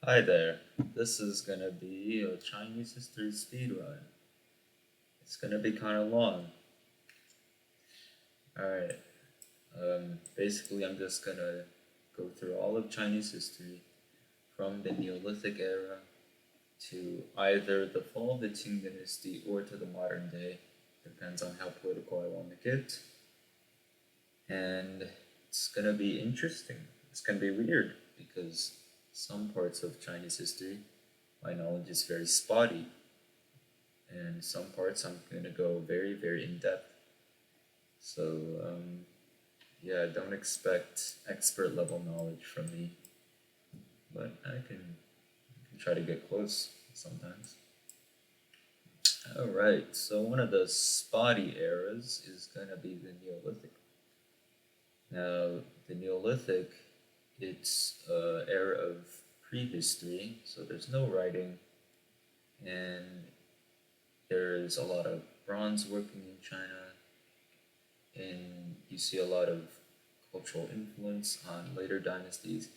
Hi there. This is gonna be a Chinese history speed run. It's gonna be kind of long. Alright. Basically, I'm just gonna go through all of Chinese history from the Neolithic era to either the fall of the Qing dynasty or to the modern day. Depends on how political I want to get. And it's gonna be interesting. It's gonna be weird because some parts of Chinese history, my knowledge is very spotty, and some parts I'm going to go very, very in depth. So, yeah, don't expect expert level knowledge from me, but I can try to get close sometimes. Alright, so one of the spotty eras is going to be the Neolithic. Now, the Neolithic, it's an era of prehistory, so there's no writing, and there's a lot of bronze working in China, and you see a lot of cultural influence on later dynasties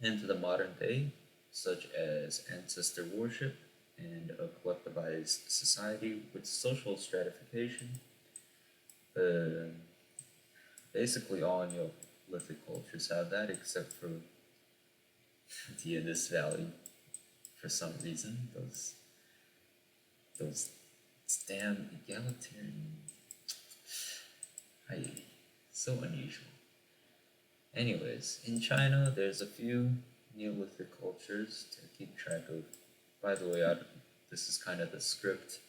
into the modern day, such as ancestor worship and a collectivized society with social stratification. Uh, Basically, all Neolithic cultures have that, except for the Indus Valley. For some reason, those damn egalitarian, I so unusual. Anyways, in China, there's a few Neolithic cultures to keep track of. By the way, this is kind of the script.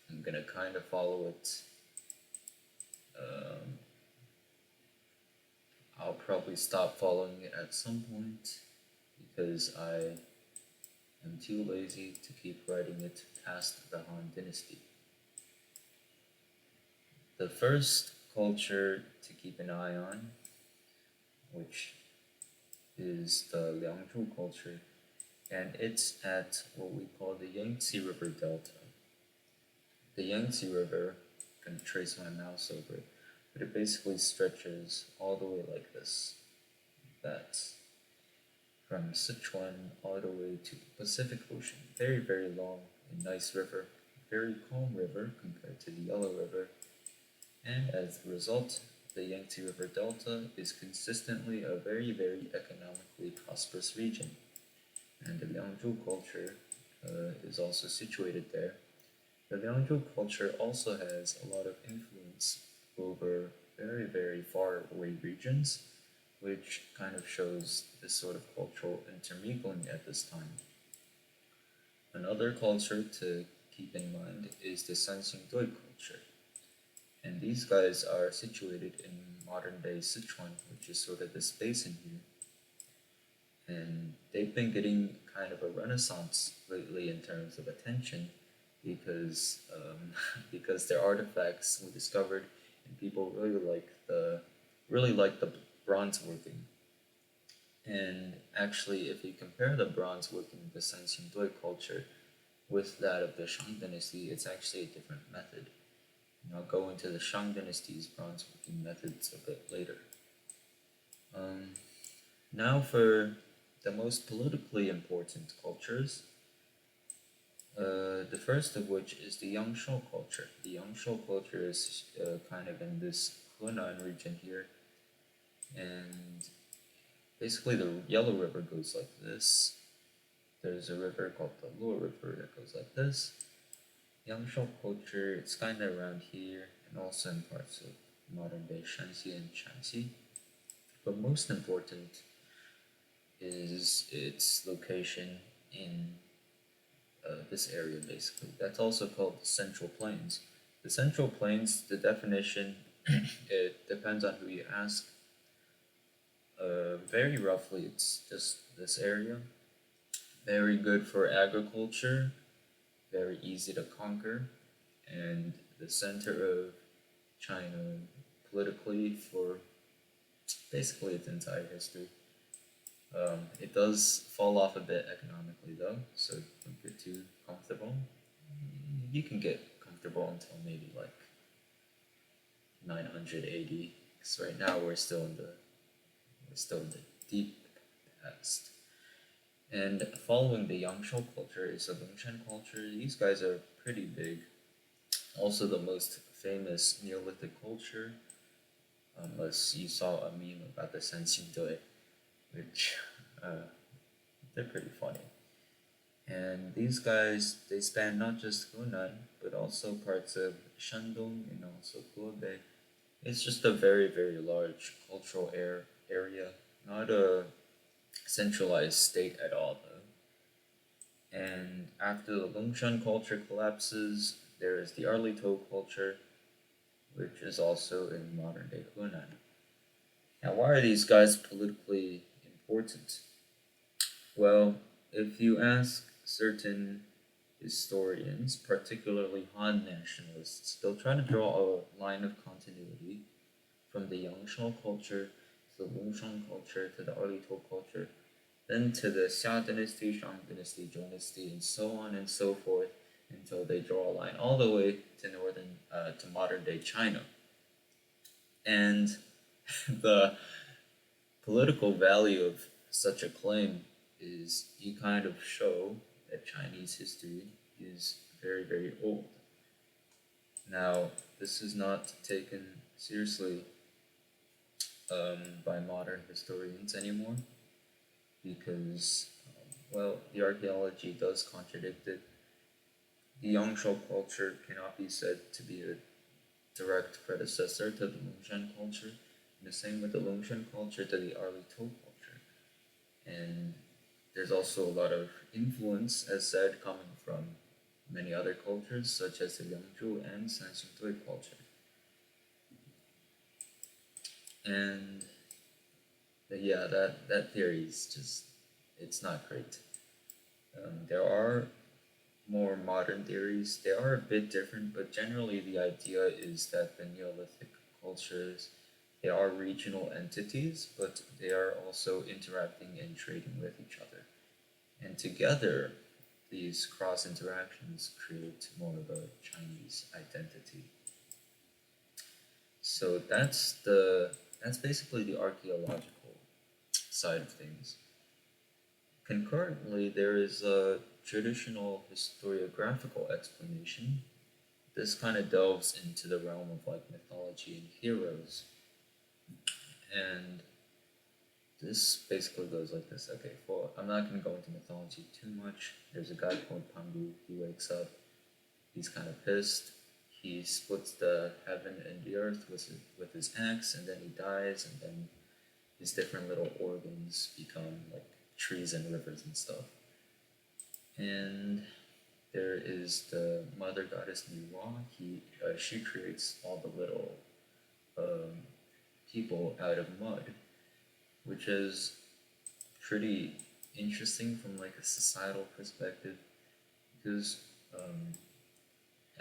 I'm gonna kind of follow it. Um, I'll probably stop following it at some point because I am too lazy to keep writing it past the Han Dynasty. The first culture to keep an eye on, which is the Liangzhu culture, and it's at what we call the Yangtze River Delta. The Yangtze River, I'm going to trace my mouse over it, but it basically stretches all the way like this. That's from Sichuan all the way to the Pacific Ocean. Very, very long and nice river. Very calm river compared to the Yellow River. And as a result, the Yangtze River Delta is consistently a very, very economically prosperous region. And the Liangzhu culture is also situated there. The Liangzhu culture also has a lot of influence over very, very far away regions, which kind of shows this sort of cultural intermingling at this time. Another culture to keep in mind is the Sanxingdui culture. And these guys are situated in modern day Sichuan, which is sort of this basin here. And they've been getting kind of a renaissance lately in terms of attention because because their artifacts were discovered and people really like the bronze working. And actually, if you compare the bronze working of the Sanxingdui culture with that of the Shang dynasty, it's actually a different method. And I'll go into the Shang dynasty's bronze working methods a bit later. Um, Now for the most politically important cultures, the first of which is the Yangshao culture. The Yangshao culture is kind of in this Henan region here, and basically the Yellow River goes like this. There's a river called the Lower River that goes like this. Yangshao culture, it's kind of around here, and also in parts of modern day Shanxi and Shanxi. But most important is its location in this area, basically. That's also called the Central Plains. The Central Plains, the definition, it depends on who you ask. Very roughly, it's just this area. Very good for agriculture, very easy to conquer, and the center of China politically for basically its entire history. It does fall off a bit economically though, so don't get too comfortable. You can get comfortable until maybe like 980, because right now we're still in the deep past. And following the Yangshao culture is the Lingshan culture. These guys are pretty big. Also, the most famous Neolithic culture, unless you saw a meme about the Sanxingdui, which uh, they're pretty funny. And these guys, they span not just Hunan, but also parts of Shandong and also Hebei. It's just a very, very large cultural area, not a centralized state at all, though. And after the Longshan culture collapses, there is the Arlito culture, which is also in modern day Hunan. Now, why are these guys politically important? Well, if you ask certain historians, particularly Han nationalists, they'll try to draw a line of continuity from the Yangshao culture to the Longshan culture to the Arlito culture, then to the Xia dynasty, Shang dynasty, Zhou dynasty, and so on and so forth until they draw a line all the way to to modern day China. And the political value of such a claim is you kind of show that Chinese history is very, very old. Now, this is not taken seriously by modern historians anymore because, well, the archaeology does contradict it. The Yangshao culture cannot be said to be a direct predecessor to the Longshan culture, and the same with the Longshan culture to the Arlito culture. And there's also a lot of influence, as said, coming from many other cultures, such as the Liangzhu and Sanxingdui culture. And yeah, that theory is just, it's not great. There are more modern theories. They are a bit different, but generally the idea is that the Neolithic cultures, they are regional entities, but they are also interacting and trading with each other. And together, these cross interactions create more of a Chinese identity. So that's basically the archaeological side of things. Concurrently, there is a traditional historiographical explanation. This kind of delves into the realm of like mythology and heroes. And this basically goes like this. Okay, well, I'm not going to go into mythology too much. There's a guy called Pangu. He wakes up. He's kind of pissed. He splits the heaven and the earth with his axe, and then he dies, and then his different little organs become like trees and rivers and stuff. And there is the mother goddess Niwa. She creates all the little um, people out of mud, which is pretty interesting from like a societal perspective, because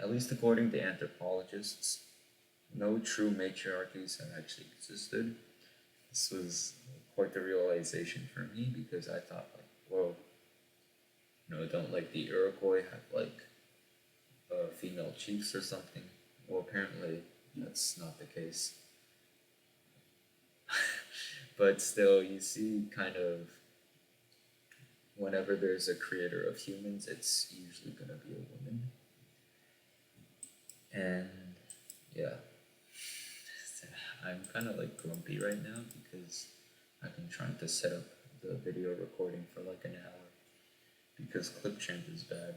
at least according to anthropologists, no true matriarchies have actually existed. This was quite the realization for me because I thought like, whoa, don't like the Iroquois have like female chiefs or something? Well, apparently that's not the case. But still, you see kind of whenever there's a creator of humans, it's usually gonna be a woman. And yeah, I'm kind of like grumpy right now because I've been trying to set up the video recording for like an hour because clip champ is bad.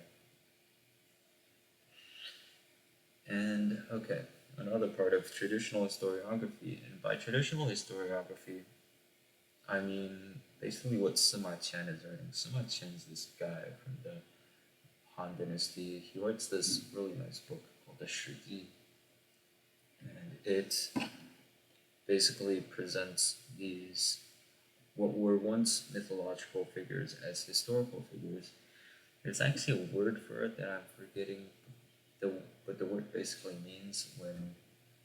And okay, another part of traditional historiography, and by traditional historiography, I mean basically what Sima Qian is writing. Sima Qian is this guy from the Han Dynasty. He writes this really nice book called the Shiji, and it basically presents these what were once mythological figures as historical figures. There's actually a word for it that I'm forgetting, but the word basically means when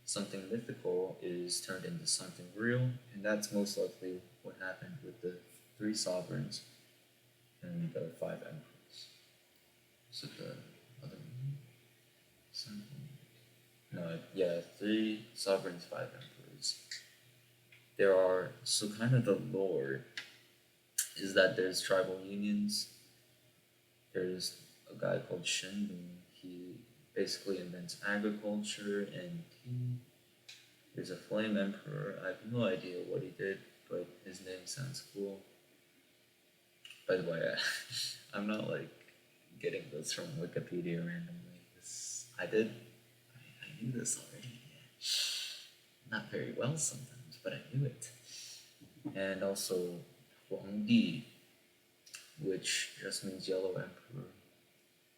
something mythical is turned into something real, and that's most likely what happened with the three sovereigns and the five emperors. So the other something? No, yeah, three sovereigns, five emperors. There are so kind of the lore is that there's tribal unions. There's a guy called Shin. He basically invents agriculture, and there's a flame emperor. I have no idea what he did, but his name sounds cool. By the way, I'm not like getting this from Wikipedia randomly. I did. I knew this already. Yeah. Not very well sometimes, but I knew it. And also Huangdi, which just means yellow emperor.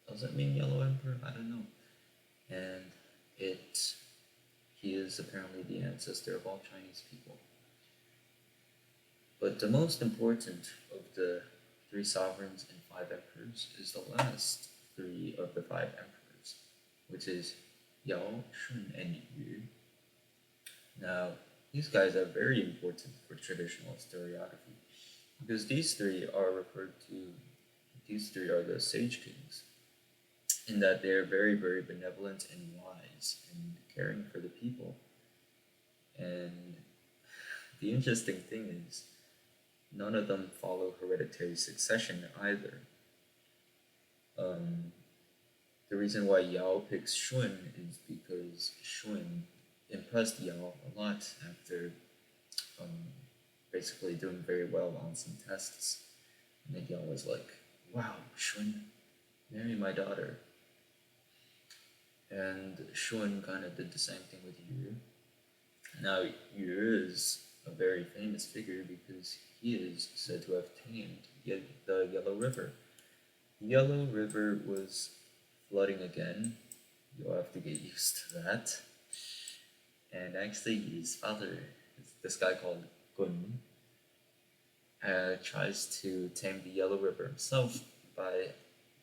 Does it mean yellow emperor? I don't know. And it he is apparently the ancestor of all Chinese people. But the most important of the three sovereigns and five emperors is the last three of the five emperors, which is Yao, Shun, and Yu. Now, these guys are very important for traditional historiography because these three are the sage kings, in that they are very, very benevolent and wise and caring for the people. And the interesting thing is, none of them follow hereditary succession either. Um, the reason why Yao picks Shun is because Shun impressed Yao a lot after um, basically doing very well on some tests. And then Yao was like, wow, Shun, marry my daughter. And Shun kind of did the same thing with Yu. Now, Yu is a very famous figure because he is said to have tamed the Yellow River. The Yellow River was flooding again. You'll have to get used to that. And actually, his father, this guy called Gun, tries to tame the Yellow River himself by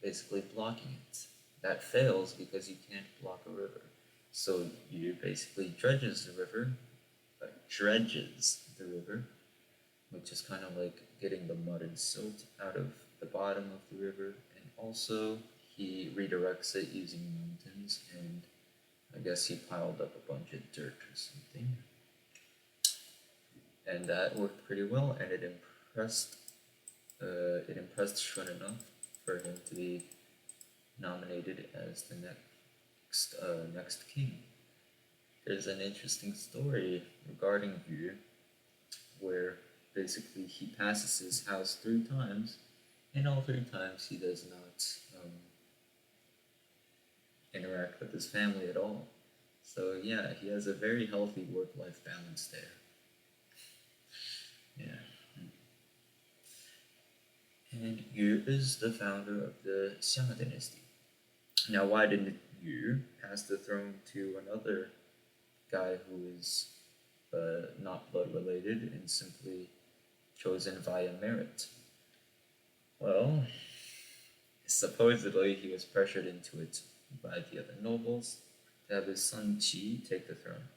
basically blocking it. That fails because you can't block a river. So you basically dredges the river, which is kind of like getting the mud and silt out of the bottom of the river. And also, he redirects it using mountains, and I guess he piled up a bunch of dirt or something. And that worked pretty well, and it impressed Shun enough for him to be nominated as the next king. There's an interesting story regarding Yu, where basically he passes his house 3 times, and all 3 times he does not interact with his family at all. So yeah, he has a very healthy work-life balance there. Yeah. And Yu is the founder of the Xia dynasty. Now, why didn't Yu pass the throne to another guy who is not blood related and simply chosen via merit? Well, supposedly he was pressured into it by the other nobles to have his son Qi take the throne.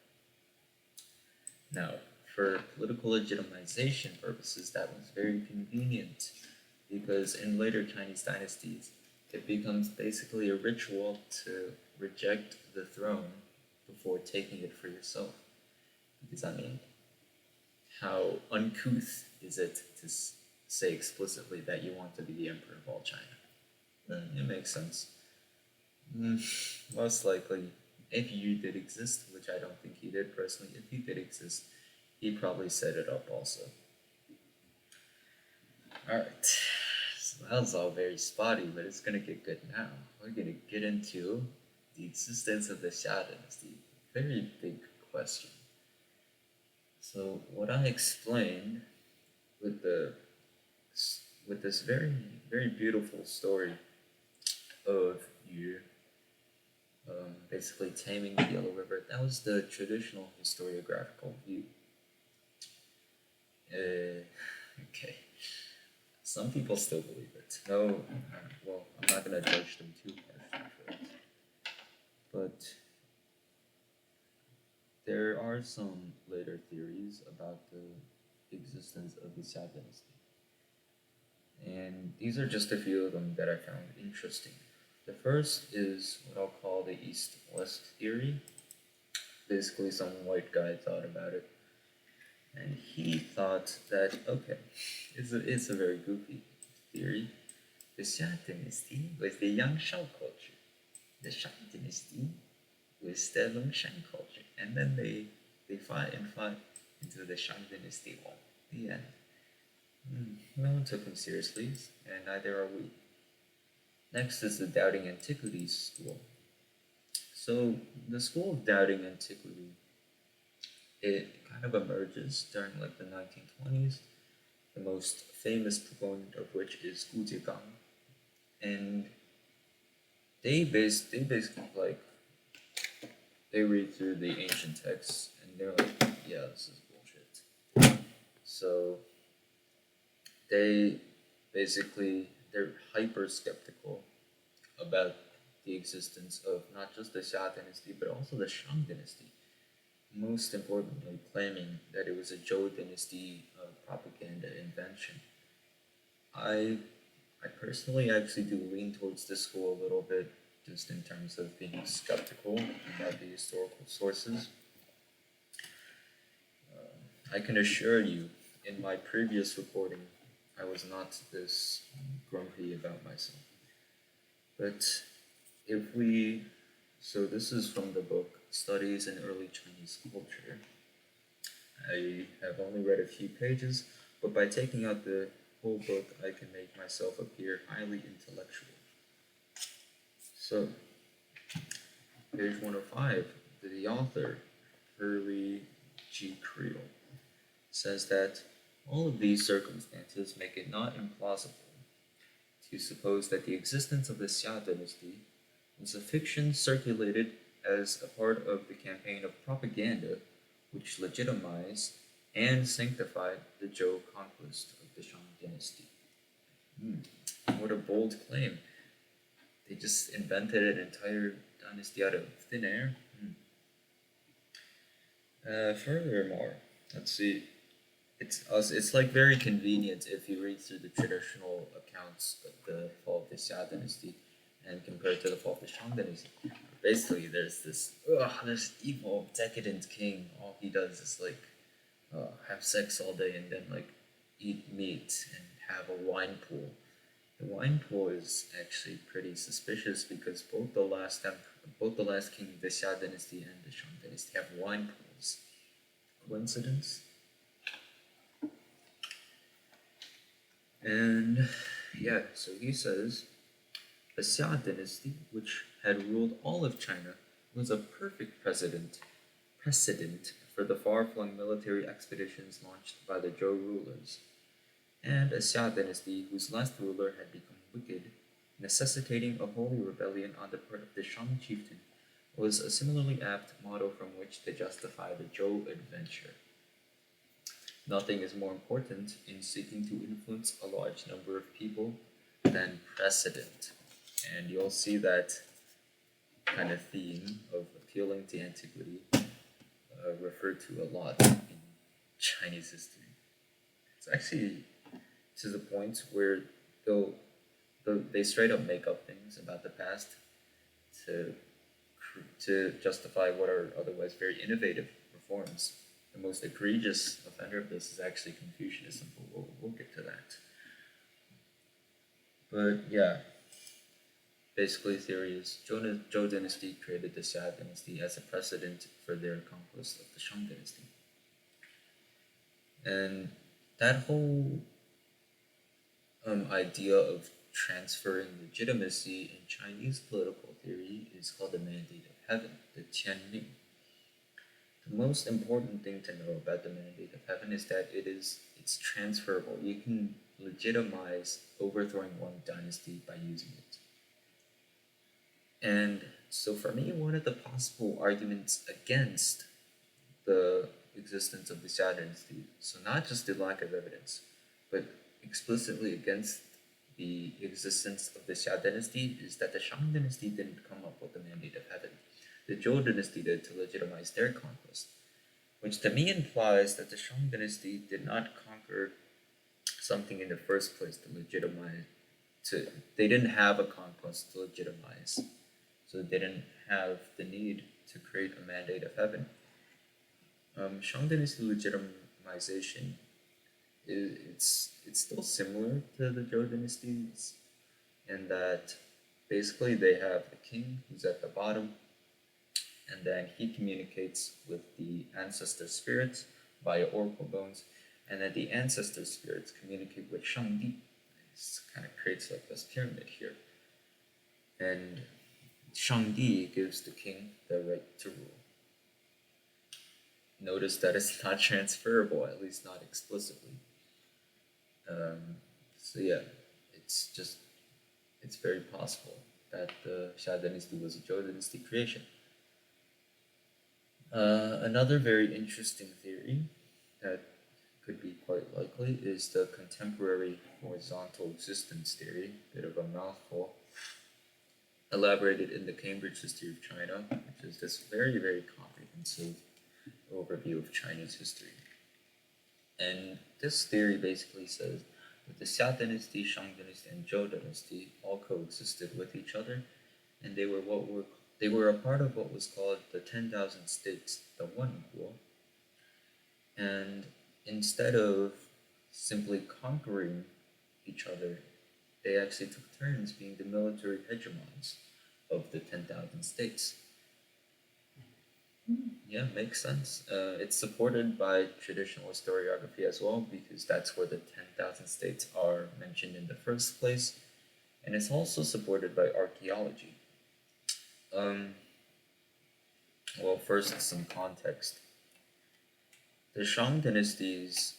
Now, for political legitimization purposes, that was very convenient because in later Chinese dynasties, it becomes basically a ritual to reject the throne before taking it for yourself. Because, I mean, how uncouth is it to say explicitly that you want to be the emperor of all China? It makes sense. Most likely, if Yu did exist, which I don't think he did personally, if he did exist, he probably set it up also. Alright, so that was all very spotty, but it's gonna get good now. We're gonna get into the existence of the Xia dynasty. Very big question. So what I explained with this very, very beautiful story of Yu basically taming the Yellow River, that was the traditional historiographical view. Okay. Some people still believe it. No, well, I'm not going to judge them too harshly for it. But there are some later theories about the existence of the Xia dynasty. And these are just a few of them that I found interesting. The first is what I'll call the East-West theory. Basically, some white guy thought about it. And he thought that, okay, it's a very goofy theory. The Xia dynasty was the Yangshao culture. The Shang dynasty was the Longshan culture. And then they fought and fought until the Shang dynasty won. The end. No one took him seriously, and neither are we. Next is the Doubting Antiquities school. So the school of Doubting Antiquity, it kind of emerges during like the 1920s. The most famous proponent of which is Gu Zhigang, and they basically like they read through the ancient texts and they're like, yeah, this is bullshit. So they they're hyper skeptical about the existence of not just the Xia dynasty but also the Shang dynasty. Most importantly, claiming that it was a Zhou dynasty propaganda invention. I I personally actually do lean towards this school a little bit, just in terms of being skeptical about the historical sources. I can assure you, in my previous recording, I was not this grumpy about myself. But if we, so this is from the book Studies in Early Chinese Culture. I have only read a few pages, but by taking out the whole book, I can make myself appear highly intellectual. So, page 105, the author, Hurley G. Creel, says that all of these circumstances make it not implausible to suppose that the existence of the Xia dynasty was a fiction circulated as a part of the campaign of propaganda which legitimized and sanctified the Zhou conquest of the Shang dynasty. What a bold claim. They just invented an entire dynasty out of thin air. Furthermore, let's see. It's like very convenient if you read through the traditional accounts of the fall of the Xia dynasty and compare it to the fall of the Shang dynasty. Basically, there's this evil, decadent king. All he does is like have sex all day and then like eat meat and have a wine pool. The wine pool is actually pretty suspicious because both the last king of the Xia dynasty and the Shang dynasty have wine pools. Coincidence? And yeah, so he says the Xia dynasty, which had ruled all of China, was a perfect precedent for the far-flung military expeditions launched by the Zhou rulers, and a Xia dynasty whose last ruler had become wicked, necessitating a holy rebellion on the part of the Shang chieftain, was a similarly apt model from which to justify the Zhou adventure. Nothing is more important in seeking to influence a large number of people than precedent. And you'll see that kind of theme of appealing to antiquity referred to a lot in Chinese history. It's actually to the point where they'll, they straight up make up things about the past to to justify what are otherwise very innovative reforms. The most egregious offender of this is actually Confucianism, but we'll get to that. But yeah, basically the theory is Zhou dynasty created the Xia dynasty as a precedent for their conquest of the Shang dynasty. And that whole idea of transferring legitimacy in Chinese political theory is called the mandate of heaven, the Tianming. The most important thing to know about the mandate of heaven is that it's transferable. You can legitimize overthrowing one dynasty by using it. And so for me, one of the possible arguments against the existence of the Xia dynasty, so not just the lack of evidence, but explicitly against the existence of the Xia dynasty, is that the Shang dynasty didn't come up with the mandate of heaven. The Zhou dynasty did to legitimize their conquest, which to me implies that the Shang dynasty did not conquer something in the first place to legitimize. They didn't have a conquest to legitimize, so they didn't have the need to create a mandate of heaven. Shang dynasty legitimized organization it's still similar to the Zhou dynasties in that basically they have a king who's at the bottom, and then he communicates with the ancestor spirits via oracle bones, and then the ancestor spirits communicate with Shangdi. It kind of creates like this pyramid here, and Shangdi gives the king the right to rule. Notice that it's not transferable, at least not explicitly. Um, so yeah, it's just it's very possible that the Xia dynasty was a Zhou dynasty creation. Another very interesting theory that could be quite likely is the contemporary horizontal existence theory, bit of a mouthful, elaborated in the Cambridge History of China, which is this very, very comprehensive overview of Chinese history. And this theory basically says that the Xia dynasty, Shang dynasty, and Zhou dynasty all coexisted with each other, and they were a part of what was called the 10,000 states, the One Guo. And instead of simply conquering each other, they actually took turns being the military hegemons of the 10,000 states. Yeah, makes sense. It's supported by traditional historiography as well, because that's where the 10,000 states are mentioned in the first place. And it's also supported by archaeology. Um, well, first, some context. The Shang dynasty's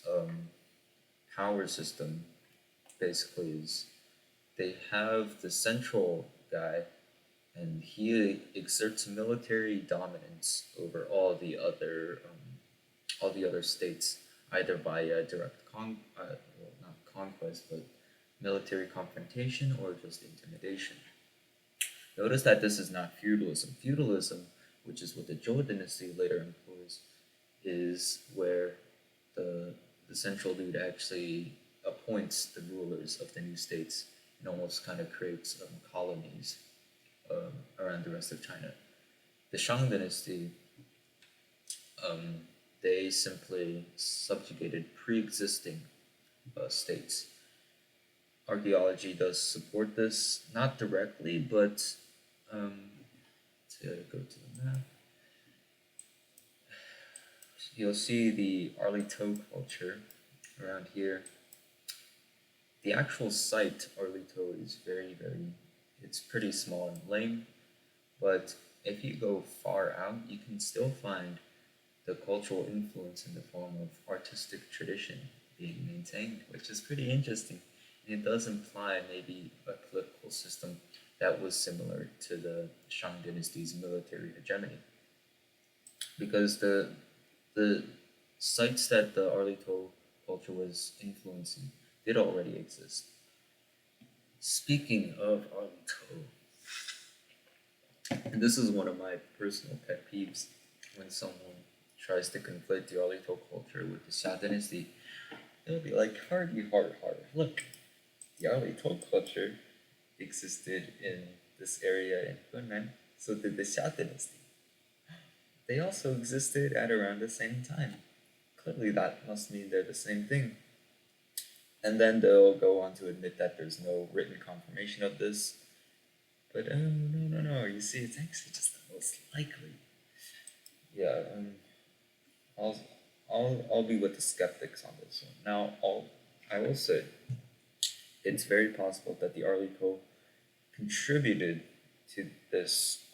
power system basically is they have the central guy, and he exerts military dominance over all the other states, either via direct well, not conquest, but military confrontation or just intimidation. Notice that this is not feudalism. Feudalism, which is what the Zhou dynasty later employs, is where the the central dude actually appoints the rulers of the new states and almost kind of creates colonies around the rest of China. The Shang dynasty, um, they simply subjugated pre-existing states. Archaeology does support this, not directly, but to go to the map, you'll see the Arlito culture around here. The actual site, Arlito, is it's pretty small and lame, but if you go far out, you can still find the cultural influence in the form of artistic tradition being maintained, which is pretty interesting. And it does imply maybe a political system that was similar to the Shang dynasty's military hegemony. Because the sites that the Arlito culture was influencing did already exist. Speaking of Arlito, and this is one of my personal pet peeves when someone tries to conflate the Arlito culture with the Xia dynasty, they'll be like, hardy, hard, hard. Look, the Arlito culture existed in this area in Hunan, so did the Xia dynasty. They also existed at around the same time. Clearly, that must mean they're the same thing. And then they'll go on to admit that there's no written confirmation of this. But oh, no. You see, it's actually just the most likely. Yeah, I'll, I'll be with the skeptics on this one. Now, I will say, it's very possible that the Arlito contributed to this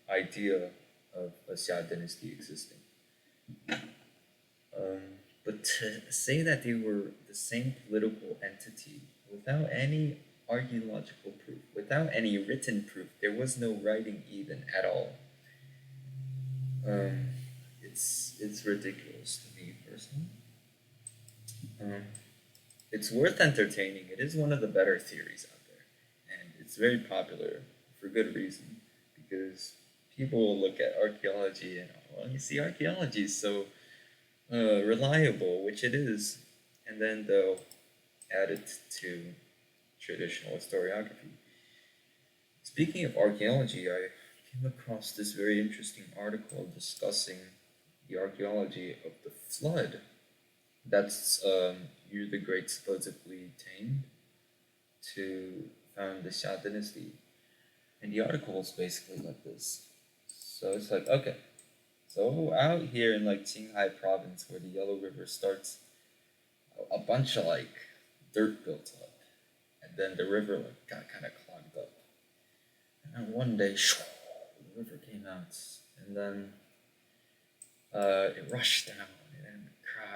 idea of a Xia dynasty existing. But to say that they were the same political entity without any archaeological proof, without any written proof, there was no writing even at all. It's ridiculous to me personally. It's worth entertaining. It is one of the better theories out there, and it's very popular for good reason because people will look at archaeology and well, you see, archaeology is so reliable, which it is, and then they'll add it to traditional historiography. Speaking of archaeology, I came across this very interesting article discussing the archaeology of the flood That's Yu the Great supposedly tamed to found the Xia dynasty. And the article is basically like this. So it's like, okay, so out here in like Qinghai province where the Yellow River starts, a bunch of like dirt built up. And then the river like got kind of clogged up. And then one day, the river came out. And then it rushed down and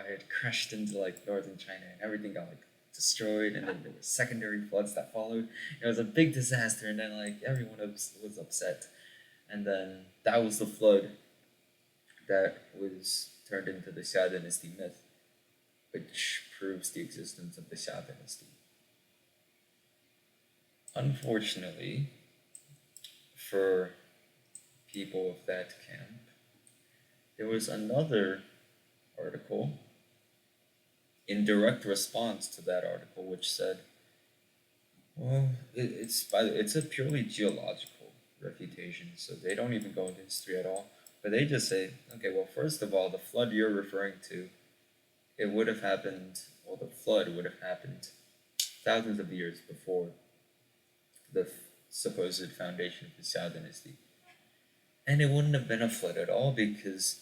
it crashed into like northern China, and everything got like destroyed. And then there were secondary floods that followed. It was a big disaster, and then like everyone was upset. And then that was the flood that was turned into the Xia dynasty myth, which proves the existence of the Xia dynasty. Unfortunately, for people of that camp, there was another article in direct response to that article, which said, well, it's a purely geological refutation, so they don't even go into history at all. But they just say, okay, well, first of all, the flood you're referring to, it would have happened, well, the flood would have happened thousands of years before the supposed foundation of the Xia dynasty. And it wouldn't have been a flood at all because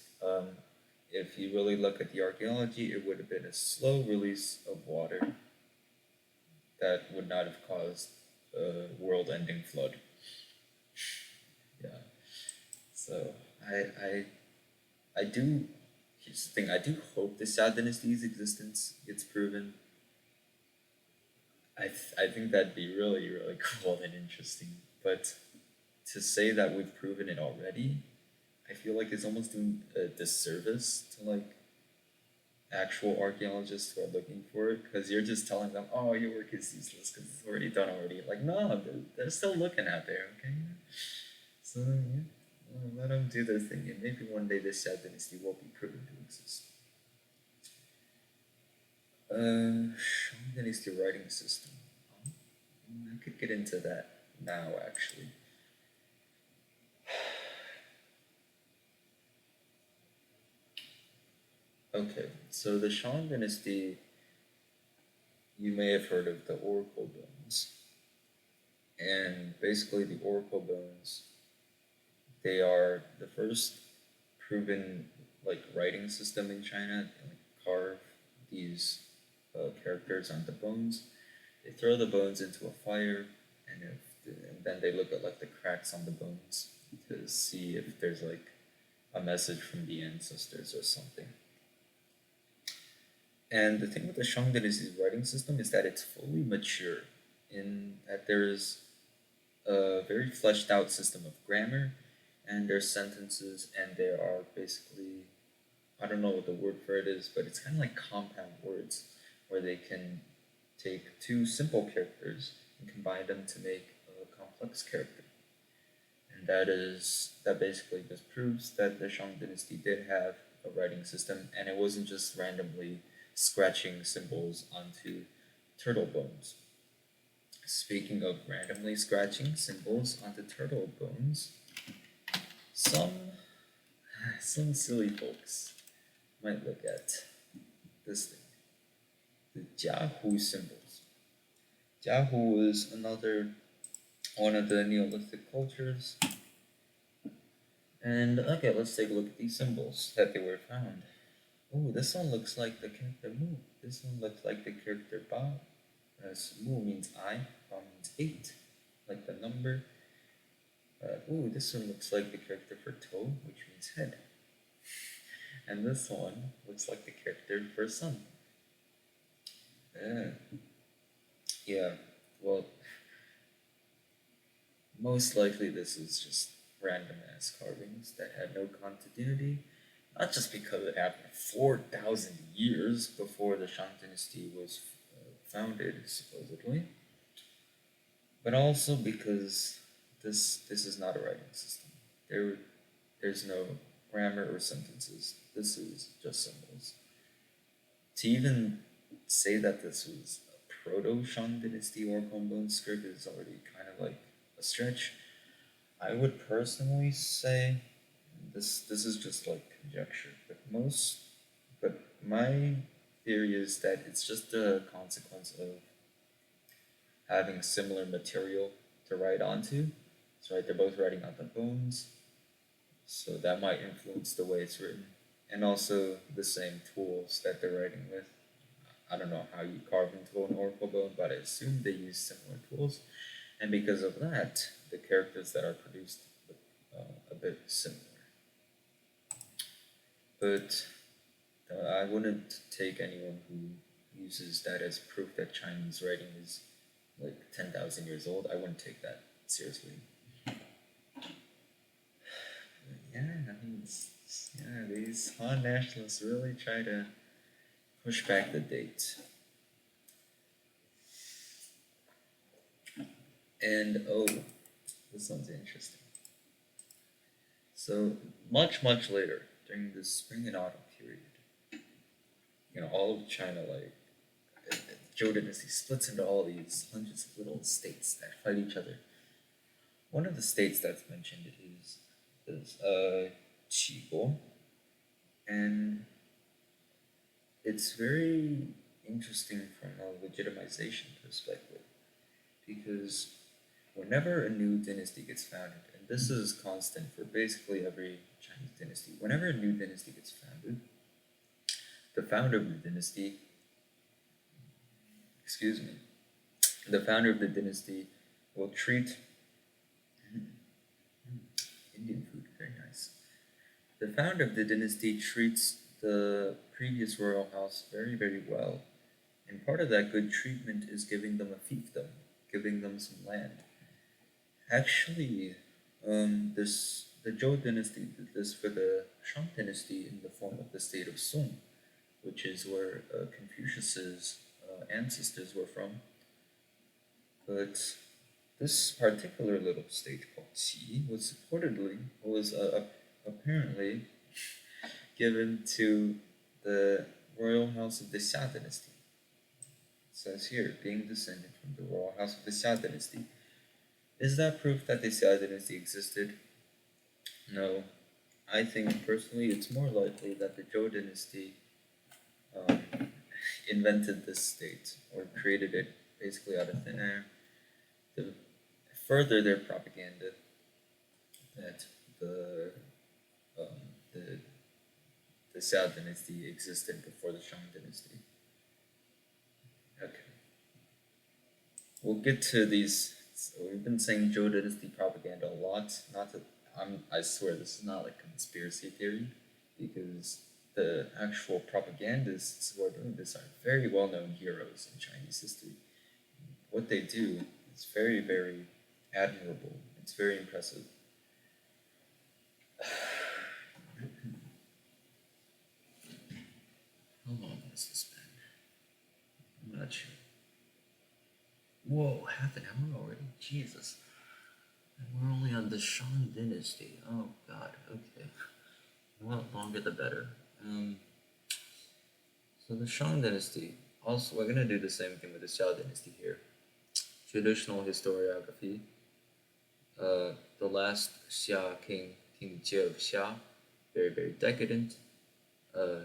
if you really look at the archaeology, it would have been a slow release of water that would not have caused a world-ending flood. Yeah. So I do. Here's the thing. I do hope the Xia dynasty's existence gets proven. I think that'd be really really cool and interesting. But to say that we've proven it already, I feel like it's almost doing a disservice to like actual archaeologists who are looking for it, because you're just telling them, oh, your work is useless because it's already done already. Like, no, they're still looking out there, okay? So, yeah, well, let them do their thing, and maybe one day this Xia dynasty will be proven to exist. Shang dynasty writing system. I could get into that now, actually. Okay, so the Shang dynasty, you may have heard of the Oracle Bones. And basically, the Oracle Bones, they are the first proven like writing system in China. They like carve these characters onto bones. They throw the bones into a fire, and then they look at like the cracks on the bones to see if there's like a message from the ancestors or something. And the thing with the Shang Dynasty's writing system is that it's fully mature in that there is a very fleshed out system of grammar, and there's sentences, and there are basically, I don't know what the word for it is, but it's kind of like compound words where they can take two simple characters and combine them to make a complex character. And that basically just proves that the Shang Dynasty did have a writing system, and it wasn't just randomly scratching symbols onto turtle bones. Speaking of randomly scratching symbols onto turtle bones, some some silly folks might look at this thing, the Jiahu symbols. Jiahu is another one of the Neolithic cultures. And okay, let's take a look at these symbols that they were found. Oh, this one looks like the character Mu. This one looks like the character Ba. As Mu means I, Ba means 8, like the number. Oh, this one looks like the character for toe, which means head. And this one looks like the character for sun. Uh, yeah, well, most likely this is just random ass carvings that had no continuity. Not just because it happened 4,000 years before the Shang Dynasty was founded, supposedly, but also because this is not a writing system. There's no grammar or sentences. This is just symbols. To even say that this was a proto Shang Dynasty or Bone script is already kind of like a stretch. I would personally say this is just like conjecture, but my theory is that it's just a consequence of having similar material to write onto. So right, they're both writing on the bones, so that might influence the way it's written, and also the same tools that they're writing with. I don't know how you carve into an oracle bone, but I assume they use similar tools, and because of that, the characters that are produced look a bit similar. But I wouldn't take anyone who uses that as proof that Chinese writing is like 10,000 years old. I wouldn't take that seriously. Yeah, I mean, yeah, these Han nationalists really try to push back the date. And oh, this one's interesting. So much later, during the spring and autumn period, all of China, like the Zhou dynasty splits into all these hundreds of little states that fight each other. One of the states that's mentioned is Qigong, and it's very interesting from a legitimization perspective because whenever a new dynasty gets founded, and this is constant for basically every Chinese dynasty, whenever a new dynasty gets founded, the founder of the dynasty, excuse me, the founder of the dynasty will treat Indian food, very nice. The founder of the dynasty treats the previous royal house very well, and part of that good treatment is giving them a fiefdom, giving them some land. Actually, the Zhou dynasty did this for the Shang dynasty in the form of the state of Song, which is where Confucius's ancestors were from. But this particular little state called Qi was apparently given to the royal house of the Xia dynasty. It says here, being descended from the royal house of the Xia dynasty. Is that proof that the Xia dynasty existed? No. I think personally it's more likely that the Zhou dynasty um, invented this state or created it basically out of thin air to further their propaganda that um, the the Xia dynasty existed before the Shang dynasty. Okay, we'll get to these. So we've been saying Zhou dynasty propaganda a lot. Not that I swear this is not like conspiracy theory, because the actual propagandists who are doing this are very well-known heroes in Chinese history. What they do is very admirable. It's very impressive. How long has this been? I'm not sure. Whoa, half an hour already? Jesus. And we're only on the Shang dynasty. Oh god, okay. Well, longer the better. So the Shang dynasty, also we're gonna do the same thing with the Xiao dynasty here. Traditional historiography. The last Xia king, King Jie of Xia, very decadent.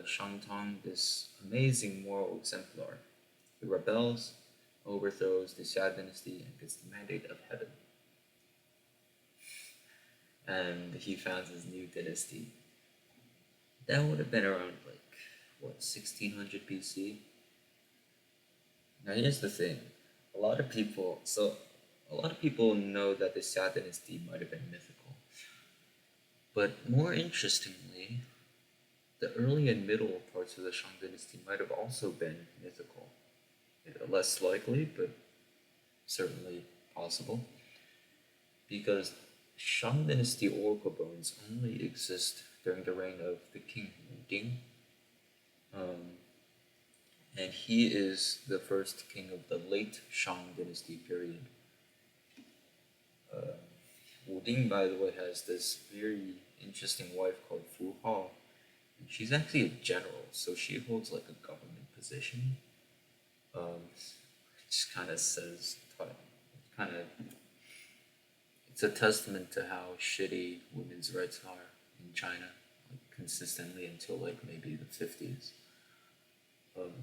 Shang Tong, this amazing moral exemplar. He rebels, overthrows the Xia dynasty, and gets the mandate of heaven. And he founds his new dynasty. That would have been around, like, what, 1600 BC? Now here's the thing. A lot of people know that the Xia dynasty might have been mythical. But more interestingly, the early and middle parts of the Shang dynasty might have also been mythical. Less likely, but certainly possible. Because Shang dynasty oracle bones only exist during the reign of the king Wu Ding. And he is the first king of the late Shang dynasty period. Wu Ding, by the way, has this very interesting wife called Fu Hao. And she's actually a general, so she holds like a government position. Which kind of says, it's a testament to how shitty women's rights are in China, like, consistently until like maybe the 50s.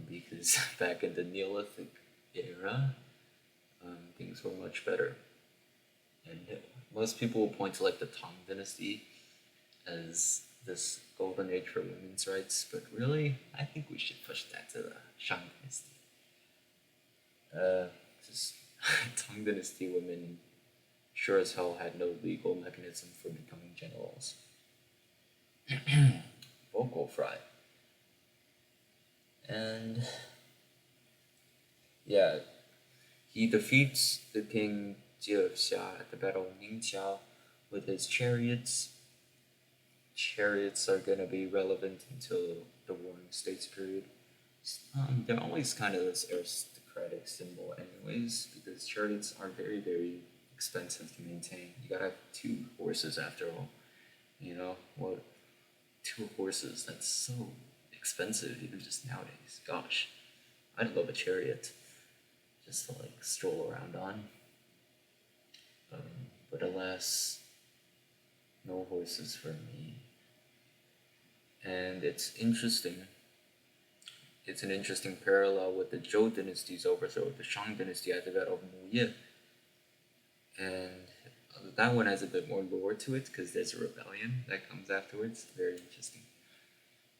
because back in the Neolithic era, things were much better. And most people will point to like the Tang Dynasty as this golden age for women's rights, but really, I think we should push that to the Shang Dynasty. Just Tang Dynasty women sure as hell had no legal mechanism for becoming generals. Vocal fry. And yeah, he defeats the king Jia at the Battle of Ningqiao with his chariots. Chariots are gonna be relevant until the Warring States period. They're always kind of this aristocratic symbol, anyways, because chariots are very, very expensive to maintain. You gotta have 2 horses after all. You know what? 2 horses, that's so expensive, even just nowadays. Gosh, I'd love a chariot just to like stroll around on. But alas, no horses for me. And it's interesting. It's an interesting parallel with the Zhou dynasty's overthrow of the Shang dynasty at the Battle of Muye. And that one has a bit more lore to it because there's a rebellion that comes afterwards. Very interesting.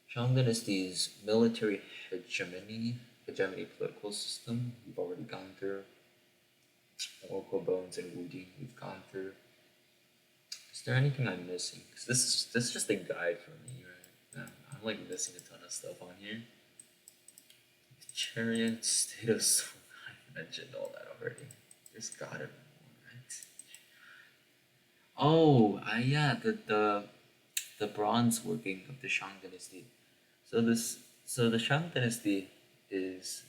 Shang dynasty's military hegemony political system, we've already gone through. Oracle Bones and Wuding, we've gone through. Is there anything I'm missing? Because this is just a guide for me, right? I'm like missing a ton of stuff on here. Chariot, State of Soul, I mentioned all that already. There's gotta be more, right? Oh, yeah, the bronze working of the Shang dynasty. So the Shang dynasty is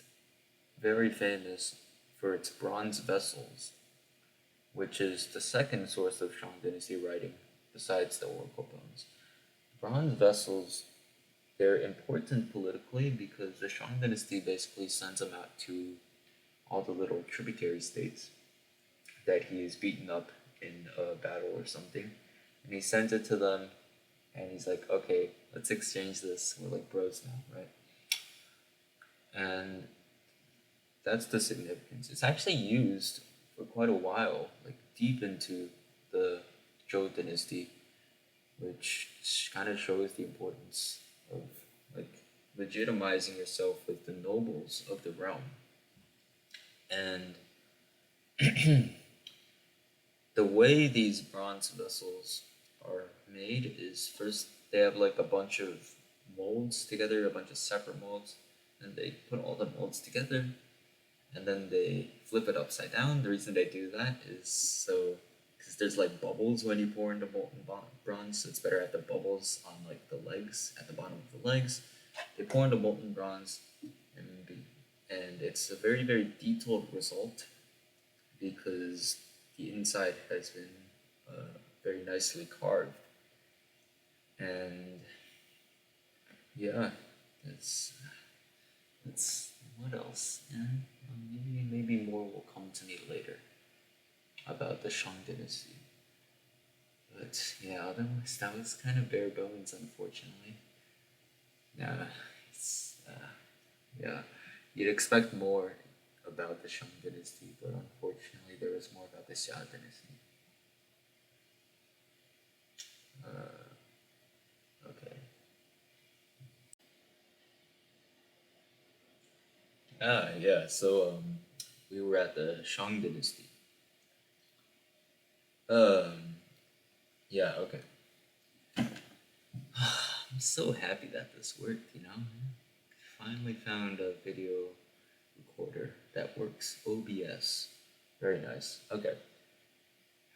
very famous for its bronze vessels, which is the second source of Shang dynasty writing besides the Oracle Bones. Bronze vessels, they're important politically because the Shang dynasty basically sends them out to all the little tributary states that he has beaten up in a battle or something. And he sends it to them and he's like, okay, let's exchange this. We're like bros now, right? And that's the significance. It's actually used for quite a while, like deep into the Zhou dynasty, which kind of shows the importance of like legitimizing yourself with the nobles of the realm. And the way these bronze vessels are made is first they have like a bunch of molds together, a bunch of separate molds, and they put all the molds together and then they flip it upside down. The reason they do that is so because there's like bubbles when you pour into molten bronze, so it's better at the bubbles on like the legs, at the bottom of the legs. They pour into molten bronze, and it's a very, very detailed result because the inside has been very nicely carved. And yeah, that's what else? Yeah, maybe more will come to me later about the Shang dynasty. But yeah, otherwise that was kind of bare bones, unfortunately. Yeah, yeah. You'd expect more about the Shang dynasty, but unfortunately there was more about the Xia dynasty. Okay. Yeah. So we were at the Shang dynasty. Um, yeah. Okay. I'm so happy that this worked. Finally found a video recorder that works. OBS. Very nice. Okay.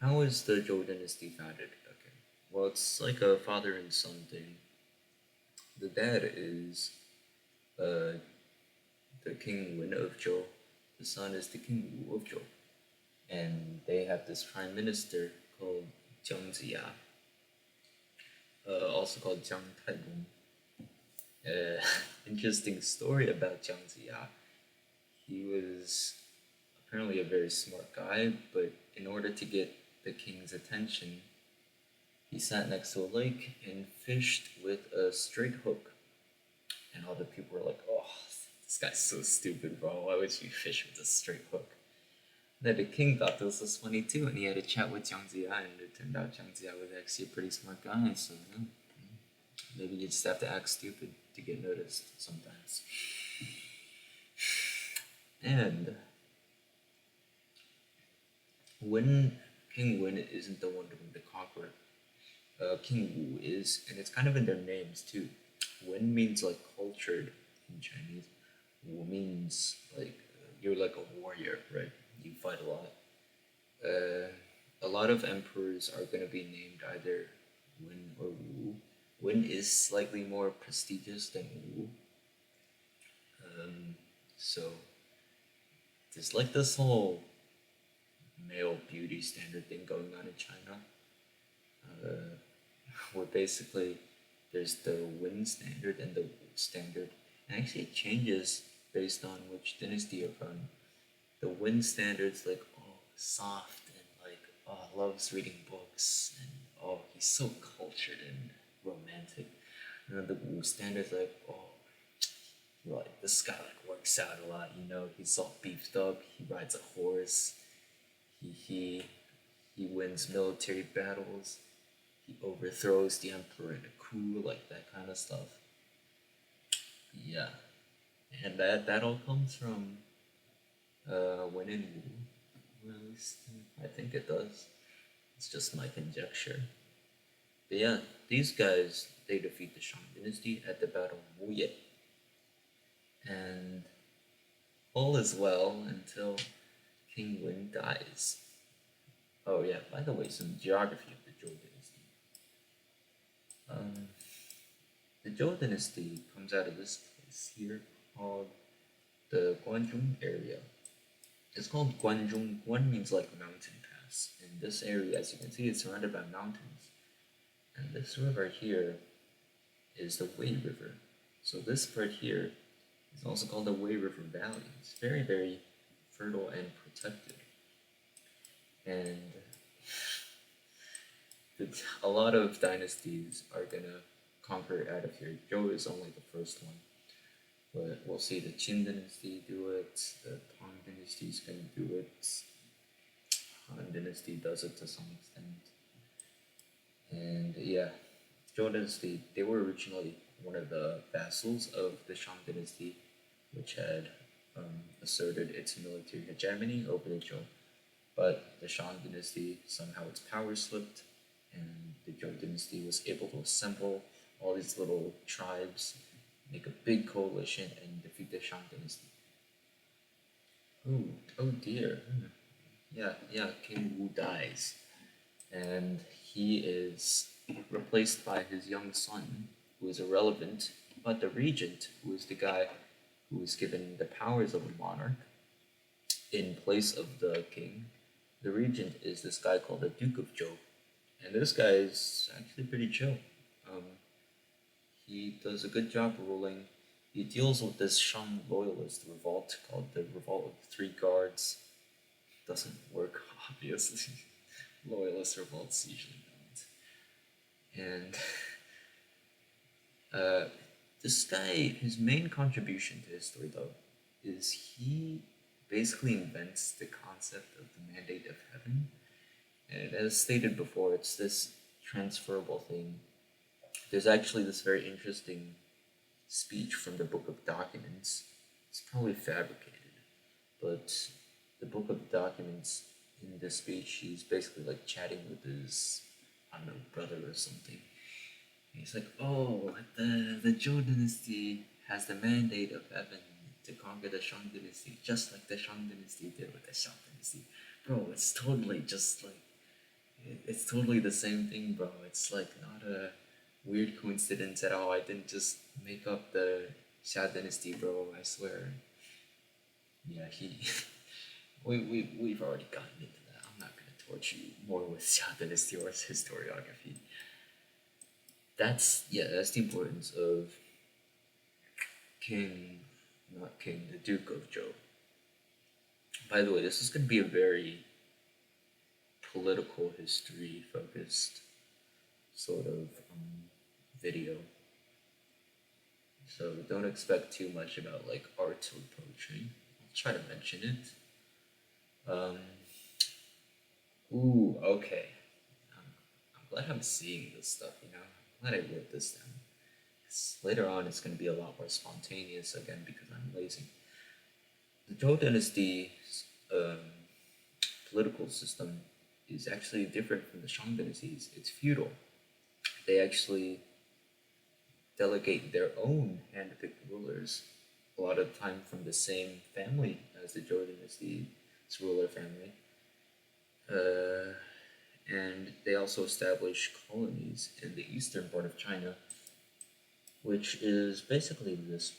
How is the Zhou dynasty founded? Okay. Well, it's like a father and son thing. The dad is the King Wen of Zhou. The son is the King Wu of Zhou. And they have this prime minister called Jiang Ziya, also called Jiang Taigong. Interesting story about Jiang Ziya. He was apparently a very smart guy, but in order to get the king's attention, he sat next to a lake and fished with a straight hook. And all the people were like, oh, This guy's so stupid, bro. Why would you fish with a straight hook? Then the king thought this was funny too, and he had a chat with Jiang Ziya, and it turned out Jiang Ziya was actually a pretty smart guy, so maybe you just have to act stupid to get noticed sometimes. And when King Wen isn't the one doing the conquer, King Wu is, and it's kind of in their names too. Wen means like cultured in Chinese. Wu means like you're like a warrior, right? You fight a lot. A lot of emperors are gonna be named either Wen or Wu. Wen is slightly more prestigious than Wu. So there's like this whole male beauty standard thing going on in China, where basically there's the Wen standard and the Wu standard, and actually it changes based on which dynasty you're from. The Wen standard's like, oh, soft and like, oh, loves reading books and oh, he's so cultured and romantic. And then the Wu standard's like, oh, like this guy like works out a lot, you know, he's all beefed up, he rides a horse, he he wins military battles, he overthrows the emperor in a coup, like that kind of stuff. Yeah, and that all comes from Wen and Wu. Well, at least I think it does. It's just my conjecture. But yeah, these guys they defeat the Shang Dynasty at the Battle of Wu Ye, and all is well until King Wen dies. Oh yeah, by the way, some geography of the Zhou Dynasty. Um, the Zhou Dynasty comes out of this place here called the Guanzhong area. It's called Guanzhong. Guan means like mountain pass. And this area, as you can see, is surrounded by mountains. And this river here is the Wei River. So this part here is also called the Wei River Valley. It's very, very fertile and protected. And a lot of dynasties are gonna conquer out of here. Zhou is only the first one. But we'll see the Qin dynasty do it, the Tang dynasty is gonna do it, Han dynasty does it to some extent. And yeah, Zhou dynasty, they were originally one of the vassals of the Shang dynasty, which had asserted its military hegemony over the Zhou. But the Shang dynasty, somehow its power slipped, and the Zhou dynasty was able to assemble all these little tribes, make a big coalition, and defeat the Shang dynasty. Oh dear. Yeah, King Wu dies, and he is replaced by his young son, who is irrelevant, but the regent, who is the guy who is given the powers of a monarch in place of the king. The regent is this guy called the Duke of Zhou, and this guy is actually pretty chill. Um, he does a good job ruling. He deals with this Shang loyalist revolt called the Revolt of the Three Guards. Doesn't work, obviously. Loyalist revolts usually don't. And this guy, his main contribution to history, though, is he basically invents the concept of the mandate of heaven. And as stated before, it's this transferable thing. There's actually this very interesting speech from the Book of Documents. It's probably fabricated, but the Book of Documents, in this speech, he's basically like chatting with his, I don't know, brother or something. And he's like, oh, the Zhou dynasty has the mandate of heaven to conquer the Shang dynasty, just like the Shang dynasty did with the Shang dynasty. Bro, it's totally just like, it's totally the same thing, bro. It's like not a weird coincidence at all. I didn't just make up the Xia dynasty, bro, I swear. Yeah, we've already gotten into that. I'm not gonna torture you more with Xia dynasty or historiography. That's the importance of the Duke of Zhou. By the way, this is gonna be a very political history focused sort of video. So don't expect too much about like art or poetry. I'll try to mention it. Um, okay. I'm glad I'm seeing this stuff, you know? I'm glad I wrote this down. 'Cause later on, it's going to be a lot more spontaneous again because I'm lazy. The Zhou dynasty's political system is actually different from the Shang dynasties. It's feudal. They actually delegate their own hand-picked rulers, a lot of the time from the same family as the Zhou dynasty's ruler family. Uh, and they also establish colonies in the eastern part of China, which is basically this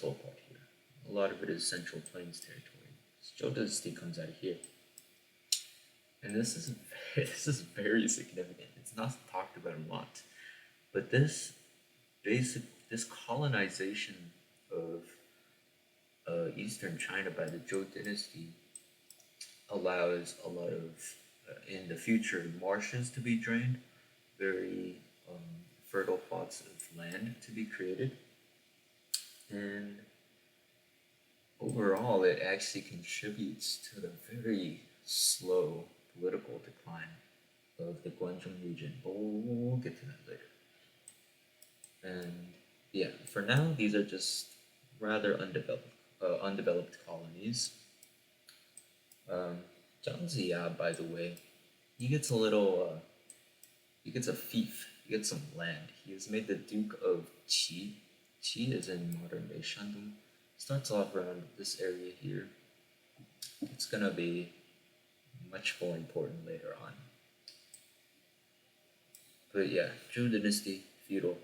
whole part here. A lot of it is Central Plains territory. Zhou dynasty comes out of here, and this is this is very significant. It's not talked about a lot, but basic this colonization of eastern China by the Zhou dynasty allows a lot of in the future marshes to be drained, very fertile plots of land to be created, and overall it actually contributes to the very slow political decline of the Guangzhou region. But we'll get to that later. And yeah, for now, these are just rather undeveloped colonies. Um, Zhang Ziya, by the way, he gets a little, he gets a fief. He gets some land. He is made the Duke of Qi. Qi is in modern day Shandong. Starts off around this area here. It's gonna be much more important later on. But yeah, Zhou dynasty, feudal.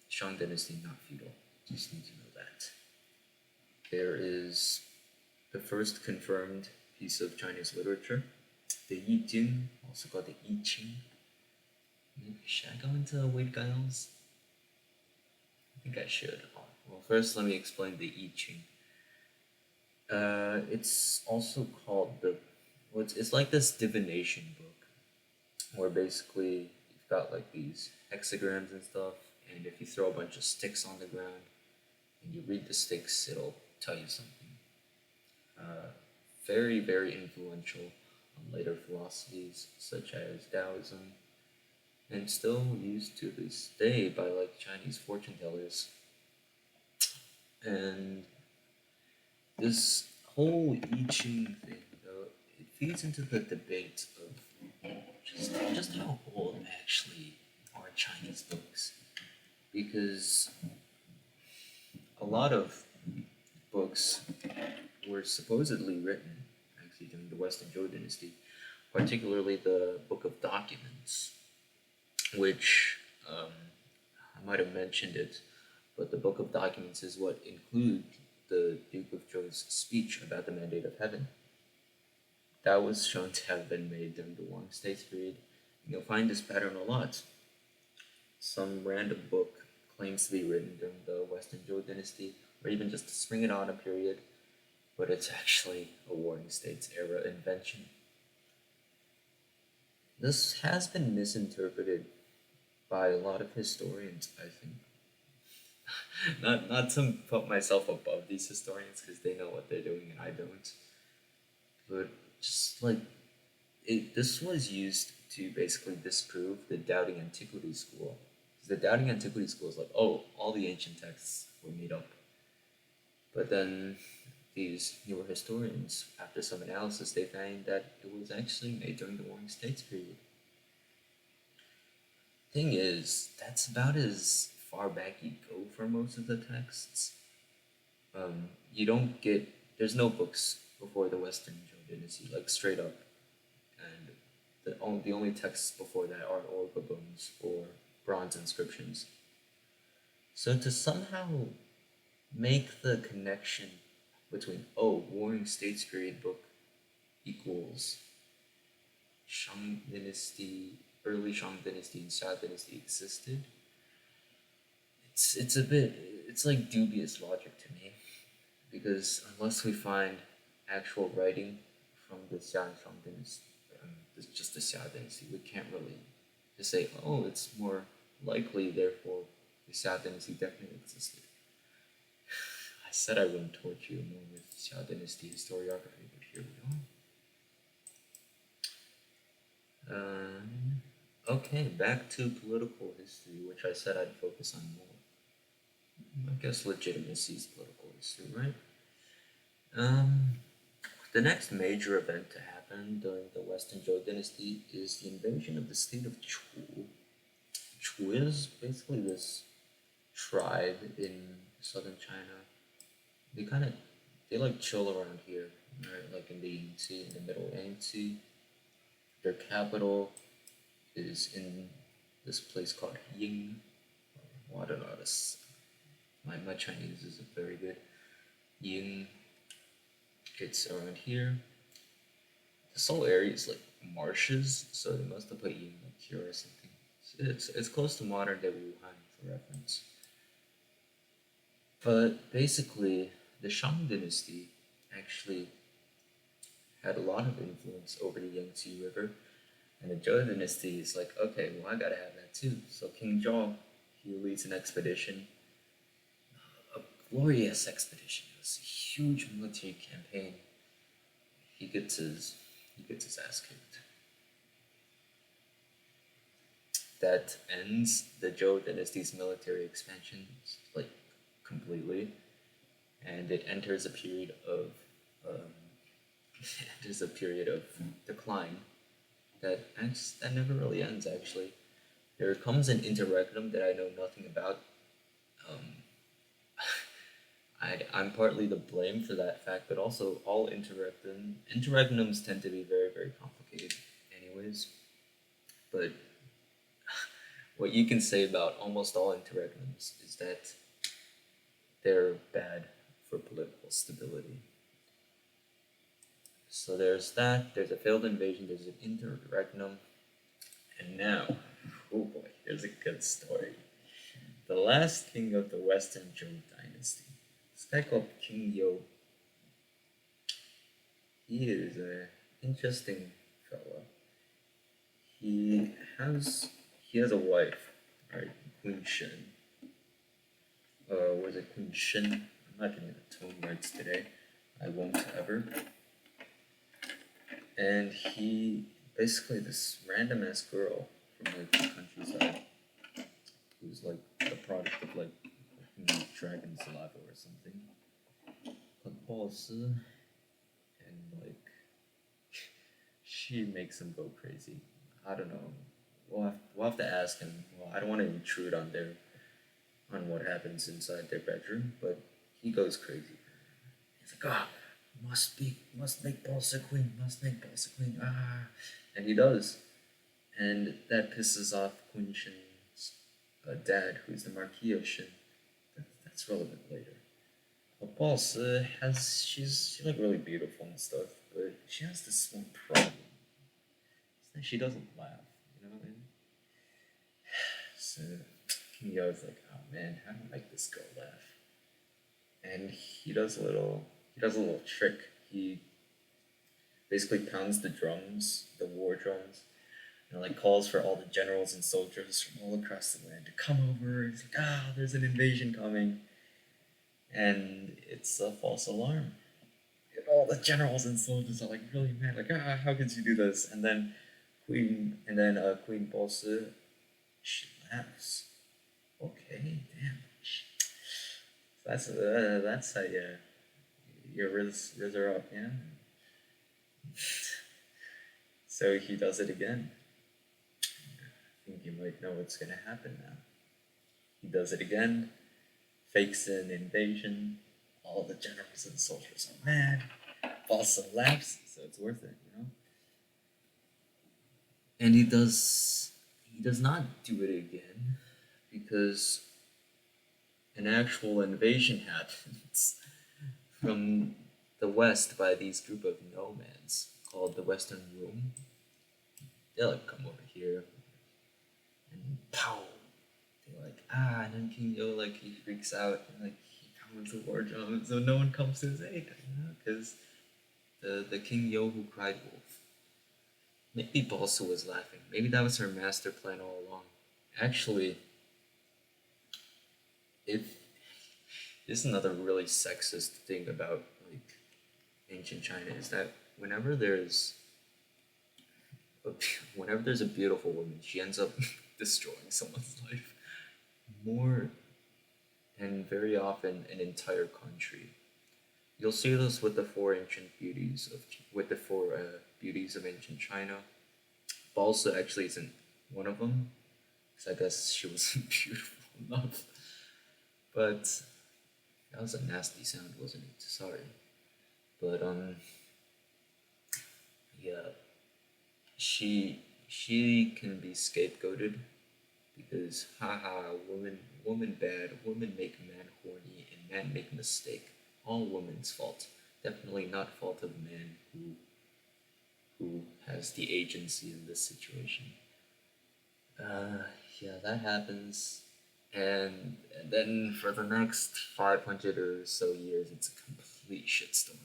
Shang dynasty, not feudal. Just need to know that. There is the first confirmed piece of Chinese literature, the Yi Jing, also called the I Ching. Should I go into Wade Giles? I think I should. Well, first let me explain the I Ching. It's also called it's like this divination book, where basically you've got like these hexagrams and stuff, and if you throw a bunch of sticks on the ground and you read the sticks, it'll tell you something. Uh, very, very influential on later philosophies such as Taoism, and still used to this day by like Chinese fortune tellers. And this whole I Ching thing, though, it feeds into the debate of just how old actually are Chinese books, because a lot of books were supposedly written actually during the Western Zhou dynasty, particularly the Book of Documents, which I might have mentioned it, but the Book of Documents is what include the Duke of Zhou's speech about the Mandate of Heaven. That was shown to have been made during the Warring States period. You'll find this pattern a lot. Some random book claims to be written during the Western Zhou dynasty, or even just the Spring and Autumn period, but it's actually a Warring States era invention. This has been misinterpreted by a lot of historians, I think. Not to put myself above these historians because they know what they're doing and I don't, but just like this was used to basically disprove the doubting antiquity school. The doubting antiquity school is like, oh, all the ancient texts were made up. But then these newer historians, after some analysis, they find that it was actually made during the Warring States period. Thing is, that's about as far back you go for most of the texts. You don't get there's no books before the Western Zhou dynasty, like straight up, and the only texts before that are orca bones or bronze inscriptions. So to somehow make the connection between Warring States period book equals Shang dynasty, early Shang dynasty and Xia dynasty existed, it's a bit it's like dubious logic to me, because unless we find actual writing from the Xia and Shang dynasty, just the Xia dynasty, we can't really just say, oh, it's more likely, therefore the Xia dynasty definitely existed. I said I wouldn't torture you more with Xia dynasty historiography, but here we are. Okay, back to political history, which I said I'd focus on more. I guess legitimacy is political history, right? Um, the next major event to happen during the Western Zhou dynasty is the invasion of the state of Chu. Chu is basically this tribe in southern China. They kind of they like chill around here, right? Like in the Yangtze, in the middle Yangtze. Their capital is in this place called Ying. Well, I don't know how to. My Chinese isn't very good. Ying. It's around here. This whole area is like marshes, so they must have put Ying like here or something. It's close to modern day Wuhan for reference. But basically, the Shang dynasty actually had a lot of influence over the Yangtze River, and the Zhou dynasty is like, okay, well, I gotta have that too. So King Zhou, he leads an expedition, a glorious expedition. It was a huge military campaign. He gets his ass kicked. That ends the Zhou dynasty's military expansion like completely, and it enters a period of um, enters a period of decline that never really ends. Actually, there comes an interregnum that I know nothing about. Um, I'm partly to blame for that fact, but also all interregnums tend to be very very complicated, anyways. But what you can say about almost all interregnums is that they're bad for political stability. So there's that, there's a failed invasion, there's an interregnum, and now, oh boy, here's a good story. The last king of the Western Zhou dynasty, this guy called King Yo, he is an interesting fellow. He has he has a wife, right, Queen Shen. Was it Queen Shen? I'm not getting the tone words today. I won't ever. And he basically this random ass girl from like the countryside who's like the product of like dragon saliva or something. Called Boss, and like she makes him go crazy. I don't know. We'll have to ask him. Well, I don't want to intrude on what happens inside their bedroom, but he goes crazy. He's like, ah, must make Boss a queen, must make Boss a queen, ah, and he does, and that pisses off Queen Shen's dad, who's the Marquis of Shen. That's relevant later. But Boss she's like really beautiful and stuff, but she has this one problem. It's that she doesn't laugh. You know what I mean? So King Yo's like, oh man, how do I make this girl laugh? And he does a little trick. He basically pounds the drums, the war drums, and like calls for all the generals and soldiers from all across the land to come over. He's like, ah, there's an invasion coming, and it's a false alarm. And all the generals and soldiers are like really mad, like, ah, how could you do this? And then Queen Bolsa, she laughs. Okay, damn. That's how you riz her up, yeah. So he does it again. I think you might know what's gonna happen now. He does it again, fakes an invasion. All the generals and soldiers are mad. Also laughs, so it's worth it, you know. And he does not do it again because an actual invasion happens from the west by these group of nomads called the Western Room. They'll like come over here and pow. They're like, ah, and then King Yo like he freaks out and like he pounds the war drum, so no one comes to his aid, you know, because the King Yo who cried wolf. Maybe Balsa was laughing. Maybe that was her master plan all along. Actually, if this is another really sexist thing about like ancient China is that whenever there's a, whenever there's a beautiful woman, she ends up destroying someone's life more, and very often an entire country. You'll see this with the four ancient beauties of with the four beauties of ancient China. Balsa actually isn't one of them, because I guess she wasn't beautiful enough. But that was a nasty sound, wasn't it? Sorry. But yeah, she can be scapegoated because haha, woman bad, woman make man horny, and man make mistake. All woman's fault. Definitely not fault of man who has the agency in this situation. Uh, yeah, that happens. And then for the next 500 or so years, it's a complete shitstorm.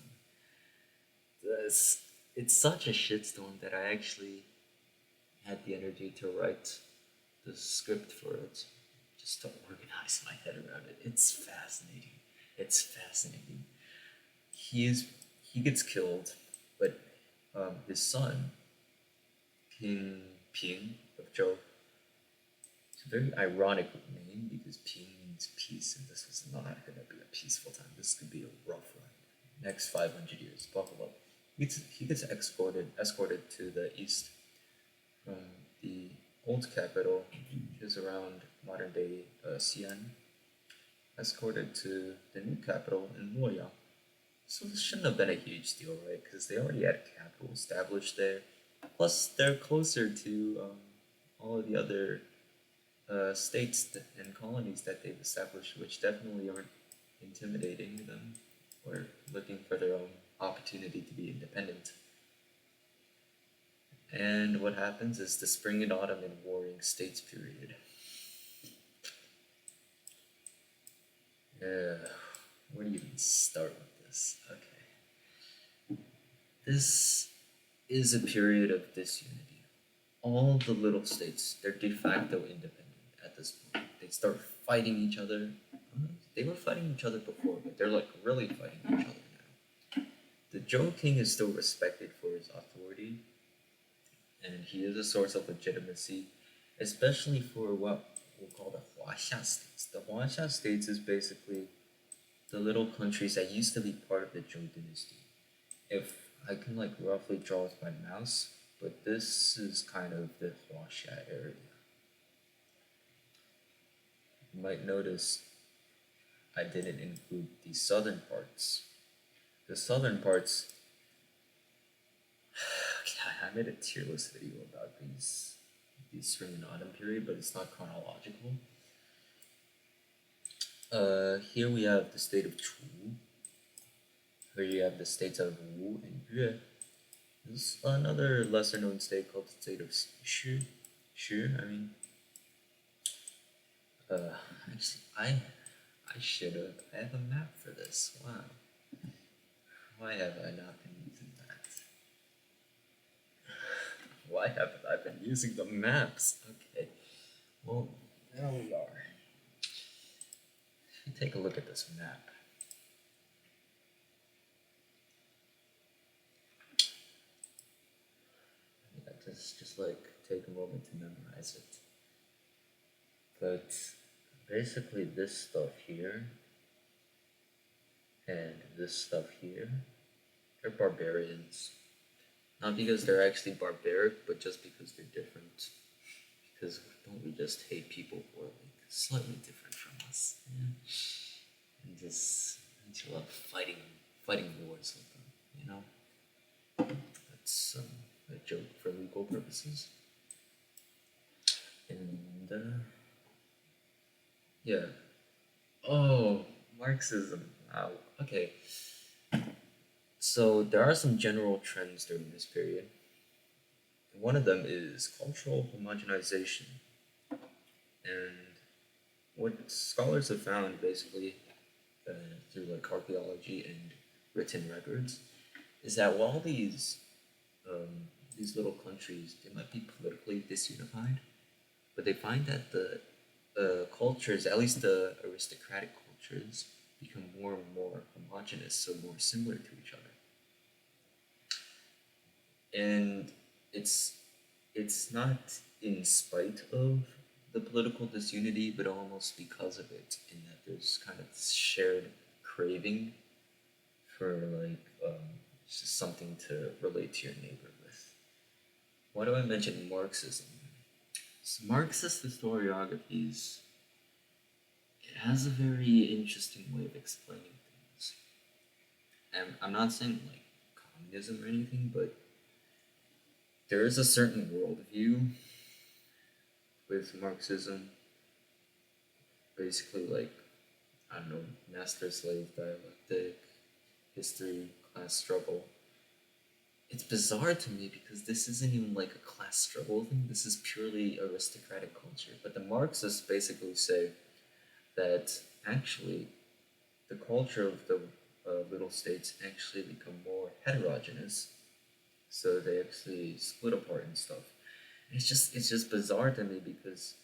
This, it's such a shitstorm that I actually had the energy to write the script for it, just to organize my head around it. It's fascinating. It's fascinating. He is he gets killed, but his son, King Ping of Zhou, it's a very ironic name because Ping means peace, and this was not going to be a peaceful time. This could be a rough ride. Next 500 years, buckle up. He gets escorted to the east from the old capital, which is around modern day Xi'an, escorted to the new capital in Luoyang. So this shouldn't have been a huge deal, right? Because they already had a capital established there. Plus, they're closer to all of the other states and colonies that they've established, which definitely aren't intimidating them or looking for their own opportunity to be independent. And what happens is the spring and autumn and warring states period. Where do you even start with this? Okay. This is a period of disunity. All the little states, they're de facto independent at this point. They start fighting each other. They were fighting each other before, but they're like really fighting each other now. The Zhou king is still respected for his authority, and he is a source of legitimacy, especially for what we'll call the Huaxia states. The Huaxia states is basically the little countries that used to be part of the Zhou dynasty. If I can like roughly draw with my mouse, but this is kind of the Huaxia area. You might notice I didn't include the southern parts. The southern parts, I made a tier list video about these spring and autumn period, but it's not chronological. Here we have the state of Chu. Here you have the states of Wu and Yue. There's another lesser known state called the state of Xu. I mean, actually, I should have. I have a map for this. Wow. Why have I not been using that? Why haven't I been using the maps? Okay. Well, there we are. If you take a look at this map, yeah, just like take a moment to memorize it. But basically, this stuff here and this stuff here, they're barbarians. Not because they're actually barbaric, but just because they're different. Because don't we just hate people who are like slightly different from us? Yeah. And just love fighting wars with them, you know? That's a joke for legal purposes. And yeah. Oh, Marxism. Wow. Okay. So there are some general trends during this period. One of them is cultural homogenization. And what scholars have found basically through like archaeology and written records is that while these little countries they might be politically disunified, but they find that cultures, at least the aristocratic cultures, become more and more homogenous, so more similar to each other. And it's it's not in spite of the political disunity, but almost because of it, in that there's kind of this shared craving for just something to relate to your neighbor with. Why do I mention Marxism? So Marxist historiographies, it has a very interesting way of explaining things. And I'm not saying like communism or anything, but there is a certain worldview with Marxism, basically like, I don't know, master slave dialectic, history, class struggle. It's bizarre to me because this isn't even like a class struggle thing, this is purely aristocratic culture. But the Marxists basically say that actually the culture of the little states actually become more heterogeneous, so they actually split apart and stuff. It's just bizarre to me because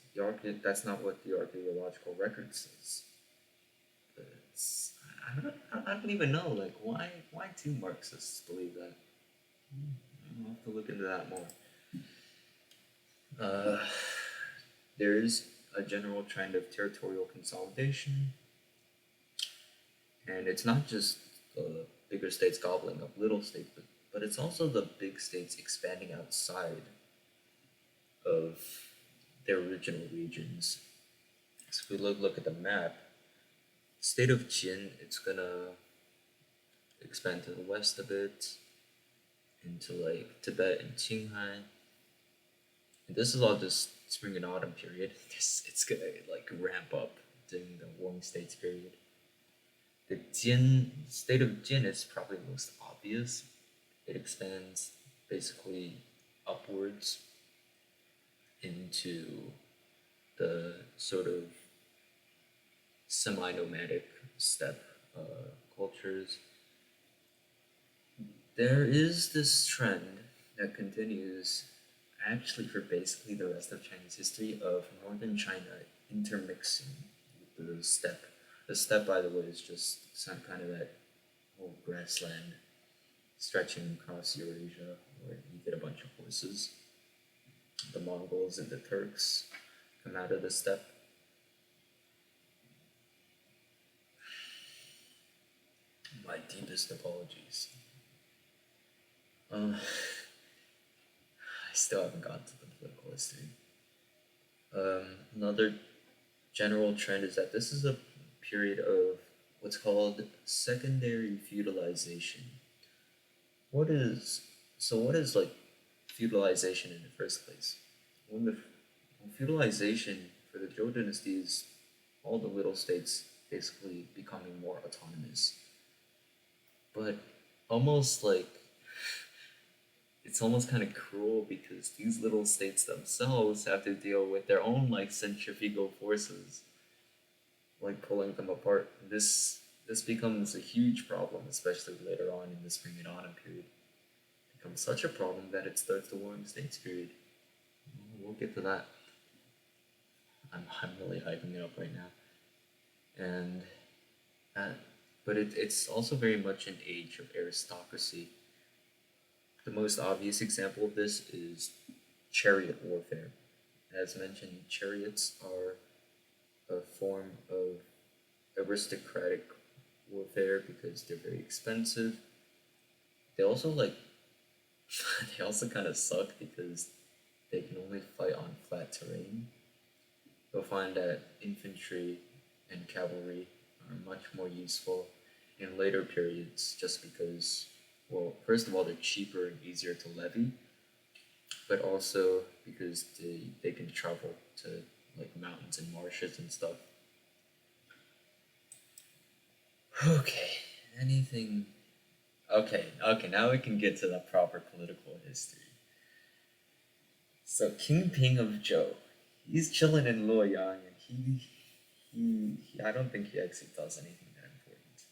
that's not what the archaeological record says. But I don't even know like why do Marxists believe that. I'll have to look into that more. Uh, there's a general trend of territorial consolidation, and it's not just the bigger states gobbling up little states, but it's also the big states expanding outside of their original regions. So if we look at the map, state of Jin, it's gonna expand to the west a bit into like Tibet and Qinghai. And this is all just spring and autumn period. It's gonna like ramp up during the warm states period. The Jin state of Jin is probably most obvious. It expands basically upwards into the sort of semi-nomadic steppe cultures. There is this trend that continues actually for basically the rest of Chinese history of northern China intermixing with the steppe. The steppe, by the way, is just some kind of that whole grassland stretching across Eurasia where you get a bunch of horses. The Mongols and the Turks come out of the steppe. My deepest apologies. I still haven't gotten to the political history. Another general trend is that this is a period of what's called secondary feudalization. What is what is like feudalization in the first place? When feudalization for the Zhou dynasty is all the little states basically becoming more autonomous, but almost like it's almost kind of cruel because these little states themselves have to deal with their own like centrifugal forces, like pulling them apart. This becomes a huge problem, especially later on in the spring and autumn period. It becomes such a problem that it starts the warring states period. We'll get to that. I'm really hyping it up right now, and uh, but it's also very much an age of aristocracy. The most obvious example of this is chariot warfare. As mentioned, chariots are a form of aristocratic warfare because they're very expensive. They also like they also kind of suck because they can only fight on flat terrain. You'll find that infantry and cavalry are much more useful in later periods just because, well, first of all, they're cheaper and easier to levy, but also because they can travel to like mountains and marshes and stuff. Okay, anything. Okay, now we can get to the proper political history. So, King Ping of Zhou, he's chilling in Luoyang, and I don't think he actually does anything that important.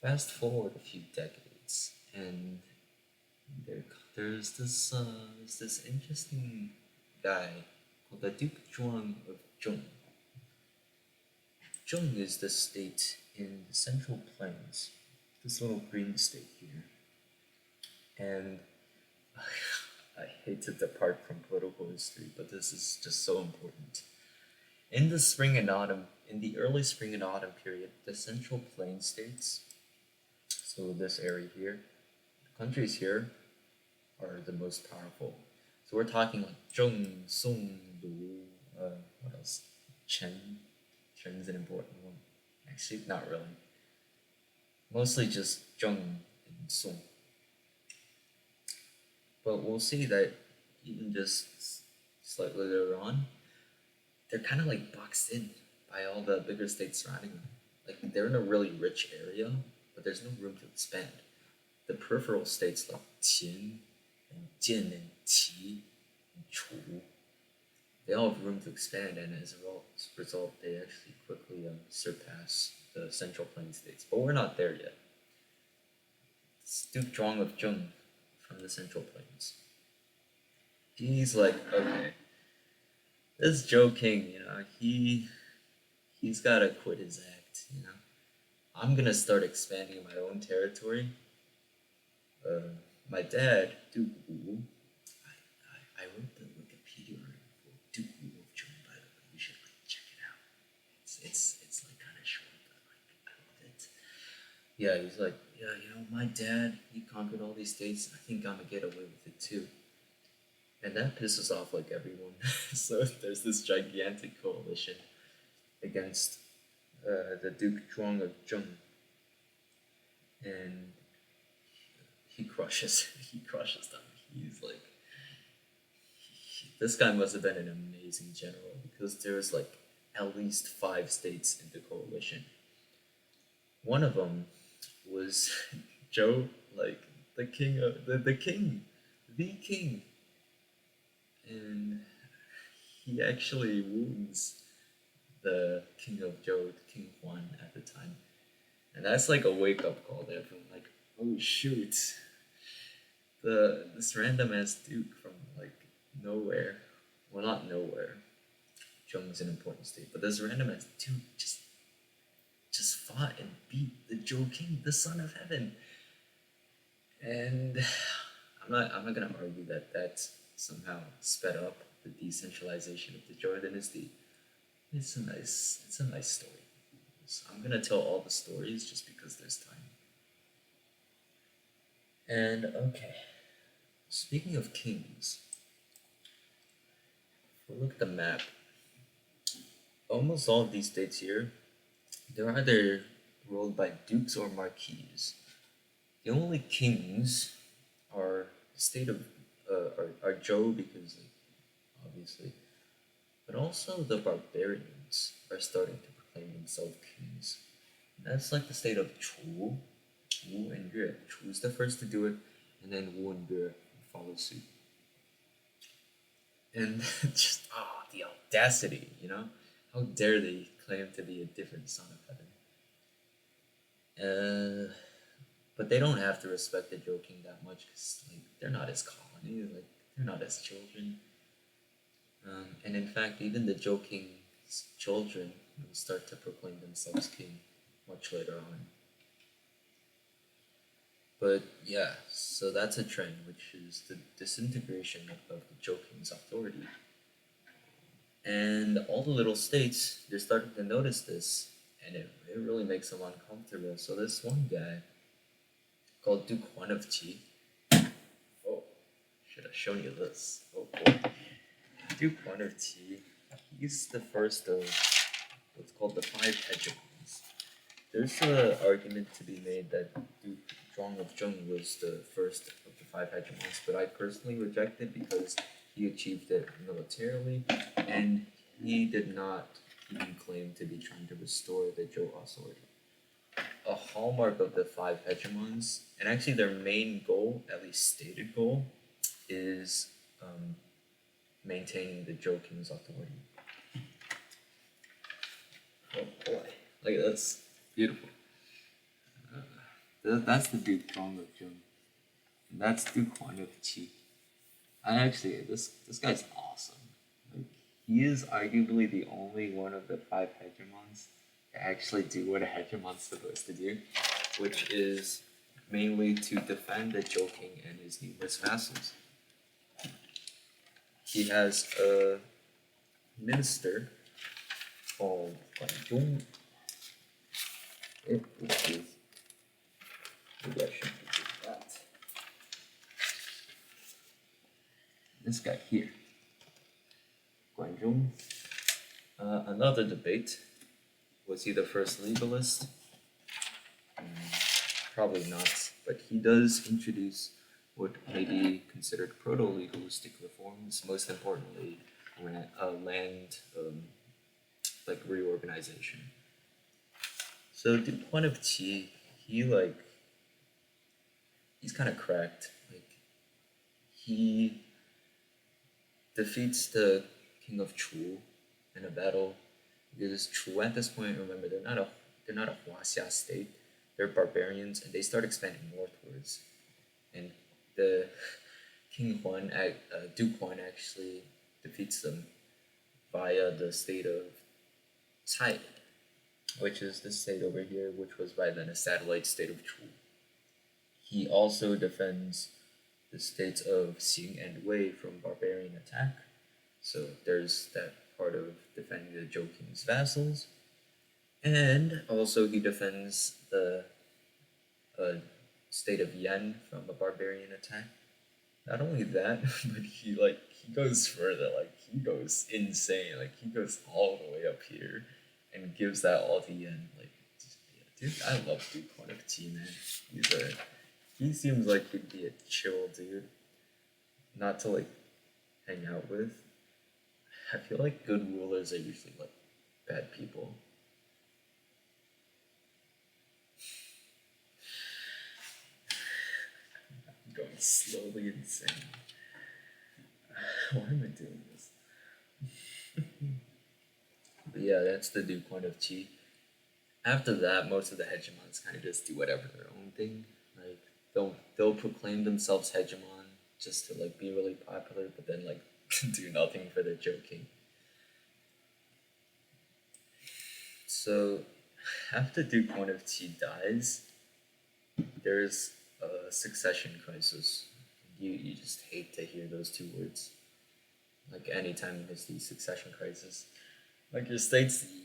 Fast forward a few decades, and there, there's this interesting guy called the Duke Zhuang of Zheng. Zheng is the state in the Central Plains, this little green state here. And I hate to depart from political history, but this is just so important. In the spring and autumn, in the early spring and autumn period, the Central Plain states, so this area here, the countries here are the most powerful. So we're talking like Zheng, Song, Lu, what else? Chen. Chen's an important one. Actually, not really. Mostly just Zheng and Song. But we'll see that even just slightly later on, they're kind of like boxed in by all the bigger states surrounding them. Like they're in a really rich area, but there's no room to expand. The peripheral states like Qin and Jin and Qi and Chu, they all have room to expand, and as a result, they actually quickly surpass the Central Plain states. But we're not there yet. It's Duke Zhuang of Zheng from the Central Plains. He's like, okay, this Zhou King, he's gotta quit his act. I'm gonna start expanding my own territory. My dad, Duke Wu, I wrote the Wikipedia article for Duke Wu of Zheng, by the way. You should check it out. It's like kind of short, but I love it. Yeah, he's like, yeah, my dad, he conquered all these states. I think I'm gonna get away with it too. And that pisses off like everyone. So there's this gigantic coalition against the Duke Zhuang of Zheng, and he crushes them. He's like, this guy must have been an amazing general, because there's like at least 5 states in the coalition. One of them was Zhou, like the king of the king, and he actually wounds the king of Zhou, King Huan at the time, and that's like a wake up call to everyone. Like, oh shoot, this random ass duke from like nowhere, well, not nowhere. Zheng's an important state, but this random ass duke just fought and beat the Zhou King, the son of heaven. And I'm not gonna argue that somehow sped up the decentralization of the Zhou dynasty. It's a nice story. So I'm gonna tell all the stories just because there's time. And okay, speaking of kings, if we look at the map, almost all of these states here, they're either ruled by dukes or marquises. The only kings are the state of are Zhou, because obviously, but also the barbarians are starting to proclaim themselves kings. And that's like the state of Chu, Wu and Yue. Chu is the first to do it, and then Wu and Yue follow suit. And just the audacity, how dare they claim to be a different son of heaven? But they don't have to respect the Zhou King that much, because they're not his colony, they're not his children. And in fact, even the Zhou King's children will start to proclaim themselves king much later on. But yeah, so that's a trend, which is the disintegration of the Zhou King's authority. And all the little states, they're starting to notice this, and it really makes them uncomfortable. So this one guy, called Duke Huan of Qi. Oh, should have shown you this. Oh boy. Duke Huan of Qi, he's the first of what's called the 5 hegemons. There's an argument to be made that Duke Zhuang of Zheng was the first of the 5 hegemons, but I personally reject it because he achieved it militarily, and he did not even claim to be trying to restore the Zhou authority. A hallmark of the 5 hegemons, and actually their main goal, at least stated goal, is maintaining the Zhou King's authority. Oh boy, look at this, beautiful. That's the Duke Zhuang of Zheng, and that's Duke Huan of Qi. And actually, this guy's awesome. he is arguably the only one of the five hegemons to actually do what a hegemon's supposed to do, which is mainly to defend the Joking and his numerous vassals. He has a minister called Guangzhong. Maybe I shouldn't do that. This guy here, Guangzhong. Another debate. Was he the first legalist? Probably not, but he does introduce what may be considered proto-legalistic reforms, most importantly, land like reorganization. So Duke Huan of Qi, he's kind of cracked. Like he defeats the king of Chu in a battle because Chu at this point, remember, they're not a Huaxia state. They're barbarians, and they start expanding northwards. And the Duke Huan actually defeats them via the state of Cai, which is this state over here, which was by then a satellite state of Chu. He also defends the states of Xing and Wei from barbarian attack. So there's that part of defending the Zhou King's vassals. And also he defends the state of Yan from a barbarian attack. Not only that, but he goes further. Like he goes insane. Like he goes all the way up here and gives that all to Yan. Like, yeah, dude, I love Duke Huan of Qi, man. He seems like he'd be a chill dude, not to like hang out with. I feel like good rulers are usually like bad people. I'm going slowly insane. Why am I doing this? But yeah, that's the Duke Huan of Qi. After that, most of the hegemons kind of just do whatever their own thing. Like they'll proclaim themselves hegemon just to like be really popular, but then like do nothing for the Joking. So after Duke Huan of Qi dies, there's a succession crisis. You just hate to hear those two words. Like anytime there's the succession crisis. Like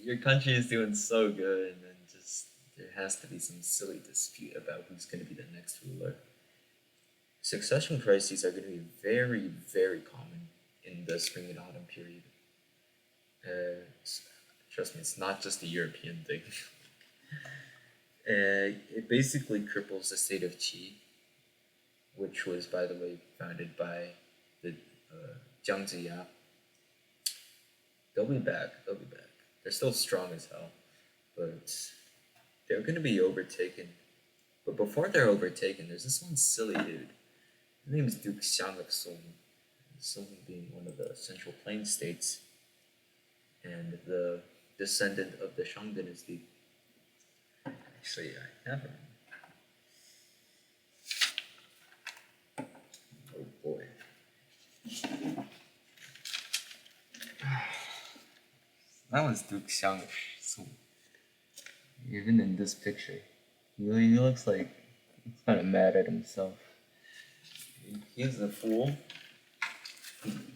your country is doing so good, and then just there has to be some silly dispute about who's going to be the next ruler. Succession crises are going to be very, very common in the spring and autumn period. Trust me, it's not just a European thing. It basically cripples the state of Qi, which was, by the way, founded by the Jiang Ziya. They'll be back. They're still strong as hell, but they're going to be overtaken. But before they're overtaken, there's this one silly dude. His name is Duke Xiang of Song. Song being one of the Central Plain states, and the descendant of the Shang dynasty. Actually, I have him. Oh boy. That was Duke Xiang of Song. Even in this picture, he looks like he's kind of mad at himself. He's a fool.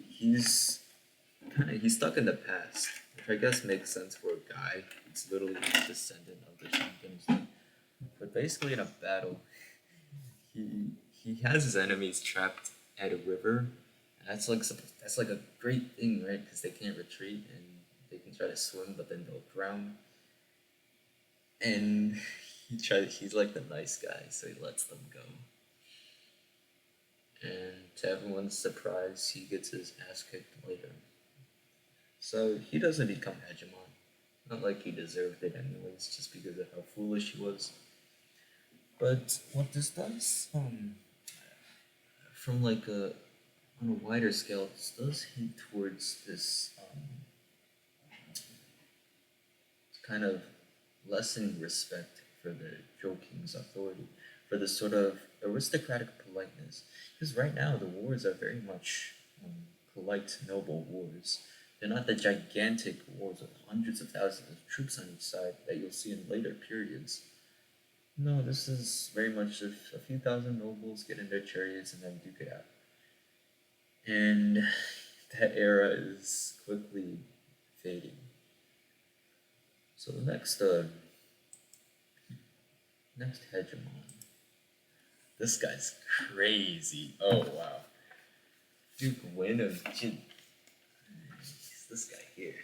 He's stuck in the past, which I guess makes sense for a guy. It's literally a descendant of the Shang dynasty. But basically, in a battle, he has his enemies trapped at a river. And that's like a great thing, right? Because they can't retreat and they can try to swim, but then they'll drown. And he's like the nice guy, so he lets them go. And to everyone's surprise, he gets his ass kicked later. So he doesn't become hegemon. Not like he deserved it anyways, just because of how foolish he was. But what this does, from like on a wider scale, this does hint towards this kind of lessening respect for the Zhou King's authority, for the sort of aristocratic politeness. Because right now the wars are very much polite, noble wars. They're not the gigantic wars of hundreds of thousands of troops on each side that you'll see in later periods. No, this is very much if a few thousand nobles get in their chariots and then duke it out. And that era is quickly fading. So the next hegemon. This guy's crazy. Oh wow. Duke Win of Jin. This guy here.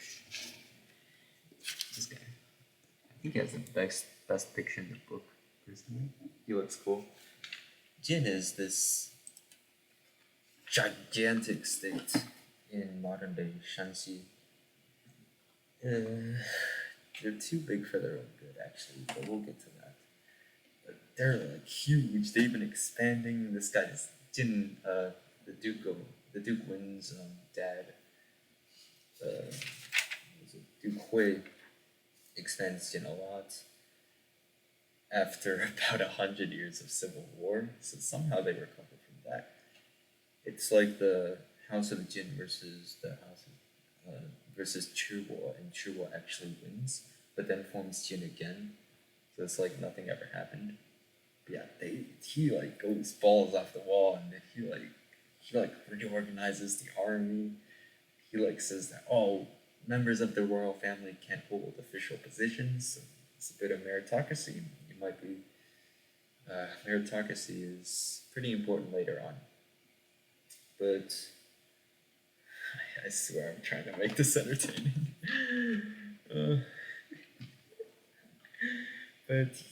This guy. I think he has the best picture in the book, personally. He looks cool. Jin is this gigantic state in modern day Shanxi. They're too big for their own good, actually, but we'll get to that. But they're like huge. They've been expanding. This guy's Jin, the Duke Win's dad, was it Duke Hui, expands Jin a lot after about 100 years of civil war. So somehow they recover from that. It's like the House of Jin versus the House of versus Chuo, and Chuo actually wins, but then forms Jin again. So it's like nothing ever happened. But yeah, he like goes balls off the wall, and he like reorganizes the army. He like says that members of the royal family can't hold official positions. So it's a bit of meritocracy. You might be meritocracy is pretty important later on. But I swear I'm trying to make this entertaining. uh, but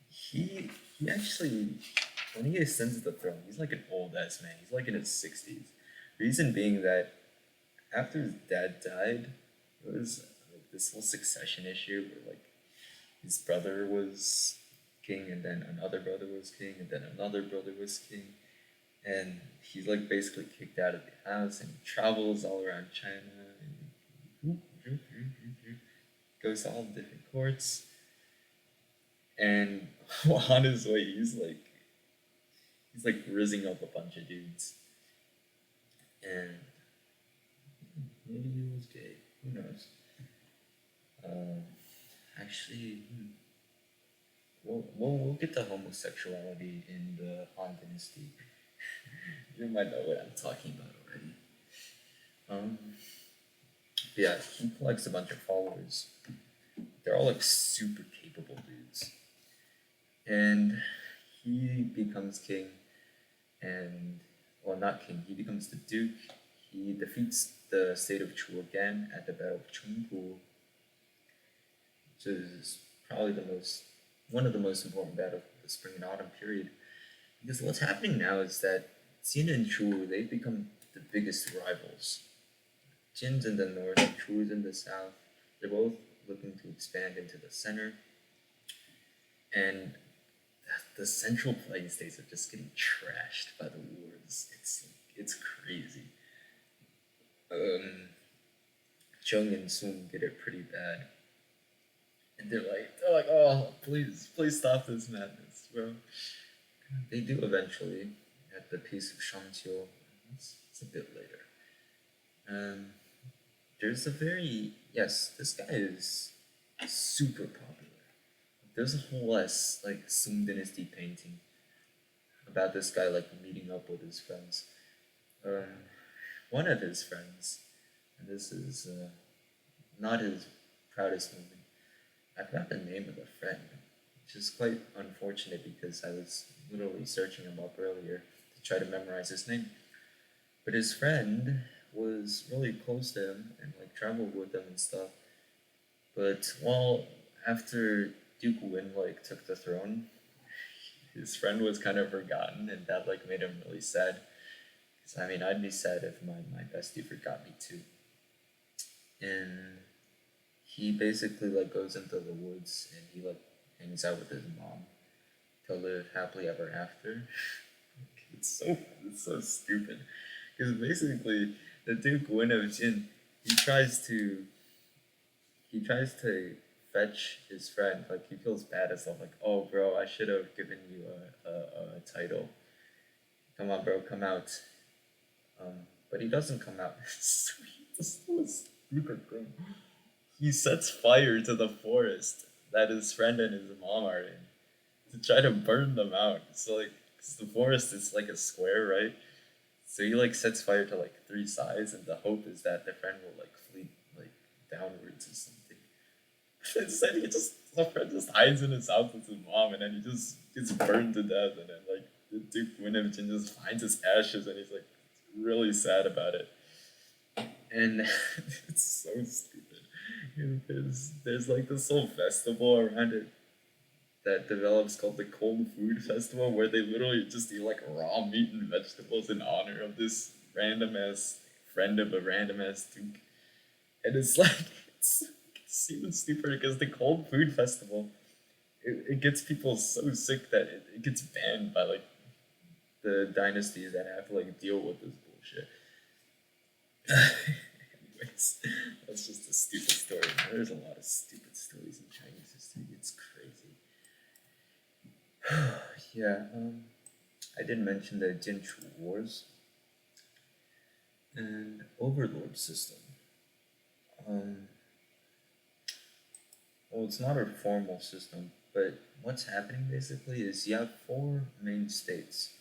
he actually, when he ascends the throne, he's like an old ass man. He's like in his 60s. Reason being that after his dad died, it was like this whole succession issue where like his brother was king, and then another brother was king, and then another brother was king, and he's like basically kicked out of the house, and he travels all around China and goes to all the different courts. And on his way, he's like rizzing up a bunch of dudes, and maybe he was gay. Who knows? Um, actually, we'll get to homosexuality in the Han Dynasty. You might know what I'm talking about already. Yeah, he collects a bunch of followers. They're all like super capable dudes, and he becomes king, and well, not king. He becomes the duke. He defeats the state of Chu again at the Battle of Chengpu, which is probably one of the most important battles of the spring and autumn period. Because what's happening now is that Jin and Chu, they've become the biggest rivals. Jin's in the north, Chu's in the south. They're both looking to expand into the center. And the central plain states are just getting trashed by the wars. It's crazy. Zheng and Sun get it pretty bad. And they're like, oh, please stop this madness, bro. They do eventually at the Peace of Shangqiu. It's a bit later. There's a very yes, this guy is super popular. There's a whole ass like Sung Dynasty painting about this guy like meeting up with his friends. Um, one of his friends, and this is not his proudest moment. I forgot the name of the friend, which is quite unfortunate because I was literally searching him up earlier to try to memorize his name. But his friend was really close to him and like traveled with him and stuff. But after Duke Win like took the throne, his friend was kind of forgotten, and that like made him really sad. Cause I mean, I'd be sad if my bestie forgot me too. And he basically like goes into the woods and he like hangs out with his mom to live happily ever after. It's so stupid. Because basically the Duke Win of Jin, he tries to fetch his friend. Like he feels bad as stuff like, oh bro, I should have given you a title. Come on bro, come out. But he doesn't come out. It's sweet. This was stupid thing. He sets fire to the forest that his friend and his mom are in to try to burn them out. So like, 'cause the forest is like a square, right? So he like sets fire to like three sides, and the hope is that the friend will like flee like downwards or something. Instead, the friend just hides in his house with his mom, and then he just gets burned to death. And then like the Duke Winnipton just finds his ashes, and he's like really sad about it. And it's so stupid because there's like this whole festival around it that develops called the Cold Food Festival, where they literally just eat like raw meat and vegetables in honor of this random ass friend of a random ass duke. And it's like it's even stupider because the Cold Food Festival it gets people so sick that it gets banned by like the dynasties that have to like deal with this bullshit. Anyways, that's just a stupid story. There's a lot of stupid stories in Chinese history. It's crazy. Yeah, I did mention the Jinchu Wars and Overlord system. Um, well, it's not a formal system, but what's happening basically is you have four main states,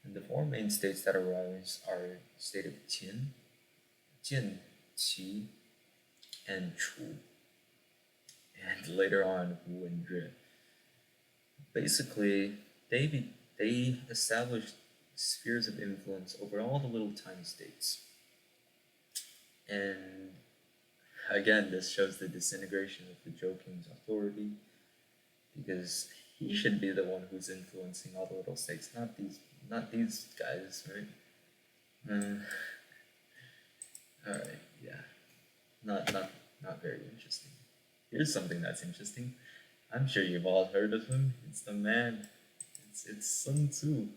and the four main states that arise are state of Qin, Jin, Qi, and Chu, and later on Wu and Jue. Basically, they established spheres of influence over all the little tiny states. And again, this shows the disintegration of the Joking's authority because he should be the one who's influencing all the little states, not these guys, right? Uh, all right, yeah, not very interesting. Here's something that's interesting. I'm sure you've all heard of him. It's the man. It's Sun Tzu.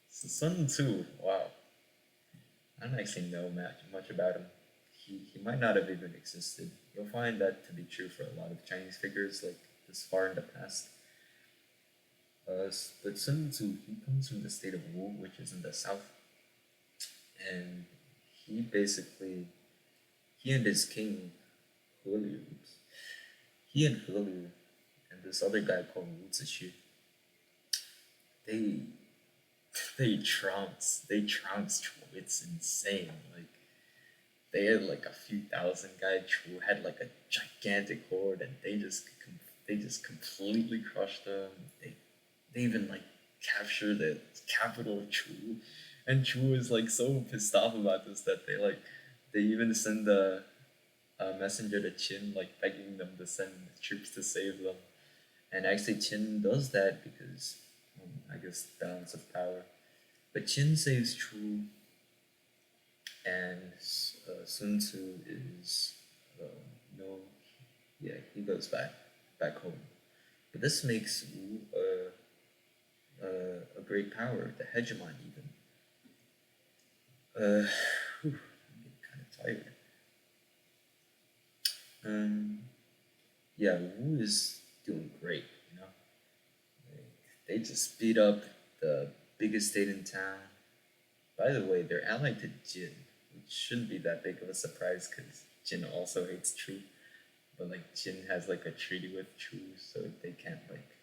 So Sun Tzu. Wow, I don't actually know much about him. He might not have even existed. You'll find that to be true for a lot of Chinese figures like this far in the past. But Sun Tzu, he comes from the state of Wu, which is in the south, and he basically he and his king He Liu, he and He Liu and this other guy called Wu Zixu, they they trounced Chu. It's insane. Like they had like a few thousand guys. Chu had like a gigantic horde, and they just completely crushed them. They even like captured the capital of Chu, and Chu is like so pissed off about this that they even send a messenger to Qin like begging them to send troops to save them. And actually, Qin does that because I guess balance of power. But Qin saves Chu, and Sun Tzu is uh, no, yeah, he goes back home. But this makes Wu a great power, the hegemon even. I'm getting kind of tired. Um, yeah, Wu is doing great. You know, like, they just beat up the biggest state in town. By the way, they're allied to Jin, which shouldn't be that big of a surprise because Jin also hates Chu. But like Jin has like a treaty with Chu, so they can't like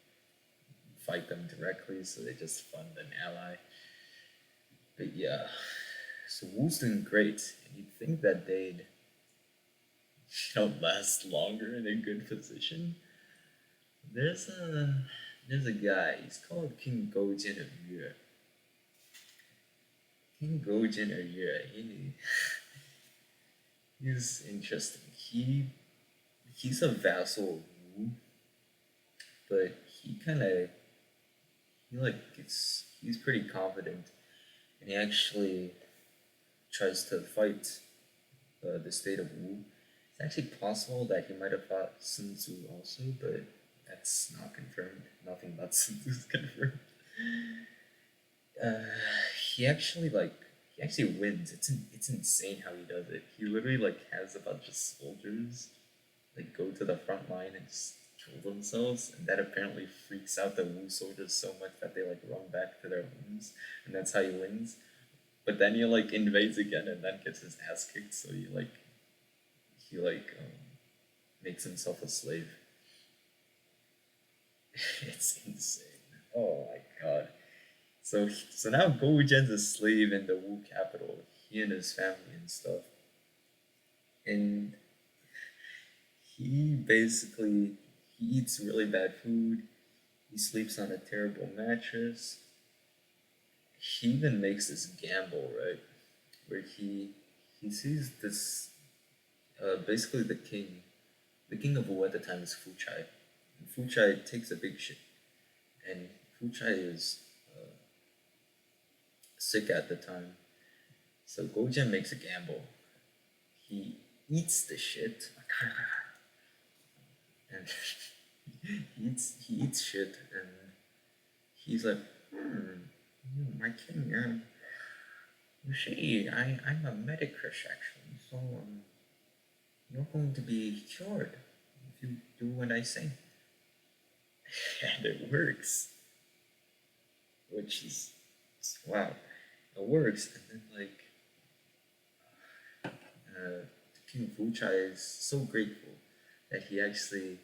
fight them directly, so they just fund an ally. But yeah, so Wu's doing great, and you'd think that they'd last longer in a good position. There's a there's a guy. He's called King Gojin of Yue. King Gojin of Yue. He's interesting. He's a vassal of Wu, but he kind of he like gets he's pretty confident, and he actually tries to fight the state of Wu. It's actually possible that he might have fought Sun Tzu also, but that's not confirmed. Nothing about Sun Tzu is confirmed. Uh, he actually wins. It's insane how he does it. He literally like has a bunch of soldiers like go to the front line and just kill themselves, and that apparently freaks out the Wu soldiers so much that they like run back to their homes, and that's how he wins. but then he like invades again and then gets his ass kicked. So he makes himself a slave. It's insane. Oh my god. So now Gojen's a slave in the Wu capital. He and his family and stuff. And he basically he eats really bad food. He sleeps on a terrible mattress. He even makes this gamble, right? Where he sees this basically the king of Wu at the time is Fu Chai. And Fu Chai takes a big shit, and Fu Chai is uh, sick at the time. So Gojen makes a gamble. He eats the shit, and he eats shit, and he's like, my king, you see, I'm a medicus actually, so you're going to be cured if you do what I say. And it works, which is wow, it works. And then King Fuchai is so grateful that he actually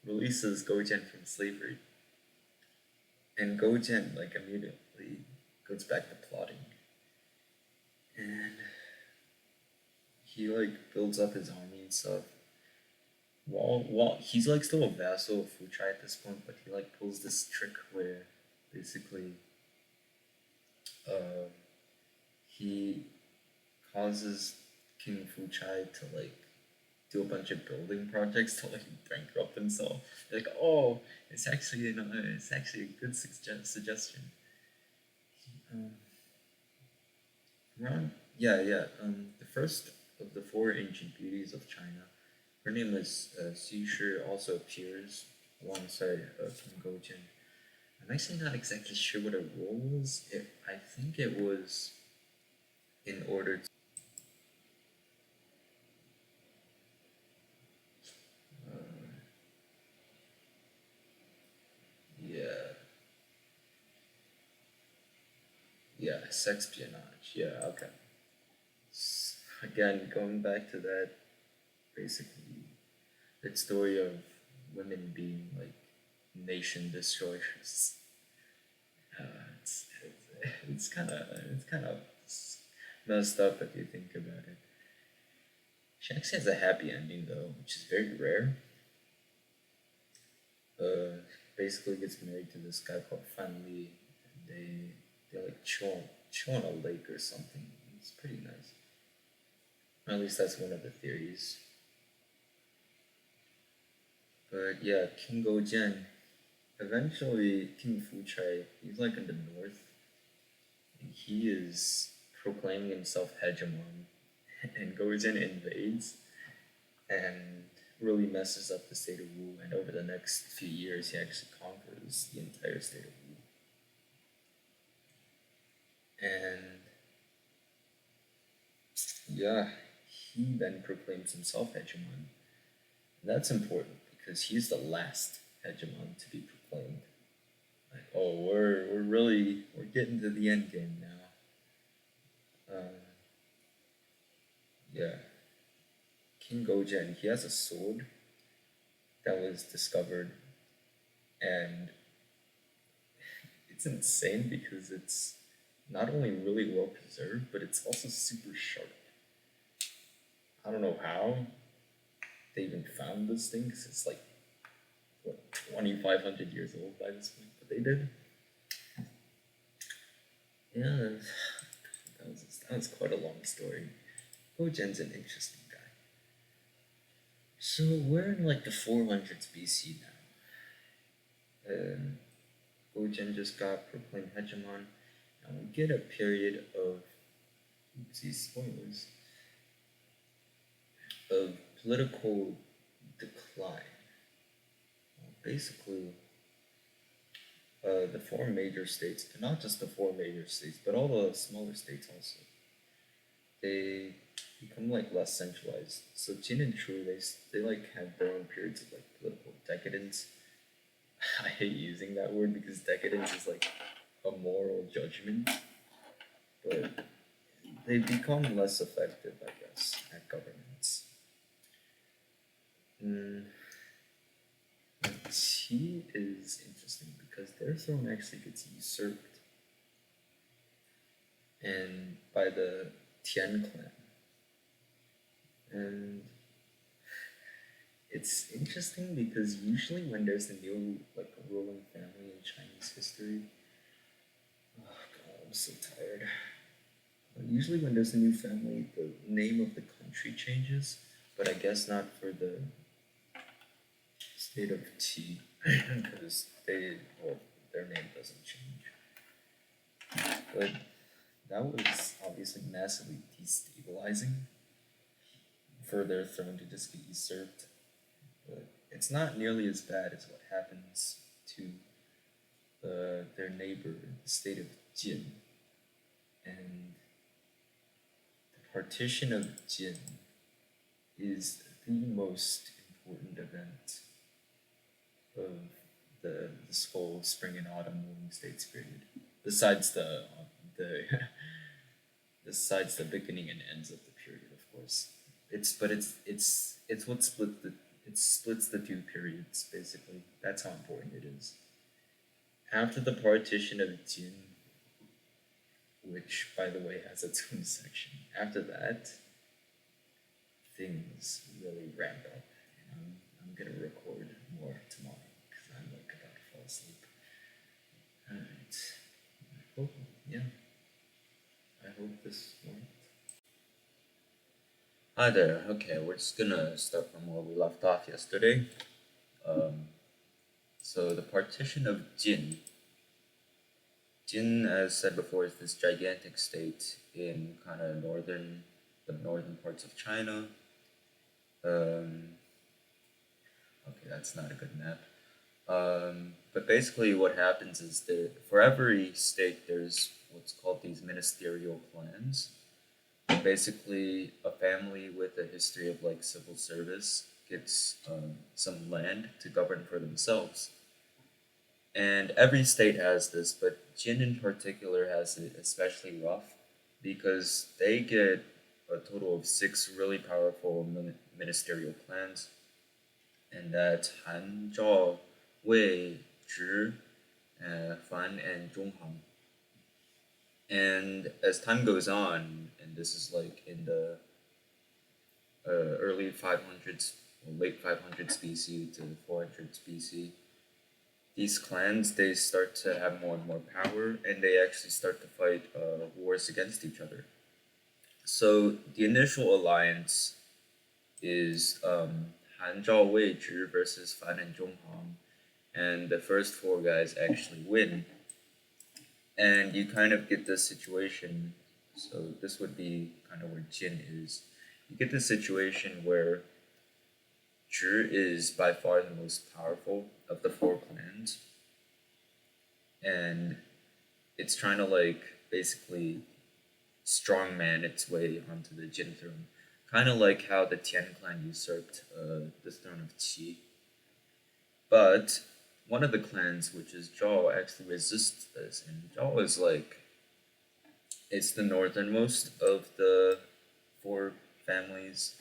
releases Gojen from slavery, and Gojen like immediately goes back to plotting, and he like builds up his army and stuff. While he's like still a vassal of Fuchai at this point, but he like pulls this trick where basically uh, he causes King Fuchai to like do a bunch of building projects to like bankrupt himself. Like, oh, it's actually a good suggestion. Um, the first of the four ancient beauties of China, her name is Xu Shi, also appears alongside King Gojen. I'm actually not exactly sure what her role was. I think it was in order to. Uh, yeah, yeah, sexpionage. Yeah, okay. Again, going back to that, basically, that story of women being like nation destroyers. Uh, it's kind of messed up if you think about it. She actually has a happy ending though, which is very rare. Uh, Basically gets married to this guy called Fan Li, and they like chill on a lake or something. It's pretty nice. Or at least that's one of the theories. But yeah, King Gojen. Eventually, King Fuchai, he's like in the north, and he is proclaiming himself hegemon, and Gojen invades and really messes up the state of Wu. And over the next few years, he actually conquers the entire state of Wu. And yeah, he then proclaims himself hegemon. And that's important because he's the last hegemon to be proclaimed. Like, oh, we're getting to the end game now. Yeah, King Gojen, he has a sword that was discovered, and it's insane because it's not only really well preserved, but it's also super sharp. I don't know how they even found this thing because it's like what 2,500 years old by this point, but they did. Yeah, that was quite a long story. Gojen's an interesting guy. So we're in like the 400s BC now. Gojen just got proclaimed hegemon, and we get a period of, oopsie, spoilers, of political decline. Basically, the four major states, and not just the four major states, but all the smaller states also, they become like less centralized. So Jin and Chu, they like have their own periods of like political decadence. I hate using that word because decadence is like a moral judgment, but they become less effective, I guess, at governance. Mm, Qi is interesting because their throne actually gets usurped and by the Tian clan. And it's interesting because usually when there's a new like ruling family in Chinese history, oh god, I'm so tired. Usually when there's a new family, the name of the country changes, but I guess not for the state of Qi because their name doesn't change. But that was obviously massively destabilizing for their throne to just get usurped. But it's not nearly as bad as what happens to their neighbor, the state of Jin. And the partition of Jin is the most important event of this whole spring and autumn warring states period. Besides the besides the beginning and ends of the period, of course. It's what split the it splits the two periods basically. That's how important it is. After the partition of Jin, which by the way has its own section, after that things really ramp up. And I'm gonna record more tomorrow because I'm like about to fall asleep. Alright. Cool. Yeah. I hope this worked. Hi there. Okay, we're just gonna start from where we left off yesterday. Um, so the partition of Jin. Jin, as said before, is this gigantic state in kind of the northern parts of China. Okay, that's not a good map. But basically, what happens is that for every state, there's what's called these ministerial clans. Basically, a family with a history of like civil service gets some land to govern for themselves. And every state has this, but Jin in particular has it especially rough because they get a total of six really powerful ministerial clans, and that's Han, Zhao, Wei, Zhi, Fan, and Zhonghang. And as time goes on, and this is like in the early 500s, or late 500s BC to 400s BC, these clans they start to have more and more power, and they actually start to fight wars against each other. So the initial alliance is Han Zhao Wei Zhi versus Fan and Zhonghang, and the first four guys actually win. And you kind of get this situation. So this would be kind of where Jin is. You get this situation where Zhi is by far the most powerful of the four clans, and it's trying to like basically strongman its way onto the Jin throne, kind of like how the Tian clan usurped the throne of Qi. But one of the clans, which is Zhao, actually resists this, and Zhao is like it's the northernmost of the four families,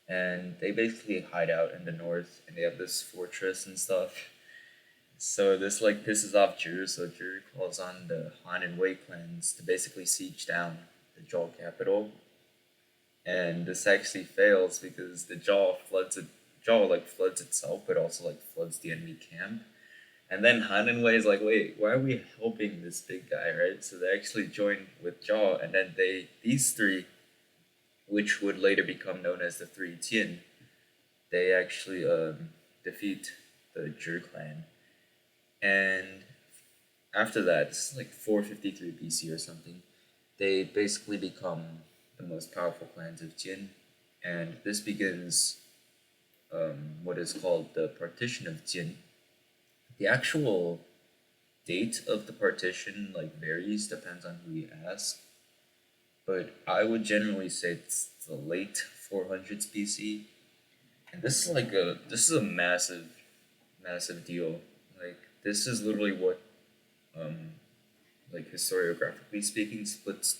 and they basically hide out in the north, and they have this fortress and stuff. So this like pisses off Zhi, so Zhi calls on the Han and Wei clans to basically siege down the Zhao capital, and this actually fails because the Zhao like floods itself, but also like floods the enemy camp. And then Han and Wei is like, wait, why are we helping this big guy, right? So they actually join with Zhao, and then these three, which would later become known as the Three Tian, they actually defeat the Zhi clan. And after that, it's like 453 BC or something, they basically become the most powerful clans of Jin, and this begins what is called the partition of Jin. The actual date of the partition like varies, depends on who you ask, but I would generally say it's the late 400s BC, and this is a massive deal. Like this is literally what like historiographically speaking splits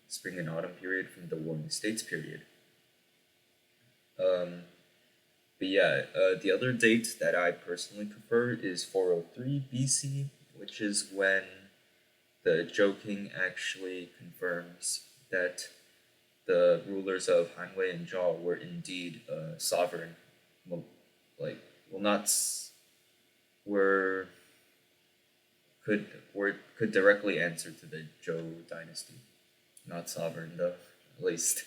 spring and autumn period from the Warring States period. Um, but yeah, the other date that I personally prefer is 403 BC, which is when the Zhou King actually confirms that the rulers of Hanwei and Zhao were indeed sovereign, well, like well not were could could directly answer to the Zhou dynasty, not sovereign though, at least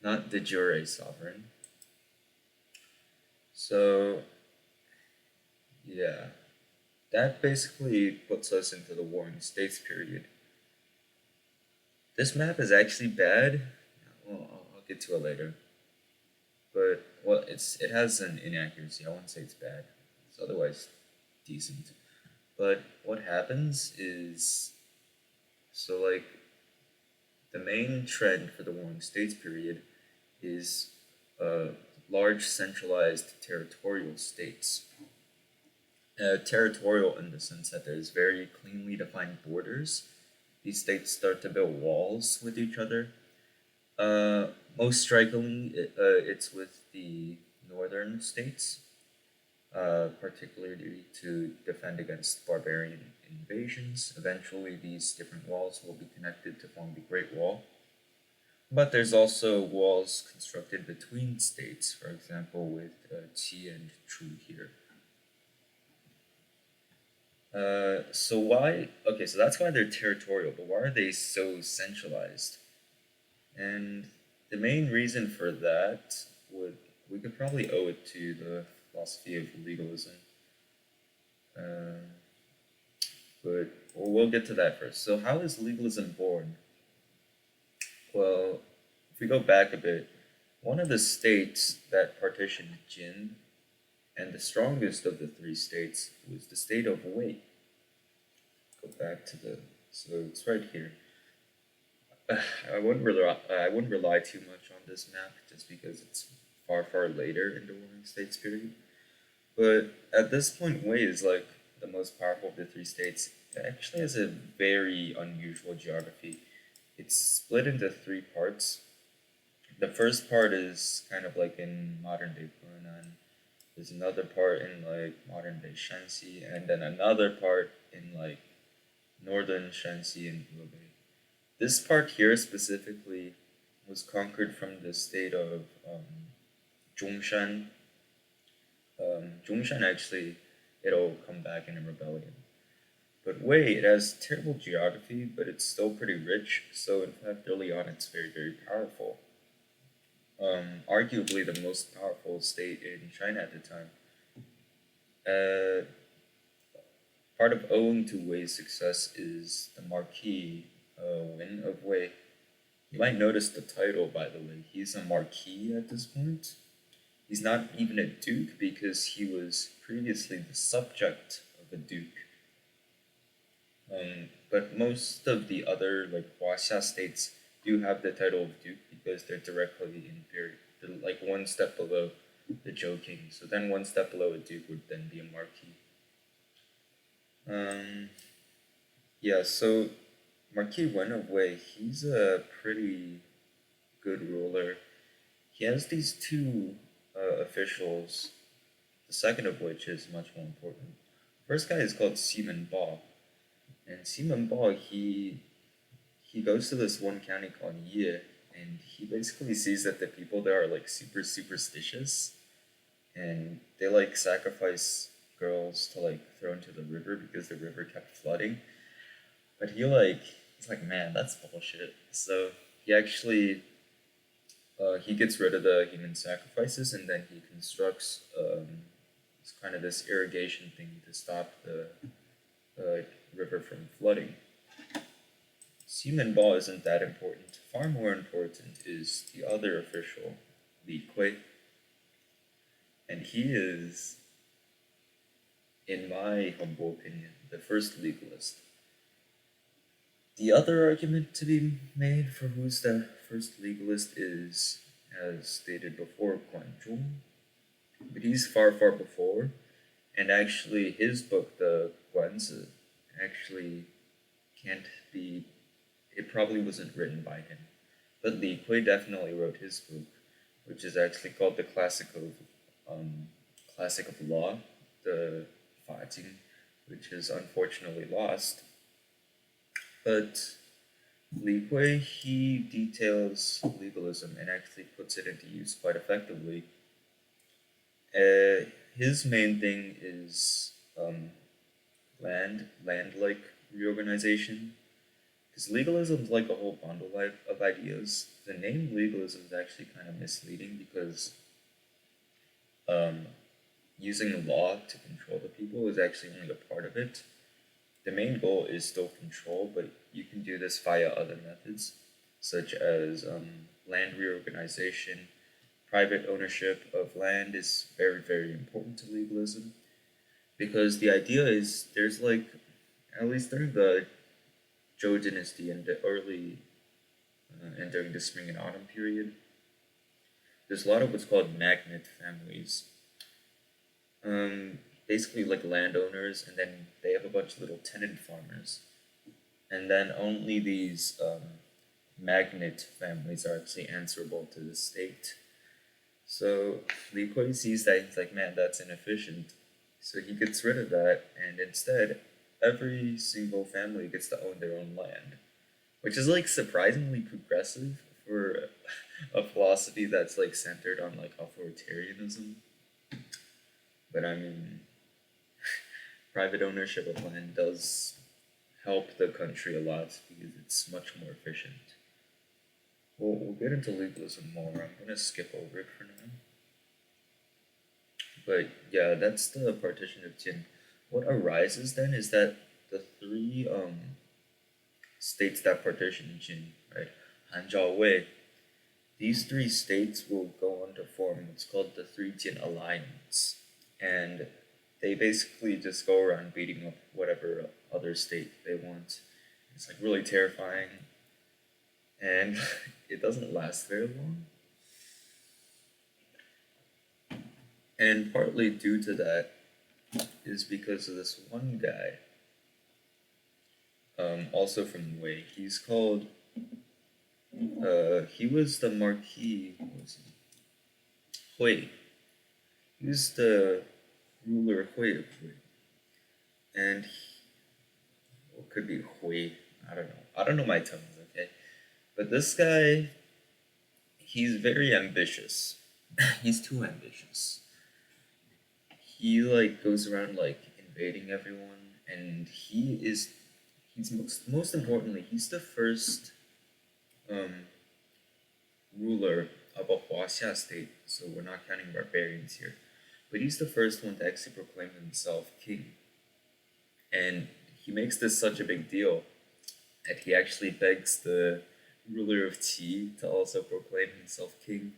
not de jure sovereign. So yeah, that basically puts us into the Warring States period. This map is actually bad. Well, I'll get to it later. But well, it has an inaccuracy. I won't say it's bad. It's otherwise decent. But what happens is so like the main trend for the Warring States period is large centralized territorial states. Territorial in the sense that there's very cleanly defined borders. These states start to build walls with each other. Uh, Most strikingly, it's with the northern states, particularly to defend against barbarian invasions. Eventually, these different walls will be connected to form the Great Wall. But there's also walls constructed between states, for example, with Qi and Chu here. So why? Okay, so that's why they're territorial, but why are they so centralized? And the main reason for that would we could probably owe it to the philosophy of legalism. Um, but we'll get to that first. So how is legalism born? Well, if we go back a bit, one of the states that partitioned Jin, and the strongest of the three states, was the state of Wei. Go back to the so it's right here. I wouldn't rely too much on this map just because it's far later in the Warring States period. But at this point, Wei is like the most powerful of the three states. It actually has a very unusual geography. It's split into three parts. The first part is kind of like in modern day Hunan. There's another part in like modern day Shanxi, and then another part in like northern Shanxi and Hebei. This part here specifically was conquered from the state of Zhongshan. Zhongshan actually, it'll come back in a rebellion. But Wei, it has terrible geography, but it's still pretty rich. So in fact, early on, it's very powerful. Arguably the most powerful state in China at the time. Uh, Part of owing to Wei's success is the Marquis win of Wei. You might notice the title, by the way. He's a Marquis at this point. He's not even a duke because he was previously the subject of a duke. But most of the other like Huaxia states do have the title of duke because they're directly inferior. They're like one step below the Zhou king. So then one step below a duke would then be a marquis. Yeah, so Marquis Wen of Wei, he's a pretty good ruler. He has these two officials, the second of which is much more important. First guy is called Ximen Bao, and Ximen Bao he goes to this one county called Ye, and he basically sees that the people there are like super superstitious, and they like sacrifice girls to like throw into the river because the river kept flooding. But he's like, man, that's bullshit. So he actually he gets rid of the human sacrifices and then he constructs it's kind of this irrigation thing to stop the river from flooding. Seaman Ball isn't that important. Far more important is the other official, Li Kui. And he is, in my humble opinion, the first legalist. The other argument to be made for who's the first legalist is, as stated before, Guanzhong. But he's far before, and actually his book, the Guanzi, actually can't be it probably wasn't written by him. But Li Kui definitely wrote his book, which is actually called the um, Classic of Law, the Fating, which is unfortunately lost. But Li Kui, he details legalism and actually puts it into use quite effectively. His main thing is land-like reorganization. Because legalism is like a whole bundle of ideas. The name legalism is actually kind of misleading because um, using law to control the people is actually only a part of it. The main goal is still control, but you can do this via other methods, such as land reorganization. Private ownership of land is very, very important to legalism because the idea is there's like, at least during the Zhou dynasty and the early and during the spring and autumn period, there's a lot of what's called magnate families. Basically like landowners, and then they have a bunch of little tenant farmers, and then only these magnate families are actually answerable to the state. So Li Kuei sees that, he's like, man, that's inefficient. So he gets rid of that, and instead, every single family gets to own their own land, which is like surprisingly progressive for a philosophy that's like centered on like authoritarianism. But I mean, private ownership of land does help the country a lot because it's much more efficient. We'll get into legalism more. I'm gonna skip over it for now. But yeah, that's the partition of Jin. What arises then is that the three states that partition Jin, right? Han Zhao Wei, these three states will go on to form what's called the Three Jin Alliance. And they basically just go around beating up whatever other state they want. It's like really terrifying. And it doesn't last very long. And partly due to that is because of this one guy, also from Wei. He's called, he was the Marquis, what was he? Hui. He was the ruler Hui of Hui. And what could be Hui? I don't know. I don't know my tongues, okay? But this guy, he's very ambitious. He's too ambitious. He like goes around like invading everyone, and he's most importantly, he's the first um, ruler of a Huaxia state, so we're not counting barbarians here. But he's the first one to actually proclaim himself king. And he makes this such a big deal that he actually begs the ruler of Qi to also proclaim himself king.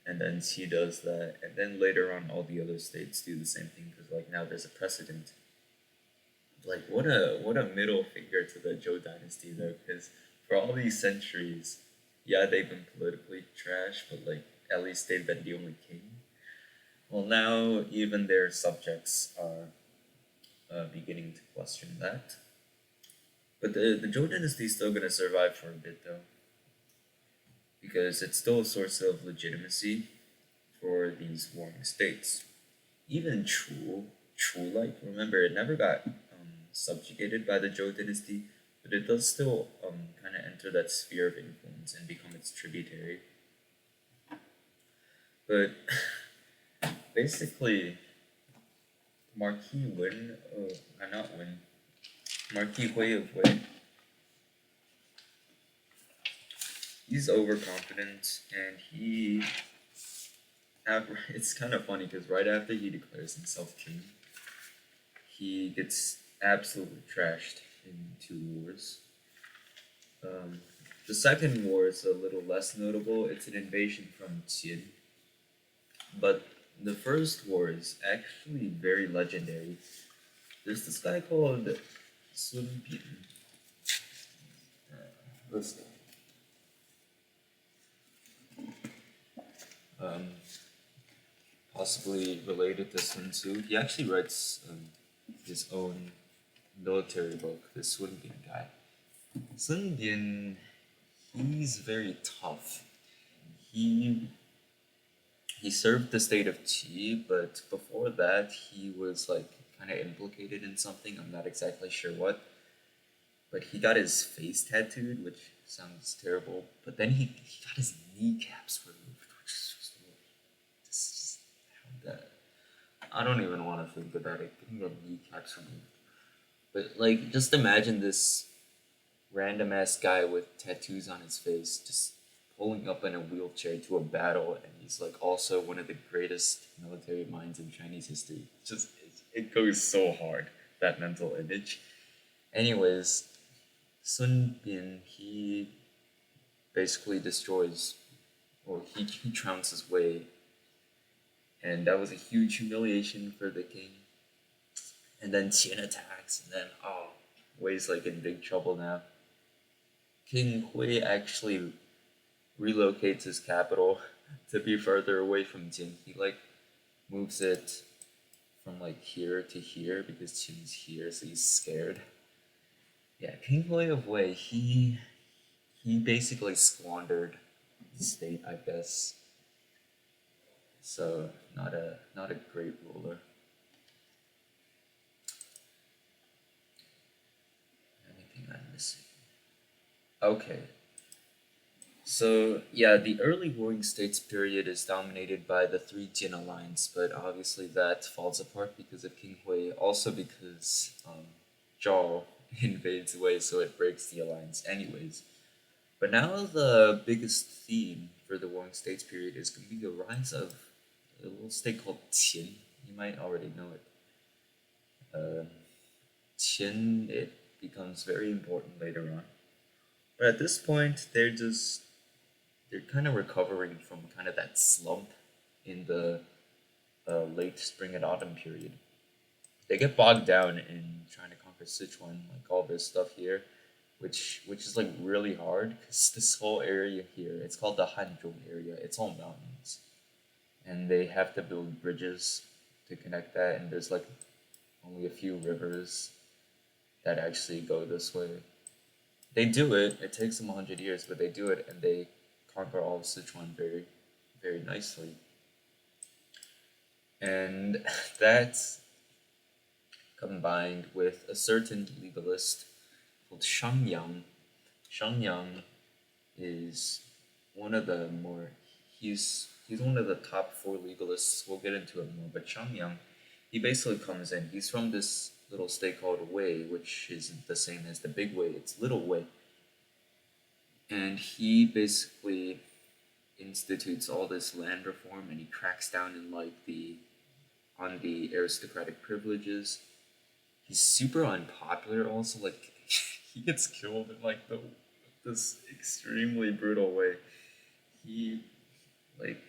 And then Qi does that. And then later on, all the other states do the same thing because, like, now there's a precedent. Like, what a middle finger to the Zhou dynasty, though, because for all these centuries, yeah, they've been politically trash, but like at least they've been the only king. Well, now even their subjects are beginning to question that. But the Zhou dynasty is still gonna survive for a bit though, because it's still a source of legitimacy for these warring states. Even like remember, it never got subjugated by the Zhou dynasty, but it does still kind of enter that sphere of influence and become its tributary. But basically, Marquis Wen, not Wen, Marquis Hui of Wei, he's overconfident, and it's kind of funny because right after he declares himself king, he gets absolutely trashed in two wars. Um, the second war is a little less notable. It's an invasion from Qin, but the first war is actually very legendary. There's this guy called Sun Bin. Let's um, possibly related to Sun Tzu. He actually writes his own military book, this Sun Bin guy. Sun Bin, he's very tough. He he served the state of Qi, but before that he was like kind of implicated in something. I'm not exactly sure what, but he got his face tattooed, which sounds terrible. But then he got his kneecaps removed, which is just how that. I don't even want to think about it. Getting your kneecaps removed. But like, just imagine this random ass guy with tattoos on his face just pulling up in a wheelchair to a battle, and he's like also one of the greatest military minds in Chinese history. Just it goes so hard, that mental image. Anyways, Sun Bin, he basically destroys, or he trounced his way, and that was a huge humiliation for the king. And then Qian attacks, and then oh, Wei's like in big trouble now. King Hui actually relocates his capital to be further away from Jin. He like moves it from like here to here because Jin's here, so he's scared. Yeah, King Hui of Wei, he basically squandered the state, I guess. So not a great ruler. Anything I'm missing? Okay, so yeah, the early Warring States period is dominated by the Three Jin alliance, but obviously that falls apart because of King Hui, also because Zhao invades Wei, so it breaks the alliance anyways. But now the biggest theme for the Warring States period is going to be the rise of a little state called Qin. You might already know it. Uh, Qin, it becomes very important later on. But at this point, they're kind of recovering from kind of that slump in the late spring and autumn period. They get bogged down in trying to conquer Sichuan, like all this stuff here, which is like really hard because this whole area here, it's called the Hanzhong area. It's all mountains, and they have to build bridges to connect that. And there's like only a few rivers that actually go this way. They do it. It takes them 100 years, but they do it, and they conquer all of Sichuan very, very nicely. And that's combined with a certain legalist called Shangyang. Shangyang is one of the more he's one of the top four legalists. We'll get into it more, but Shangyang, he basically comes in. He's from this little state called Wei, which isn't the same as the big Wei. It's Little Wei, and he basically institutes all this land reform, and he cracks down in like the on the aristocratic privileges. He's super unpopular also, like he gets killed in like the this extremely brutal way. He like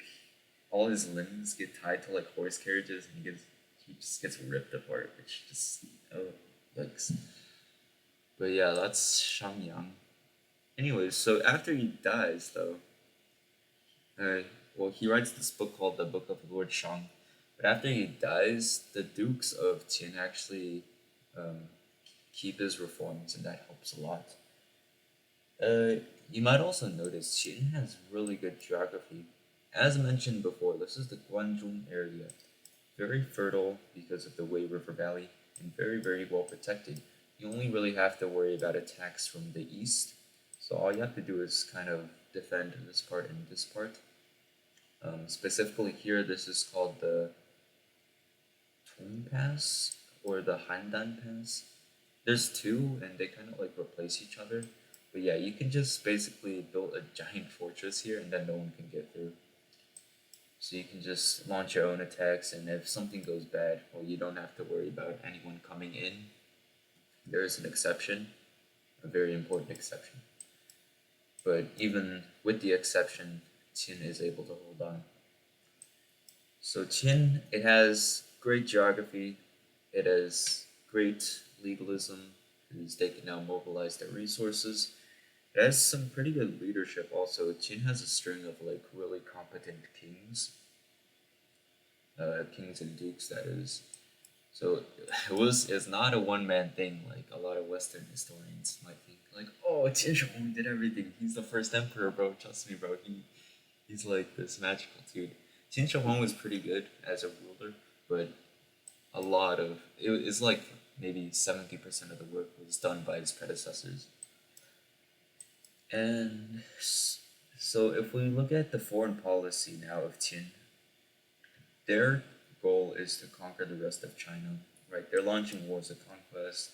all his limbs get tied to like horse carriages, and he just gets ripped apart, which just oh yikes. But yeah, that's Shangyang. Anyways, so after he dies though, uh, well, he writes this book called the Book of Lord Shang. But after he dies, the dukes of Qin actually um, keep his reforms, and that helps a lot. Uh, you might also notice Qin has really good geography. As mentioned before, this is the Guanzhong area. Very fertile because of the Wei River Valley, and very, very well protected. You only really have to worry about attacks from the east. So all you have to do is kind of defend this part and this part. Specifically here, this is called the Tong Pass or the Handan Pass. There's two, and they kind of like replace each other. But yeah, you can just basically build a giant fortress here, and then no one can get through. So you can just launch your own attacks, and if something goes bad, well, you don't have to worry about anyone coming in. There is an exception, a very important exception. But even with the exception, Qin is able to hold on. So Qin, it has great geography, it has great legalism, because they can now mobilize their resources. It has some pretty good leadership also. Qin has a string of like really competent kings, kings and dukes that is. So it's not a one man thing like a lot of Western historians might think. Like, oh, Qin Shi Huang did everything. He's the first emperor, bro. Trust me, bro. He's like this magical dude. Qin Shi Huang was pretty good as a ruler, but a lot of it's like maybe 70% of the work was done by his predecessors. And so if we look at the foreign policy now of Qin, their goal is to conquer the rest of China. Right? They're launching wars of conquest.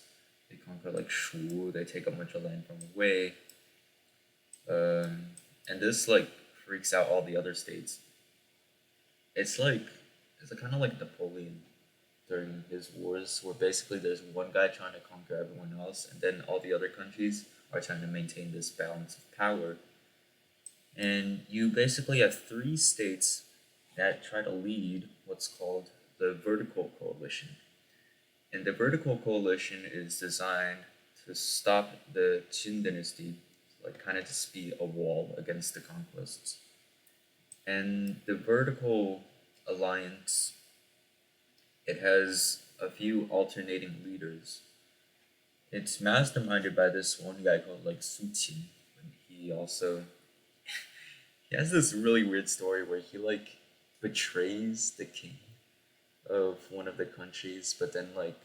They conquer like Shu. They take a bunch of land from Wei. And this like freaks out all the other states. It's like it's kind of like Napoleon during his wars, where basically there's one guy trying to conquer everyone else, and then all the other countries are trying to maintain this balance of power. And you basically have three states that try to lead what's called the vertical coalition. And the vertical coalition is designed to stop the Qin dynasty, like kind of to be a wall against the conquests. And the vertical alliance, it has a few alternating leaders. It's masterminded by this one guy called like Su Qin. And he also he has this really weird story where he like betrays the king of one of the countries, but then like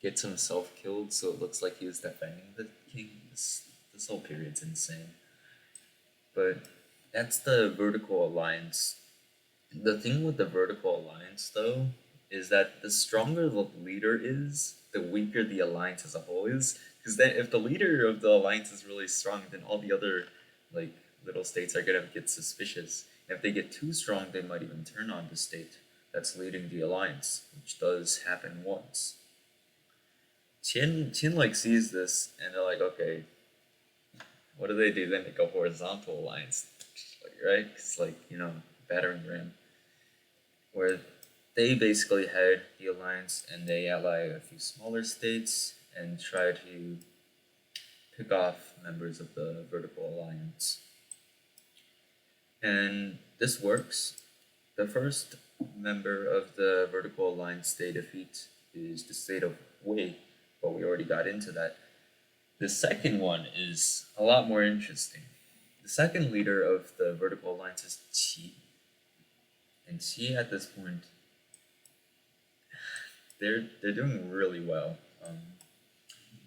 gets himself killed, so it looks like he was defending the king. This whole period's insane. But that's the vertical alliance. The thing with the vertical alliance, though, is that the stronger the leader is, the weaker the alliance as a whole is. Because then, if the leader of the alliance is really strong, then all the other like little states are gonna get suspicious. And if they get too strong, they might even turn on the state that's leading the alliance, which does happen once. Qin like sees this, and they're like, okay, what do they do? They make a horizontal alliance, like, right? It's like battering ram, where they basically head the alliance and they ally a few smaller states and try to pick off members of the vertical alliance. And this works. The first member of the vertical alliance they defeat is the state of Wei, but we already got into that. The second one is a lot more interesting. The second leader of the vertical alliance is Qi. And Qi at this point, they're doing really well.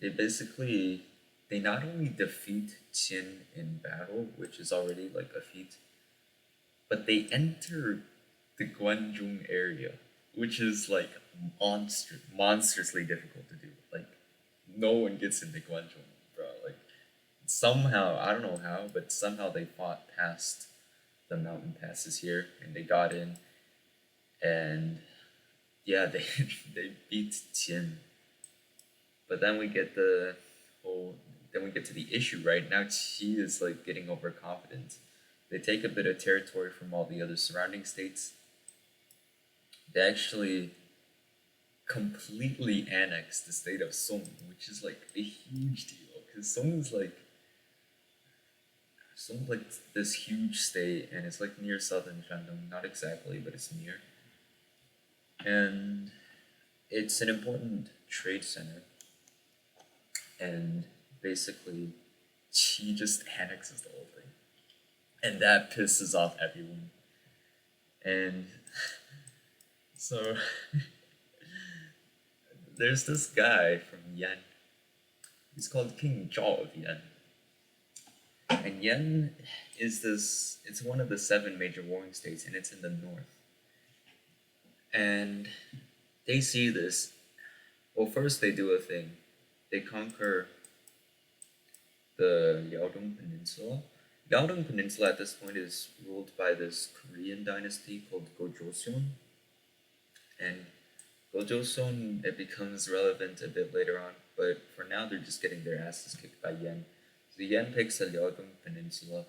They basically they not only defeat Qin in battle, which is already like a feat, but they enter the Guanzhong area, which is like monstrously difficult to do. Like no one gets into Guanzhong, bro. Like somehow I don't know how, but somehow they fought past the mountain passes here and they got in, and yeah, they they beat Qin. But then we get the whole then we get to the issue, right? Now Qi is like getting overconfident. They take a bit of territory from all the other surrounding states. They actually completely annex the state of Song, which is like a huge deal because Song's like this huge state, and it's like near southern Shandong, not exactly, but it's near, and it's an important trade center. And basically, she just annexes the whole thing, and that pisses off everyone. And so there's this guy from Yan. He's called King Zhao of Yan. And Yan it's one of the seven major warring states, and it's in the north. And they see this. Well, first they do a thing. They conquer the Liaodong Peninsula. Liaodong Peninsula at this point is ruled by this Korean dynasty called Gojoseon. And Gojoseon, it becomes relevant a bit later on, but for now they're just getting their asses kicked by Yan. So Yan picks the Liaodong Peninsula,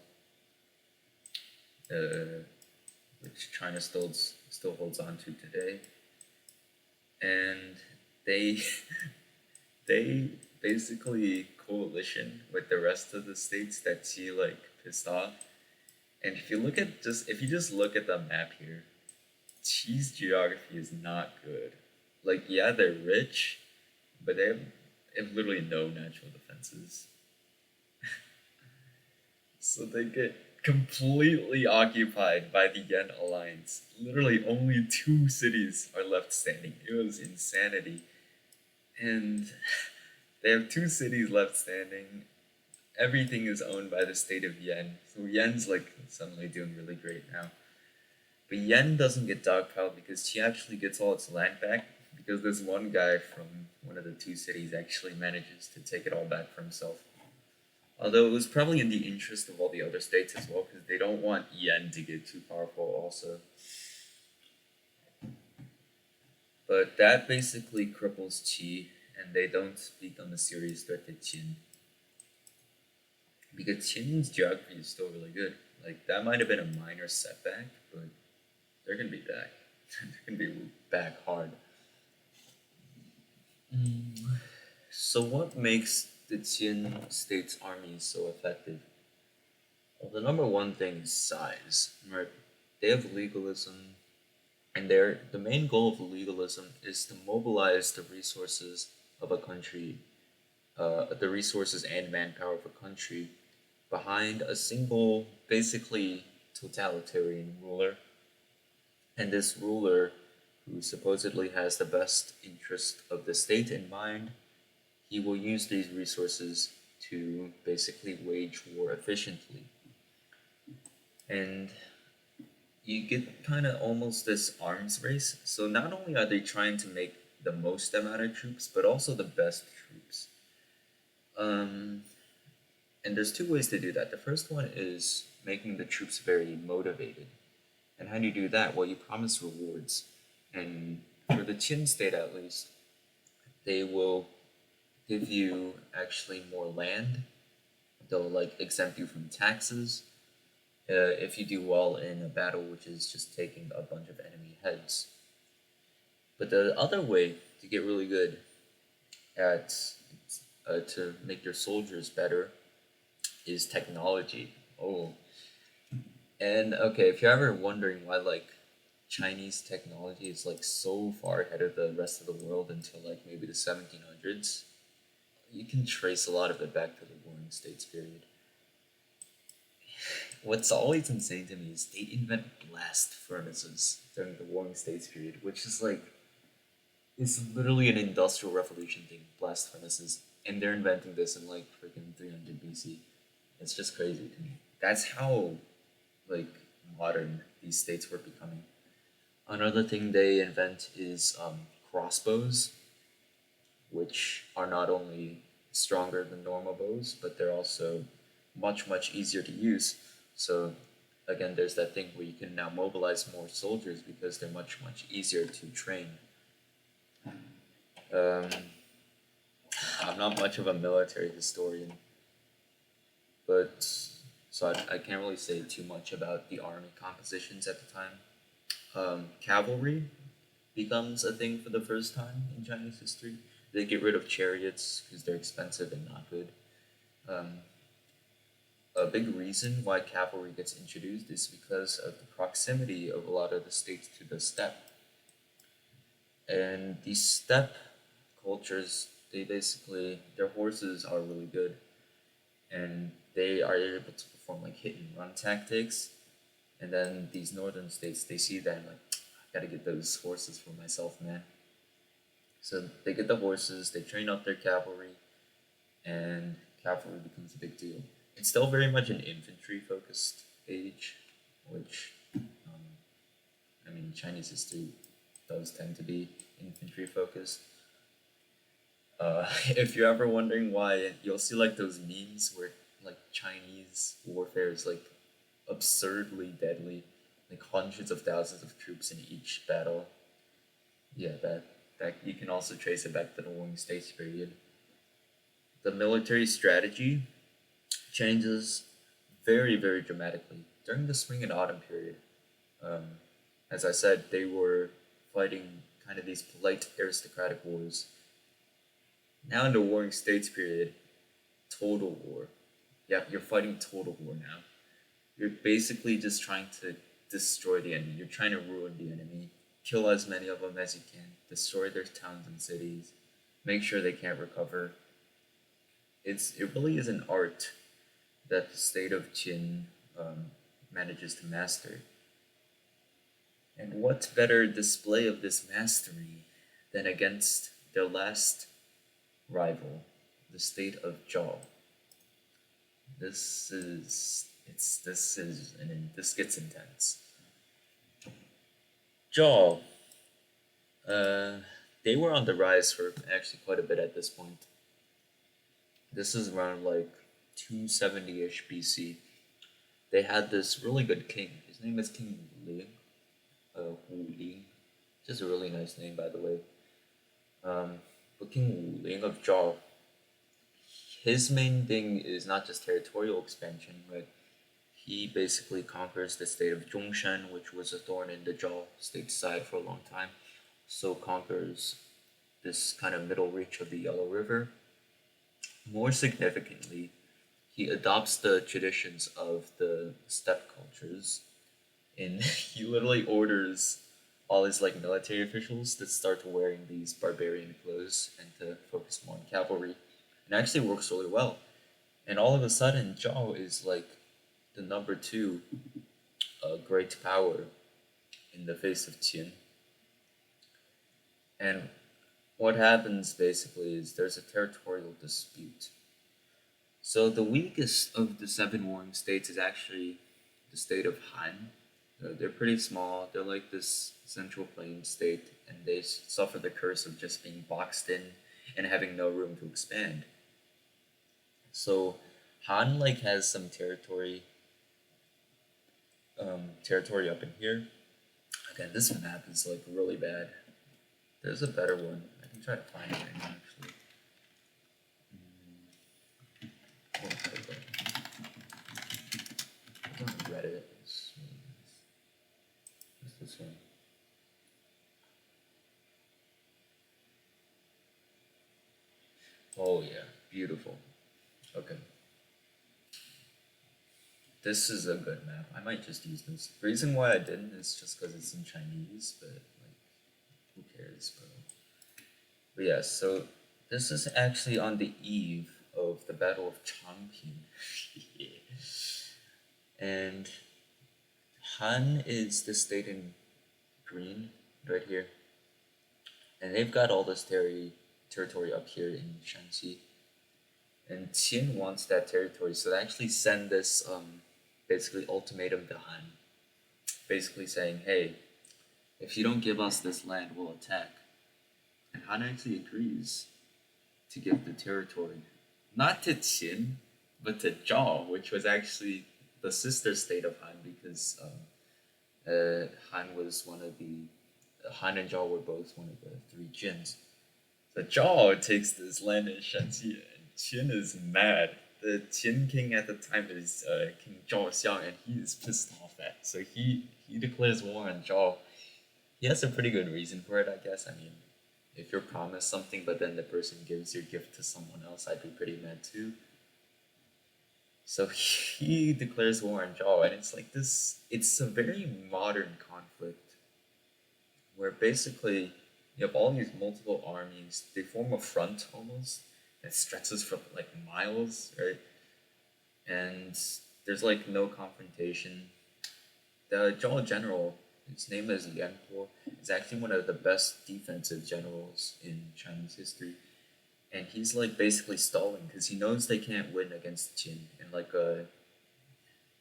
which China still holds on to today, and they they basically coalition with the rest of the states that she like pissed off. And if you just look at the map here, Qi's geography is not good. Like, yeah, they're rich, but they have literally no natural defenses. So they get completely occupied by the Yen alliance. Literally, only two cities are left standing. It was insanity. And they have two cities left standing. Everything is owned by the state of Yen. So Yen's like suddenly doing really great now. But Yen doesn't get dogpiled because she actually gets all its land back because this one guy from one of the two cities actually manages to take it all back for himself. Although it was probably in the interest of all the other states as well because they don't want Yen to get too powerful also. But that basically cripples Qi and they don't speak on the serious threat to Qin. Because Qin's geography is still really good. Like that might have been a minor setback, but they're gonna be back. They're gonna be back hard. So what makes the Qin state's army so effective? Well, the number one thing is size. Right? They have legalism, and the main goal of legalism is to mobilize the resources of a country, the resources and manpower of a country, behind a single, basically totalitarian ruler. And this ruler, who supposedly has the best interest of the state in mind, he will use these resources to basically wage war efficiently. And you get kind of almost this arms race. So not only are they trying to make the most amount of troops, but also the best troops. Um, and there's two ways to do that. The first one is making the troops very motivated. And how do you do that? Well, you promise rewards. And for the Qin state at least, they will give you actually more land. They'll like exempt you from taxes if you do well in a battle, which is just taking a bunch of enemy heads. But the other way to get really good at to make your soldiers better is technology. Oh, and okay, if you're ever wondering why like Chinese technology is like so far ahead of the rest of the world until like maybe the 1700s, you can trace a lot of it back to the Warring States period. What's always insane to me is they invent blast furnaces during the Warring States period, which is like it's literally an industrial revolution thing, blast furnaces, and they're inventing this in like freaking 300 BC. It's just crazy to me. That's how like modern these states were becoming. Another thing they invent is crossbows, which are not only stronger than normal bows, but they're also much easier to use. So again, there's that thing where you can now mobilize more soldiers because they're much easier to train. Um, I'm not much of a military historian, but so I can't really say too much about the army compositions at the time. Cavalry becomes a thing for the first time in Chinese history. They get rid of chariots because they're expensive and not good. Um, a big reason why cavalry gets introduced is because of the proximity of a lot of the states to the steppe. And these steppe cultures, they basically, their horses are really good. And they are able to perform like hit and run tactics. And then these northern states, they see that and like, I gotta get those horses for myself, man. So they get the horses, they train up their cavalry, and cavalry becomes a big deal. It's still very much an infantry focused age, which, I mean, Chinese history does tend to be infantry focused. If you're ever wondering why, you'll see like those memes where like Chinese warfare is like absurdly deadly, like hundreds of thousands of troops in each battle. Yeah, that you can also trace it back to the Warring States period. The military strategy changes very dramatically during the spring and autumn period. Um, as I said, they were fighting kind of these polite aristocratic wars. Now in the Warring States period, total war. Yeah, you're fighting total war now. You're basically just trying to destroy the enemy. You're trying to ruin the enemy. kill as many of them as you can, destroy their towns and cities, make sure they can't recover. It really is an art that the state of Qin manages to master. And what better display of this mastery than against their last rival, the state of Zhao? This gets intense. Zhao, uh, they were on the rise for actually quite a bit at this point. This is around like 270-ish BC. They had this really good king. His name is King Ling, Wu Ling. Just a really nice name, by the way. But King Wu Ling of Zhao, his main thing is not just territorial expansion, right? He basically conquers the state of Zhongshan, which was a thorn in the Zhao state side for a long time. So conquers this kind of middle reach of the Yellow River. More significantly, he adopts the traditions of the steppe cultures, and he literally orders all his like military officials to start wearing these barbarian clothes and to focus more on cavalry. And actually works really well. And all of a sudden, Zhao is like the number two great power in the face of Qin. And what happens basically is there's a territorial dispute. So the weakest of the seven warring states is actually the state of Han. They're pretty small. They're like this central plain state, and they suffer the curse of just being boxed in and having no room to expand. So Han like has some territory up in here. Again, this map is like really bad. There's a better one. I can try to find it right now, actually. It's on Reddit. It's really nice. What's this one? Oh yeah, beautiful. Okay. This is a good map. I might just use this. The reason why I didn't is just because it's in Chinese, but like, who cares, bro? But yeah, so this is actually on the eve of the Battle of Changping. Yeah. And Han is the state in green right here. And they've got all this territory up here in Shanxi. And Qin wants that territory, so they actually send this basically ultimatum to Han. Basically saying, hey, if you don't give us this land, we'll attack. And Han actually agrees to give the territory. Not to Qin, but to Zhao, which was actually the sister state of Han, because Han was one of the Han and Zhao were both one of the three Jins. So Zhao takes this land in Shanxi, and Qin is mad. The Qin king at the time is King Zhao Xiang, and he is pissed off at. So he declares war on Zhao. He has a pretty good reason for it, I guess. I mean, if you're promised something, but then the person gives your gift to someone else, I'd be pretty mad too. So he declares war on Zhao, and it's like this. It's a very modern conflict where basically you have all these multiple armies. They form a front almost that stretches for like miles, right? And there's like no confrontation. The Zhao general, his name is Lian Po, is actually one of the best defensive generals in Chinese history. And he's like basically stalling because he knows they can't win against Qin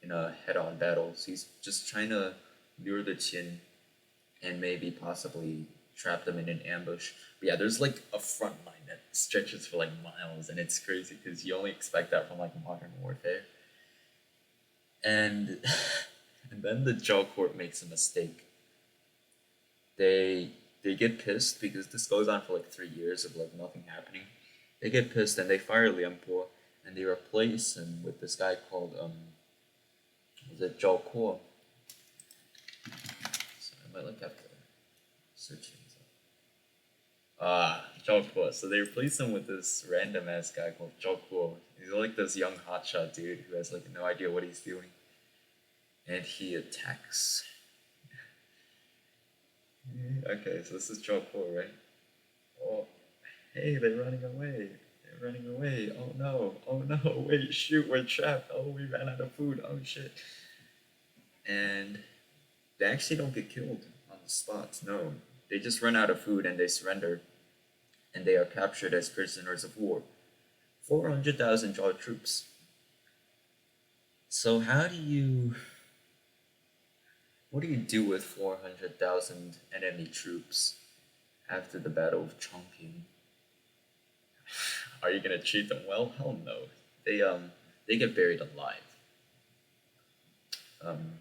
in a head-on battle. So he's just trying to lure the Qin and maybe possibly trap them in an ambush. But yeah, there's like a front line that stretches for like miles, and it's crazy because you only expect that from like modern warfare. And and then the Zhao court makes a mistake. They they get pissed because this goes on for like 3 years of like nothing happening. They get pissed and they fire Liang Po, and they replace him with this guy called was it Zhao Kuo? So I might like have to search things up. Zhao Kuo. So they replace him with this random ass guy called Zhao Kuo. He's like this young hotshot dude who has like no idea what he's doing, and he attacks. Okay, so this is Joe Cool, right? Oh, hey, they're running away. They're running away. Oh no. Oh no. Wait, shoot, we're trapped. Oh, we ran out of food. Oh shit. And they actually don't get killed on the spot. No. They just run out of food and they surrender. And they are captured as prisoners of war. 400,000 Jaw troops. So what do you do with 400,000 enemy troops after the Battle of Chongqing? Are you gonna treat them well? Hell no. They get buried alive. Um,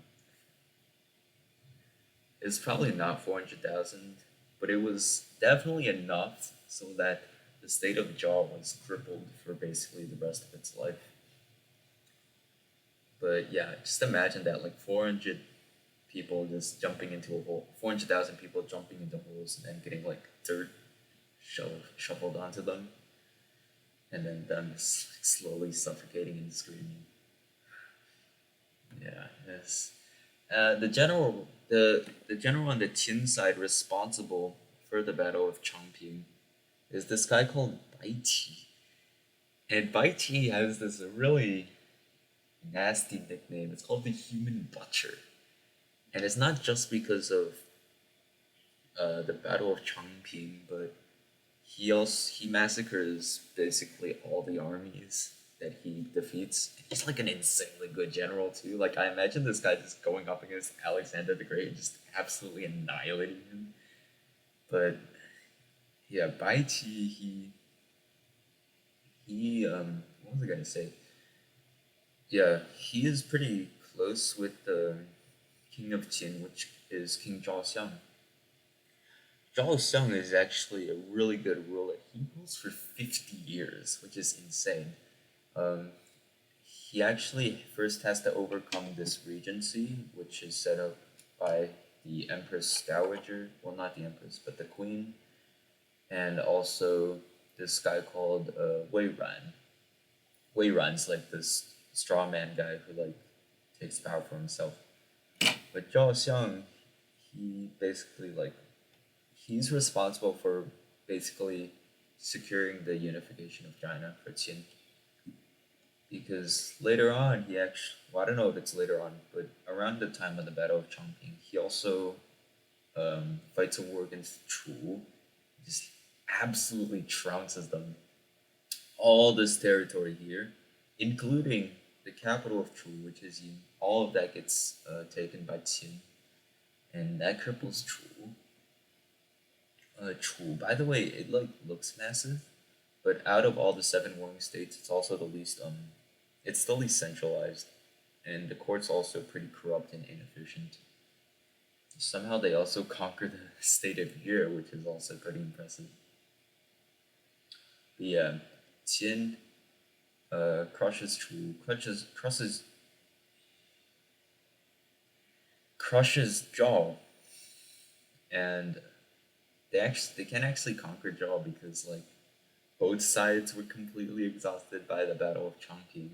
it's probably not 400,000, but it was definitely enough so that the state of Jaw was crippled for basically the rest of its life. But yeah, just imagine that, like 400 people just jumping into a hole, 400,000 people jumping into holes and then getting like dirt shoveled onto them, and then them slowly suffocating and screaming. Yeah, yes. The general on the Qin side responsible for the Battle of Chongping is this guy called Bai Qi. And Bai Qi has this really nasty nickname. It's called the Human Butcher. And it's not just because of the Battle of Chongping, but he massacres basically all the armies that he defeats. He's like an insanely good general too. Like I imagine this guy just going up against Alexander the Great and just absolutely annihilating him. But yeah, Bai Qi, he what was I gonna say? Yeah, he is pretty close with the King of Qin, which is King Zhaoxiang. Zhaoxiang is actually a really good ruler. He rules for 50 years, which is insane. Um, he actually first has to overcome this regency, which is set up by the Empress Dowager. Well, not the Empress, but the Queen, and also this guy called Wei Ran. Wei Ran's like this straw man guy who like takes power for himself. But Zhao Xiang, he basically like he's responsible for basically securing the unification of China for Qin. Because later on, he actually, well, I don't know if it's later on, but around the time of the Battle of Chongqing, he also fights a war against Chu, just absolutely trounces them. All this territory here, including the capital of Chu, which is Yin, all of that gets taken by Qin, and that cripples Chu. Chu, by the way, it like looks massive, but out of all the seven warring states, it's also the least it's the least centralized, and the court's also pretty corrupt and inefficient. Somehow they also conquer the state of Yue, which is also pretty impressive. But yeah, Qin crushes Chu, crushes Zhao, and they can't actually conquer Zhao because like both sides were completely exhausted by the Battle of Chongqing.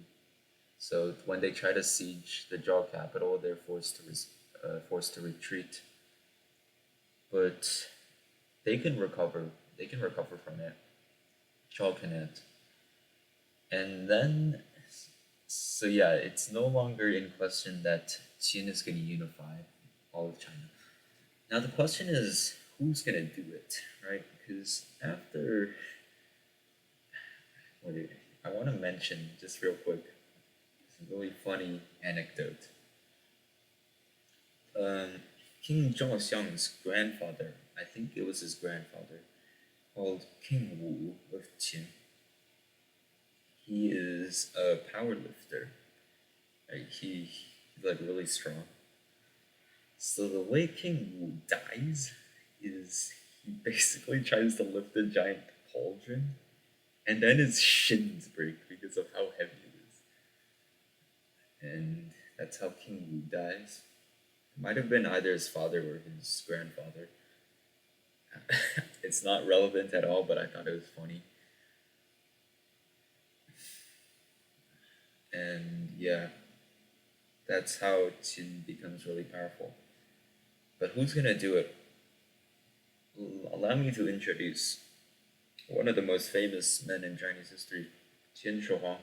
So when they try to siege the Zhao capital, they're forced to retreat. But they can recover. They can recover from it. Zhao cannot. And then, so yeah, it's no longer in question that Qin is going to unify all of China. Now the question is, who's going to do it, right? Because after, wait, I want to mention just real quick, it's a really funny anecdote. Um, King Zhaoxiang's grandfather, I think it was his grandfather, called King Wu of Qin. He is a power lifter. Like he's like really strong. So the way King Wu dies is he basically tries to lift a giant pauldron, and then his shins break because of how heavy it is. And that's how King Wu dies. It might have been either his father or his grandfather. It's not relevant at all, but I thought it was funny. And yeah, that's how Qin becomes really powerful. But who's gonna do it? allow me to introduce one of the most famous men in Chinese history, Qin Shi Huang.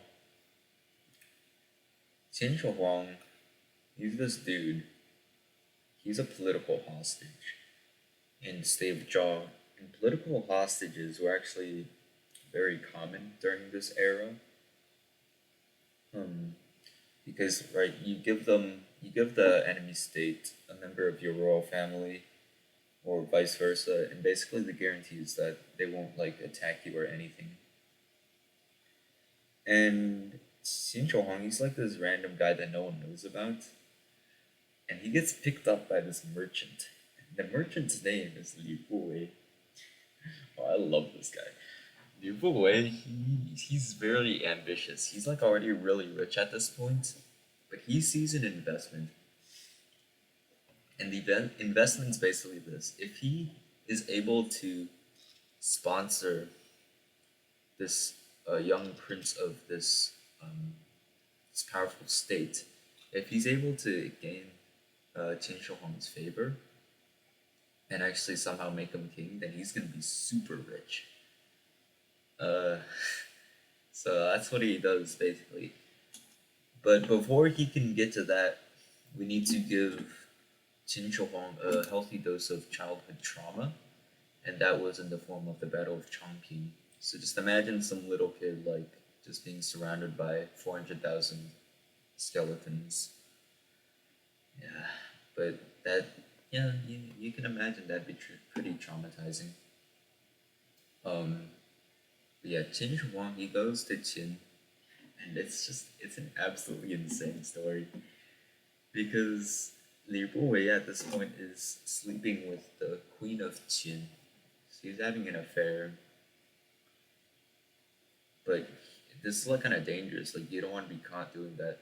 Qin Shi Huang, he's this dude. He's a political hostage in the state of Zhao. And political hostages were actually very common during this era. Um, because right, you give the enemy state a member of your royal family, or vice versa, and basically the guarantee is that they won't like attack you or anything. And Xin Huang, he's like this random guy that no one knows about, and he gets picked up by this merchant. The merchant's name is Liu Buwei. Oh, I love this guy. Liu Buwei, he's very ambitious. He's like already really rich at this point, but he sees an investment. And the investment's basically this. If he is able to sponsor this young prince of this powerful state, if he's able to gain Qin Shi Huang's favor and actually somehow make him king, then he's gonna be super rich. Uh, so that's what he does basically. But before he can get to that, we need to give Qin Shi Huang a healthy dose of childhood trauma, and that was in the form of the Battle of Chongqing. So just imagine some little kid like just being surrounded by 400,000 skeletons. Yeah, but that yeah, you can imagine that'd be pretty traumatizing. Um, but yeah, Qin Shi Huang, he goes to Qin, and it's an absolutely insane story because Li Buwei at this point is sleeping with the Queen of Qin. So he's having an affair, but this is like kind of dangerous. Like you don't want to be caught doing that.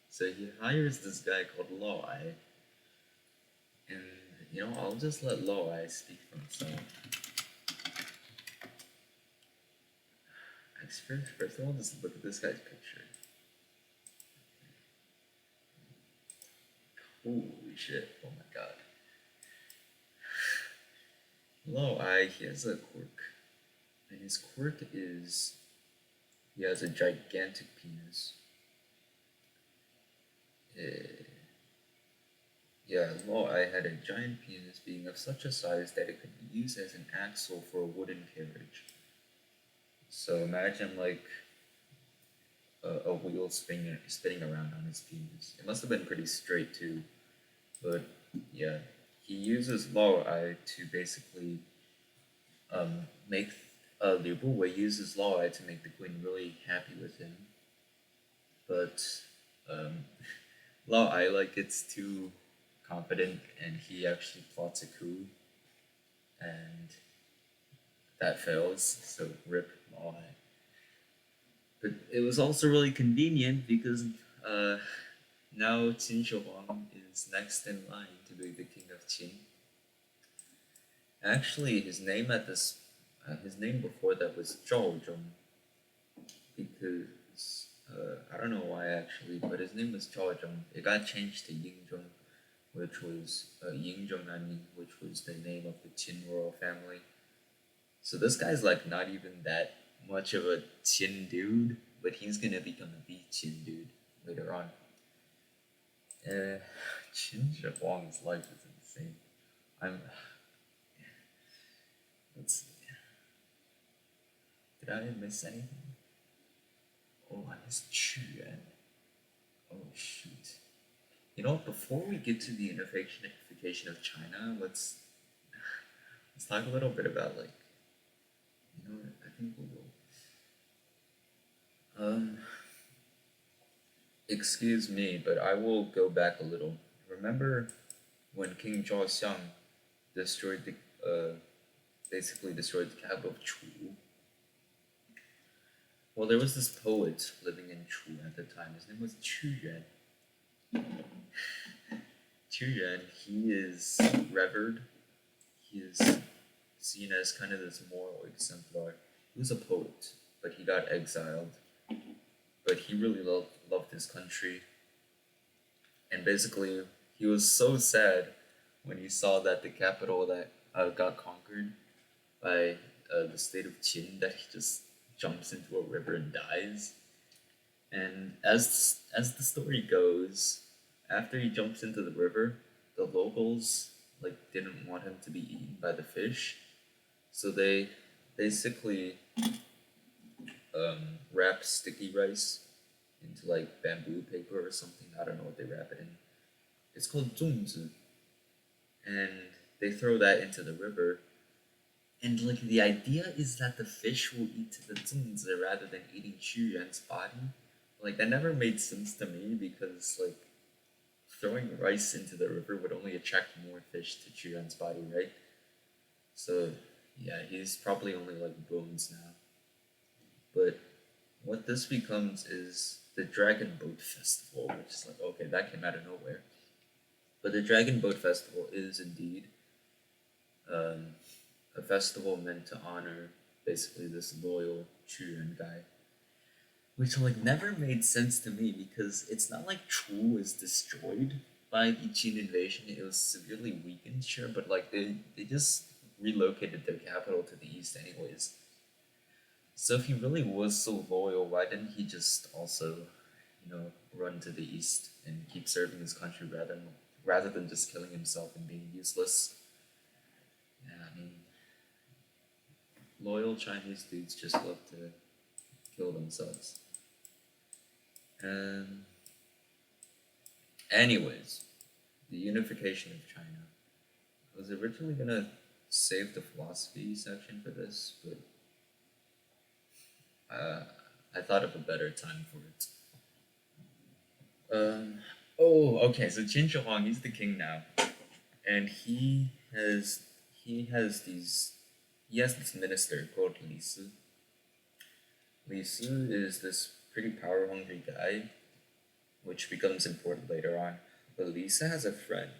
So he hires this guy called Lo Ai, and I'll just let Lo Ai speak for himself. First of all, just look at this guy's picture. Holy shit! Oh my god. Lo Ai, he has a quirk, and his quirk is he has a gigantic penis. Uh, yeah, Lo Ai had a giant penis being of such a size that it could be used as an axle for a wooden carriage. So imagine like a wheel spinning around on his penis. It must have been pretty straight too, but yeah, he uses Lo Ai to basically make Liu Buwei uses Lo Ai to make the queen really happy with him, but um, Lo Ai like gets too confident and he actually plots a coup and that fails. So rip Lo Ai. But it was also really convenient because uh, now Qin Shi Huang is next in line to be the king of Qin. Actually, his name before that was Zhao Zhong because I don't know why actually, but his name was Zhao Zhong. It got changed to Ying Zhong, which was Ying Zhongnani, which was the name of the Qin royal family. So this guy's like not even that much of a Qin dude, but he's gonna become the Qin dude later on. Qin Shi Huang's life is insane. I'm. Let's see. Did I miss anything? Oh, I missed Chu Yuan. Oh shoot. Before we get to the unification of China, let's talk a little bit about like I think we'll go. Excuse me, but I will go back a little. Remember when King Zhaoxiang destroyed basically destroyed the capital of Chu? Well, there was this poet living in Chu at the time. His name was Chu Yuan. Chu Yuan, he is revered. He is seen as kind of this moral exemplar. He was a poet, but he got exiled. But he really loved his country. And basically, he was so sad when he saw that the capital that got conquered by the state of Qin that he just jumps into a river and dies. And as the story goes, after he jumps into the river, the locals like didn't want him to be eaten by the fish, so they basically wrap sticky rice into like bamboo paper or something. I don't know what they wrap it in. It's called 粽子, and they throw that into the river. And like the idea is that the fish will eat the 粽子 rather than eating Xu Yuan's body. Like that never made sense to me because like throwing rice into the river would only attract more fish to Xu Yuan's body, right? So yeah, he's probably only like bones now. But what this becomes is the Dragon Boat Festival, which is like okay, that came out of nowhere. But the Dragon Boat Festival is indeed um, a festival meant to honor basically this loyal Churen guy, which like never made sense to me because it's not like Chu was destroyed by the Qin invasion. It was severely weakened, sure, but like they just relocated their capital to the east anyways. So if he really was so loyal, why didn't he just also, run to the east and keep serving his country rather than just killing himself and being useless? Yeah, I mean, loyal Chinese dudes just love to kill themselves. Um, anyways, the unification of China. I was originally gonna save the philosophy section for this, but uh, I thought of a better time for it. Um, oh, okay. So Qin Shi Huang, he's the king now, and he has this minister called Li Si. Li Si is this pretty power hungry guy, which becomes important later on. But Lisa has a friend,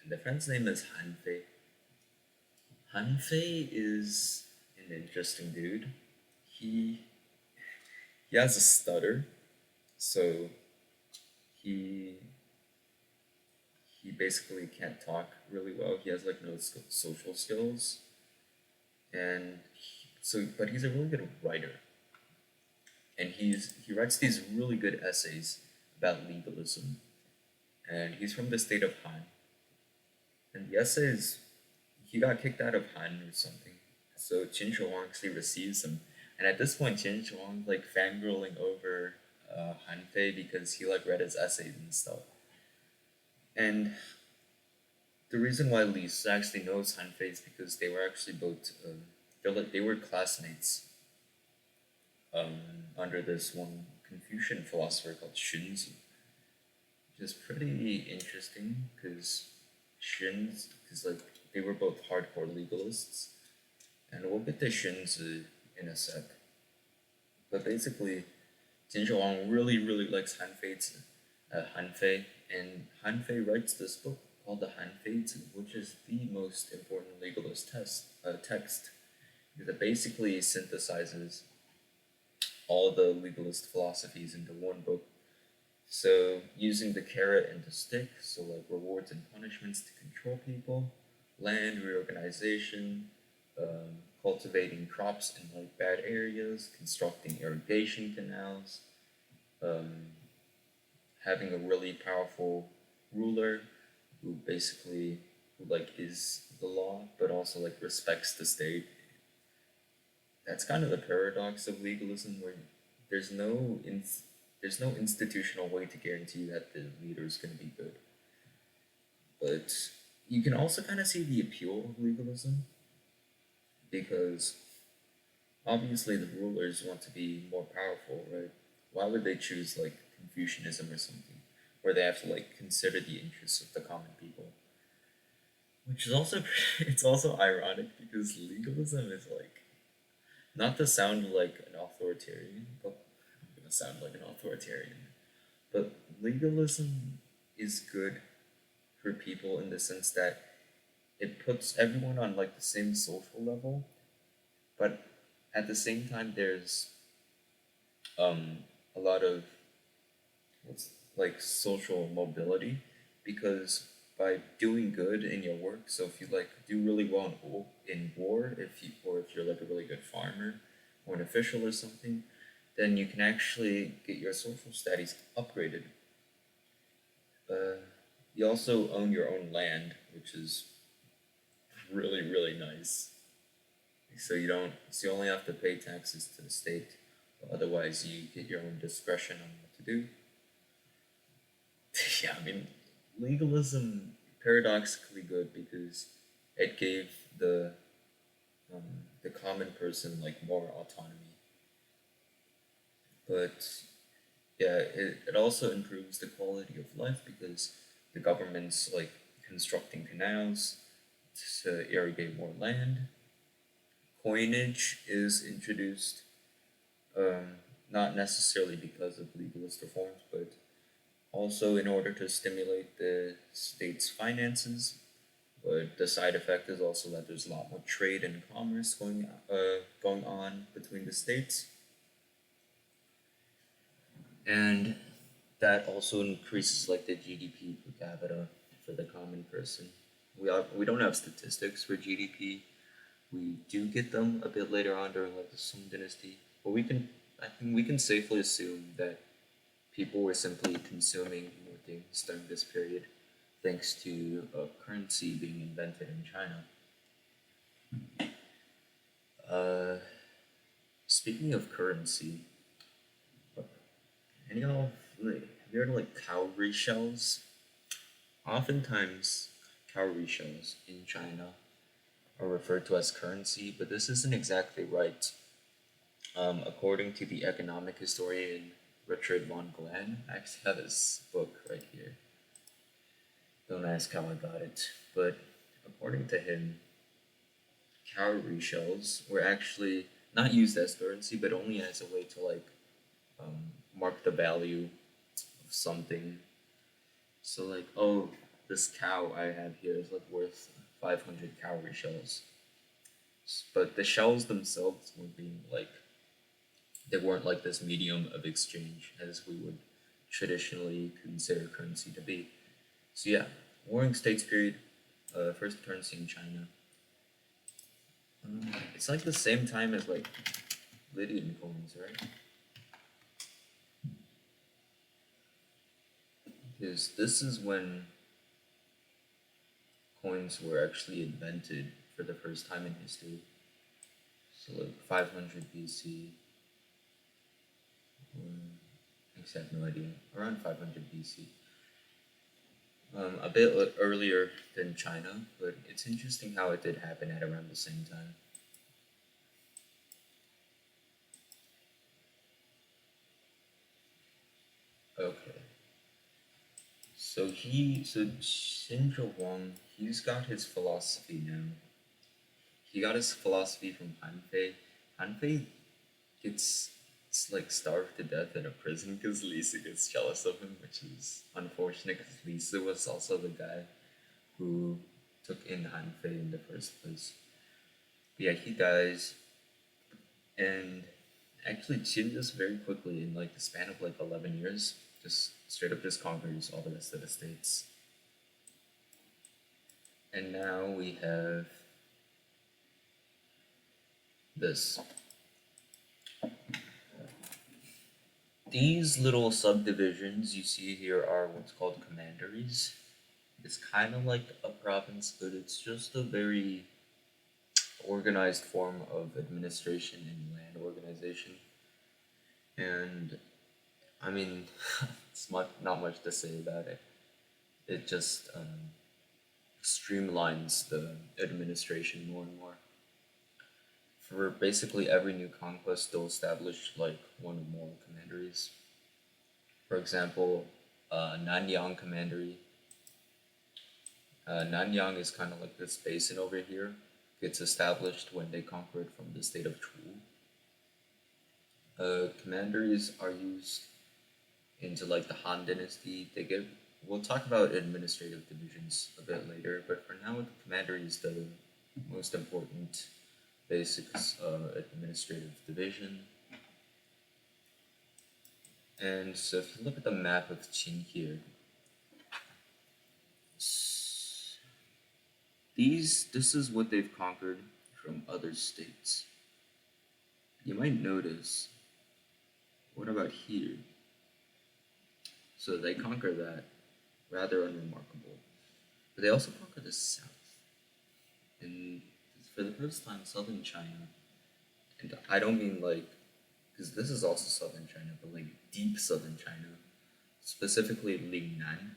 and the friend's name is Han Fei. Han Fei is an interesting dude. He he has a stutter, so he he basically can't talk really well. He has like no social skills, and but he's a really good writer, and he writes these really good essays about legalism, and he's from the state of Han. And the essays, he got kicked out of Han or something, so Qin Shi Huang actually receives him, and at this point, Qin Shi Huang like fangirling over Han Fei because he like read his essays and stuff. And the reason why Lisa actually knows Han Fei is because they were actually both they were classmates under this one Confucian philosopher called Xunzi, which is pretty interesting because like they were both hardcore legalists, and we'll get to Xunzi in a sec. But basically, Jin Zhuang really really likes Han Fei, and Han Fei writes this book called the Han Fei, which is the most important legalist text because it basically synthesizes all the legalist philosophies into one book. So using the carrot and the stick, so like rewards and punishments to control people, land reorganization, cultivating crops in like bad areas, constructing irrigation canals, um, having a really powerful ruler who like is the law but also like respects the state. That's kind of the paradox of legalism where there's no there's no institutional way to guarantee that the leader is going to be good. But you can also kind of see the appeal of legalism because obviously the rulers want to be more powerful, right? Why would they choose like Confucianism or something where they have to like consider the interests of the common people? Which is also it's also ironic because legalism is like not to sound like an authoritarian, but I'm gonna sound like an authoritarian. But legalism is good for people in the sense that it puts everyone on like the same social level, but at the same time there's um a lot of what's like social mobility because by doing good in your work. So if you like do really well in war, if you're like a really good farmer or an official or something, then you can actually get your social status upgraded. Uh, you also own your own land, which is really nice. So you only have to pay taxes to the state. But otherwise, you get your own discretion on what to do. Yeah, I mean, legalism paradoxically good because it gave um, the common person like more autonomy. But yeah, it also improves the quality of life because the government's like constructing canals to irrigate more land. Coinage is introduced, um, not necessarily because of legalist reforms, but also in order to stimulate the state's finances. But the side effect is also that there's a lot more trade and commerce going on between the states, and that also increases like the GDP per capita for the common person. We don't have statistics for GDP. We do get them a bit later on during like the Song Dynasty, but I think we can safely assume that people were simply consuming more things during this period, thanks to a currency being invented in China. Uh, Speaking of currency, any of like, have you heard of like cowrie shells? Oftentimes, cowrie shells in China are referred to as currency, but this isn't exactly right. According to the economic historian Richard von Glen, I actually have his book right here. Don't ask how I got it, but according to him, cowrie shells were actually not used as currency, but only as a way to like mark the value of something. So like, oh, this cow I have here is like worth 500 cowrie shells, but the shells themselves were being like they weren't like this medium of exchange as we would traditionally consider currency to be. So yeah, Warring States period, first currency in China. It's like the same time as like Lydian coins, right? Because this is when coins were actually invented for the first time in history. So like 500 BC, I actually have no idea, around 500 BC. A bit earlier than China, but it's interesting how it did happen at around the same time. Okay, so Xinzhi Wang, he's got his philosophy now. He got his philosophy from Han Fei. Han Fei gets like starved to death in a prison because Lisa gets jealous of him, which is unfortunate because Lisa was also the guy who took in Han Fei in the first place. But yeah, he dies, and actually Qin just very quickly in like the span of like 11 years, just straight up just conquers all the rest of the states. And now we have this. These little subdivisions you see here are what's called commanderies. It's kind of like a province, but it's just a very organized form of administration and land organization. And I mean, not much to say about it. It just streamlines the administration more and more. For basically every new conquest, they'll establish like one or more commanderies. For example, Nanyang commandery. Nanyang is kind of like this basin over here. Gets established when they conquered from the state of Chu. Commanderies are used into like the Han Dynasty. We'll talk about administrative divisions a bit later, but for now, the commandery is the most important basics administrative division. And so if you look at the map of Qin here, this is what they've conquered from other states. You might notice, what about here? So they conquer that, rather unremarkable. But they also conquer the south. And for the first time, southern China, and I don't mean like, because this is also southern China, but like deep southern China, specifically Lingnan,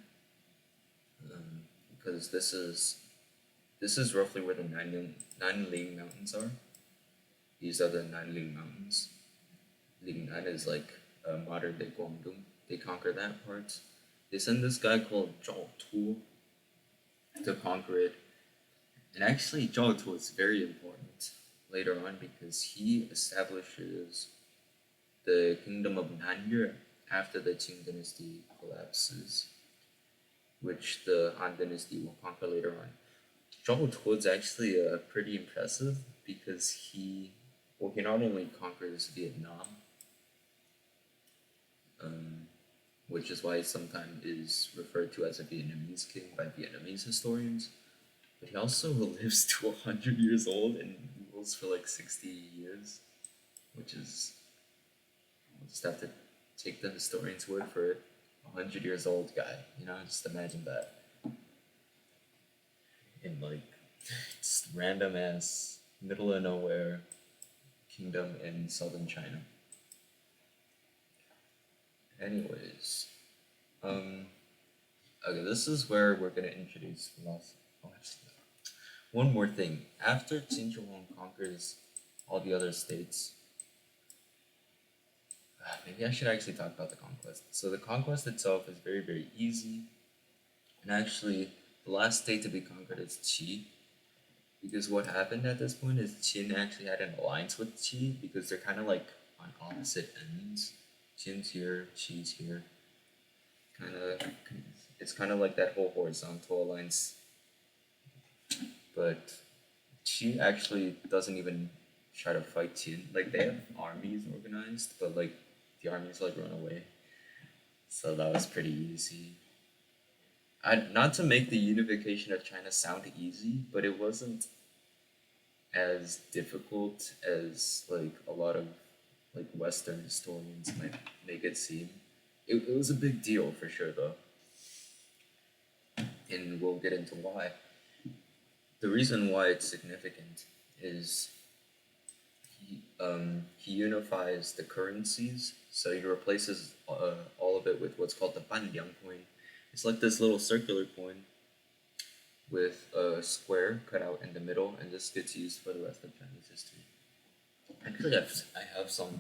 because this is roughly where the Nanling Mountains are. These are the Nanling Mountains. Lingnan is like modern day Guangdong. They conquer that part. They send this guy called Zhao Tu to conquer it. And actually, Zhao Tu is very important later on because he establishes the kingdom of Nanyue after the Qing dynasty collapses, which the Han dynasty will conquer later on. Zhao Tu is actually pretty impressive because he not only conquers Vietnam, which is why he sometimes is referred to as a Vietnamese king by Vietnamese historians, but he also lives to 100 years old and rules for like 60 years, which is, we'll just have to take the historian's word for it. 100 years old guy, just imagine that. In like, just random ass, middle of nowhere kingdom in southern China. Anyways, okay, this is where we're gonna introduce philosophy. Oh, actually, one more thing. After Qin Shi Huang conquers all the other states, maybe I should actually talk about the conquest. So the conquest itself is very, very easy. And actually, the last state to be conquered is Qi. Because what happened at this point is Qin actually had an alliance with Qi because they're kind of like on opposite ends. Qin's here, Qi's here. It's kind of like that whole horizontal alliance. But Qi actually doesn't even try to fight Qin. Like, they have armies organized, but like the armies like run away. So that was pretty easy. Not to make the unification of China sound easy, but it wasn't as difficult as like a lot of like Western historians might make it seem. It was a big deal for sure though. And we'll get into why. The reason why it's significant is he unifies the currencies, so he replaces all of it with what's called the Banliang coin. It's like this little circular coin with a square cut out in the middle, and this gets used for the rest of Chinese history. Actually, I have some.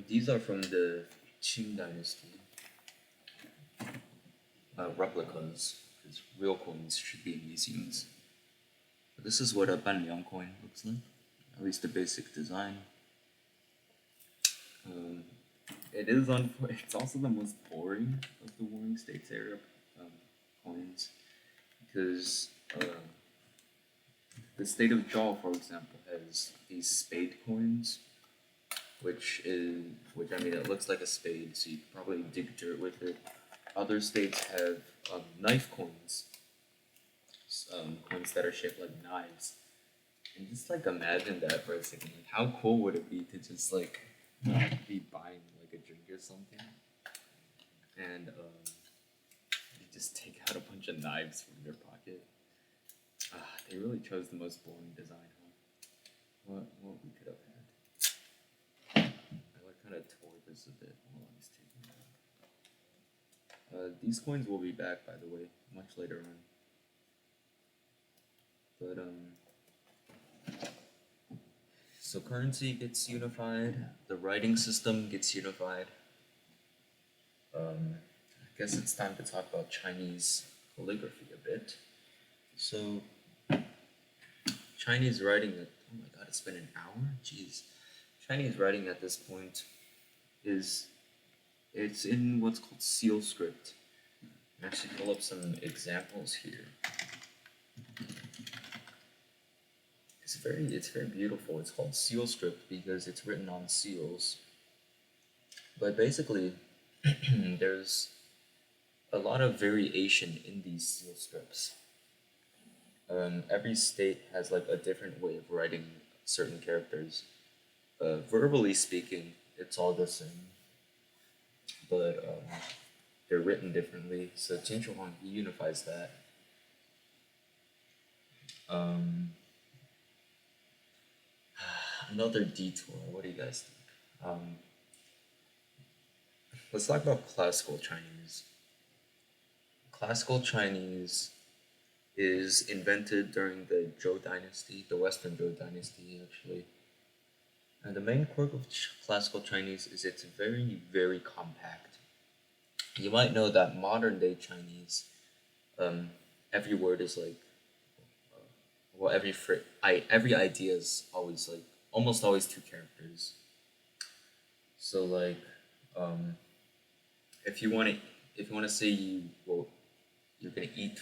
These are from the Qing dynasty. Replicas, because real coins should be in museums. But this is what a Banliang coin looks like, at least the basic design. It's also the most boring of the Warring States era coins, because the state of Zhou, for example, has these spade coins, which I mean, it looks like a spade, so you could probably dig dirt with it. Other states have knife coins, coins that are shaped like knives. And just like imagine that for a second. Like, how cool would it be to just like be buying like a drink or something, and you just take out a bunch of knives from your pocket. They really chose the most boring design, huh? What we could have had. I like kind of tore this a bit while I was taking it out. These coins will be back, by the way, much later on. But so currency gets unified, the writing system gets unified. I guess it's time to talk about Chinese calligraphy a bit. So Chinese writing at, oh my god, it's been an hour? Jeez. Chinese writing at this point it's in what's called seal script. I'll actually pull up some examples here. it's very beautiful. It's called seal script because it's written on seals. But basically, there's a lot of variation in these seal scripts. Every state has like a different way of writing certain characters. Verbally speaking, it's all the same, but they're written differently. So Qin Huang he unifies that. Um, Another detour. What do you guys think? Let's talk about classical Chinese. Classical Chinese is invented during the Zhou dynasty, the Western Zhou dynasty, actually. And the main quirk of classical Chinese is it's very, very compact. You might know that modern day Chinese, um, every word is like, well, every idea is always like, almost always two characters. So like, um, if you want to, if you want to say you're gonna eat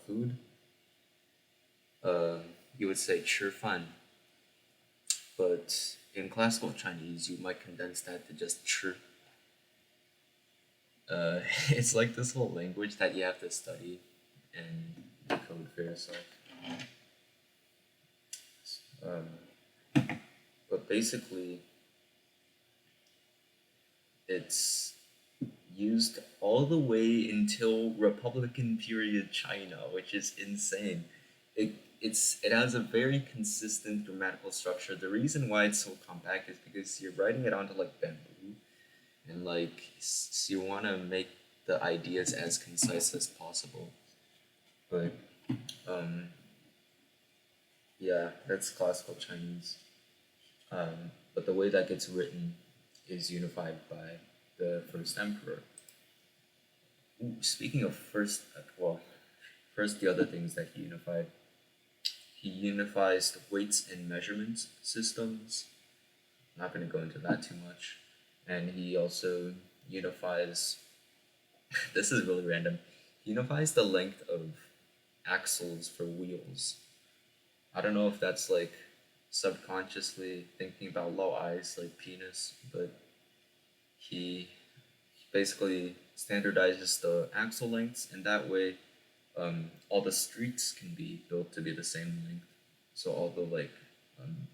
food, uh, you would say 吃饭. But in classical Chinese, you might condense that to just 吃. It's like this whole language that you have to study and decode for yourself. But basically, it's used all the way until Republican period China, which is insane. It has a very consistent grammatical structure. The reason why it's so compact is because you're writing it onto like bamboo, and like you want to make the ideas as concise as possible. But um, yeah, that's classical Chinese. But the way that gets written is unified by the first emperor. Ooh, speaking of first, well, first the other things that he unifies the weights and measurements systems. I'm not going to go into that too much. And he also unifies, this is really random, he unifies the length of axles for wheels. I don't know if that's like subconsciously thinking about low eyes like penis, but he basically standardizes the axle lengths, and that way, all the streets can be built to be the same length. So all the like um,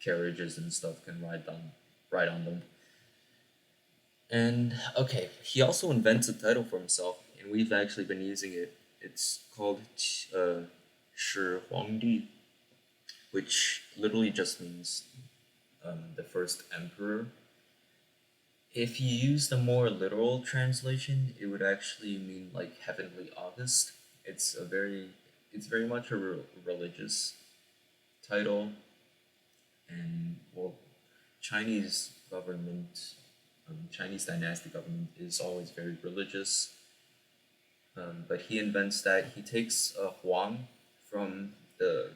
carriages and stuff can ride on them. And okay, he also invents a title for himself, and we've actually been using it. It's called Shi Huangdi, which literally just means the first emperor. If you use the more literal translation, it would actually mean like heavenly August. It's a very, it's very much a religious title, and well, Chinese government, Chinese dynastic government is always very religious. But he invents that he takes Huang from the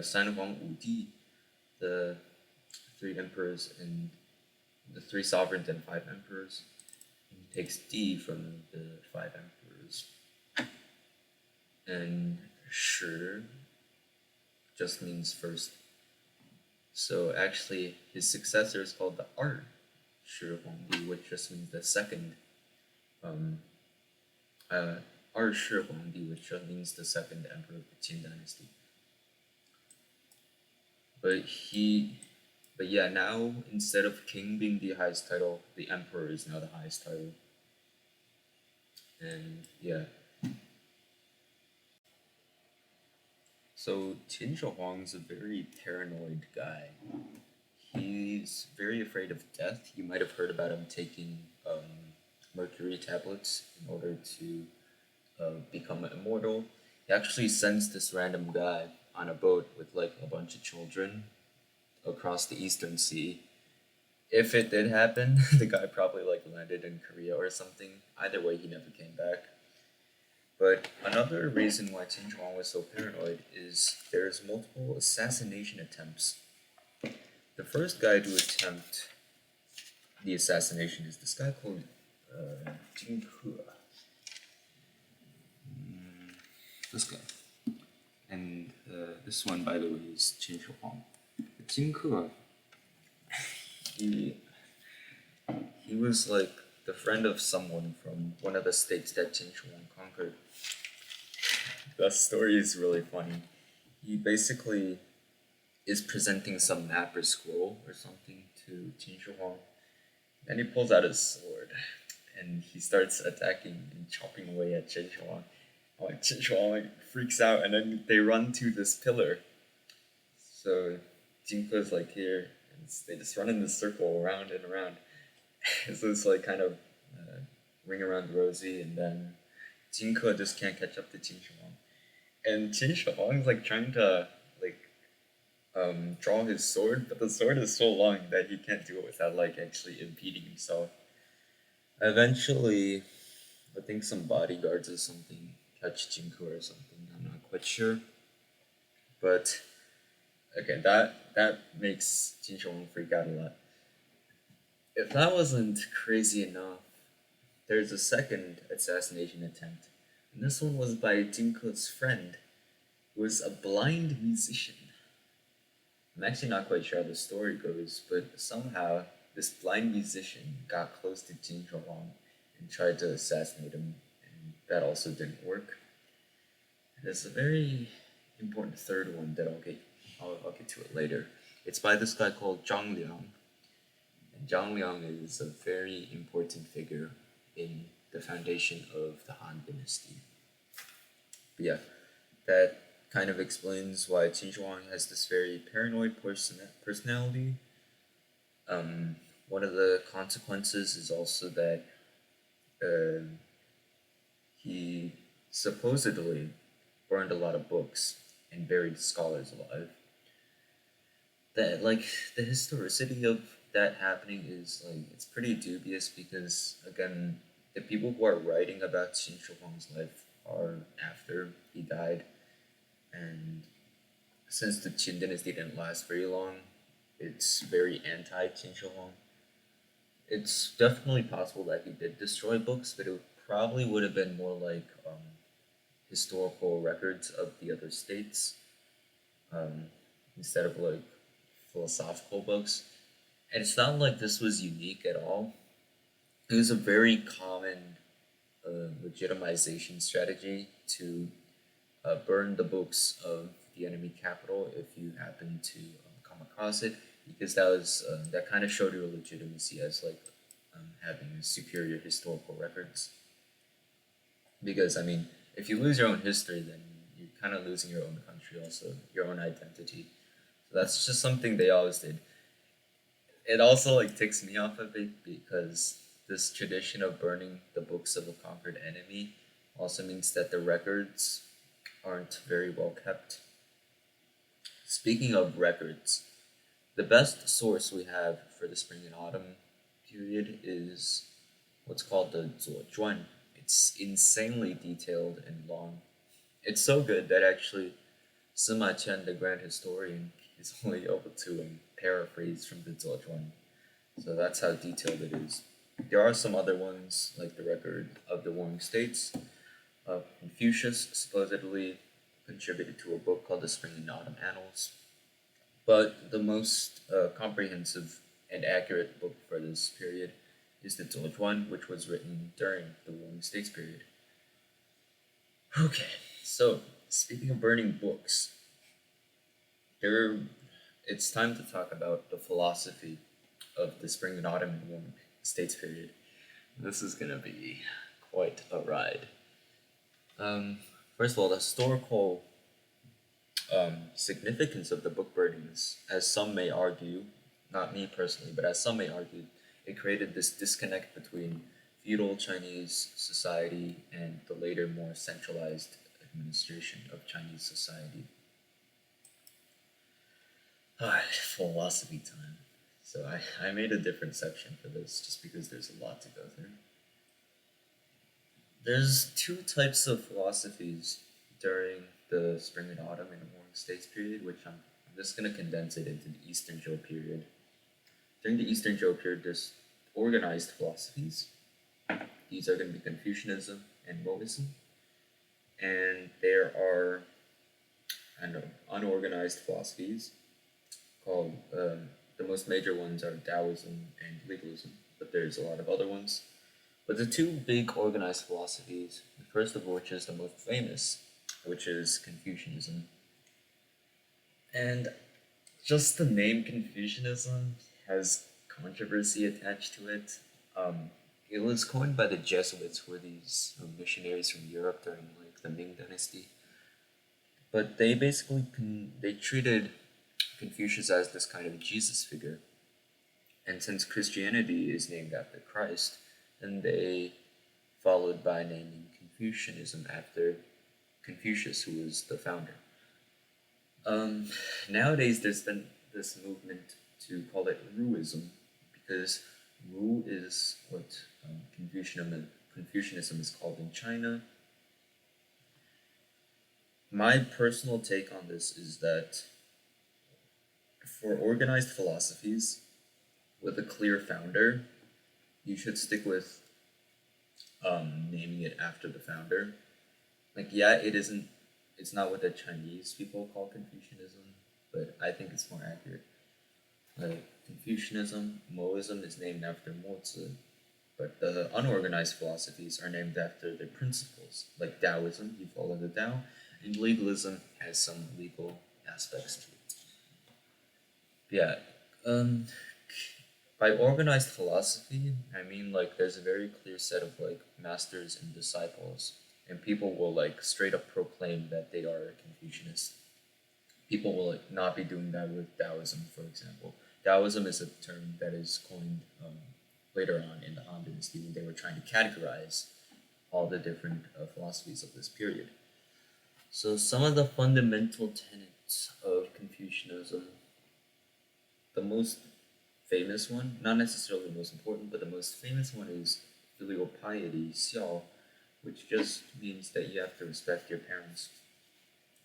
San Huang Wu Di, the three emperors and the three sovereigns and five emperors. And he takes Di from the five emperors. And Shi just means first. So actually, his successor is called the Art Shi Huangdi, which just means the second. Um, Art Shi Huangdi, which just means the second emperor of the Qin dynasty. But yeah, now instead of king being the highest title, the emperor is now the highest title. And yeah. So Qin Shi Huang's a very paranoid guy. He's very afraid of death. You might have heard about him taking mercury tablets in order to become immortal. He actually sends this random guy on a boat with like a bunch of children across the Eastern Sea. If it did happen, the guy probably like landed in Korea or something. Either way, he never came back. But another reason why Qin Shi Huang was so paranoid is there's multiple assassination attempts. The first guy to attempt the assassination is this guy called Jing He. This guy. And This one, by the way, is Qin Shi Huang. Jin Ke, he he was like the friend of someone from one of the states that Qin Shi Huang conquered. The story is really funny. He basically is presenting some map or scroll or something to Qin Shi Huang, and he pulls out his sword, and he starts attacking and chopping away at Qin Shi Huang. Like Qin Shi Huang like freaks out, and then they run to this pillar. So Jinko's like here, and they just run in this circle around and around. So it's like kind of ring around rosy, and then Jinko just can't catch up to Qin Shi Huang. And Qin Shi Huang's like trying to like draw his sword, but the sword is so long that he can't do it without like actually impeding himself. Eventually, I think some bodyguards or something catch Jinko or something. I'm not quite sure, but okay, that makes Qin Shi Huang freak out a lot. If that wasn't crazy enough, there's a second assassination attempt, and this one was by Jinko's friend, who was a blind musician. I'm actually not quite sure how the story goes, but somehow this blind musician got close to Qin Shi Huang and tried to assassinate him, and that also didn't work. There's a very important third one that I'll get to it later. It's by this guy called Zhang Liang, and Zhang Liang is a very important figure in the foundation of the Han Dynasty. But yeah, that kind of explains why Qin Shi Huang has this very paranoid personality. One of the consequences is also that uh, he supposedly burned a lot of books and buried scholars alive. That like the historicity of that happening is like it's pretty dubious because again the people who are writing about Qin Shi Huang's life are after he died, and since the Qin dynasty didn't last very long, it's very anti Qin Shi Huang. It's definitely possible that he did destroy books, but it probably would have been more like historical records of the other states um, instead of like philosophical books. And it's not like this was unique at all. It was a very common legitimization strategy to burn the books of the enemy capital if you happen to come across it, because that kind of showed your legitimacy as like having superior historical records. Because I mean, if you lose your own history, then you're kind of losing your own country, also your own identity. So that's just something they always did. It also like ticks me off a bit because this tradition of burning the books of a conquered enemy also means that the records aren't very well kept. Speaking of records, the best source we have for the spring and autumn period is what's called the Zuozhuan. It's insanely detailed and long. It's so good that actually Sima Qian, the grand historian, is only able to paraphrase from the Zuozhuan. So that's how detailed it is. There are some other ones, like the record of the Warring States. Confucius supposedly contributed to a book called the Spring and Autumn Annals. But the most comprehensive and accurate book for this period is the Zhuojuan, which was written during the Warring States period. Okay, so speaking of burning books, there it's time to talk about the philosophy of the Spring and Autumn and Warring States period. This is gonna be quite a ride. First of all, the historical significance of the book burnings, as some may argue, not me personally, but as some may argue, it created this disconnect between feudal Chinese society and the later more centralized administration of Chinese society. Alright, philosophy time. So I made a different section for this just because there's a lot to go through. There's two types of philosophies during the Spring and Autumn and Warring States period, which I'm just going to condense it into the Eastern Zhou period. During the Eastern Zhou period, there's organized philosophies. These are going to be Confucianism and Mohism. And there are and unorganized philosophies called the most major ones are Taoism and legalism, but there's a lot of other ones. But the two big organized philosophies, the first of which is the most famous, which is Confucianism. And just the name Confucianism has controversy attached to it. It was coined by the Jesuits, who were these missionaries from Europe during like the Ming Dynasty. But they basically they treated Confucius as this kind of Jesus figure, and since Christianity is named after Christ, then they followed by naming Confucianism after Confucius, who was the founder. Um, Nowadays, there's been this movement to call it Ruism, because Ru is what Confucianism is called in China. My personal take on this is that for organized philosophies with a clear founder, you should stick with naming it after the founder. Like, yeah, it's not what the Chinese people call Confucianism, but I think it's more accurate. Like, Confucianism, Moism is named after Mozi, but the unorganized philosophies are named after their principles. Like Taoism, you follow the Tao, and legalism has some legal aspects to it. Yeah, um, by organized philosophy, I mean like there's a very clear set of like masters and disciples, and people will like straight up proclaim that they are a Confucianist. People will like not be doing that with Taoism, for example. Taoism is a term that is coined later on in the Han Dynasty when they were trying to categorize all the different philosophies of this period. So some of the fundamental tenets of Confucianism, the most famous one, not necessarily the most important, but the most famous one is filial piety, xiao, which just means that you have to respect your parents.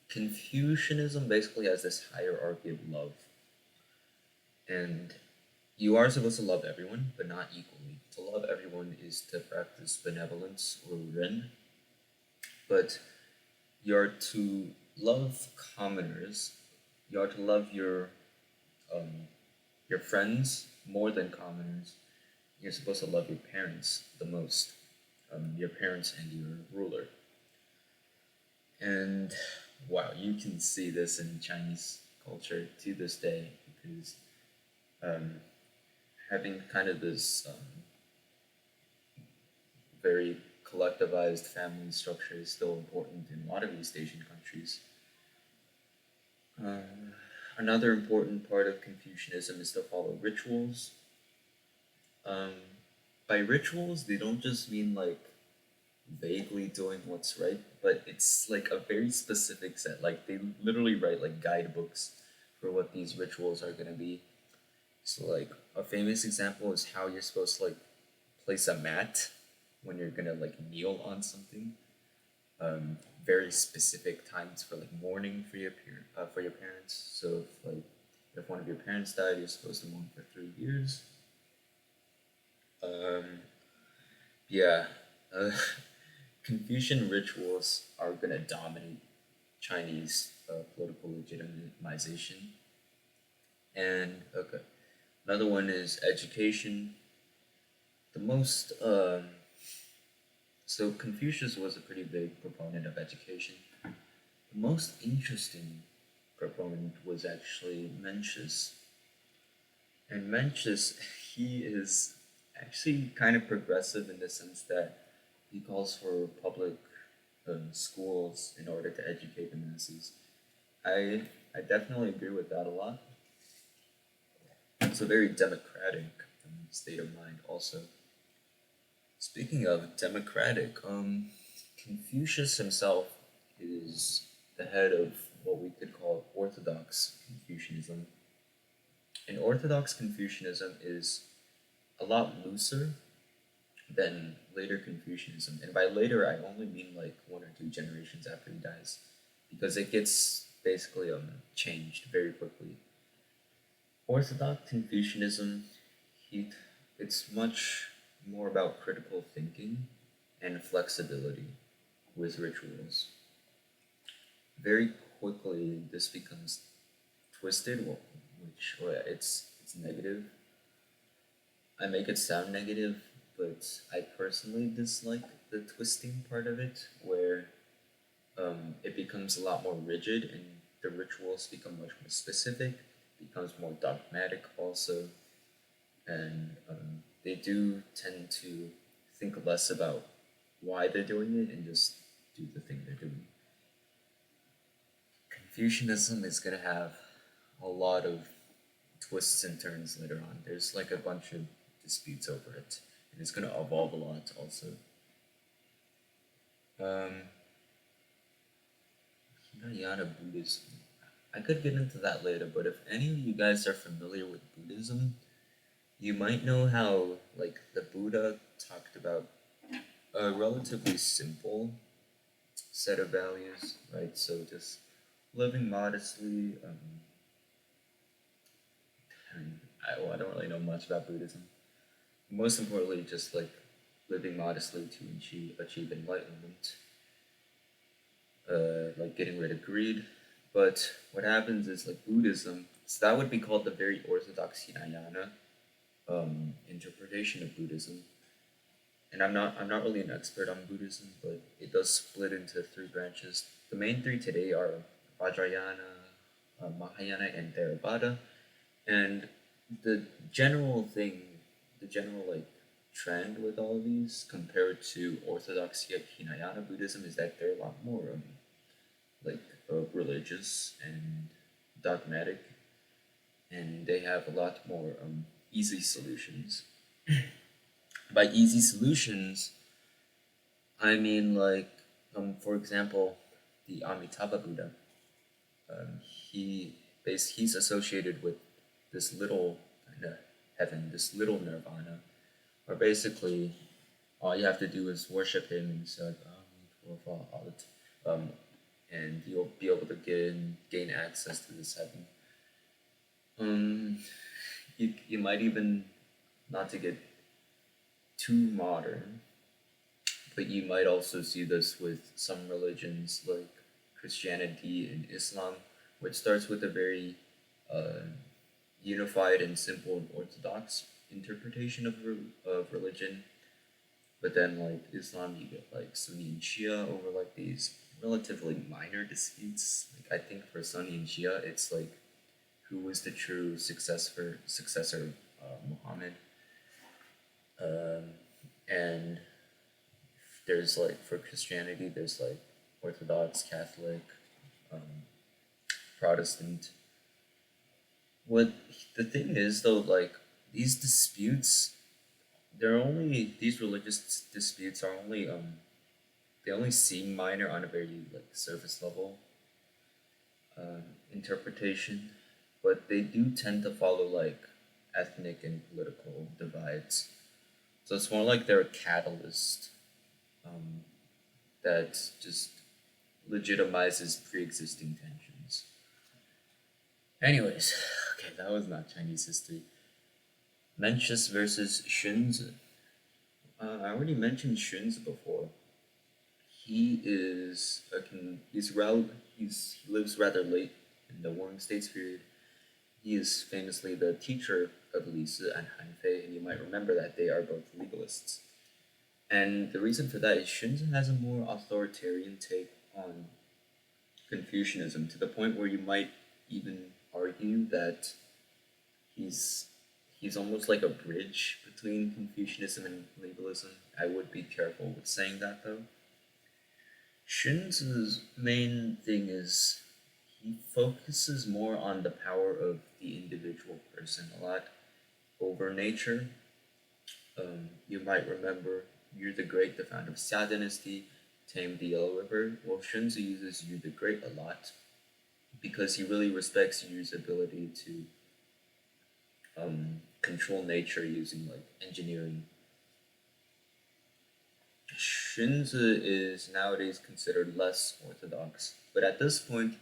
Confucianism basically has this hierarchy of love, and you are supposed to love everyone, but not equally. To love everyone is to practice benevolence or ren, but you're to love commoners. You are to love um, your friends more than commoners. You're supposed to love your parents the most, your parents and your ruler. And wow, you can see this in Chinese culture to this day because um, having kind of this very collectivized family structure is still important in a lot of East Asian countries. Um, Another important part of Confucianism is to follow rituals. Um, by rituals, they don't just mean like vaguely doing what's right, but it's like a very specific set. Like they literally write like guidebooks for what these rituals are gonna be. So like a famous example is how you're supposed to like place a mat when you're gonna like kneel on something. Very specific times for like mourning for your parents. So if one of your parents died, you're supposed to mourn for 3 years. Um, yeah, uh, Confucian rituals are gonna dominate Chinese political legitimization. And okay, another one is education. The most So Confucius was a pretty big proponent of education. The most interesting proponent was actually Mencius. And Mencius, he is actually kind of progressive in the sense that he calls for public schools in order to educate the masses. I definitely agree with that a lot. It's a very democratic state of mind, also. Speaking of democratic, Confucius himself is the head of what we could call Orthodox Confucianism. And Orthodox Confucianism is a lot looser than later Confucianism. And by later, I only mean like 1 or 2 generations after he dies, because it gets basically changed very quickly. Orthodox Confucianism, he, it's much more about critical thinking and flexibility with rituals. Very quickly this becomes twisted, which it's negative. I make it sound negative, but I personally dislike the twisting part of it, where it becomes a lot more rigid and the rituals become much more specific, becomes more dogmatic also, and they do tend to think less about why they're doing it and just do the thing they're doing. Confucianism is going to have a lot of twists and turns later on. There's like a bunch of disputes over it, and it's going to evolve a lot also. Um, Hinayana Buddhism. I could get into that later, but if any of you guys are familiar with Buddhism, you might know how, like, the Buddha talked about a relatively simple set of values, right? So just living modestly. I don't really know much about Buddhism. Most importantly, just like living modestly to achieve enlightenment, like getting rid of greed. But what happens is like Buddhism, so that would be called the very orthodox Hinayana interpretation of Buddhism. And I'm not really an expert on Buddhism, but it does split into three branches. The main three today are Vajrayana, Mahayana, and Theravada. And the general thing, the general like trend with all of these compared to Orthodox Hinayana Buddhism is that they're a lot more like religious and dogmatic, and they have a lot more easy solutions. By easy solutions, I mean like for example, the Amitabha Buddha. He's associated with this little kind of heaven, this little nirvana, where basically all you have to do is worship him and say, and you'll be able to gain access to this heaven. You might even, not to get too modern, but you might also see this with some religions like Christianity and Islam, which starts with a very uh, unified and simple and orthodox interpretation of religion. But then, like Islam, you get like Sunni and Shia over like these relatively minor disputes. Like I think for Sunni and Shia, it's like who was the true successor of Muhammad, um, and there's like for Christianity, there's like Orthodox, Catholic, um, Protestant. What the thing is though, like these disputes, these religious disputes are only they only seem minor on a very like surface level um, interpretation, but they do tend to follow like ethnic and political divides. So it's more like they're a catalyst um, that just legitimizes pre-existing tensions. Anyways, okay, that was not Chinese history. Mencius versus Xunzi. I already mentioned Xunzi before. He is he lives rather late in the Warring States period. He is famously the teacher of Li Si and Han Fei, and you might remember that they are both legalists. And the reason for that is Xunzi has a more authoritarian take on Confucianism to the point where you might even argue that he's he's almost like a bridge between Confucianism and legalism. I would be careful with saying that though. Xunzi's main thing is he focuses more on the power of the individual person a lot over nature. You might remember Yu the Great, the founder of Xia Dynasty, tamed the Yellow River. Well, Xunzi uses Yu the Great a lot because he really respects Yu's ability to control nature using like engineering. Xunzi is nowadays considered less orthodox, but at this point,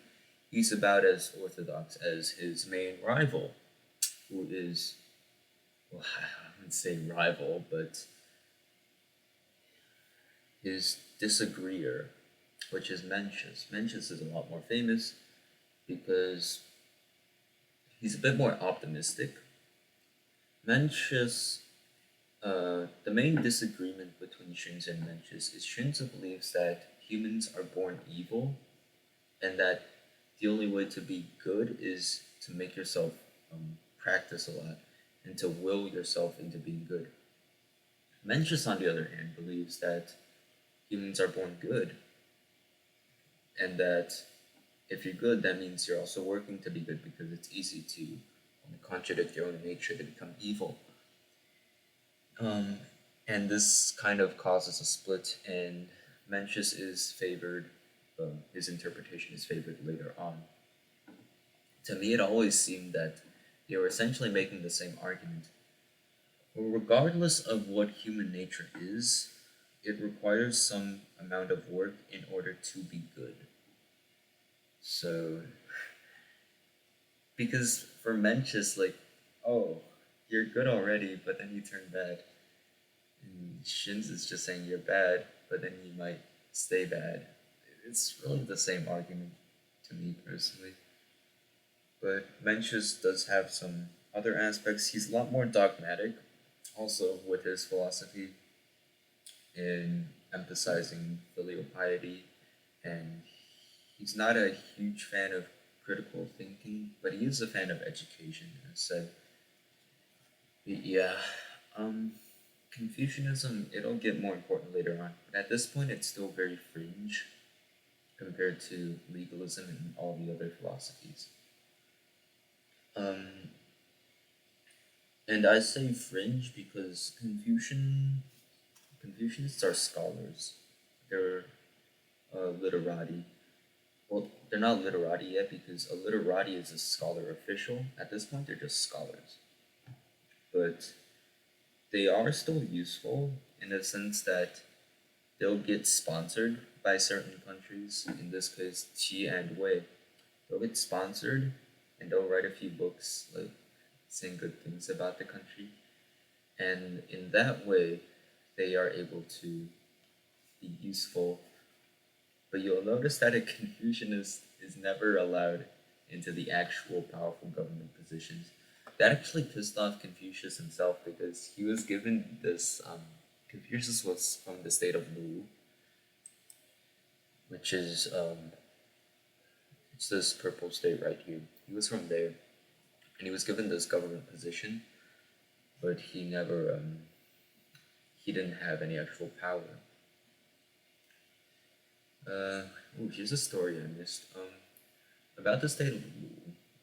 he's about as orthodox as his main rival, who is, well, I wouldn't say rival, but his disagreeer, which is Mencius. Mencius is a lot more famous. because he's a bit more optimistic. Mencius, the main disagreement between Shinzo and Mencius is Shinzo believes that humans are born evil and that the only way to be good is to make yourself practice a lot and to will yourself into being good. Mencius, on the other hand, believes that humans are born good and that if you're good, that means you're also working to be good because it's easy to contradict your own nature to become evil. Um, and this kind of causes a split, and Mencius is favored, his interpretation is favored later on. To me, it always seemed that they were essentially making the same argument. Well, regardless of what human nature is, it requires some amount of work in order to be good. So, because for Mencius, like, oh, you're good already, but then you turn bad. And Shins is just saying you're bad, but then you might stay bad. It's really the same argument to me personally. But Mencius does have some other aspects. He's a lot more dogmatic, also with his philosophy in emphasizing filial piety, and he's not a huge fan of critical thinking, but he is a fan of education, as said. Yeah, um, Confucianism, it'll get more important later on, but at this point it's still very fringe compared to legalism and all the other philosophies. Um, and I say fringe because Confucianists are scholars. They're literati. Well, they're not literati yet because a literati is a scholar official. At this point, they're just scholars. But they are still useful in the sense that they'll get sponsored by certain countries. In this case, Qi and Wei. They'll get sponsored and they'll write a few books like saying good things about the country. And in that way, they are able to be useful. But you'll notice that a Confucianist is never allowed into the actual powerful government positions. That actually pissed off Confucius himself because he was given this. Confucius was from the state of Lu, which is it's this purple state right here. He was from there, and he was given this government position, but he didn't have any actual power. Uh, Here's a story I missed. About the state of Lu.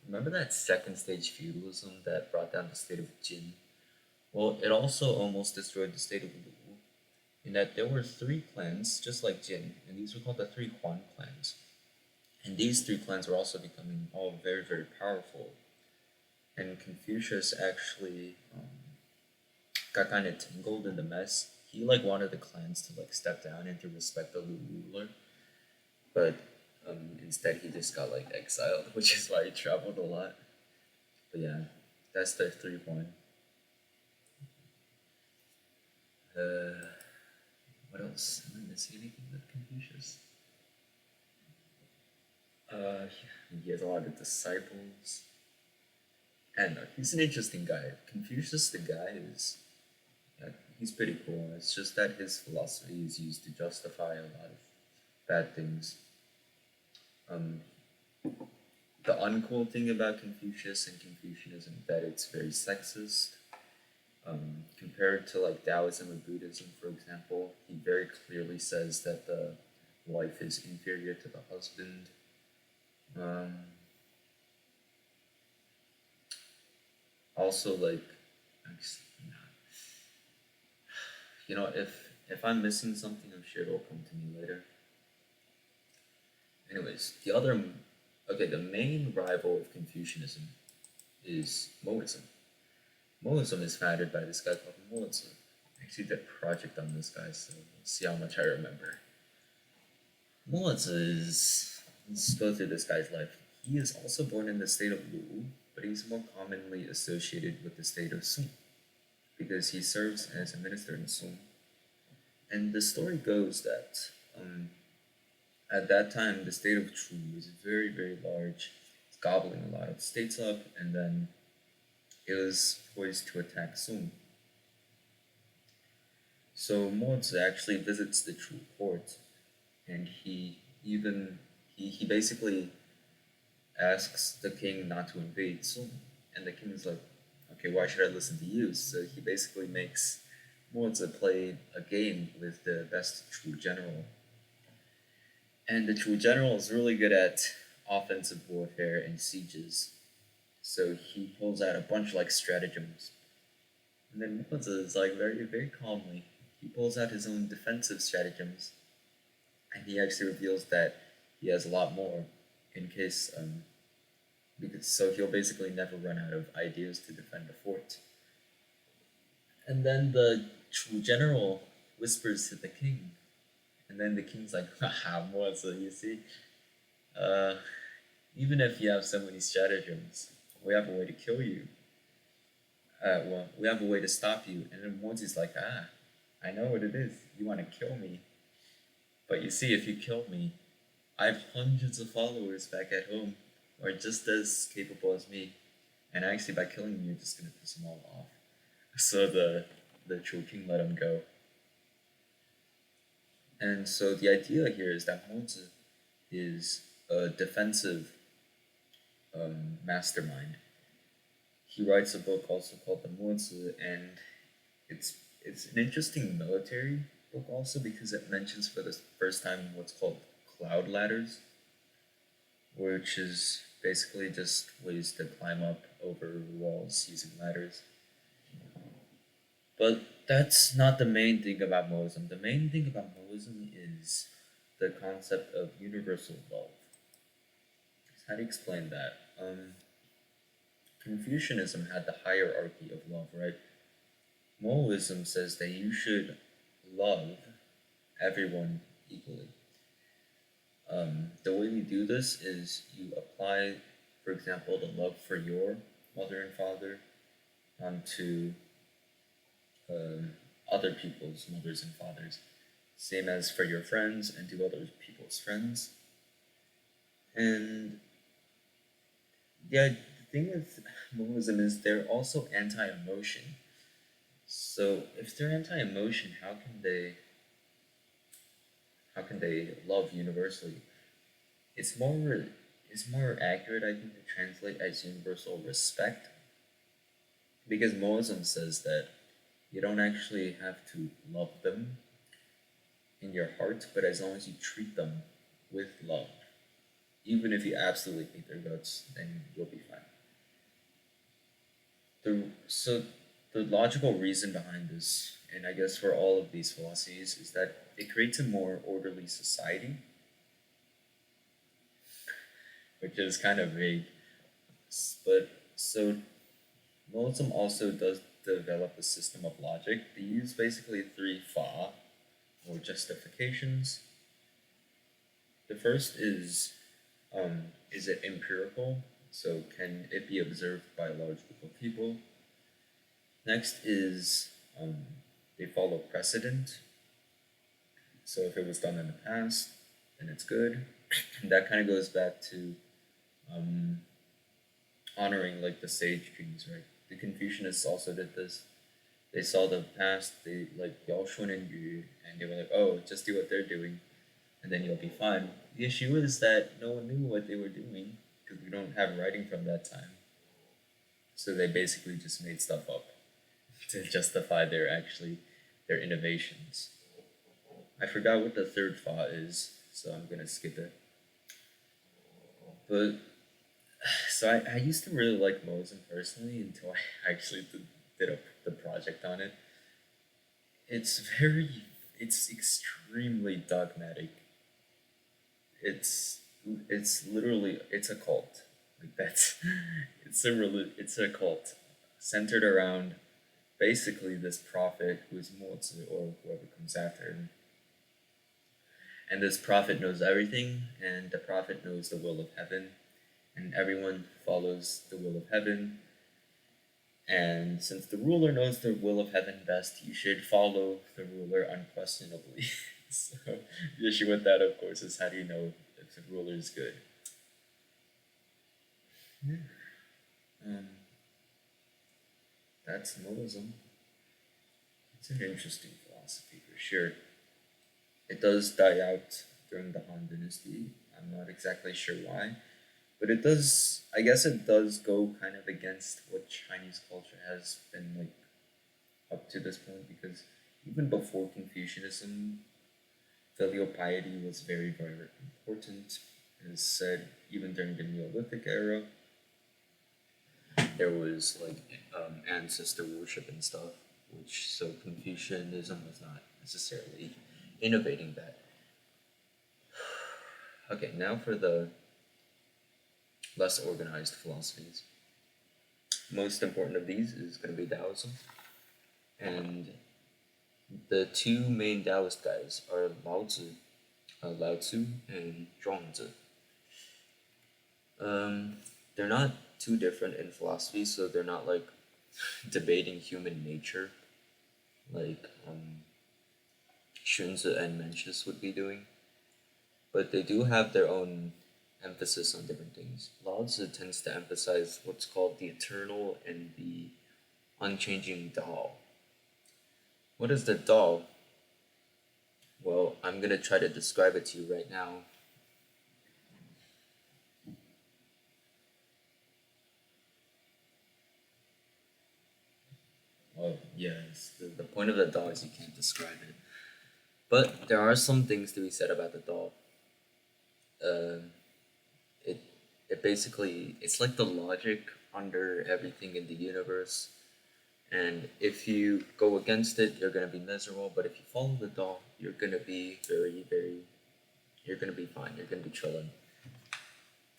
Remember that second stage feudalism that brought down the state of Jin? Well, it also almost destroyed the state of Lu, in that there were three clans, just like Jin, and these were called the three Huan clans. And these three clans were also becoming all very, very powerful. And Confucius actually got kind of tangled in the mess. He like wanted the clans to like step down and to respect the Lu ruler, but instead he just got like exiled, which is why he traveled a lot. But yeah, that's the 3-1. Uh, what else? Am I missing anything with Confucius? He has a lot of disciples. And he's an interesting guy. Confucius, the guy, is yeah, he's pretty cool. It's just that his philosophy is used to justify a lot of bad things. Um, the uncool thing about Confucius and Confucianism is that it's very sexist. Compared to like Taoism or Buddhism, for example, he very clearly says that the wife is inferior to the husband. Um, Also, like, if I'm missing something, I'm sure it'll come to me later. Anyways, the main rival of Confucianism is Moism. Moism is founded by this guy called Mozi. I actually did a project on this guy, so we'll see how much I remember. Mozi is. Let's go through this guy's life. He is also born in the state of Lu, but he's more commonly associated with the state of Sun because he serves as a minister in Sun. And the story goes that at that time the state of Chu was very, very large, gobbling a lot of states up, and then it was poised to attack soon. So Mozi actually visits the true court, and even he basically asks the king not to invade soon, and the king is like, okay, why should I listen to you? So he basically makes Mozi play a game with the best true general, and the true general is really good at offensive warfare and sieges. So he pulls out a bunch of like stratagems. And then Mozi is like very calmly, he pulls out his own defensive stratagems. And he actually reveals that he has a lot more in case because so he'll basically never run out of ideas to defend the fort. And then the true general whispers to the king. And then the king's like, haha, Mozi, you see? Uh, Even if you have so many stratagems, we have a way to kill you. Well, we have a way to stop you. And then Mozi's like, I know what it is. You want to kill me. But you see, if you kill me, I have hundreds of followers back at home who are just as capable as me. And actually, by killing me, you're just going to piss them all off. So the true king let him go. And so the idea here is that Mozi is a defensive mastermind. He writes a book also called The Mozi, and it's it's an interesting military book also because it mentions for the first time what's called cloud ladders, which is basically just ways to climb up over walls using ladders. But that's not the main thing about Moism. The main thing about Moism is the concept of universal love. How do you explain that? Confucianism had the hierarchy of love, right? Moism says that you should love everyone equally. The way we do this is you apply, for example, the love for your mother and father onto um, other people's mothers and fathers. Same as for your friends and to other people's friends. And yeah, the thing with Moism is they're also anti-emotion. So if they're anti-emotion, how can they love universally? It's more accurate, I think, to translate as universal respect, because Moism says that you don't actually have to love them in your heart, but as long as you treat them with love, even if you absolutely hate their guts, then you'll be fine. So the logical reason behind this, and I guess for all of these philosophies, is that it creates a more orderly society, which is kind of vague. But so Monism also does develop a system of logic. They use basically three fa, or justifications. The first is it empirical? So can it be observed by a large group of people? Next is um, they follow precedent. So if it was done in the past, then it's good. And that kind of goes back to um, honoring like the sage kings, right? The Confucianists also did this. They saw the past, they like Yao Shun and Yu, and they were like, oh, just do what they're doing, and then you'll be fine. The issue is that no one knew what they were doing because we don't have writing from that time. So they basically just made stuff up to justify their innovations. I forgot what the third fa is, so I'm gonna skip it. But so I used to really like Mosin personally until I actually the project on it. It's it's extremely dogmatic. It's it's literally it's a cult. Like that's it's a cult centered around basically this prophet who is Mozi or whoever comes after him. And this prophet knows everything, and the prophet knows the will of heaven, and everyone follows the will of heaven. And since the ruler knows the will of heaven best, you should follow the ruler unquestionably. So the issue with that, of course, is how do you know if the ruler is good? Yeah. Um, that's Mohism. It's an interesting philosophy for sure. It does die out during the Han Dynasty. I'm not exactly sure why, but it does. I guess it does go kind of against what Chinese culture has been like up to this point, because even before Confucianism, filial piety was very, very important. As said, even during the Neolithic era, there was like ancestor worship and stuff, which so Confucianism was not necessarily innovating that. Okay, now for the less organized philosophies. Most important of these is going to be Taoism, and the two main Taoist guys are Lao Tzu, and Zhuangzi. Um, they're not too different in philosophy, so they're not like debating human nature like Xunzi and Mencius would be doing, but they do have their own emphasis on different things. Lao Tzu tends to emphasize what's called the eternal and the unchanging Dao. What is the Dao? Well, I'm gonna try to describe it to you right now. Well, yes, the point of the Dao is you can't describe it. But there are some things to be said about the Dao. Um, it it basically it's like the logic under everything in the universe. And if you go against it, you're gonna be miserable. But if you follow the Dao, you're gonna be you're gonna be fine. You're gonna be chilling.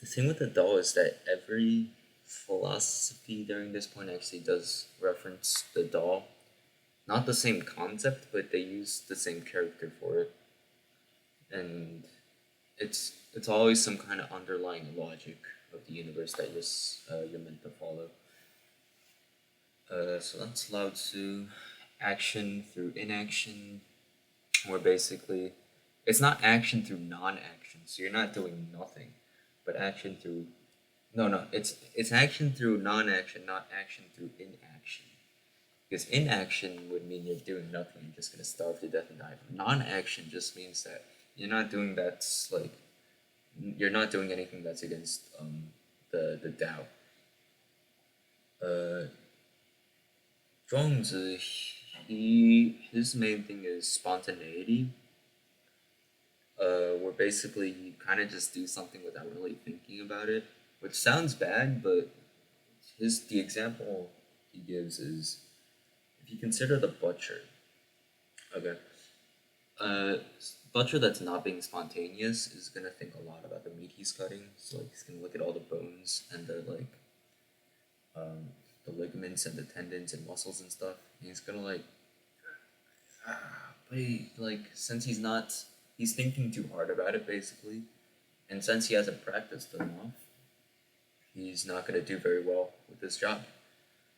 The thing with the Dao is that every philosophy during this point actually does reference the Dao. Not the same concept, but they use the same character for it. And it's always some kind of underlying logic of the universe that you're meant to follow. So that's Lao Tzu. Action through inaction, where basically it's not action through non-action, so you're not doing nothing, but action through it's action through non-action, not action through inaction. Because inaction would mean you're doing nothing, you're just gonna starve to death and die. Non-action just means that you're not doing that's like you're not doing anything that's against the Tao. Uh, Zhuangzi, his main thing is spontaneity. Where basically you kind of just do something without really thinking about it, which sounds bad, but the example he gives is if you consider the butcher. Okay, uh, butcher that's not being spontaneous is gonna think a lot about the meat he's cutting. So like he's gonna look at all the bones and um, the ligaments and the tendons and muscles and stuff. And he's gonna but like since he's thinking too hard about it basically, and since he hasn't practiced enough, he's not gonna do very well with this job.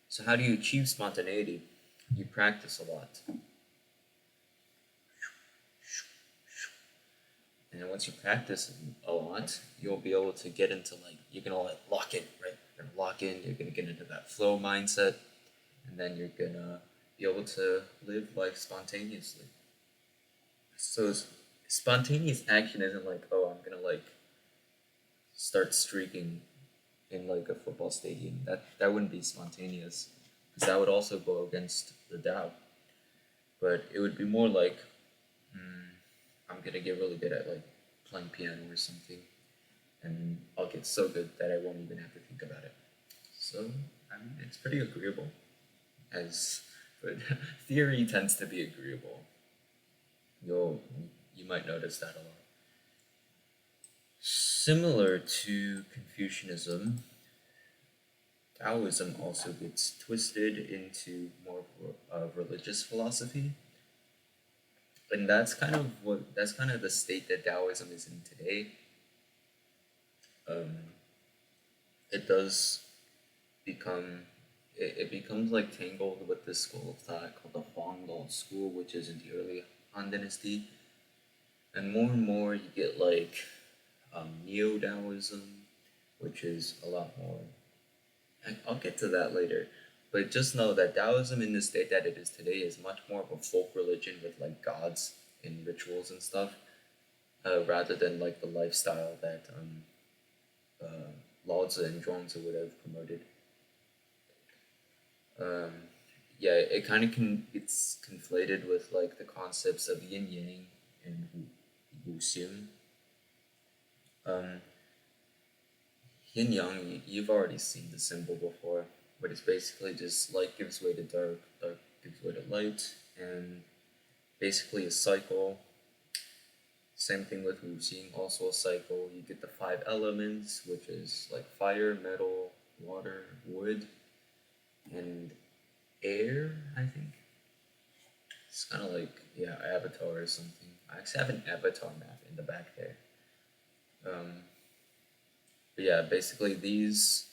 So how do you achieve spontaneity? You practice a lot. And then once you practice a lot, you'll be able to get into you're gonna lock in, right? You're gonna lock in, you're gonna get into that flow mindset, and then you're gonna be able to live life spontaneously. So spontaneous action isn't like, oh, I'm gonna start streaking in like a football stadium. That wouldn't be spontaneous, because that would also go against the Tao. But it would be more like, mm, I'm gonna get really good at like playing piano or something, and I'll get so good that I won't even have to think about it. So I mean, it's pretty agreeable, as but theory tends to be agreeable. You'll you might notice that a lot. Similar to Confucianism, Taoism also gets twisted into more religious philosophy, and that's kind of the state that Taoism is in today. Um, it does become it becomes like tangled with this school of thought called the Huangdao school, which is in the early Han Dynasty, and more you get like Neo Taoism, which is a lot more. I'll get to that later. But just know that Taoism in the state that it is today is much more of a folk religion with like gods and rituals and stuff, rather than like the lifestyle that Lao Tzu and Zhuangzi would have promoted. Um, yeah, it kind of gets conflated with like the concepts of yin yang and wu xing. Um, Yin yang, you've already seen the symbol before, but it's basically just light gives way to dark, dark gives way to light, and basically a cycle. Same thing with Wu Xing, also a cycle. You get the five elements, which is like fire, metal, water, wood, and air, I think. It's kind of like, yeah, Avatar or something. I actually have an Avatar map in the back there. Um, but yeah, basically these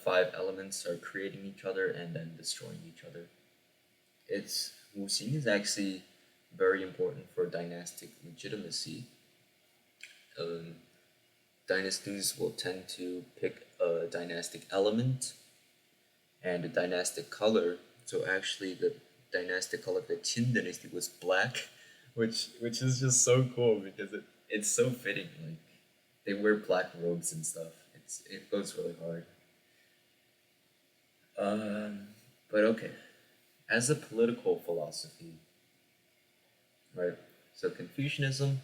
five elements are creating each other and then destroying each other. It's Wuxing is actually very important for dynastic legitimacy. Um, Dynasties will tend to pick a dynastic element and a dynastic color. So actually, the dynastic color of the Qin dynasty was black, which is just so cool because it's so fitting. Like they wear black robes and stuff. It goes really hard. Um, but okay, as a political philosophy, right? So Confucianism,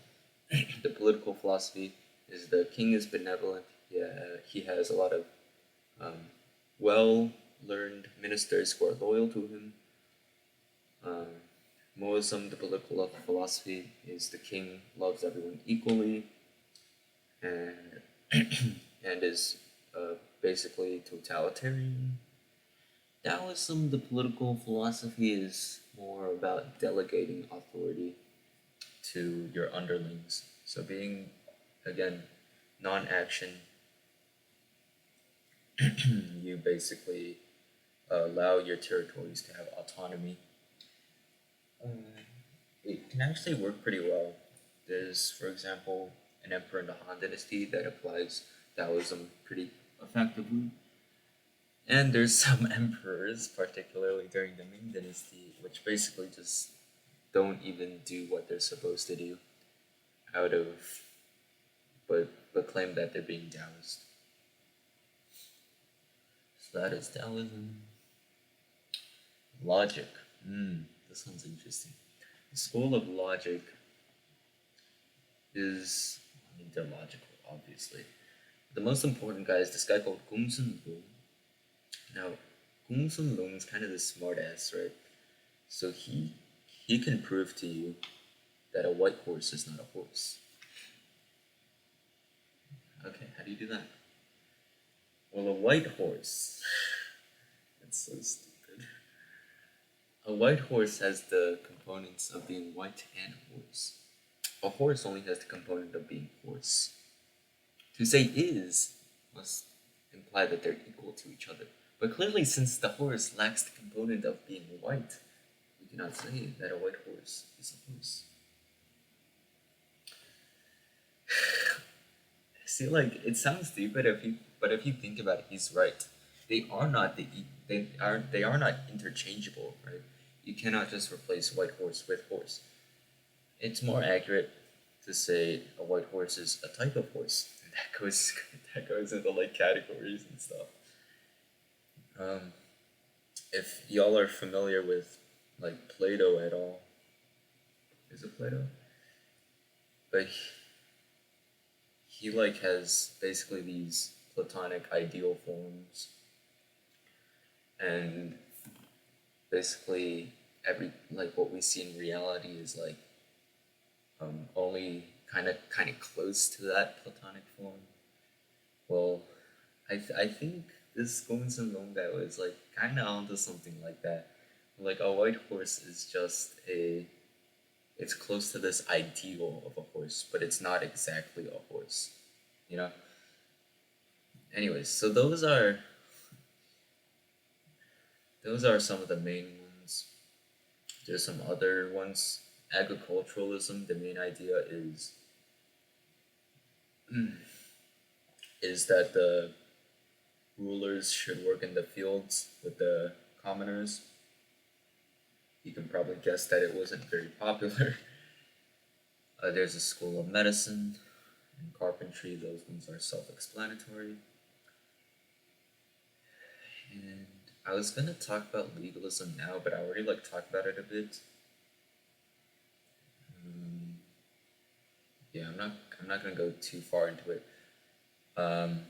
the political philosophy, is the king is benevolent. Yeah, he has a lot of um, well-learned ministers who are loyal to him. Um, Moism, the political philosophy, is the king loves everyone equally and and is basically totalitarian. Taoism, the political philosophy, is more about delegating authority to your underlings. So being, again, non-action, you basically allow your territories to have autonomy. Um, it can actually work pretty well. There's, for example, an emperor in the Han Dynasty that applies Taoism pretty effectively. And there's some emperors, particularly during the Ming Dynasty, which basically just don't even do what they're supposed to do out of but claim that they're being Taoist. So that is Taoism. Logic. This sounds interesting. The school of logic is, I mean, they're logical, obviously. The most important guy is this guy called Gong Sun Lung. Now, Gong Sun Lung is kind of the smartass, right? So he can prove to you that a white horse is not a horse. Okay, how do you do that? Well, a white horse. That's so stupid. A white horse has the components of being white and horse. A horse only has the component of being horse. To say is must imply that they're equal to each other. But clearly, since the horse lacks the component of being white, we cannot say that a white horse is a horse. See, like it sounds stupid but if you think about it, he's right. They are not they are not interchangeable, right? You cannot just replace white horse with horse. It's more accurate to say a white horse is a type of horse. And that goes into like categories and stuff. Um, if y'all are familiar with like Plato at all, is it Plato? But he like has basically these platonic ideal forms, and basically every like what we see in reality is like only kind of close to that platonic form. Well, I think this Gomez and Long guy was like kind of onto something like that. Like a white horse is just it's close to this ideal of a horse, but it's not exactly a horse, you know. Anyways, so those are some of the main ones. There's some other ones. Agriculturalism. The main idea is that rulers should work in the fields with the commoners. You can probably guess that it wasn't very popular. There's a school of medicine and carpentry, those ones are self explanatory. And I was gonna talk about legalism now, but I already talked about it a bit. Um, yeah, I'm not gonna go too far into it. Um,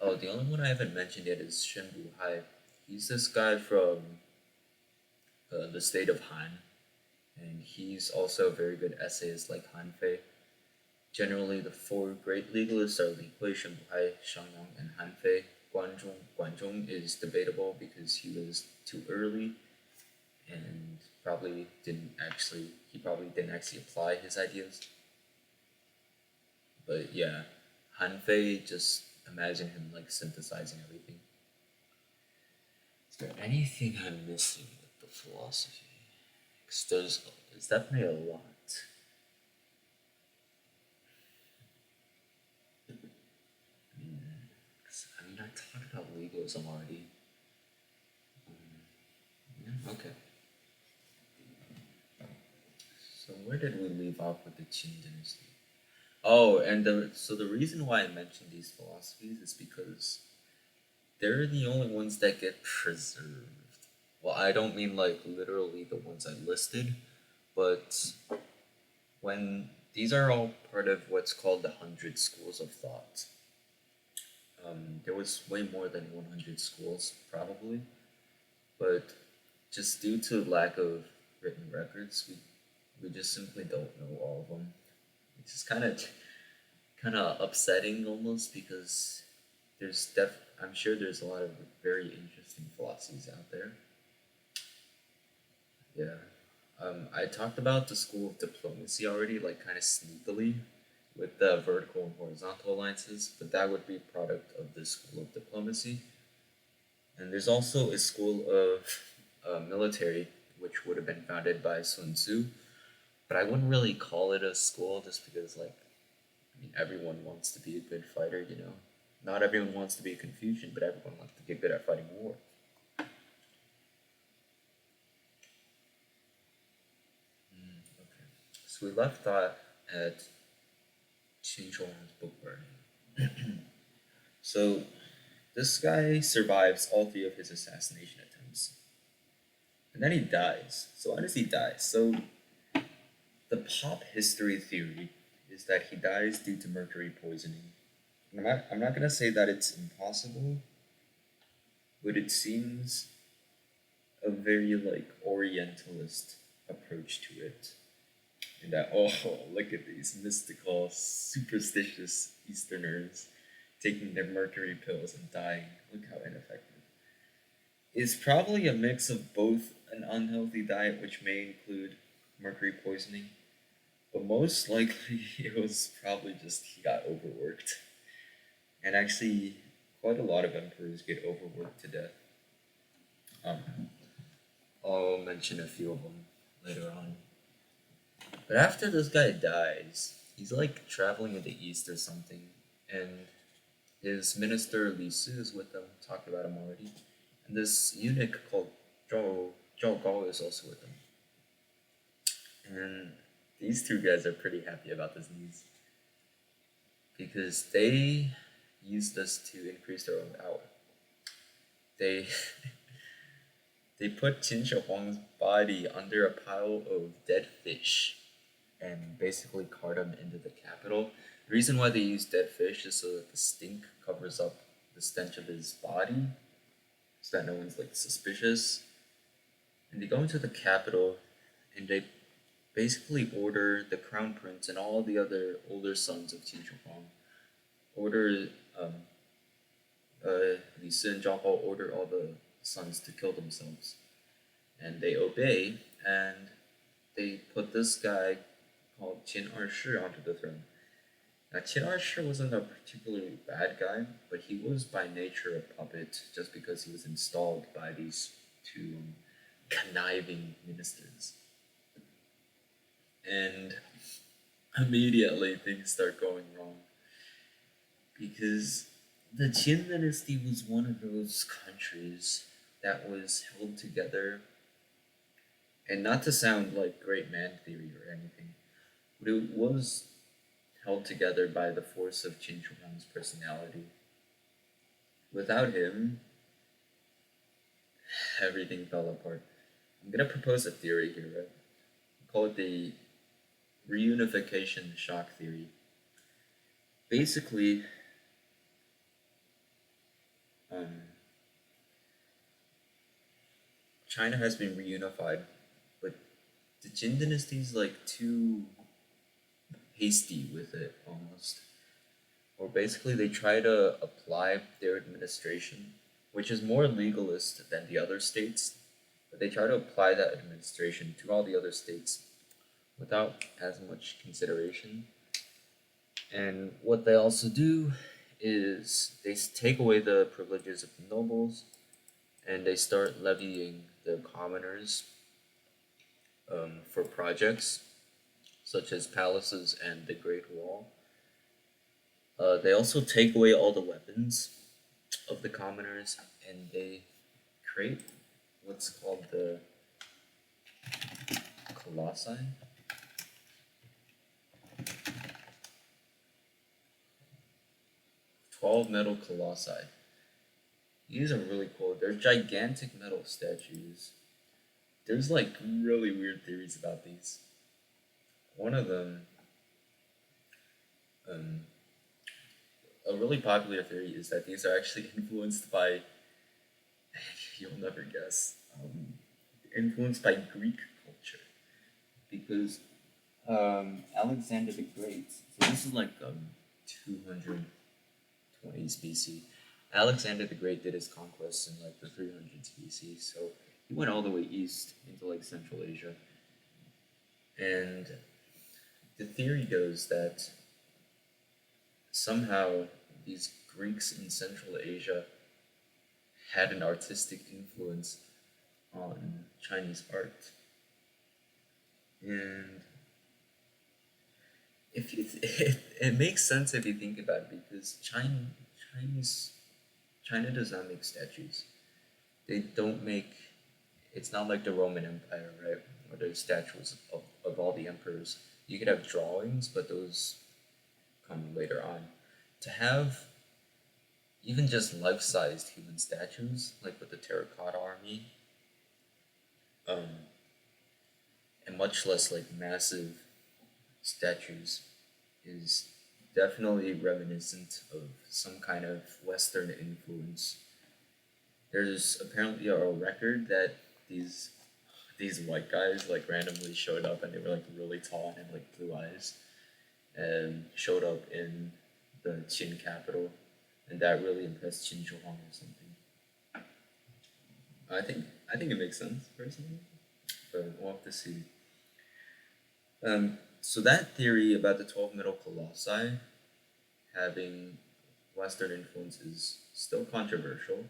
oh, the only one I haven't mentioned yet is Shenbu Hai. He's this guy from the state of Han, and he's also a very good essayist like Han Fei. Generally, the four great legalists are Li Hui, Shenbu Hai, Shangyang, and Han Fei. Guanzhong is debatable because he was too early and he probably didn't actually apply his ideas. But yeah, Han Fei, just imagine him synthesizing everything. Is there anything I'm missing with the philosophy? Because there's definitely a lot. Mm, 'cause, I mean, I talked about legalism already. Yeah, okay. So where did we leave off with the Qin dynasty? Oh, and the reason why I mentioned these philosophies is because they're the only ones that get preserved. Well, I don't mean literally the ones I listed, but when these are all part of what's called the 100 schools of thought. There was way more than 100 schools, probably, but just due to lack of written records, we just simply don't know all of them. Which is kind of upsetting almost because I'm sure there's a lot of very interesting philosophies out there. Yeah. I talked about the school of diplomacy already, kind of sneakily, with the vertical and horizontal alliances, but that would be a product of the school of diplomacy. And there's also a school of military, which would have been founded by Sun Tzu, but I wouldn't really call it a school just because, I mean, everyone wants to be a good fighter, you know? Not everyone wants to be a Confucian, but everyone wants to get good at fighting war. Okay. So we left that at Qin Shuang's book burning. So this guy survives all three of his assassination attempts. And then he dies. So why does he die? So the pop history theory is that he dies due to mercury poisoning. I'm not gonna say that it's impossible, but it seems a very orientalist approach to it. And that, oh, look at these mystical, superstitious Easterners taking their mercury pills and dying. Look how ineffective. Is probably a mix of both an unhealthy diet, which may include mercury poisoning, but most likely it was probably just he got overworked. And actually, quite a lot of emperors get overworked to death. Um, I'll mention a few of them later on. But after this guy dies, he's traveling in the east or something, and his minister Li Si is with him. Talked about him already, and this eunuch called Zhao Gao is also with him. And these two guys are pretty happy about this news because they use this to increase their own power. They they put Qin Shi Huang's body under a pile of dead fish and basically cart him into the capital. The reason why they use dead fish is so that the stink covers up the stench of his body, so that no one's suspicious. And they go into the capital, and they basically order the crown prince and all the other older sons of Qin Shi Huang, order Li Si and Zhao Hao order all the sons to kill themselves, and they obey, and they put this guy called Qin Ershi onto the throne. Now, Qin Ershi wasn't a particularly bad guy, but he was by nature a puppet just because he was installed by these two conniving ministers. And immediately things start going wrong because the Qin dynasty was one of those countries that was held together, and not to sound like great man theory or anything, but it was held together by the force of Qin Shi Huang's personality. Without him, everything fell apart. I'm gonna propose a theory here, right? Call it the reunification shock theory. Basically, um, China has been reunified, but the Jin dynasty is like too hasty with it almost. Or basically, they try to apply their administration, which is more legalist than the other states, but they try to apply that administration to all the other states without as much consideration. And what they also do is they take away the privileges of the nobles and they start levying the commoners for projects such as palaces and the Great Wall. They also take away all the weapons of the commoners and they create what's called the colossi. 12 metal colossi. These are really cool. They're gigantic metal statues. There's like really weird theories about these. One of them, um, a really popular theory is that these are actually influenced by, you'll never guess, influenced by Greek culture. Because Alexander the Great, so this is like 220s BC. Alexander the Great did his conquests in like the 300s BC, so he went all the way east into like Central Asia. And the theory goes that somehow these Greeks in Central Asia had an artistic influence on Chinese art. And if you it makes sense if you think about it because Chinese China does not make statues. They don't make. It's not like the Roman Empire, right? Where there's statues of all the emperors. You could have drawings, but those come later on. To have even just life-sized human statues, like with the terracotta army, um, and much less like massive statues, is definitely reminiscent of some kind of Western influence. There's apparently a record that these these white guys like randomly showed up and they were like really tall and had like blue eyes and showed up in the Qin capital and that really impressed Qin Shi Huang or something. I think it makes sense personally, but we'll have to see. So that theory about the 12 metal colossi having Western influence is still controversial.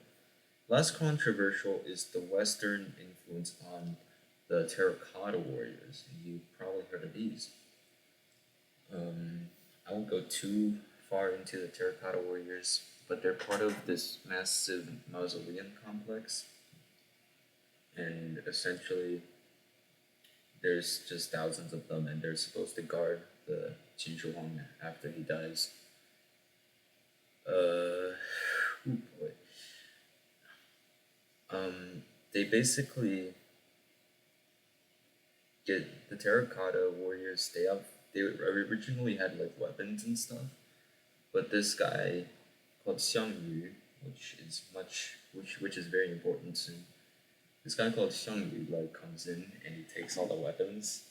Less controversial is the Western influence on the terracotta warriors. You've probably heard of these. I won't go too far into the terracotta warriors, but they're part of this massive mausoleum complex, and essentially there's just thousands of them, and they're supposed to guard the Qin Shi Huang after he dies. Oh boy. They basically get the terracotta warriors. They originally had like weapons and stuff, but this guy called Xiang Yu, which is very important to this guy called Xiang Yu like comes in and he takes all the weapons.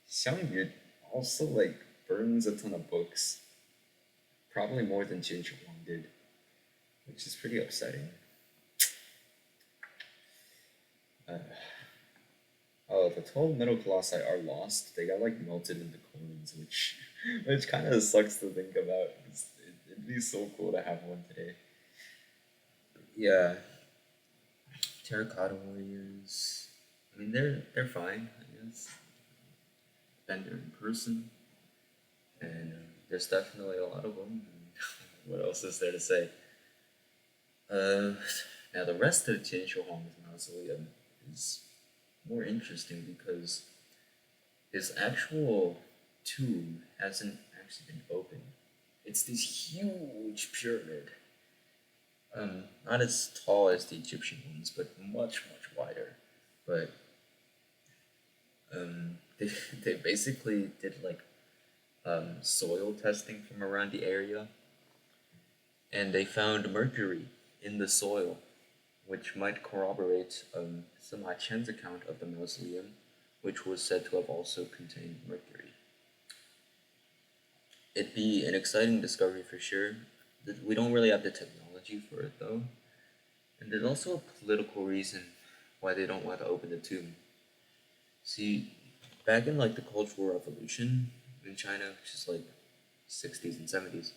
Xiang Yu also like burns a ton of books, probably more than Jin Huang did, which is pretty upsetting. Uh, oh, the 12 metal colossi are lost. They got like melted into coins, which kind of sucks to think about. It'd be so cool to have one today. Yeah, terracotta warriors. I mean, they're fine, I guess. Bender in person. and there's definitely a lot of them. What else is there to say? Uh, Now the rest of Qin Shi Huang's mausoleum is more interesting because his actual tomb hasn't actually been opened. It's this huge pyramid, not as tall as the Egyptian ones, but much wider. But they they basically did like soil testing from around the area, and they found mercury in the soil, which might corroborate Sima Qian's account of the mausoleum, which was said to have also contained mercury. It'd be an exciting discovery for sure. We don't really have the technology for it though, and there's also a political reason why they don't want to open the tomb. See, back in like the Cultural Revolution in China, which is like 60s and 70s,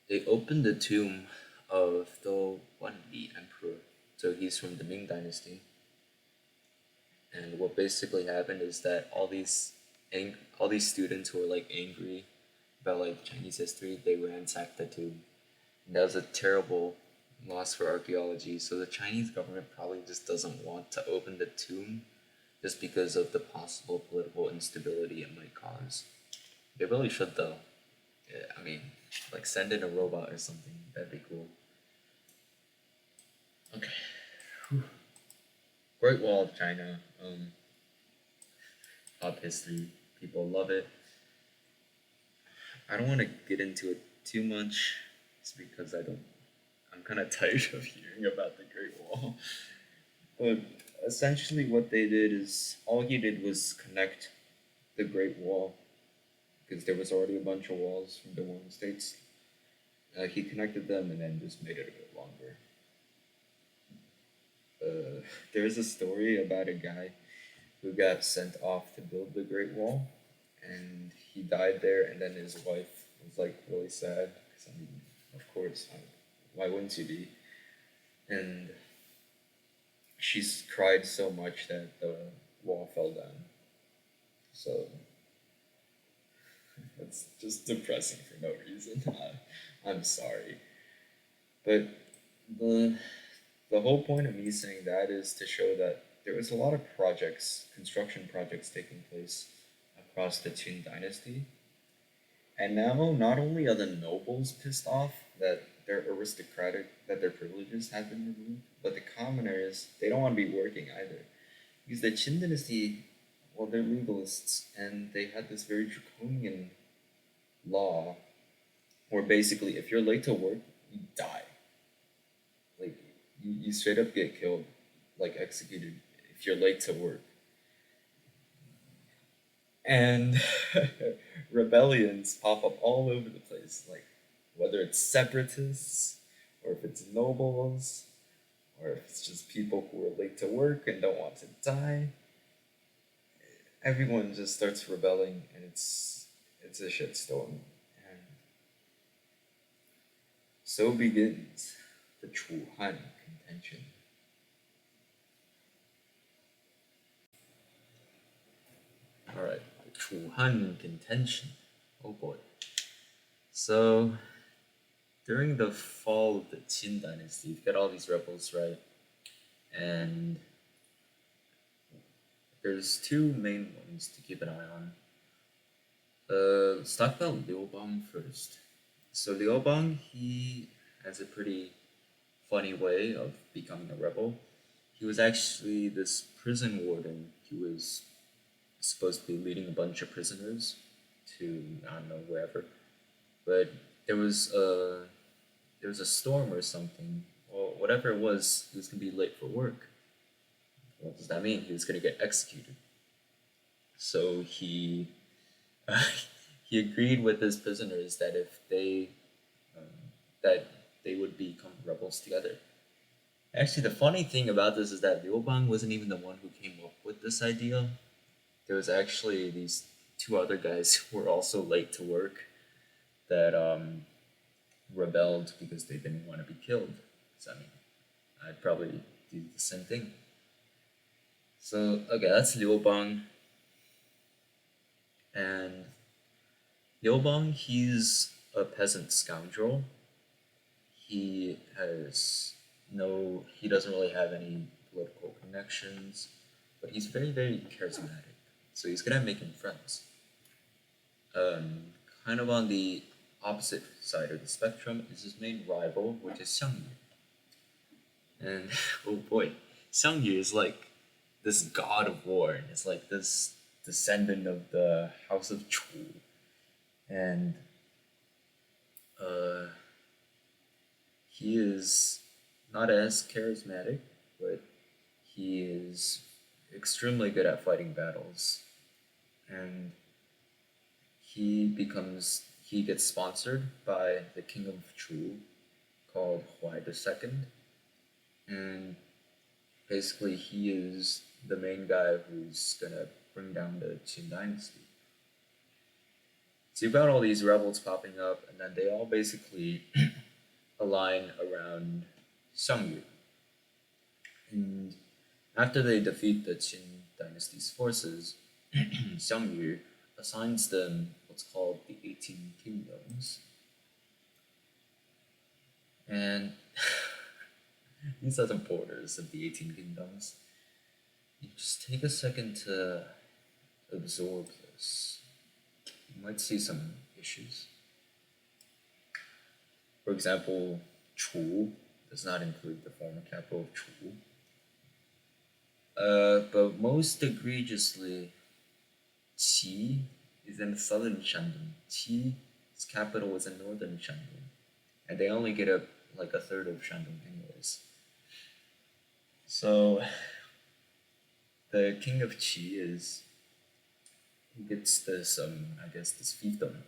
they opened the tomb of the Wanli emperor. So he's from the Ming Dynasty, and what basically happened is that all these students who were like angry about like Chinese history, they ransacked the tomb. And that was a terrible loss for archaeology. So the Chinese government probably just doesn't want to open the tomb just because of the possible political instability it might cause. They really should though. Yeah, I mean, like send in a robot or something. That'd be cool. Okay. Great Wall of China. Pop history. People love it. I don't want to get into it too much. It's because I don't. I'm kind of tired of hearing about the Great Wall. But essentially, what they did is all he did was connect the Great Wall because there was already a bunch of walls from the Warring States. He connected them and then just made it a bit longer. There's a story about a guy who got sent off to build the Great Wall, and he died there. And then his wife was like really sad because I mean, of course, why wouldn't you be? And she's cried so much that the wall fell down. So it's just depressing for no reason. I'm sorry, but the the whole point of me saying that is to show that there was a lot of projects, construction projects taking place across the Qin dynasty. And now not only are the nobles pissed off that their privileges have been removed, but the commoners, they don't want to be working either. Because the Qin dynasty, well, they're legalists, and they had this very draconian law where basically if you're late to work, you die. Like, you straight up get killed, like executed, if you're late to work. And rebellions pop up all over the place, like whether it's separatists or if it's nobles or if it's just people who are late to work and don't want to die. Everyone just starts rebelling, and it's a shitstorm. And so begins the Chu Han contention. All right, the Chu Han contention. Oh boy. So during the fall of the Qin dynasty, you've got all these rebels, right? And there's two main ones to keep an eye on. Let's talk about Liu Bang first. So Liu Bang, he has a pretty funny way of becoming a rebel. He was actually this prison warden. He was supposed to be leading a bunch of prisoners to I don't know wherever, but there was a there was a storm or something. Well, whatever it was, he was gonna be late for work. What does that mean? He was gonna get executed. So he agreed with his prisoners that if um, that they would become rebels together. Actually, the funny thing about this is that Liu Bang wasn't even the one who came up with this idea. There was actually these two other guys who were also late to work that rebelled because they didn't want to be killed. So I mean, I'd probably do the same thing. So okay, that's Liu Bang, and Liu Bang, he's a peasant scoundrel. He doesn't really have any political connections, but he's very, very charismatic. So he's good at making friends. Um, kind of on the opposite side of the spectrum is his main rival, which is Xiang Yu. And oh boy, Xiang Yu is like this god of war, and it's like this descendant of the House of Chu. And uh, he is not as charismatic, but he is extremely good at fighting battles. And he gets sponsored by the king of Chu called Huai II, and basically he is the main guy who's gonna bring down the Qin dynasty. So you've got all these rebels popping up, and then they all basically align around Xiang Yu. And after they defeat the Qin dynasty's forces, Xiang Yu assigns them what's called the 18 Kingdoms. And these are the borders of the 18 Kingdoms. You just take a second to absorb this. You might see some issues. For example, Chu does not include the former capital of Chu. But most egregiously, Qi is in southern Shandong. Qi's capital is in northern Shandong. And they only get like a third of Shandong anyways. So the king of Qi gets this I guess this fiefdom.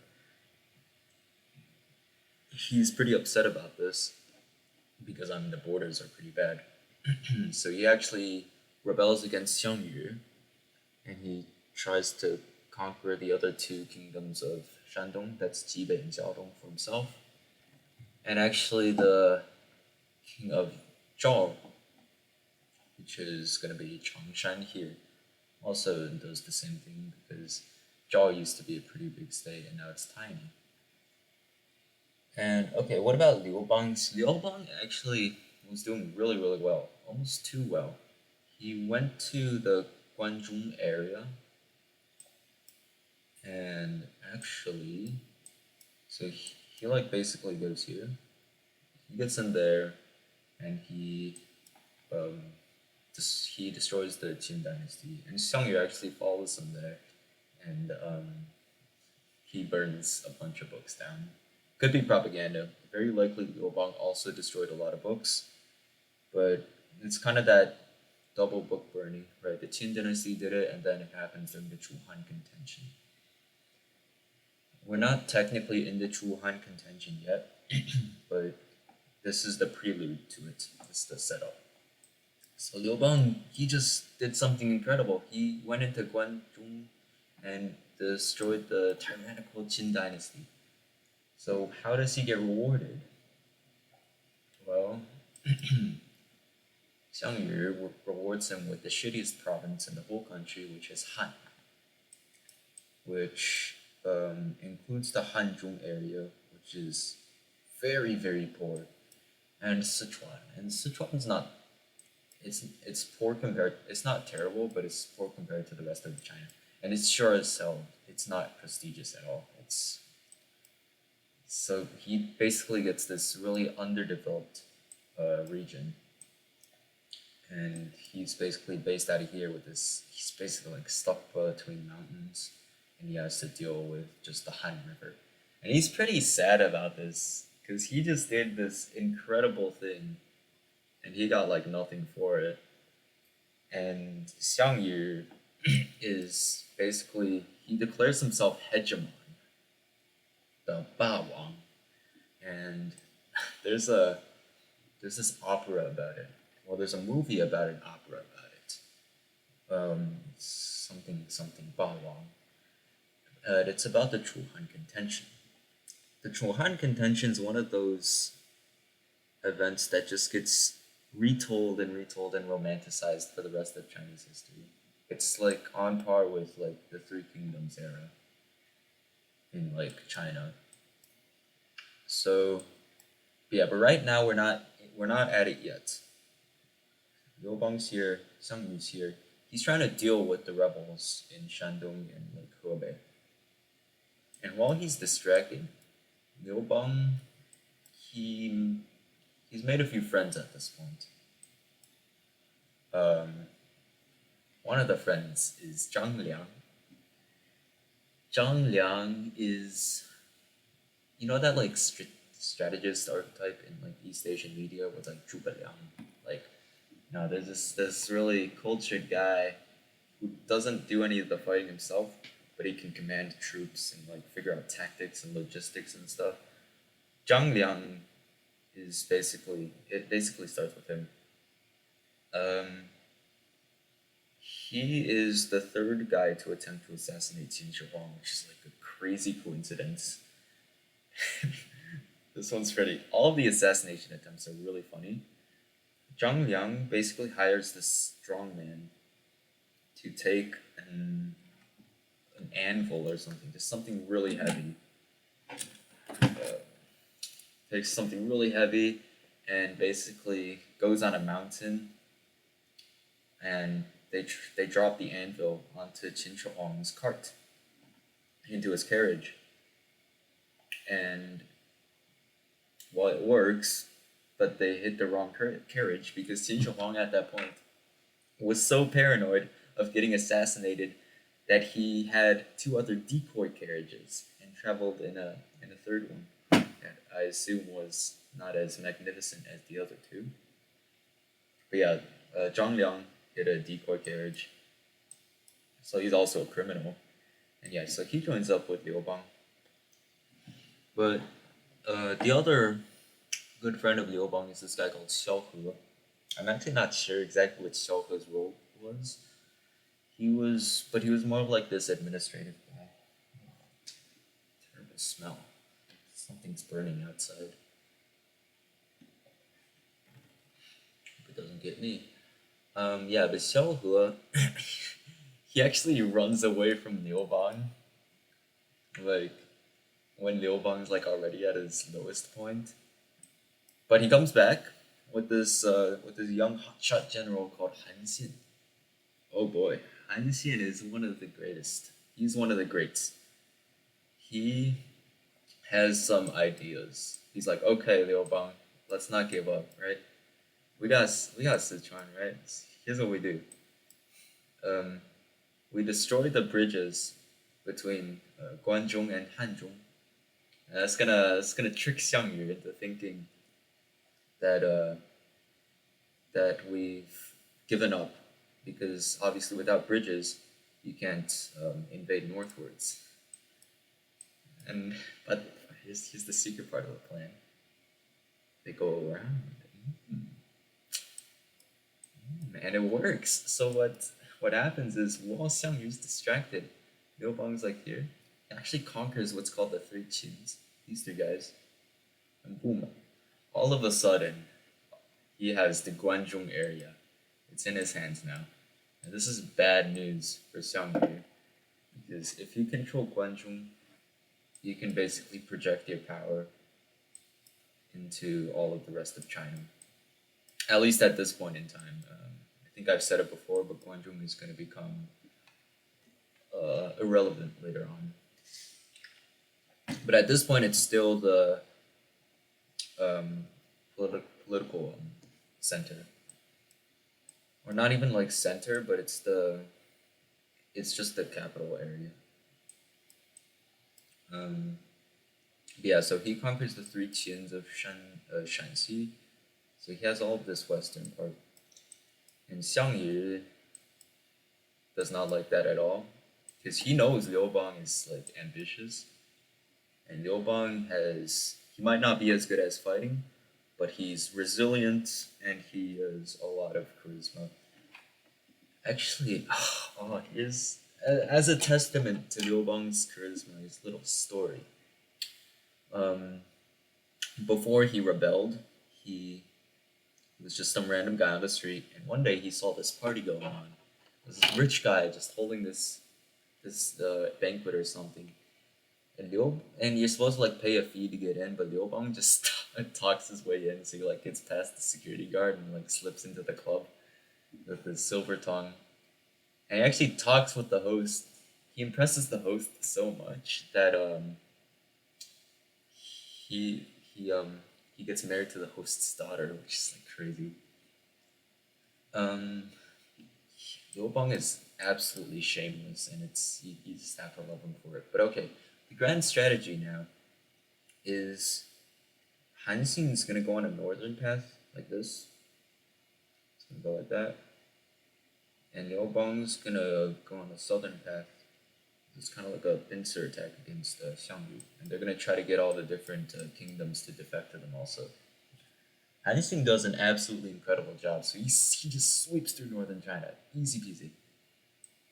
He's pretty upset about this because the borders are pretty bad. So he actually rebels against Xiang Yu, and he tries to conquer the other two kingdoms of Shandong, that's Jibei and Jiaodong, for himself. And actually the king of Zhao, which is going to be Changshan here, also does the same thing because Zhao used to be a pretty big state and now it's tiny. And okay, what about Liu Bang? Liu Bang actually was doing really, really well, almost too well. He went to the Guanzhong area, and actually, so he like basically goes here. He gets in there, and um, he destroys the Qin dynasty, and Xiang Yu actually follows him there, and he burns a bunch of books down. Could be propaganda. Very likely Liu Bang also destroyed a lot of books, but it's kind of that double book burning, right? The Qin dynasty did it, and then it happens during the Chu Han contention. We're not technically in the Chu Han contention yet, but this is the prelude to it. This is the setup. So Liu Bang, he just did something incredible. He went into Guanzhong and destroyed the tyrannical Qin dynasty. So how does he get rewarded? Well, Xiang Yu rewards him with the shittiest province in the whole country, which is Han, which includes the Hanzhong area, which is very, very poor, and Sichuan. And Sichuan's not, it's poor compared, it's not terrible, but it's poor compared to the rest of China. And it's sure as hell, it's not prestigious at all. So he basically gets this really underdeveloped region, and he's basically based out of here with this. He's basically like stuck between mountains, and he has to deal with just the Han River, and he's pretty sad about this because he just did this incredible thing, and he got like nothing for it. And Xiang Yu is basically he declares himself hegemon, the Ba Wang, and there's this opera about it. Well, there's a movie about an opera about it. Something Ba Wang. It's about the Chu Han contention. The Chu Han contention is one of those events that just gets retold and retold and romanticized for the rest of Chinese history. It's like on par with like the Three Kingdoms era. in like China. So yeah, but right now we're not at it yet. Liu Bang's here, Xiang Yu's here. He's trying to deal with the rebels in Shandong and like Hebei. And while he's distracted, Liu Bang he he's made a few friends at this point. Um, One of the friends is Zhang Liang. Zhang Liang is, you know, that like strategist archetype in like East Asian media with like Zhuge Liang. Like, no, there's this really cultured guy who doesn't do any of the fighting himself, but he can command troops and like figure out tactics and logistics and stuff. Zhang Liang is basically it basically starts with him. Um, he is the third guy to attempt to assassinate Qin Shi Huang, which is like a crazy coincidence. This one's pretty. All of the assassination attempts are really funny. Zhang Liang basically hires this strong man to take an anvil or something, just something really heavy. Uh, Takes something really heavy and basically goes on a mountain and they drop the anvil onto Qin Shi Huang's cart, into his carriage. And well, it works, but they hit the wrong carriage because Qin Shi Huang at that point was so paranoid of getting assassinated that he had two other decoy carriages and traveled in a third one that I assume was not as magnificent as the other two. But yeah, Zhang Liang hit a decoy carriage, so he's also a criminal. And yeah, so he joins up with Liu Bang. But the other good friend of Liu Bang is this guy called Xiao He. I'm actually not sure exactly what Xiao He's role was. But he was more of like this administrative guy. Terrible smell. Something's burning outside. Hope it doesn't get me. Yeah, but Xiao He, he actually runs away from Liu Bang. Like, when Liu Bang's like already at his lowest point. But he comes back with this young hotshot general called Han Xin. Oh boy, Han Xin is one of the greatest. He's one of the greats. He has some ideas. He's like, okay, Liu Bang, let's not give up, right? We got Sichuan, right? Here's what we do. Um, we destroy the bridges between Guanzhong and Hanzhong. And that's gonna trick Xiang Yu into thinking that that we've given up because obviously without bridges you can't invade northwards. And but here's the secret part of the plan. They go around, and it works. So what happens is while Xiang Yu's distracted, Liu Bang's like here, and actually conquers what's called the three qins. These three guys, and boom, all of a sudden he has the Guanzhong area. It's in his hands now. And this is bad news for Xiang Yu because if you control Guanzhong, you can basically project your power into all of the rest of China. At least at this point in time. I think I've said it before, but Guanzhong is going to become irrelevant later on. But at this point, it's still the political center, or not even like center, but it's just the capital area. Um, yeah, so he conquers the three qins of Shanxi. So he has all of this western part. And Xiang Yu does not like that at all. Because he knows Liu Bang is like ambitious. And Liu Bang he might not be as good as fighting, but he's resilient and he has a lot of charisma. Actually, here's, as a testament to Liu Bang's charisma, his little story. Um, Before he rebelled, he was just some random guy on the street, and one day he saw this party going on. This rich guy just holding this banquet or something, And you're supposed to like pay a fee to get in, but Liu Bang just talks his way in, so he like gets past the security guard and like slips into the club with his silver tongue. And he actually talks with the host. He impresses the host so much that he he um he gets married to the host's daughter, which is like crazy. Um, Liu Bang is absolutely shameless, and you just have to love him for it. But okay, the grand strategy now is Han is gonna go on a northern path like this. It's gonna go like that, and Liu Bang's gonna go on the southern path. It's kind of like a pincer attack against Xiangyu, and they're gonna try to get all the different kingdoms to defect to them also. Han does an absolutely incredible job, so he just sweeps through northern China, easy peasy.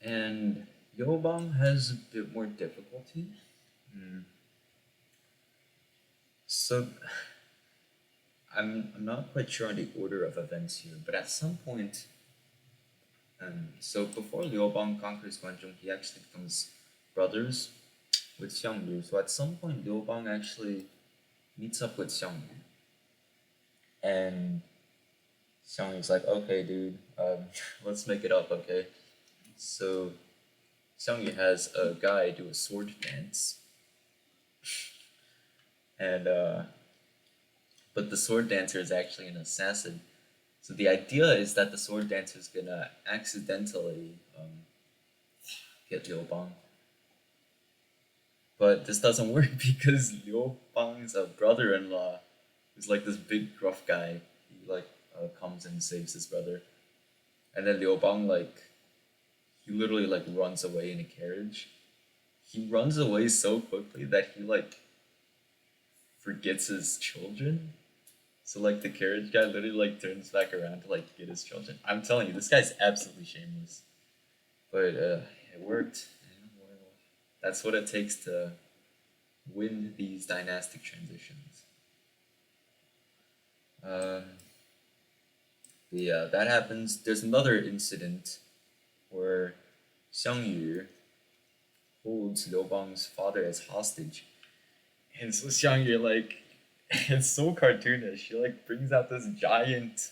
And Yobang has a bit more difficulty. Mm. So I'm not quite sure on the order of events here, but at some point, so before Liu Bang conquers Guangzhou, he actually becomes brothers with Xiangyu. So at some point, Liu Bang actually meets up with Xiangyu, and Xiangyu's like, "Okay, dude, let's make it up, okay?" So Xiangyu has a guy do a sword dance, and but the sword dancer is actually an assassin. So the idea is that the sword dancer is gonna accidentally get Liu Bang, but this doesn't work because Liu Bang's brother-in-law is like this big gruff guy. He like comes and saves his brother, and then Liu Bang like he literally like runs away in a carriage. He runs away so quickly that he like forgets his children. So like the carriage guy literally like turns back around to like get his children. I'm telling you, this guy's absolutely shameless. But it worked. That's what it takes to win these dynastic transitions. Um, yeah, that happens. There's another incident where Xiang Yu holds Liu Bang's father as hostage. And so Xiang Yu like it's so cartoonish. She like brings out this giant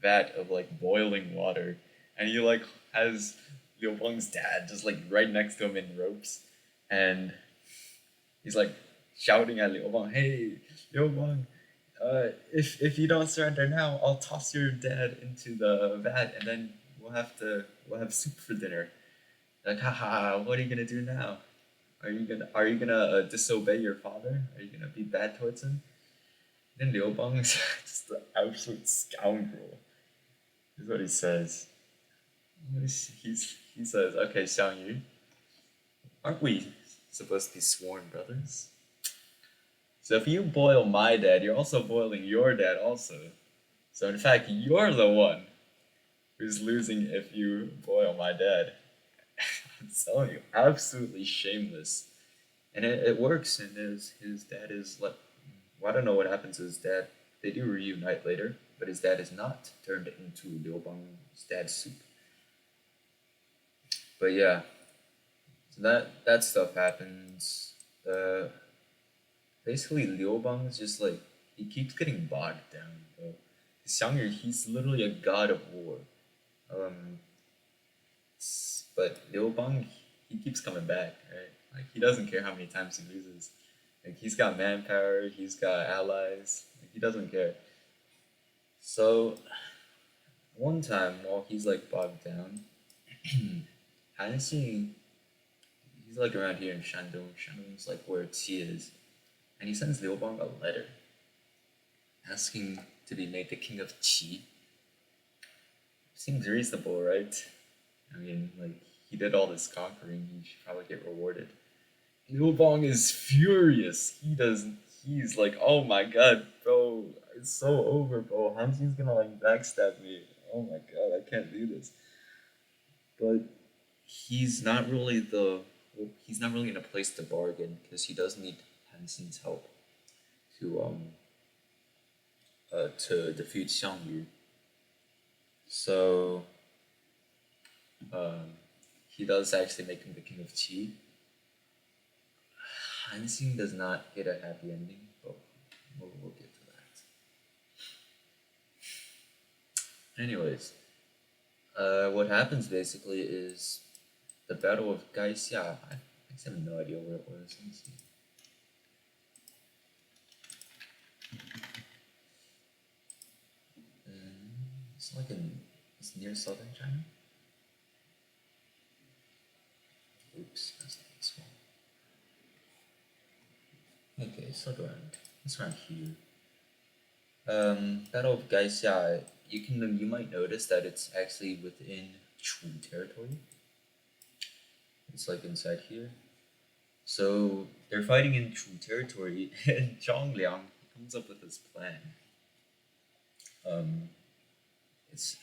vat of like boiling water, and he like has Liu Bang's dad just like right next to him in ropes, and he's like shouting at Liu Bang, "Hey, Liu Bang, if you don't surrender now, I'll toss your dad into the vat, and then we'll have soup for dinner." Like, haha, what are you gonna do now? Are you gonna disobey your father? Are you gonna be bad towards him? Then Liu Bang is just an absolute scoundrel. Is what he says. He says, "Okay, Xiang Yu, aren't we supposed to be sworn brothers? So if you boil my dad, you're also boiling your dad also. So in fact, you're the one who's losing if you boil my dad." I'm telling you, absolutely shameless. And it works, and his dad is like, well, I don't know what happens to his dad. They do reunite later, but his dad is not turned into Liu Bang's dad's soup. But yeah, so that stuff happens. Uh, Basically, Liu Bang is just like he keeps getting bogged down. Xiang Yu, he's literally a god of war. Um, but Liu Bang, he keeps coming back, right? Like he doesn't care how many times he loses. Like he's got manpower, he's got allies. Like, he doesn't care. So one time while he's like bogged down, Hanxi, he's like around here in Shandong. Shandong's like where Qi is, and he sends Liu Bang a letter asking to be made the king of Qi. Seems reasonable, right? I mean, like he did all this conquering, he should probably get rewarded. Liu Bang is furious. He's like, oh my god, bro, it's so over, bro. Hanxi's gonna like backstab me. Oh my god, I can't do this. But he's not really he's not really in a place to bargain because he does need Hanxin's help to to defeat Xiang Yu. So he does actually make him the king of Qi. Han Xing does not get a happy ending, but we'll get to that. Anyways, what happens basically is the Battle of Gaixia. I actually have no idea where it was. Let me see. It's like it's near southern China. Oops, that's not this one. Okay, it's around here. Battle of Gaixia. You might notice that it's actually within Chu territory. It's like inside here. So they're fighting in Chu territory, and Zhang Liang comes up with this plan. Um, it's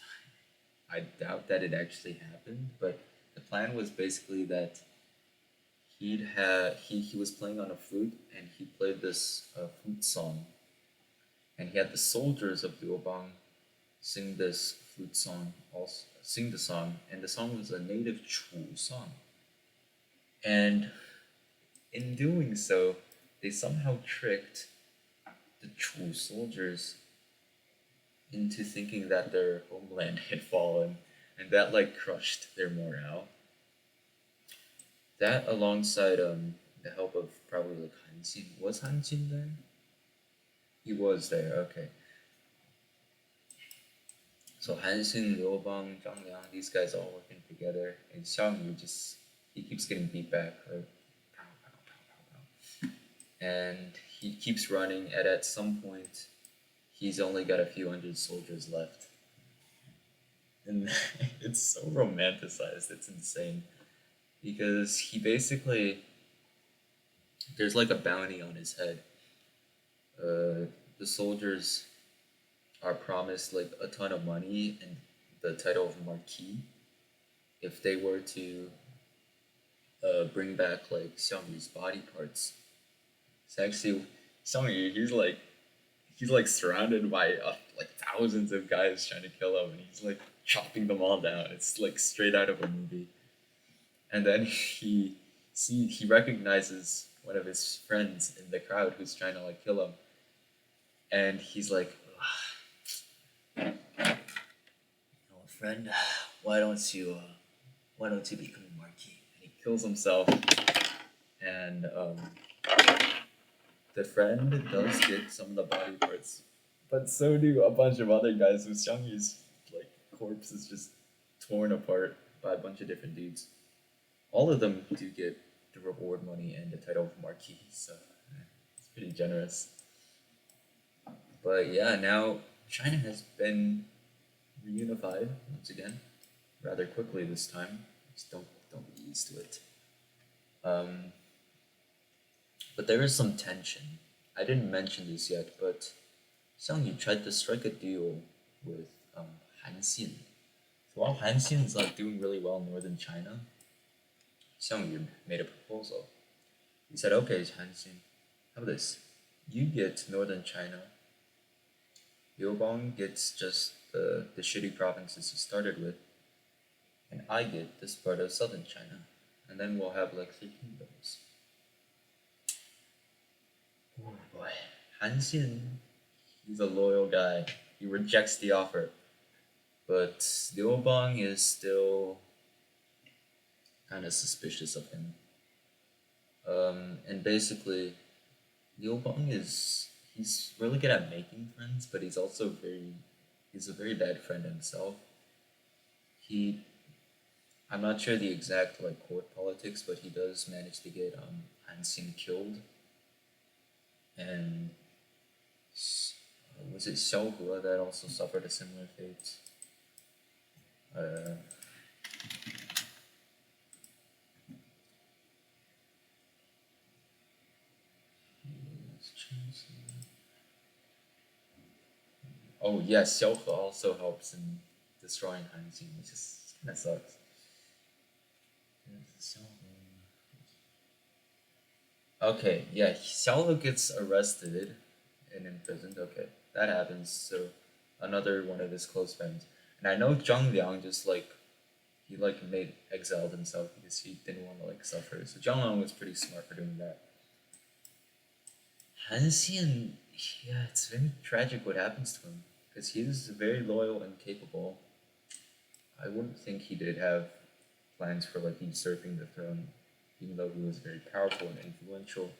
I doubt that it actually happened, but the plan was basically that he was playing on a flute and he played this flute song, and he had the soldiers of Liu sing this flute song, also sing the song, and the song was a native Chu song. And in doing so, they somehow tricked the Chu soldiers into thinking that their homeland had fallen, and that like crushed their morale. That alongside the help of probably like Han Xin. Was Han Xin there? He was there. Okay. So Han Xin, Liu Bang, Zhang Liang, these guys all working together, and Xiao Yu just he keeps getting beat back, right? Pow, pow, pow, pow, pow. And he keeps running, and at some point, he's only got a few hundred soldiers left. And it's so romanticized, it's insane. Because he basically, there's like a bounty on his head. The soldiers are promised like a ton of money and the title of Marquis if they were to bring back like Xiang Yu's body parts. It's actually Xiang Yu. He's like surrounded by like thousands of guys trying to kill him, and he's like chopping them all down. It's like straight out of a movie. And then he recognizes one of his friends in the crowd who's trying to like kill him, and he's like, "Oh, friend, why don't you become a marquis?" And he kills himself, and the friend does get some of the body parts, but so do a bunch of other guys whose Xiangyu's like corpse is just torn apart by a bunch of different dudes. All of them do get the reward money and the title of marquis, so it's pretty generous. But yeah, now China has been reunified once again, rather quickly this time. Just don't be used to it. Um, but there is some tension. I didn't mention this yet, but Xiang Yu tried to strike a deal with Han Xin. So while Han Xin is like doing really well in northern China, Xiang Yu made a proposal. He said, "Okay, Han Xin, how about this? You get northern China. Liu Bang gets just the shitty provinces he started with, and I get this part of southern China, and then we'll have like 3 kingdoms." Oh boy, Han Xin, he's a loyal guy. He rejects the offer, but Liu Bang is still kind of suspicious of him. And basically, Liu Bang he's really good at making friends, but he's a very bad friend himself. He I'm not sure the exact like court politics, but he does manage to get Han Xin killed, and was it Xiao He that also suffered a similar fate? Uh, oh yes, Xiao He also helps in destroying Han Xin, which is kind of sucks. Okay, yeah, Xiao He gets arrested and imprisoned. Okay, that happens. So another one of his close friends, and I know Zhang Liang just like he like made exiled himself because he didn't want to like suffer. So Zhang Liang was pretty smart for doing that. Han Xian, yeah, it's very tragic what happens to him because he is very loyal and capable. I wouldn't think he did have plans for like usurping the throne, even though he was very powerful and influential.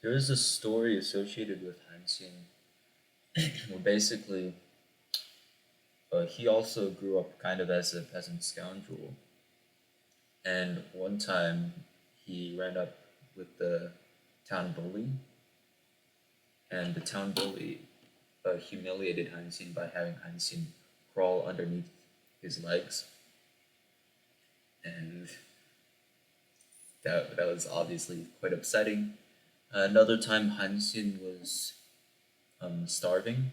There is a story associated with Han Xian where basically he also grew up kind of as a peasant scoundrel, and one time he ran up with the town bully, and the town bully humiliated Han Xin by having Han Xin crawl underneath his legs, and that was obviously quite upsetting. Another time, Han Xin was starving,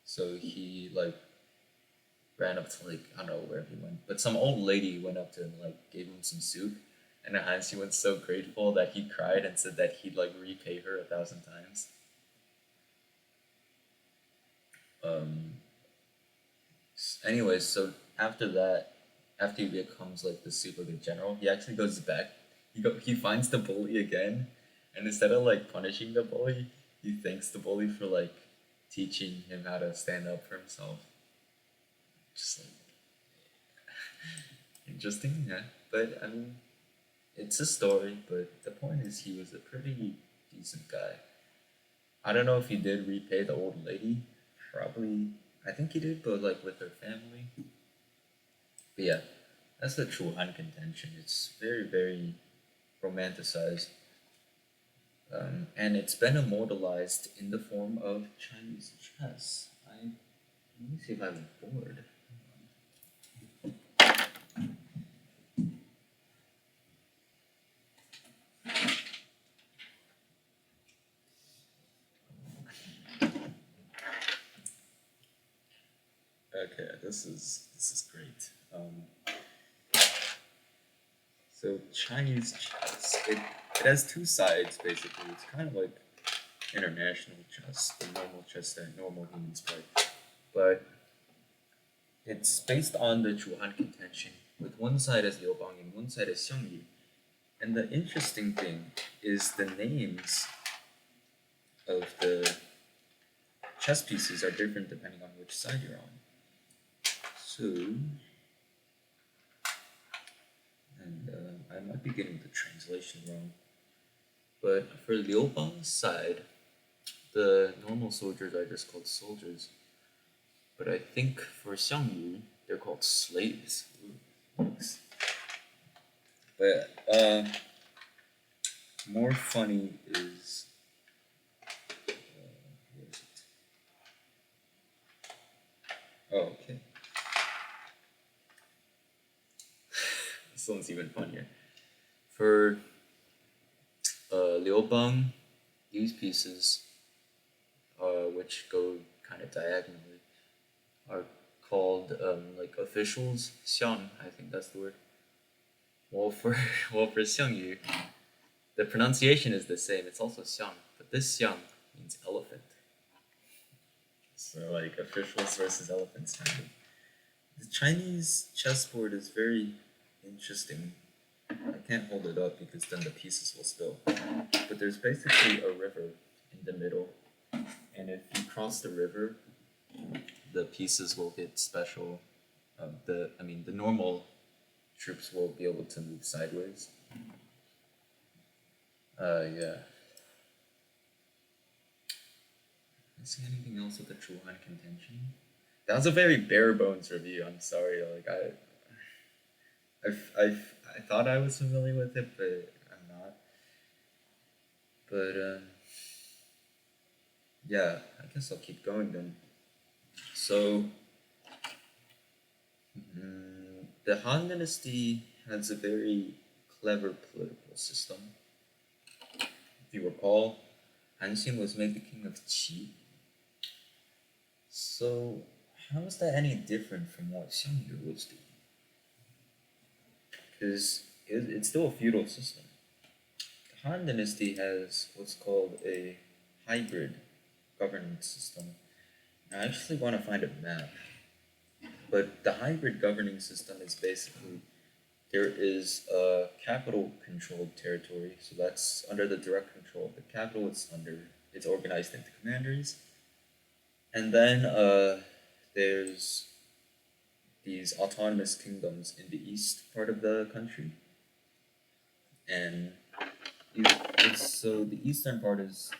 so he like ran up to like I don't know where he went, but some old lady went up to him and like gave him some soup, and Han Xin was so grateful that he cried and said that he'd like repay her 1,000 times. Um, Anyways, so after that, after he becomes like the super good general, he actually goes back. He finds the bully again, and instead of like punishing the bully, he thanks the bully for like teaching him how to stand up for himself. Just like interesting, yeah. But I mean, it's a story. But the point is, he was a pretty decent guy. I don't know if he did repay the old lady. Probably, I think he did, but like with her family. But yeah, that's the true Han contention. It's very, very romanticized. And it's been immortalized in the form of Chinese chess. Let me see if I have a board. Okay, this is great. So Chinese chess, it has two sides basically. It's kind of like international chess, the normal chess that normal humans play, but it's based on the Chuhan contention, with one side as Liu Bang and one side as Xiang Yu. And the interesting thing is the names of the chess pieces are different depending on which side you're on. So, and I might be getting the translation wrong, but for Liu Bang's side, the normal soldiers are just called soldiers. But I think for Xiang Yu, they're called slaves. Ooh, yikes. But more funny is where is it? Oh, okay. This one's even funnier. For Liu Bang, these pieces, which go kind of diagonally, are called like officials. Xiang, I think that's the word. Well, for well for Xiang Yu, the pronunciation is the same. It's also Xiang, but this Xiang means elephant. So like officials versus elephants. The Chinese chessboard is very interesting. I can't hold it up because then the pieces will spill. But there's basically a river in the middle, and if you cross the river, the pieces will get special. The normal troops will be able to move sideways. Yeah. See anything else with the Chuan contention? That was a very bare bones review. I'm sorry. Like I thought I was familiar with it, but I'm not. But yeah, I guess I'll keep going then. So the Han Dynasty has a very clever political system. If you recall, Han Xin was made the king of Qi. So how is that any different from what Xiang Yu was doing? Because it's still a feudal system. The Han Dynasty has what's called a hybrid governance system. I actually want to find a map, but the hybrid governing system is basically there is a capital controlled territory, so that's under the direct control of the capital. It's organized into commanderies, and then there's these autonomous kingdoms in the east part of the country, and so the eastern part is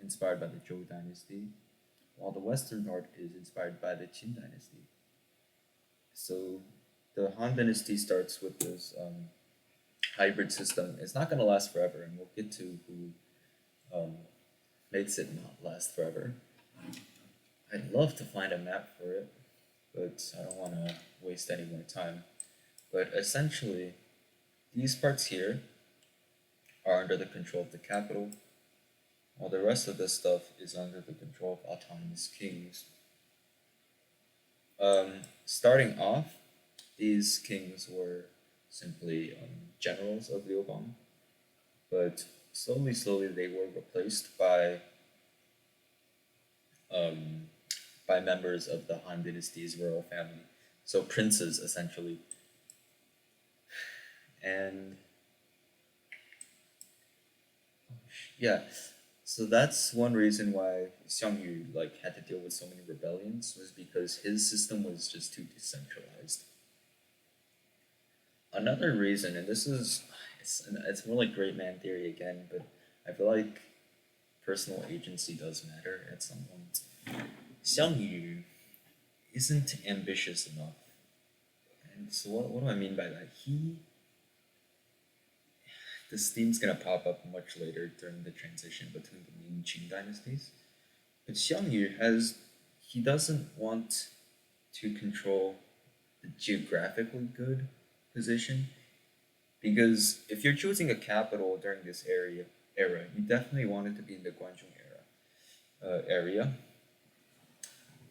inspired by the Zhou dynasty, while the western part is inspired by the Qin dynasty. So the Han dynasty starts with this hybrid system. It's not going to last forever, and we'll get to who um, makes it not last forever. I'd love to find a map for it, but I don't want to waste any more time. But essentially, these parts here are under the control of the capital, while the rest of this stuff is under the control of autonomous kings. Starting off, these kings were simply generals of Liubang, but slowly they were replaced um, by members of the Han dynasty's royal family, so princes essentially. And yeah, so that's one reason why Xiang Yu had to deal with so many rebellions, was because his system was just too decentralized. Another reason, and it's more like great man theory again, but I feel like personal agency does matter at some point. Xiang Yu isn't ambitious enough. And so what do I mean by that? This theme's gonna pop up much later during the transition between the Ming Qing dynasties. But Xiang Yu he doesn't want to control the geographically good position, because if you're choosing a capital during this era, you definitely want it to be in the Guangzhou area.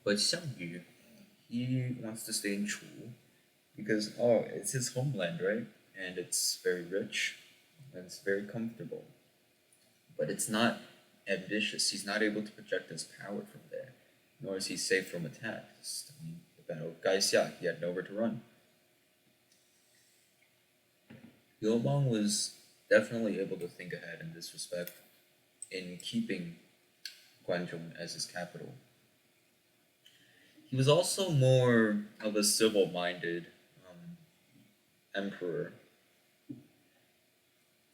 But Xiang Yu, he wants to stay in Chu because it's his homeland, right? And it's very rich and it's very comfortable. But it's not ambitious. He's not able to project his power from there, nor is he safe from attack. I mean, the Battle of Gaixia, he had nowhere to run. Liu was definitely able to think ahead in this respect in keeping Guangzhou as his capital. He was also more of a civil-minded emperor.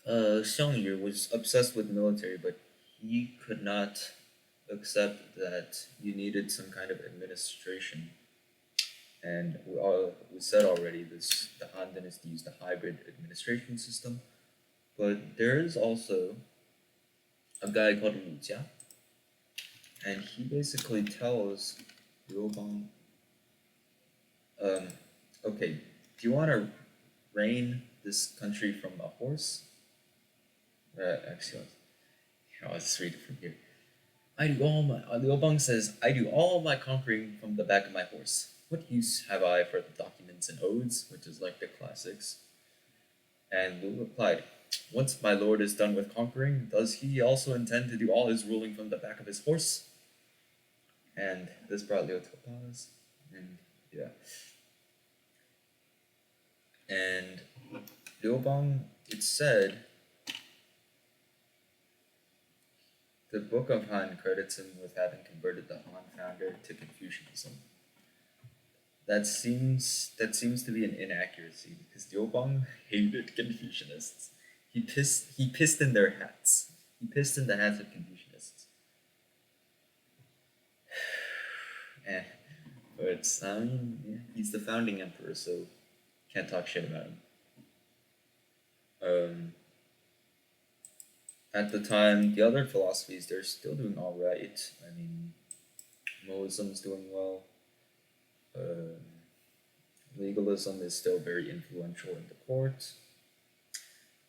Xiang Yu was obsessed with military, but he could not accept that you needed some kind of administration. And we said already, the Han Dynasty used a hybrid administration system, but there is also a guy called Wu Jia, and he basically tells Liu Bang, okay, do you want to reign this country from a horse? Actually, I'll just read it from here. Liu Bang says, I do all my conquering from the back of my horse. What use have I for the documents and odes, which is like the classics? And Liu replied, once my lord is done with conquering, does he also intend to do all his ruling from the back of his horse? And this brought Liu to a pause. And yeah. And Liu Bang, it's said, the Book of Han credits him with having converted the Han founder to Confucianism. That seems to be an inaccuracy, because Liu Bang hated Confucianists. He pissed in their hats. He pissed in the hats of Confucianists. But he's the founding emperor, so can't talk shit about him. At the time, the other philosophies, they're still doing all right. I mean, Moism's doing well. Legalism is still very influential in the court.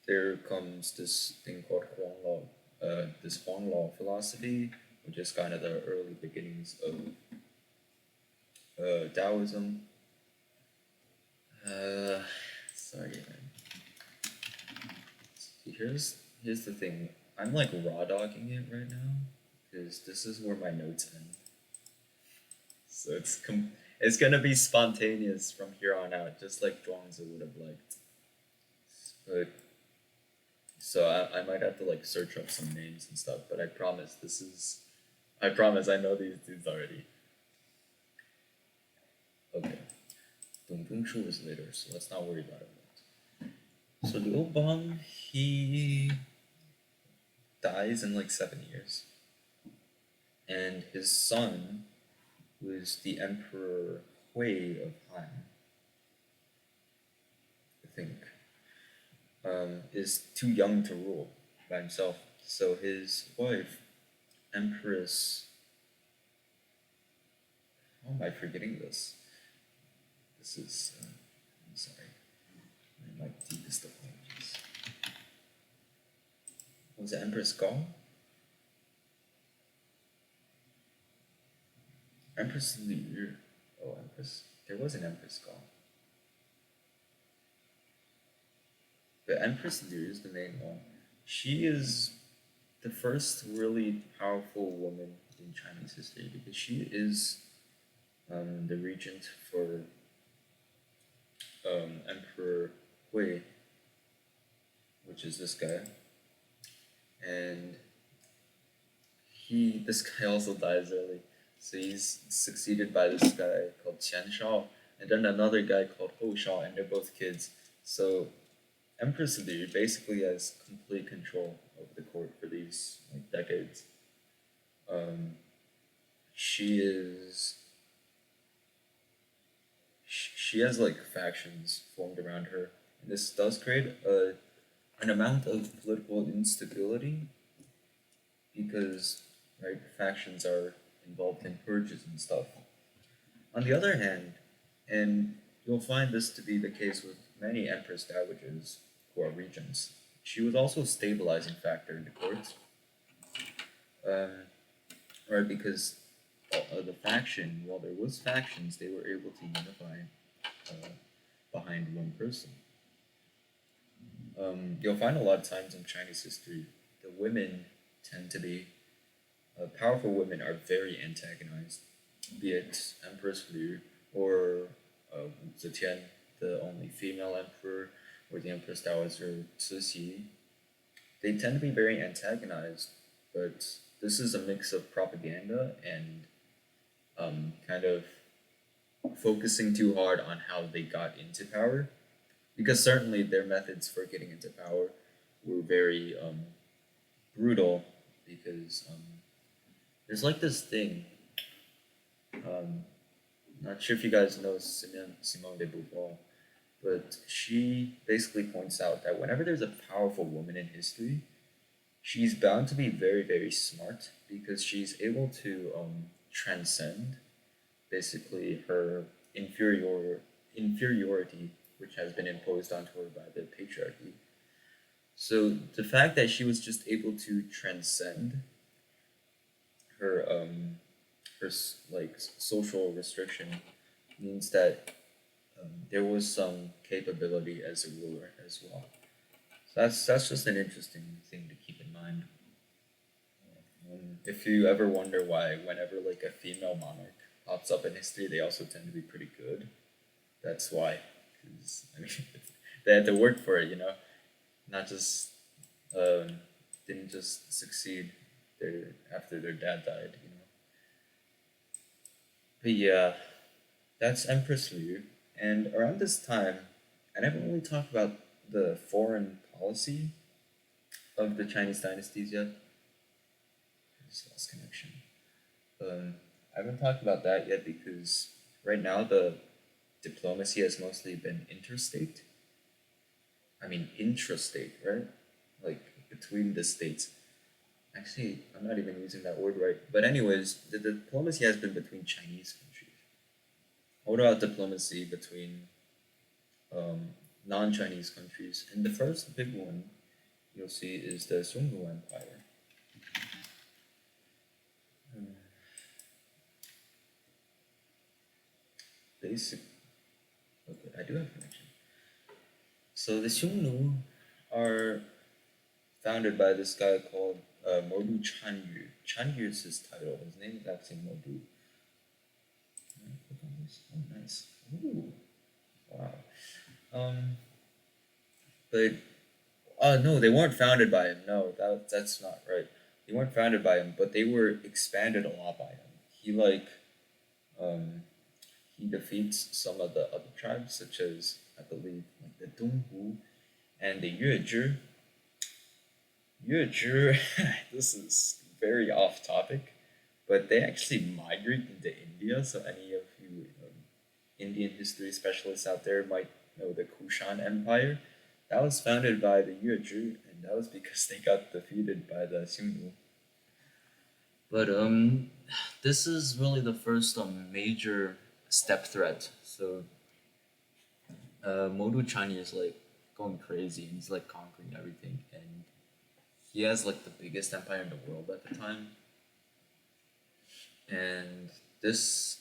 There comes this thing called this Huang Law philosophy, which is kind of the early beginnings of Taoism. Sorry, man. Here's the thing. I'm like raw dogging it right now because this is where my notes end. So it's gonna be spontaneous from here on out, just like Zhuangzi would have liked. But so I might have to like search up some names and stuff, but I promise I know these dudes already. Okay. Dong Shu is later, so let's not worry about it. So Liu Bang, he dies in like 7 years. And his son, who is the Emperor Hui of Han, I think, is too young to rule by himself. So his wife, Empress, how am I forgetting this? This is, I'm sorry, my deepest apologies. Was it Empress Gong? Empress Liu. Oh, Empress. There was an Empress Gong. But Empress Liu is the main one. She is the first really powerful woman in Chinese history because she is the regent for Emperor Hui, which is this guy, and this guy also dies early, so he's succeeded by this guy called Qian Shao, and then another guy called Hou Shao, and they're both kids. So Empress Liu basically has complete control over the court for these like decades. Um, she is she has like factions formed around her, and this does create an amount of political instability because right factions are involved in purges and stuff. On the other hand, and you'll find this to be the case with many empress dowagers who are regents, she was also a stabilizing factor in the courts. Um, right, because the faction, while there was factions, they were able to unify uh, behind one person. You'll find a lot of times in Chinese history, the women tend to be powerful women are very antagonized, be it Empress Liu or Zetian, the only female emperor, or the Empress Dowager Cixi. They tend to be very antagonized, but this is a mix of propaganda and kind of focusing too hard on how they got into power, because certainly their methods for getting into power were very brutal. Because there's like this thing. Not sure if you guys know Simone de Beauvoir, but she basically points out that whenever there's a powerful woman in history, she's bound to be very, very smart because she's able to transcend basically her inferiority, which has been imposed onto her by the patriarchy. So the fact that she was just able to transcend her like social restriction means that there was some capability as a ruler as well. So that's just an interesting thing to keep in mind. If you ever wonder why, whenever like a female monarch pops up in history, they also tend to be pretty good. That's why, because I mean, they had to work for it, not just um, didn't just succeed after their dad died. But yeah, that's Empress Liu. And around this time, I never really talked about the foreign policy of the Chinese dynasties yet. Just lost connection. I haven't talked about that yet because right now the diplomacy has mostly been interstate. I mean, intrastate, right? Like between the states. Actually, I'm not even using that word right. But anyways, the diplomacy has been between Chinese countries. What about diplomacy between non-Chinese countries? And the first big one you'll see is the Songhu Empire. Basic. Okay, I do have connection. So the Xiongnu are founded by this guy called Modu Chanyu. Chanyu is his title. His name is actually Modu. Click on this. Oh, nice. Ooh, wow. But No, they weren't founded by him. No, that's not right. They weren't founded by him, but they were expanded a lot by him. He um he defeats some of the other tribes, such as I believe like the Donghu and the Yuezhi. Yuezhi, this is very off topic, but they actually migrate into India. So any of you Indian history specialists out there might know the Kushan Empire. That was founded by the Yuezhi, and that was because they got defeated by the Xiongnu. But this is really the first major step threat. So Modu Chani is like going crazy, and he's like conquering everything, and he has like the biggest empire in the world at the time. And this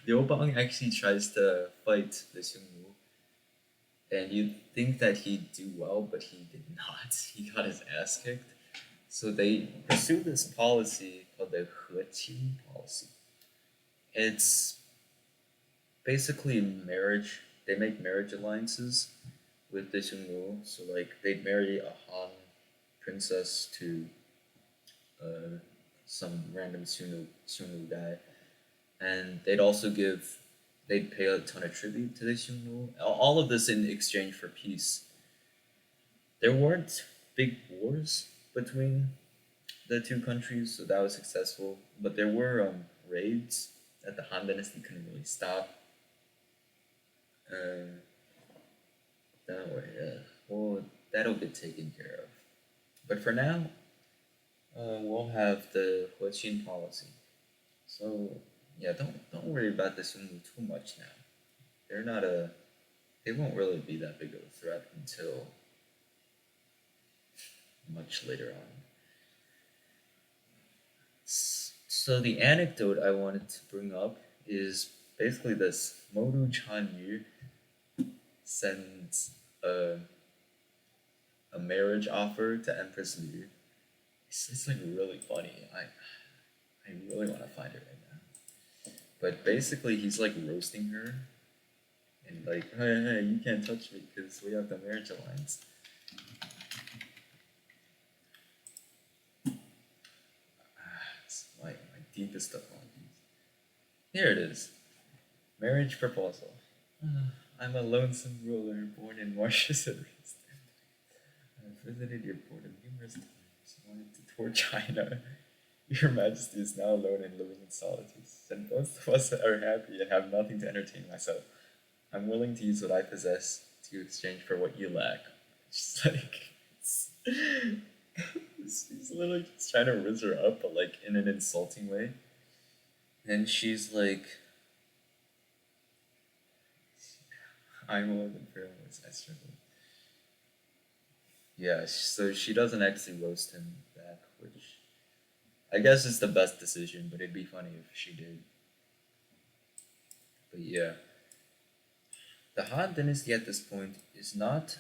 Liu Bang actually tries to fight the Xiongnu, and you'd think that he'd do well, but he did not. He got his ass kicked. So they pursue this policy called the Heqin policy. It's basically marriage. They make marriage alliances with the Xiongnu. So like they'd marry a Han princess to uh, some random Xiongnu guy, and they'd pay a ton of tribute to the Xiongnu. All of this in exchange for peace. There weren't big wars between the two countries, so that was successful. But there were raids that the Han Dynasty couldn't really stop. Um, don't worry, well, that'll get taken care of. But for now, we'll have the Huaqin policy. So yeah, don't worry about the Sunmu too much now. They're not a they won't really be that big of a threat until much later on. So the anecdote I wanted to bring up is basically this: Modu Chanyu sends a marriage offer to Empress Liu. It's like really funny. I really want to find it right now. But basically, he's like roasting her and like, hey, you can't touch me because we have the marriage alliance. It's my deepest apologies. Here it is. Marriage proposal. I'm a lonesome ruler born in Marsh's Arrest. I've visited your boredom numerous times. Wanted to tour China. Your Majesty is now alone and living in solitude, and both of us are happy and have nothing to entertain myself. I'm willing to use what I possess to exchange for what you lack. Just like he's literally just trying to raise her up, but like in an insulting way. And she's like, "I'm more than fearless. I struggle." Yeah, so she doesn't actually roast him back, which I guess is the best decision. But it'd be funny if she did. But yeah, the Han Dynasty at this point is not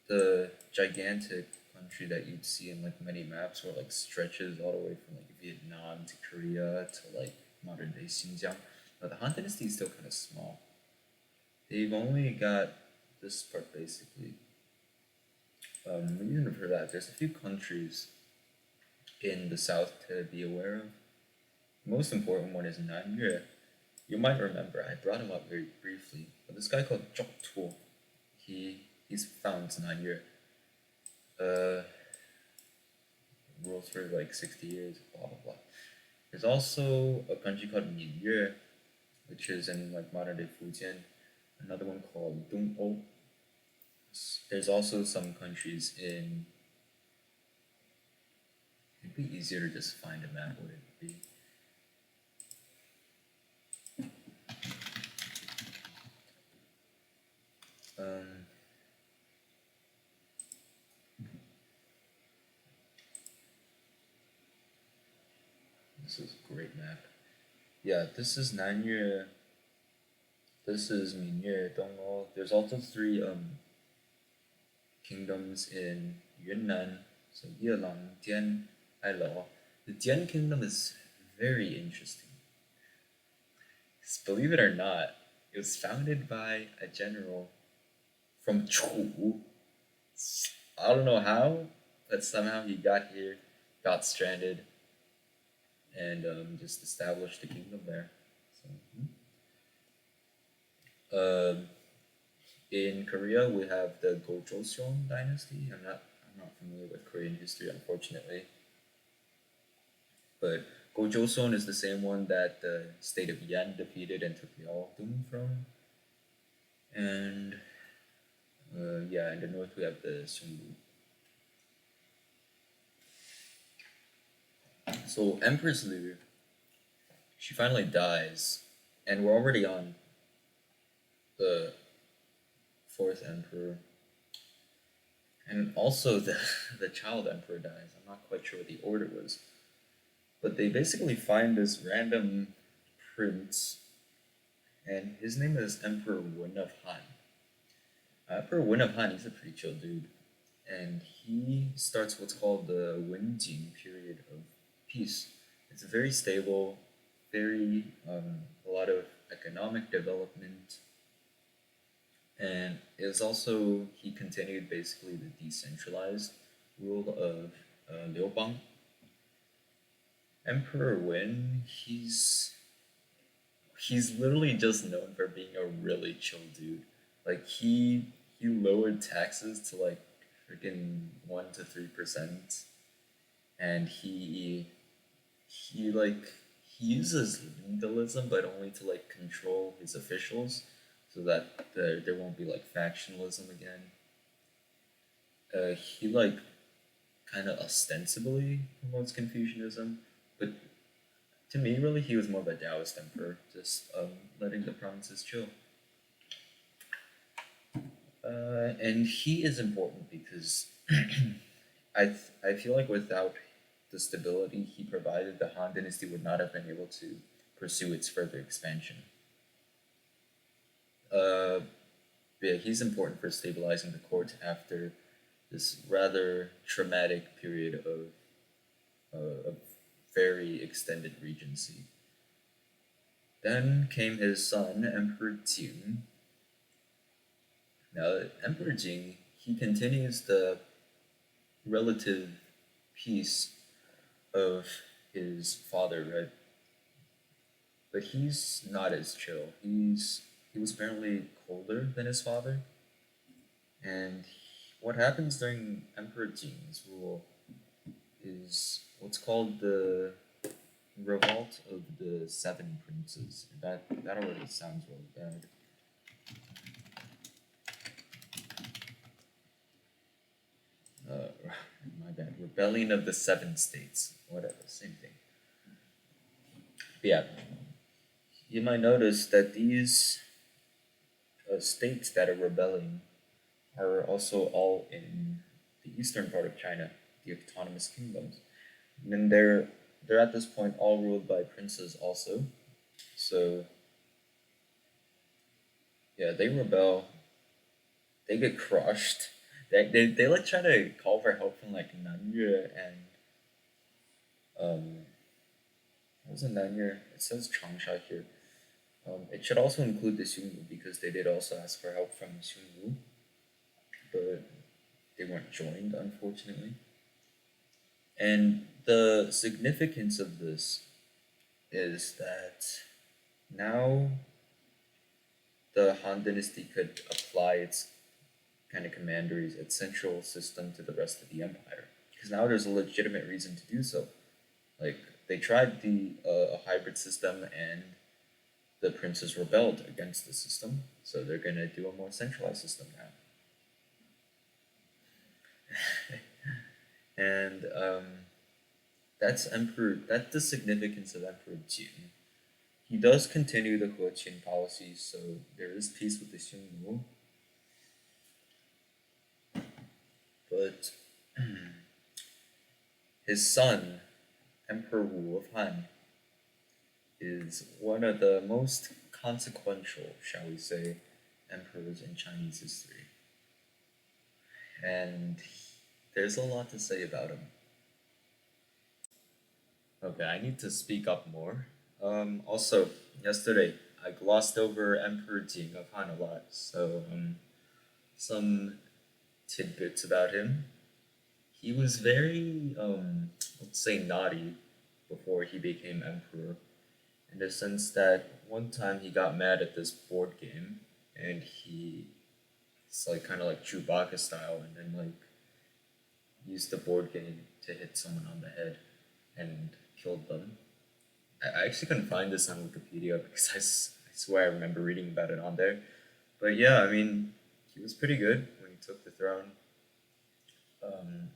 the gigantic country that you'd see in like many maps where like stretches all the way from like Vietnam to Korea to like modern day Xinjiang. But the Han Dynasty is still kind of small. They've only got this part basically. Reason for that, there's a few countries in the south to be aware of. The most important one is Nanyue. You might remember I brought him up very briefly, but this guy called Zhok Tu, he's found Nanyue. Uh, rules for like 60 years, blah blah blah. There's also a country called Minyue, which is in like modern day Fujian. Another one called Dongou. There's also some countries in. It'd be easier to just find a map. Would it be? Um, this is a great map. Yeah, this is Nanyue. This is Minyue, Dongou. There's also three kingdoms in Yunnan. So Yelang, Dian, Ailao. The Dian kingdom is very interesting. 'Cause believe it or not, it was founded by a general from Chu. I don't know how, but somehow he got here, got stranded, and just established a kingdom there. So, um, in Korea, we have the Gojoseon dynasty. I'm not familiar with Korean history, unfortunately, but Gojoseon is the same one that the state of Yan defeated and took Yeongdong from. And yeah, in the north we have the Sungu. So Empress Liu, she finally dies, and we're already on the fourth emperor, and also the the child emperor dies. I'm not quite sure what the order was, but they basically find this random prince, and his name is Emperor Wen of Han. Emperor Wen of Han, he's a pretty chill dude, and he starts what's called the Wenjing period of peace. It's very stable, very a lot of economic development, and it was also he continued basically the decentralized rule of Liu. Emperor Wen, he's literally just known for being a really chill dude. Like he lowered taxes to like freaking 1 to 3%, and he like he uses legalism, but only to like control his officials, so that there won't be like factionalism again. He like kind of ostensibly promotes Confucianism, but to me, really, he was more of a Taoist emperor, just letting the provinces chill. And he is important because I feel like without the stability he provided, the Han Dynasty would not have been able to pursue its further expansion. Uh, yeah, he's important for stabilizing the court after this rather traumatic period of very extended regency. Then came his son, Emperor Jing. Now, Emperor Jing, he continues the relative peace of his father, right? But he's not as chill. He was apparently colder than his father, and what happens during Emperor Jing's rule is what's called the Revolt of the Seven Princes. That already sounds really bad. My bad. Rebellion of the Seven States. Whatever, same thing. But yeah, you might notice that these states that are rebelling are also all in the eastern part of China, the autonomous kingdoms. And then they're at this point all ruled by princes also. So yeah, they rebel, they get crushed. They like try to call for help from like Nanyue and um what was it Nanyue? It says Changsha here. It should also include the Xiongnu because they did also ask for help from Xiongnu, but they weren't joined unfortunately. And the significance of this is that now the Han Dynasty could apply its kind of commanderies, its central system to the rest of the empire. Because now there's a legitimate reason to do so. Like, they tried the a hybrid system and the princes rebelled against the system, so they're going to do a more centralized system now. And that's the significance of Emperor Jin. He does continue the Huoqian policy, so there is peace with the Xiongnu, but his son, Emperor Wu of Han, is one of the most consequential, shall we say, emperors in Chinese history. And there's a lot to say about him. Okay, I need to speak up more. Also, yesterday I glossed over Emperor Jing of Han a lot, so some tidbits about him. He was very, let's say, naughty before he became emperor, in the sense that one time he got mad at this board game, and it's like kind of like Chewbacca style, and then like used the board game to hit someone on the head and killed them. I actually couldn't find this on Wikipedia because I swear I remember reading about it on there. But yeah, I mean, he was pretty good when he took the throne. Um,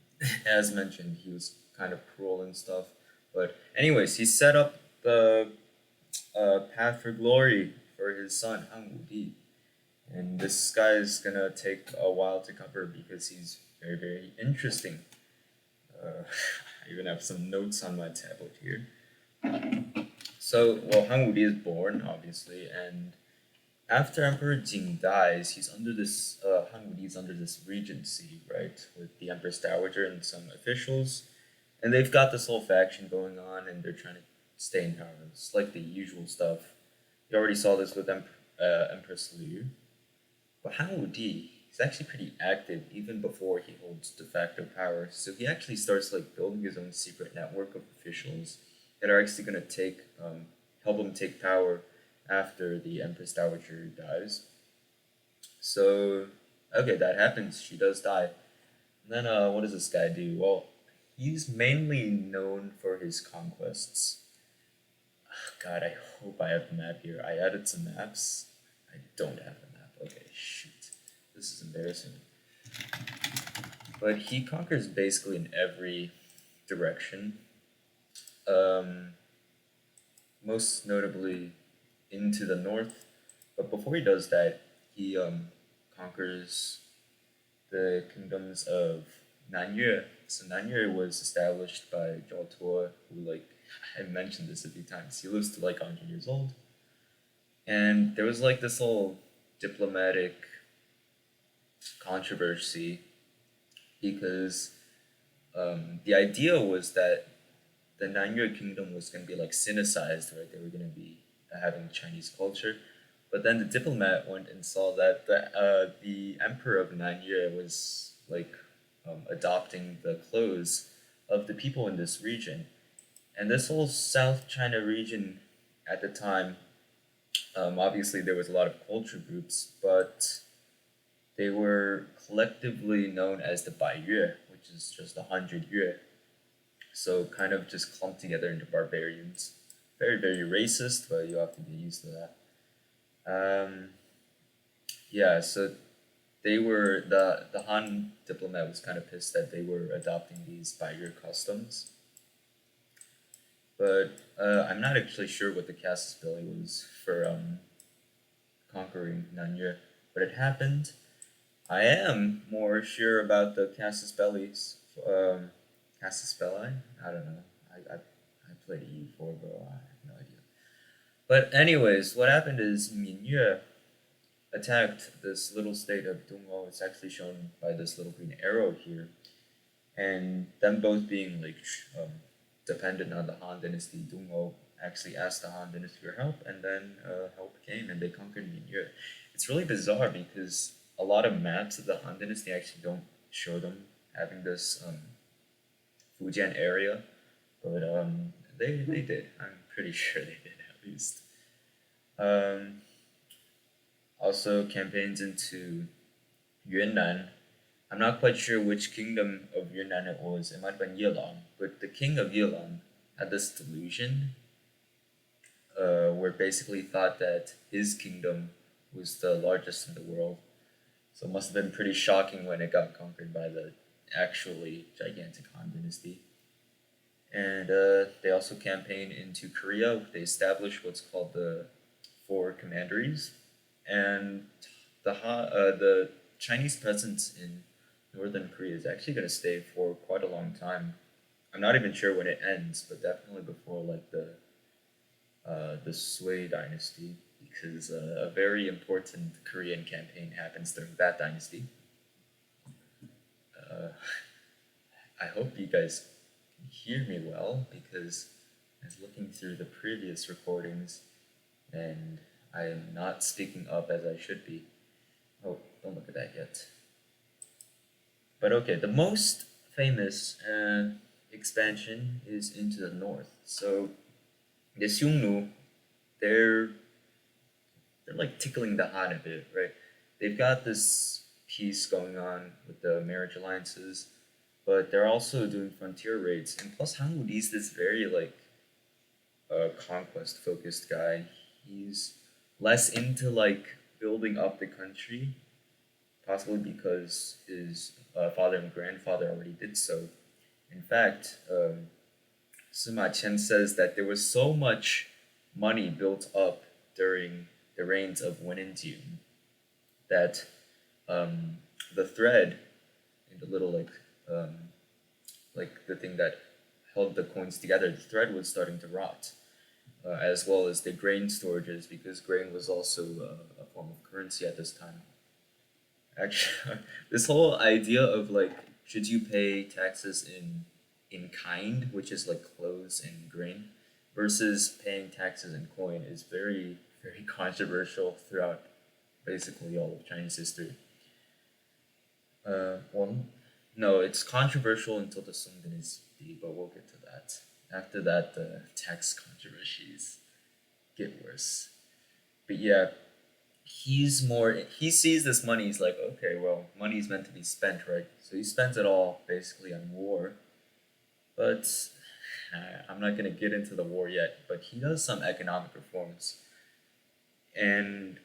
as mentioned, he was kind of cruel and stuff. But anyways, he set up the path for glory for his son Han Wudi, and this guy is gonna take a while to cover because he's very very interesting. I even have some notes on my tablet here. So, well, Han Wudi is born, obviously, and after Emperor Jing dies, Han Wudi is under this regency, right, with the Empress Dowager and some officials, and they've got this whole faction going on, and they're trying to stay in power. It's like the usual stuff. You already saw this with Empress Liu, but Han Wudi is actually pretty active even before he holds de facto power. So he actually starts like building his own secret network of officials that are actually going to help him take power after the Empress Dowager dies. So, okay, that happens. She does die. And then, what does this guy do? Well, he's mainly known for his conquests. God, I hope I have the map here. I added some maps. I don't have the map. Okay, shoot. This is embarrassing. But he conquers basically in every direction. Um, Most notably into the north. But before he does that, he conquers the kingdoms of Nanyue. So Nanyue was established by Zhao Tuo, who like I mentioned this a few times. He lives to like 100 years old, and there was like this whole diplomatic controversy because the idea was that the Nanyue kingdom was going to be like Sinicized, right? They were going to be having Chinese culture. But then the diplomat went and saw that the emperor of Nanyue was like adopting the clothes of the people in this region. And this whole South China region at the time, obviously there was a lot of culture groups, but they were collectively known as the Baiyue, which is just 100 yue. So kind of just clumped together into barbarians. Very, very racist, but you have to get used to that. Um, yeah, so the Han diplomat was kind of pissed that they were adopting these Baiyue customs. But I'm not actually sure what the casus belli was for conquering Nanyue, but it happened. I am more sure about the casus bellis. Casus belli? I don't know. I played EU4, bro. I have no idea. But anyways, what happened is Mingyue attacked this little state of Dongao. It's actually shown by this little green arrow here, and them both being like dependent on the Han Dynasty. Dongao actually asked the Han Dynasty for help, and then help came, and they conquered Mingyue. It's really bizarre because a lot of maps of the Han Dynasty actually don't show them having this Fujian area, but they did. I'm pretty sure they did at least. Um, Also campaigns into Yunnan. I'm not quite sure which kingdom of Yunnan it was. It might have been Yilang, but the king of Yilang had this delusion where basically thought that his kingdom was the largest in the world. So it must have been pretty shocking when it got conquered by the actually gigantic Han dynasty. And they also campaigned into Korea. They established what's called the Four Commanderies, and the Chinese presence in northern Korea is actually going to stay for quite a long time. I'm not even sure when it ends, but definitely before like the Sui dynasty, because a very important Korean campaign happens during that dynasty. Uh, I hope you guys can hear me well because I was looking through the previous recordings and I am not speaking up as I should be. Oh, don't look at that yet. But okay, the most famous expansion is into the north. So the Xiongnu, they're they're like tickling the Han a bit, right? They've got this peace going on with the marriage alliances, but they're also doing frontier raids. And plus, Han Wudi's this very like conquest focused guy. He's less into like building up the country, possibly because his father and grandfather already did so. In fact, Sima Qian says that there was so much money built up during the reigns of Wen and Jun that um, the thread in the little like the thing that held the coins together, the thread was starting to rot, as well as the grain storages because grain was also a form of currency at this time. Actually, this whole idea of like should you pay taxes in kind, which is like clothes and grain, versus paying taxes in coin is very controversial throughout basically all of Chinese history. Well, no, it's controversial until the Song Dynasty, but we'll get to that. After that, the tax controversies get worse. But yeah, he sees this money, he's like, okay, well, money's meant to be spent, right? So he spends it all basically on war. But I'm not gonna get into the war yet, but he does some economic reforms. And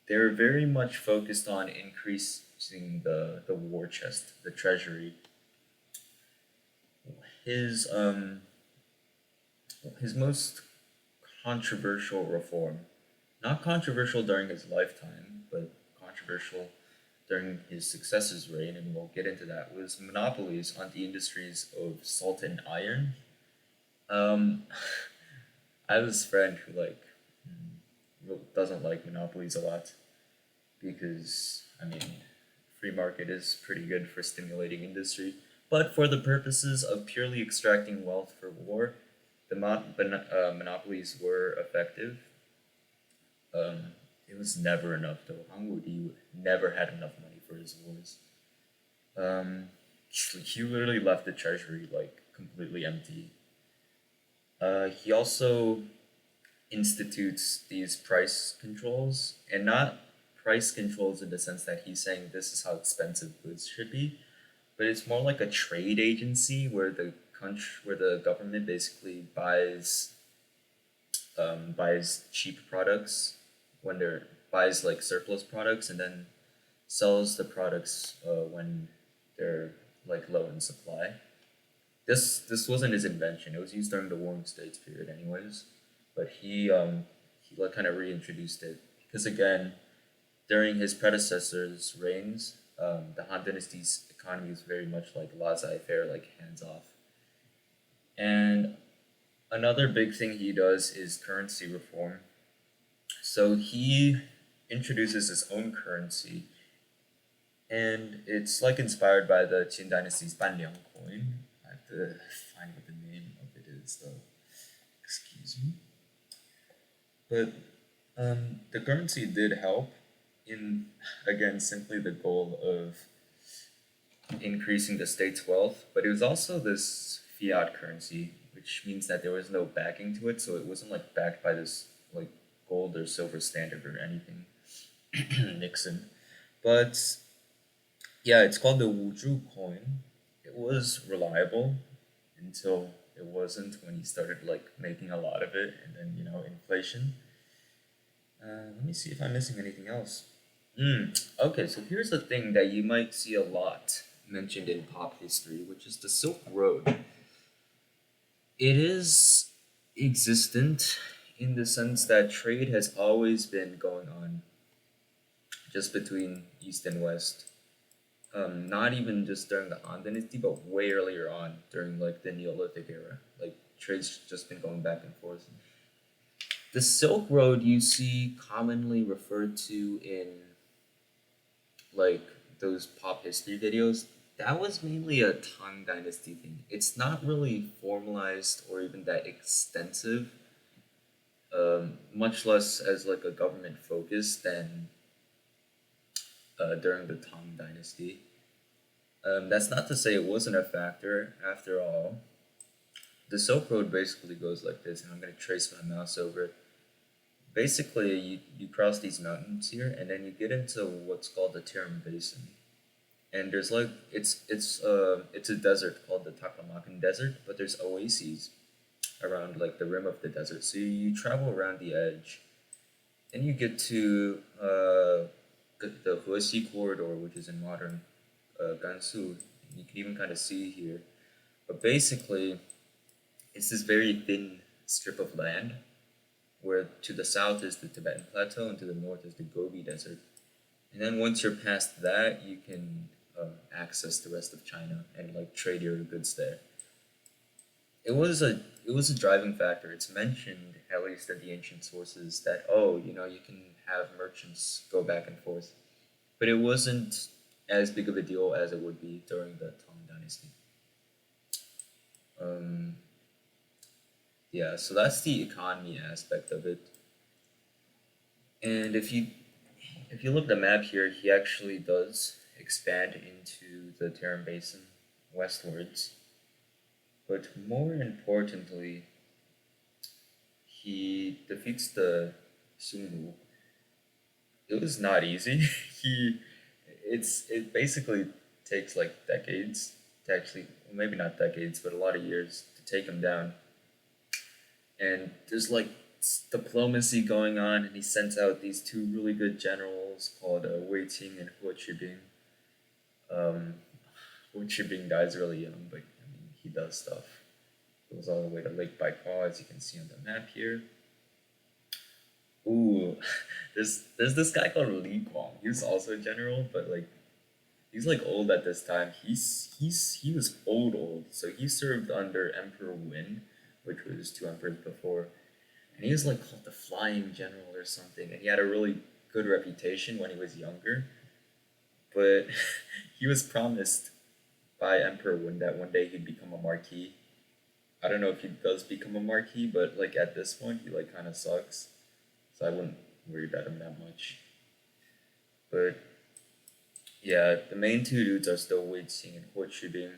they're very much focused on increasing the war chest, the treasury. His his most controversial reform, not controversial during his lifetime, but controversial during his successor's reign, and we'll get into that, was monopolies on the industries of salt and iron. Um, I have this friend who doesn't like monopolies a lot because I mean, free market is pretty good for stimulating industry, but for the purposes of purely extracting wealth for war, the monopolies were effective. It was never enough though. Han Wudi never had enough money for his wars. He literally left the treasury like completely empty. He also institutes these price controls, and not price controls in the sense that he's saying this is how expensive goods should be, but it's more like a trade agency where the government basically buys cheap products when they're buys like surplus products and then sells the products when they're like low in supply. This wasn't his invention. It was used during the Warring States period, anyways. But he like kind of reintroduced it because again, during his predecessor's reigns, the Han Dynasty's economy was very much like laissez-faire, like hands off. And another big thing he does is currency reform. So he introduces his own currency, and it's like inspired by the Qin Dynasty's Banliang coin. I have to find what the name of it is, though. Excuse me. But the currency did help in, again, simply the goal of increasing the state's wealth, but it was also this fiat currency, which means that there was no backing to it, so it wasn't like backed by this like gold or silver standard or anything. Nixon. But yeah, it's called the Wuzhu coin. It was reliable until it wasn't when he started like making a lot of it, and then inflation. Let me see if I'm missing anything else. Okay, so here's the thing that you might see a lot mentioned in pop history, which is the Silk Road. It is existent in the sense that trade has always been going on just between East and West. Not even just during the Han Dynasty, but way earlier on during like the Neolithic era. Like trade's just been going back and forth. The Silk Road you see commonly referred to in like those pop history videos, that was mainly a Tang Dynasty thing. It's not really formalized or even that extensive, much less as like a government focus than during the Tang Dynasty. That's not to say it wasn't a factor. After all, the Silk Road basically goes like this, and I'm going to trace my mouse over it. Basically, you cross these mountains here, and then you get into what's called the Tarim Basin. And there's like it's a desert called the Taklamakan Desert, but there's oases around like the rim of the desert. So you travel around the edge, and you get to the Huasi corridor, which is in modern Gansu. You can even kind of see here. But basically, it's this very thin strip of land where to the south is the Tibetan Plateau and to the north is the Gobi Desert. And then once you're past that, you can access the rest of China and like trade your goods there. It was a driving factor. It's mentioned at least in the ancient sources that oh, you know, you can have merchants go back and forth, but it wasn't as big of a deal as it would be during the Tang Dynasty. Um, yeah, so that's the economy aspect of it. And if you look at the map here, he actually does expand into the Tarim Basin westwards. But more importantly, he defeats the Sunu. It was not easy. he it basically takes like decades to actually well, maybe not decades, but a lot of years to take him down. And there's like diplomacy going on, and he sends out these two really good generals called Wei Qing and Huo Qibing. Um, Huo Qibing dies really young, but I mean he does stuff. Goes all the way to Lake Baikal, as you can see on the map here. Ooh, there's this guy called Li Guang. He was also a general, but like he's like old at this time. He was old. So he served under Emperor Wen, which was two emperors before, and he was like called the Flying General or something. And he had a really good reputation when he was younger, but he was promised by Emperor Wen that one day he'd become a marquis. I don't know if he does become a marquis, but like at this point he like kind of sucks, so I wouldn't worry about him that much. But yeah, the main two dudes are still Wei Qing and Huo Qubing.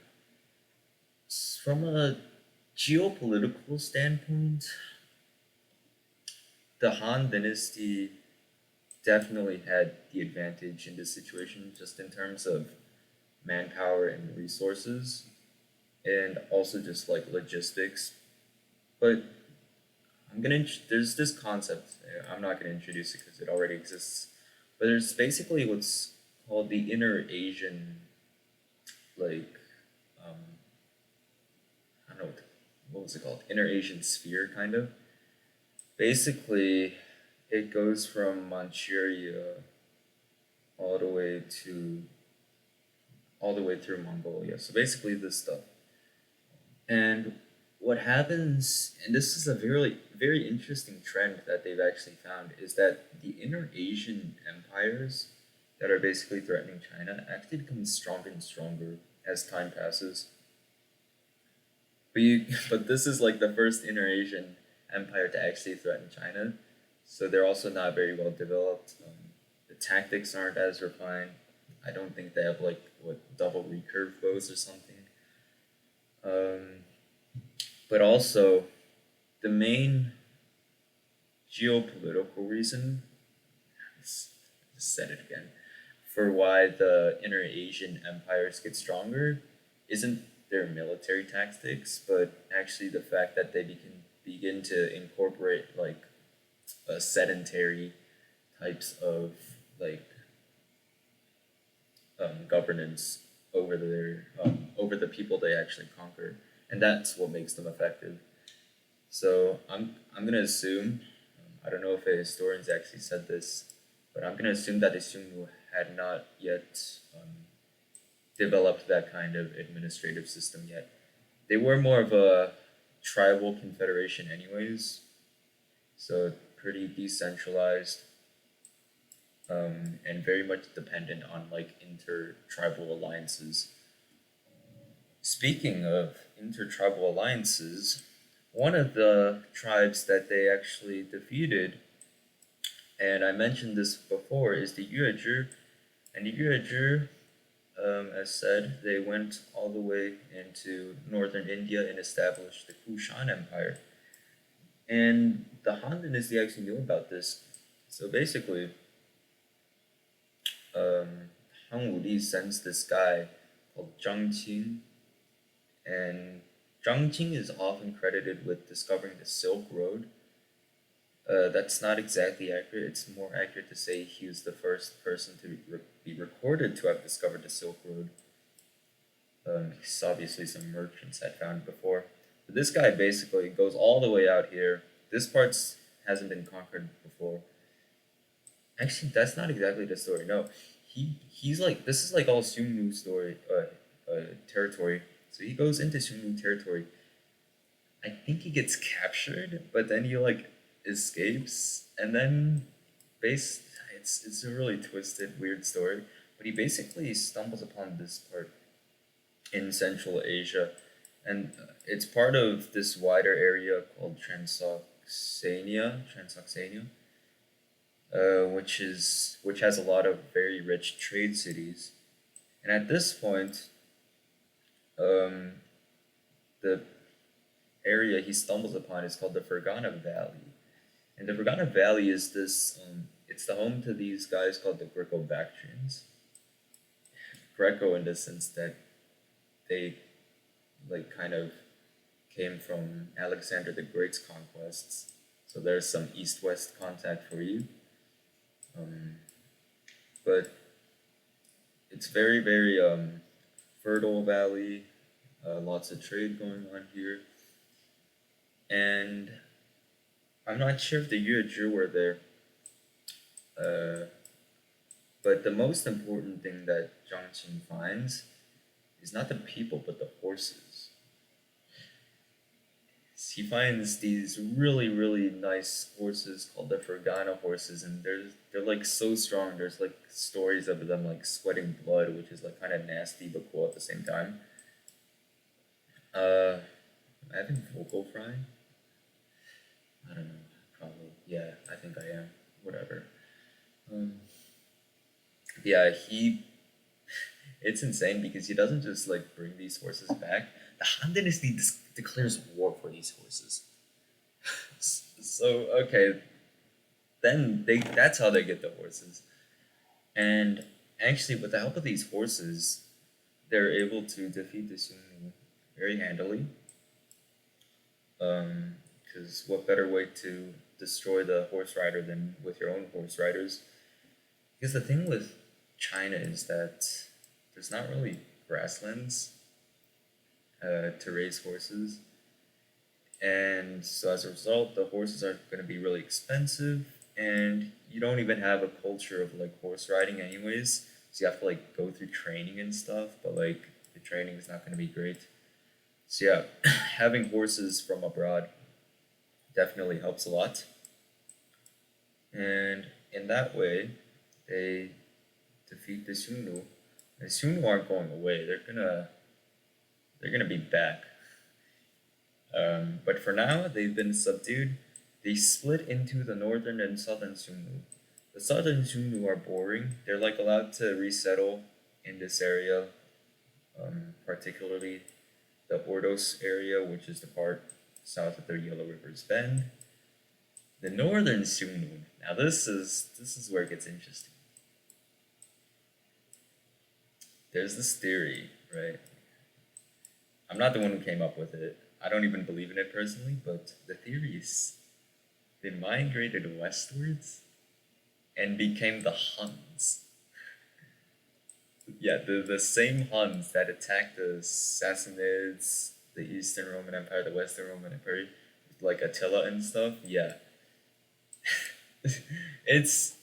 From a geopolitical standpoint, the Han Dynasty definitely had the advantage in this situation, just in terms of manpower and resources, and also just like logistics. But there's this concept. I'm not gonna introduce it because it already exists. But there's basically what's called the Inner Asian, like, um, I don't know what was it called? Inner Asian sphere, kind of. Basically, it goes from Manchuria all the way to all the way through Mongolia. So basically, this stuff. And what happens, and this is a very interesting trend that they've actually found, is that the inner Asian empires that are basically threatening China actually become stronger and stronger as time passes. But this is like the first inner Asian empire to actually threaten China, so they're also not very well developed. The tactics aren't as refined. I don't think they have like what double recurve bows or something. Um, but also, the main geopolitical reason, I just said it again, for why the inner Asian empires get stronger isn't their military tactics, but actually the fact that they begin to incorporate like sedentary types of like governance over the people they actually conquer, and that's what makes them effective. So I'm gonna assume I don't know if a historian's actually said this, but I'm gonna assume that the Sungnu had not yet developed that kind of administrative system yet. They were more of a tribal confederation, anyways, so pretty decentralized and very much dependent on like inter-tribal alliances. Speaking of intertribal alliances, one of the tribes that they actually defeated, and I mentioned this before, is the Yuezhi. And the Yuezhi, as said, they went all the way into northern India and established the Kushan Empire. And the Han Dynasty actually knew about this. So basically, um, Han Wudi sends this guy called Zhang Qing, and Zhang Qing is often credited with discovering the Silk Road. That's not exactly accurate. It's more accurate to say he was the first person to be recorded to have discovered the Silk Road. Because obviously some merchants had found it before. But this guy basically goes all the way out here. This part hasn't been conquered before. Actually, that's not exactly the story. No, he's like this is like all Sumnu story territory. So he goes into Sumnu territory. I think he gets captured, but then he like escapes, and then base it's a really twisted, weird story. But he basically stumbles upon this part in Central Asia, and it's part of this wider area called Transoxania, which has a lot of very rich trade cities. And at this point, um, the area he stumbles upon is called the Fergana Valley, and the Fergana Valley is this. It's the home to these guys called the Greco-Bactrians. Greco in the sense that they like kind of came from Alexander the Great's conquests. So there's some east-west contact for you. Um, but it's very, very fertile valley, lots of trade going on here. And I'm not sure if the Yuezhi were there, uh, but the most important thing that Zhang Qing finds is not the people, but the horses. He finds these really, really nice horses called the Fergana horses, and they're like so strong. There's like stories of them like sweating blood, which is like kind of nasty but cool at the same time. Am I having vocal frying? I don't know. Probably. Yeah, I think I am. Whatever. Um, yeah, he. It's insane because he doesn't just like bring these horses back. The Han Dynasty declares war for these horses. So okay, then that's how they get the horses. And actually, with the help of these horses, they're able to defeat the Sunni very handily. Because what better way to destroy the horse rider than with your own horse riders? Because the thing with China is that there's not really grasslands to raise horses. And so as a result, the horses are going to be really expensive, and you don't even have a culture of like horse riding, anyways. So you have to like go through training and stuff, but like the training is not going to be great. So yeah, having horses from abroad definitely helps a lot. And in that way, they defeat the Sunnu. The Sunnu aren't going away. They're gonna be back. But for now, they've been subdued. They split into the northern and southern Sunnu. The southern Sunnu are boring. They're like allowed to resettle in this area, particularly the Ordos area, which is the part south of the Yellow River's Bend. The northern Sunnu. Now this is where it gets interesting. There's this theory, right? I'm not the one who came up with it. I don't even believe in it personally, but the theory is they migrated westwards and became the Huns. Yeah, the same Huns that attacked the Sassanids, the Eastern Roman Empire, the Western Roman Empire, like Attila and stuff. Yeah, it's.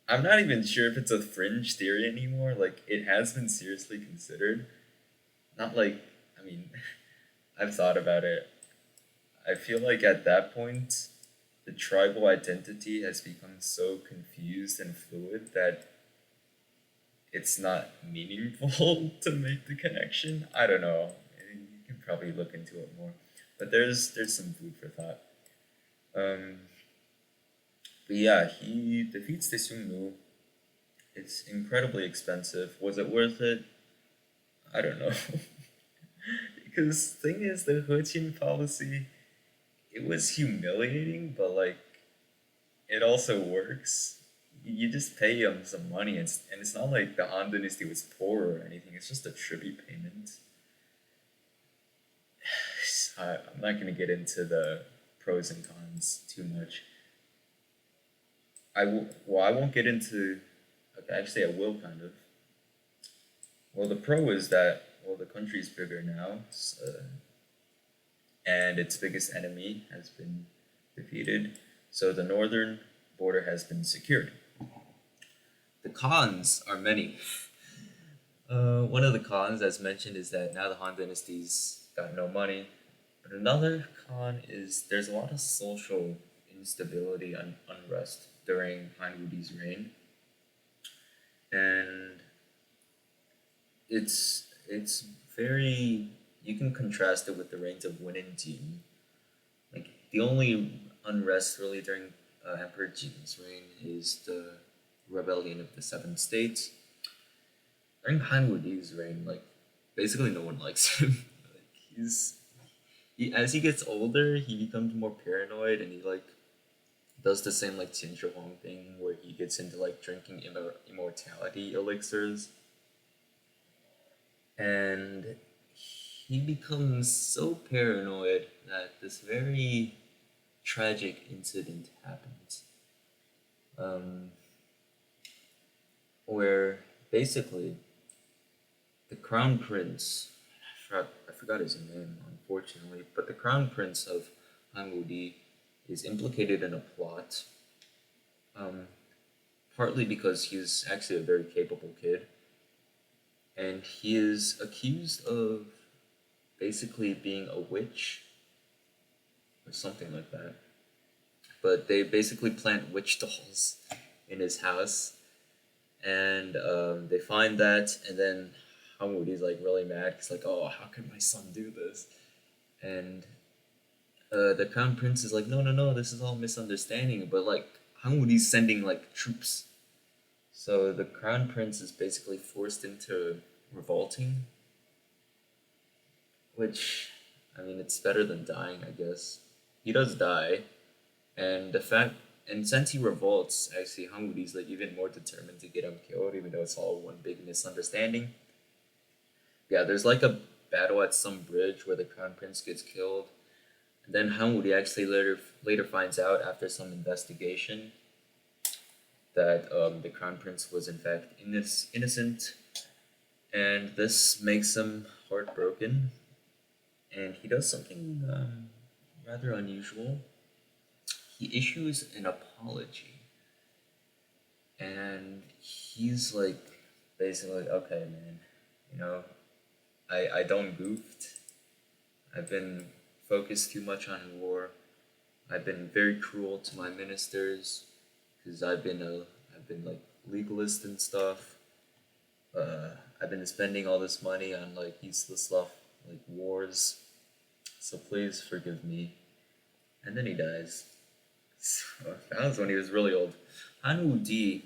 I'm not even sure if it's a fringe theory anymore. Like it has been seriously considered. Not like I mean, I've thought about it. I feel like at that point, the tribal identity has become so confused and fluid that it's not meaningful to make the connection. I don't know. You can probably look into it more, but there's some food for thought. Um, but yeah, he defeats the Sungnu, It's incredibly expensive. Was it worth it? I don't know. Because thing is, the He policy, it was humiliating, but like it also works. You just pay them some money, and it's not like the Han Dynasty was poor or anything. It's just a tribute payment. I'm not going to get into the pros and cons too much. I won't get into. Okay, actually, I will kind of. Well, the pro is that well, the country's bigger now, and its biggest enemy has been defeated. So the northern border has been secured. The cons are many. One of the cons, as mentioned, is that now the Han Dynasty's got no money. But another con is there's a lot of social instability and unrest during Han Wudi's reign, and it's very you can contrast it with the reigns of Wen and Jin. Like the only unrest really during Emperor Jin's reign is the rebellion of the Seven States. During Han Wudi's reign, like basically no one likes him. Like as he gets older, he becomes more paranoid, and he like does the same like Qin Shi Huang thing where he gets into like drinking immortality elixirs, and he becomes so paranoid that this very tragic incident happens, um, where basically the crown prince, I forgot his name unfortunately, but the crown prince of Han Wudi is implicated in a plot, um, partly because he's actually a very capable kid, and he is accused of basically being a witch or something like that. But they basically plant witch dolls in his house, and they find that, and then Hamudi's like really mad. He's like, "Oh, how could my son do this?" And the crown prince is like, "No, no, no, this is all misunderstanding." But like Hamudi's sending like troops, so the crown prince is basically forced into revolting, which I mean, it's better than dying, I guess. He does die, and the fact, and since he revolts, actually, Hangudi's like even more determined to get him killed, even though it's all one big misunderstanding. Yeah, there's like a battle at some bridge where the crown prince gets killed, and then Hangudi actually later finds out after some investigation that the crown prince was in fact innocent, and this makes him heartbroken, and he does something rather unusual. He issues an apology, and he's like, basically, okay, man, you know, I don't goofed. I've been focused too much on war. I've been very cruel to my ministers because I've been like legalist and stuff. I've been spending all this money on like useless stuff like wars. So please forgive me. And then he dies. So that was when he was really old. Han Wudi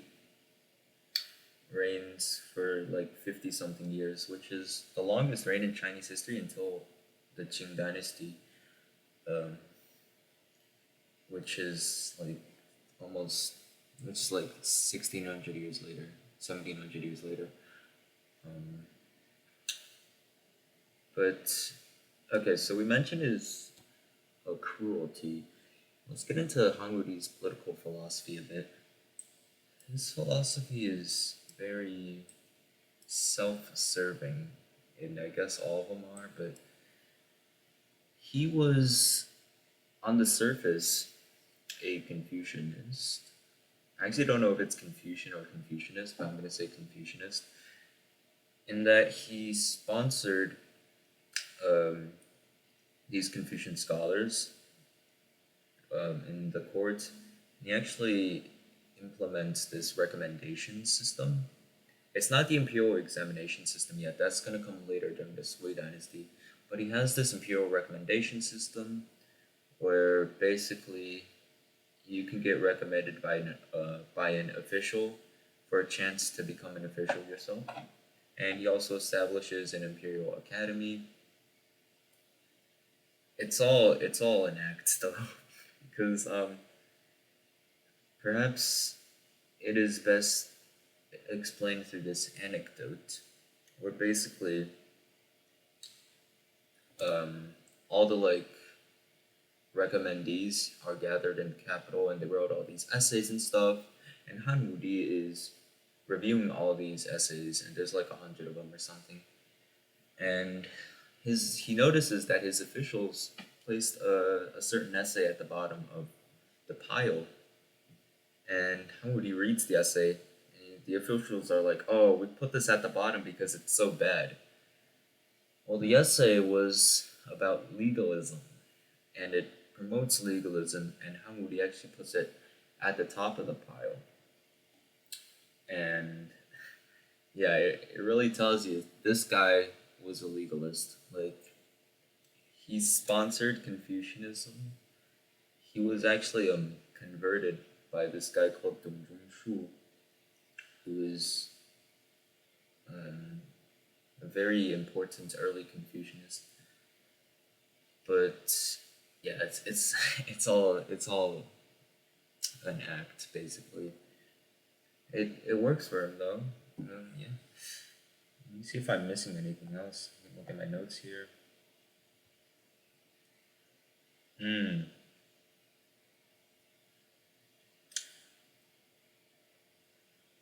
reigns for like 50 something years, which is the longest reign in Chinese history until the Qing dynasty, um, which is like almost, which is like 1600 years later, 1700 years later. Um, but okay, so we mentioned his cruelty. Let's get into Han Wudi's political philosophy a bit. His philosophy is very self-serving, and I guess all of them are, but he was, on the surface, a Confucianist. I actually don't know if it's Confucian or Confucianist, but I'm going to say Confucianist, in that he sponsored um, these Confucian scholars in the court. He actually implements this recommendation system. It's not the imperial examination system yet. That's going to come later during the Sui dynasty. But he has this imperial recommendation system where basically you can get recommended by an official for a chance to become an official yourself. And he also establishes an imperial academy. It's all an act though, because perhaps it is best explained through this anecdote, where basically um, all the recommendees are gathered in the capital and they wrote all these essays and stuff. And Han Wudi is reviewing all these essays, and there's like 100 of them or something. And he notices that his officials placed a certain essay at the bottom of the pile. And Han Wudi reads the essay, and the officials are like, "Oh, we put this at the bottom because it's so bad." Well, the essay was about legalism, and it promotes legalism, and Han Wudi actually puts it at the top of the pile. And yeah, it really tells you this guy was a legalist. Like, he sponsored Confucianism. He was actually converted by this guy called Dong Zhongshu, who is um, a very important early Confucianist. But yeah, it's it's all an act basically. It works for him though. Yeah. Let me see if I'm missing anything else. Let me look at my notes here. Hmm.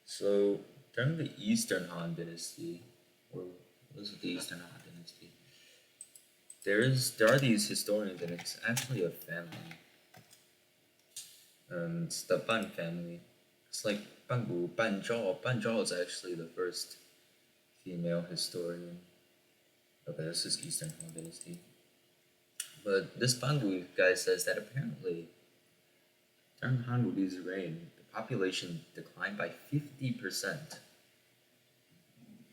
So during the Eastern Han Dynasty, or was it the Eastern Han Dynasty? There are these historians, and it's actually a family. It's the Ban family. It's like Bangu, Ban Zhao. Ban Zhao is actually the first female historian. Okay, this is Eastern Han Dynasty. But this Bangu guy says that apparently during Han Wudi's reign, the population declined by 50%.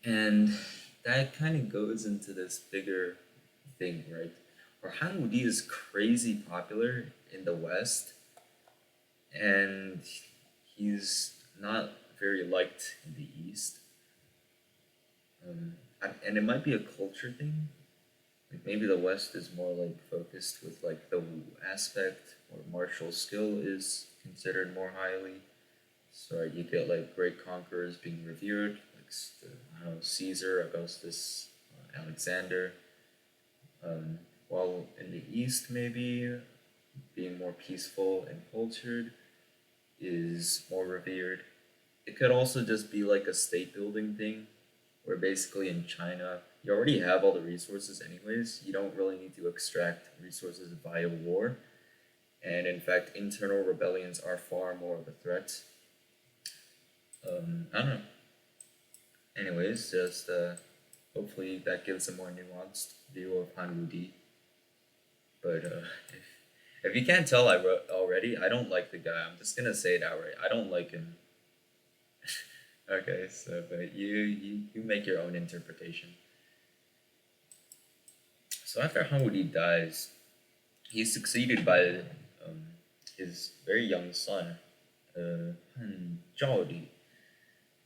And that kind of goes into this bigger thing, right? Where Han Wudi is crazy popular in the West, and he's not very liked in the East. And it might be a culture thing. Like maybe the West is more like focused with like the Wu aspect, or martial skill is considered more highly. So right, you get like great conquerors being revered, like I don't know, Caesar, Augustus, Alexander. While in the East, maybe being more peaceful and cultured is more revered. It could also just be like a state building thing, where basically in China, you already have all the resources anyways. You don't really need to extract resources via war. And in fact, internal rebellions are far more of a threat. I don't know. Anyways, just hopefully that gives a more nuanced view of Han Wudi. But if you can't tell, I wrote already. I don't like the guy. I'm just gonna say it outright. I don't like him. Okay, so but you make your own interpretation. So after Han Wudi dies, he's succeeded by his very young son, Han Zhaodi.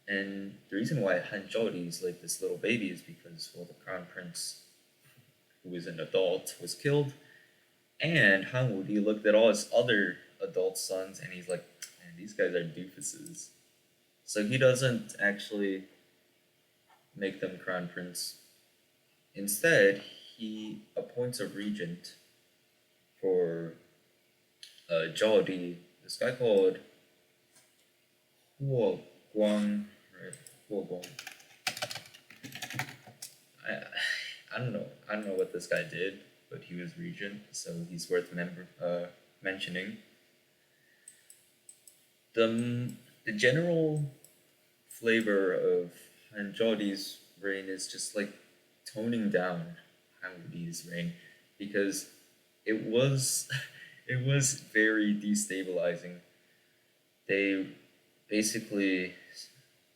And the reason why Han Zhaodi is like this little baby is because, well, the crown prince, who is an adult, was killed, and Han Wudi looked at all his other adult sons, and he's like, man, these guys are doofuses. So he doesn't actually make them crown prince. Instead, he appoints a regent for Zhaodi, this guy called Huo Guang, right? Huo Guang. I, I don't know. I don't know what this guy did, but he was regent, so he's worth mentioning. The general flavor of Hanjodi's reign is just like toning down Hanwudi's reign, because it was it was very destabilizing. They basically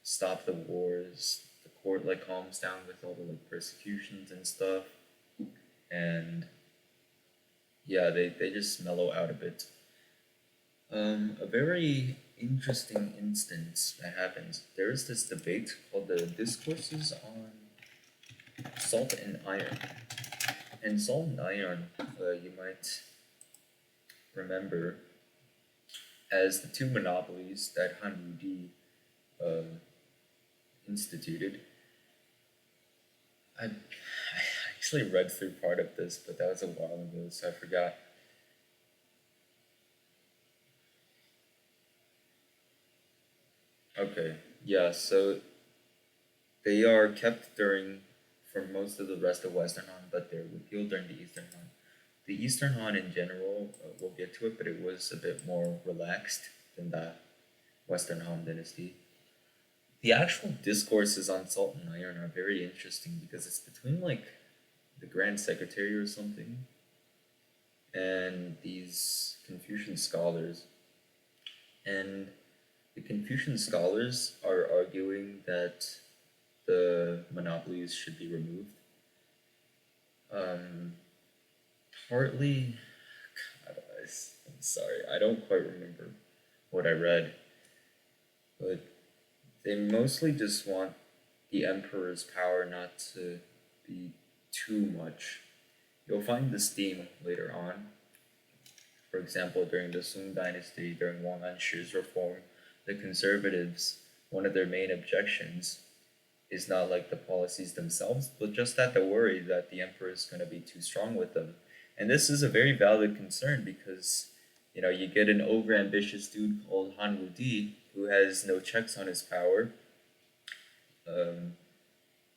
stop the wars. The court like calms down with all the like persecutions and stuff, and yeah, they just mellow out a bit. A very interesting instance that happens. There is this debate called the Discourses on Salt and Iron. And salt and iron, you might remember as the two monopolies that Han Wudi um, instituted. I actually read through part of this, but that was a while ago, so I forgot. Okay, yeah, so they are kept during for most of the rest of Western Han, but they're repealed during the Eastern Han. The Eastern Han in general, we'll get to it, but it was a bit more relaxed than the Western Han dynasty. The actual discourses on salt and iron are very interesting because it's between like the Grand Secretary or something and these Confucian scholars. And the Confucian scholars are arguing that the monopolies should be removed. Um, Partly, God, I'm sorry, I don't quite remember what I read, but they mostly just want the emperor's power not to be too much. You'll find this theme later on. For example, during the Sung dynasty, during Wang Anshi's reform, the conservatives, one of their main objections is not like the policies themselves, but just that the worry that the emperor is going to be too strong with them. And this is a very valid concern because, you get an overambitious dude called Han Wudi who has no checks on his power, um,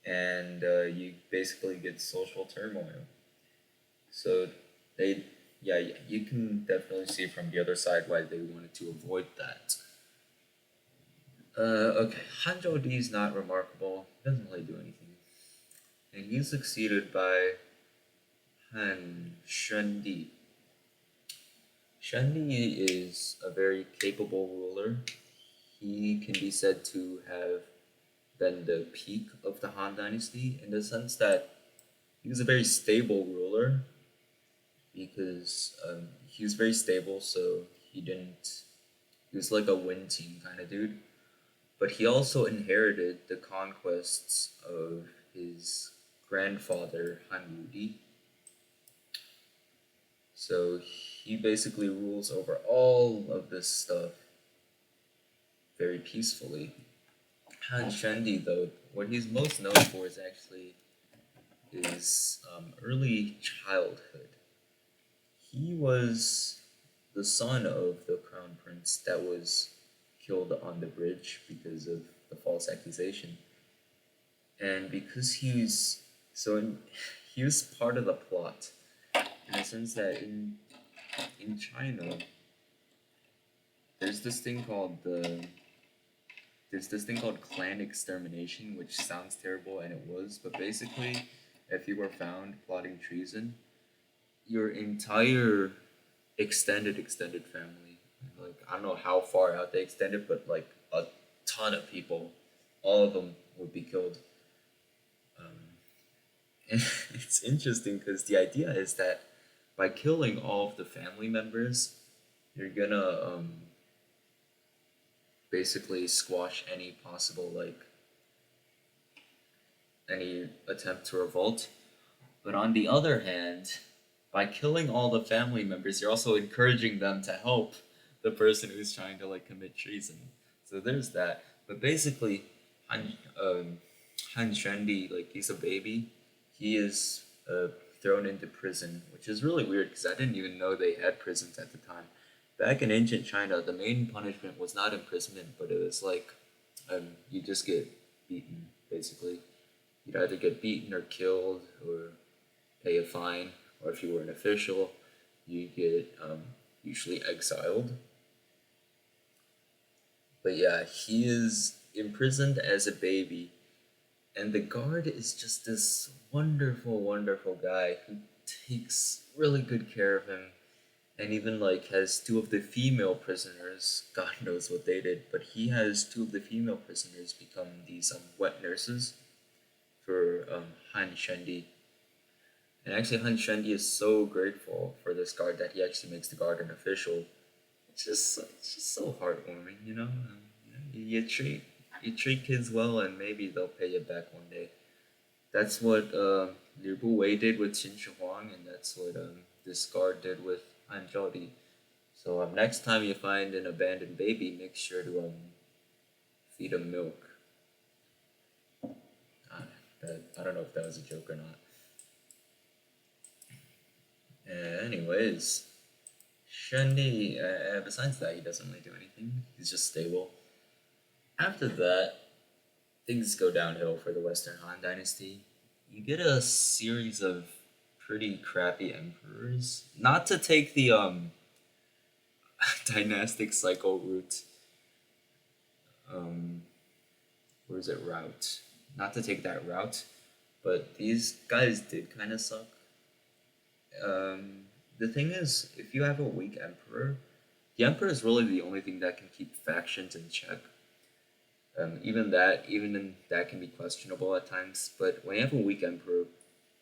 and you basically get social turmoil. So they, yeah, you can definitely see from the other side why they wanted to avoid that. Okay, Han Zhou is not remarkable. Doesn't really do anything, and he's succeeded by Han Shendi. Shendi is a very capable ruler. He can be said to have been the peak of the Han Dynasty in the sense that he was a very stable ruler because he was very stable, so he didn't. He was like a win team kind of dude. But he also inherited the conquests of his grandfather Han Wudi. So he basically rules over all of this stuff very peacefully. Han Shendi, though, what he's most known for is actually his early childhood. He was the son of the crown prince that was killed on the bridge because of the false accusation. And because he was part of the plot in the sense that in China there's this thing called clan extermination, which sounds terrible, and it was, but basically, if you were found plotting treason, your entire extended family, like I don't know how far out they extended, but like a ton of people, all of them would be killed. Um, and it's interesting because the idea is that by killing all of the family members, you're gonna basically squash any possible like any attempt to revolt. But on the other hand, by killing all the family members, you're also encouraging them to help the person who's trying to like commit treason. So there's that. But basically, Han Han Shendi, like he's a baby, he is thrown into prison, which is really weird because I didn't even know they had prisons at the time. Back in ancient China, the main punishment was not imprisonment, but it was like you just get beaten, basically. You'd either get beaten or killed or pay a fine, or if you were an official, you get usually exiled. But yeah, he is imprisoned as a baby, and the guard is just this wonderful, wonderful guy who takes really good care of him, and even like has two of the female prisoners. God knows what they did, but he has two of the female prisoners become these wet nurses for Han Shendi. And actually, Han Shendi is so grateful for this guard that he actually makes the guard an official. it's just so heartwarming, you know. You treat kids well, and maybe they'll pay you back one day. That's what Liu Bu Wei did with Qin Shi Huang, and that's what this guard did with Han Zhaodi. So next time you find an abandoned baby, make sure to feed him milk. Uh, I don't know if that was a joke or not. Anyways, Shen besides that, he doesn't really do anything. He's just stable. After that, things go downhill for the Western Han Dynasty. You get a series of pretty crappy emperors. Not to take the dynastic cycle route, um, or is it route? Not to take that route, but these guys did kind of suck. The thing is, if you have a weak emperor, the emperor is really the only thing that can keep factions in check. Even that can be questionable at times. But when you have a weak emperor,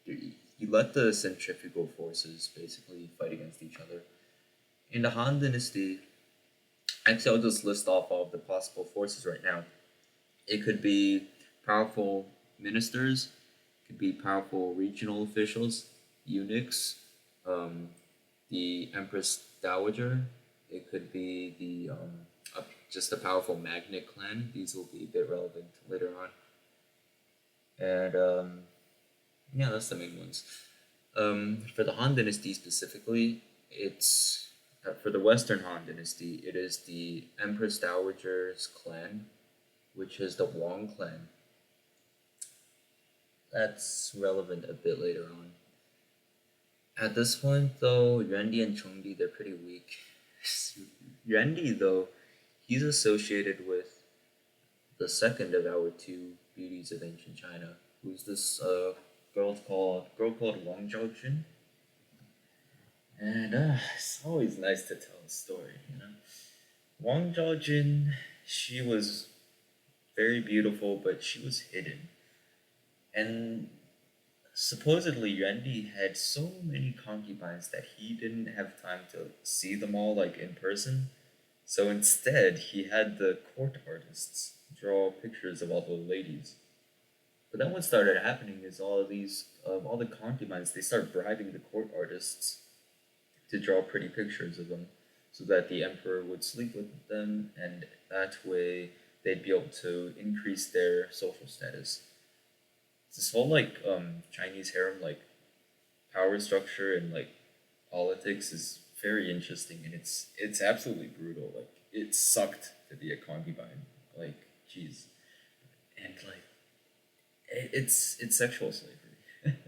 you let the centrifugal forces basically fight against each other. In the Han Dynasty, actually, I'll just list off all of the possible forces right now. It could be powerful ministers, it could be powerful regional officials, eunuchs, um, the Empress Dowager. It could be just a powerful magnet clan. These will be a bit relevant later on. And yeah, that's the main ones. For the Han Dynasty specifically, it's for the Western Han Dynasty. It is the Empress Dowager's clan, which is the Wang clan. That's relevant a bit later on. At this point, though, Yuandi and Chengdi, they're pretty weak. Yuandi, though, he's associated with the second of our two beauties of ancient China, who's this girl called Wang Zhaojun. And it's always nice to tell a story, you know. Wang Zhaojun, she was very beautiful, but she was hidden. And supposedly Yuandi had so many concubines that he didn't have time to see them all like in person. So instead, he had the court artists draw pictures of all the ladies. But then what started happening is all the concubines, they start bribing the court artists to draw pretty pictures of them, so that the emperor would sleep with them, and that way they'd be able to increase their social status. This whole Chinese harem power structure and politics is very interesting, and it's absolutely brutal. Like it sucked to be a concubine. Like jeez, and it's sexual slavery.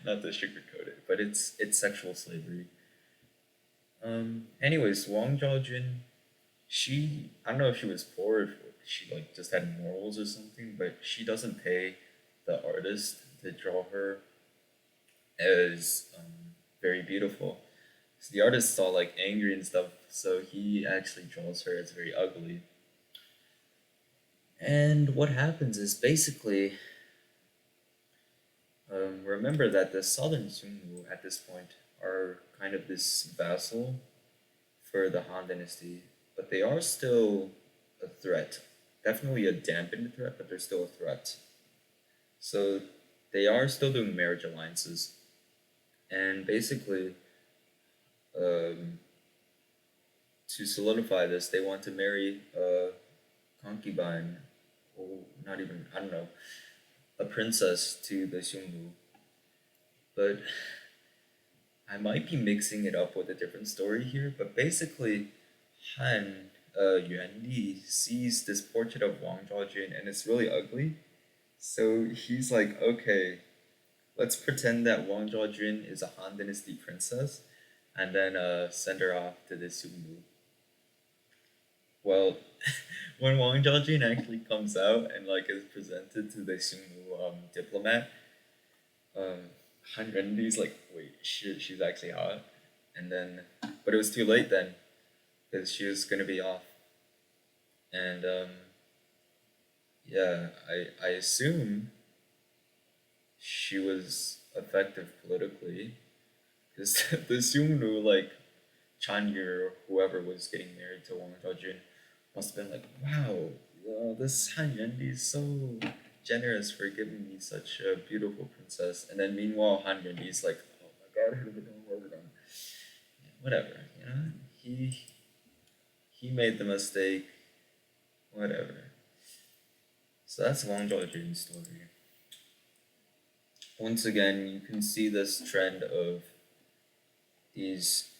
Not to sugarcoat it, but it's sexual slavery. Anyways, Wang Zhaojun, she I don't know if she was poor, if she just had morals or something, but she doesn't pay the artist to draw her as very beautiful. So the artist's all angry and stuff, so he actually draws her as very ugly. And what happens is basically, remember that the southern Xiongnu at this point are kind of this vassal for the Han Dynasty, but they are still a threat. Definitely a dampened threat, but they're still a threat. So they are still doing marriage alliances, and basically, um, to solidify this, they want to marry a concubine, or not even I don't know, a princess to the Xiongnu. But I might be mixing it up with a different story here. But basically, Han Yuan Li sees this portrait of Wang Zhaojun, and it's really ugly. So he's like, okay, let's pretend that Wang Zhaojun is a Han Dynasty princess, and then send her off to the Xiongnu. Well, when Wang Zhaojun actually comes out and is presented to the Xiongnu diplomat, um, Han Rendi's like, wait, she's actually hot, and then, but it was too late then, because she was gonna be off, and yeah, I assume she was effective politically, because the Xiongnu Chanyu or whoever was getting married to Wang Zhaojun must have been like, wow, this Han Yuandi is so generous for giving me such a beautiful princess. And then meanwhile, Han Yuandi is like, oh my god, who did I work on? Yeah, whatever, he he made the mistake, whatever. So that's Wang Zhaojun's story. Once again, you can see this trend of these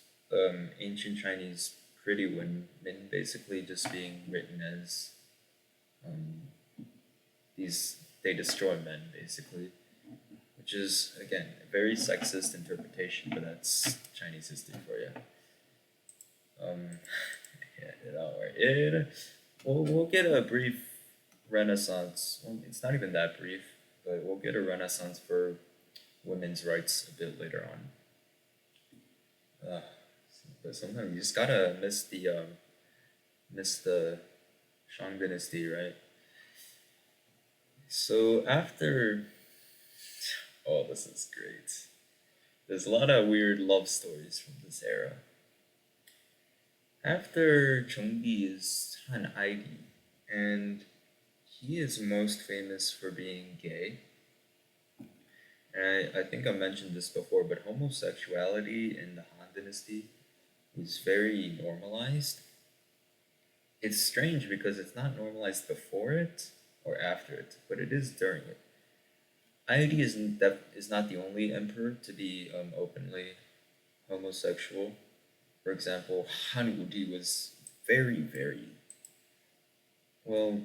ancient Chinese pretty women basically just being written as um, these they destroy men basically, which is again a very sexist interpretation, but that's Chinese history for you. Um, yeah, don't worry. We'll get a brief renaissance. Well, it's not even that brief, but we'll get a renaissance for women's rights a bit later on. But sometimes you just gotta miss the Shang Dynasty, right? So after, oh, this is great. There's a lot of weird love stories from this era. After Chengdi is Han Aidi, and he is most famous for being gay. And I think I mentioned this before, but homosexuality in the Han Dynasty was very normalized. It's strange because it's not normalized before it or after it, but it is during it. Aidi is not the only emperor to be openly homosexual. For example, Han Wudi was very, very well,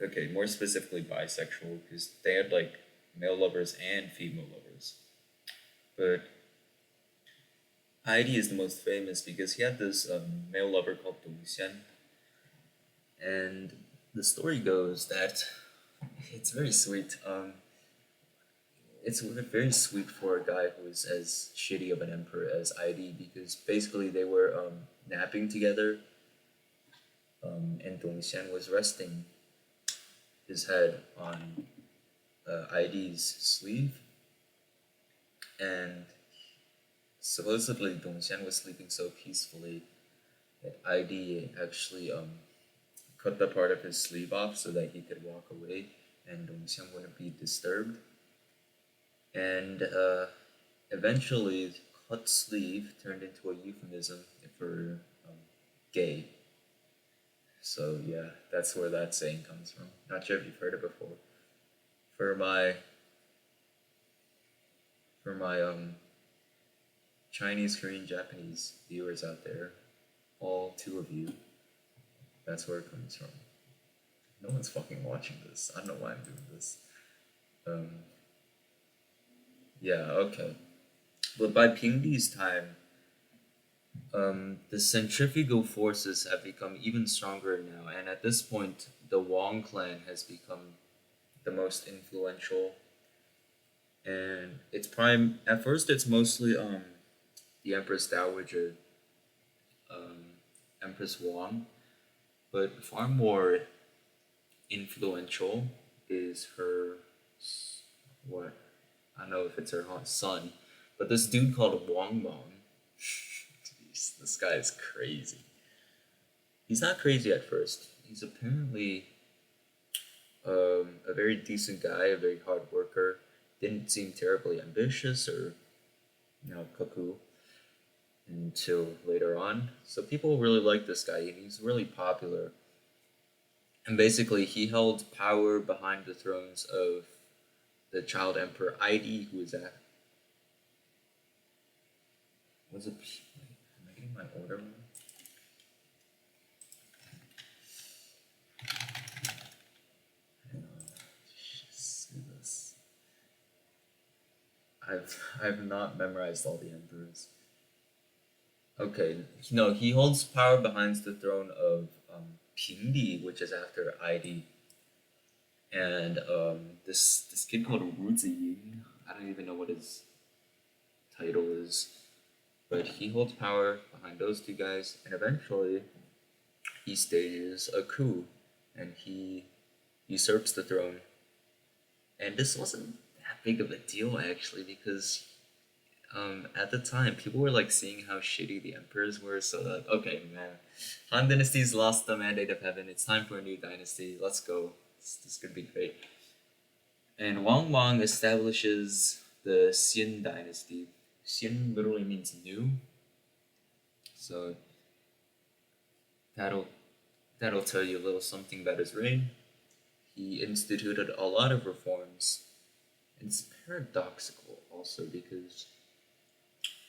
okay, more specifically bisexual because they had like male lovers and female lovers. But Heidi is the most famous because he had this male lover called Dong Xian, and the story goes that it's very sweet. It's very sweet for a guy who is as shitty of an emperor as ID because basically they were napping together, and Dong Xian was resting his head on ID's sleeve, and supposedly Dong Xian was sleeping so peacefully that ID actually cut the part of his sleeve off so that he could walk away and Dong Xian wouldn't be disturbed. And eventually, cut sleeve turned into a euphemism for gay. So yeah, that's where that saying comes from. Not sure if you've heard it before. For my Chinese, Korean, Japanese viewers out there, all two of you, that's where it comes from. No one's fucking watching this. I don't know why I'm doing this. Um, yeah, okay. But by Pingdi's time, the centrifugal forces have become even stronger now, and at this point, the Wang clan has become the most influential. And it's prime. At first, it's mostly the Empress Dowager, um, Empress Wang, but far more influential is her what I don't know if it's her son, but this dude called Wang Mong. Jeez, this guy is crazy. He's not crazy at first. He's apparently a very decent guy, a very hard worker. Didn't seem terribly ambitious or cuckoo until later on. So people really like this guy. He's really popular. And basically, he held power behind the thrones of the child emperor Idi, who was at. Was it? Wait, am I getting my order wrong? See this. I've not memorized all the emperors. Okay, no, he holds power behind the throne of Pingdi, which is after Idi, and this kid called Wu Ziying. I don't even know what his title is, but he holds power behind those two guys, and eventually he stages a coup, and he usurps the throne. And this wasn't that big of a deal actually, because At the time, people were like seeing how shitty the emperors were, so like, okay, man, Han Dynasty's lost the mandate of heaven. It's time for a new dynasty. Let's go. This could be great. And Wang Wang establishes the Xin dynasty. Xin literally means new, so that'll that'll tell you a little something about his reign. He instituted a lot of reforms. It's paradoxical also because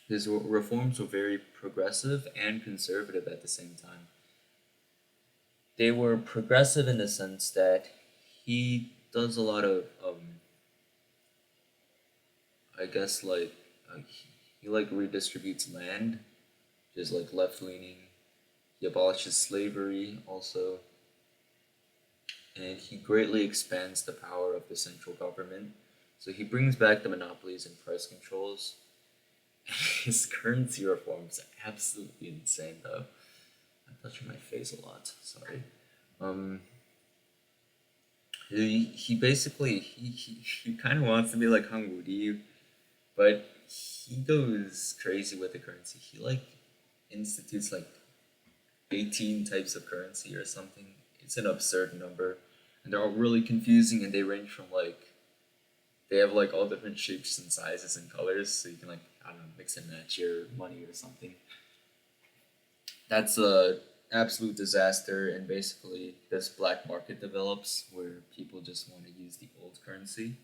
his reforms were very progressive and conservative at the same time. They were progressive in the sense that he does a lot of, I guess, he like redistributes land, just like left leaning. He abolishes slavery also, and he greatly expands the power of the central government. So he brings back the monopolies and price controls. His currency reforms are absolutely insane, though. I'm touching my face a lot. Sorry. Um, he basically he kind of wants to be like Hang Wudi, but he goes crazy with the currency. He like institutes like 18 types of currency or something. It's an absurd number, and they're all really confusing, and they range from like they have like all different shapes and sizes and colors, so you can like I don't know mix and match your money or something. That's a absolute disaster, and basically this black market develops where people just want to use the old currency.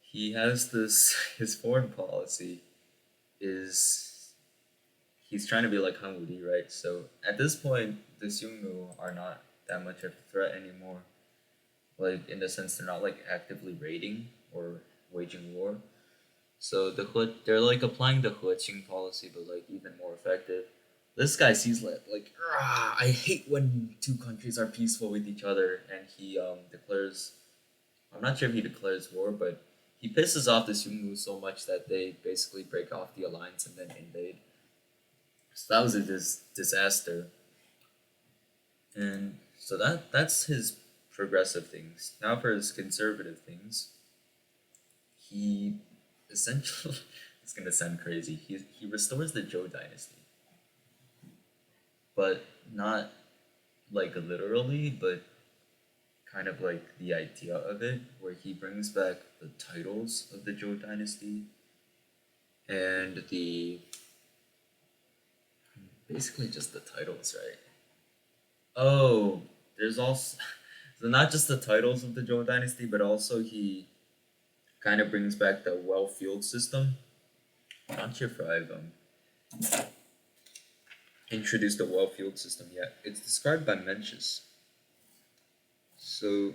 He has this his foreign policy is he's trying to be like Han Wudi, right? So at this point, the Xiongnu are not that much of a threat anymore. Like in the sense they're not like actively raiding or waging war. So they're like applying the Heqing policy, but like even more effective. This guy sees like I hate when two countries are peaceful with each other, and he declares. I'm not sure if he declares war, but he pisses off the Xiongnu so much that they basically break off the alliance and then invade. So that was a disaster, and so that's his progressive things. Now for his conservative things, he essentially it's gonna sound crazy. He restores the Zhou dynasty, but not like literally, but kind of like the idea of it, where he brings back the titles of the Zhou dynasty and the basically just the titles, right? Oh, there's also so not just the titles of the Zhou dynasty, but also he kind of brings back the well field system. I'm not sure if I've introduced the well field system yet. It's described by Mencius. So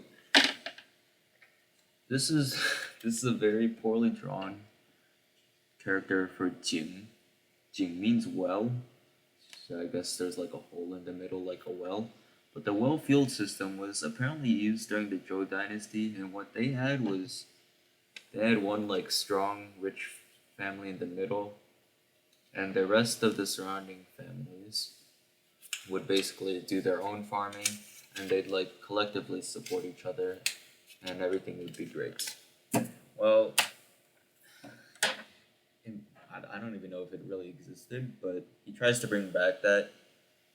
this is this is a very poorly drawn character for Jing. Jing means well, so I guess there's like a hole in the middle, like a well. But the well field system was apparently used during the Zhou dynasty, and what they had was they had one like strong, rich family in the middle, and the rest of the surrounding families would basically do their own farming, and they'd like collectively support each other, and everything would be great. Well, I don't even know if it really existed, but he tries to bring back that.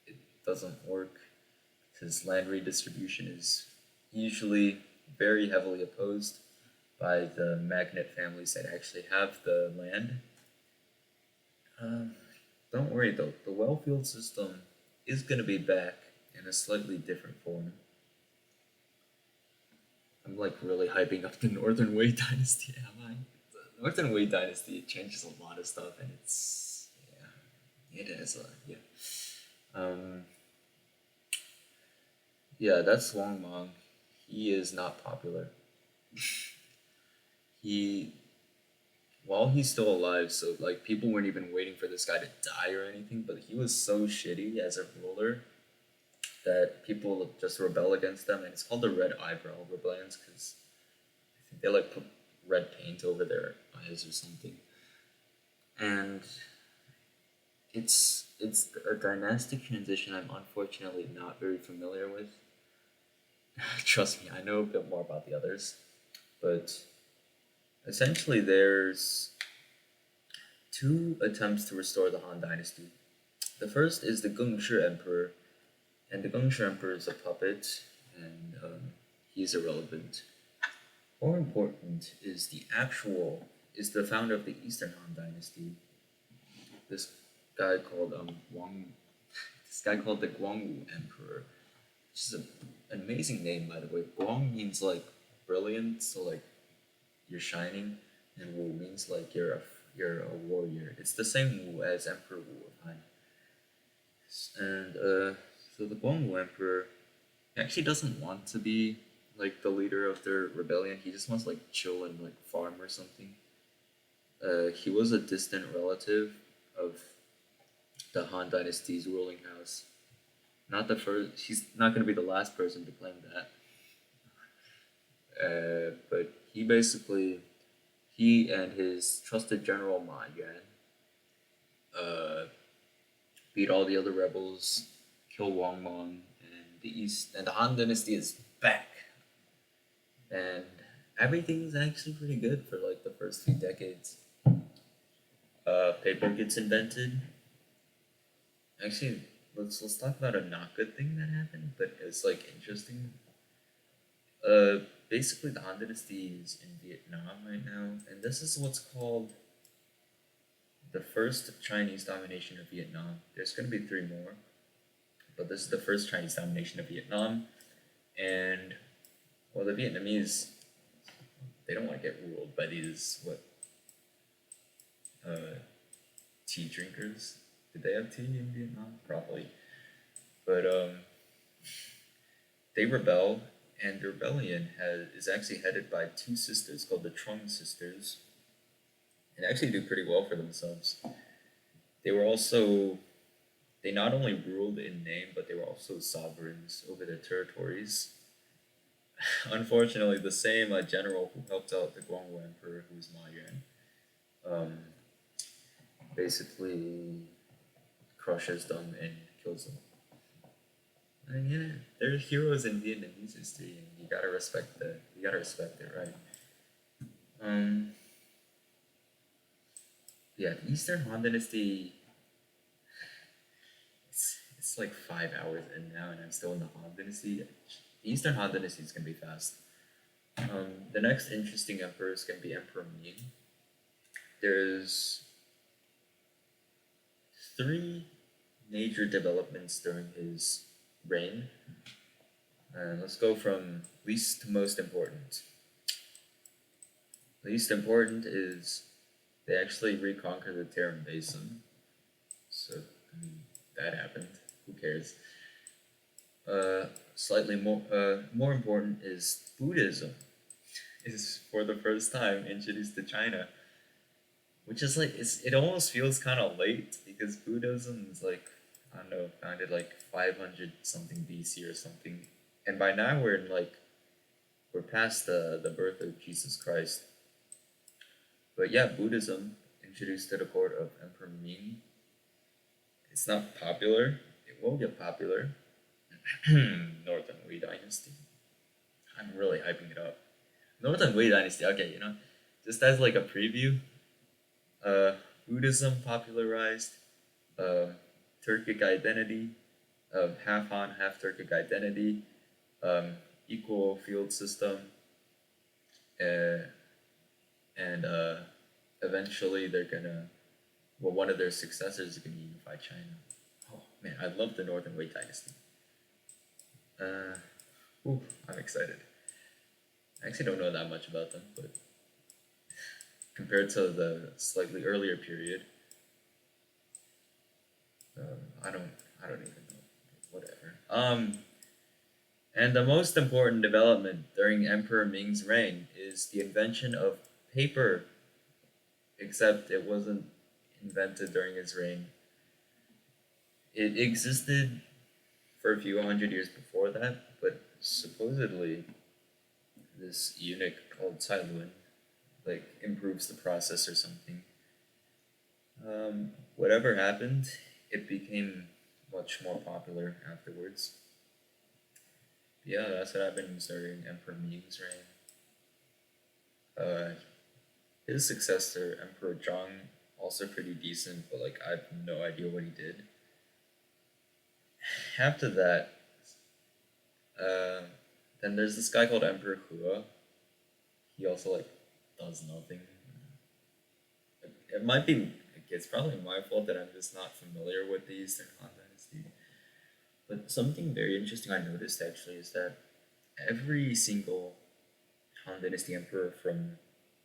It doesn't work because land redistribution is usually very heavily opposed by the magnate families that actually have the land. Um, don't worry though, the well field system is going to be back in a slightly different form. I'm like really hyping up the Northern Wei dynasty, am I? The Northern Wei dynasty changes a lot of stuff, and it's yeah, it is yeah. Um, yeah, that's Wang Mang. He is not popular. He while he's still alive, so like people weren't even waiting for this guy to die or anything, but he was so shitty as a ruler that people just rebel against them, and it's called the Red Eyebrow Rebellions because I think they like put red paint over their eyes or something, and it's a dynastic transition I'm unfortunately not very familiar with. Trust me, I know a bit more about the others, but essentially there's two attempts to restore the Han Dynasty. The first is the Gengshi Emperor, and the Gengshi Emperor is a puppet, and he's irrelevant. More important is the founder of the Eastern Han Dynasty. This guy called Wang. This guy called the Guangwu Emperor, which is an amazing name, by the way. Guang means like brilliant, so like you're shining, and Wu means like you're a warrior. It's the same Wu as Emperor Wu of Han. And so the Guangwu Emperor actually doesn't want to be like the leader of their rebellion. He just wants to like chill and like farm or something. He was a distant relative of the Han Dynasty's ruling house. Not the first. He's not going to be the last person to claim that. But he and his trusted general Ma Yuan uh, beat all the other rebels, kill Wang Mang, and the Han Dynasty is back. And everything's actually pretty good for like the first few decades. Paper gets invented. Actually, let's talk about a not good thing that happened, but it's like interesting. Basically, the Han Dynasty is in Vietnam right now, and this is what's called the first Chinese domination of Vietnam. There's going to be three more, but this is the first Chinese domination of Vietnam, and well, the Vietnamese they don't want to get ruled by these uh, tea drinkers. Did they have tea in Vietnam? Probably, but they rebel, and the rebellion is actually headed by two sisters called the Trung sisters, and actually do pretty well for themselves. They were also they not only ruled in name, but they were also sovereigns over their territories. Unfortunately, the same general who helped out the Guangwu Emperor, who was Ma Yuan, um, basically crushes them and kills them. And yeah, they're heroes in Vietnamese history, and you gotta respect that. You gotta respect it, right? Um, yeah, the Eastern Han Dynasty. It's like 5 hours in now, and I'm still in the Han Dynasty. The Eastern Han Dynasty is gonna be fast. The next interesting emperor is gonna be Emperor Ming. There's three major developments during his reign. And let's go from least to most important. Least important is they actually reconquered the Tarim Basin. So, I mean, that happened. Who cares? Slightly more important is Buddhism is for the first time introduced to China, which is like it almost feels kind of late because Buddhism is like I don't know founded like 500 something BC or something, and by now we're past the birth of Jesus Christ. But yeah, Buddhism introduced to the court of Emperor Ming. It's not popular. It will get popular. Northern Wei Dynasty. I'm really hyping it up. Northern Wei Dynasty. Okay, just as like a preview, uh, Buddhism popularized uh, Turkic identity, half Han, half Turkic identity, equal field system, uh, and eventually one of their successors is gonna unify China. Oh man, I love the Northern Wei Dynasty. Uh, I'm excited. I actually don't know that much about them, but compared to the slightly earlier period, I don't even know. Whatever. And the most important development during Emperor Ming's reign is the invention of paper, except it wasn't invented during his reign. It existed for a few hundred years before that, but supposedly this eunuch called Cai Lun like improves the process or something. Whatever happened, it became much more popular afterwards. Yeah, that's what happened during Emperor Ming's reign. His successor, Emperor Zhang, also pretty decent, but like I have no idea what he did. After that, uh, then there's this guy called Emperor Hua. He also like does nothing. It might be. It's probably my fault that I'm just not familiar with the Eastern Han Dynasty. But something very interesting I noticed actually is that every single Han Dynasty emperor from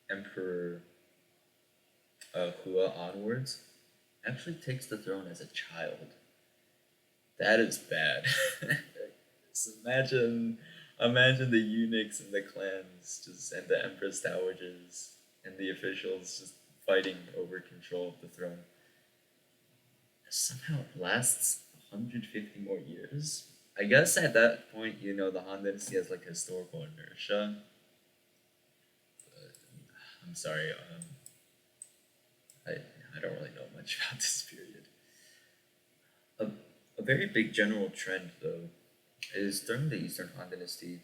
Emperor Hua onwards actually takes the throne as a child. That is bad. So imagine the eunuchs and the clans just and the empress dowagers and the officials just fighting over control of the throne. Somehow it lasts 150 more years. I guess at that point, the Han Dynasty has like historical inertia. But, I'm sorry, I don't really know much about this period. A, a very big general trend, though, is during the Eastern Han Dynasty.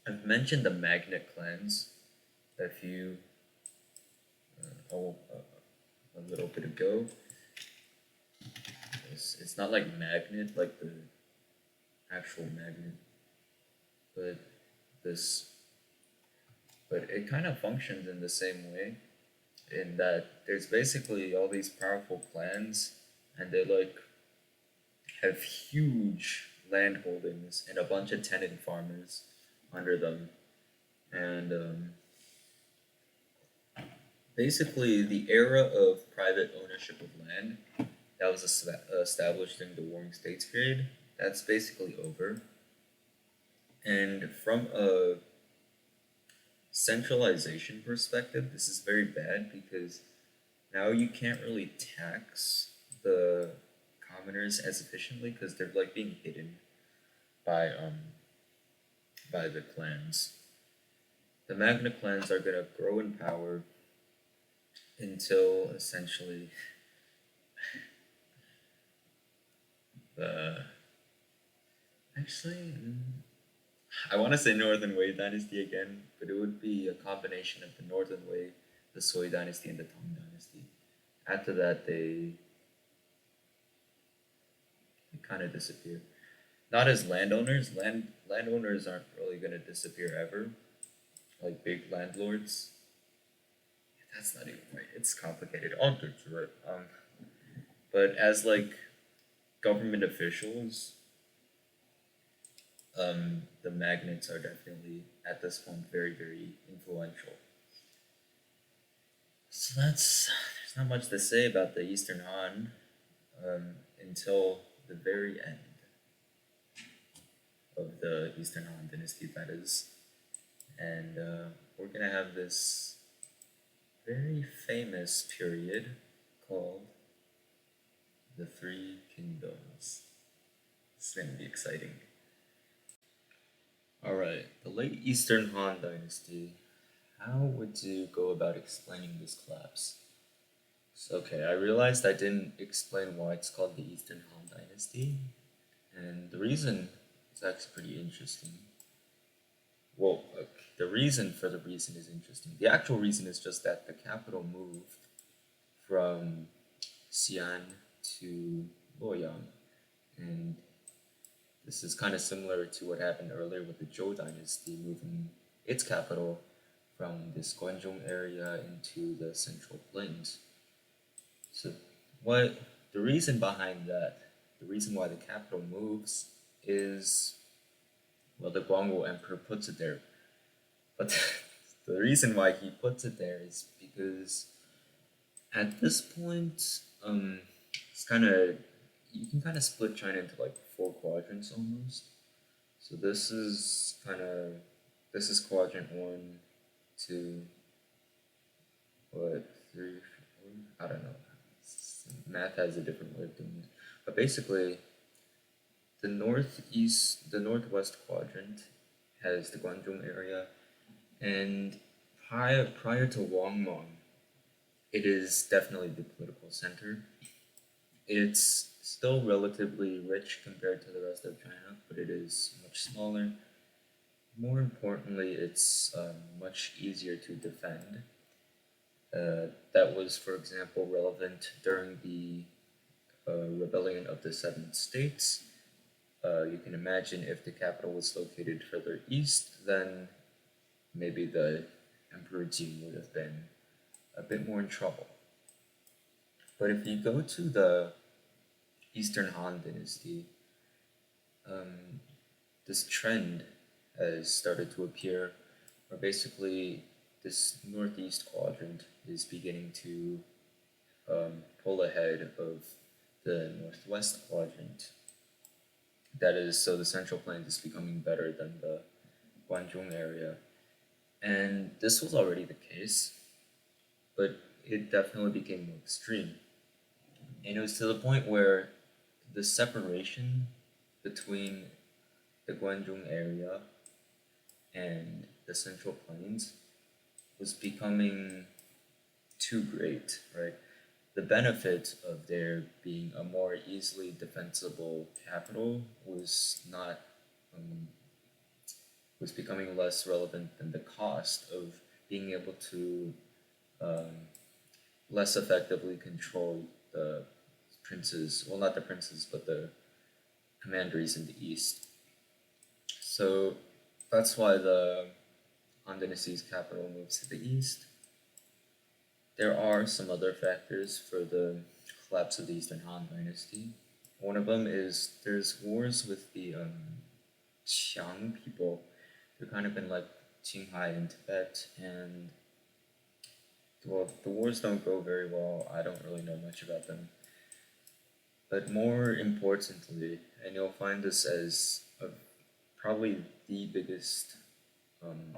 I've mentioned the Magnet clans a few a little bit ago. It's not like magnet, like the actual magnet, but this, but it kind of functions in the same way, in that there's basically all these powerful clans, and they like have huge land holdings and a bunch of tenant farmers under them, and basically the era of private ownership of land that was established during the Warring States period, that's basically over. And from a centralization perspective, this is very bad because now you can't really tax the commoners as efficiently because they're like being hidden by the clans. The Magna clans are gonna grow in power until essentially the actually I want to say Northern Wei dynasty again, but it would be a combination of the Northern Wei, the Sui dynasty, and the Tang dynasty. After that, they kind of disappear. Not as landowners. Landowners aren't really going to disappear ever, like big landlords. That's not even right. It's complicated. I'll get to it. But as like government officials, the magnets are definitely at this point very, very influential. So there's not much to say about the Eastern Han until the very end of the Eastern Han dynasty, that is. And we're gonna have this very famous period called the Three Kingdoms. It's gonna be exciting. Alright, the late Eastern Han dynasty. How would you go about explaining this collapse? So, okay, I realized I didn't explain why it's called the Eastern Han dynasty, and the reason is actually pretty interesting. Well, the reason for the reason is interesting. The actual reason is just that the capital moved from Xi'an to Luoyang, and this is kind of similar to what happened earlier with the Zhou dynasty moving its capital from this Guangzhou area into the Central Plains. So, what the reason behind that, the reason why the capital moves is, well, the Guangwu Emperor puts it there. But the reason why he puts it there is because at this point, it's kind of, you can kind of split China into like four quadrants almost. So this is quadrant one, two, what, three, four? I don't know. Math has a different way of doing it. But basically, the northwest quadrant has the Guangdong area, and prior to Wangmong, it is definitely the political center. It's still relatively rich compared to the rest of China, but it is much smaller. More importantly, it's much easier to defend. That was, for example, relevant during the rebellion of the Seven States. You can imagine if the capital was located further east, then maybe the Emperor Jin would have been a bit more in trouble. But if you go to the Eastern Han Dynasty, um, this trend has started to appear where basically this northeast quadrant is beginning to pull ahead of the northwest quadrant. That is, so the Central Plains is becoming better than the Guangzhou area. And this was already the case, but it definitely became more extreme. And it was to the point where the separation between the Guangzhou area and the Central Plains was becoming too great, right? The benefit of there being a more easily defensible capital was not um, was becoming less relevant than the cost of being able to um, less effectively control the princes. Well, not the princes, but the commanderies in the east. So that's why the Han Dynasty's capital moves to the east. There are some other factors for the collapse of the Eastern Han Dynasty. One of them is there's wars with the Qiang people. They're kind of in like Qinghai and Tibet, and well, the wars don't go very well. I don't really know much about them. But more importantly, and you'll find this as probably the biggest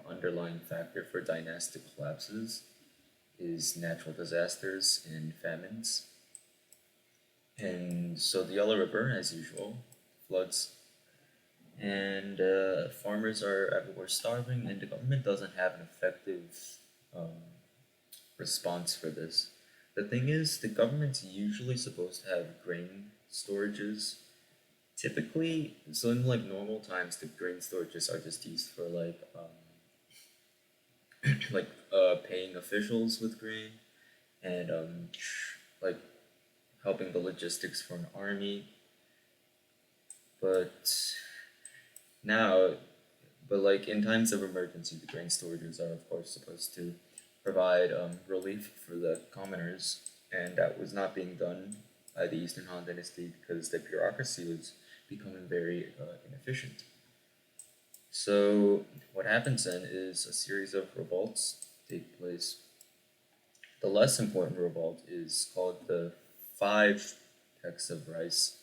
underlying factor for dynastic collapses, is natural disasters and famines. And so the Yellow River, as usual, floods, and farmers are everywhere starving, and the government doesn't have an effective um, response for this. The thing is, the government's usually supposed to have grain storages. Typically, so in like normal times, the grain storages are just used for like paying officials with grain and like helping the logistics for an army. But now, but like in times of emergency, the grain storages are of course supposed to provide relief for the commoners, and that was not being done by the Eastern Han Dynasty because the bureaucracy was becoming very inefficient. So what happens then is a series of revolts take place. The less important revolt is called the Five Pecks of Rice,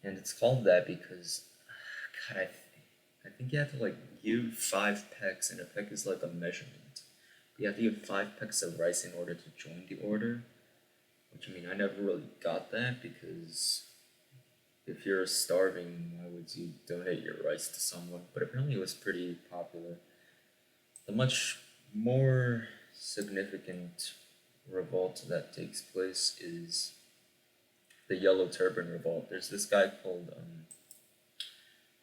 and it's called that because, God, I think you have to like give 5 pecks, and a peck is like a measurement. You have to give 5 pecks of rice in order to join the order, which I mean I never really got that because if you're starving, why would you donate your rice to someone? But apparently it was pretty popular. The much more significant revolt that takes place is the Yellow Turban Revolt. There's this guy called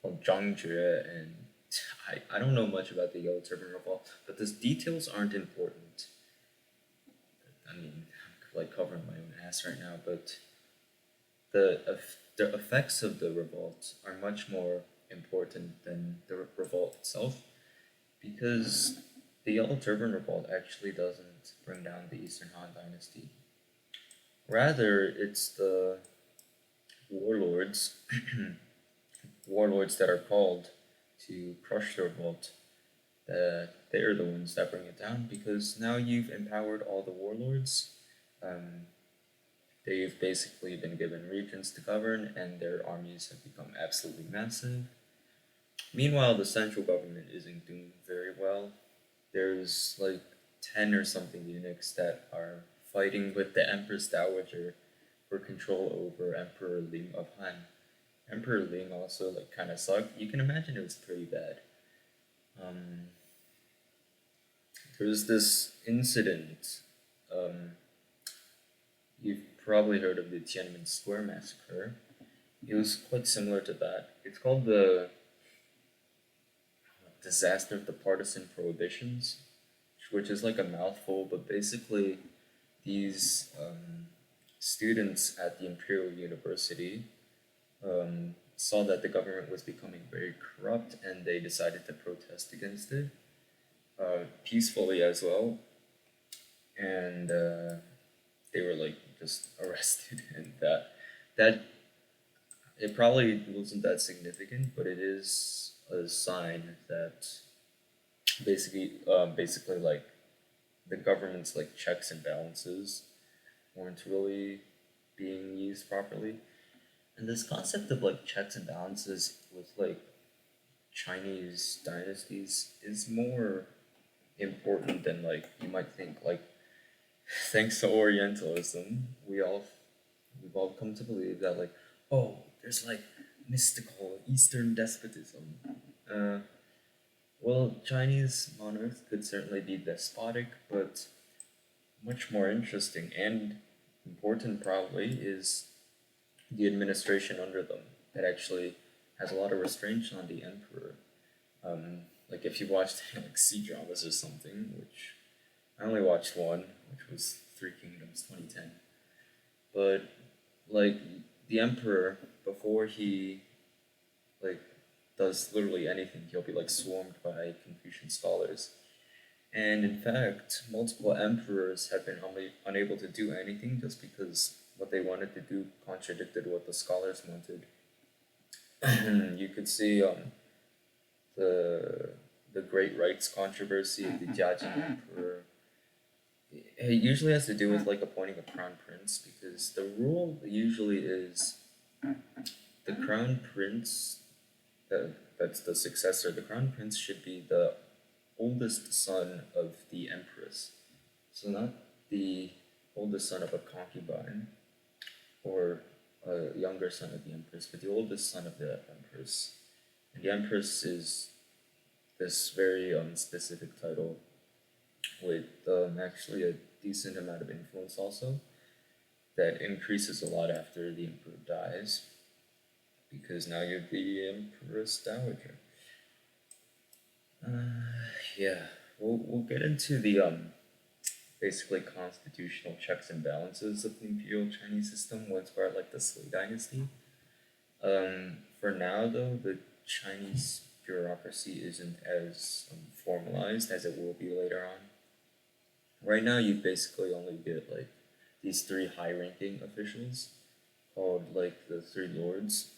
Zhang Jue, and I don't know much about the Yellow Turban Revolt, but the details aren't important. I mean, I'm like covering my own ass right now, but the effects of the revolt are much more important than the revolt itself, because the Yellow Turban Revolt actually doesn't bring down the Eastern Han Dynasty. Rather, it's the warlords, warlords that are called to crush the revolt. They're the ones that bring it down because now you've empowered all the warlords. Um, they've basically been given regions to govern, and their armies have become absolutely massive. Meanwhile, the central government isn't doing very well. There's like 10 or something eunuchs that are fighting with the Empress Dowager for control over Emperor Ling of Han. Emperor Ling also like kind of sucked. You can imagine it was pretty bad. Um, there was this incident. Um, you've probably heard of the Tiananmen Square massacre. It was quite similar to that. It's called the disaster of the partisan prohibitions, which is like a mouthful, but basically these students at the Imperial University saw that the government was becoming very corrupt, and they decided to protest against it peacefully as well. And they were like just arrested, and that it probably wasn't that significant, but it is a sign that basically like the government's like checks and balances weren't really being used properly. And this concept of like checks and balances with like Chinese dynasties is more important than like you might think. Like thanks to Orientalism, we've all come to believe that like, oh, there's like mystical Eastern despotism. Uh, well, Chinese monarchs could certainly be despotic, but much more interesting and important probably is the administration under them that actually has a lot of restraints on the emperor. Like if you watched like C dramas or something, which I only watched one, which was Three Kingdoms 2010. But like the emperor, before he like does literally anything, he'll be like swarmed by Confucian scholars. And in fact, multiple emperors have been unable to do anything just because what they wanted to do contradicted what the scholars wanted. You could see the the Great Rights controversy of the Jiajing Emperor. It usually has to do with like appointing a crown prince because the rule usually is the crown prince that's the successor. The crown prince should be the oldest son of the empress. So not the oldest son of a concubine or a younger son of the empress, but the oldest son of the empress. And the empress is this very specific title with actually a decent amount of influence also that increases a lot after the emperor dies because now you're the empress dowager. Yeah, we'll get into the basically constitutional checks and balances of the imperial Chinese system once we're at like the Sui dynasty. For now though, the Chinese bureaucracy isn't as formalized as it will be later on. Right now, you basically only get like these three high-ranking officials called like the three lords,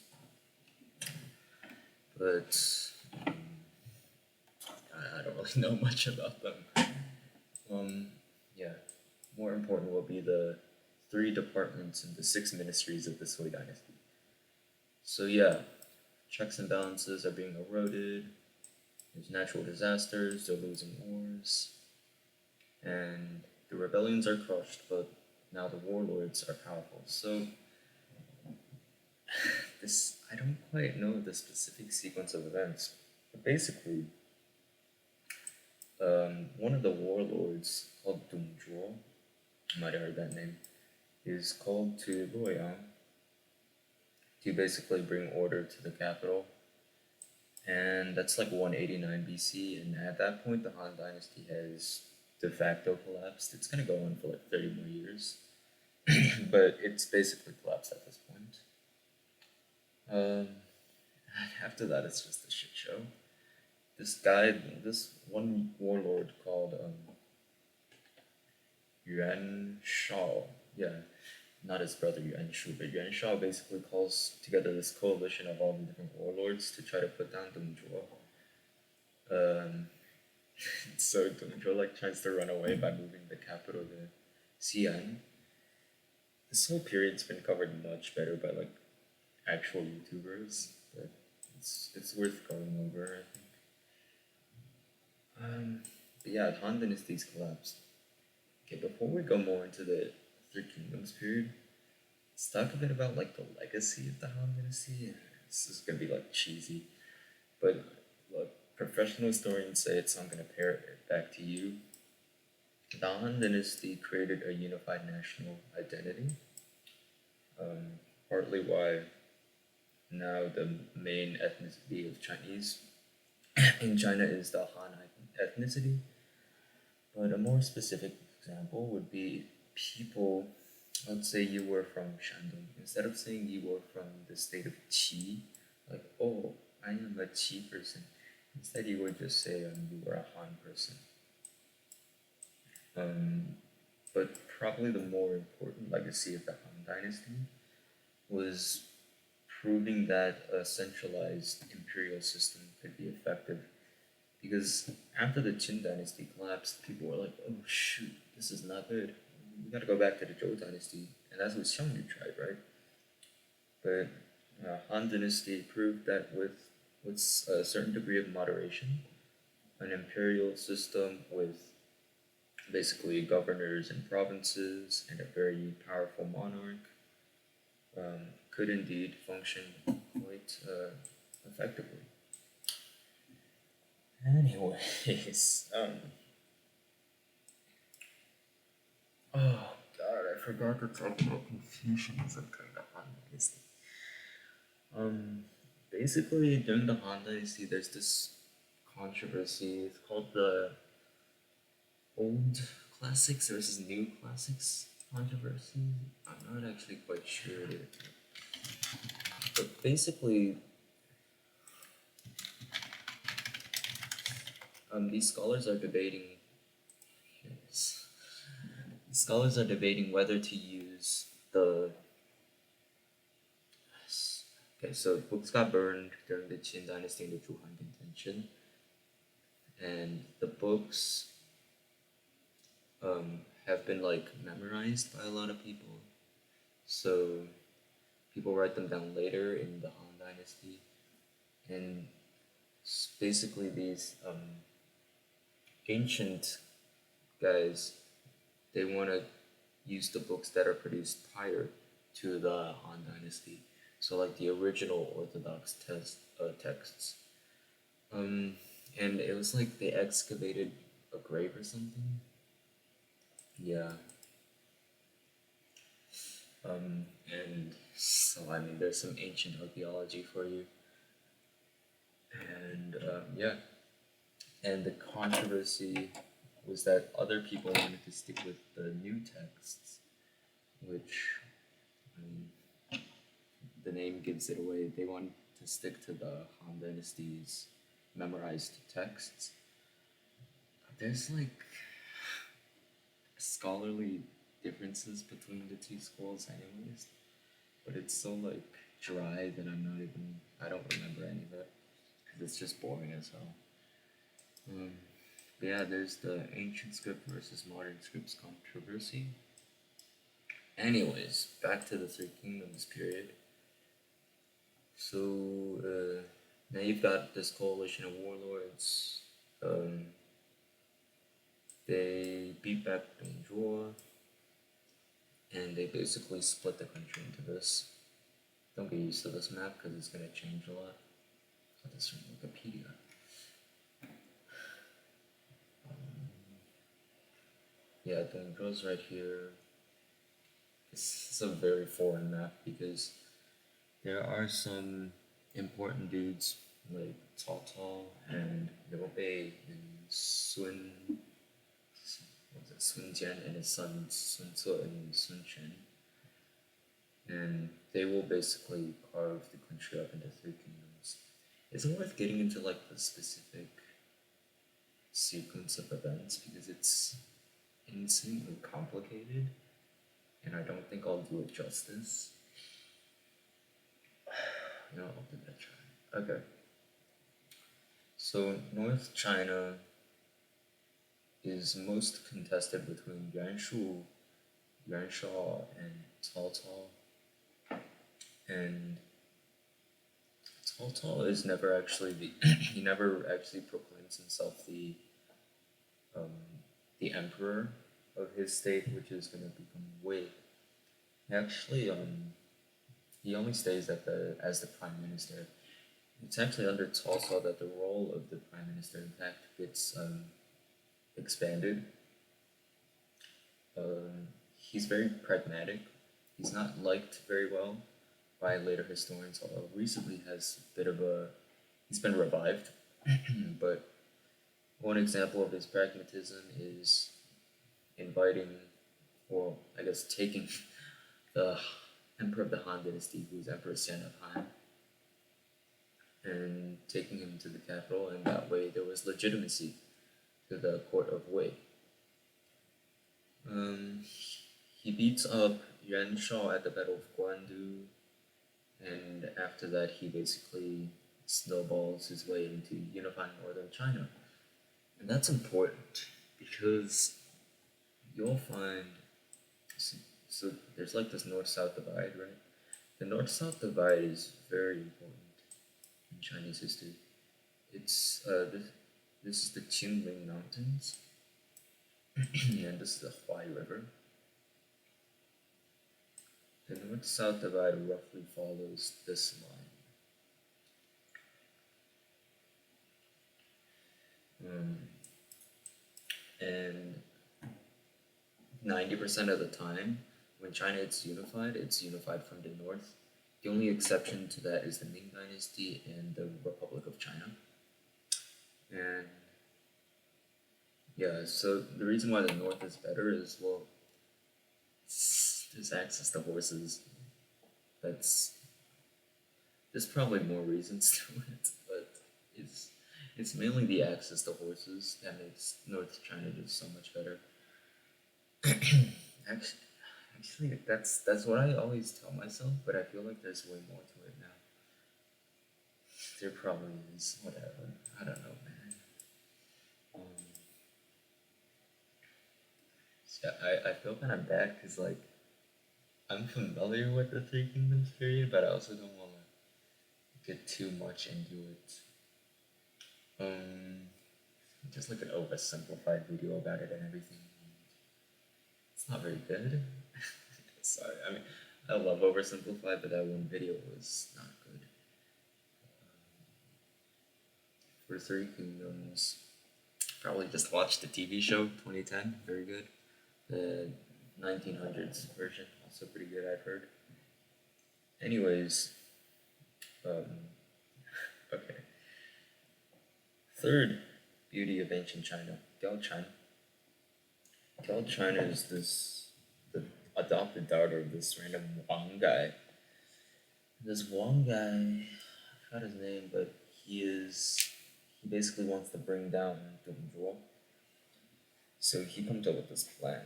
but I don't really know much about them. Um, yeah, more important will be the three departments and the six ministries of the Sui dynasty. So yeah, checks and balances are being eroded. There's natural disasters. They're losing wars, and the rebellions are crushed. But now the warlords are powerful. So this I don't quite know the specific sequence of events, but basically, one of the warlords called Dongzhuo, you might have heard that name, is called to Luoyang to basically bring order to the capital. And that's like 189 BC, and at that point, the Han Dynasty has de facto collapsed. It's gonna go on for like 30 more years, but it's basically collapsed at this point. Um, After that, it's just a shit show. This one warlord called Yuan Shao, yeah, not his brother Yuan Shu, but Yuan Shao basically calls together this coalition of all the different warlords to try to put down Deng Zhuo. Um, so Deng Zhuo like tries to run away by moving the capital to Xi'an. This whole period's been covered much better by like actual YouTubers, but it's worth going over, I think. But yeah, Han Dynasty's collapsed. Okay, before we go more into the Three Kingdoms period, let's talk a bit about like the legacy of the Han Dynasty. This is gonna be like cheesy, but look, professional historians say it, so I'm gonna pair it back to you. The Han Dynasty created a unified national identity, partly why now the main ethnicity of Chinese in China is the Han ethnicity, But a more specific example would be people, let's say you were from Shandong. Instead of saying you were from the state of Qi, like, oh, I am a Qi person, instead you would just say you were a Han person. Um, but probably the more important legacy of the Han Dynasty was proving that a centralized imperial system could be effective. Because after the Qin Dynasty collapsed, people were like, oh shoot, this is not good. We gotta go back to the Zhou Dynasty. And that's what Xiongnu tried, right? But Han Dynasty proved that with a certain degree of moderation, an imperial system with basically governors and provinces and a very powerful monarch could indeed function quite effectively. Anyways, oh god, I forgot to talk about Confucianism during the Han Dynasty. Basically, during the Han Dynasty, there's this controversy. It's called the old classics versus new classics controversy. I'm not actually quite sure, but basically, these scholars are debating. Yes, scholars are debating whether to use the. Okay, so books got burned during the Qin Dynasty and the Zhu Han contention, and the books have been like memorized by a lot of people. So people write them down later in the Han Dynasty, and basically these ancient guys, they want to use the books that are produced prior to the Han Dynasty. So like the original Orthodox texts. And it was like they excavated a grave or something. Yeah. And so I mean, there's some ancient archaeology for you. And yeah, and the controversy was that other people wanted to stick with the new texts, which I mean, the name gives it away. They wanted to stick to the Han Dynasty's memorized texts. There's like scholarly differences between the two schools, anyways, but it's so like dry that I don't remember any of it because it's just boring as hell. Um, but yeah, there's the ancient script versus modern scripts controversy. Anyways, back to the Three Kingdoms period. So now you've got this coalition of warlords. They beat back Dongzhuo, and they basically split the country into this. Don't get used to this map because it's gonna change a lot. Got this from Wikipedia. Yeah, Dongzhuo's right here. This is a very foreign map because there are some important dudes like Cao Cao and Liu Bei and Sun Jian and his sons Sun Ce and Sun Quan, and they will basically carve the country up into three kingdoms. Is it worth getting into like the specific sequence of events because it's insanely complicated, and I don't think I'll do it justice. No, I'll give it a try. Okay. So North China is most contested between Yuan Shu, Yuan Shao, and Cao Cao. And Cao Cao is never actually he never actually proclaims himself the emperor of his state, which is gonna become Wei. He actually he only stays as the prime minister. It's actually under Cao Cao that the role of the prime minister, in fact, gets expanded. He's very pragmatic. He's not liked very well by later historians, although recently has a bit of a. He's been revived, but one example of his pragmatism is inviting, well, I guess taking the emperor of the Han Dynasty, who's Emperor Xian of Han, and taking him to the capital, and that way there was legitimacy to the court of Wei. Um, he beats up Yuan Shao at the Battle of Guandu, and after that he basically snowballs his way into unifying northern China. And that's important because you'll find, so there's like this north-south divide, right? The north-south divide is very important in Chinese history. It's this is the Qingling Mountains, and this is the Huai River. The north-south divide roughly follows this line, and 90% of the time, when China is unified, it's unified from the north. The only exception to that is the Ming Dynasty and the Republic of China. And yeah, so the reason why the north is better is, well, there's access to horses. That's There's probably more reasons to it, but it's mainly the access to horses that makes North China just so much better. actually, actually, that's what I always tell myself, but I feel like there's way more to it now. There probably is. Whatever. I don't know, man. Um, so I feel kind of bad because like I'm familiar with the Three Kingdoms period, but I also don't want to get too much into it. Just like an oversimplified video about it and everything. It's not very good. Sorry, I mean, I love oversimplified, but that one video was not good. For Three Kingdoms, probably just watch the TV show 2010, very good. The 1900s version, also pretty good, I've heard. Anyways, okay. Third beauty of ancient China, Gao China. Gao China is the adopted daughter of this random Wang guy. This Wang guy, I forgot his name, but he basically wants to bring down Dong Zhuo. So he comes up with this plan.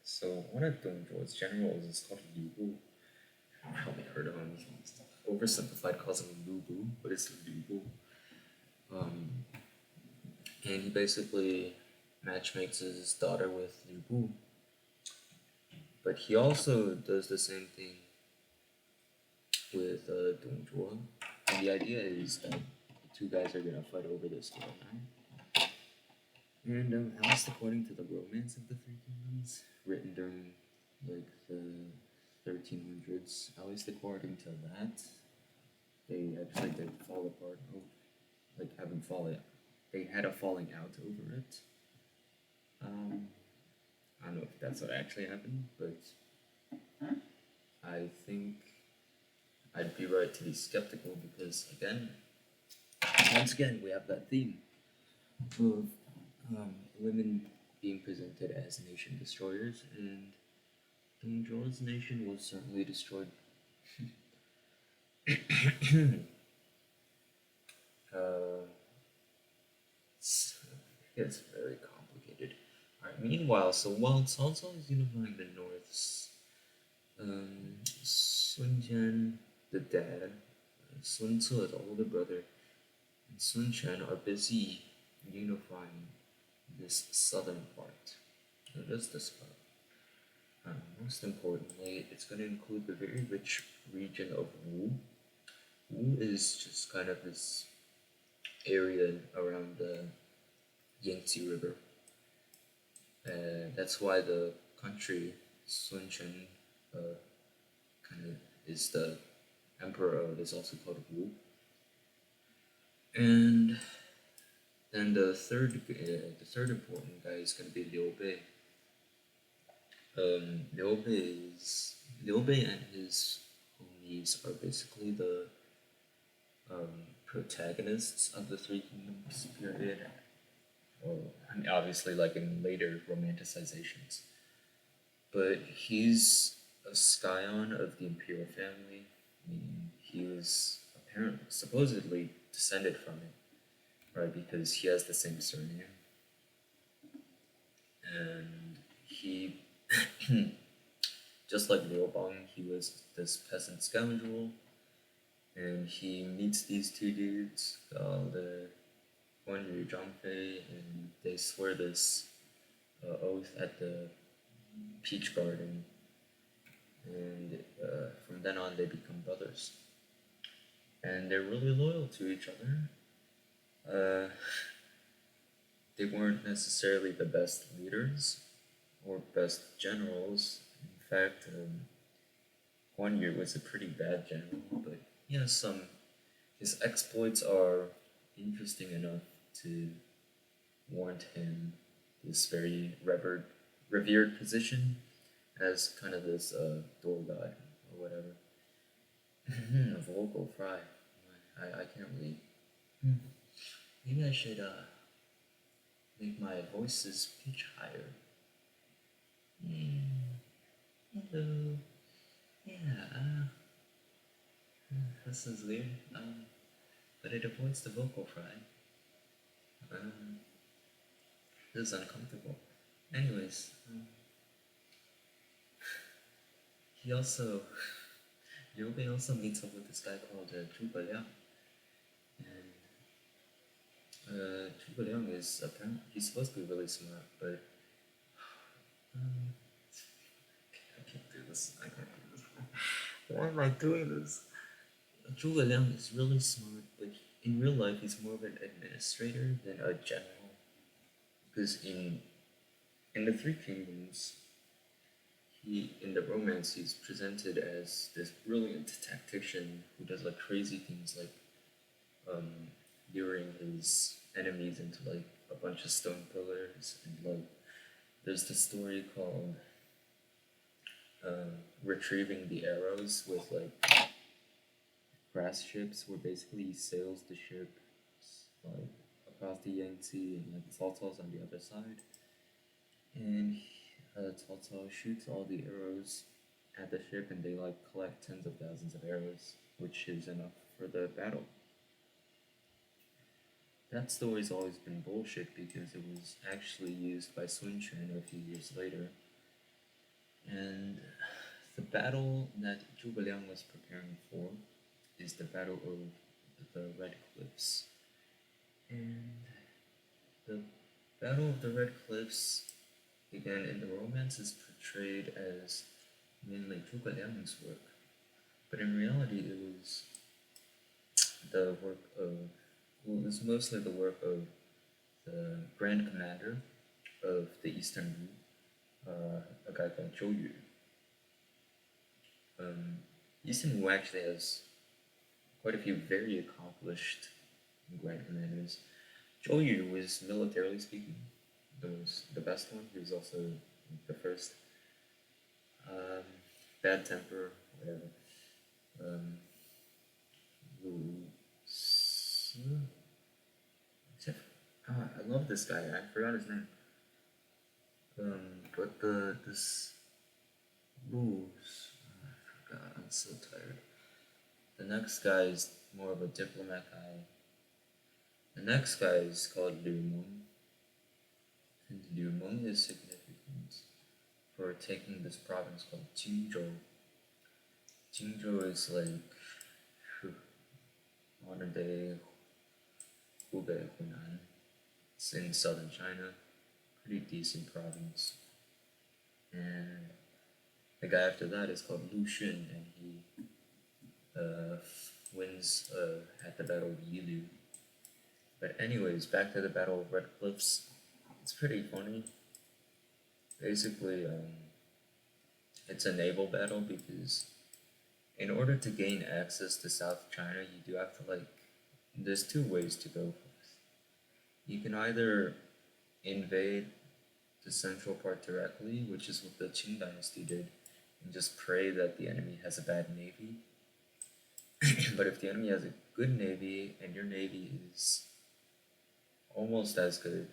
So one of Dong Zhuo's generals is called Liu Bu. I probably heard of him. Oversimplified calls him Lu Bu, but it's Liu Bu. And he basically matchmakes his daughter with Liu Bu. But he also does the same thing with Dong Zhuo. And the idea is that the two guys are gonna fight over this girl, right? And at least according to the Romance of the Three Kingdoms, written during like the 1300s, at least according to that, they actually did fall apart. Like haven't fallen. They had a falling out over it. I don't know if that's what actually happened, but I think I'd be right to be skeptical because once again, we have that theme of women being presented as nation destroyers, and Dong Zhuo's nation was certainly destroyed. It's very complicated. Alright, meanwhile, so while Cao Cao is unifying the Norths, Sun Jian, the dad, Sun Ce, the older brother, and Sun Quan are busy unifying this southern part. What is this part? Most importantly, it's going to include the very rich region of Wu. Wu is just kind of this area around the Yangtze River. That's why the country Sun Quan kind of is the emperor of, is also called Wu. And then the third important guy is going to be Liu Bei. Liu Bei and his homies are basically the protagonists of the Three Kingdoms period. Well, I mean, obviously, like in later romanticizations. But he's a scion of the imperial family, meaning he was apparently, supposedly descended from it, right? Because he has the same surname, and he, just like Liu Bang, he was this peasant scoundrel, and he meets these two dudes, the Guan Yu Zhangfei, and they swear this oath at the peach garden, and from then on they become brothers, and they're really loyal to each other. Uh, they weren't necessarily the best leaders or best generals. In fact, Guan Yu was a pretty bad general, but he has some. His exploits are interesting enough to warrant him this very revered position as kind of this door god or whatever. A vocal fry. I can't really. Maybe I should make my voices pitch higher. Mm, hello. Yeah. This is weird. But it avoids the vocal fry. Um, this is uncomfortable. Anyways, he also Liu Bei also meets up with this guy called Zhuge Liang, and Zhuge Liang is apparently he's supposed to be really smart, but um, I can't do this. I can't do this. Why am I doing this? Zhuge Liang is really smart, but in real life he's more of an administrator than a general. Because in the Three Kingdoms, he in the romance he's presented as this brilliant tactician who does like crazy things like um, luring his enemies into like a bunch of stone pillars, and like there's this story called retrieving the arrows with like grass ships, where basically he sails the ship like across the Yangtze, and like Cao Cao's on the other side, and Cao Cao shoots all the arrows at the ship, and they like collect tens of thousands of arrows, which is enough for the battle. That story's always been bullshit because it was actually used by Sun Quan a few years later. And the battle that Zhuge Liang was preparing for is the Battle of the Red Cliffs. And the Battle of the Red Cliffs, again in the romance, is portrayed as mainly Zhuge Liang's work. But in reality, it was the work of, well, it was mostly the work of the Grand Commander of the Eastern Wu, a guy called Zhou Yu. Eastern Wu actually has quite a few very accomplished Grand Commanders. Zhou Yu was, militarily speaking, the best one. He was also the first. Bad temper, whatever. Lu I love this guy. I forgot his name. But this Lu's. I forgot. I'm so tired. The next guy is more of a diplomat guy. The next guy is called Liu Meng, and Liu Meng is significant for taking this province called Jingzhou. Jingzhou is like modern day Hubei, Hunan. It's in southern China, pretty decent province. And the guy after that is called Lu Xun, and he wins at the Battle of Yilu. But anyways, back to the Battle of Red Cliffs. It's pretty funny. Basically, it's a naval battle because in order to gain access to South China, you do have to like. There's two ways to go first. You can either invade the central part directly, which is what the Qing dynasty did, and just pray that the enemy has a bad navy. But if the enemy has a good navy and your navy is almost as good,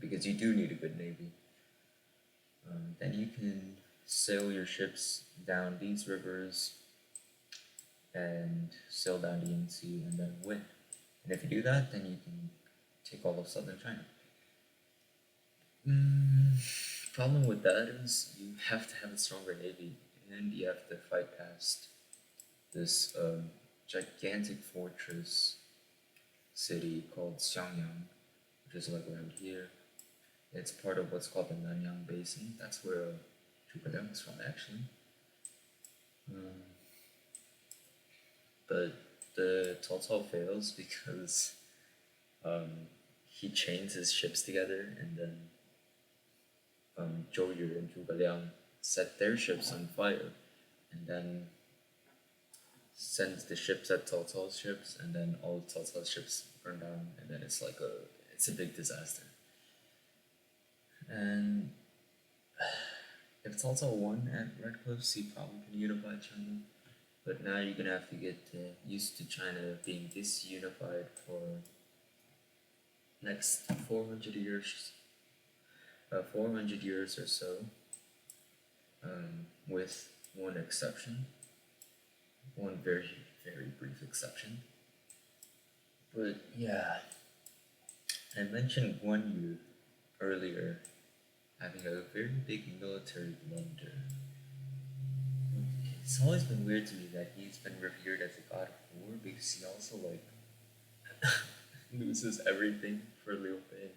because you do need a good navy. Then you can sail your ships down these rivers and sail down the Yangtze and then win. And if you do that, then you can take all of southern China. Problem with that is you have to have a stronger navy, and you have to fight past this gigantic fortress city called Xiangyang, which is like around here. It's part of what's called the Nanyang Basin. That's where Zhuge Liang is from, actually. Um, but the Cao Cao fails because he chains his ships together, and then Zhou Yu and Zhuge Liang set their ships on fire, and then sends the ships at Cao Cao's ships, and then all of Cao Cao's ships burn down, and then it's a big disaster. And if Cao Cao won at Red Cliffs, he probably can unify China. But now you're gonna have to get used to China being disunified for next 400 years, 400 years or so, with one exception, one very, very brief exception. But yeah, I mentioned Guan Yu earlier having a very big military blunder. It's always been weird to me that he's been revered as a god of war because he also loses everything for Liu Bei,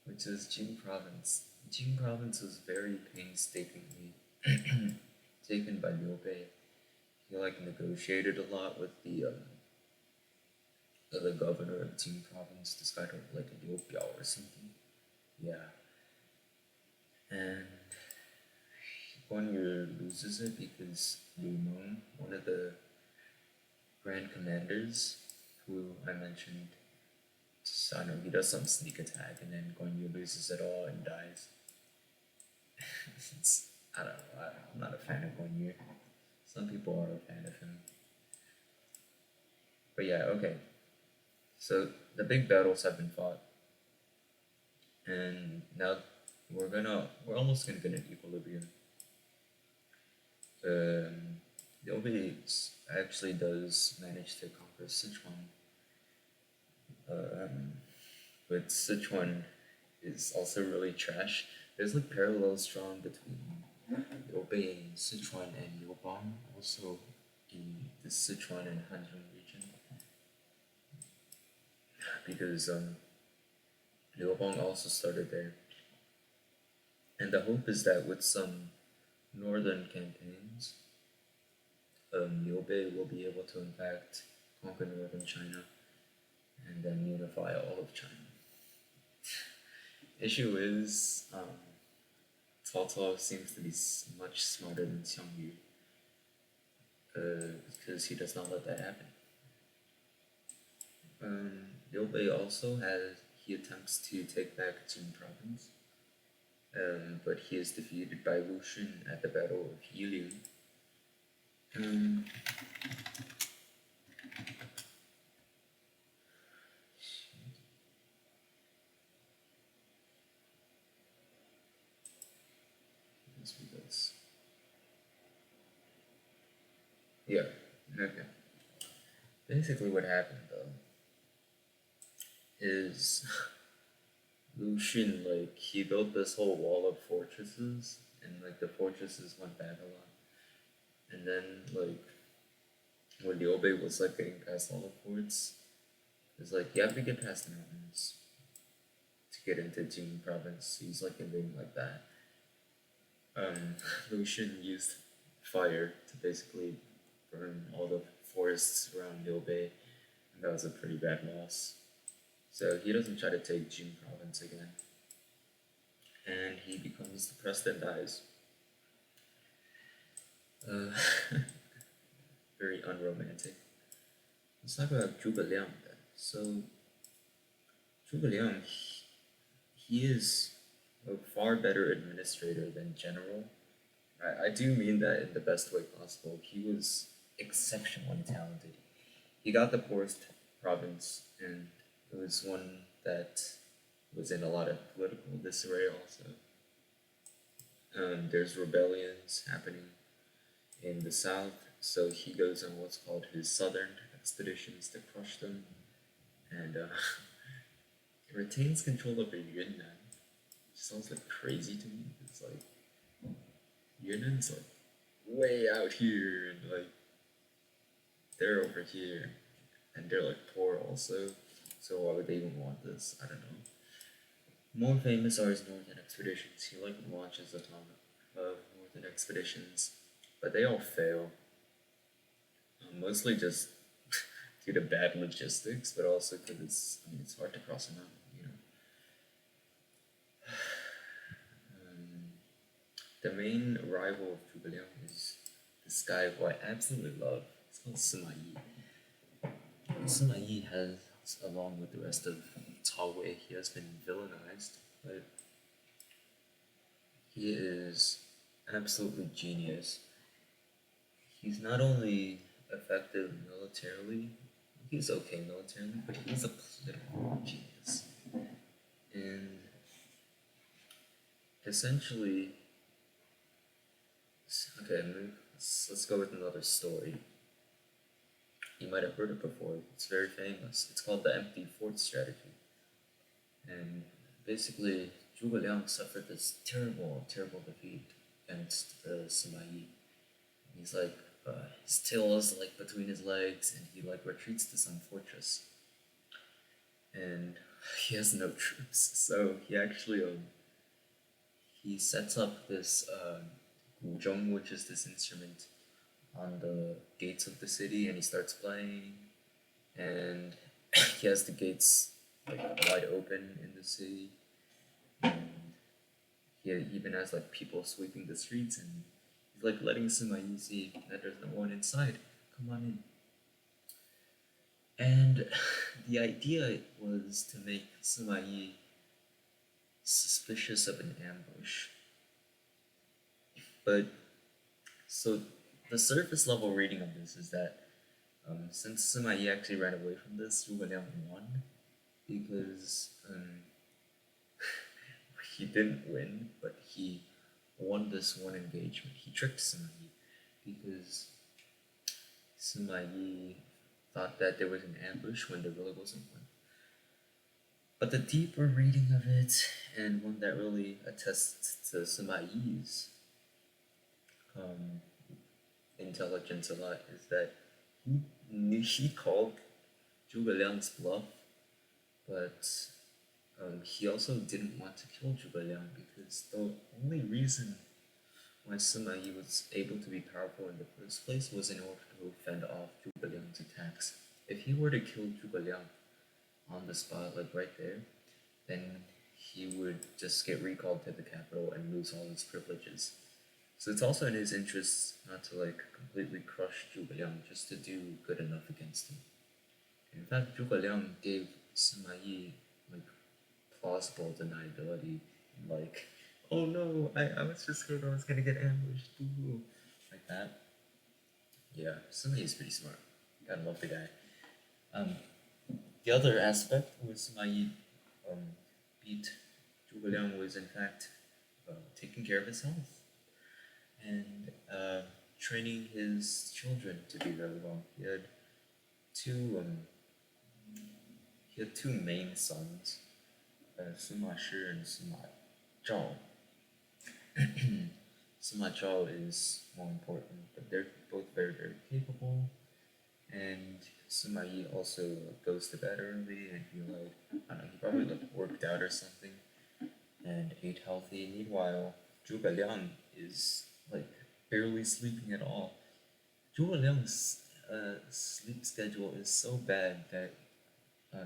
which is Jing Province. Jing Province was very painstakingly taken by Liu Bei. He negotiated a lot with the governor of Jing Province, this guy like Liu Biao or something. Yeah. And Guan Yu loses it because Lu Meng, one of the Grand Commanders, who I mentioned, I know he does some sneak attack, and then Guan Yu loses it all and dies. I don't know. I'm not a fan of Guan Yu. Some people are a fan of him. But yeah, okay. So the big battles have been fought, and now we're almost gonna get an equilibrium. Liu Bei actually does manage to conquer Sichuan, but Sichuan is also really trash. There's parallels drawn between Liu Bei in Sichuan and Liu Bang, also in the Sichuan and Hanzhong region, because Liu Bang also started there. And the hope is that with some northern campaigns, Liu Bei will be able to in fact conquer northern China and then unify all of China. Issue is, Cao Cao seems to be much smarter than Xiang Yu, because he does not let that happen. Liu Bei also he attempts to take back Jing Province, but he is defeated by Lu Xun at the Battle of Yiliu. Yeah, okay. Basically what happened though is Lu Xun, he built this whole wall of fortresses, and the fortresses went back a lot. And then when Liu Bei was getting past all the forts, it's you have to get past the mountains to get into Jing province. He's invading like that. Lu Xun used fire to basically burn all the forests around Liu Bei, and that was a pretty bad loss. So he doesn't try to take Jing province again, and he becomes depressed and dies. Very unromantic. Let's talk about Zhuge Liang then. So Zhuge Liang, he is a far better administrator than general. I do mean that in the best way possible. He was exceptionally talented. He got the poorest province, and it was one that was in a lot of political disarray also. There's rebellions happening in the south, so he goes on what's called his southern expeditions to crush them, and retains control over Yunnan. Which sounds like crazy to me. It's like Yunnan's like way out here, and like they're over here, and they're like poor also. So why would they even want this? I don't know. More famous are his northern expeditions. He like launches a ton of northern expeditions, but they all fail. Mostly just due to bad logistics, but also because it's hard to cross a mountain, you know. The main rival of Zhuge Liang is this guy who I absolutely love. It's called Sima Yi. Sima Yi has, along with the rest of Cao Wei, he has been villainized, but he is absolutely genius. He's not only effective militarily, he's okay militarily, but he's a political genius. And essentially, okay, let's go with another story. You might have heard it before. It's very famous. It's called the empty fort strategy. And basically, Zhuge Liang suffered this terrible, terrible defeat against Sima Yi. He's like, his tail is like between his legs, and he like retreats to some fortress. And he has no troops, so he actually he sets up this guzheng, which is this instrument, on the gates of the city, and he starts playing, and he has the gates like wide open in the city, and he even has like people sweeping the streets, and he's like letting Sima Yi see that there's no one inside. Come on in. And the idea was to make Sima Yi suspicious of an ambush. But so the surface level reading of this is that since Sima Yi actually ran away from this, Zhuge Liang won because he didn't win, but he won this one engagement. He tricked Sima Yi because Sima Yi thought that there was an ambush when there really wasn't one. But the deeper reading of it, and one that really attests to Sima Yi's intelligence a lot, is that he called Zhuge Liang's bluff, but he also didn't want to kill Zhuge Liang because the only reason why Sima Yi was able to be powerful in the first place was in order to fend off Zhuge Liang's attacks. If he were to kill Zhuge Liang on the spot, like right there, then he would just get recalled to the capital and lose all his privileges. So it's also in his interest not to like completely crush Zhuge Liang, just to do good enough against him. In fact, Zhuge Liang gave Sima Yi like plausible deniability, like, oh no, I was just scared I was gonna get ambushed, boo-hoo, like that. Yeah, Sima Yi is pretty smart. Gotta love the guy. The other aspect where Sima Yi beat Zhuge Liang was in fact taking care of his health and training his children to be very well. Two he had two main sons, Sima Shi and Sima Zhao. Sima Zhao is more important, but they're both very, very capable. And Sima Yi also goes to bed early, and he like, I don't know, he probably like worked out or something, and ate healthy. Meanwhile, Zhuge Liang is like barely sleeping at all. Zhuge Liang's sleep schedule is so bad that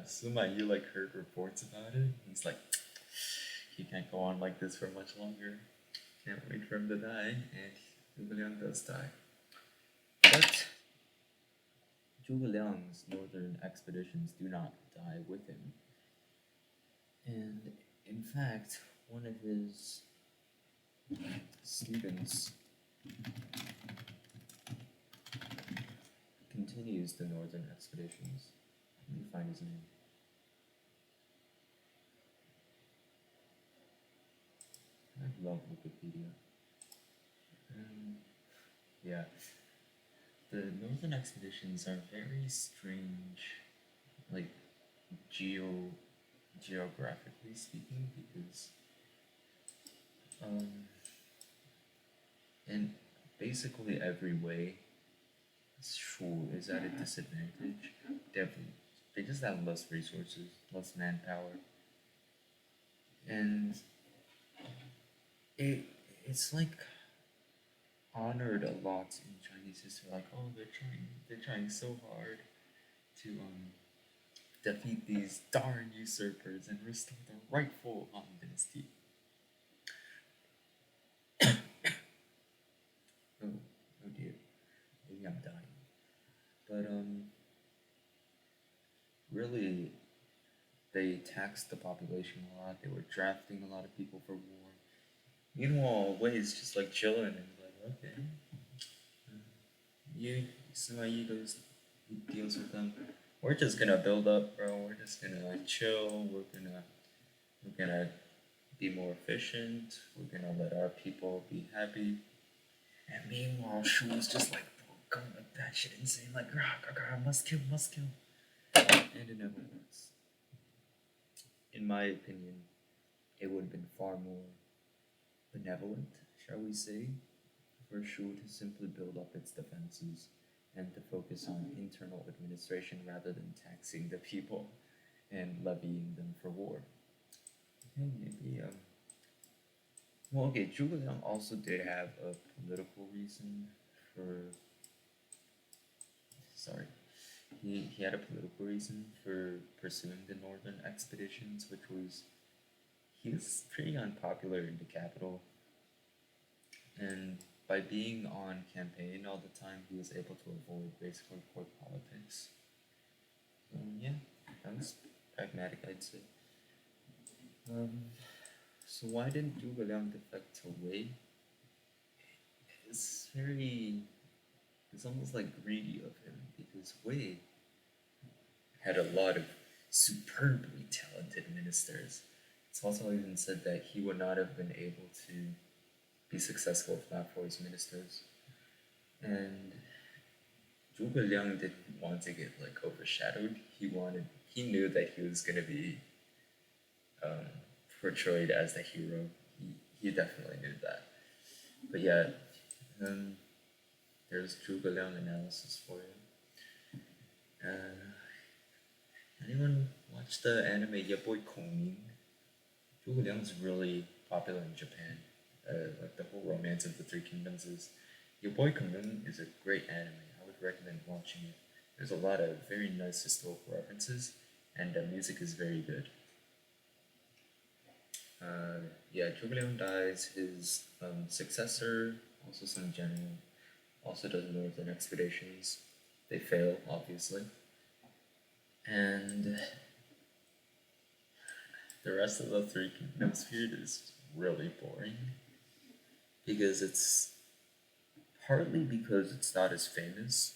Sima Yi like heard reports about it. He's like, he can't go on like this for much longer. Can't wait for him to die, and Zhuge Liang does die. But Zhuge Liang's northern expeditions do not die with him. And in fact, one of his students continues the northern expeditions. Let me find his name. love Wikipedia. Um, yeah, the northern expeditions are very strange, like geo geographically speaking, because um, in basically every way, Shu is at a disadvantage. Definitely, they just have less resources, less manpower, and it it's like honored a lot in Chinese history. Like, oh, they're trying so hard to defeat these darn usurpers and restore the rightful Han Dynasty. Oh, oh dear, maybe I'm dying. But really, they taxed the population a lot. They were drafting a lot of people for war. Meanwhile, Wei is just like chilling and like, okay, you, Sima Yi goes, he deals with them. We're just gonna build up, bro. We're just gonna chill. We're gonna be more efficient. We're gonna let our people be happy. And meanwhile, Shu was just like, bro, going like that shit insane, like, rah, rah, rah, must kill, must kill. And it never works. In my opinion, it would have been far more benevolent, shall we say, for Shu to simply build up its defenses and to focus on internal administration rather than taxing the people and levying them for war. Okay, maybe well, okay, Zhuge Liang also did have a political reason for. Sorry, he had a political reason for pursuing the northern expeditions, which was he was pretty unpopular in the capital, and by being on campaign all the time, he was able to avoid basically court politics. Yeah, that was pragmatic, I'd say. Um, so why didn't Zhuge Liang defect to Wei? It's very, it's almost like greedy of him because Wei had a lot of superbly talented ministers. It's also even said that he would not have been able to be successful if not for his ministers. And Zhuge Liang didn't want to get like overshadowed. He knew that he was gonna be um, portrayed as the hero. He definitely knew that. But yeah, um, there's Zhuge Liang analysis for you. Anyone watch the anime Your Boy Kongming? Zhuge Liang's really popular in Japan. Like the whole Romance of the Three Kingdoms is. Your Boy Kongming is a great anime. I would recommend watching it. There's a lot of very nice historical references, and the music is very good. Yeah, Zhuge Liang dies. His successor, also some general, also does northern expeditions. They fail, obviously. And the rest of the Three Kingdoms period is really boring because it's partly because it's not as famous,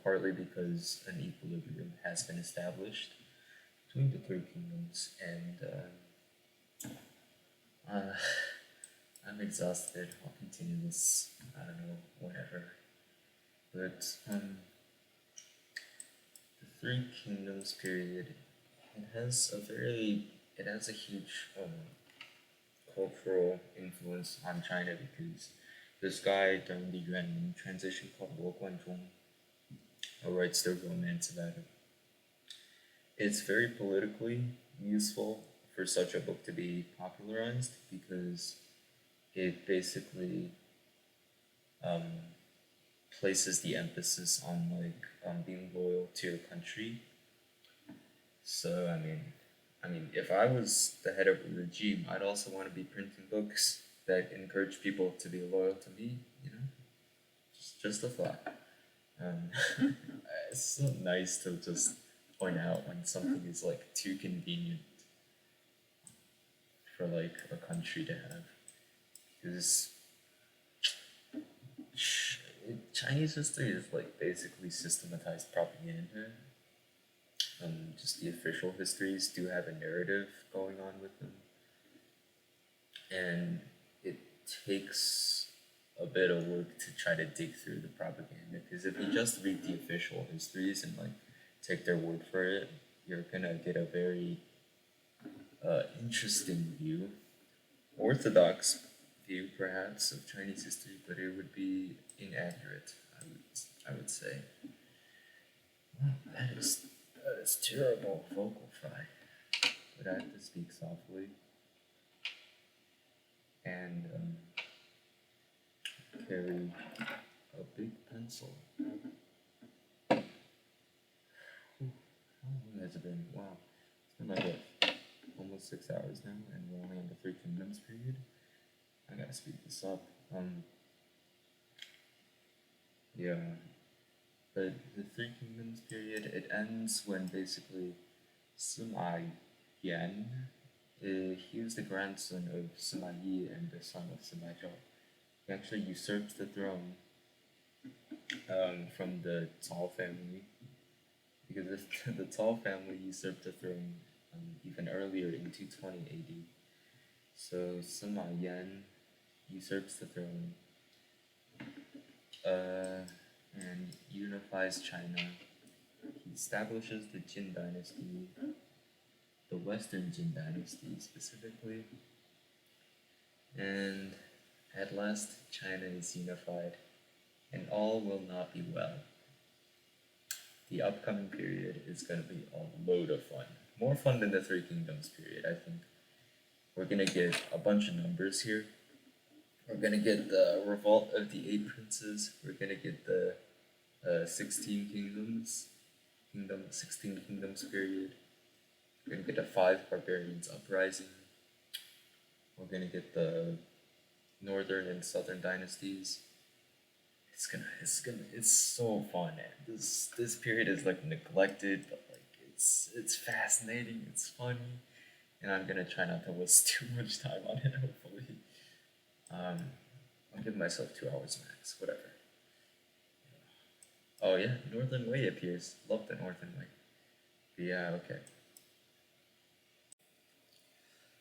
partly because an equilibrium has been established between the Three Kingdoms, and I'm exhausted. I'll continue this. I don't know, whenever. But the Three Kingdoms period, it has a huge cultural influence on China because this guy during the Yuan transition called Luo Guanzhong writes the romance about it. It's very politically useful for such a book to be popularized because it basically um, places the emphasis on being loyal to your country. So I mean, if I was the head of a regime, I'd also want to be printing books that encourage people to be loyal to me. You know, just a thought. Um, it's so nice to just point out when something is like too convenient for like a country to have, because Chinese history is like basically systematized propaganda. Just the official histories do have a narrative going on with them, and it takes a bit of work to try to dig through the propaganda. Because if you just read the official histories and like take their word for it, you're gonna get a very interesting view, orthodox view perhaps of Chinese history, but it would be inaccurate. I would say. Wow, that is terrible vocal fry. But I have to speak softly and carry a big pencil. Whew, how long has it been? Wow, it's been like almost 6 hours now, and we're only in the Three Kingdoms period. I gotta speed this up. Yeah, but the Three Kingdoms period, it ends when basically Sima Yan, he was the grandson of Sima Yi and the son of Sima Zhao. He actually usurped the throne from the Cao family, because the Cao family usurped the throne even earlier in 220 AD. So Sima Yan usurps the throne and unifies China. He establishes the Jin dynasty, the Western Jin dynasty specifically, and at last China is unified, and all will not be well. The upcoming period is going to be a load of fun. More fun than the Three Kingdoms period, I think. We're going to get a bunch of numbers here. We're going to get the revolt of the Eight Princes. We're going to get the 16 Kingdoms period. We're going to get the Five Barbarians Uprising. We're going to get the Northern and Southern dynasties. It's so fun, man. This period is like neglected, but like it's fascinating, it's funny, and I'm gonna try not to waste too much time on it, hopefully. I'll give myself 2 hours max, whatever. Oh yeah, Northern Way appears. Love the Northern Way. But yeah, okay.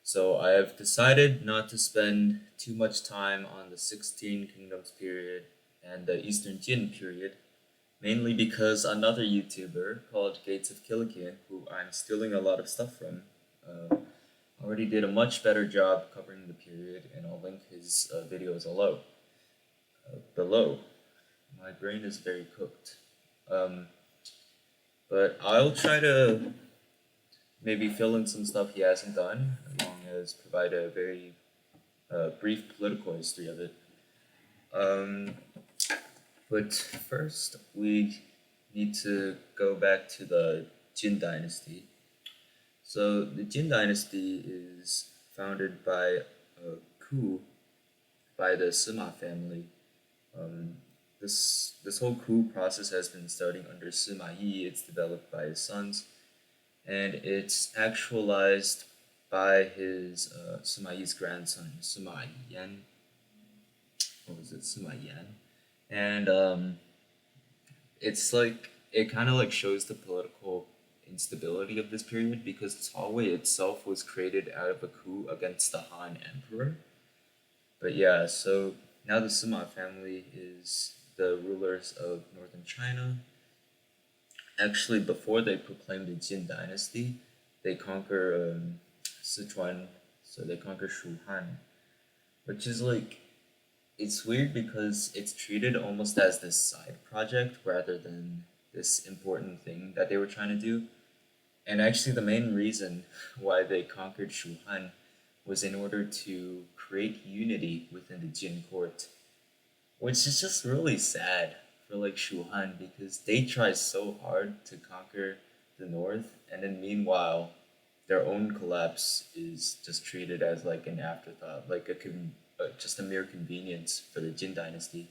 So I have decided not to spend too much time on the 16 Kingdoms period and the Eastern Jin period, mainly because another YouTuber called Gates of Killikian, who I'm stealing a lot of stuff from, already did a much better job covering the period, and I'll link his videos below. My brain is very cooked. Um, but I'll try to maybe fill in some stuff he hasn't done, as long as provide a very brief political history of it. Um, but first, we need to go back to the Jin Dynasty. So the Jin Dynasty is founded by a coup by the Sima family. Um, this whole coup process has been starting under Sima Yi. It's developed by his sons, and it's actualized by his Sima Yi's grandson, Sima Yan. What was it, Sima Yan? And it's like it kind of like shows the political instability of this period because Tawei itself was created out of a coup against the Han Emperor. But yeah, so now the Sima family is the rulers of northern China. Actually, before they proclaim the Jin dynasty, they conquer Sichuan, so they conquer Shuhan, which is like it's weird because it's treated almost as this side project rather than this important thing that they were trying to do. And actually, the main reason why they conquered Shuhan was in order to create unity within the Jin court, which is just really sad for like Shuhan because they try so hard to conquer the north, and then meanwhile, their own collapse is just treated as like an afterthought, like just a mere convenience for the Jin dynasty.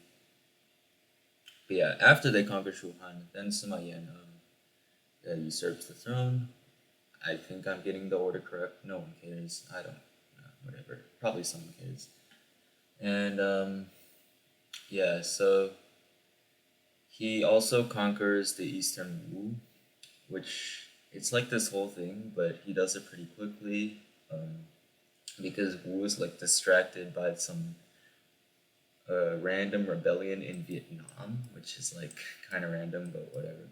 But yeah, after they conquer Shuhan, then Sima Yan usurps the throne. I think I'm getting the order correct. No one cares. I don't. Whatever. Probably someone cares. And yeah, so he also conquers the Eastern Wu, which it's like this whole thing, but he does it pretty quickly. Um, because Wu was like distracted by some random rebellion in Vietnam, which is like kind of random, but whatever.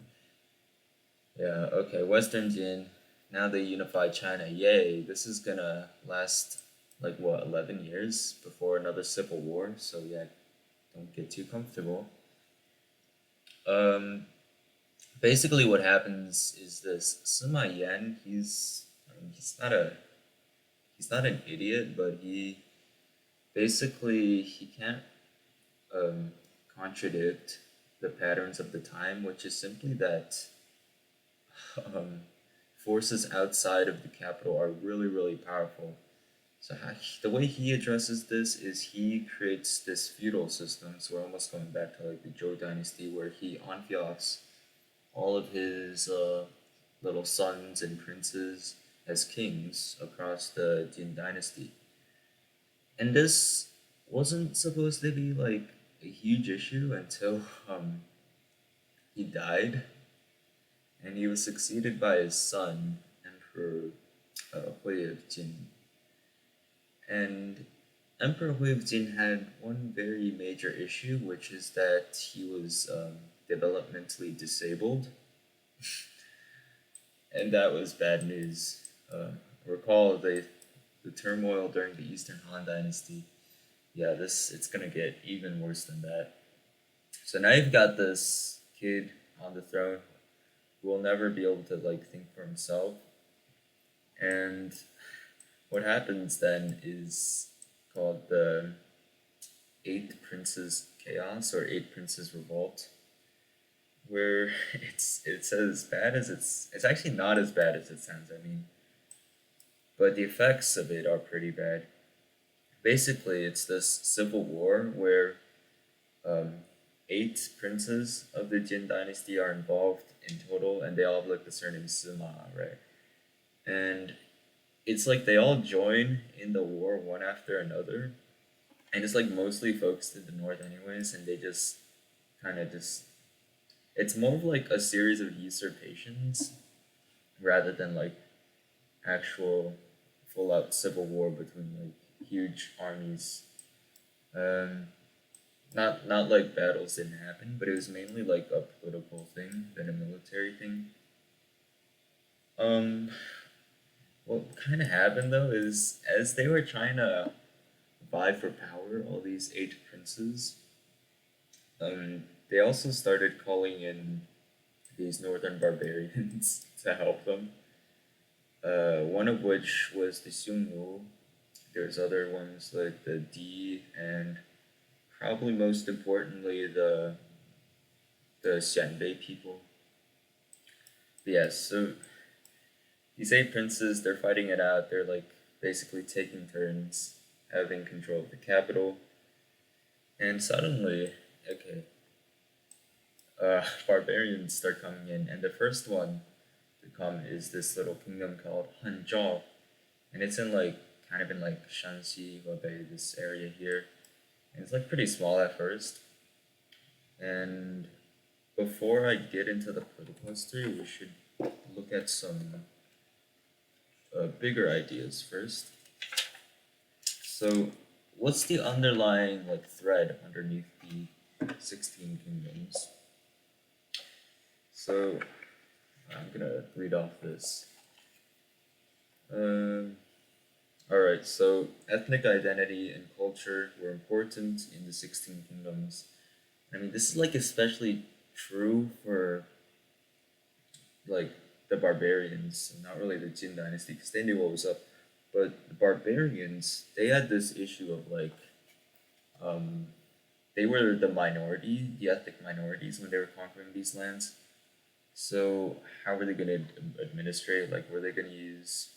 Yeah, okay, Western Jin. Now they unify China. Yay! This is gonna last like what, 11 years before another civil war. So yeah, don't get too comfortable. Um, Basically, what happens is this: Sima Yan. He's not an idiot, but he can't um, contradict the patterns of the time, which is simply that um, forces outside of the capital are really, really powerful. So the way he addresses this is he creates this feudal system. So we're almost going back to like the Zhou dynasty, where he enfiaffes all of his little sons and princes as kings across the Jin dynasty. And this wasn't supposed to be like a huge issue until he died, and he was succeeded by his son, Emperor Hui of Jin. And Emperor Hui of Jin had one very major issue, which is that he was developmentally disabled, and that was bad news. Recall the turmoil during the Eastern Han Dynasty. Yeah, this it's gonna get even worse than that. So now you've got this kid on the throne who will never be able to like think for himself, and what happens then is called the Eight Princes Chaos or Eight Princes Revolt, where it's as bad as it's actually not as bad as it sounds. I mean, but the effects of it are pretty bad. Basically, it's this civil war where um, eight princes of the Jin dynasty are involved in total, and they all have like the surname Sima, right? And it's like they all join in the war one after another, and it's like mostly focused in the north, anyways, and they just kind of just it's more of like a series of usurpations rather than like actual full out civil war between like huge armies. Um, not like battles didn't happen, but it was mainly like a political thing than a military thing. Um, what kind of happened though is as they were trying to vie for power, all these eight princes, they also started calling in these northern barbarians to help them. One of which was the Xiongnu. There's other ones like the D, and probably most importantly the Xianbei people. But yes, so these eight princes, they're fighting it out. They're like basically taking turns having control of the capital, and suddenly, okay, barbarians start coming in, and the first one to come is this little kingdom called Hanzhao, and it's in like kind of in like Shanxi, Hebei, this area here, and it's like pretty small at first. And before I get into the political history, we should look at some bigger ideas first. So, what's the underlying like thread underneath the 16 kingdoms? So, I'm gonna read off this. Um, all right. So, ethnic identity and culture were important in the 16 kingdoms. I mean, this is like especially true for like the barbarians, not really the Jin dynasty, because they knew what was up. But the barbarians, they had this issue of like, um, they were the minority, the ethnic minorities when they were conquering these lands. So how were they going to administrate? Like, were they going to use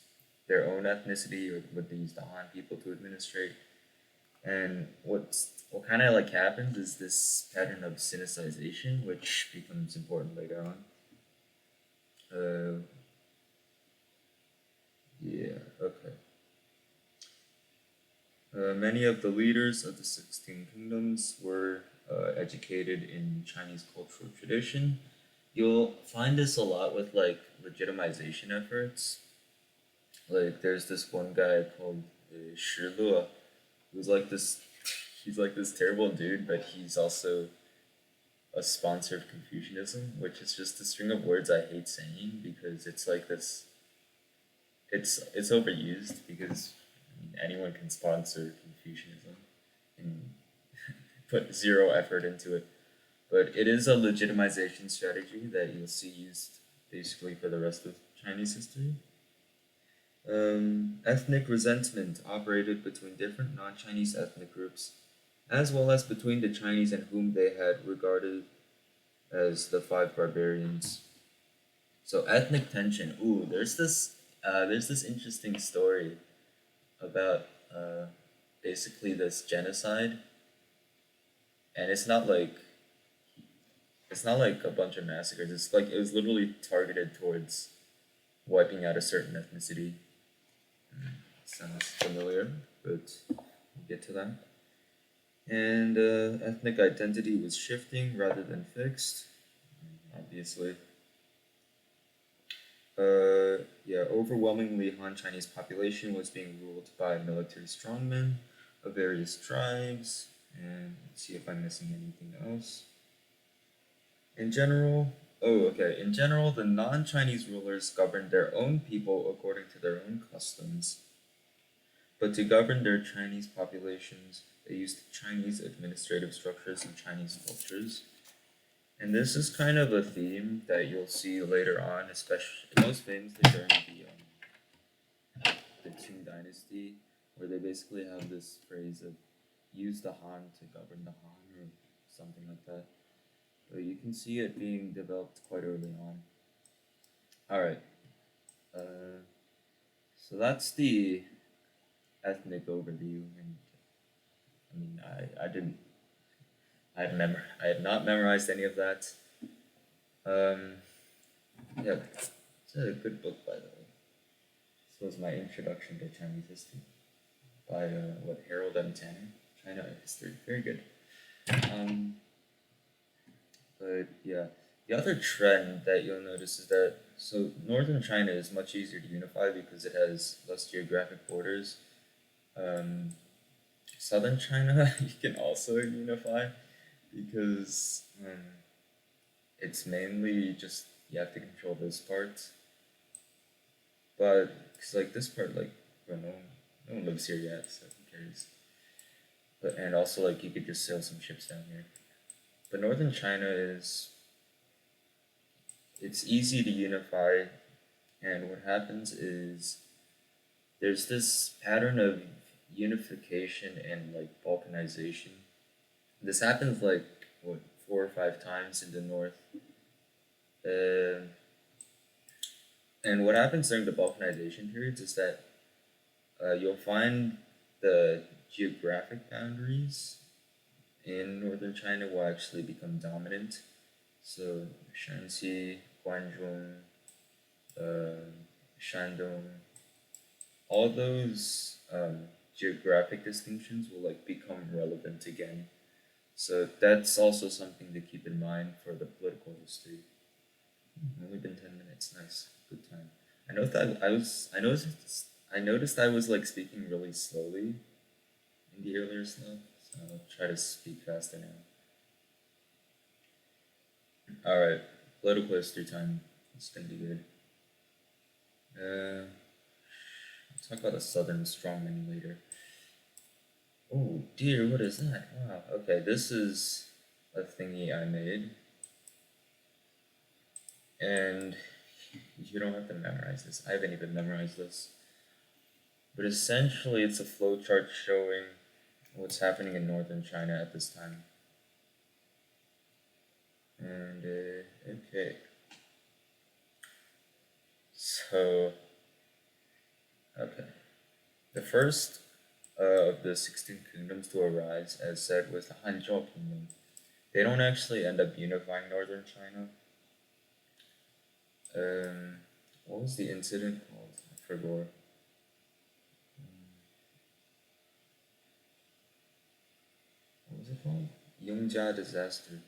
their own ethnicity, or would they use the Han people to administrate? And what kind of like happens is this pattern of Sinicization, which becomes important later on. Uh, yeah, okay. Many of the leaders of the 16 kingdoms were educated in Chinese cultural tradition. You'll find this a lot with like legitimization efforts. Like there's this one guy called Shile, who's like this. He's like this terrible dude, but he's also a sponsor of Confucianism, which is just a string of words I hate saying because it's like this. It's overused because I mean, anyone can sponsor Confucianism and put zero effort into it. But it is a legitimization strategy that you'll see used basically for the rest of Chinese history. Ethnic resentment operated between different non Chinese ethnic groups, as well as between the Chinese and whom they had regarded as the five barbarians. So ethnic tension. Ooh, there's this interesting story about basically this genocide, and it's not like a bunch of massacres. It's like it was literally targeted towards wiping out a certain ethnicity. Sounds familiar, but we'll get to that. And ethnic identity was shifting rather than fixed, obviously. Yeah, overwhelmingly Han Chinese population was being ruled by military strongmen of various tribes. And let's see if I'm missing anything else. In general, In general, the non Chinese rulers governed their own people according to their own customs. But to govern their Chinese populations, they used Chinese administrative structures and Chinese cultures. And this is kind of a theme that you'll see later on, especially most famously during the Qing dynasty, where they basically have this phrase of use the Han to govern the Han or something like that. But you can see it being developed quite early on. Alright, uh, so that's the ethnic overview, and I mean, I didn't, I had not memorized any of that. Um, yeah, it's a good book, by the way. This was my introduction to Chinese history by Harold M. Tanner. China history, very good. Um, but yeah, the other trend that you'll notice is that northern China is much easier to unify because it has less geographic borders. Um, southern China you can also unify because it's mainly just you have to control this part. But cause like this part, like well, no one lives here yet, so who cares? But and also like you could just sail some ships down here. But northern China is it's easy to unify, and what happens is there's this pattern of unification and like balkanization. This happens like what 4 or 5 times in the north. Uh, and what happens during the balkanization periods is that you'll find the geographic boundaries in northern China will actually become dominant. So Shanxi, Guangzhou, uh, Shandong, all those geographic distinctions will like become relevant again. So that's also something to keep in mind for the political history. Only been 10 minutes. Nice, good time. I know that I was. I noticed I was like speaking really slowly in the earlier stuff, so I'll try to speak faster now. All right, political history time. It's gonna be good. Uh, I'll talk about the Southern strongmen later. Oh dear, what is that? Wow. Okay, this is a thingy I made, and you don't have to memorize this. I haven't even memorized this. But essentially, it's a flowchart showing what's happening in northern China at this time. And, okay. So, okay. The first of the 16 kingdoms to arise, as said, was the Hanzhou kingdom. They don't actually end up unifying northern China. Um, what was the incident called? I forgot. What was it called? Yongjia disaster.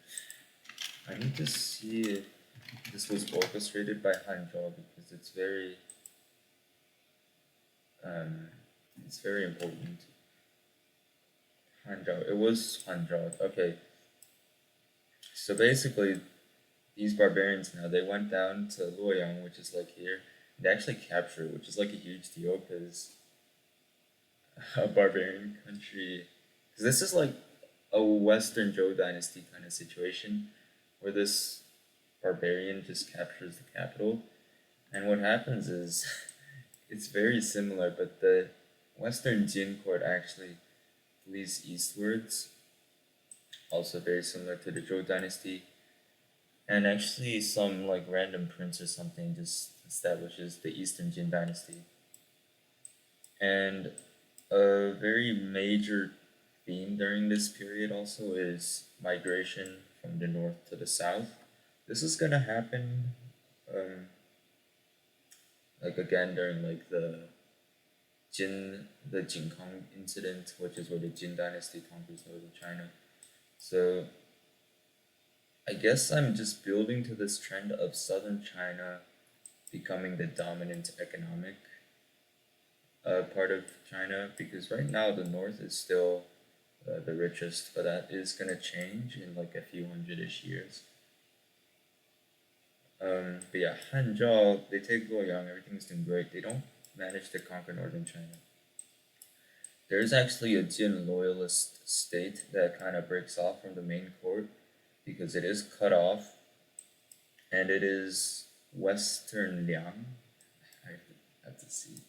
I need to see if this was orchestrated by Hanzhou because um, It's very important. Hanzhao. It was Hanzhao. Okay. So basically, these barbarians now they went down to Luoyang, which is like here. They actually captured it, which is like a huge deal because a barbarian country. Because this is like a Western Zhou dynasty kind of situation, where this barbarian just captures the capital, and what happens is it's very similar, but the Western Jin court actually flees eastwards, also very similar to the Zhou dynasty, and actually some like random prince or something just establishes the Eastern Jin dynasty. And a very major theme during this period also is migration from the north to the south. This is gonna happen, um, like again during like the Jin Kong incident, which is where the Jin dynasty conquers northern China. So I guess I'm just building to this trend of southern China becoming the dominant economic part of China, because right now the north is still the richest, but that is gonna change in like a few hundred-ish years. But yeah, Hanzhao, they take Luoyang, everything's doing great. They don't manage to conquer northern China. There's actually a Jin loyalist state that kind of breaks off from the main court because it is cut off, and it is Western Liang. I have to see.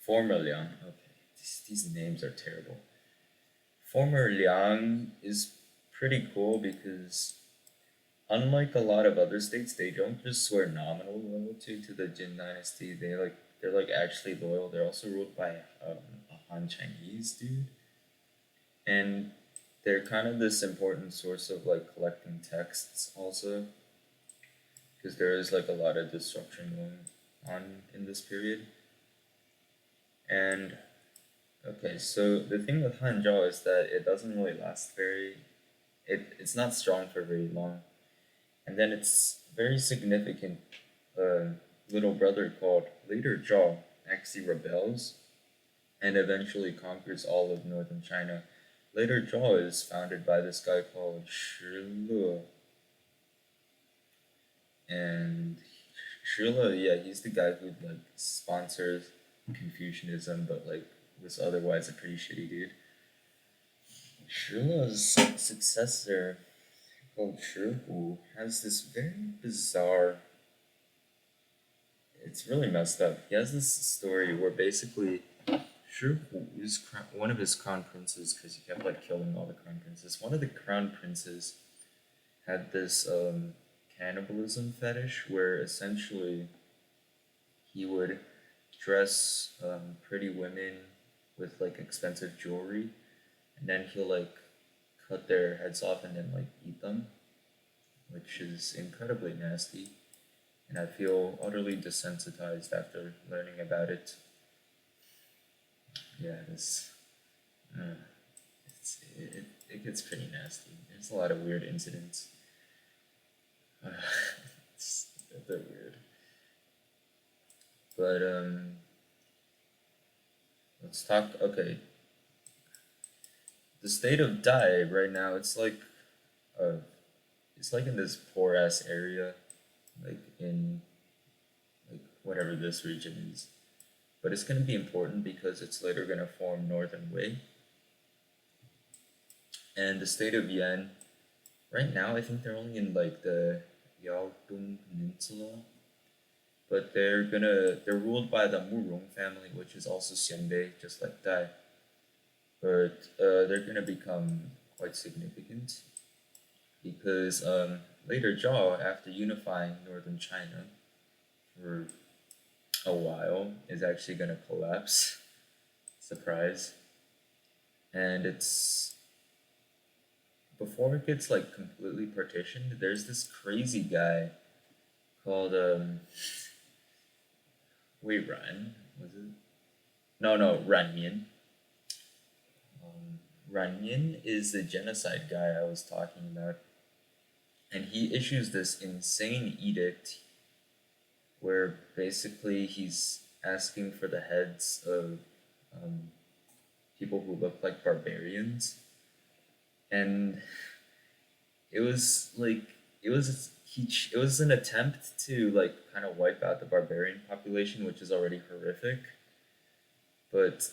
Former Liang. Okay, these names are terrible. Former Liang is pretty cool because unlike a lot of other states, they don't just swear nominal loyalty to the Jin dynasty. They're like actually loyal. They're also ruled by a Han Chinese dude, and they're kind of this important source of like collecting texts also, because there is like a lot of destruction going on in this period. And okay, so the thing with Hanzhao is that it doesn't really last it's not strong for very long. And then its very significant little brother called later Zhao actually rebels and eventually conquers all of northern China. Later Zhao is founded by this guy called Shi Le. And Shi Le, yeah, he's the guy who like sponsors Confucianism, but like was otherwise a pretty shitty dude. Shi Le's successor called Shi Hu has this very bizarre. It's really messed up. He has this story where basically Shi Hu is one of his crown princes, because he kept like killing all the crown princes. One of the crown princes had this cannibalism fetish where essentially he would dress pretty women with like expensive jewelry, and then he'll like cut their heads off and then like eat them, which is incredibly nasty. And I feel utterly desensitized after learning about it. Yeah, it gets pretty nasty. There's a lot of weird incidents. Uh, it's a bit weird. But let's talk. Okay, the state of Dai right now. Uh, it's like in this poor ass area, like in like whatever this region is. But it's gonna be important because it's later gonna form Northern Wei. And the state of Yan, right now I think they're only in like the Yaodong Peninsula, but they're ruled by the Murong family, which is also Xianbei, just like Dai. But they're gonna become quite significant because later Zhao, after unifying northern China for a while, is actually gonna collapse. Surprise. And it's before it gets like completely partitioned, there's this crazy guy called wait, Ran, was it? No, Ranmin. Ranmin is the genocide guy I was talking about, and he issues this insane edict where basically he's asking for the heads of um, people who looked like barbarians, and it was like it was an attempt to like kind of wipe out the barbarian population, which is already horrific. But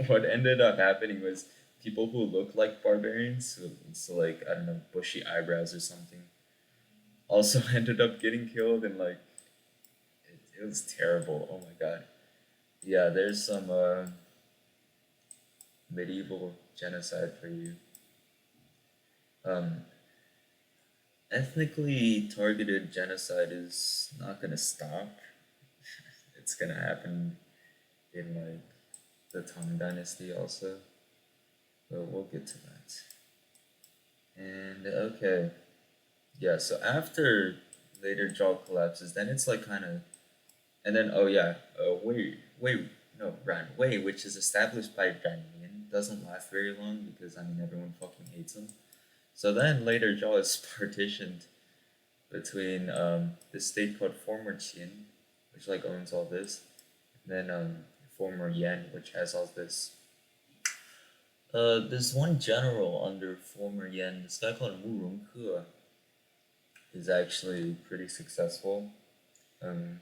what ended up happening was people who looked like barbarians, so like I don't know, bushy eyebrows or something, also ended up getting killed, and like it was terrible. Oh my god. Yeah, there's some medieval genocide for you. Um, Ethnically targeted genocide is not gonna stop. It's gonna happen in like the Tang Dynasty also, but we'll get to that. And okay, yeah. So after later jaw collapses, then it's like kind of, and then oh yeah, no, Ran Wei, which is established by Ran Yin, doesn't last very long because I mean everyone fucking hates him. So then later jaw is partitioned between this state called former Qin, which like owns all this, and then former Yan, which has all this. This one general under former Yan, this guy called Wu Rongke, is actually pretty successful. Um,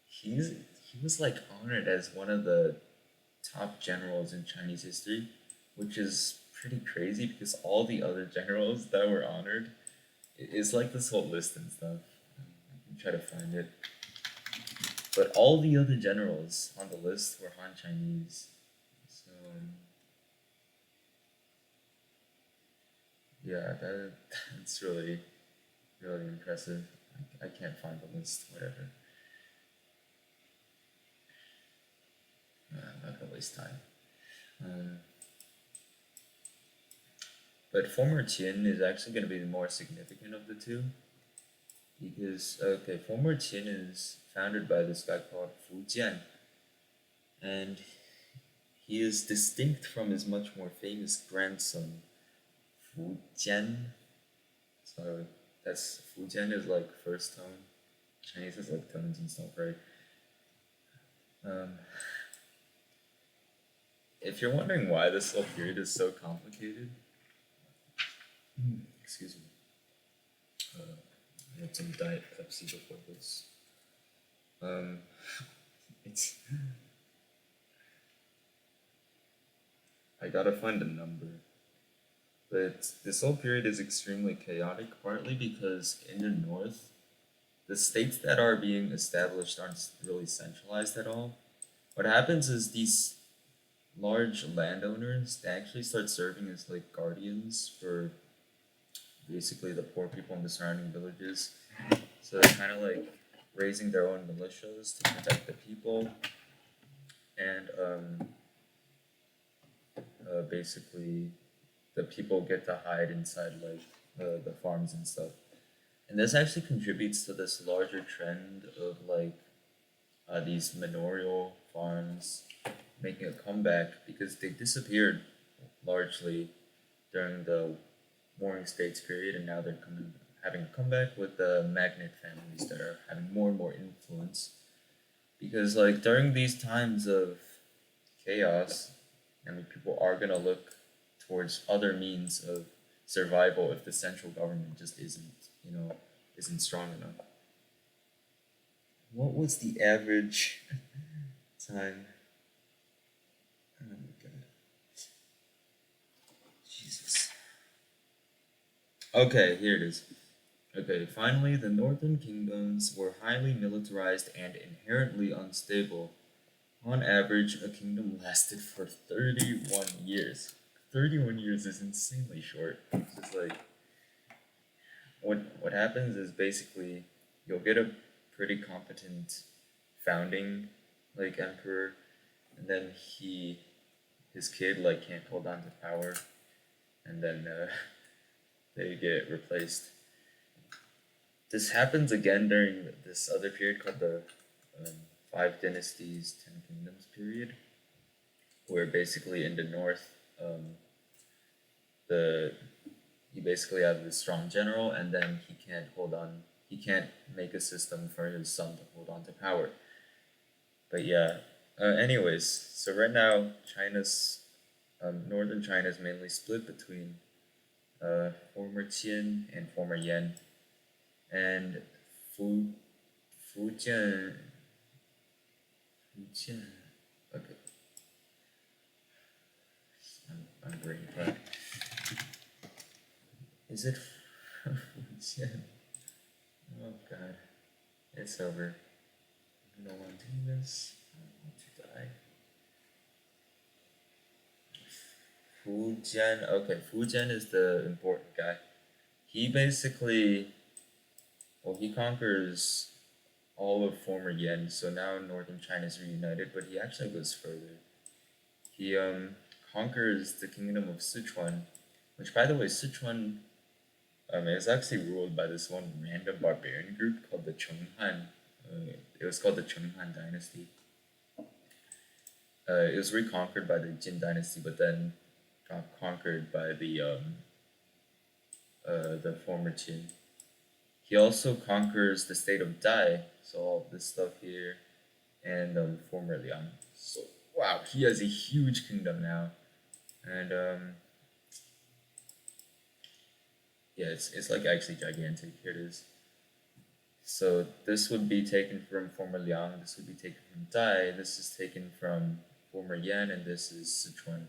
he's he was like honored as one of the top generals in Chinese history, which is pretty crazy because all the other generals that were honored, it's like this whole list and stuff. I can try to find it. But all the other generals on the list were Han Chinese. So yeah, that's really impressive. I can't find the list. Whatever. I'm not gonna waste time. Um, but former Qin is actually gonna be the more significant of the two because okay, former Qin is founded by this guy called Fu Jian, and he is distinct from his much more famous grandson Fu Jian. So that's Fujian is like first tone. Chinese is like tones and stuff, right? Um, if you're wondering why this whole period is so complicated, excuse me, I had some Diet Pepsi before this. Um, it's I gotta find a number, but this whole period is extremely chaotic, partly because in the north, the states that are being established aren't really centralized at all. What happens is these large landowners they actually start serving as like guardians for basically the poor people in the surrounding villages. So they're kind of like raising their own militias to protect the people, and basically the people get to hide inside like the farms and stuff. And this actually contributes to this larger trend of like these manorial farms making a comeback because they disappeared largely during the Warring States period, and now they're coming having a comeback with the magnet families that are having more and more influence. Because like during these times of chaos, I mean, people are gonna look towards other means of survival if the central government just isn't strong enough. What was the average time? Oh my god, Jesus. Okay, here it is. Okay, finally, the northern kingdoms were highly militarized and inherently unstable. On average, a kingdom lasted for 31 years. 31 years is insanely short. It's just like what happens is basically you'll get a pretty competent founding like emperor, and then his kid like can't hold on to power, and then they get replaced. This happens again during this other period called the um, Five Dynasties, Ten Kingdoms period, where basically in the north, the you basically have this strong general, and then he can't make a system for his son to hold on to power. But yeah, Anyways, so right now China's northern China is mainly split between former Qin and former Yan, and Fu Fujian Fujian. Okay, I'm brain fried. Is it Fujian? Oh God, it's over. I don't want to do this. I don't want to die. Fujian. Okay, Fujian is the important guy. He basically, well, he conquers all of former Yan, so now northern China is reunited, but he actually goes further. He conquers the kingdom of Sichuan, which, by the way, Sichuan is actually ruled by this one random barbarian group called the Chenghan. It was called the Chenghan dynasty. It was reconquered by the Jin dynasty, but then got conquered by the former Qin. He also conquers the state of Dai, so all this stuff here, and former Liang. So wow, he has a huge kingdom now, and yeah, it's like actually gigantic. Here it is. So this would be taken from former Liang. This would be taken from Dai. This is taken from former Yan, and this is Sichuan.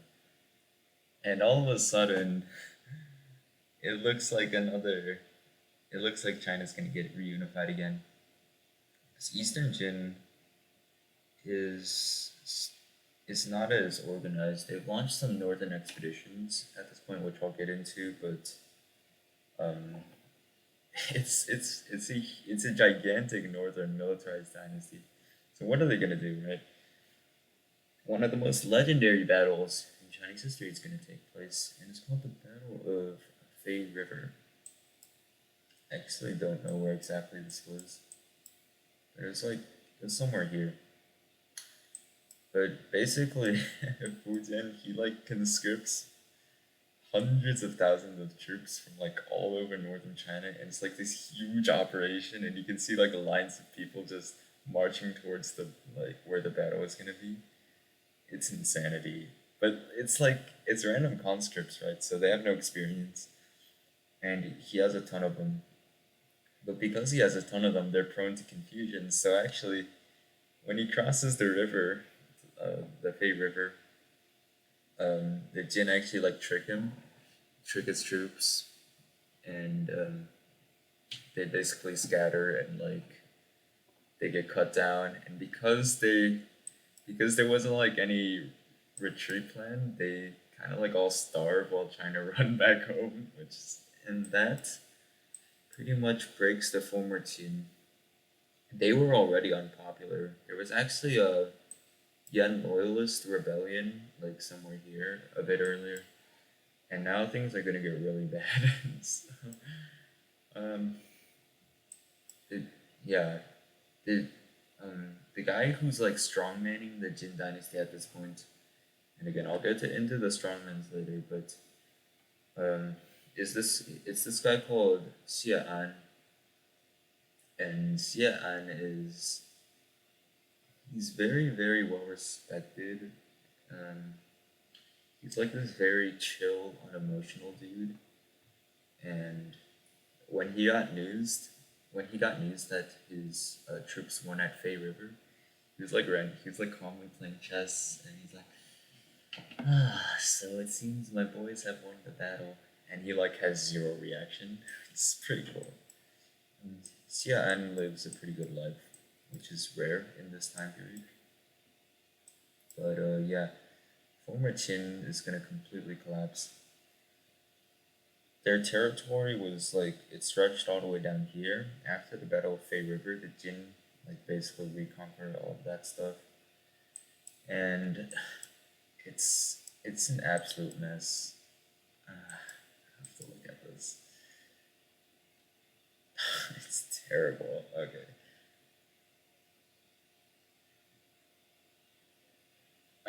And all of a sudden, it looks like another. It looks like China's gonna get reunified again. This Eastern Jin is is not as organized. They've launched some northern expeditions at this point, which I'll get into, but um, it's a gigantic northern militarized dynasty. So what are they gonna do, right? One of the most legendary battles in Chinese history is gonna take place, and it's called the Battle of Fei River. I actually don't know where exactly this was, but it's somewhere here. But basically, Fujian he like conscripts hundreds of thousands of troops from like all over northern China, and it's like this huge operation, and you can see like lines of people just marching towards the like where the battle is gonna be. It's insanity, but it's random conscripts, right? So they have no experience, and he has a ton of them. But because he has a ton of them, they're prone to confusion. So actually, when he crosses the river, the Fei River, the Jin actually like trick his troops, and they basically scatter and like they get cut down. And because there wasn't like any retreat plan, they kind of like all starve while trying to run back home, and that pretty much breaks the former team. They were already unpopular. There was actually a Yan loyalist rebellion like somewhere here a bit earlier, and now things are gonna get really bad. So, um, it, yeah, the the guy who's like strongmanning the Jin dynasty at this point, and again I'll get into the strongmans later, but is this it's this guy called Xie An, and Xie An is he's very well respected. Um, he's like this very chill, unemotional dude, and when he got news, when he got news that his troops won at Fei River, he was like calmly playing chess, and he's like, ah, so it seems my boys have won the battle, and he like has zero reaction. It's pretty cool. And Xia An lives a pretty good life, which is rare in this time period. But yeah, former Qin is gonna completely collapse. Their territory was like it stretched all the way down here. After the Battle of Fei River, the Jin like basically reconquered all of that stuff, and it's an absolute mess. I have to look at this. It's terrible. Okay.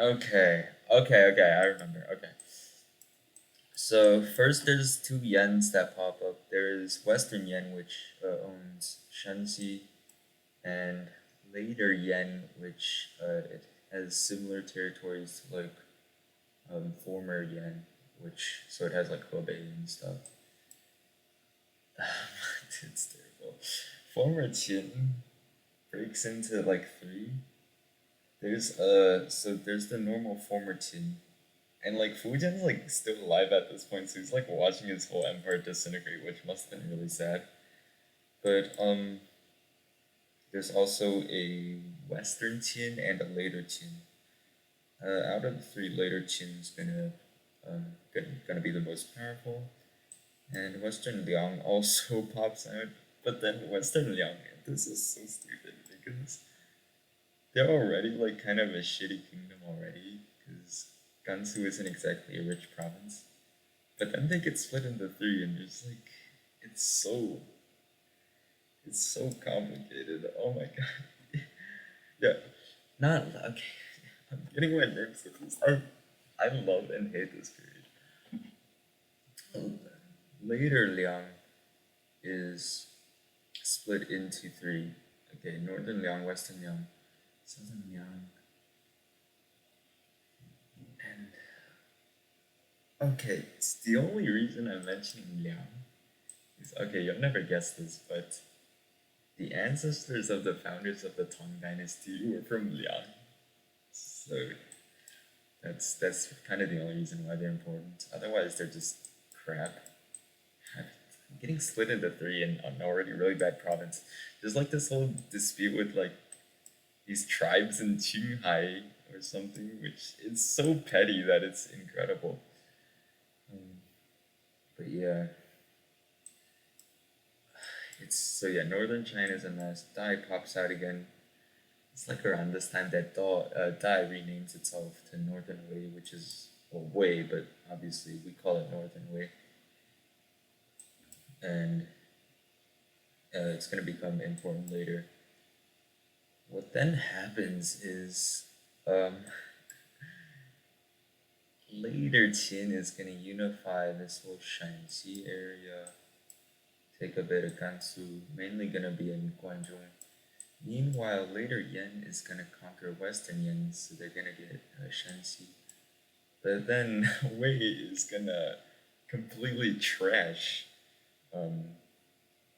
Okay. I remember. Okay. So first, there's two yens that pop up. There is Western Yen, which owns Shenxi, and later Yen, which has similar territories to like former Yan, which so it has like Hebei and stuff. It's terrible. Former Qin breaks into like three. There's the normal former Qin, and like Fujian's like still alive at this point, so he's like watching his whole empire disintegrate, which must have been really sad. But there's also a Western Qin and a later Qin. Out of the three, later Qin's gonna be the most powerful, and Western Liang also pops out. But then Western Liang, this is so stupid because they're already like kind of a shitty kingdom already, because Gansu isn't exactly a rich province. But then they get split into three, and it's like it's so it's so complicated. Oh my god. Yeah, not okay. I'm getting my nerves with this. I love and hate this period. Later Liang is split into three. Okay, Northern Liang, Western Liang, Southern Liang, and okay, it's the only reason I'm mentioning Liang is okay. You'll never guess this, but the ancestors of the founders of the Tang Dynasty were from Liang. So that's kind of the only reason why they're important. Otherwise, they're just crap. Getting split into three in an already really bad province. There's like this whole dispute with like these tribes in Qinghai or something, which is so petty that it's incredible. But yeah, it's so yeah. Northern China is a mess. Dai pops out again. It's like around this time that Dai renames itself to Northern Wei, which is well, Wei, but obviously we call it Northern Wei, and it's going to become important later. What then happens is um, later Qin is going to unify this whole Shanxi area, take a bit of Gansu, mainly going to be in Guangzhou. Meanwhile, later Yan is going to conquer Western Yan, so they're going to get Shanxi. But then Wei is going to completely trash um,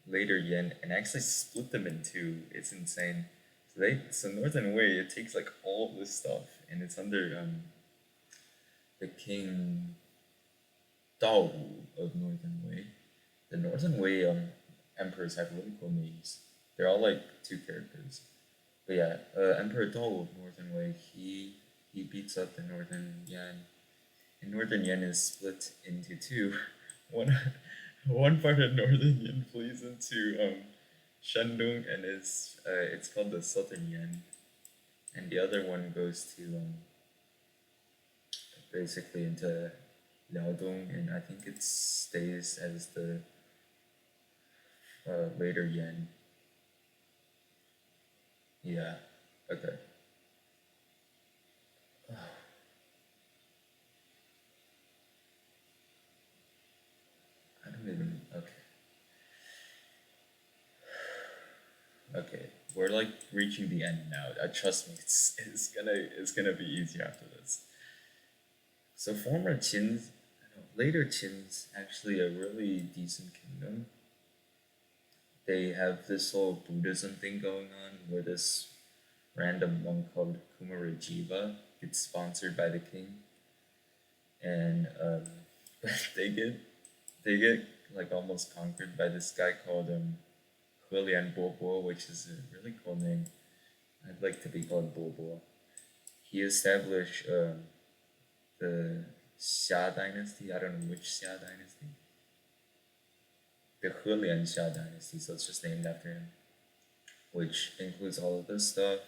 later Yan and actually split them in two. It's insane. So Northern Wei, it takes like all of this stuff, and it's under the king Dao of Northern Wei. The Northern Wei emperors have really cool names. They're all like two characters. But yeah, Emperor Dao of Northern Wei, he beats up the Northern Yan, and Northern Yan is split into two. One one part of Northern Yan flees into Shandong, and it's called the Southern Yan, and the other one goes to basically into Liaodong, and I think it stays as the later Yan. Yeah. Okay. I don't even. Okay. Okay. We're like reaching the end now. Trust me, it's gonna be easy after this. So former Qin's, later Qin's actually a really decent kingdom. They have this whole Buddhism thing going on where this random monk called Kumarajiva gets sponsored by the king, and they get they get like almost conquered by this guy called Huilian Bobo, which is a really cool name. I'd like to be called Bobo. He established the Xia dynasty. I don't know which Xia dynasty. The Huilian Xia dynasty, so it's just named after him, which includes all of this stuff.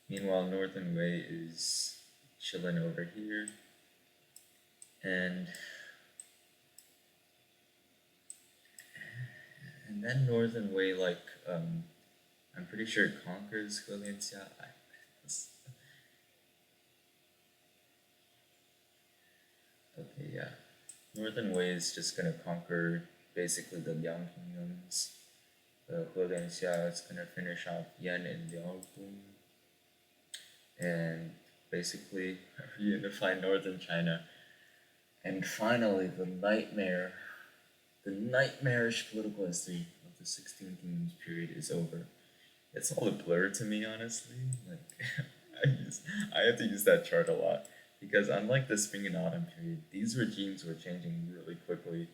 Meanwhile, Northern Wei is chilling over here, and then Northern Wei, like, I'm pretty sure it conquers Huilian Xia. Okay, yeah. Northern Wei is just gonna conquer basically the Liang kingdoms. Huilian Xia is gonna finish off Yan and Liaodong. and basically reunify northern China. And finally, the nightmarish political history of the 16 Kingdoms period is over. It's all a blur to me, honestly. Like, I had to use that chart a lot because unlike the Spring and Autumn period, these regimes were changing really quickly.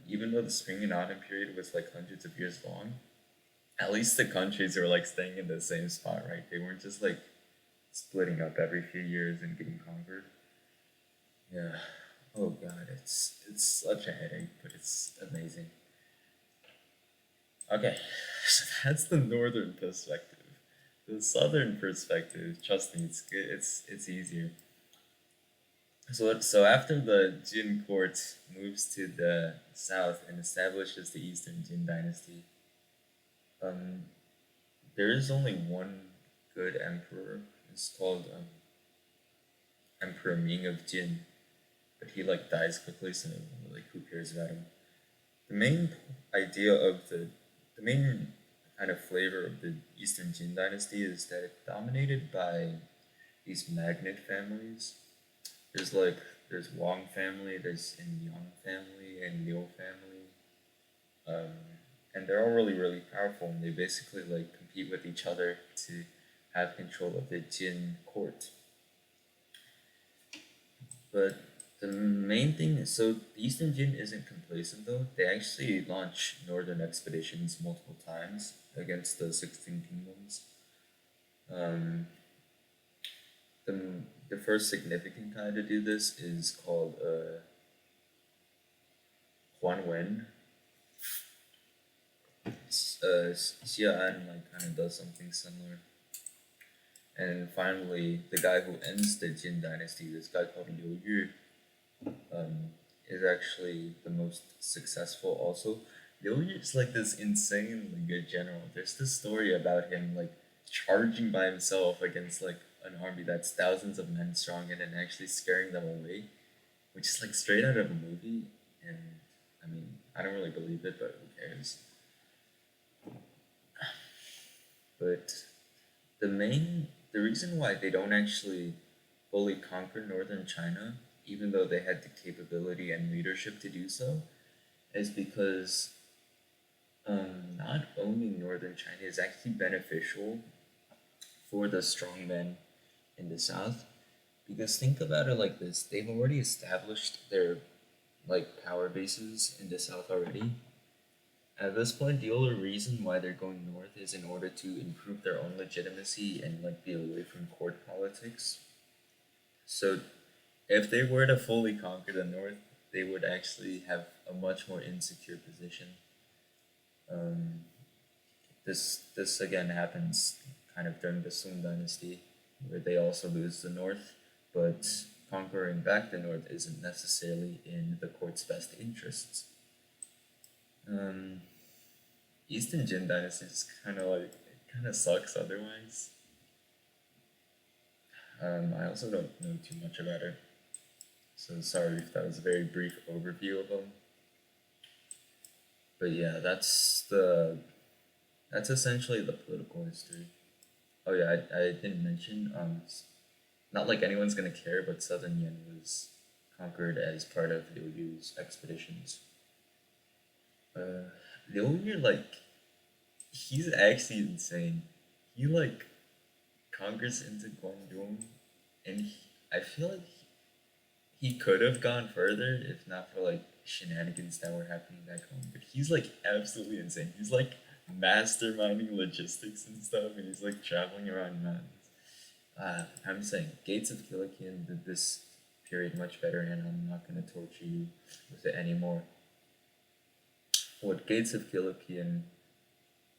Even though the Spring and Autumn period was like hundreds of years long, at least the countries were like staying in the same spot, right? They weren't just like splitting up every few years and getting conquered. Yeah. Oh god, it's such a headache, but it's amazing. Okay, so that's the northern perspective. The southern perspective, trust me, it's easier. So after the Jin court moves to the south and establishes the Eastern Jin dynasty, um, there is only one good emperor. It's called Emperor Ming of Jin, but he like dies quickly, so like who cares about him? The main idea of the main kind of flavor of the Eastern Jin dynasty is that it's dominated by these magnate families. There's like there's Wang family, there's Yang family, and Liu family, um, and they're all really powerful. And they basically like compete with each other to have control of the Jin court. But the main thing is, so the Eastern Jin isn't complacent though. They actually launch northern expeditions multiple times against the 16 kingdoms. Um, the first significant guy to do this is called Huan Wen. Xia An like kind of does something similar. And finally, the guy who ends the Jin dynasty, this guy called Liu Yu, um, is actually the most successful also. Liu Yu is like this insanely good general. There's this story about him like charging by himself against like an army that's thousands of men strong and then actually scaring them away, which is like straight out of a movie. And I mean, I don't really believe it, but who cares? But the reason why they don't actually fully conquer northern China, even though they had the capability and leadership to do so, is because not owning northern China is actually beneficial for the strongmen in the south. Because think about it like this: they've already established their like power bases in the south already. At this point, the only reason why they're going north is in order to improve their own legitimacy and like be away from court politics. So if they were to fully conquer the north, they would actually have a much more insecure position. Um, this again happens kind of during the Sung dynasty, where they also lose the north, but conquering back the north isn't necessarily in the court's best interests. Um, Eastern Jin dynasty is kind of like it kind of sucks otherwise. I also don't know too much about it, so sorry if that was a very brief overview of them. But yeah, that's essentially the political history. Oh yeah, I didn't mention not like anyone's gonna care, but Southern Yen was conquered as part of Liu Yu's expeditions. Liu Yu like he's actually insane. He like conquers into Guangdong, and I feel like he could have gone further if not for like shenanigans that were happening back home. But he's like absolutely insane. He's like masterminding logistics and stuff, and he's like traveling around mountains. I'm saying Gates of Killikian did this period much better, and I'm not gonna torture you with it anymore. What Gates of Killikian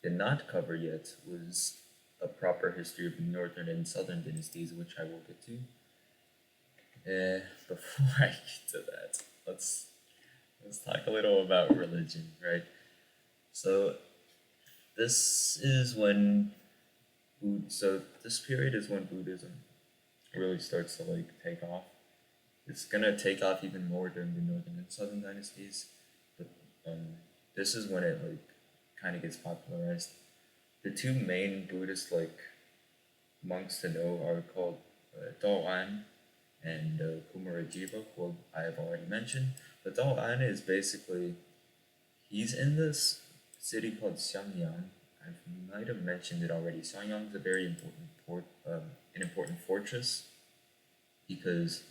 did not cover yet was a proper history of the northern and southern dynasties, which I will get to. Before I get to that, let's talk a little about religion, right? So this is when so this period is when Buddhism really starts to like take off. It's gonna take off even more during the northern and southern dynasties, but this is when it like kind of gets popularized. The two main Buddhist like monks to know are called Doan and Kumarajiva, who I have already mentioned. The Doan is basically, he's in this city called Xiangyang. I might have mentioned it already. Xiangyang is a very important an important fortress because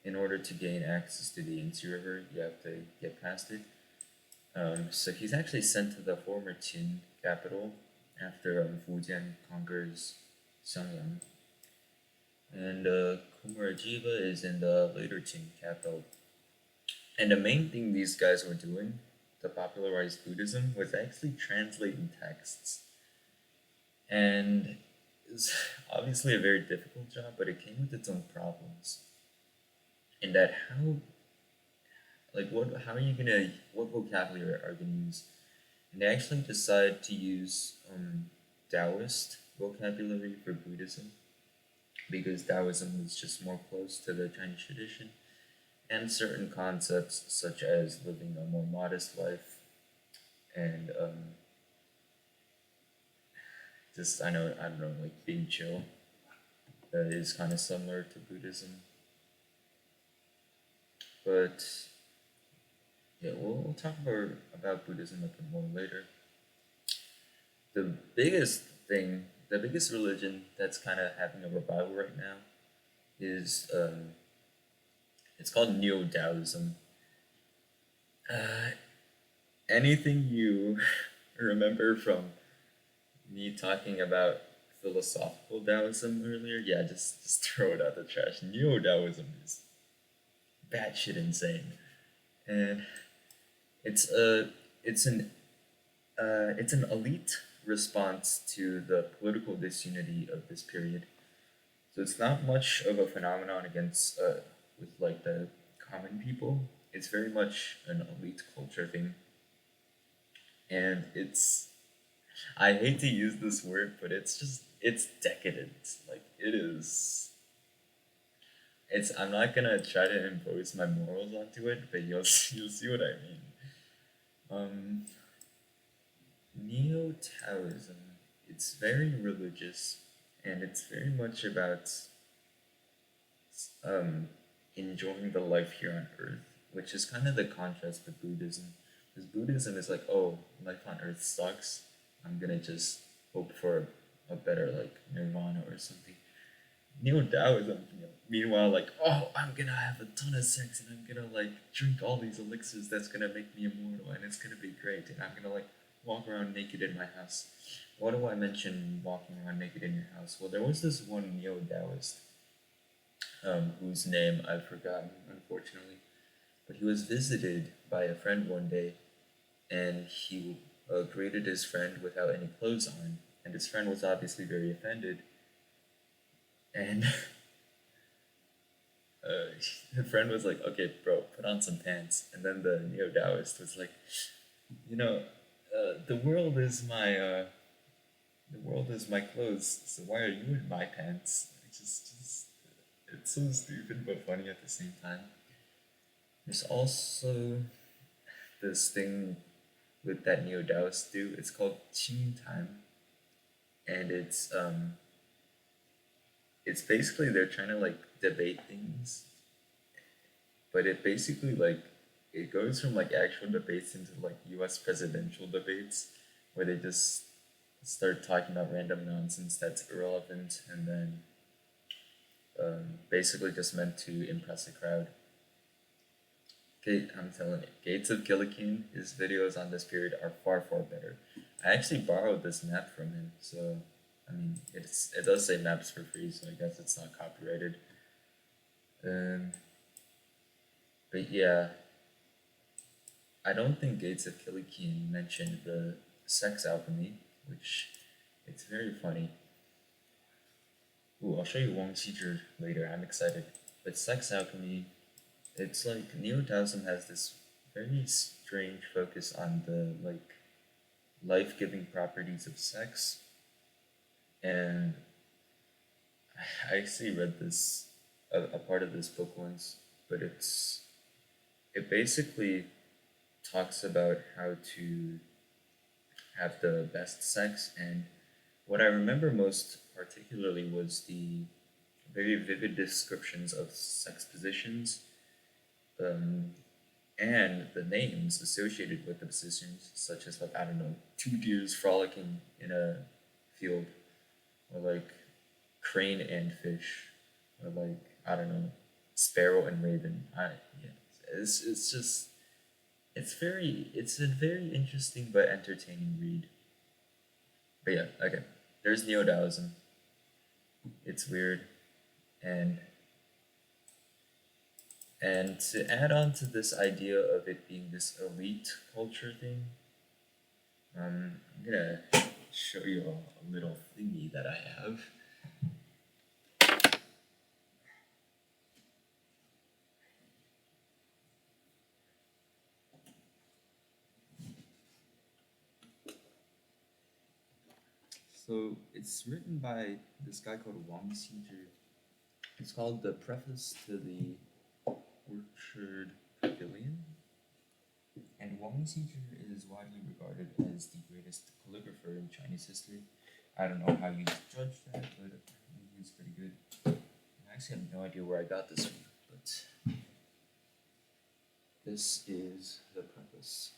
in order to gain access to the Yangtze River, you have to get past it. So he's actually sent to the former Qin capital after Fujian conquers Xiangyang. And Kumarajiva is in the later Qin capital. And the main thing these guys were doing to popularize Buddhism was actually translating texts. And it's obviously a very difficult job, but it came with its own problems. In that how are you gonna, what vocabulary are you gonna use? And they actually decide to use Taoist vocabulary for Buddhism because Taoism is just more close to the Chinese tradition, and certain concepts such as living a more modest life and just I don't know, like being chill is kind of similar to Buddhism. But yeah, we'll talk more about Buddhism a bit more later. The biggest the biggest religion that's kind of having a revival right now is it's called Neo Taoism. Uh, Anything you remember from me talking about philosophical Taoism earlier? Yeah, just throw it out the trash. Neo Taoism is batshit insane, and it's a it's an it's an elite response to the political disunity of this period. So it's not much of a phenomenon against with like the common people. It's very much an elite culture thing, and it's, I hate to use this word, but it's decadent. Like it is. It's, I'm not gonna try to impose my morals onto it, but you'll see what I mean. Um, Neo Taoism. It's very religious, and it's very much about um, enjoying the life here on Earth, which is kind of the contrast to Buddhism. Because Buddhism is like, oh, life on Earth sucks. I'm gonna just hope for a better like nirvana or something. Neo Taoism, meanwhile, like, oh, I'm gonna have a ton of sex and I'm gonna like drink all these elixirs that's gonna make me immortal and it's gonna be great and I'm gonna like walk around naked in my house. Why do I mention walking around naked in your house? Well, there was this one Neo Taoist, whose name I've forgotten, unfortunately, but he was visited by a friend one day and he greeted his friend without any clothes on, and his friend was obviously very offended. And uh, the friend was like, "Okay, bro, put on some pants." And then the neo Taoist was like, "You know, the world is my clothes. So why are you in my pants?" It's so stupid but funny at the same time. There's also this thing with that neo Taoist do. It's called Qing Time, and it's basically they're trying to like debate things, but it basically like it goes from like actual debates into like U.S. presidential debates, where they just start talking about random nonsense that's irrelevant, and then basically just meant to impress a crowd. I'm telling you, Gates of Gillikin, his videos on this period are far, far better. I actually borrowed this map from him, so I mean, it does say maps for free, so I guess it's not copyrighted. Um, but yeah, I don't think Gates of Gillikin mentioned the sex alchemy, which it's very funny. Ooh, I'll show you Wang Xizhi later. I'm excited. But sex alchemy, it's like Neo Taoism has this very strange focus on the like life-giving properties of sex, and I actually read this a part of this book once, but it basically talks about how to have the best sex, and what I remember most particularly was the very vivid descriptions of sex positions, um, and the names associated with the positions, such as like I don't know, two deers frolicking in a field, or like crane and fish, or like I don't know, sparrow and raven. Yeah, it's just it's a very interesting but entertaining read. But yeah, okay. There's Neo Taoism. It's weird, and and to add on to this idea of it being this elite culture thing, I'm gonna show you a little thingy that I have. So it's written by this guy called Wang Xizhi. It's called the Preface to the Orchard Pavilion. And Wang Xizhi is widely regarded as the greatest calligrapher in Chinese history. I don't know how you judge that, but apparently he's pretty good. I actually have no idea where I got this from, but this is the preface.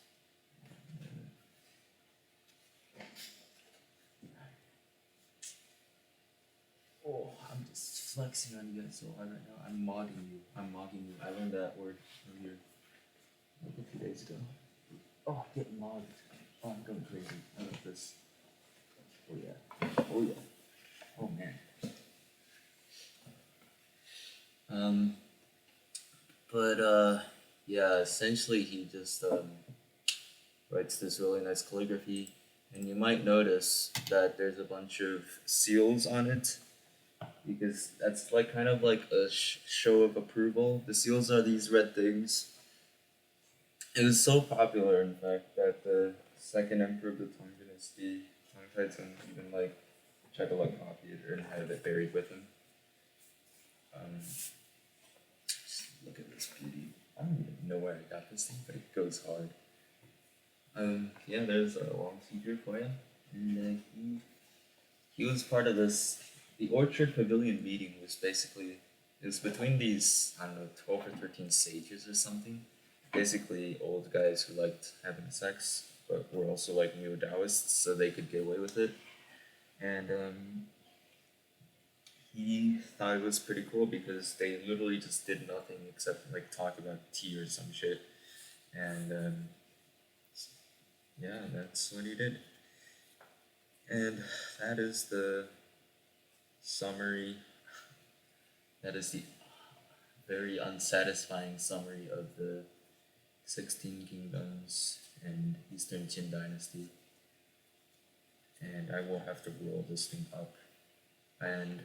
Oh, I'm just flexing on you guys so hard right now. I'm mogging you. I'm mogging you. I learned that word earlier, like a few days ago. Oh, get mogged. Oh, I'm going crazy. I love this. Oh yeah. Oh yeah. Oh man. Um, but yeah. Essentially, he just writes this really nice calligraphy, and you might notice that there's a bunch of seals on it because that's like kind of like a show of approval. The seals are these red things. It was so popular, in fact, that the second emperor of the Tang Dynasty, Tang Taitung, even like tried to like copy it or have it buried with him. Just look at this beauty. I don't even know where I got this thing, but it goes hard. Yeah, there's a long teacher for you, and he was part of this. The Orchard Pavilion meeting was basically it was between these I don't know 12 or 13 sages or something. Basically, old guys who liked having sex, but were also like neo Taoists, so they could get away with it. And he thought it was pretty cool because they literally just did nothing except like talk about tea or some shit. And yeah, that's what he did. And that is the summary. That is the very unsatisfying summary of the 16 Kingdoms and Eastern Qin Dynasty. And I will have to roll this thing up. And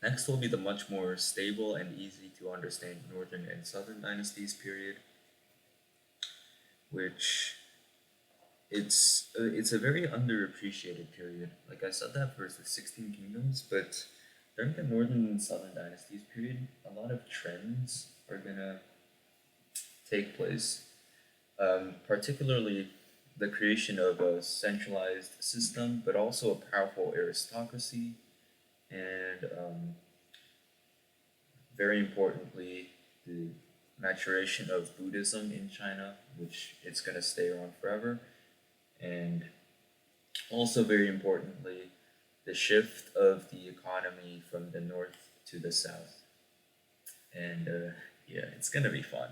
next will be the much more stable and easy to understand Northern and Southern Dynasties period, which it's a very underappreciated period. Like I said that for the 16 Kingdoms, but during the Northern and Southern Dynasties period, a lot of trends are gonna take place. Particularly the creation of a centralized system, but also a powerful aristocracy, and very importantly, the maturation of Buddhism in China, which it's going to stay around forever, and also very importantly, the shift of the economy from the north to the south. And yeah, it's going to be fun.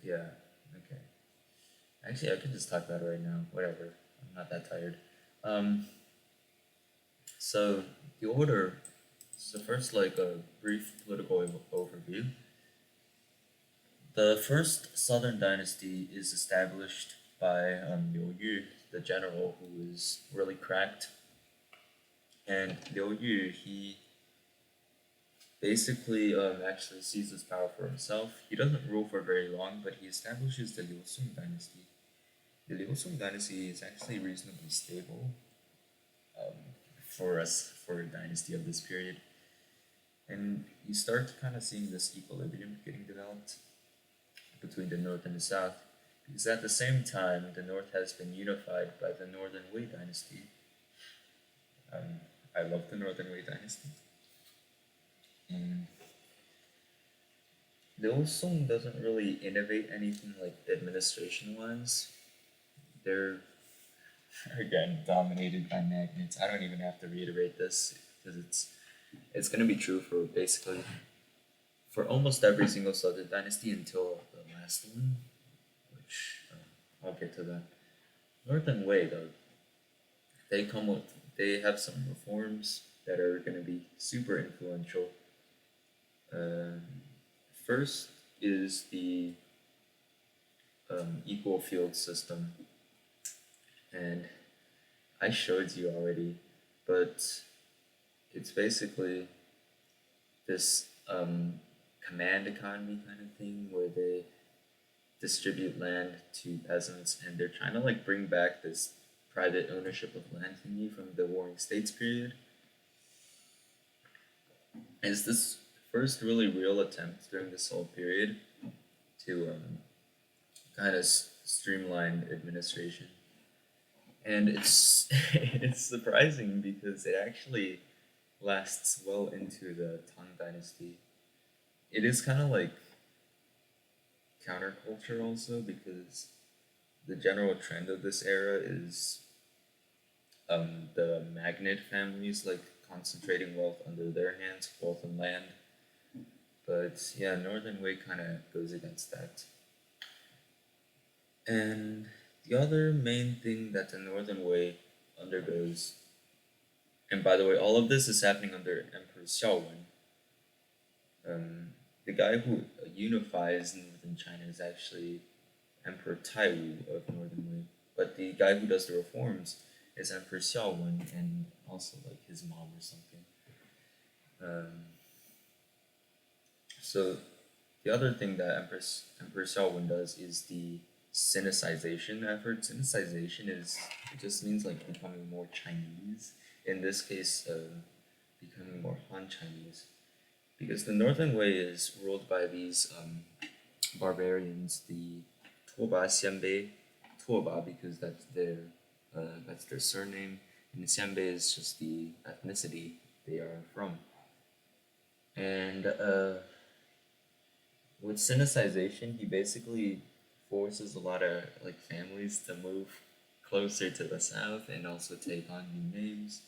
Yeah, okay. Actually, I could just talk about it right now. Whatever. I'm not that tired. Um, so the order. So first, like a brief political overview. The first Southern dynasty is established by Liu Yu, the general who was really cracked. And Liu Yu, he basically actually seizes power for himself. He doesn't rule for very long, but he establishes the Liu Song dynasty. The Liu Song dynasty is actually reasonably stable um, for us for a dynasty of this period. And you start kind of seeing this equilibrium getting developed between the north and the south. Because at the same time, the North has been unified by the Northern Wei dynasty. Um, I love the Northern Wei dynasty. And Liu Song doesn't really innovate anything like administration wise. They're again dominated by magnates. I don't even have to reiterate this because it's gonna be true for basically for almost every single Southern dynasty until the last one, which I'll get to that. Northern Wei though, they come with they have some reforms that are gonna be super influential. Um, First is the equal field system, and I showed you already, but it's basically this command economy kind of thing where they distribute land to peasants and they're trying to like bring back this private ownership of land thingy from the Warring States period. Is this first really real attempt during this whole period to kind of streamline administration? And it's it's surprising because it actually lasts well into the Tang Dynasty. It is kind of like counterculture also because the general trend of this era is the magnate families like concentrating wealth under their hands, wealth and land. But yeah, Northern Wei kind of goes against that. And the other main thing that the Northern Wei undergoes, and by the way, all of this is happening under Emperor Xiaowen. The guy who unifies northern China is actually Emperor Taiwu of Northern Wei, but the guy who does the reforms is Emperor Xiaowen and also like his mom or something. Um, so the other thing that Emperor Xiaowen does is the Sinicization effort. Sinicization is it just means like becoming more Chinese. In this case, becoming more Han Chinese, because the Northern Wei is ruled by these barbarians, the Tuoba Xianbei, Tuoba because that's their surname, and Xianbei is just the ethnicity they are from. And with Sinicization, he basically forces a lot of like families to move closer to the south and also take on new names,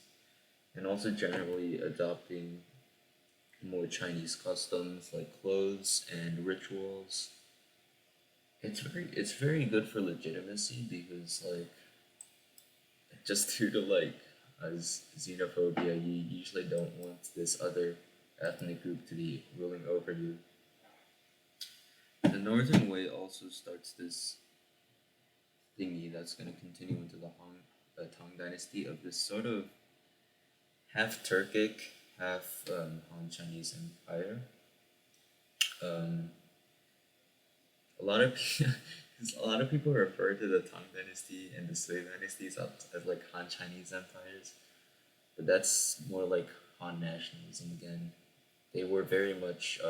and also generally adopting more Chinese customs like clothes and rituals. It's very good for legitimacy because like just due to like as xenophobia, you usually don't want this other ethnic group to be ruling over you. The Northern Wei also starts this thingy that's going to continue into the Tang Dynasty of this sort of half Turkic, half Han Chinese empire. Um, a lot of a lot of people refer to the Tang Dynasty and the Sui dynasties as like Han Chinese empires, but that's more like Han nationalism again. They were very much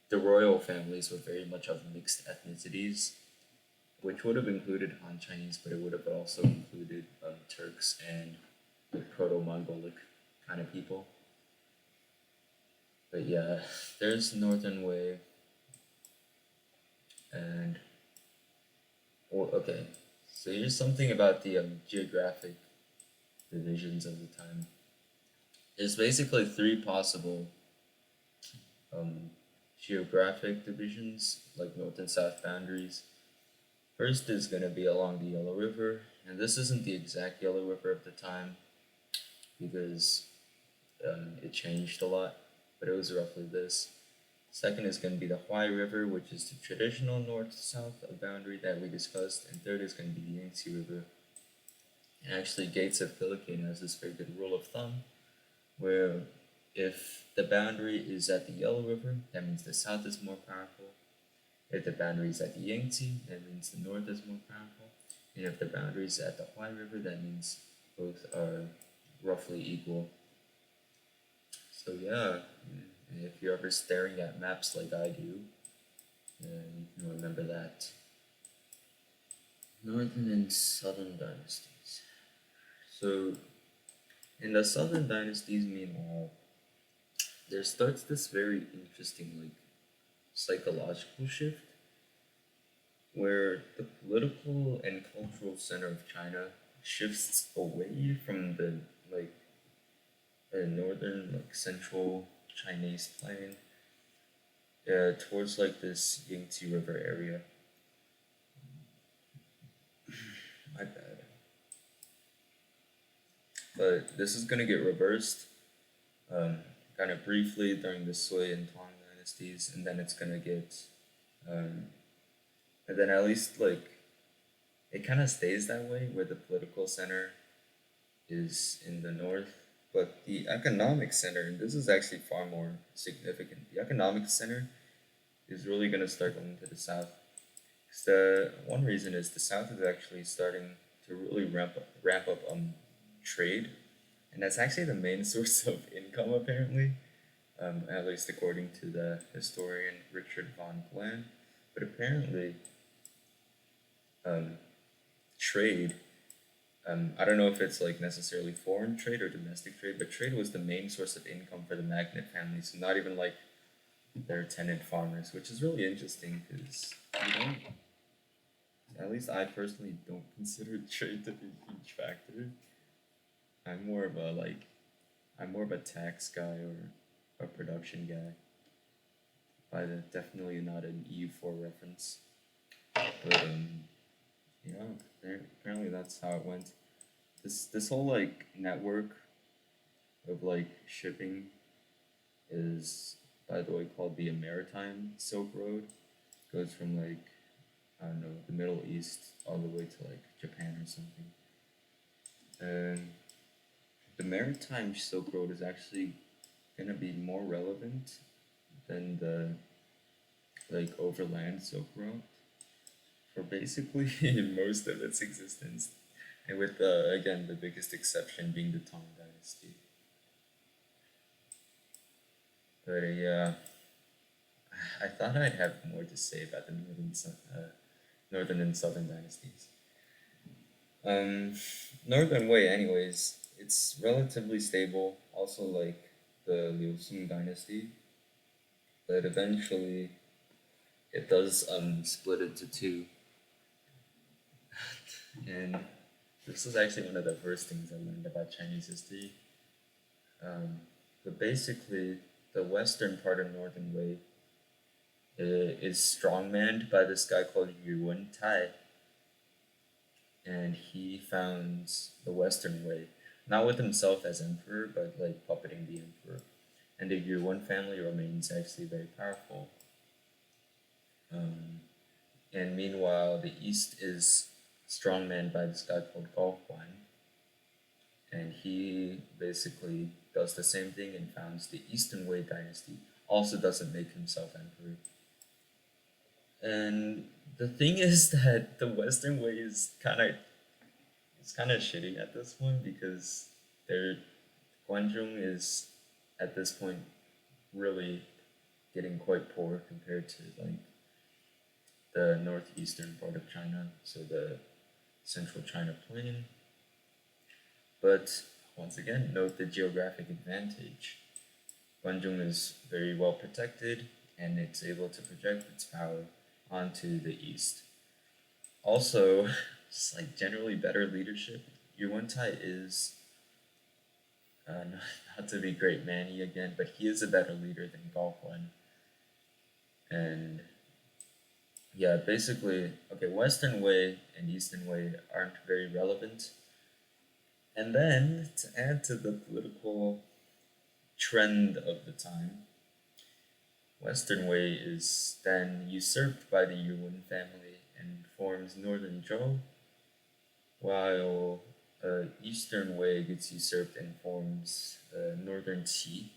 the royal families were very much of mixed ethnicities, which would have included Han Chinese, but it would have also included Turks and like Proto Mongolic kind of people. But yeah, there's Northern Wei, and well, okay. So here's something about the geographic divisions of the time. There's basically three possible um, geographic divisions, like north and south boundaries. First is going to be along the Yellow River, and this isn't the exact Yellow River of the time because it changed a lot, but it was roughly this. Second is going to be the Huai River, which is the traditional north-south boundary that we discussed, and third is going to be the Yangtze River. And actually, Gates of Philippine has this very good rule of thumb, where if the boundary is at the Yellow River, that means the south is more powerful. If the boundary is at the Yangtze, that means the north is more powerful. And if the boundary is at the Huai River, that means both are roughly equal. So yeah, if you're ever staring at maps like I do, then you can remember that. Northern and Southern dynasties. So, in the Southern dynasties, meanwhile, there starts this very interesting, like, psychological shift where the political and cultural center of China shifts away from the like northern like central Chinese plain towards like this Yangtze River area. My bad. But this is gonna get reversed um, kind of briefly during the Sui and Tang dynasties, and then it's gonna get um, and then at least like it kind of stays that way where the political center is in the north, but the economic center, and this is actually far more significant, the economic center is really going to start going to the south. 'Cause the one reason is the south is actually starting to really ramp up trade, and that's actually the main source of income apparently, at least according to the historian Richard von Plan. But apparently, um, trade I don't know if it's like necessarily foreign trade or domestic trade, but trade was the main source of income for the magnate family. So not even like their tenant farmers, which is really interesting because you don't. At least I personally don't consider trade to be a huge factor. I'm more of a like, I'm more of a tax guy or a production guy. By the definitely not an EU4 reference, but yeah, apparently that's how it went. This whole like network of like shipping is by the way called the Maritime Silk Road. Goes from like I don't know the Middle East all the way to like Japan or something. And the Maritime Silk Road is actually gonna be more relevant than the like overland Silk Road for basically most of its existence. And with again the biggest exception being the Tang Dynasty. But yeah, I thought I'd have more to say about the northern and southern dynasties. Um, Northern Wei, anyways, it's relatively stable. Also, like the Liu Xing dynasty, but eventually it does split into two. And this is actually one of the first things I learned about Chinese history. Um, but basically, the western part of Northern Wei is strongmanned by this guy called Yuan Tai, and he founds the Western Way, not with himself as emperor, but like puppeting the emperor. And the Yuan family remains actually very powerful. Um, and meanwhile, the East is strongmanned by this guy called Gao Huan, and he basically does the same thing and founds the Eastern Wei dynasty. Also, doesn't make himself emperor. And the thing is that the Western Way is kind of shitty at this point because their Guangzhou is at this point really getting quite poor compared to like the northeastern part of China, so the central China plain. But once again, note the geographic advantage. Guangzhou is very well protected and it's able to project its power onto the east. Also, just like generally better leadership. Yuan Tai is not to be great Manny again, but he is a better leader than Gao Huan. And yeah, basically, okay, Western Way and Eastern Way aren't very relevant. And then to add to the political trend of the time, Western Way is then usurped by the Yuan family and forms Northern Zhou, while Eastern Wei gets usurped and forms Northern Qi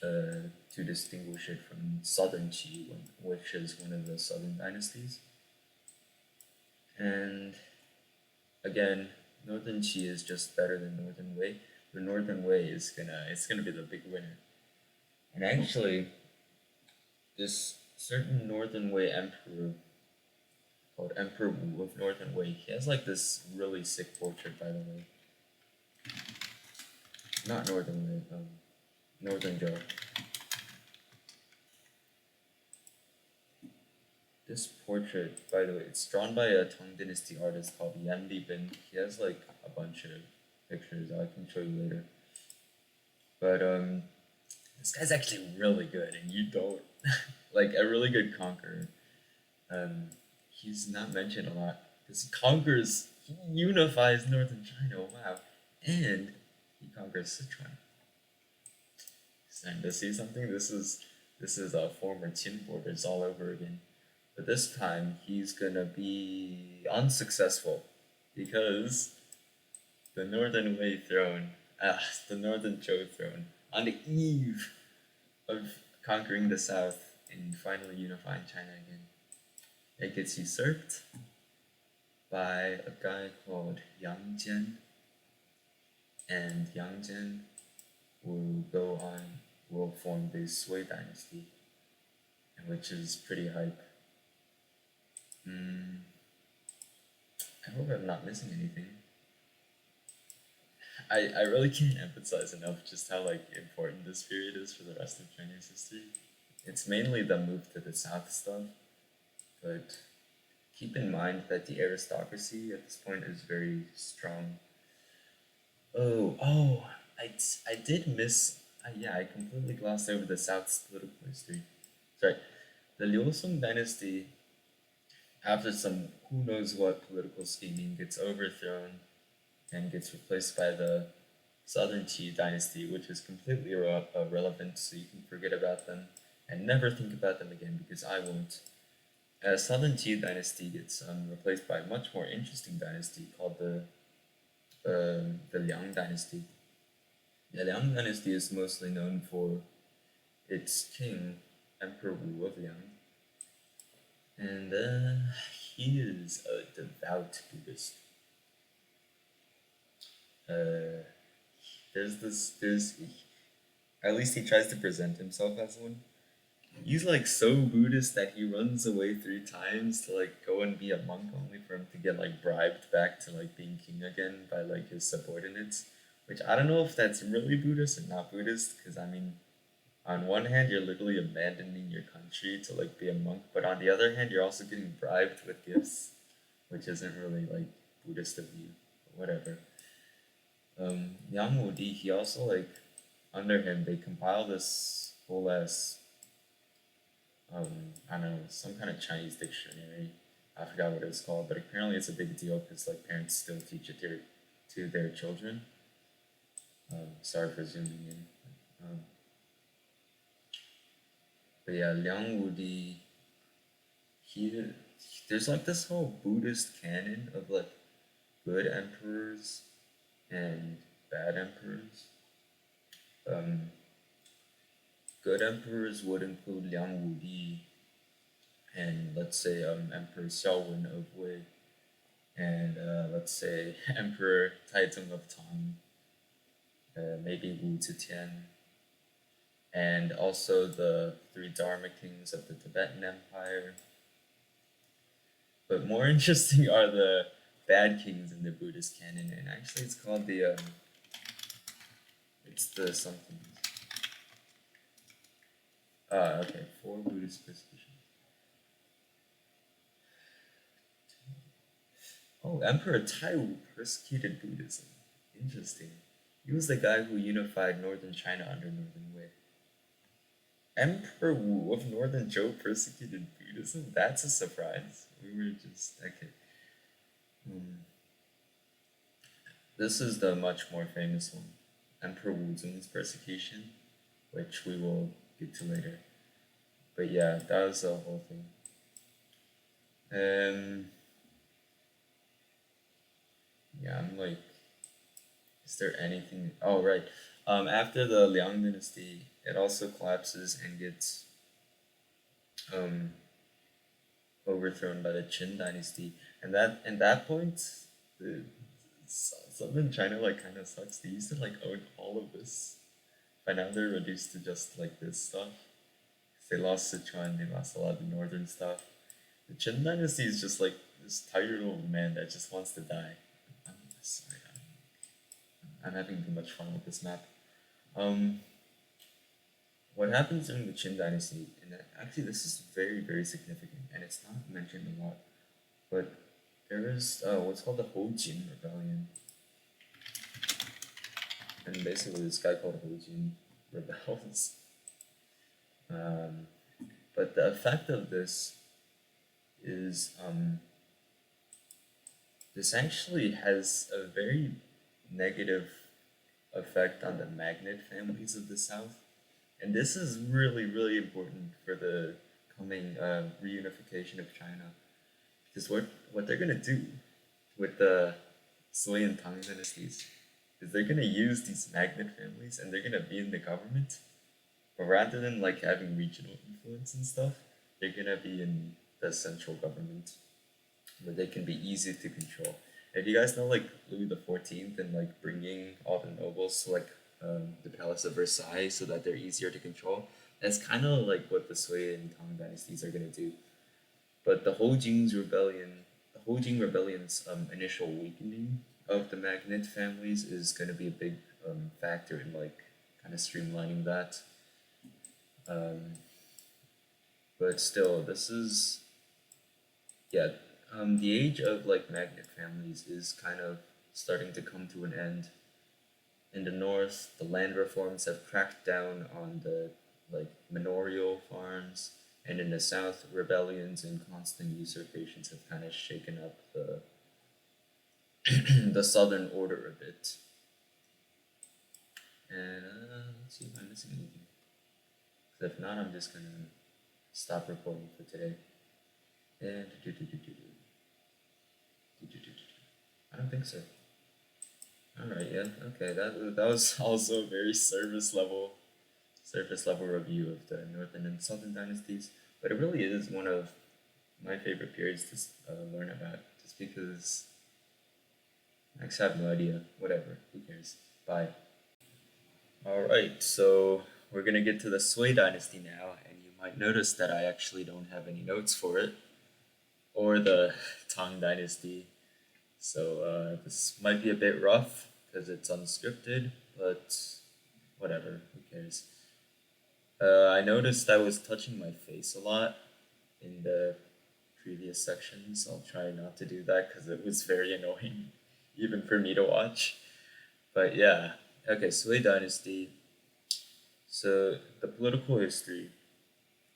to distinguish it from Southern Qi, which is one of the Southern dynasties. And again, Northern Qi is just better than Northern Wei. The Northern Wei is gonna be the big winner. And actually, this certain Northern Wei emperor called Emperor Wu of Northern Wei. He has like this really sick portrait, by the way. Not Northern Wei, Northern Zhou. This portrait, by the way, it's drawn by a Tang Dynasty artist called Yan Libin. He has like a bunch of pictures I can show you later. But this guy's actually really good, and you don't like a really good conqueror. Um, he's not mentioned a lot because he conquers, he unifies northern China. Wow, and he conquers Sichuan. Starting to see something. This is a former Qin borders all over again. But this time he's gonna be unsuccessful because the Northern Wei throne, the Northern Zhou throne, on the eve of conquering the South and finally unifying China again, it gets usurped by a guy called Yang Jian, and Yang Jian will form the Sui dynasty, which is pretty hype. I hope I'm not missing anything. I really can't emphasize enough just how like important this period is for the rest of Chinese history. It's mainly the move to the south stuff, but keep in mind that the aristocracy at this point is very strong. Oh, I did miss. Yeah, I completely glossed over the South's political history. Sorry, the Liu Song dynasty, after some who knows what political scheming, gets overthrown and gets replaced by the Southern Qi dynasty, which is completely irrelevant, so you can forget about them and never think about them again because I won't. Southern Qi dynasty gets replaced by a much more interesting dynasty called the Liang dynasty. The Liang dynasty is mostly known for its king, Emperor Wu of Liang, and he is a devout Buddhist. There's at least he tries to present himself as one. He's like so Buddhist that he runs away 3 times to like go and be a monk, only for him to get like bribed back to like being king again by like his subordinates. Which I don't know if that's really Buddhist or not Buddhist, because I mean, on one hand you're literally abandoning your country to like be a monk, but on the other hand you're also getting bribed with gifts, which isn't really like Buddhist of you. But whatever. Yang Wudi, he also like under him they compile this whole ass I don't know, some kind of Chinese dictionary. I forgot what it's called, but apparently it's a big deal because like parents still teach it to their children. Sorry for zooming in. But yeah, Liang Wudi, he there's like this whole Buddhist canon of like good emperors and bad emperors. Um, Good emperors would include Liang Wudi and let's say Emperor Xiaowen of Wei, and let's say Emperor Taizong of Tang, maybe Wu Zetian, and also the 3 Dharma kings of the Tibetan Empire. But more interesting are the bad kings in the Buddhist canon, and actually it's called it's the something. Okay, 4 Buddhist persecutions. Oh, Emperor Taiwu persecuted Buddhism. Interesting. He was the guy who unified northern China under Northern Wei. Emperor Wu of Northern Zhou persecuted Buddhism? That's a surprise. We were just. Okay. This is the much more famous one, Emperor Wu Zong's persecution, which we will get to later. But yeah, that was the whole thing. Yeah, I'm like, is there anything? Oh, right. After the Liang dynasty, it also collapses and gets um, overthrown by the Qin dynasty, and that point, the southern China like kind of sucks. They used to like own all of this, but now they're reduced to just like this stuff. They lost Sichuan, they lost a lot of the northern stuff. The Qin dynasty is just like this tired old man that just wants to die. I'm sorry, I'm having too much fun with this map. Um, what happens during the Qin Dynasty, and actually this is very, very significant, and it's not mentioned a lot, but there is what's called the Ho Jin Rebellion, and basically this guy called Ho Jin rebels. Um, but the effect of this is this actually has a very negative effect on the magnet families of the South. And this is really, really important for the coming reunification of China. Because what they're going to do with the Sui and Tang dynasties is they're going to use these magnet families and they're going to be in the government. But rather than like having regional influence and stuff, they're going to be in the central government where they can be easy to control. And you guys know like Louis XIV and like bringing all the nobles to like the Palace of Versailles so that they're easier to control. That's kind of like what the Sui and Tang dynasties are gonna do. But the Ho Jing Rebellion's initial weakening of the Magnet families is gonna be a big factor in like kind of streamlining that. Um, but still, this is yeah, the age of like magnet families is kind of starting to come to an end. In the north, the land reforms have cracked down on the like manorial farms, and in the south, rebellions and constant usurpations have kind of shaken up the the southern order a bit. And let's see if I'm missing anything. 'Cause if not, I'm just gonna stop recording for today. And I don't think so. All right, yeah, okay. That was also a very surface level review of the Northern and Southern dynasties. But it really is one of my favorite periods to learn about, just because I actually have no idea. Whatever, who cares? Bye. All right, so we're gonna get to the Sui dynasty now, and you might notice that I actually don't have any notes for it, or the Tang dynasty. So this might be a bit rough because it's unscripted, but whatever, who cares? I noticed I was touching my face a lot in the previous sections. I'll try not to do that because it was very annoying, even for me to watch. But yeah, okay, Sui Dynasty. So the political history,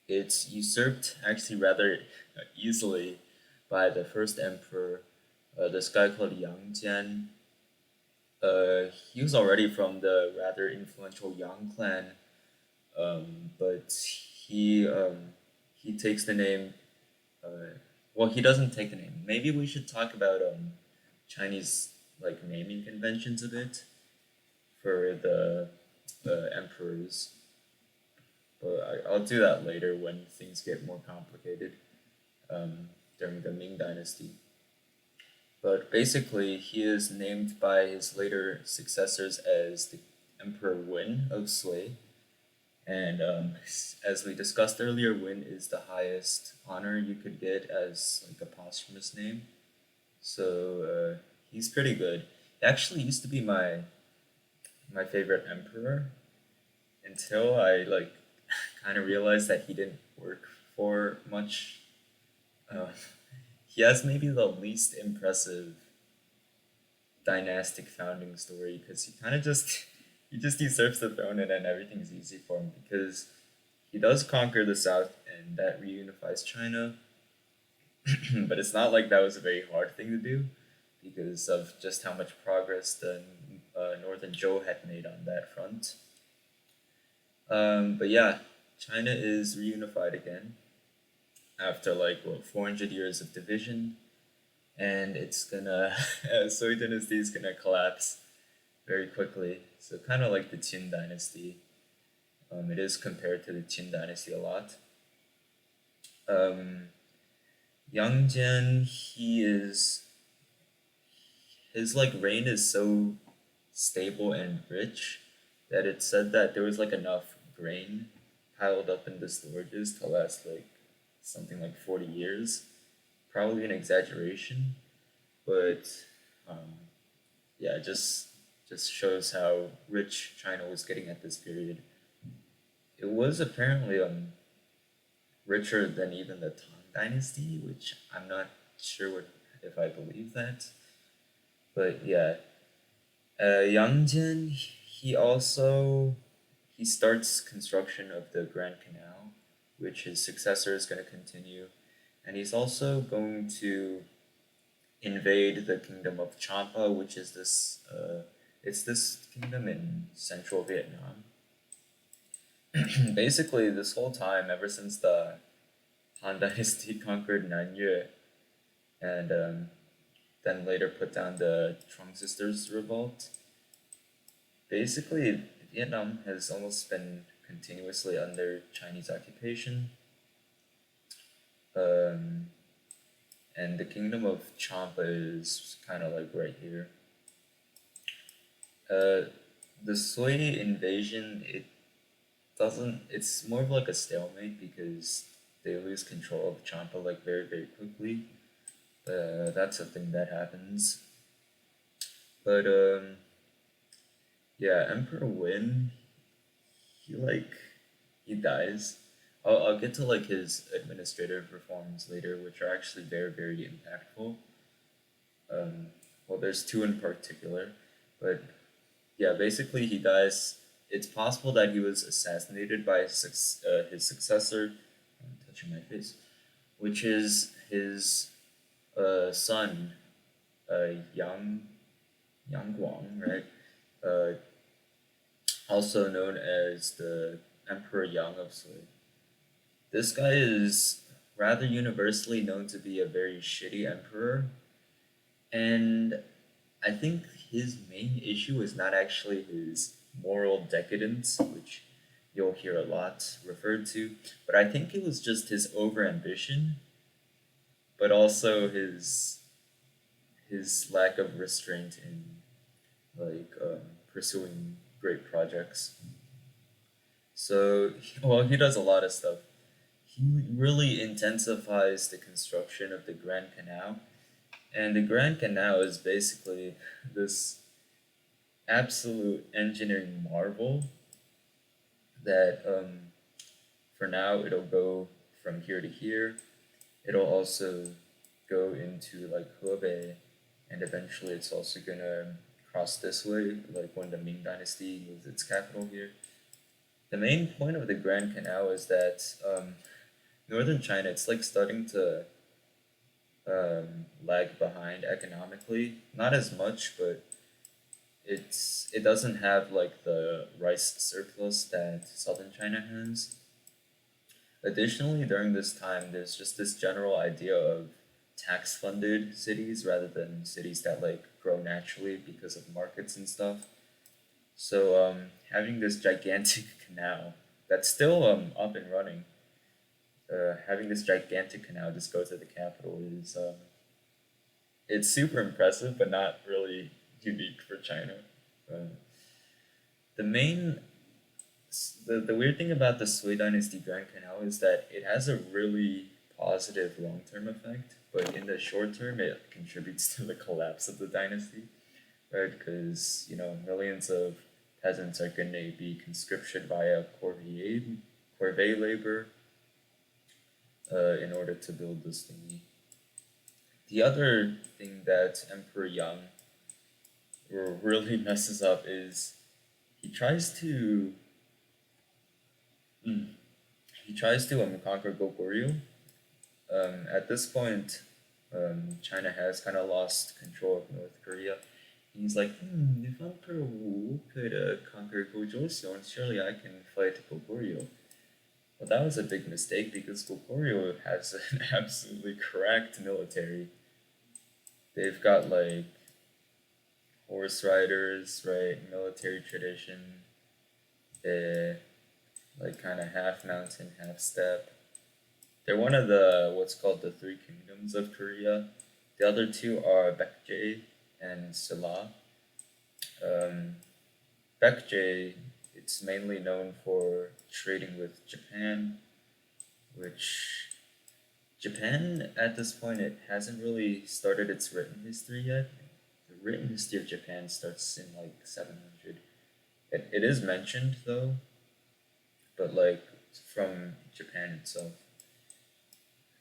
it's usurped actually rather easily by the first emperor, this guy called Yang Jian. He was already from the rather influential Yang clan, but he takes the name. Uh, well, he doesn't take the name. Maybe we should talk about Chinese like naming conventions a bit for the emperors, but I'll do that later when things get more complicated during the Ming Dynasty. But basically, he is named by his later successors as the Emperor Wen of Sui. And as we discussed earlier, Wen is the highest honor you could get as like a posthumous name. So he's pretty good. He actually used to be my favorite emperor until I like kind of realized that he didn't work for much. Uh, he has maybe the least impressive dynastic founding story because he kind of just he just usurps the throne and then everything's easy for him because he does conquer the south and that reunifies China, but it's not like that was a very hard thing to do because of just how much progress the northern Zhou had made on that front. But yeah, China is reunified again after like what 400 years of division, and it's gonna Sui dynasty is gonna collapse very quickly. So kind of like the Qin dynasty. It is compared to the Qin dynasty a lot. Um, Yang Jian, his like reign is so stable and rich that it said that there was like enough grain piled up in the storages to last like something like 40 years. probably an exaggeration, but um, yeah, just shows how rich China was getting at this period. It was apparently richer than even the Tang Dynasty, which I'm not sure if I believe that. But yeah, Yang Jian, he starts construction of the Grand Canal, which his successor is going to continue, and he's also going to invade the kingdom of Champa, which is it's this kingdom in central Vietnam. Basically, this whole time, ever since the Han Dynasty conquered Nanyue and then later put down the Trung Sisters revolt, basically Vietnam has almost been continuously under Chinese occupation. Um, and the kingdom of Champa is kind of like right here. Uh, the Sui invasion, it's more of like a stalemate because they lose control of Champa like very, very quickly. That's a thing that happens. But yeah, Emperor Wen, he like he dies. I'll get to like his administrative reforms later, which are actually very, very impactful. Um, well, there's two in particular, but yeah, basically he dies. It's possible that he was assassinated by his successor. I'm touching my face, which is his son, Yang Guang, right? Uh, Also known as the Emperor Yang of Sui. This guy is rather universally known to be a very shitty emperor, and I think his main issue is not actually his moral decadence, which you'll hear a lot referred to, but I think it was just his overambition, but also his lack of restraint in pursuing great projects. So, well, he does a lot of stuff. He really intensifies the construction of the Grand Canal, and the Grand Canal is basically this absolute engineering marvel that for now it'll go from here to here. It'll also go into like Hebei, and eventually it's also gonna cross this way, like when the Ming Dynasty moves its capital here. The main point of the Grand Canal is that northern China, it's like starting to lag behind economically. Not as much, but it doesn't have like the rice surplus that southern China has. Additionally, during this time, there's just this general idea of tax funded cities rather than cities that like grow naturally because of markets and stuff. So having this gigantic canal that's still up and running, having this gigantic canal just go to the capital is it's super impressive, but not really unique for China. Uh, the main the weird thing about the Sui Dynasty Grand Canal is that it has a really positive long term effect, but in the short term, it contributes to the collapse of the dynasty, right? Because millions of peasants are going to be conscripted via corvée labor in order to build this thingy. The other thing that Emperor Yang really messes up is he tries to mm, he tries to conquer Goguryeo. At this point, China has kind of lost control of North Korea. And he's like, if Emperor Wu could conquer Gojoseon, surely I can fight Goguryeo. Well, that was a big mistake because Goguryeo has an absolutely correct military. They've got like horse riders, right? Military tradition. Like kind of half mountain, half steppe. They're one of the what's called the three kingdoms of Korea. The other two are Baekje and Silla. Um, Baekje, it's mainly known for trading with Japan, which Japan at this point it hasn't really started its written history yet. The written history of Japan starts in like 700. It is mentioned though, but like from Japan itself.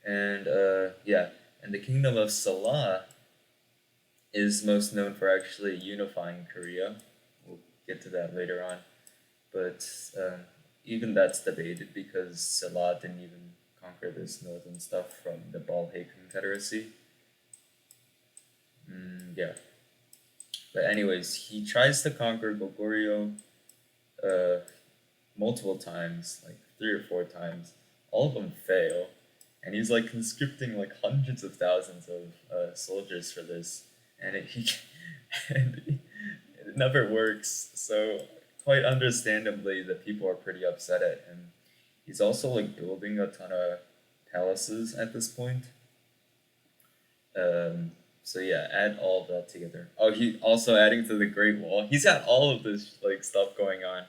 And yeah, and the kingdom of Salah is most known for actually unifying Korea. We'll get to that later on. But even that's debated because Salah didn't even conquer this northern stuff from the Balhae Confederacy. Yeah. But anyways, he tries to conquer Goguryeo uh, multiple times, like 3 or 4 times. All of them fail, and he's like conscripting like hundreds of thousands of soldiers for this, and and it never works. So quite understandably, the people are pretty upset at him. He's also like building a ton of palaces at this point. Um, so yeah, add all of that together. Oh, he also adding to the Great Wall. He's got all of this like stuff going on,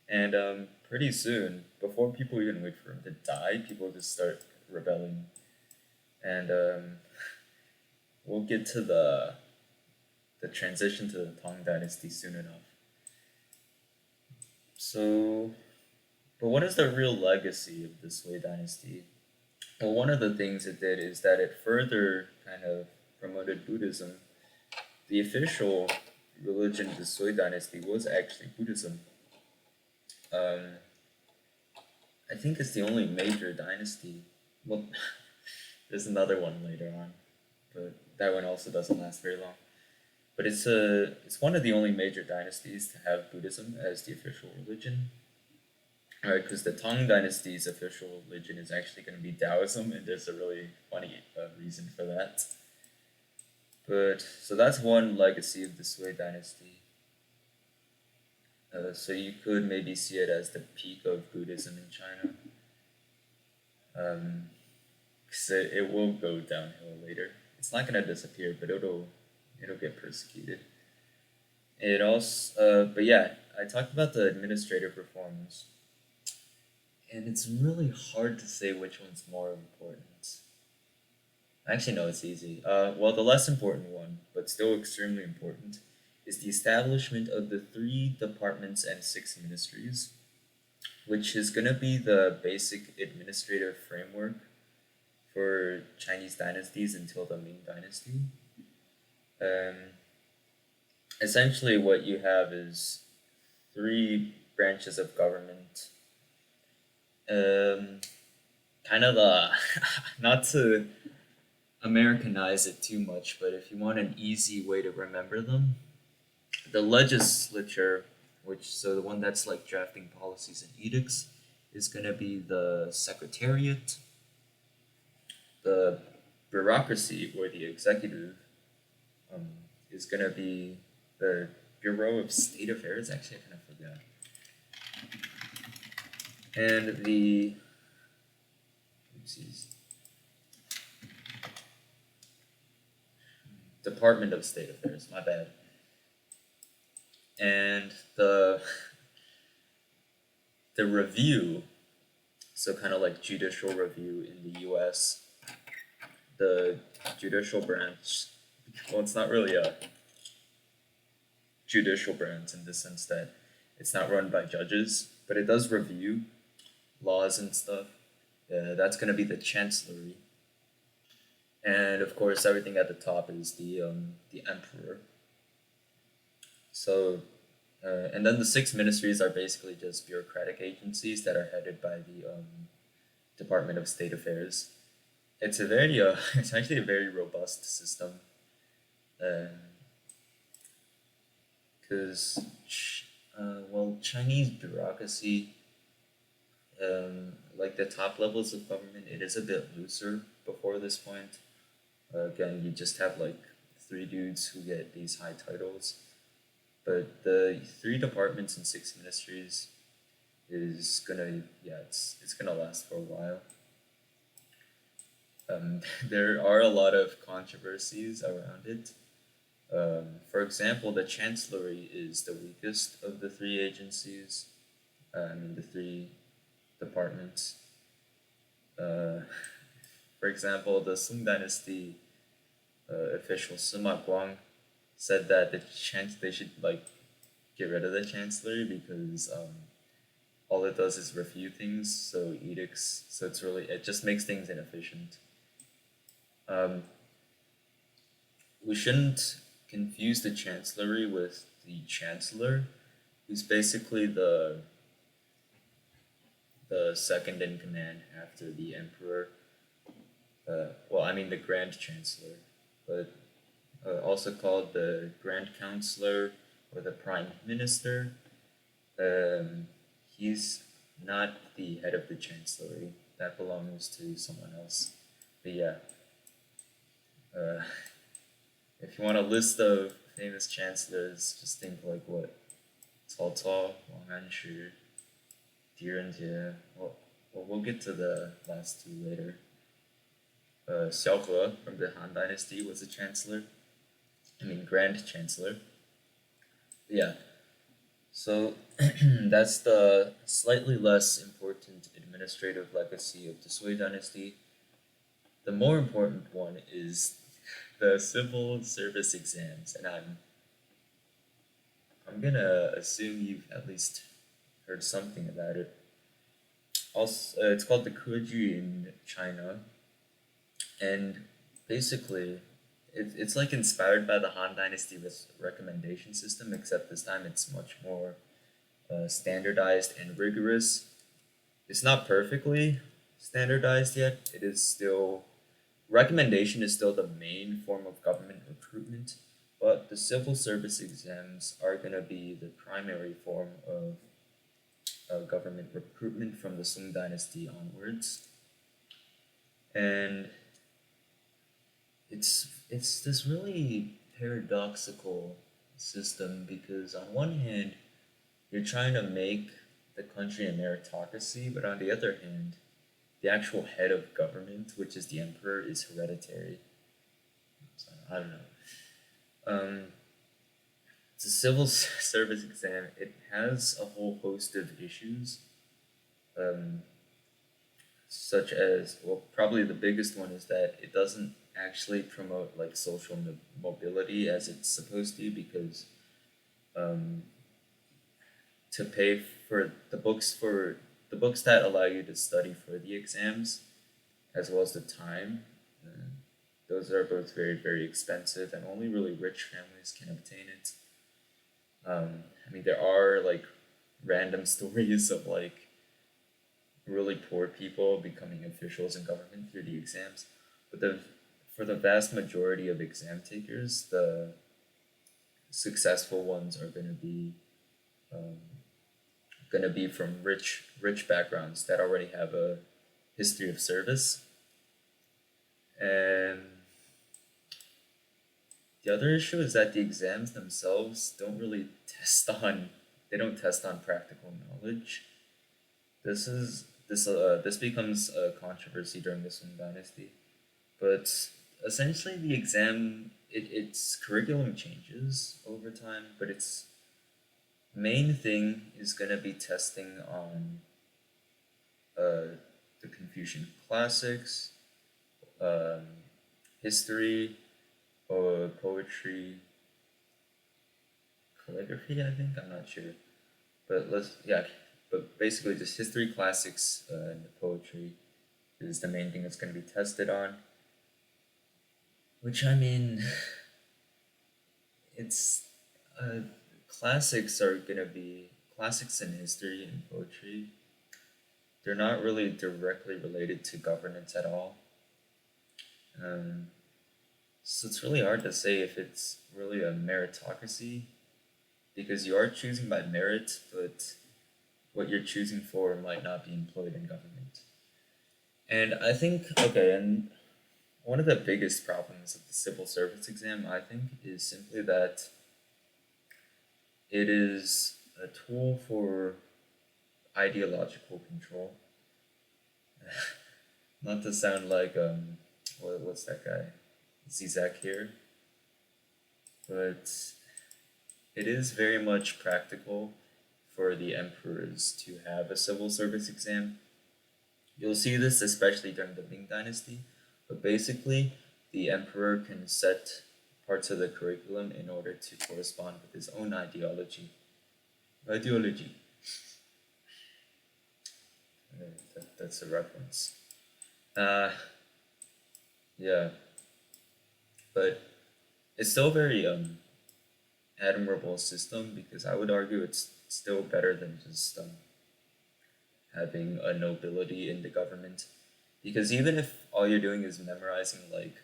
and pretty soon, before people even wait for him to die, people just start rebelling, and we'll get to the transition to the Tang Dynasty soon enough. So, but what is the real legacy of the Sui Dynasty? Well, one of the things it did is that it further kind of promoted Buddhism. The official religion of the Sui Dynasty was actually Buddhism. Um, I think it's the only major dynasty. Well, there's another one later on, but that one also doesn't last very long. But it's one of the only major dynasties to have Buddhism as the official religion. Right, because the Tang Dynasty's official religion is actually going to be Taoism, and there's a really funny reason for that. But so that's one legacy of the Sui Dynasty. So you could maybe see it as the peak of Buddhism in China. Because it will go downhill later. It's not going to disappear, but it'll get persecuted. It also, but yeah, I talked about the administrative reforms, and it's really hard to say which one's more important. Actually, no, it's easy. Well, the less important one, but still extremely important, is the establishment of the 3 departments and 6 ministries, which is going to be the basic administrative framework for Chinese dynasties until the Ming Dynasty. Um, Essentially, what you have is 3 branches of government. Um, Kind of not to Americanize it too much, but if you want an easy way to remember them, the legislature, so the one that's like drafting policies and edicts, is going to be the secretariat. The bureaucracy or the executive um, is going to be the Bureau of State Affairs. Actually, I kind of forgot. And the oopsies, Department of State Affairs. My bad. And the review, so kind of like judicial review in the U.S. The judicial branch. Well, it's not really a judicial branch in the sense that it's not run by judges, but it does review laws and stuff. That's going to be the chancellery, and of course, everything at the top is the emperor. So, and then the 6 ministries are basically just bureaucratic agencies that are headed by the Department of State Affairs. It's a very it's actually a very robust system, because well, Chinese bureaucracy, like the top levels of government, it is a bit looser before this point. Again, you just have like 3 dudes who get these high titles, but the 3 departments and 6 ministries is gonna, yeah, it's gonna last for a while. There are a lot of controversies around it. For example, the chancellery is the weakest of the 3 agencies. I mean, the 3 departments. Uh, For example, the Sung Dynasty official Sima Guang said that they should like get rid of the chancellery because all it does is review things, so edicts. So it just makes things inefficient. Um, we shouldn't confuse the chancellery with the chancellor, who's basically the second in command after the emperor. Well, I mean the grand chancellor, but also called the grand counselor or the prime minister. Um, he's not the head of the chancellery. That belongs to someone else. But yeah, uh, if you want a list of famous chancellors, just think like what Cao Cao, Wang Anshi, Di Renjie. Well, we'll get to the last two later. Xiao He from the Han Dynasty was a chancellor. I mean, grand chancellor. But yeah, so that's the slightly less important administrative legacy of the Sui Dynasty. The more important one is the civil service exams, and I'm gonna assume you've at least heard something about it. Also, it's called the Keju in China, and basically, it's like inspired by the Han Dynasty recommendation system, except this time it's much more standardized and rigorous. It's not perfectly standardized yet. It is still recommendation is still the main form of government recruitment, but the civil service exams are going to be the primary form of government recruitment from the Sung Dynasty onwards. And it's this really paradoxical system because on one hand you're trying to make the country a meritocracy, but on the other hand, the actual head of government, which is the emperor, is hereditary. So, I don't know. Um, it's a civil service exam. It has a whole host of issues, um, such as, well, probably the biggest one is that it doesn't actually promote like social mobility as it's supposed to because um, to pay for the books that allow you to study for the exams as well as the time. Uh, those are both very expensive, and only really rich families can obtain it. I mean, there are like random stories of like really poor people becoming officials in government through the exams, but the for the vast majority of exam takers, the successful ones are um, going to be from rich backgrounds that already have a history of service. And the other issue is that the exams themselves don't really they don't test on practical knowledge. This becomes a controversy during the Song Dynasty, but essentially the its curriculum changes over time, but its main thing is gonna be testing on the Confucian classics, um, history, or poetry, calligraphy. I think I'm not sure, but but basically just history, classics, and poetry is the main thing that's going to be tested on. Which I mean, it's uh, classics are going to be classics in history and poetry. They're not really directly related to governance at all. Um, so it's really hard to say if it's really a meritocracy because you are choosing by merit, but what you're choosing for might not be employed in government. And I think, okay, and one of the biggest problems of the civil service exam, I think, is simply that it is a tool for ideological control. Not to sound like, what's that guy? Zizek here. But it is very much practical for the emperors to have a civil service exam. You'll see this especially during the Ming Dynasty, But basically, the emperor can set parts of the curriculum in order to correspond with his own ideology. Ideology. That's a reference. Uh, yeah, but it's still a very admirable system because I would argue it's still better than just having a nobility in the government. Because even if all you're doing is memorizing like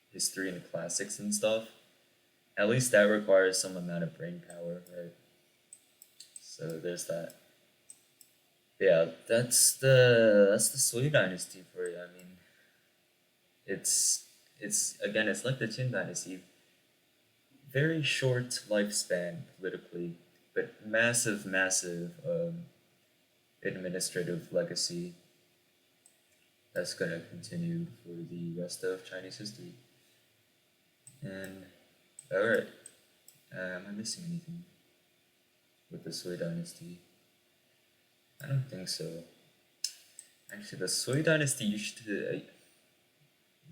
history and classics and stuff, at least that requires some amount of brain power, right? So there's that. Yeah, that's the Sui dynasty for you. I mean, it's it's again, it's like the Qin dynasty. Very short lifespan politically, but massive, massive administrative legacy that's gonna continue for the rest of Chinese history. And all right, am I missing anything with the Sui dynasty? I don't think so. Actually, the Sui dynasty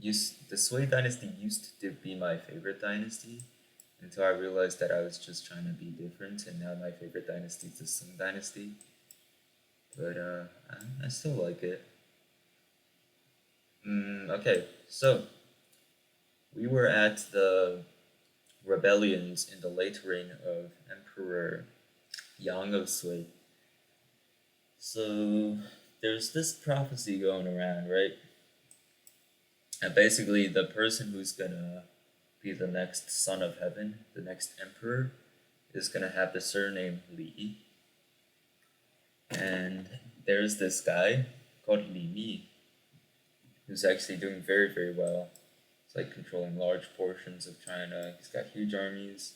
the Sui dynasty used to be my favorite dynasty until I realized that I was just trying to be different, and now my favorite dynasty is the Sung dynasty. But I still like it. Okay, so we were at the rebellions in the late reign of Emperor Yang of Sui. So there's this prophecy going around, right? And basically, the person who's gonna be the next son of heaven, the next emperor, is gonna have the surname Li. And there's this guy called Li Mi, who's actually doing very, very well. He's like controlling large portions of China. He's got huge armies,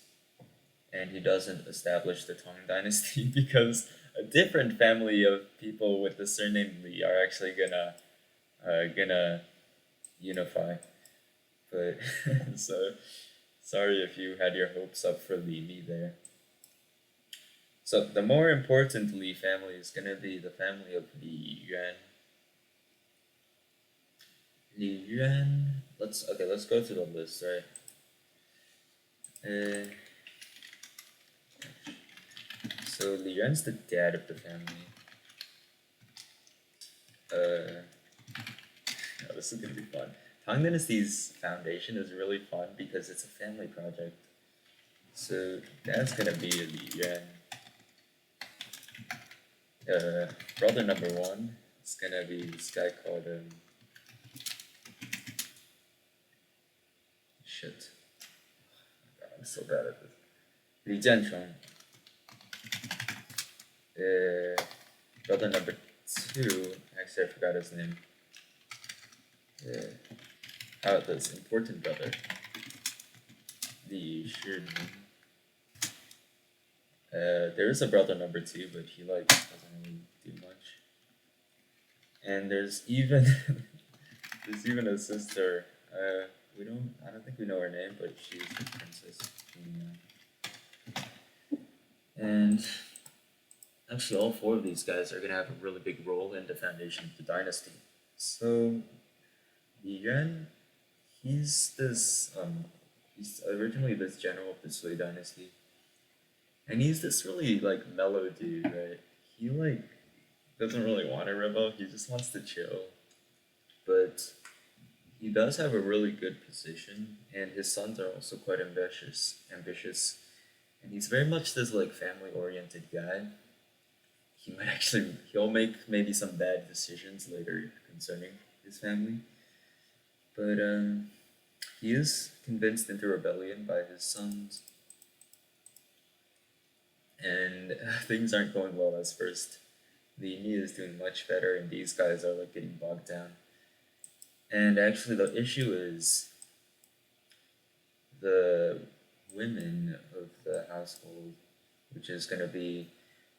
and he doesn't establish the Tang Dynasty because a different family of people with the surname Li are actually gonna unify. But so sorry if you had your hopes up for Li Mi there. So the more important Li family is gonna be the family of Li Yuan. Li Yuan. Let's go to the list, right? Uh, so Li Yuan's the dad of the family. Oh, this is gonna be fun. Tang Dynasty's foundation is really fun because it's a family project. So that's gonna be Li Yuan. Brother number one is gonna be this guy called shit. God, I'm so bad at this. Li Jianchong. Brother number two. Actually, I forgot his name. How about this important brother? Li Shiming. There is a brother number two, but he like doesn't really do much. And there's even there's even a sister. I don't think we know her name, but she's the princess. And actually, all four of these guys are gonna have a really big role in the foundation of the dynasty. So, Li Yuan, he's originally this general of the Sui dynasty, and he's this really like mellow dude, right? He like doesn't really want to rebel. He just wants to chill, but he does have a really good position, and his sons are also quite ambitious, and he's very much this like family-oriented guy. He'll make maybe some bad decisions later concerning his family, but he is convinced into rebellion by his sons, and things aren't going well as first. The Ni is doing much better, and these guys are like getting bogged down. And actually, the issue is the women of the household, which is going to be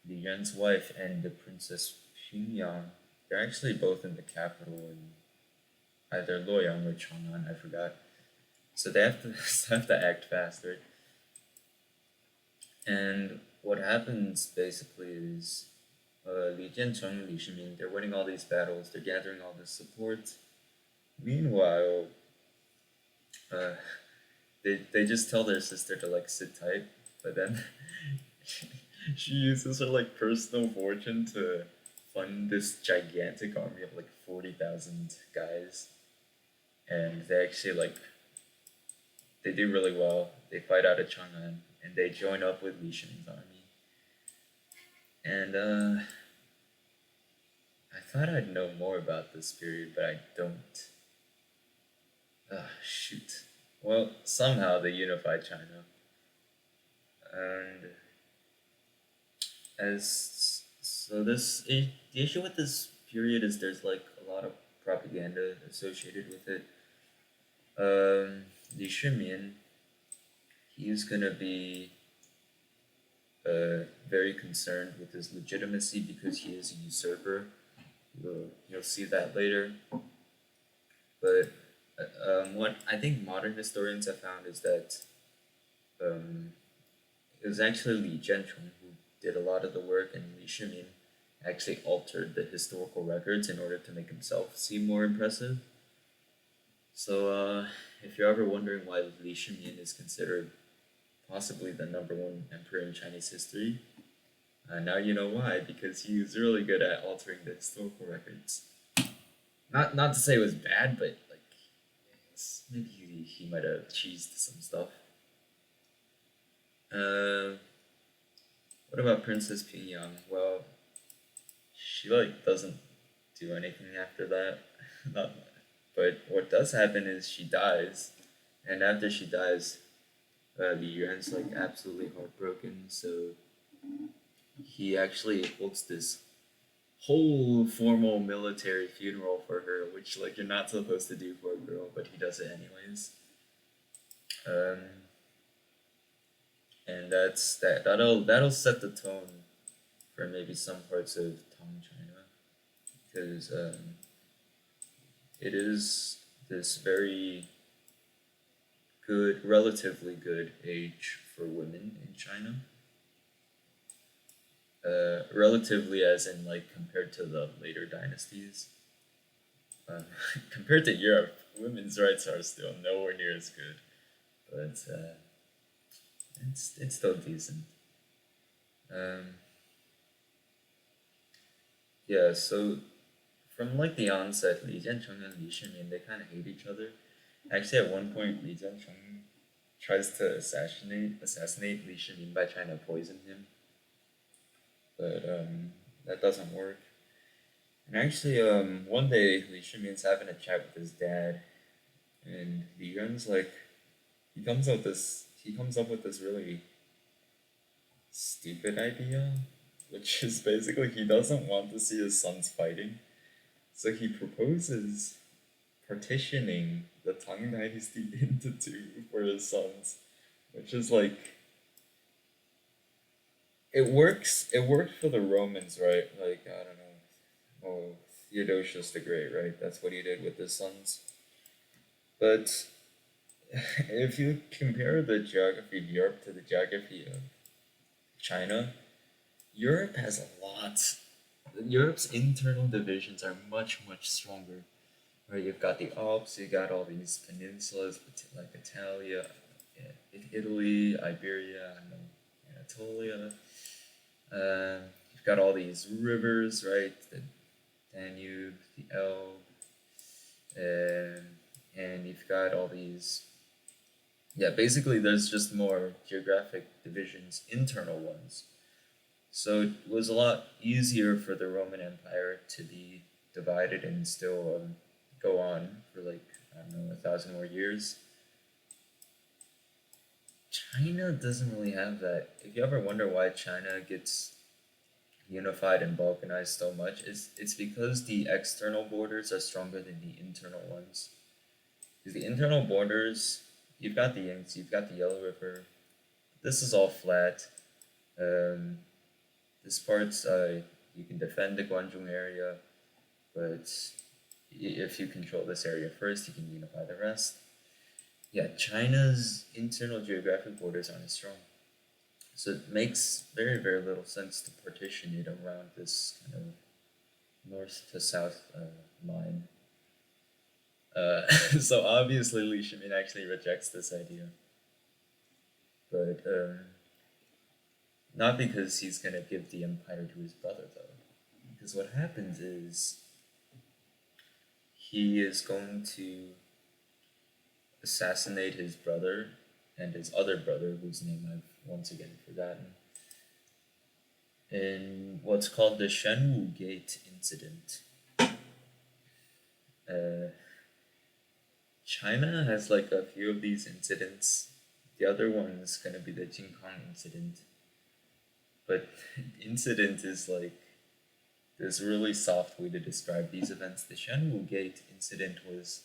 the Yuan's wife and the Princess Pingyang. They're actually both in the capital in either Luoyang or Chang'an, I forgot. So they have to have to act faster. And what happens basically is Li Jiancheng, Li Shiming, they're winning all these battles, they're gathering all this support, Meanwhile, uh, they just tell their sister to like sit tight, but then she uses her like personal fortune to fund this gigantic army of like 40,000 guys, and they actually like they do really well. They fight out of Chang'an, and they join up with Li Shiming's army. And I thought I'd know more about this period, but I don't. Ah, shoot. Well, somehow they unified China, and as so the issue with this period is there's like a lot of propaganda associated with it. Li Shimin, he's gonna be very concerned with his legitimacy because he is a usurper. You'll see that later. But what I think modern historians have found is that um, it was actually Li Jianchong who did a lot of the work, and Li Shimin actually altered the historical records in order to make himself seem more impressive. So, if you're ever wondering why Li Shimin is considered possibly the number one emperor in Chinese history, now you know why, because he was really good at altering the historical records. Not to say it was bad, but like maybe he might have cheesed some stuff. Uh, what about Princess Pingyang? Well, she like doesn't do anything after that. Not, but what does happen is she dies, and after she dies, Li Yuan's like absolutely heartbroken. So he actually holds this whole formal military funeral for her, which like you're not supposed to do for a girl, but he does it anyways. Um, and that'll set the tone for maybe some parts of Tang China because it is this very good, relatively good age for women in China. Relatively, as in like compared to the later dynasties. Um, compared to Europe, women's rights are still nowhere near as good, but it's still decent. Um, yeah, so from like the onset, Li Jiancheng and Li Shimin they kind of hate each other. Actually, at one point, Li Jiancheng tries to assassinate Li Shimin by trying to poison him, but that doesn't work. And actually, one day Li Shimin's having a chat with his dad, and Li Yuan's like, he comes up with this really stupid idea, which is basically he doesn't want to see his sons fighting, so he proposes partitioning the Tang Dynasty into two for his sons, which is like it works. It worked for the Romans, right? Like I don't know. Oh, Theodosius the Great, right? That's what he did with his sons. But if you compare the geography of Europe to the geography of China, Europe has a lot. Europe's internal divisions are much stronger. Right, you've got the Alps, you got all these peninsulas like Italia, Italy, Iberia, Anatolia. You've got all these rivers, right? The Danube, the Elbe, and you've got all these. Yeah, basically, there's just more geographic divisions, internal ones. So it was a lot easier for the Roman Empire to be divided and still go on for like I don't know 1,000 more years. China doesn't really have that. If you ever wonder why China gets unified and balkanized so much, it's because the external borders are stronger than the internal ones. Because the internal borders, you've got the Yangtze, you've got the Yellow River. This is all flat. Um, this part's you can defend the Guangzhou area, but if you control this area first, you can unify the rest. Yeah, China's internal geographic borders aren't as strong. So it makes very little sense to partition it around this kind of north to south line. So obviously Li Shimin actually rejects this idea, but not because he's gonna give the empire to his brother though. Because what happens is he is going to assassinate his brother and his other brother, whose name I've once again forgotten, in what's called the Shenwu Gate incident. Uh, China has like a few of these incidents. The other one is gonna be the Jing Kong incident. But incident is like this really soft way to describe these events. The Shenwu Gate incident was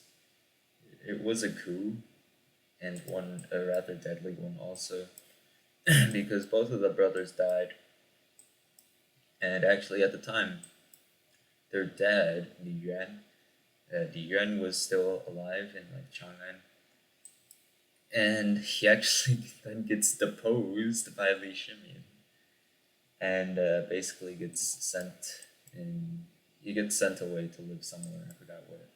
a coup and one a rather deadly one also because both of the brothers died, and actually at the time their dad Li Yuan was still alive in like Chang'an, and he actually then gets deposed by Li Shimin and basically gets sent in. He gets sent away to live somewhere. I forgot where.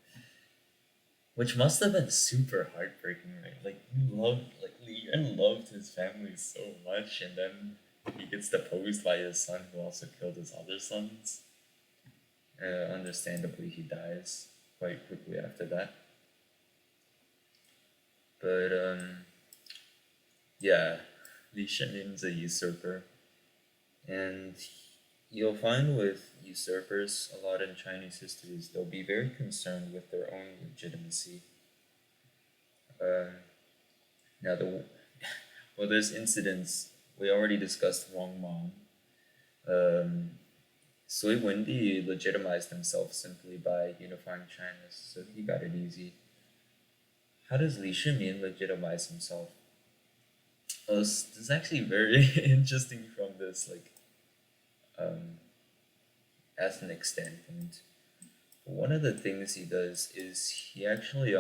Which must have been super heartbreaking, right? Like you loved, like Li Yuan loved his family so much, and then he gets deposed by his son, who also killed his other sons. Understandably, he dies quite quickly after that. But yeah, Li Shimin's a usurper, and you'll find with usurpers a lot in Chinese history is they'll be very concerned with their own legitimacy. Um, now, well, there's incidents we already discussed. Wang Mang, um, Sui Wendi legitimized himself simply by unifying China, so he got it easy. How does Li Shimin legitimize himself? Well, this is actually very interesting from this like um, ethnic standpoint. One of the things he does is he actually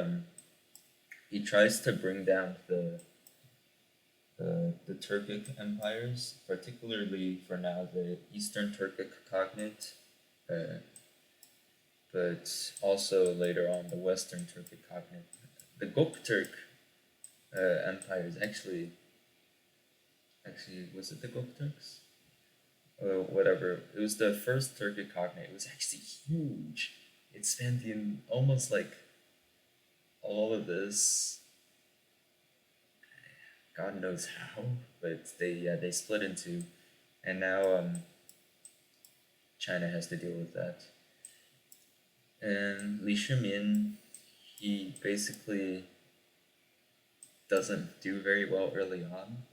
he tries to bring down the Turkic empires, particularly for now the Eastern Turkic Cognate, uh, but also later on the Western Turkic Cognate. The Gokturk empires actually was it the Gokturks? Whatever. It was the first Turkic Cognate. It was actually huge. It spanned in almost like all of this. God knows how, but they split in two, and now China has to deal with that. And Li Shimin, he basically doesn't do very well early on,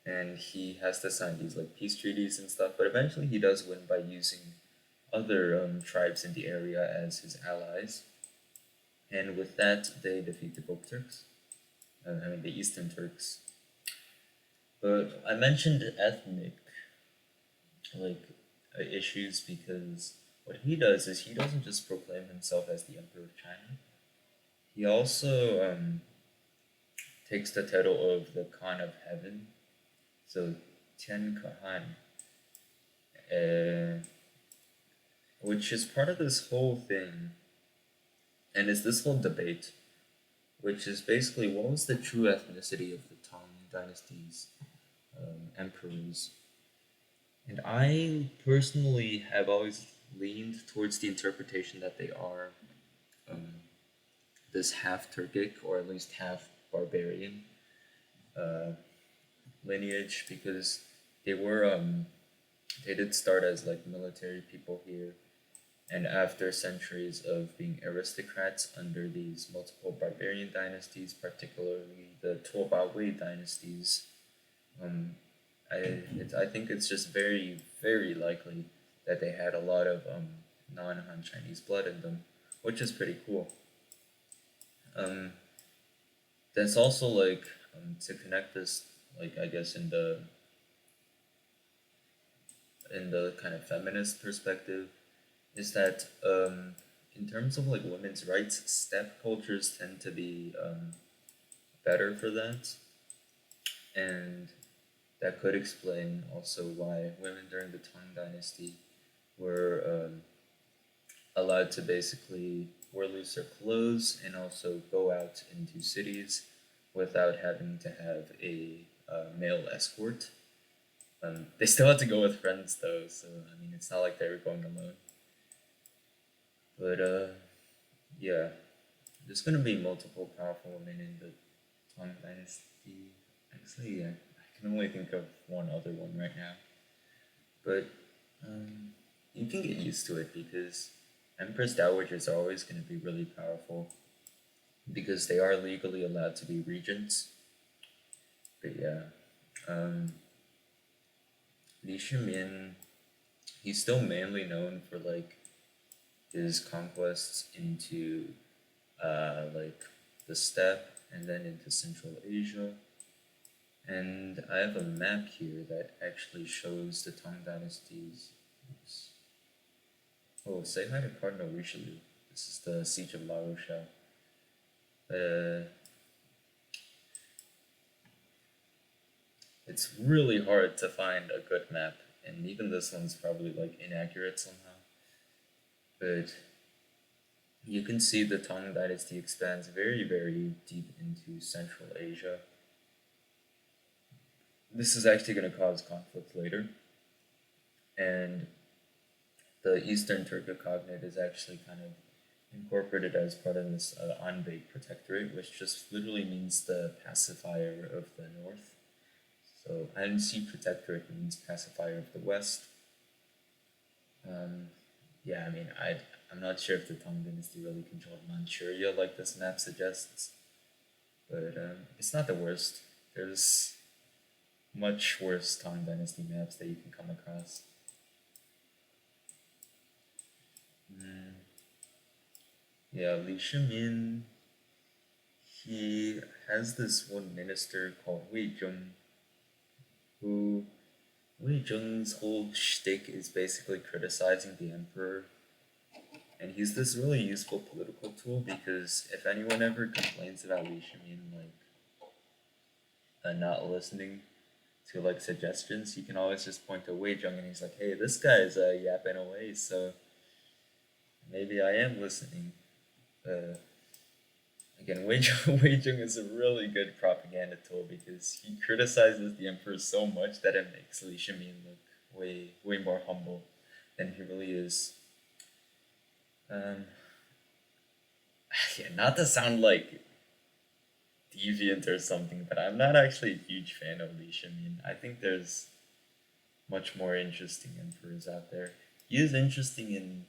and he has to sign these like peace treaties and stuff. But eventually, he does win by using other tribes in the area as his allies, and with that, they defeat the Gokturks. I mean, the Eastern Turks. But I mentioned ethnic like issues because what he does is he doesn't just proclaim himself as the Emperor of China. He also takes the title of the Khan of Heaven, so Tian Khan, uh, which is part of this whole thing, and it's this whole debate, which is basically what was the true ethnicity of the Tang Dynasty's emperors. And I personally have always leaned towards the interpretation that they are um, this half Turkic or at least half barbarian uh, lineage because they were they did start as like military people here, and after centuries of being aristocrats under these multiple barbarian dynasties, particularly the Tuoba dynasties, um, I think it's just very likely that they had a lot of non-Han Chinese blood in them, which is pretty cool. Um, that's also like to connect this, like I guess in the kind of feminist perspective, is that in terms of like women's rights, steppe cultures tend to be better for that, and that could explain also why women during the Tang Dynasty were allowed to basically wear looser clothes and also go out into cities without having to have a male escort. They still had to go with friends though, so I mean it's not like they were going alone. But yeah, there's gonna be multiple powerful women in the Tang Dynasty. Actually, yeah, I can only think of one other one right now. But um, you can get used to it because Empress Dowagers are always going to be really powerful because they are legally allowed to be regents. But yeah, um, Li Shimin, he's still mainly known for like his conquests into like the steppe and then into Central Asia. And I have a map here that actually shows the Tang dynasties. Oops. Oh, say hi to Cardinal Richelieu. This is the Siege of La Rochelle. Uh, it's really hard to find a good map, and even this one's probably like inaccurate somehow. But you can see the Tang Dynasty expands very, very deep into Central Asia. This is actually going to cause conflict later, and the Eastern Turkic Cognate is actually kind of incorporated as part of this Anbey Protectorate, which just literally means the pacifier of the north. So Ansi Protectorate means pacifier of the west. Um, yeah, I mean, I'm not sure if the Tang Dynasty really controlled Manchuria like this map suggests, but it's not the worst. There's much worse Tang Dynasty maps that you can come across. Mm, yeah, Li Shimin, he has this one minister called Wei Zheng, who Wei Zheng's whole shtick is basically criticizing the emperor, and he's this really useful political tool because if anyone ever complains about Li Shimin like not listening to like suggestions, you can always just point to Wei Zheng and he's like, "Hey, this guy's yapping away, so maybe I am listening." Uh, Again, Wei Zheng is a really good propaganda tool because he criticizes the emperor so much that it makes Li Shimin look way more humble than he really is. Um, yeah, not to sound like deviant or something, but I'm not actually a huge fan of Li Shimin. I think there's much more interesting emperors out there. He is interesting in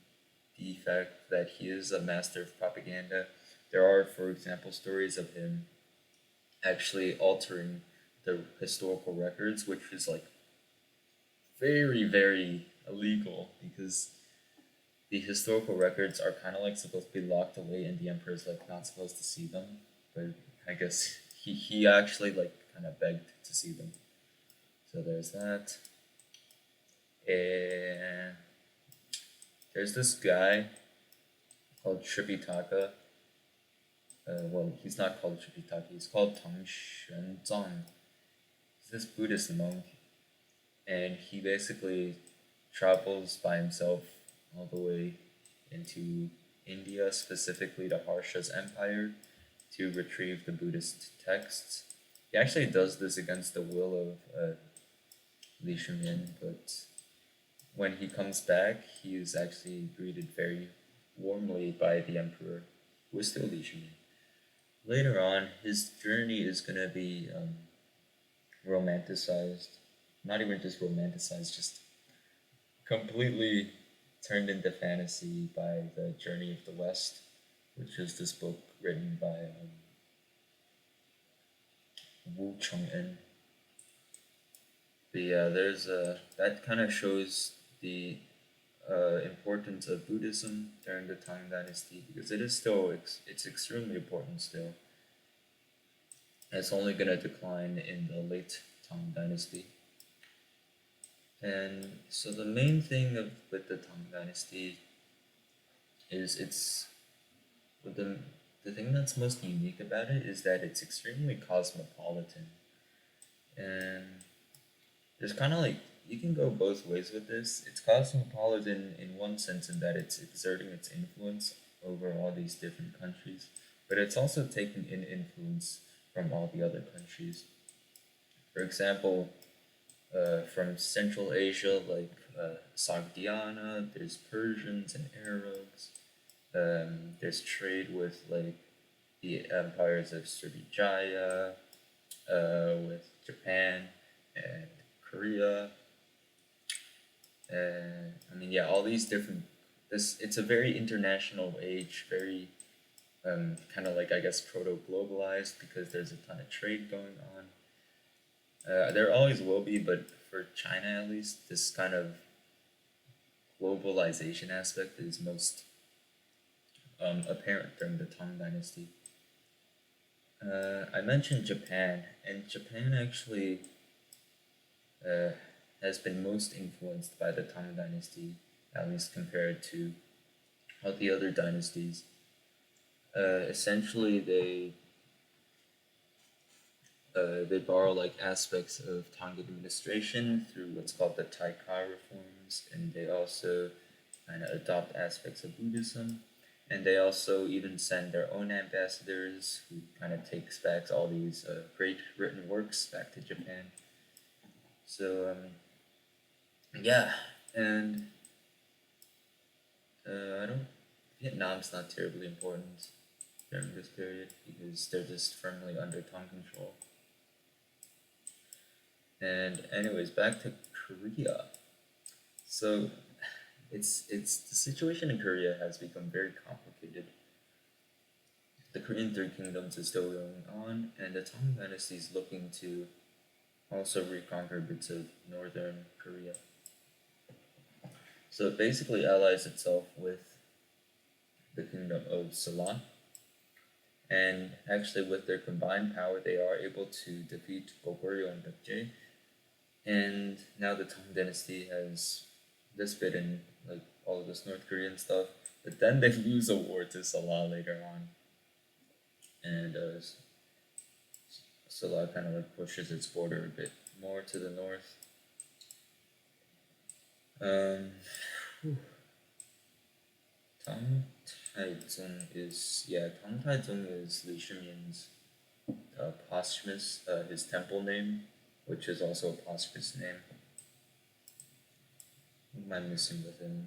the fact that he is a master of propaganda. There are, for example, stories of him actually altering the historical records, which is like very illegal because the historical records are kind of like supposed to be locked away and the emperor's like not supposed to see them. But I guess he actually like kind of begged to see them. So there's that. And there's this guy called Tripitaka. Well, he's not called Tripitaka. He's called Tang Xuanzang. He's this Buddhist monk, and he basically travels by himself all the way into India, specifically to Harsha's empire, to retrieve the Buddhist texts. He actually does this against the will of Li Shumin, but when he comes back, he is actually greeted very warmly by the emperor, who is still Li Shumin. Later on, his journey is going to be romanticized. Not even just romanticized, just completely turned into fantasy by The Journey of the West, which is this book written by Wu Cheng-en. But yeah, there's that kind of shows the importance of Buddhism during the Tang Dynasty because it is still it's extremely important still. It's only gonna decline in the late Tang Dynasty. And so the main thing with the Tang Dynasty is it's the the thing that's most unique about it is that it's extremely cosmopolitan, and there's kind of like you can go both ways with this. It's cosmopolitan in one sense in that it's exerting its influence over all these different countries, but it's also taking in influence from all the other countries. For example, from Central Asia, like Sogdiana, there's Persians and Arabs. There's trade with like the empires of Srivijaya, with Japan and Korea, and I mean, yeah, all these different. This it's a very international age, very kind of like I guess proto globalized because there's a ton of trade going on. There always will be, but for China at least, this kind of globalization aspect is most apparent during the Tang Dynasty. I mentioned Japan, and Japan actually uh, has been most influenced by the Tang Dynasty, at least compared to all the other dynasties. Essentially, they borrow like aspects of Tang administration through what's called the Taika reforms, and they also kind of adopt aspects of Buddhism, and they also even send their own ambassadors who kind of takes back all these great written works back to Japan. So yeah, and I don't. Vietnam's not terribly important during this period because they're just firmly under Tang control. And anyways, back to Korea. So it's the situation in Korea has become very complicated. The Korean Three Kingdoms is still going on, and the Tang Dynasty is looking to also reconquer bits of northern Korea. So it basically allies itself with the kingdom of Ceylon, and actually with their combined power, they are able to defeat Goguryeo and Baekje. And now the Tang Dynasty has this bit in like all of this North Korean stuff, but then they lose a war to Salah later on, and Salah kind of like pushes its border a bit more to the north. Um, Tang Taizong Tang Taizong is Li Shimin's posthumous his temple name, which is also a posthumous name. What am I missing with him?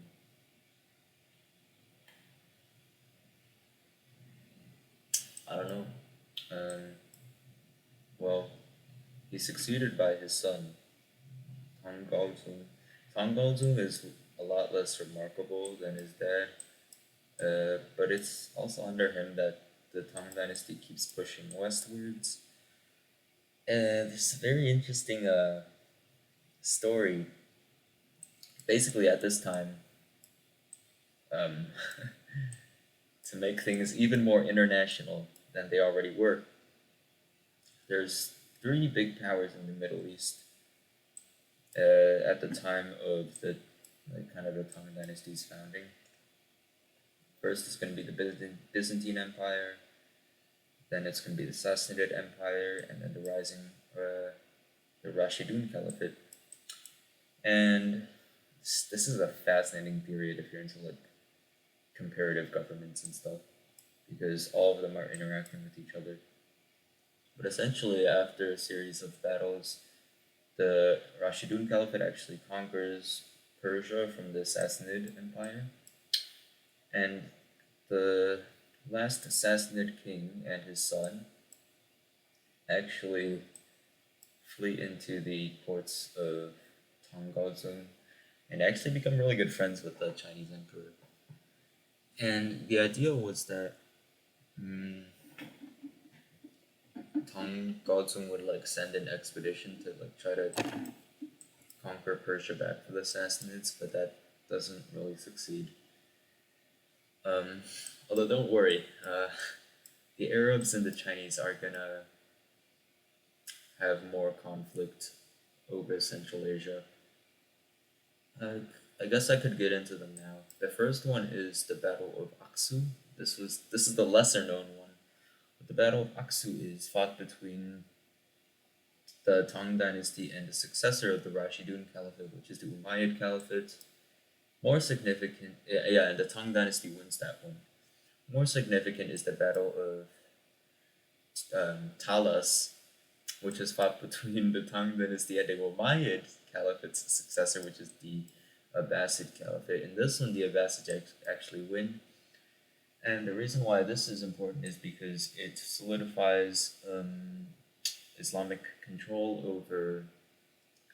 I don't know. Um, well, he's succeeded by his son, Tang Gaozong. Tang Gaozong is a lot less remarkable than his dad, but it's also under him that the Tang Dynasty keeps pushing westwards. There's a very interesting story. Basically, at this time, um, to make things even more international than they already were, there's three big powers in the Middle East at the time of the like kind of the Tang Dynasty's founding. First, it's going to be the Byzantine Empire. Then it's going to be the Sassanid Empire, and then the rising, the Rashidun Caliphate. And this is a fascinating period if you're into like comparative governments and stuff, because all of them are interacting with each other. But essentially, after a series of battles, the Rashidun Caliphate actually conquers Persia from the Sassanid Empire, and the last Sassanid king and his son actually flee into the ports of Tonggozong and actually become really good friends with the Chinese emperor. And the idea was that Tonggozong would like send an expedition to like try to conquer Persia back for the Sassanids, but that doesn't really succeed. Um, Although don't worry, the Arabs and the Chinese are gonna have more conflict over Central Asia. Uh, I guess I could get into them now. The first one is the Battle of Aksu. This is the lesser known one. But the Battle of Aksu is fought between the Tang Dynasty and the successor of the Rashidun Caliphate, which is the Umayyad Caliphate. More significant, yeah, and the Tang Dynasty wins that one. More significant is the Battle of Talas, which is fought between the Tang Dynasty and the Umayyad Caliphate's successor, which is the Abbasid Caliphate. In this one, the Abbasids actually win. And the reason why this is important is because it solidifies Islamic control over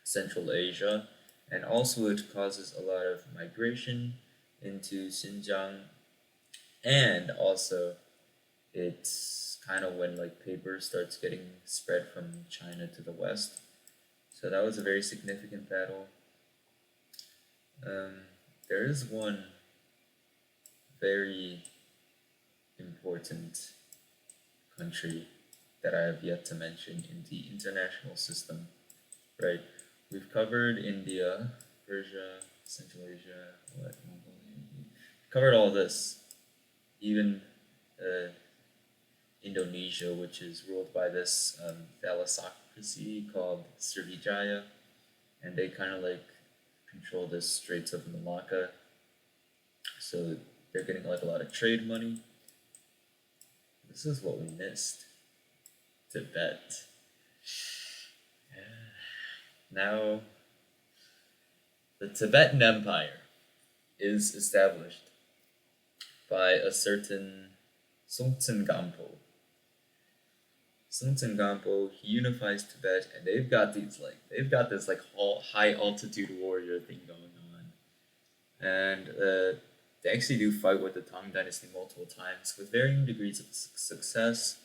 Central Asia, and also it causes a lot of migration into Xinjiang, and also it's kind of when like paper starts getting spread from China to the West. So that was a very significant battle. Um, there is one very important country that I have yet to mention in the international system, right? We've covered India, Persia, Central Asia, what, Mongolia. Covered all this. Even uh, Indonesia, which is ruled by this thalassocracy called Srivijaya, and they kind of like control the Straits of Malacca, so they're getting like a lot of trade money. This is what we missed. Tibet. Now, the Tibetan Empire is established by a certain Songtsen Gampo. Songtsen Gampo, he unifies Tibet, and they've got this like high altitude warrior thing going on, and they actually do fight with the Tang Dynasty multiple times with varying degrees of success.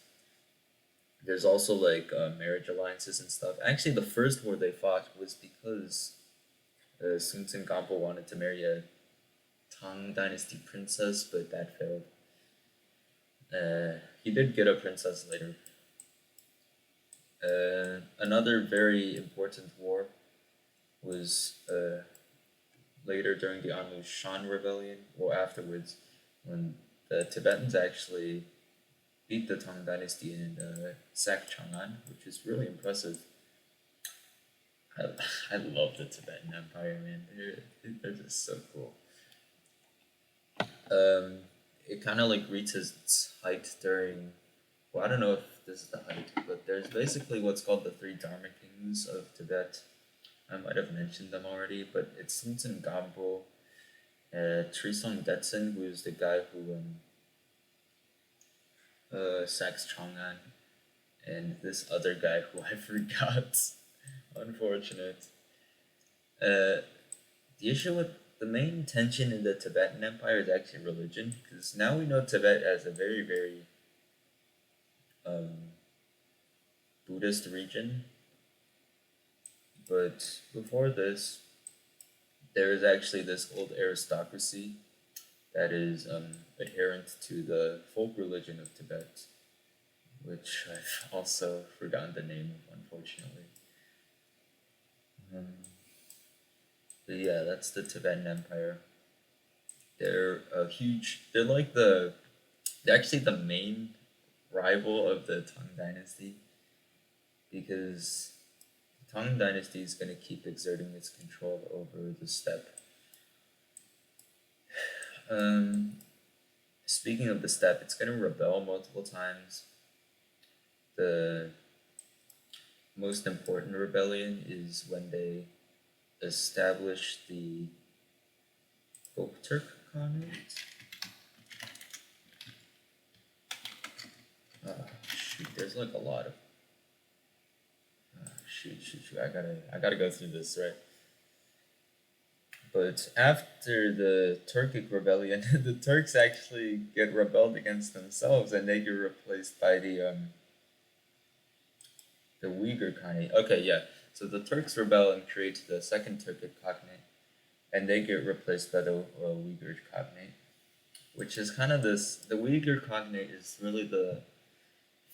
There's also like marriage alliances and stuff. Actually, the first war they fought was because Sun Tsun Gampo wanted to marry a Tang Dynasty princess, but that failed. He did get a princess later. Another very important war was later during the Anu Shan Rebellion, or afterwards, when the Tibetans actually beat the Tang Dynasty and sacked Chang'an, which is really impressive. I, I love the Tibetan Empire, man. They're just so cool. It kind of like reaches its height during. Well, I don't know if this is the height, but there's basically what's called the three Dharma kings of Tibet. I might have mentioned them already, but it's Sun Tsun Gampo, Trisong Detsen, who is the guy who sacks Chang'an, and this other guy who I forgot. Unfortunate. Uh, the issue with the main tension in the Tibetan Empire is actually religion, because now we know Tibet as a very, very um, Buddhist region. But before this, there is actually this old aristocracy that is adherent to the folk religion of Tibet, which I've also forgotten the name of, unfortunately. Um, but yeah, that's the Tibetan Empire. They're a huge. They're actually the main rival of the Tang Dynasty, because the Tang Dynasty is going to keep exerting its control over the steppe. Um, Speaking of the steppe, it's going to rebel multiple times. The most important rebellion is when they establish the Gokturk Khanate. Shoot, there's like a lot of. Shoot! I gotta go through this, right? But after the Turkic rebellion, the Turks actually get rebelled against themselves, and they get replaced by the Uyghur Khanate. Okay, yeah. So the Turks rebel and create the second Turkic Khanate, and they get replaced by the Uyghur Khanate, which is kind of this. The Uyghur Khanate is really the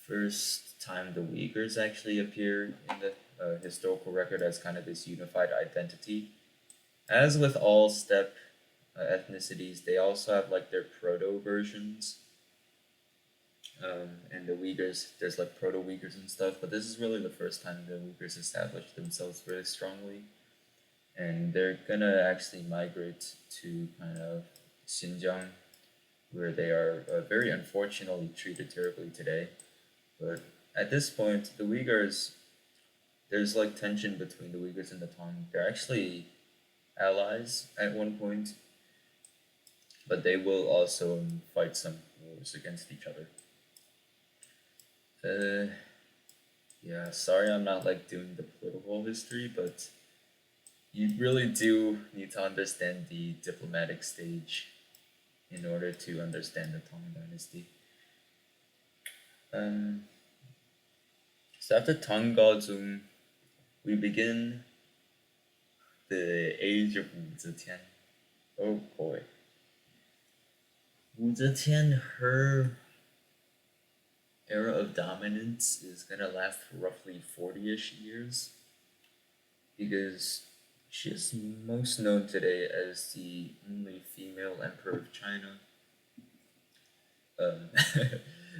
first time the Uyghurs actually appear in the historical record as kind of this unified identity. As with all steppe ethnicities, they also have like their proto versions. And the Uyghurs, there's like proto Uyghurs and stuff, but this is really the first time the Uyghurs established themselves really strongly, and they're gonna actually migrate to kind of Xinjiang, where they are very unfortunately treated terribly today. But at this point, the Uyghurs, there's like tension between the Uyghurs and the Tang. They're actually allies at one point, but they will also fight some wars against each other. Uh, yeah, sorry I'm not like doing the political history, but you really do need to understand the diplomatic stage in order to understand the Tang Dynasty. Um, so after Tang Gaozong, we begin the age of Wu Zetian. Oh boy. Wu Zetian, her era of dominance is gonna last for roughly 40-ish years because she is most known today as the only female emperor of China. Um,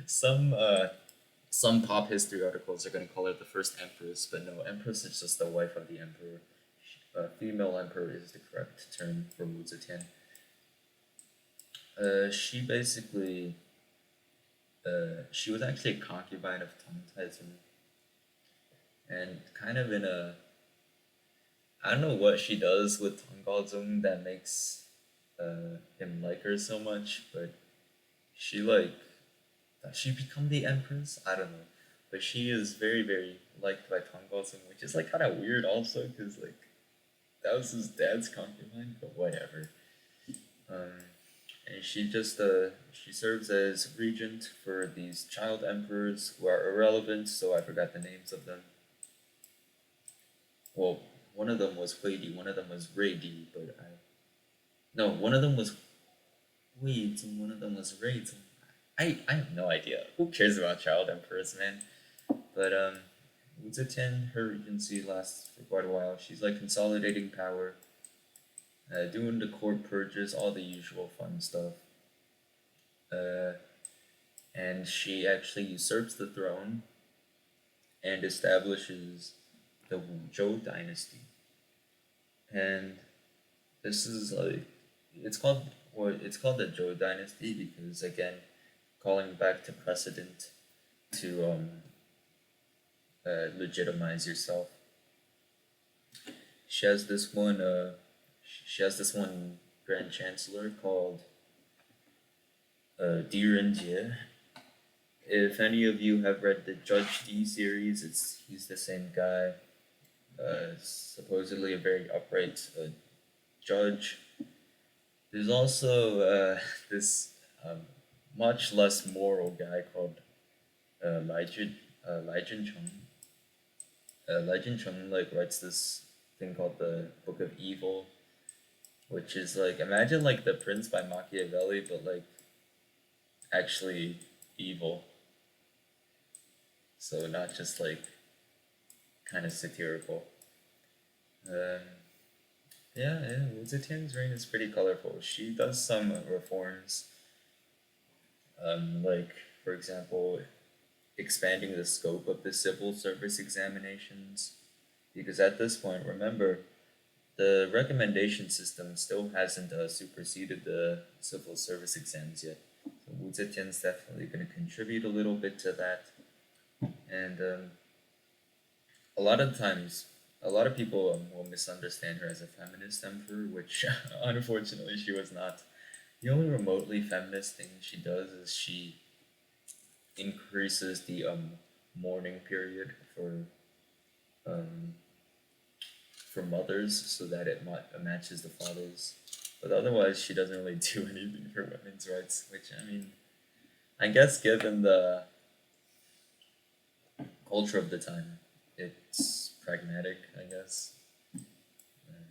some some pop history articles are going to call her the first empress, but no, empress is just the wife of the emperor. Female emperor is the correct term for Wu Zetian. She basically, she was actually a concubine of Tang Taizong, and kind of in a, I don't know what she does with Tang Gaozong that makes him like her so much, but she like, does she become the empress? I don't know. But she is very, very liked by Tang Gaozong, which is like kind of weird also, because like that was his dad's concubine, but whatever. Um, and she just she serves as regent for these child emperors who are irrelevant, so I forgot the names of them. Well, one of them was Huidi, one of them was Reidi, but I no, one of them was Wait, and one of them was Reid. I have no idea. Who cares about child emperors, man? But Wu Zetian, her regency lasts for quite a while. She's like consolidating power, doing the court purges, all the usual fun stuff. Uh, and she actually usurps the throne and establishes the Wuzhou dynasty. And this is like it's called the Zhou dynasty because again, calling back to precedent to legitimize yourself. She has this one. She has this one Grand Chancellor called Di Renjie. If any of you have read the Judge D series, he's the same guy. Supposedly a very upright judge. There's also this um, much less moral guy called Lai Jun Cheng. Lai Jun Cheng like writes this thing called the Book of Evil, which is like imagine like the Prince by Machiavelli, but like actually evil. So not just like kind of satirical. Um, yeah, Wu Zetian's reign is pretty colorful. She does some reforms, like for example, expanding the scope of the civil service examinations. Because at this point, remember, the recommendation system still hasn't superseded the civil service exams yet. So Wu Zetian's definitely going to contribute a little bit to that. And a lot of times, a lot of people will misunderstand her as a feminist emperor, which unfortunately she was not. The only remotely feminist thing she does is she increases the mourning period um, for mothers so that matches the fathers. But otherwise, she doesn't really do anything for women's rights, which I mean, I guess given the culture of the time, it's pragmatic, I guess. Um,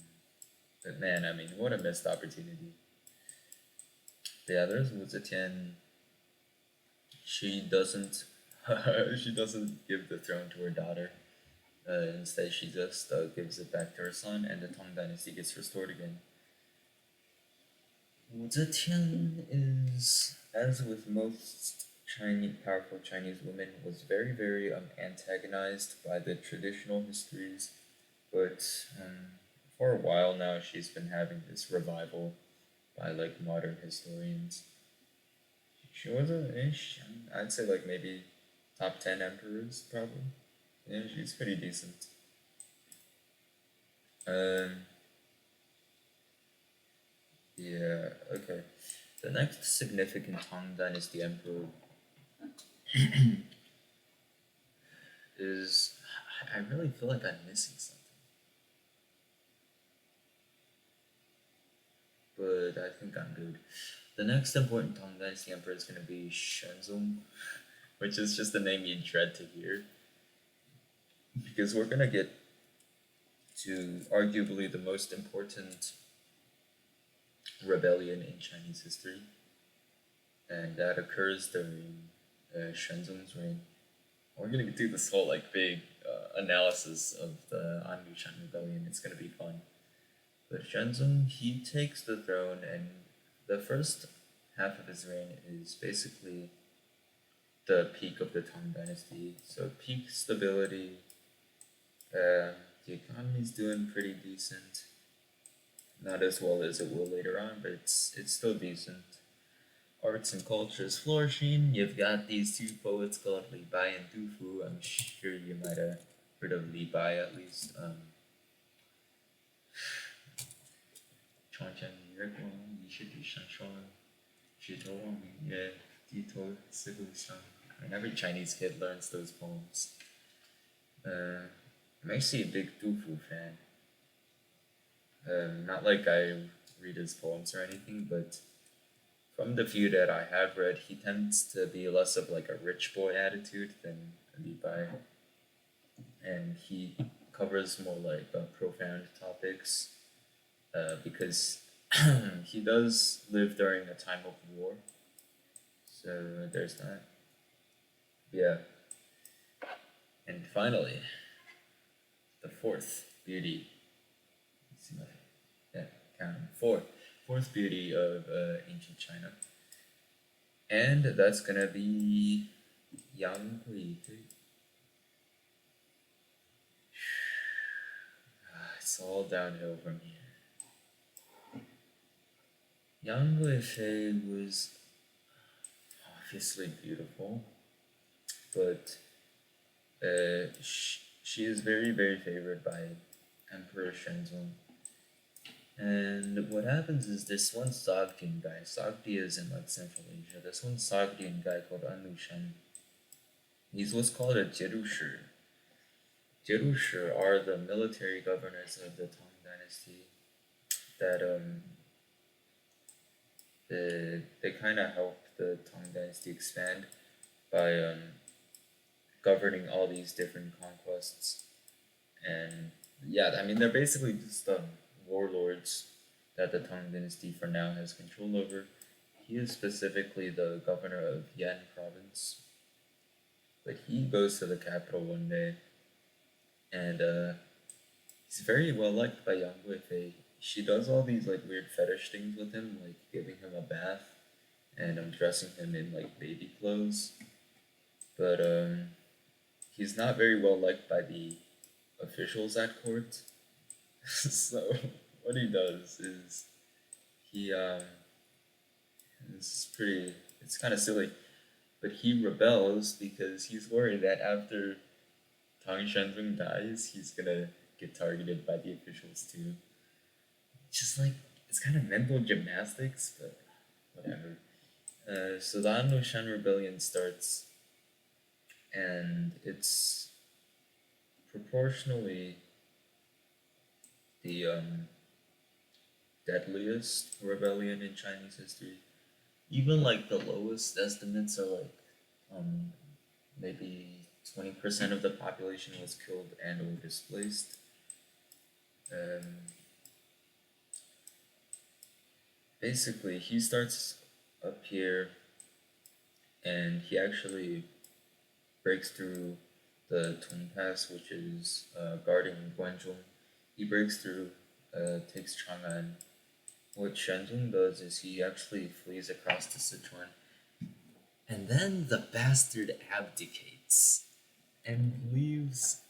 but man, I mean, what a missed opportunity. But yeah, there's Wu Zetian. She doesn't, she doesn't give the throne to her daughter. Instead, she just gives it back to her son, and the Tang Dynasty gets restored again. Wu Zetian is, as with most powerful Chinese woman was very, very antagonized by the traditional histories, but for a while now she's been having this revival by like modern historians. She was I'd say like maybe top 10 emperors probably. Yeah, she's pretty decent. Um, yeah, okay. The next significant Tang Dynasty emperor is. I really feel like I'm missing something, but I think I'm good. The next important Tang Dynasty emperor is going to be Shenzong, which is just a name you dread to hear, because we're going to get to arguably the most important rebellion in Chinese history, and that occurs during Shenzong's reign. We're gonna do this whole like big analysis of the Anmushan rebellion. It's gonna be fun. But Shenzong, he takes the throne, and the first half of his reign is basically the peak of the Tang Dynasty. So peak stability. The economy's doing pretty decent. Not as well as it will later on, but it's still decent. Arts and culture is flourishing. You've got these two poets called Li Bai and Du Fu. I'm sure you might have heard of Li Bai at least. 床前明月光，疑是地上霜，举头望明月，低头思故乡. And every Chinese kid learns those poems. I'm actually a big Du Fu fan. Not like I read his poems or anything, but from the few that I have read, he tends to be less of like a rich boy attitude than Li Bai, and he covers more like profound topics because he does live during a time of war. So there's that. Yeah. And finally, the fourth beauty. Let's see my, yeah, count 'em. Fourth beauty of ancient China. And that's gonna be Yang Huifei. It's all downhill from here. Yang Huifei was obviously beautiful, but she is very, very favored by Emperor Shenzong. And what happens is this one Sogdian guy, Sogdi is in like Central Asia, this one Sogdian guy called Anushan, he's what's called a Jirushi. Jirushi are the military governors of the Tang Dynasty that they kind of helped the Tang Dynasty expand by governing all these different conquests. And yeah, I mean they're basically just warlords that the Tang Dynasty for now has control over. He is specifically the governor of Yan province, but he goes to the capital one day, and he's very well liked by Yang Guifei. She does all these like weird fetish things with him, like giving him a bath and dressing him in like baby clothes. But he's not very well liked by the officials at court. So what he does is he it's kind of silly, but he rebels because he's worried that after Tang Shenzong dies, he's gonna get targeted by the officials too. Just like it's kind of mental gymnastics, but whatever. So the Anu Shan rebellion starts, and it's proportionally the deadliest rebellion in Chinese history. Even like the lowest estimates are like maybe 20% of the population was killed and or displaced. Um, Basically, he starts up here, and he actually breaks through the Tong Pass, which is guarding Guangzhou. He breaks through, takes Chang'an. What Shenzong does is he actually flees across to Sichuan, And then the bastard abdicates and leaves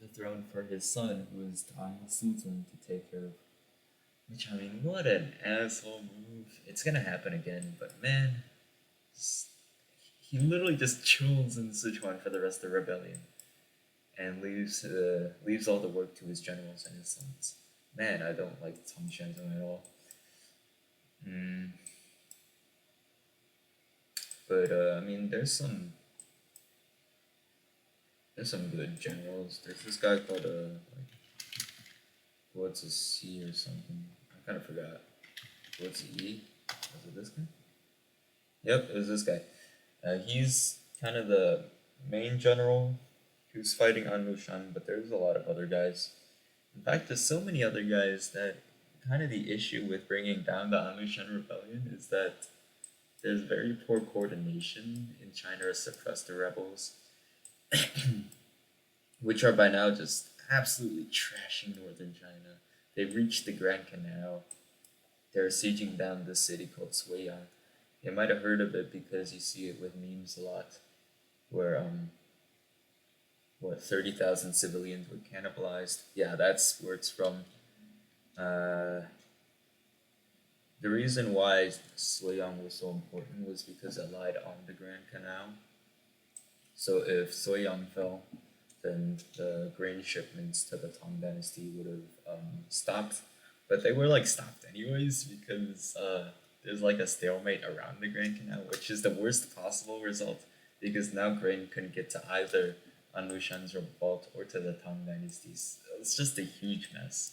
the throne for his son, who is Tang Sultan, to take care of. Which, I mean, what an asshole move. It's gonna happen again, but man, he literally just chills in Sichuan for the rest of the rebellion and leaves all the work to his generals and his sons. Man, I don't like Tang Xuanzong at all. Mm, but I mean, there's some good generals. There's this guy called like, what's a C or something. I kind of forgot. What's a E? Was it this guy? Yep, it was this guy. He's kind of the main general who's fighting on Mushan, but there's a lot of other guys. In fact, there's so many other guys that kind of the issue with bringing down the Anlushan rebellion is that there's very poor coordination in China to suppress the rebels, which are by now just absolutely trashing northern China. They've reached the Grand Canal. They're sieging down this city called Suiyang. You might have heard of it because you see it with memes a lot, where 30,000 civilians were cannibalized. Yeah, that's where it's from. Uh, the reason why Suiyang was so important was because it lied on the Grand Canal. So if Suiyang fell, then the grain shipments to the Tang Dynasty would have stopped. But they were like stopped anyways because there's like a stalemate around the Grand Canal, which is the worst possible result because now grain couldn't get to either Anushan's revolt or to the Tang Dynasties. It's just a huge mess.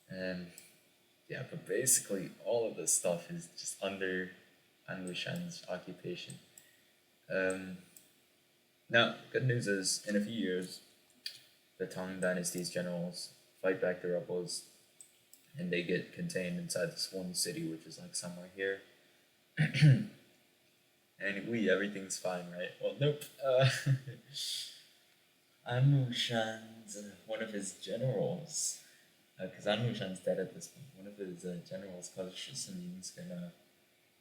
And yeah, but basically all of this stuff is just under Anushan's occupation. Um, Now, good news is, in a few years, the Tang Dynasty's generals fight back the rebels, and they get contained inside this one city, which is like somewhere here. And everything's fine, right? Well, nope. Anu Shan's one of his generals, because Anu Shan's dead at this point. One of his generals called Shisaming's gonna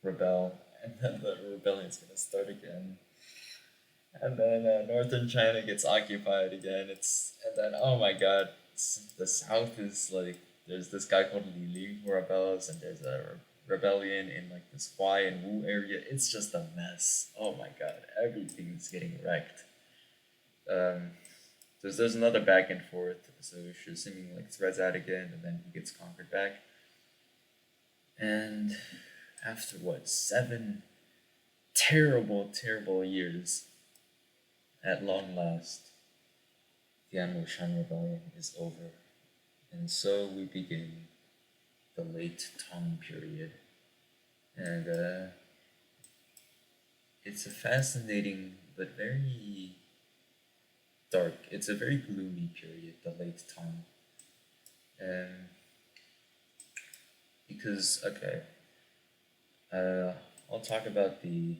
rebel, and then the rebellion's gonna start again. And then northern China gets occupied again. And then oh my god, the south is like there's this guy called Li Li who rebels, and there's a rebellion in like this Huai and Wu area. It's just a mess. Oh my god, everything's getting wrecked. Um, there's another back and forth. So Shiziming like threads out again, and then he gets conquered back. And after what 7 terrible years, at long last, the Anmushan Rebellion is over, and so we begin the late Tang period. And it's a fascinating but very dark, it's a very gloomy period, the late Tang. Um, because, okay, I'll talk about the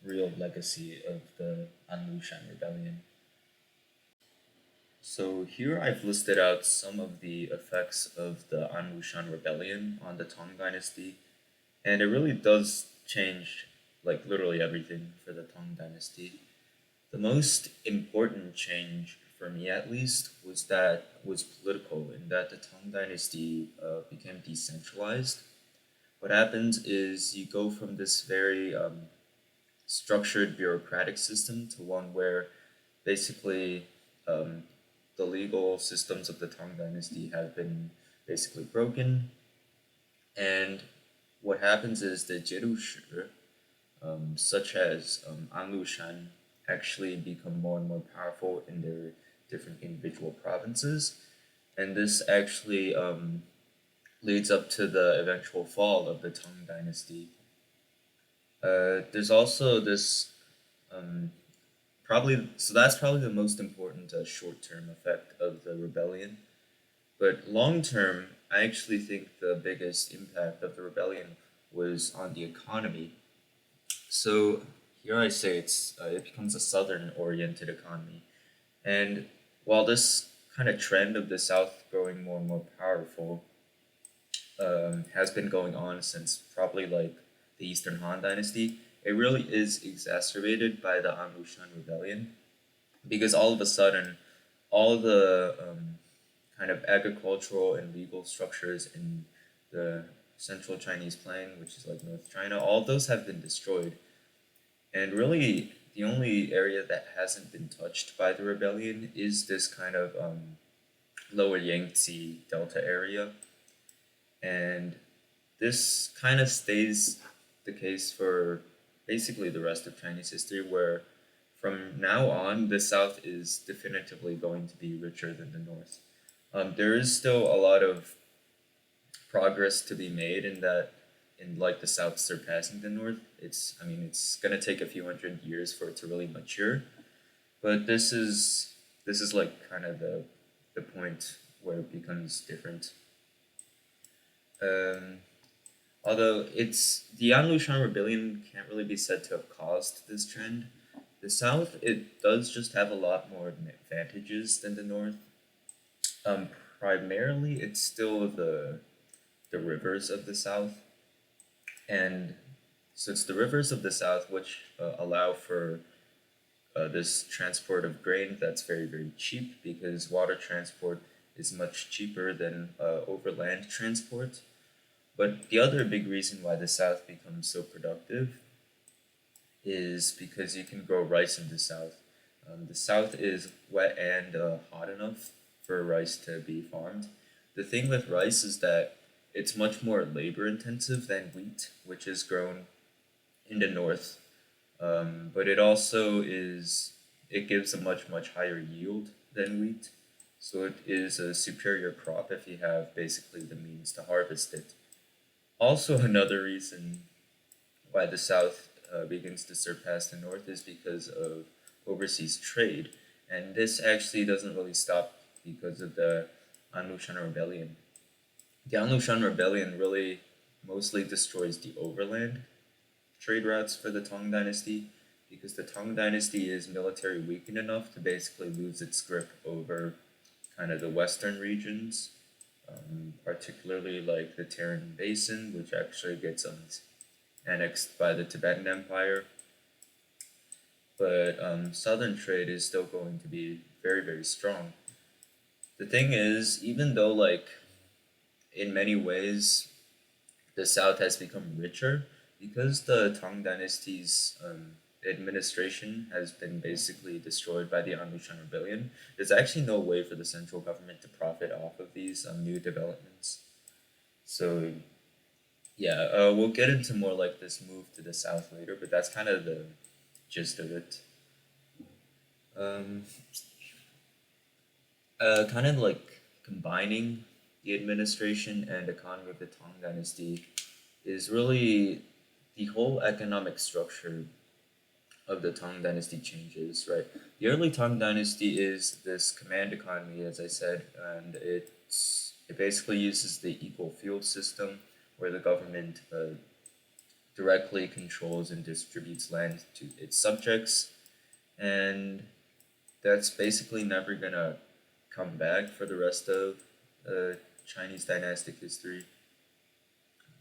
real legacy of the Anmushan Rebellion. So here I've listed out some of the effects of the Anwushan rebellion on the Tang dynasty, and it really does change like literally everything for the Tang dynasty. The most important change for me at least was political in that the Tang dynasty became decentralized. What happens is you go from this very structured bureaucratic system to one where basically um, the legal systems of the Tang Dynasty have been basically broken. And what happens is the Jerushi, such as An Lushan, actually become more and more powerful in their different individual provinces. And this actually leads up to the eventual fall of the Tang Dynasty. There's also this um, probably so that's probably the most important short-term effect of the rebellion. But long-term, I actually think the biggest impact of the rebellion was on the economy. So here I say it becomes a southern-oriented economy, and while this kind of trend of the South growing more and more powerful has been going on since probably like the Eastern Han Dynasty, it really is exacerbated by the Anlushan rebellion because all of a sudden, all the kind of agricultural and legal structures in the central Chinese plain, which is like North China, all of those have been destroyed. And really, the only area that hasn't been touched by the rebellion is this kind of lower Yangtze Delta area. And this kind of stays the case for basically the rest of Chinese history, where from now on, the South is definitively going to be richer than the North. There is still a lot of progress to be made in that, in like the South surpassing the North. I mean, it's gonna take a few hundred years for it to really mature, but this is like kind of the point where it becomes different. Um, Although it's the Anlushan rebellion can't really be said to have caused this trend. The South, it does just have a lot more advantages than the North. Um, Primarily, it's still the rivers of the South, and so it's the rivers of the South which allow for this transport of grain that's very very cheap because water transport is much cheaper than overland transport. But the other big reason why the South becomes so productive is because you can grow rice in the South. The South is wet and hot enough for rice to be farmed. The thing with rice is that it's much more labor intensive than wheat, which is grown in the North. But it gives a much, much higher yield than wheat. So it is a superior crop if you have basically the means to harvest it. Also, another reason why the South begins to surpass the North is because of overseas trade. And this actually doesn't really stop because of the Anlushan Rebellion. The Anlushan Rebellion really mostly destroys the overland trade routes for the Tang Dynasty because the Tang Dynasty is military weakened enough to basically lose its grip over kind of the western regions, particularly like the Taran Basin, which actually gets annexed by the Tibetan Empire. But southern trade is still going to be very, very strong. The thing is, even though, like, in many ways, the South has become richer, because the Tang Dynasty's administration has been basically destroyed by the Anlushan Rebellion, there's actually no way for the central government to profit off of these new developments. So yeah, we'll get into more like this move to the south later, but that's kind of the gist of it. Um, Kind of like combining the administration and economy of the Tang Dynasty is really the whole economic structure of the Tang Dynasty changes, right? The early Tang Dynasty is this command economy, as I said, and it basically uses the equal field system where the government directly controls and distributes land to its subjects, and that's basically never gonna come back for the rest of Chinese dynastic history.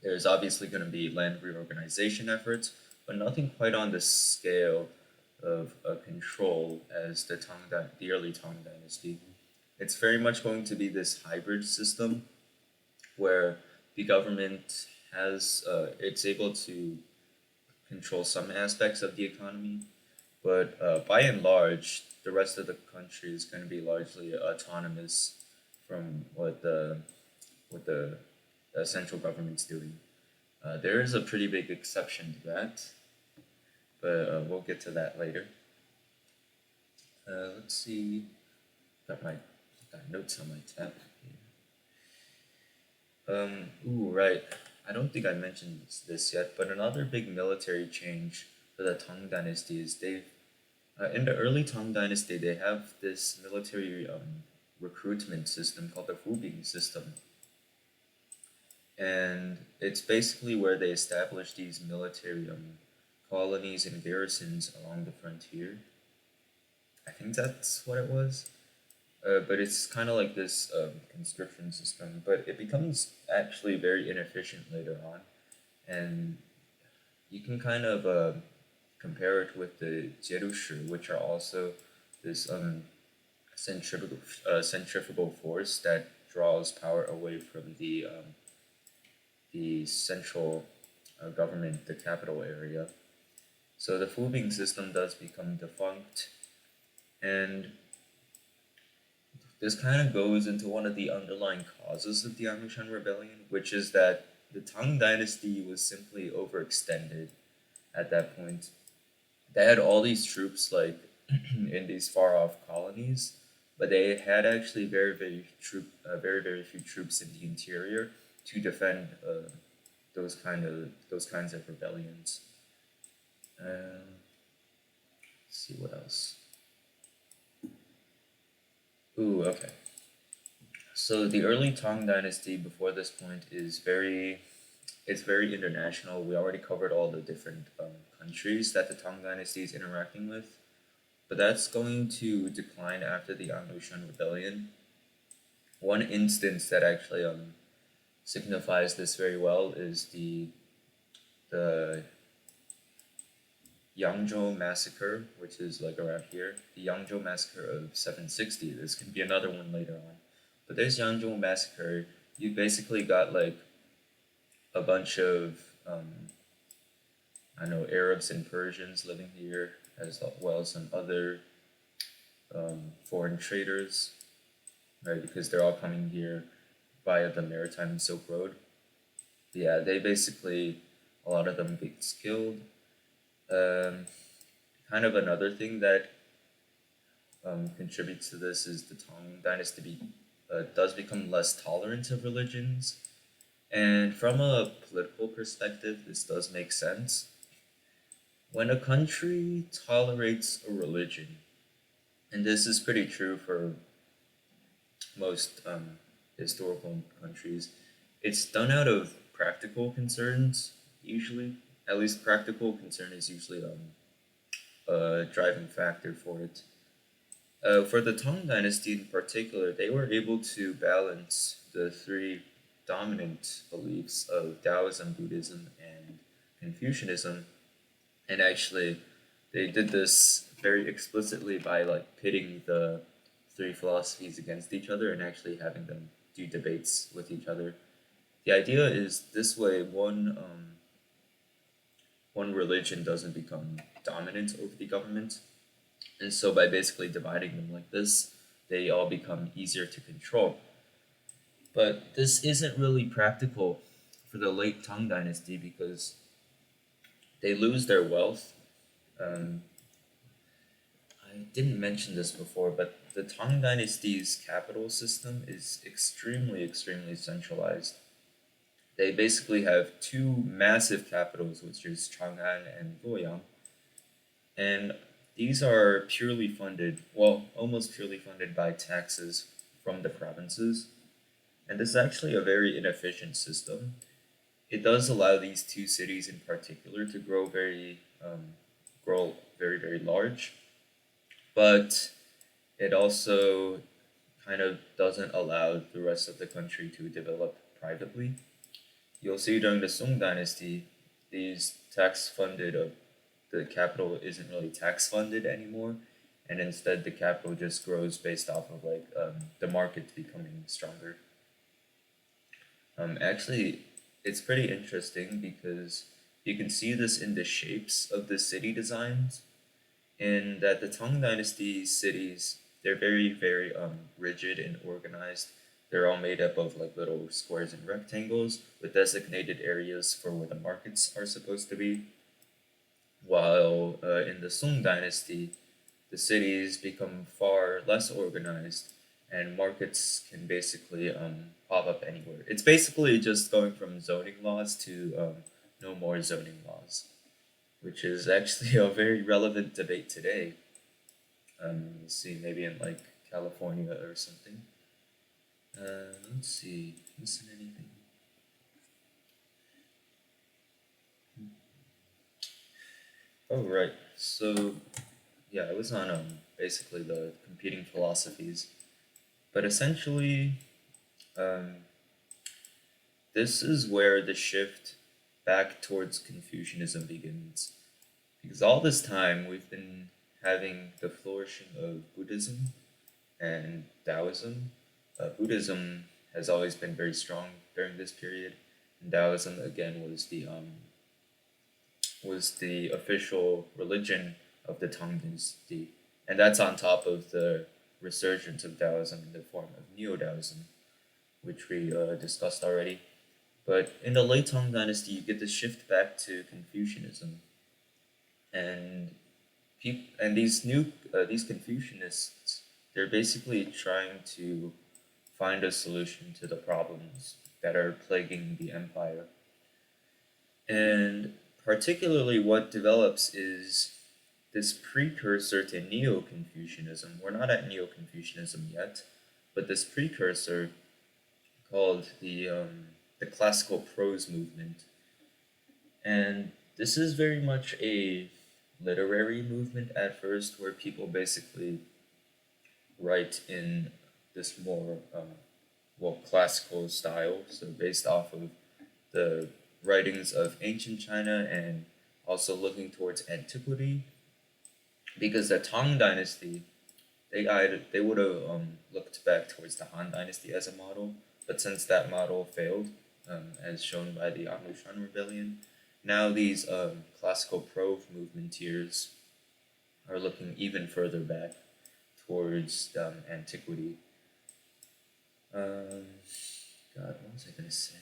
There's obviously going to be land reorganization efforts, but nothing quite on the scale of control as the early Tang Dynasty. It's very much going to be this hybrid system where the government it's able to control some aspects of the economy, but by and large, the rest of the country is going to be largely autonomous from what the central government's doing. There is a pretty big exception to that, but we'll get to that later. Let's see. Got notes on my tab here. Ooh, right. I don't think I mentioned this yet, but another big military change for the Tang Dynasty is in the early Tang Dynasty they have this military recruitment system called the Hubing system, and it's basically where they establish these military colonies and garrisons along the frontier. I think that's what it was. But it's kind of like this conscription system, but it becomes actually very inefficient later on, and you can kind of compare it with the Jerushi, which are also this centrifugal force that draws power away from the central government, the capital area. So the Fubing system does become defunct, and this kind of goes into one of the underlying causes of the Amishan Rebellion, which is that the Tang Dynasty was simply overextended at that point. They had all these troops like in these far off colonies, but they had actually very few troops in the interior to defend those kinds of rebellions. Let's see what else. Ooh, okay. So the early Tang Dynasty before this point is very international. We already covered all the different countries that the Tang Dynasty is interacting with, but that's going to decline after the Anlushan Rebellion. One instance that actually signifies this very well is the Yangzhou massacre, which is like around here. The Yangzhou massacre of 760. This can be another one later on. But there's Yangzhou massacre. You basically got like a bunch of I know Arabs and Persians living here, as well as some other foreign traders, right? Because they're all coming here via the maritime Silk Road. Yeah, they basically a lot of them get killed. Um, Kind of another thing that contributes to this is the Tang Dynasty does become less tolerant of religions. And from a political perspective, this does make sense. When a country tolerates a religion, and this is pretty true for most historical countries, it's done out of practical concerns, usually. At least practical concern is usually a driving factor for it. For the Tang Dynasty in particular, they were able to balance the three dominant beliefs of Taoism, Buddhism, and Confucianism, and actually, they did this very explicitly by like pitting the three philosophies against each other and actually having them do debates with each other. The idea is this way one religion doesn't become dominant over the government, and so by basically dividing them like this, they all become easier to control. But this isn't really practical for the late Tang Dynasty because they lose their wealth. Um, I didn't mention this before, but the Tang Dynasty's capital system is extremely centralized. They basically have two massive capitals, which is Chang'an and Luoyang, and these are purely funded, well, almost purely funded by taxes from the provinces. And this is actually a very inefficient system. It does allow these two cities in particular to grow very large, but it also kind of doesn't allow the rest of the country to develop privately. You'll see during the Song Dynasty, these tax funded the capital isn't really tax funded anymore, and instead the capital just grows based off of like the market becoming stronger. Actually, it's pretty interesting because you can see this in the shapes of the city designs. In that the Tang Dynasty cities, they're very rigid and organized. They're all made up of like little squares and rectangles with designated areas for where the markets are supposed to be. While in the Song Dynasty, the cities become far less organized and markets can basically pop up anywhere. It's basically just going from zoning laws to no more zoning laws, which is actually a very relevant debate today. Let's see, maybe in like California or something. Let's see, missing anything? Oh right. So yeah, I was on basically the competing philosophies, but essentially, um, this is where the shift back towards Confucianism begins. Because all this time we've been having the flourishing of Buddhism and Taoism. Buddhism has always been very strong during this period, and Taoism again was the official religion of the Tang Dynasty, and that's on top of the resurgence of Taoism in the form of Neo-Taoism, which we discussed already. But in the late Tang Dynasty, you get the shift back to Confucianism, and these Confucianists, they're basically trying to find a solution to the problems that are plaguing the empire. And particularly what develops is this precursor to Neo Confucianism. We're not at Neo Confucianism yet, but this precursor called the classical prose movement. And this is very much a literary movement at first, where people basically write in this more classical style, so based off of the writings of ancient China and also looking towards antiquity, because the Tang Dynasty, they would have looked back towards the Han Dynasty as a model, but since that model failed, as shown by the Shan Rebellion, now these classical prose movementeers are looking even further back towards antiquity. Um, God, what was I gonna say?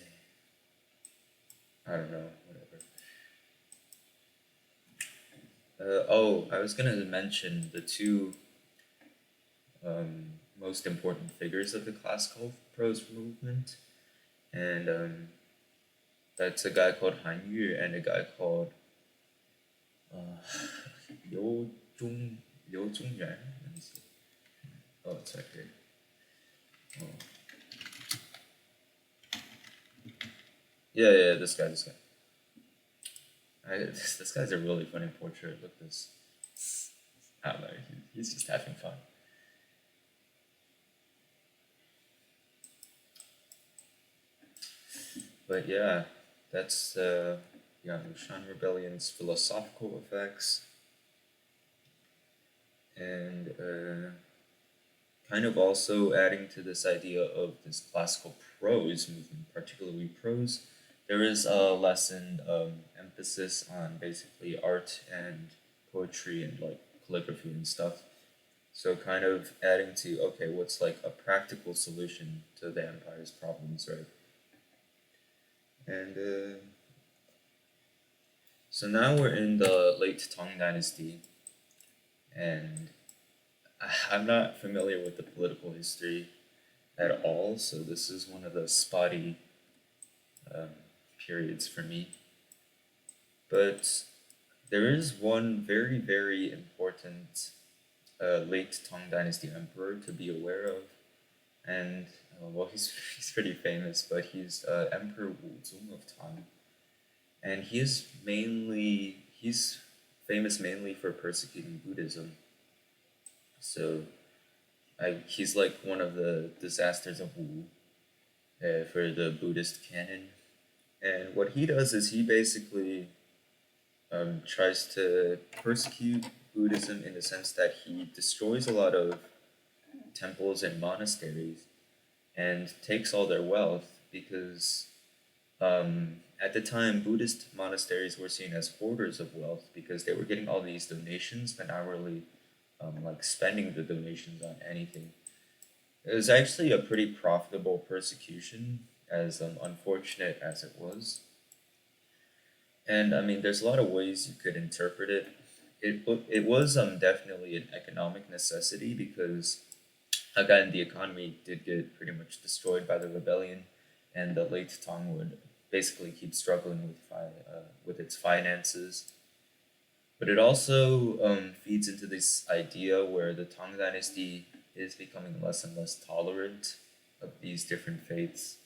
I don't know. Whatever. I was gonna mention the two most important figures of the classical prose movement, and that's a guy called Han Yu and a guy called uh, Liu Liu Zhongyan. Let me see. Oh, it's right here. Oh. Yeah, this guy. This guy's a really funny portrait. Look at this. I don't know. He's just having fun. But yeah, that's Shan Rebellion's philosophical effects, and kind of also adding to this idea of this classical prose movement, particularly prose. There is a lesson emphasis on basically art and poetry and like calligraphy and stuff. So kind of adding to okay, what's like a practical solution to the empire's problems, right? And so now we're in the late Tang Dynasty, and I'm not familiar with the political history at all, so this is one of the spotty um, periods for me. But there is one very, very important late Tang Dynasty emperor to be aware of, and well, he's pretty famous, but he's Emperor Wu Zong of Tang, and he's famous mainly for persecuting Buddhism. So he's like one of the disasters of Wu for the Buddhist canon. And what he does is he basically tries to persecute Buddhism in the sense that he destroys a lot of temples and monasteries and takes all their wealth because at the time Buddhist monasteries were seen as hoarders of wealth because they were getting all these donations but not really like spending the donations on anything. It was actually a pretty profitable persecution, as unfortunate as it was. And I mean, there's a lot of ways you could interpret it. It was definitely an economic necessity because again the economy did get pretty much destroyed by the rebellion, and the late Tang would basically keep struggling with its finances. But it also feeds into this idea where the Tang Dynasty is becoming less and less tolerant of these different faiths,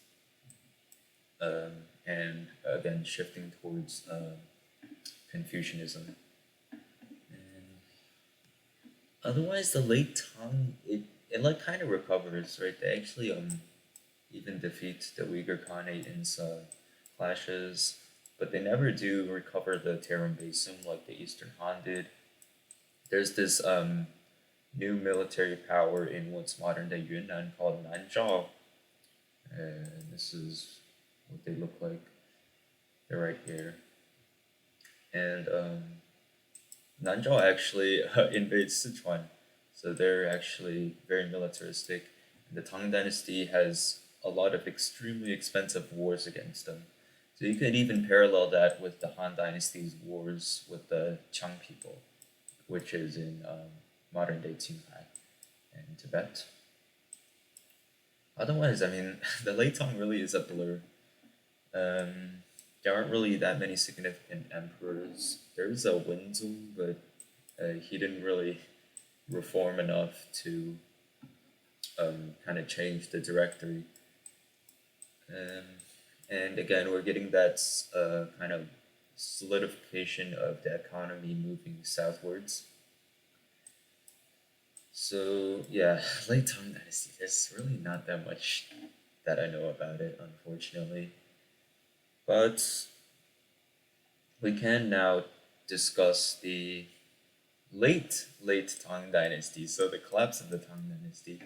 um, and again shifting towards Confucianism. And otherwise, the late Tang it like kind of recovers, right? They actually even defeat the Uyghur Khanate in some clashes. but they never do recover the Tarim Basin like the Eastern Han did. There's this new military power in what's modern day Yunnan called Nanzhao, and this is what they look like. They're right here, and Nanzhao actually invades Sichuan, so they're actually very militaristic. The Tang Dynasty has a lot of extremely expensive wars against them. So you could even parallel that with the Han Dynasty's wars with the Qiang people, which is in modern day Qinghai and Tibet. Otherwise, I mean, the late Tang really is a blur. Um, there aren't really that many significant emperors. There's a Wenzhong, but he didn't really reform enough to kind of change the directory. Um, and again, we're getting that kind of solidification of the economy moving southwards. So yeah, late Tang Dynasty. There's really not that much that I know about it, unfortunately. But we can now discuss the late Tang Dynasty. So the collapse of the Tang Dynasty.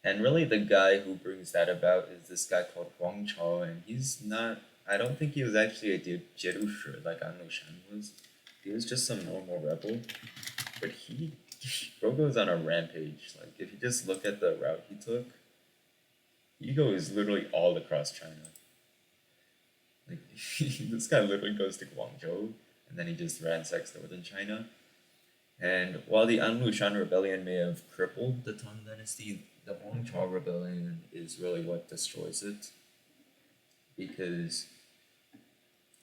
And really, the guy who brings that about is this guy called Huang Chao, and he's not. I don't think he was actually a Jerushi like An Lushan was. He was just some normal rebel, but he bro goes on a rampage. Like if you just look at the route he took, he goes literally all across China. Like this guy literally goes to Guangzhou, and then he just ransacks northern China. And while the An Lushan rebellion may have crippled the Tang Dynasty, the Huang Chao rebellion is really what destroys it. Because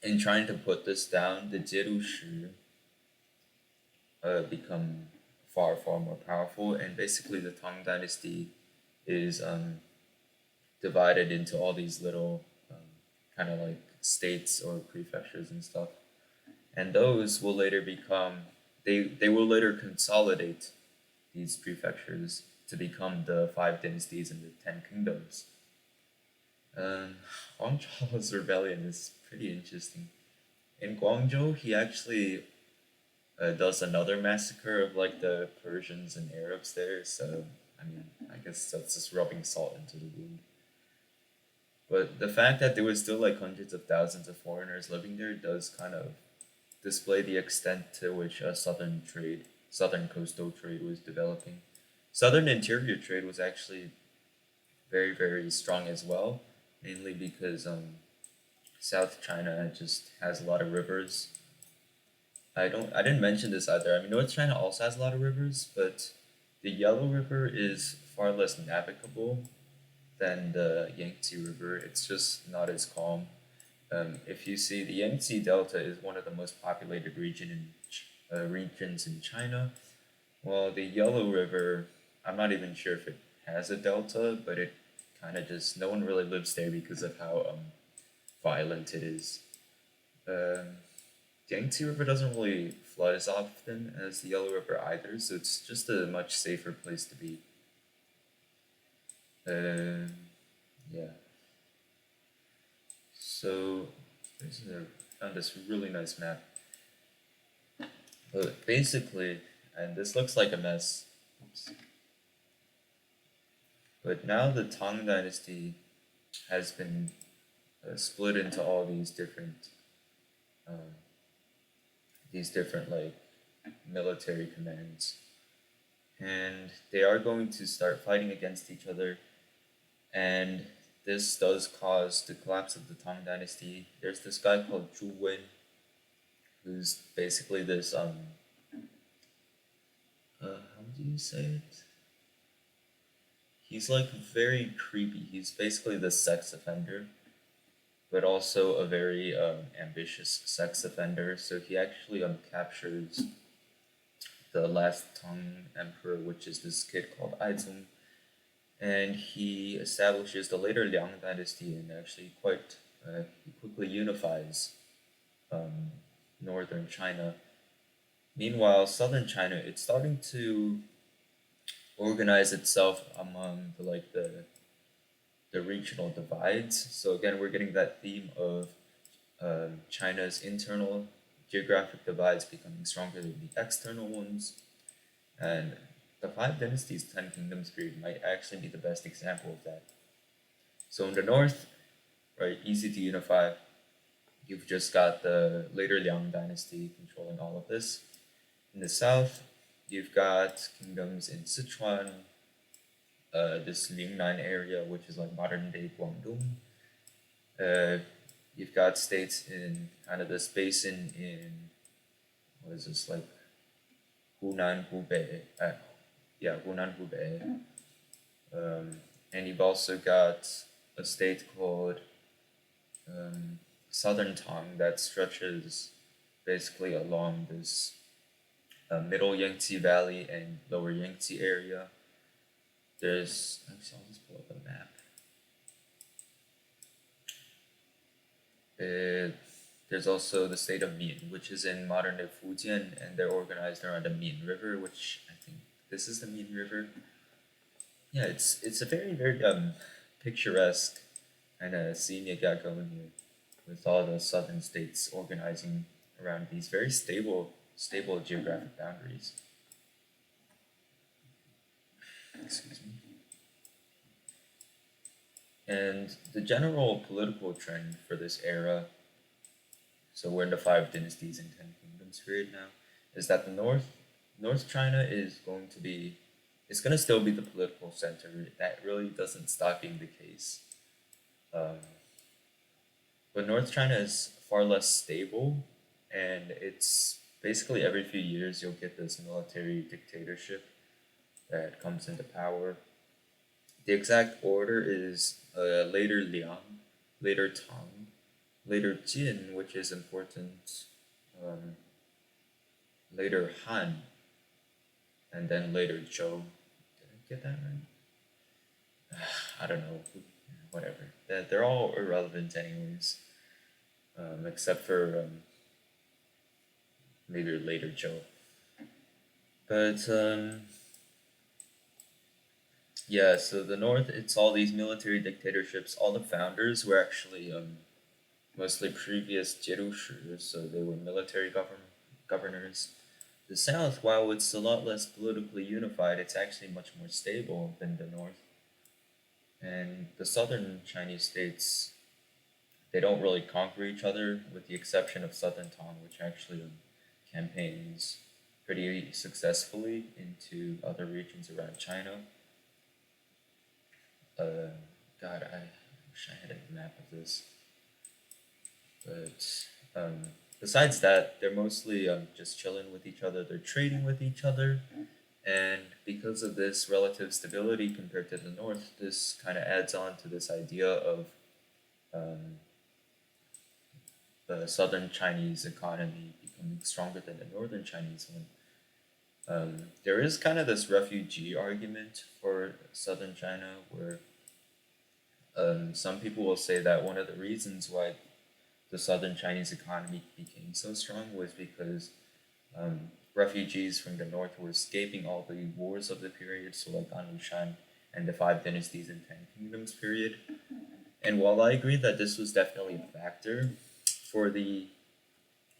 in trying to put this down, the Jerushi become far more powerful, and basically the Tang Dynasty is divided into all these little kind of like states or prefectures and stuff, and those will later become they will later consolidate these prefectures to become the five dynasties and the 10 kingdoms. Um, Huang Chao's rebellion is pretty interesting. In Guangzhou, he actually does another massacre of like the Persians and Arabs there. So I mean, I guess that's just rubbing salt into the wound. But the fact that there was still like hundreds of thousands of foreigners living there does kind of display the extent to which southern coastal trade was developing. Southern interior trade was actually very strong as well, mainly because South China just has a lot of rivers. I didn't mention this either. I mean, North China also has a lot of rivers, but the Yellow River is far less navigable than the Yangtze River. It's just not as calm. If you see, the Yangtze Delta is one of the most populated regions in China. Well, the Yellow River, I'm not even sure if it has a delta, but it kind of just no one really lives there because of how violent it is. Um, the Yangtze River doesn't really flood as often as the Yellow River either, so it's just a much safer place to be. Um, yeah. So found this really nice map. But basically, and this looks like a mess. Oops. But now the Tang Dynasty has been split into all um, these different like military commands, and they are going to start fighting against each other. And this does cause the collapse of the Tang Dynasty. There's this guy called Zhu Wen, who's basically this how do you say it? He's like very creepy. He's basically the sex offender, but also a very ambitious sex offender. So he actually captures the last Tang emperor, which is this kid called Aizong, and he establishes the later Liang dynasty, and actually he quickly unifies um, northern China. Meanwhile, southern China, it's starting to organize itself among the regional divides. So again, we're getting that theme of China's internal geographic divides becoming stronger than the external ones. And the Five Dynasties, Ten Kingdoms period might actually be the best example of that. So in the north, right, easy to unify. You've just got the later Liang dynasty controlling all of this. In the south, you've got kingdoms in Sichuan, this Lingnan area, which is like modern day Guangdong. Uh, you've got states in kind of this basin in, what is this, like Hunan, Hubei. Yeah, Hunan, Hubei. And you've also got a state called Southern Tang that stretches basically along this middle Yangtze Valley and lower Yangtze area. There's, actually, I'll just pull up a map. There's also the state of Min, which is in modern day Fujian, and they're organized around the Min River, which I think this is the Min River. Yeah, it's a very picturesque kind of scene you got going here, with all the southern states organizing around these very stable geographic boundaries. Excuse me. And the general political trend for this era, so we're in the Five Dynasties and Ten Kingdoms period now, is that the North China is going to be, it's going to still be the political center. That really doesn't stop being the case. Um, but North China is far less stable, and it's basically every few years you'll get this military dictatorship that comes into power. The exact order is later Liang, later Tang, later Jin, which is important, um, later Han, and then later Zhou. Did I get that right? I don't know. Whatever. They're all irrelevant, anyways, except for maybe later Zhou. But yeah, so the North, it's all these military dictatorships. All the founders were actually mostly previous Jerushi, so they were military governors. The South, while it's a lot less politically unified, it's actually much more stable than the North. And the southern Chinese states, they don't really conquer each other, with the exception of Southern Tang, which actually campaigns pretty successfully into other regions around China. Uh, God, I wish I had a map of this. But besides that, they're mostly just chilling with each other. They're trading with each other, and because of this relative stability compared to the north, this kind of adds on to this idea of um, the southern Chinese economy becoming stronger than the northern Chinese one. There is kind of this refugee argument for southern China, where some people will say that one of the reasons why the southern Chinese economy became so strong was because refugees from the north were escaping all the wars of the period, so like An Lushan and the Five Dynasties and Ten Kingdoms period. And while I agree that this was definitely a factor for the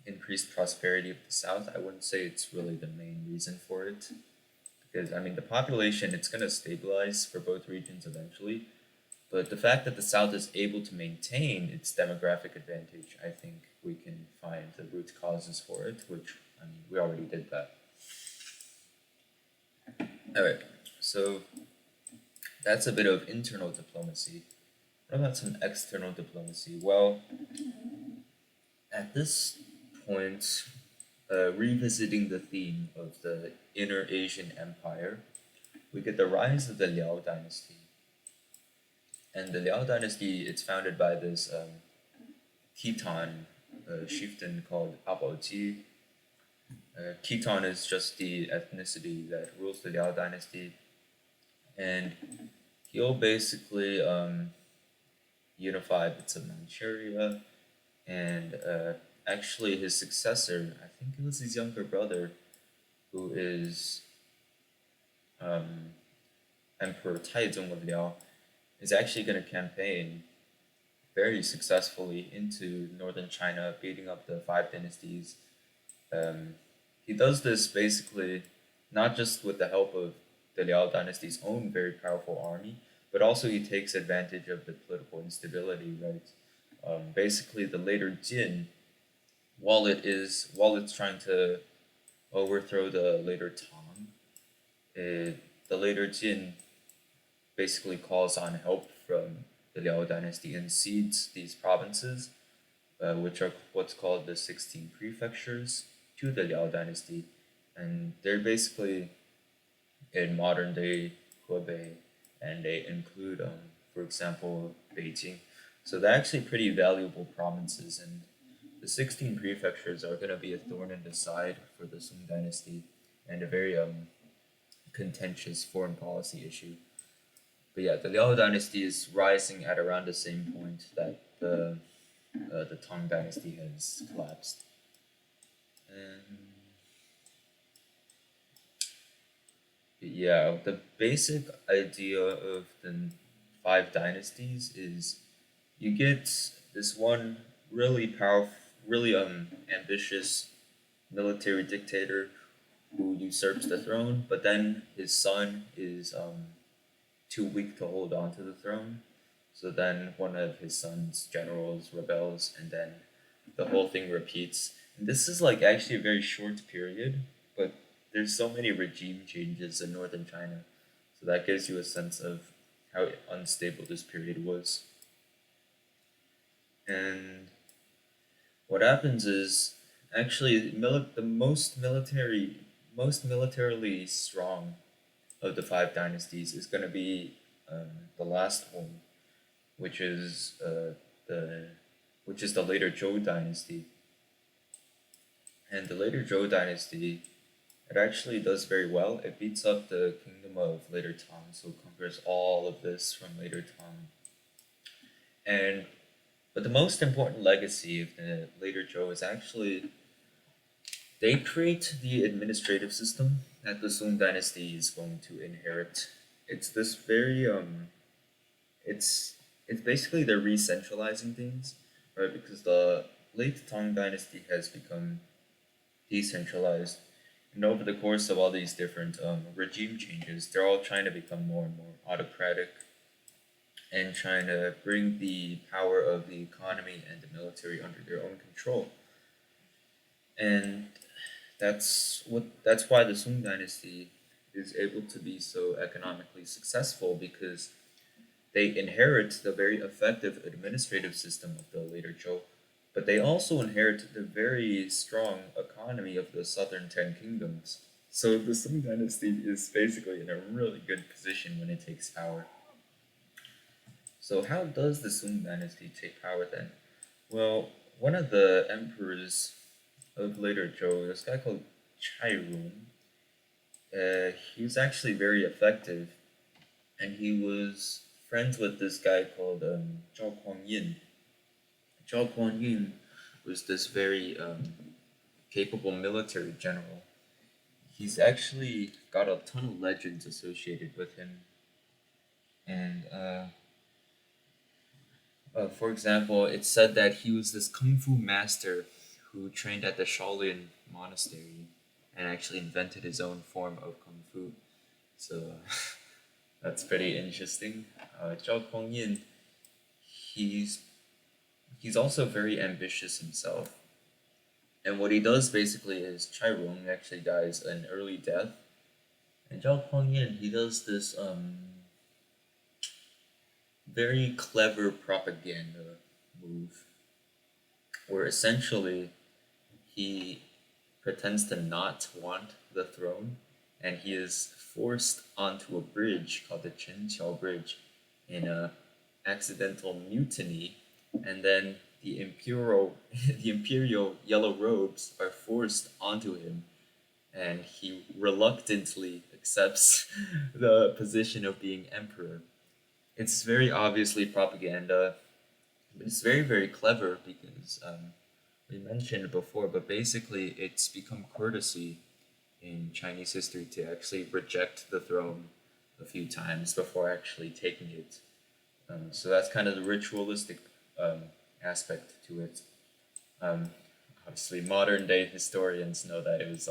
increased prosperity of the South, I wouldn't say it's really the main reason for it. Because, I mean, the population, it's going to stabilize for both regions eventually. But the fact that the South is able to maintain its demographic advantage, I think we can find the root causes for it, which, I mean, we already did that. Alright, so that's a bit of internal diplomacy. What about some external diplomacy? Well, at this point, revisiting the theme of the Inner Asian Empire, we get the rise of the Liao dynasty. And the Liao dynasty, it's founded by this Khitan chieftain called Abaoji. Khitan is just the ethnicity that rules the Liao dynasty, and he'll basically unify bits of Manchuria, and actually his successor, I think it was his younger brother, who is Emperor Taizong of Liao, is actually going to campaign very successfully into northern China, beating up the five dynasties. Um, he does this basically not just with the help of the Liao dynasty's own very powerful army, but also he takes advantage of the political instability, right? Basically, the later Jin, while it's trying to overthrow the later Tang, the later Jin basically calls on help from the Liao dynasty and cedes these provinces, which are what's called the 16 prefectures, to the Liao dynasty. And they're basically in modern day Hebei, and they include, for example, Beijing. So they're actually pretty valuable provinces, and the 16 prefectures are going to be a thorn in the side for the Song dynasty and a very contentious foreign policy issue. But yeah, the Liao dynasty is rising at around the same point that the Tang dynasty has collapsed. And yeah, the basic idea of the five dynasties is you get this one really powerful, really ambitious military dictator who usurps the throne, but then his son is too weak to hold on to the throne. So then one of his son's generals rebels, and then the whole thing repeats. And this is like actually a very short period, but there's so many regime changes in northern China. So that gives you a sense of how unstable this period was. And what happens is actually the most militarily strong of the five dynasties is going to be the last one, which is the which is the later Zhou dynasty. And the later Zhou dynasty, it actually does very well. It beats up the kingdom of later Tang, so it conquers all of this from later Tang. And but the most important legacy of the later Zhou is actually they create the administrative system that the Song dynasty is going to inherit. It's this very it's it's basically they're re-centralizing things, right? Because the late Tang dynasty has become decentralized, and over the course of all these different regime changes, they're all trying to become more and more autocratic and trying to bring the power of the economy and the military under their own control. And that's why the Song dynasty is able to be so economically successful because they inherit the very effective administrative system of the later Zhou, but they also inherit the very strong economy of the southern Ten Kingdoms. So the Song dynasty is basically in a really good position when it takes power. So how does the Song dynasty take power then? Well, one of the emperors of later Zhou, this guy called Chai Run, he was actually very effective, and he was friends with this guy called Zhao Kuangyin. Zhao Kuangyin was this very capable military general. He's actually got a ton of legends associated with him, and for example, it's said that he was this kung fu master who trained at the Shaolin monastery and actually invented his own form of kung fu. So that's pretty interesting. Zhao Kuangyin, he's he's also very ambitious himself. And what he does basically is Chai Rong actually dies an early death. And Zhao Kuangyin, he does this very clever propaganda move where essentially he pretends to not want the throne and he is forced onto a bridge called the Chenqiao Bridge in a accidental mutiny, and then the imperial the imperial yellow robes are forced onto him, and he reluctantly accepts the position of being emperor. It's very obviously propaganda, but it's very very clever because we mentioned it before, but basically it's become courtesy in Chinese history to actually reject the throne a few times before actually taking it. So that's kind of the ritualistic um, aspect to it. Um, Obviously, modern day historians know that it was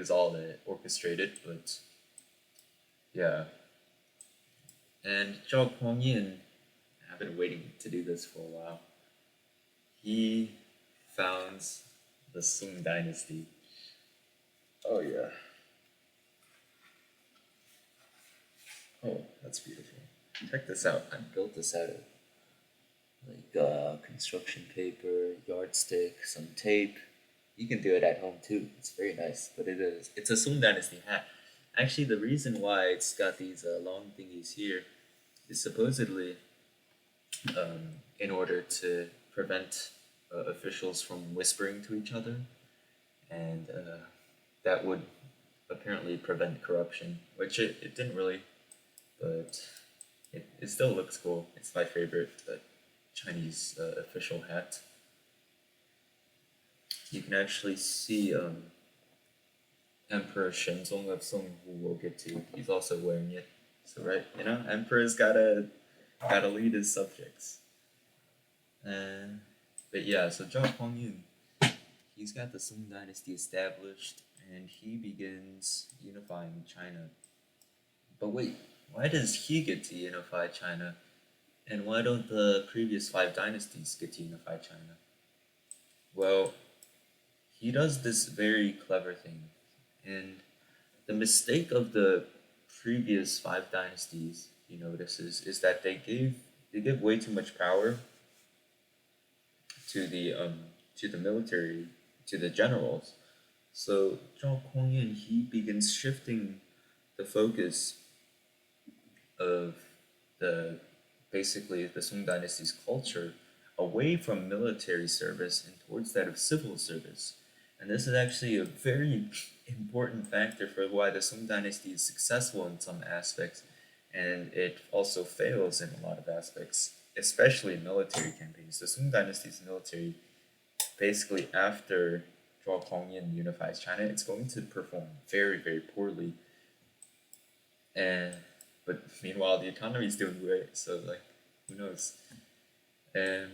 all orchestrated, but yeah. And Zhao Kuangyin, I've been waiting to do this for a while. He founds the Sung Dynasty. Oh yeah. Oh, that's beautiful. Check this out. I built this out of construction paper, yardstick, some tape. You can do it at home too. It's very nice, but it's a Sung Dynasty hat. Actually, the reason why it's got these long thingies here is supposedly in order to prevent officials from whispering to each other, and that would apparently prevent corruption, which it didn't really, but it still looks cool. It's my favorite Chinese official hat. You can actually see Emperor Shenzong of Song, who we'll get to. He's also wearing it. So right, Emperor's gotta lead his subjects. Uh, but yeah, so Zhao Huangyun, he's got the Song dynasty established, and he begins unifying China. But wait, why does he get to unify China, and why don't the previous five dynasties get to unify China? Well, he does this very clever thing, and the mistake of the previous five dynasties, he notices, is that they give way too much power to the military, to the generals. So Zhao Kuangyan, he begins shifting the focus of the basically the Song dynasty's culture away from military service and towards that of civil service. And this is actually a very important factor for why the Song dynasty is successful in some aspects, and it also fails in a lot of aspects, especially military campaigns. The Song dynasty's military, basically after Zhao Hongyan unifies China, it's going to perform very, very poorly. And but meanwhile, the economy is doing great. So like, who knows? And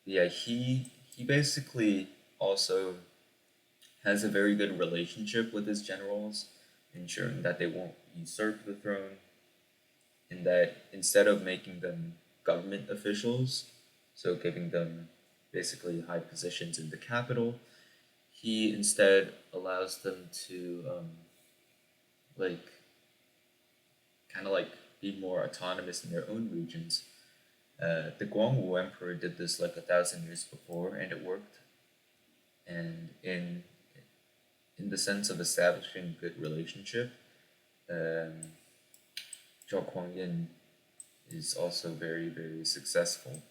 yeah, he basically also has a very good relationship with his generals, ensuring that they won't usurp the throne, and that instead of making them government officials, so giving them basically high positions in the capital, he instead allows them to like kind of like be more autonomous in their own regions. The Guangwu Emperor did this like 1,000 years before, and it worked. And in the sense of establishing a good relationship, um, Zhao Kuangyan is also very, very successful.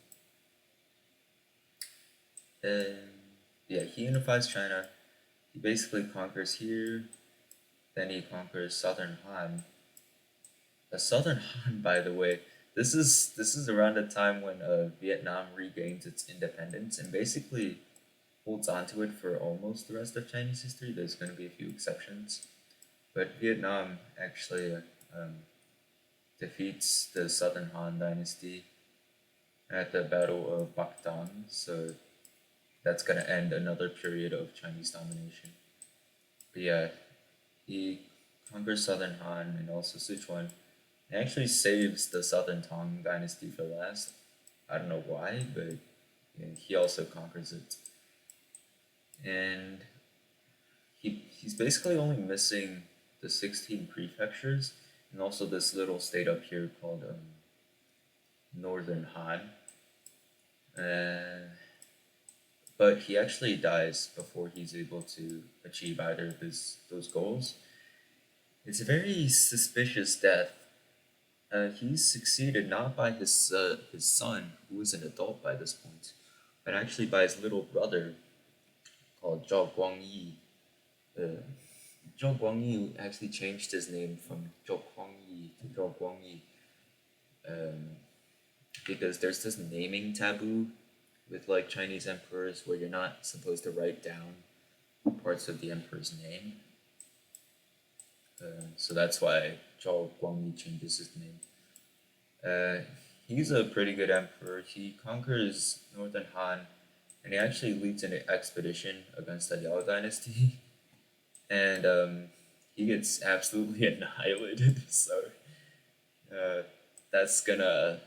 And yeah, he unifies China. He basically conquers here, then he conquers southern Han. The southern Han, by the way, this is around the time when Vietnam regains its independence and basically holds on to it for almost the rest of Chinese history. There's going to be a few exceptions, but Vietnam actually defeats the Southern Han Dynasty at the Battle of Bac Dong. So that's going to end another period of Chinese domination. But yeah, he conquers Southern Han and also Sichuan. He actually saves the Southern Tang Dynasty for last. I don't know why, but yeah, he also conquers it. And he's basically only missing the 16 prefectures and also this little state up here called Northern Han. Uh, but he actually dies before he's able to achieve either of those goals. It's a very suspicious death. He's succeeded not by his son, who was an adult by this point, but actually by his little brother called Zhao Guangyi. Uh, Zhao Guangyi actually changed his name from Zhao Guangyi to Zhao Guangyi um, because there's this naming taboo with like Chinese emperors where you're not supposed to write down parts of the emperor's name. So that's why Zhao Guangyi changes his name. Uh, he's a pretty good emperor. He conquers northern Han, and he actually leads an expedition against the Liao dynasty, and he gets absolutely annihilated. So uh, that's gonna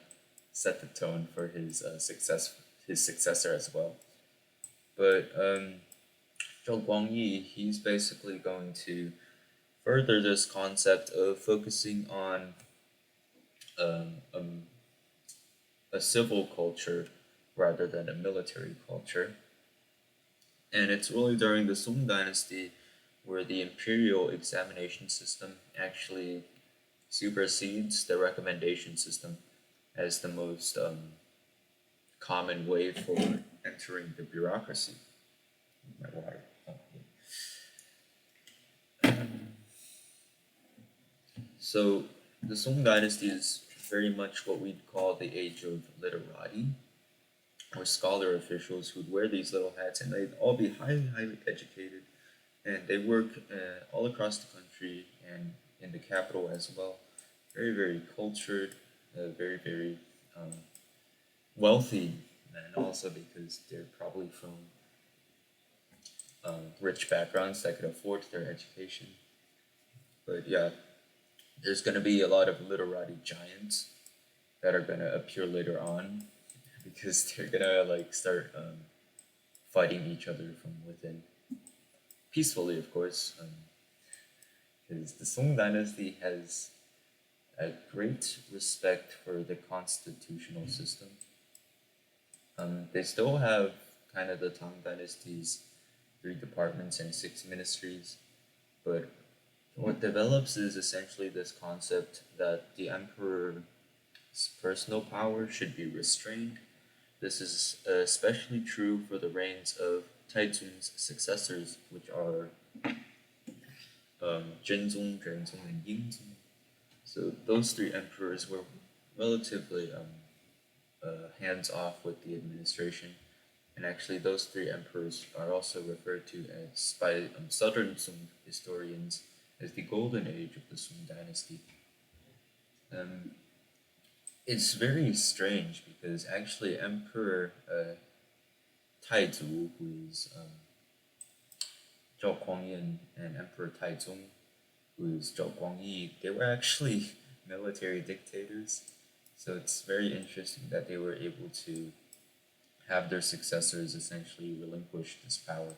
set the tone for his successor as well. But Zhou Guangyi, he's basically going to further this concept of focusing on um, um, a civil culture rather than a military culture. And it's really during the Song dynasty where the imperial examination system actually supersedes the recommendation system as the most common way for entering the bureaucracy. My water. Oh, yeah. So the Song dynasty is very much what we'd call the age of literati, or scholar officials who'd wear these little hats, and they'd all be highly, highly educated, and they work all across the country and in the capital as well. Very, very cultured, very, very um, wealthy, and also because they're probably from rich backgrounds that could afford their education. But yeah, there's going to be a lot of literati giants that are going to appear later on because they're going to like start fighting each other from within. Peacefully, of course, because the Song dynasty has a great respect for the constitutional system. They still have kind of the Tang dynasty's three departments and six ministries, but what develops is essentially this concept that the emperor's personal power should be restrained. This is especially true for the reigns of Taizong's successors, which are Zhenzong, Zhenzong, and Yingzong. So those three emperors were relatively hands off with the administration, and actually those three emperors are also referred to as by Southern Song historians as the golden age of the Song dynasty. Um, it's very strange because actually Emperor Taizu, who is Zhao Guangyan, and Emperor Taizong, who is Zhao Guangyi, they were actually military dictators. So it's very interesting that they were able to have their successors essentially relinquish this power.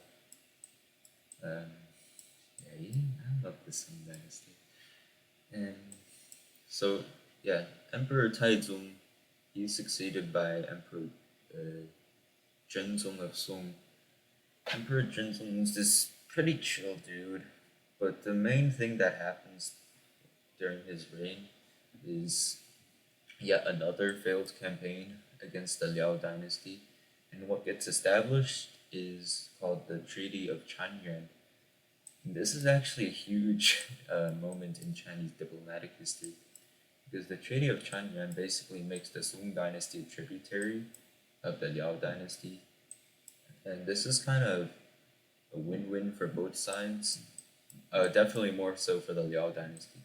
Um, yeah, I love the Song dynasty. And so, yeah, Emperor Taizong, he's succeeded by Emperor uh, Zhenzong of Song. Emperor Zhenzong is this pretty chill dude, but the main thing that happens during his reign is yet another failed campaign against the Liao dynasty, and what gets established is called the Treaty of Chanyuan. This is actually a huge moment in Chinese diplomatic history because the Treaty of Chanyuan basically makes the Song dynasty a tributary of the Liao dynasty, and this is kind of a win-win for both sides. Definitely more so for the Liao dynasty.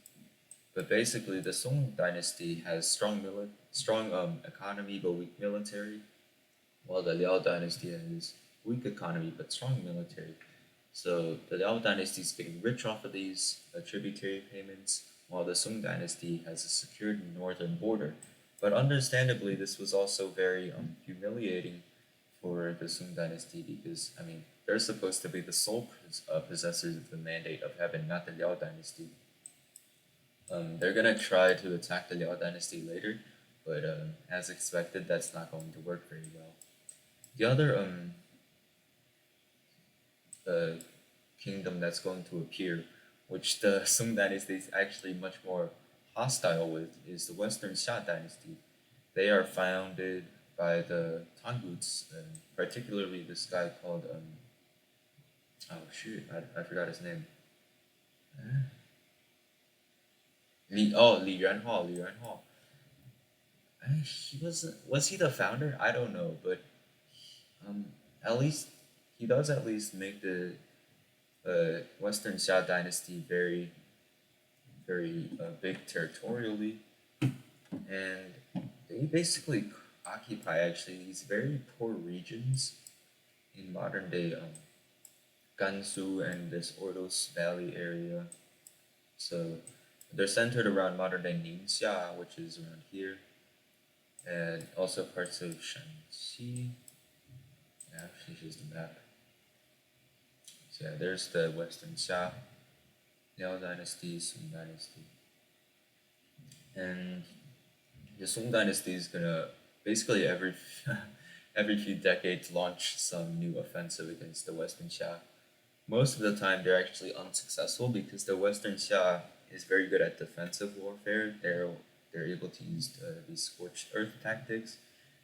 But basically, the Song dynasty has strong economy but weak military, while the Liao dynasty has weak economy but strong military. So the Liao dynasty is getting rich off of these tributary payments, while the Song dynasty has a secured northern border. But understandably, this was also very humiliating for the Song dynasty because, I mean, they're supposed to be the sole possessors of the mandate of heaven, not the Liao dynasty. They're gonna try to attack the Liao dynasty later, but as expected, that's not going to work very well. The other uh, kingdom that's going to appear, which the Song dynasty is actually much more hostile with, is the Western Xia dynasty. They are founded by the Tanguts, particularly this guy called oh shoot, I forgot his name. Li Yuanhao, Li Yuanhao. He was he the founder? I don't know, but um, at least he does at least make the Western Xia dynasty very big territorially, and they basically occupy actually these very poor regions in modern day Gansu and this Ordos Valley area. So they're centered around modern day Ningxia, which is around here, and also parts of Shanxi. Yeah, actually, here's the map. So yeah, there's the Western Xia, Liao Dynasty, Song Dynasty, and the Song Dynasty is gonna basically every every few decades launch some new offensive against the Western Xia. Most of the time, they're actually unsuccessful because the Western Xia is very good at defensive warfare. They're able to use these scorched earth tactics,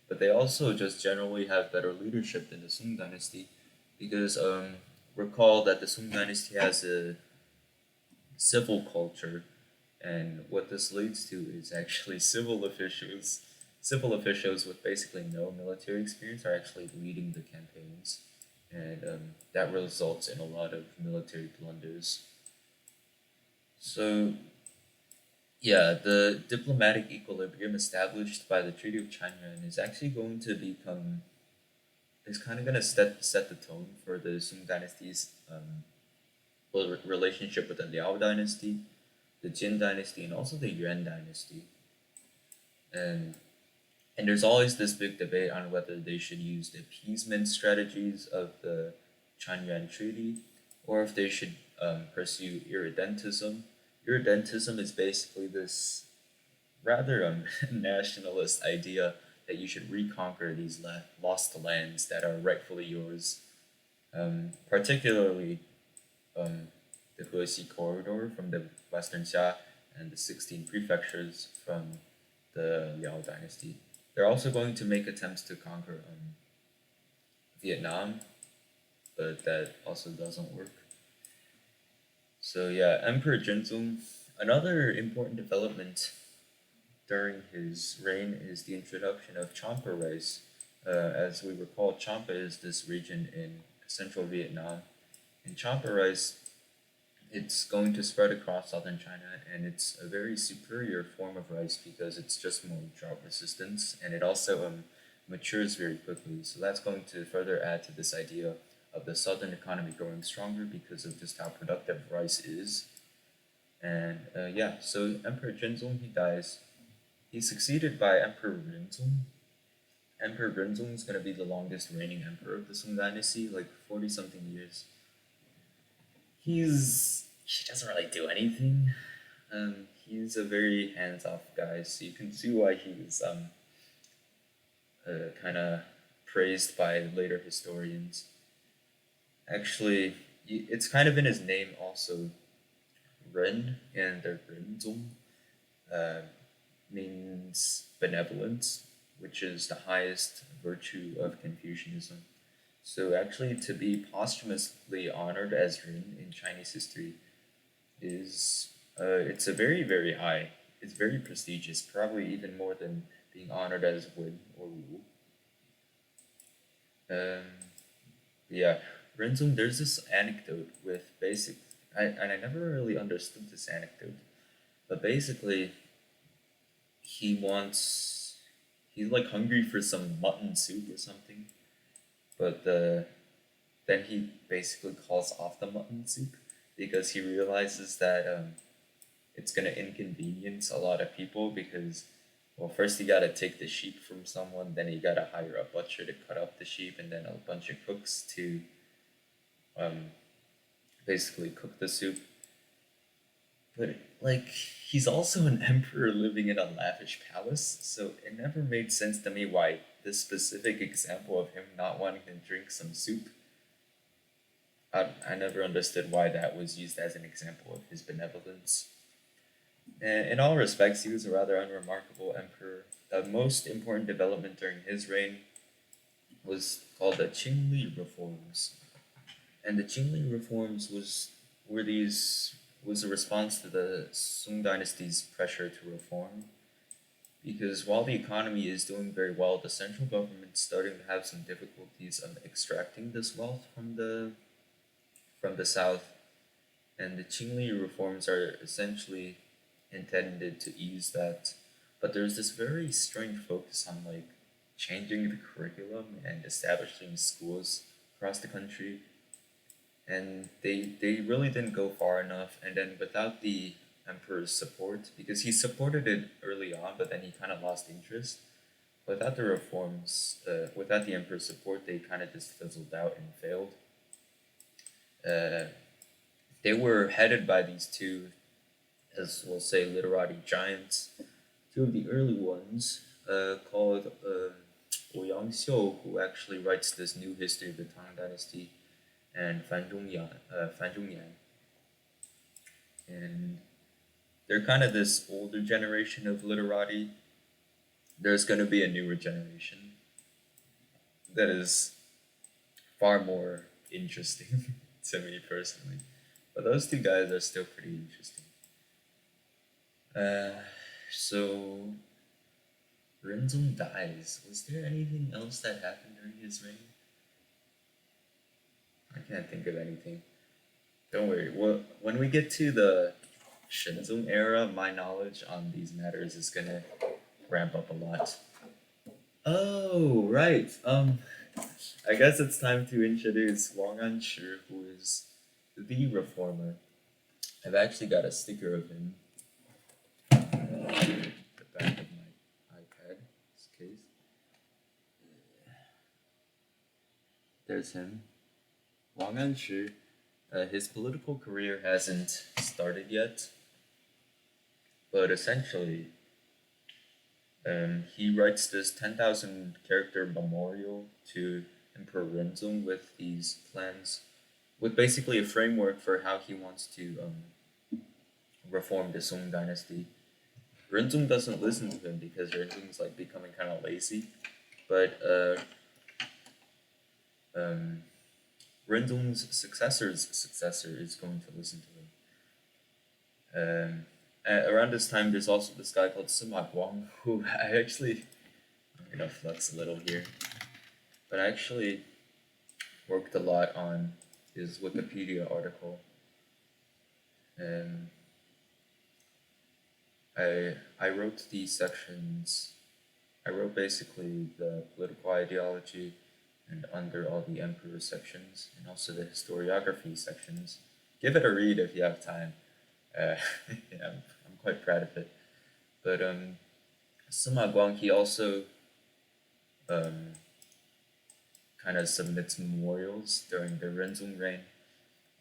but they also just generally have better leadership than the Song Dynasty, because recall that the Song Dynasty has a civil culture, and what this leads to is actually civil officials with basically no military experience are actually leading the campaigns, and that results in a lot of military blunders. So yeah, the diplomatic equilibrium established by the Treaty of Changyuan is actually going to become is kind of going to set the tone for the Song Dynasty's relationship with the Liao Dynasty, the Jin Dynasty, and also the Yuan Dynasty. And and there's always this big debate on whether they should use the appeasement strategies of the Yuan Treaty, or if they should pursue irredentism. Irredentism is basically this rather nationalist idea that you should reconquer these lost lands that are rightfully yours, particularly um, the Huasi corridor from the Western Xia and the 16 prefectures from the Liao dynasty. They're also going to make attempts to conquer Vietnam, but that also doesn't work. So yeah, Emperor Zhenzong. Another important development during his reign is the introduction of Champa rice. As we recall, Champa is this region in central Vietnam. And Champa rice, it's going to spread across southern China, and it's a very superior form of rice because it's just more drought resistance, and it also matures very quickly. So that's going to further add to this idea of the southern economy growing stronger because of just how productive rice is. And yeah, so Emperor Zhenzong, he dies. He's succeeded by Emperor Renzong. Emperor Renzong is going to be the longest reigning emperor of the Song Dynasty, like 40 something years. He doesn't really do anything. He's a very hands off guy, so you can see why he's kind of praised by later historians. Actually, it's kind of in his name also. Ren and the Renzong uh, means benevolence, which is the highest virtue of Confucianism. So actually, to be posthumously honored as Ren in Chinese history is it's a very high. It's very prestigious, probably even more than being honored as Wen or Wu. Um, yeah, Renzong. There's this anecdote with basic. I never really understood this anecdote, but basically he wants he's like hungry for some mutton soup or something, but then he basically calls off the mutton soup because he realizes that it's gonna inconvenience a lot of people because well first you gotta take the sheep from someone, then you gotta hire a butcher to cut up the sheep, and then a bunch of cooks to um, basically cook the soup. But like he's also an emperor living in a lavish palace, so it never made sense to me why this specific example of him not wanting to drink some soup. I never understood why that was used as an example of his benevolence. And in all respects, he was a rather unremarkable emperor. The most important development during his reign was called the Qingli reforms, and the Qingli reforms were these was a response to the Song dynasty's pressure to reform. Because while the economy is doing very well, the central government's starting to have some difficulties extracting this wealth from the south, and the Qingli reforms are essentially intended to ease that. but there's this very strange focus on like changing the curriculum and establishing schools across the country, and they really didn't go far enough. And then without the emperor's support, because he supported it early on, but then he kind of lost interest. Without the reforms, without the emperor's support, they kind of just fizzled out and failed. Uh, they were headed by these two, as we'll say, literati giants. Two of the early ones, called Ouyang Xiu, who actually writes this new history of the Tang Dynasty, and Fan Zhongyan, and they're kind of this older generation of literati. There's going to be a newer generation that is far more interesting to me personally. But those two guys are still pretty interesting. Uh, so Renzong dies. Was there anything else that happened during his reign? I can't think of anything. Don't worry. Well, when we get to the Shenzong era, my knowledge on these matters is gonna ramp up a lot. Oh, right. I guess it's time to introduce Wang Anshi, who is the reformer. I've actually got a sticker of him at the back of my iPad. This case. There's him, Wang Anshi. His political career hasn't started yet, but essentially, he writes this 10,000 character memorial to Emperor Renzong with these plans, with basically a framework for how he wants to reform the Song dynasty. Renzong doesn't listen to him because Renzong's like becoming kind of lazy, but um, Renzong's successor's successor is going to listen to him. Around this time, there's also this guy called Sima Guang, who I'm gonna flex a little here, but I actually worked a lot on his Wikipedia article. Um, I wrote these sections. I wrote basically the political ideology and under all the emperor sections, and also the historiography sections. Give it a read if you have time. Uh, yeah, I'm quite proud of it. But Sima Guang, he also um, kind of submits memorials during the Renzong reign.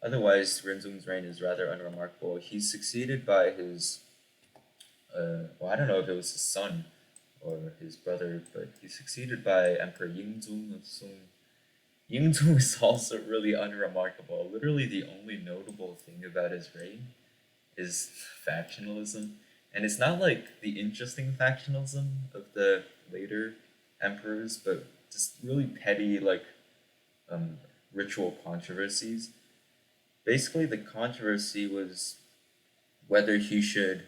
Otherwise, Renzong's reign is rather unremarkable. He's succeeded by his, well, I don't know if it was his son or his brother, but he's succeeded by Emperor Yingzong of Song. Yingzong is also really unremarkable. Literally, the only notable thing about his reign is factionalism. And it's not like the interesting factionalism of the later emperors, but just really petty, like, um, ritual controversies. Basically, the controversy was whether he should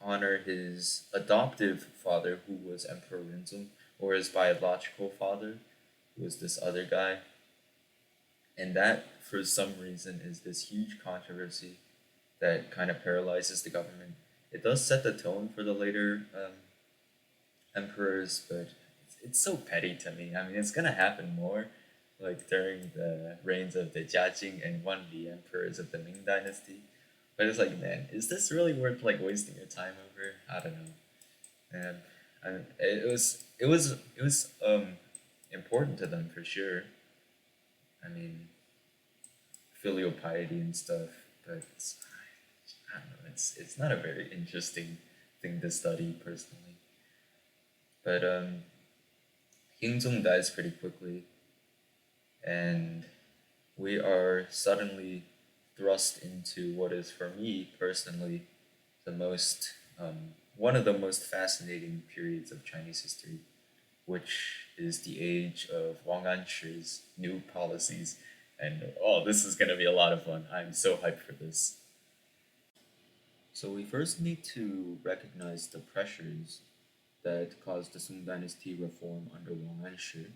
honor his adoptive father, who was Emperor Renzong, or his biological father, who was this other guy. And that, for some reason, is this huge controversy that kind of paralyzes the government. It does set the tone for the later emperors, but it's so petty to me. I mean, it's gonna happen more, like during the reigns of the Jiajing and Wanli emperors of the Ming Dynasty. But it's like, man, is this really worth like wasting your time over? I don't know. And it was important to them for sure. I mean, filial piety and stuff, but I don't know. It's not a very interesting thing to study personally. But Yingzong dies pretty quickly, and we are suddenly thrust into what is for me personally the most one of the most fascinating periods of Chinese history, which is the age of Wang Anshi's new policies. And oh, this is gonna be a lot of fun. I'm so hyped for this. So we first need to recognize the pressures that caused the Song Dynasty reform under Wang Anshi.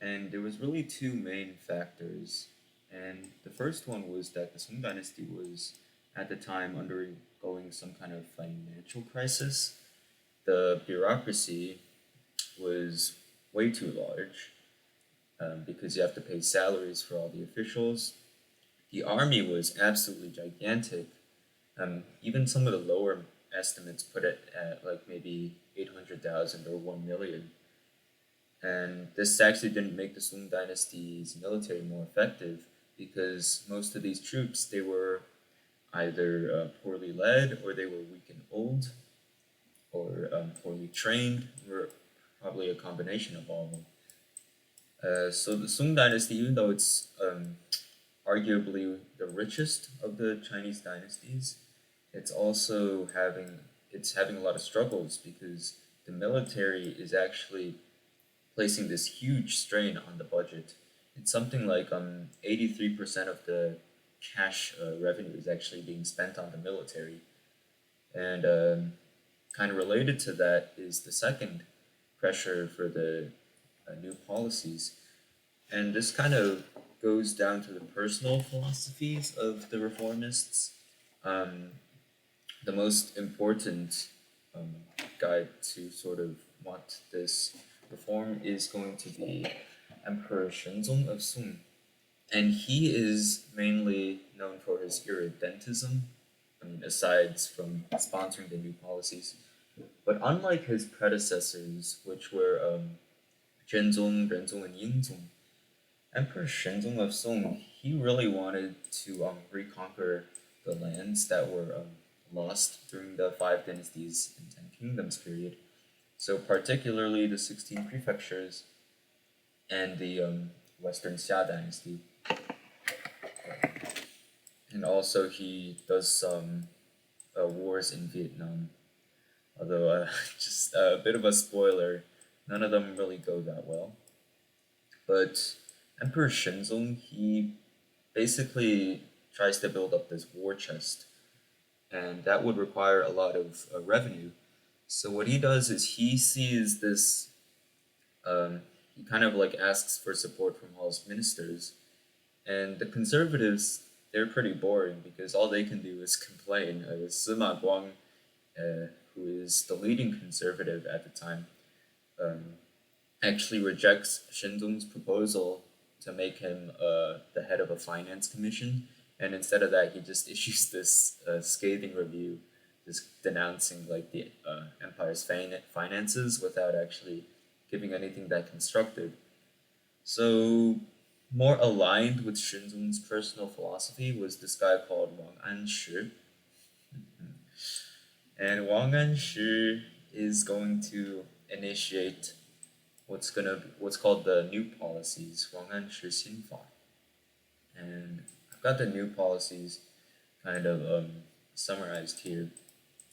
And there was really two main factors. And the first one was that the Song Dynasty was at the time undergoing some kind of financial crisis. the bureaucracy was way too large because you have to pay salaries for all the officials. The army was absolutely gigantic. Even some of the lower estimates put it at like maybe 800,000 or 1 million. And this actually didn't make the Sung dynasty's military more effective because most of these troops, they were either poorly led or they were weak and old or poorly trained, or probably a combination of all of them. So the Sung dynasty, even though it's arguably the richest of the Chinese dynasties, it's also having a lot of struggles because the military is actually placing this huge strain on the budget. It's something like 83% of the cash revenue is actually being spent on the military, and kind of related to that is the second pressure for the new policies, and this kind of goes down to the personal philosophies of the reformists. Um, the most important um, guy to sort of want this reform is going to be Emperor Shenzong of Sung. And he is mainly known for his irredentism, I mean, aside from sponsoring the new policies. But unlike his predecessors, which were Zhenzong, Renzong, and Yingzong, Emperor Shenzong of Song, he really wanted to reconquer the lands that were lost during the Five Dynasties and Ten Kingdoms period. So, particularly the 16 prefectures and the Western Xia dynasty. And also, he does some wars in Vietnam. Although, just a bit of a spoiler, none of them really go that well. But Emperor Shenzong, he basically tries to build up this war chest, and that would require a lot of revenue. So what he does is he sees this. He kind of like asks for support from all his ministers, and the conservatives, they're pretty boring because all they can do is complain. Sima Guang, who is the leading conservative at the time, um, actually rejects Shenzong's proposal to make him the head of a finance commission, and instead of that, he just issues this scathing review, just denouncing like the empire's finances without actually giving anything that constructive. So, more aligned with Shenzong's personal philosophy was this guy called Wang Anshi, and Wang Anshi is going to initiate what's called the new policies, 王安石新法. And I've got the new policies kind of summarized here.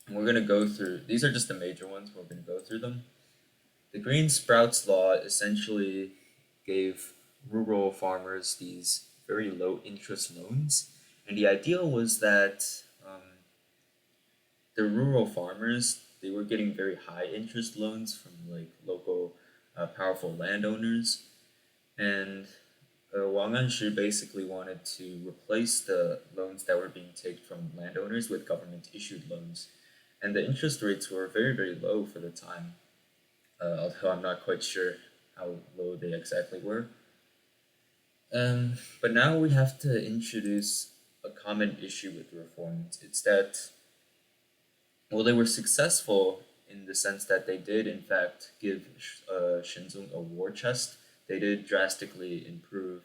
And we're gonna go through these are just the major ones, we're gonna go through them. The Green Sprouts Law essentially gave rural farmers these very low interest loans. And the idea was that the rural farmers, they were getting very high interest loans from like local powerful landowners, and Wang Anshi basically wanted to replace the loans that were being taken from landowners with government issued loans, and the interest rates were very very low for the time. Although I'm not quite sure how low they exactly were. But now we have to introduce a common issue with the reforms. It's that, well, they were successful in the sense that they did, in fact, give Shenzong a war chest. They did drastically improve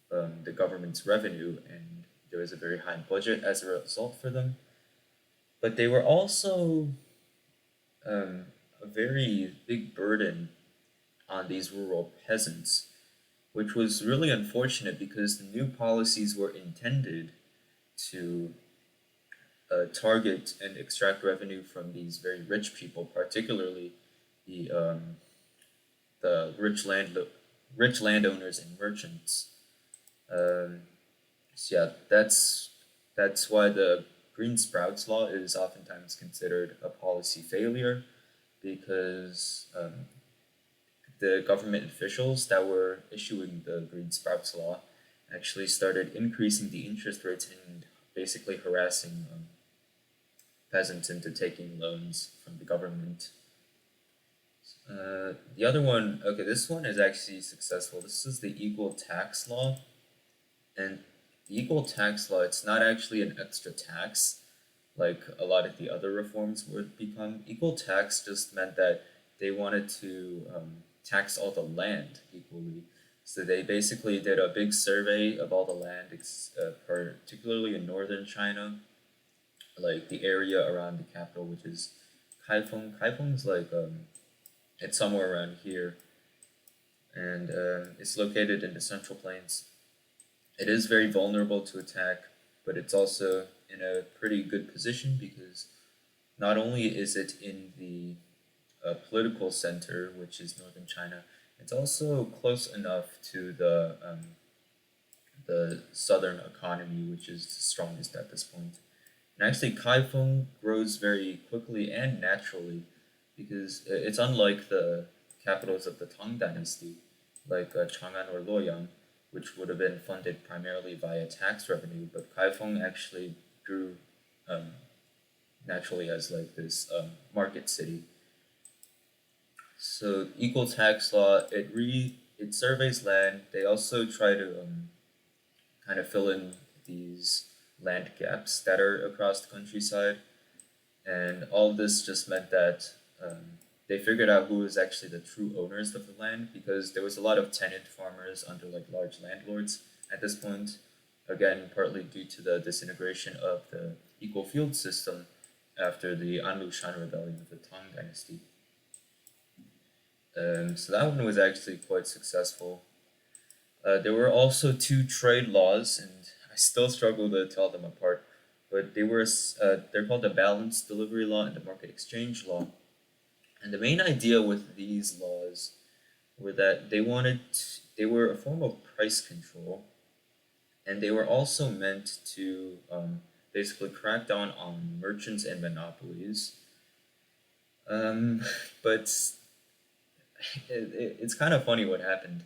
the government's revenue, and there was a very high budget as a result for them. But they were also a very big burden on these rural peasants, which was really unfortunate because the new policies were intended to target and extract revenue from these very rich people, particularly the the rich landowners and merchants. Um, so yeah, that's why the Green Sprouts Law is oftentimes considered a policy failure because the government officials that were issuing the Green Sprouts Law actually started increasing the interest rates and basically harassing peasants into taking loans from the government. The other one, okay, this one is actually successful. This is the equal tax law, and the equal tax law, it's not actually an extra tax like a lot of the other reforms would become. Equal tax just meant that they wanted to tax all the land equally. So they basically did a big survey of all the land, particularly in northern China, like the area around the capital, which is Kaifeng. Kaifeng's like it's somewhere around here, and it's located in the Central Plains. It is very vulnerable to attack, but it's also in a pretty good position because not only is it in the political center, which is northern China, it's also close enough to the southern economy, which is the strongest at this point. And actually, Kaifeng grows very quickly and naturally because it's unlike the capitals of the Tang Dynasty, like Chang'an or Luoyang, which would have been funded primarily via tax revenue. But Kaifeng actually grew um, naturally as like this market city. So equal tax law, it surveys land. They also try to kind of fill in these land gaps that are across the countryside. And all of this just meant that they figured out who was actually the true owners of the land because there was a lot of tenant farmers under like large landlords at this point. Again, partly due to the disintegration of the equal field system after the Anlushan rebellion of the Tang Dynasty. So that one was actually quite successful. There were also two trade laws, and I still struggle to tell them apart. But they're called the balanced delivery law and the market exchange law. And the main idea with these laws were that they were a form of price control, and they were also meant to basically crack down on merchants and monopolies. Um, but it's kind of funny what happened.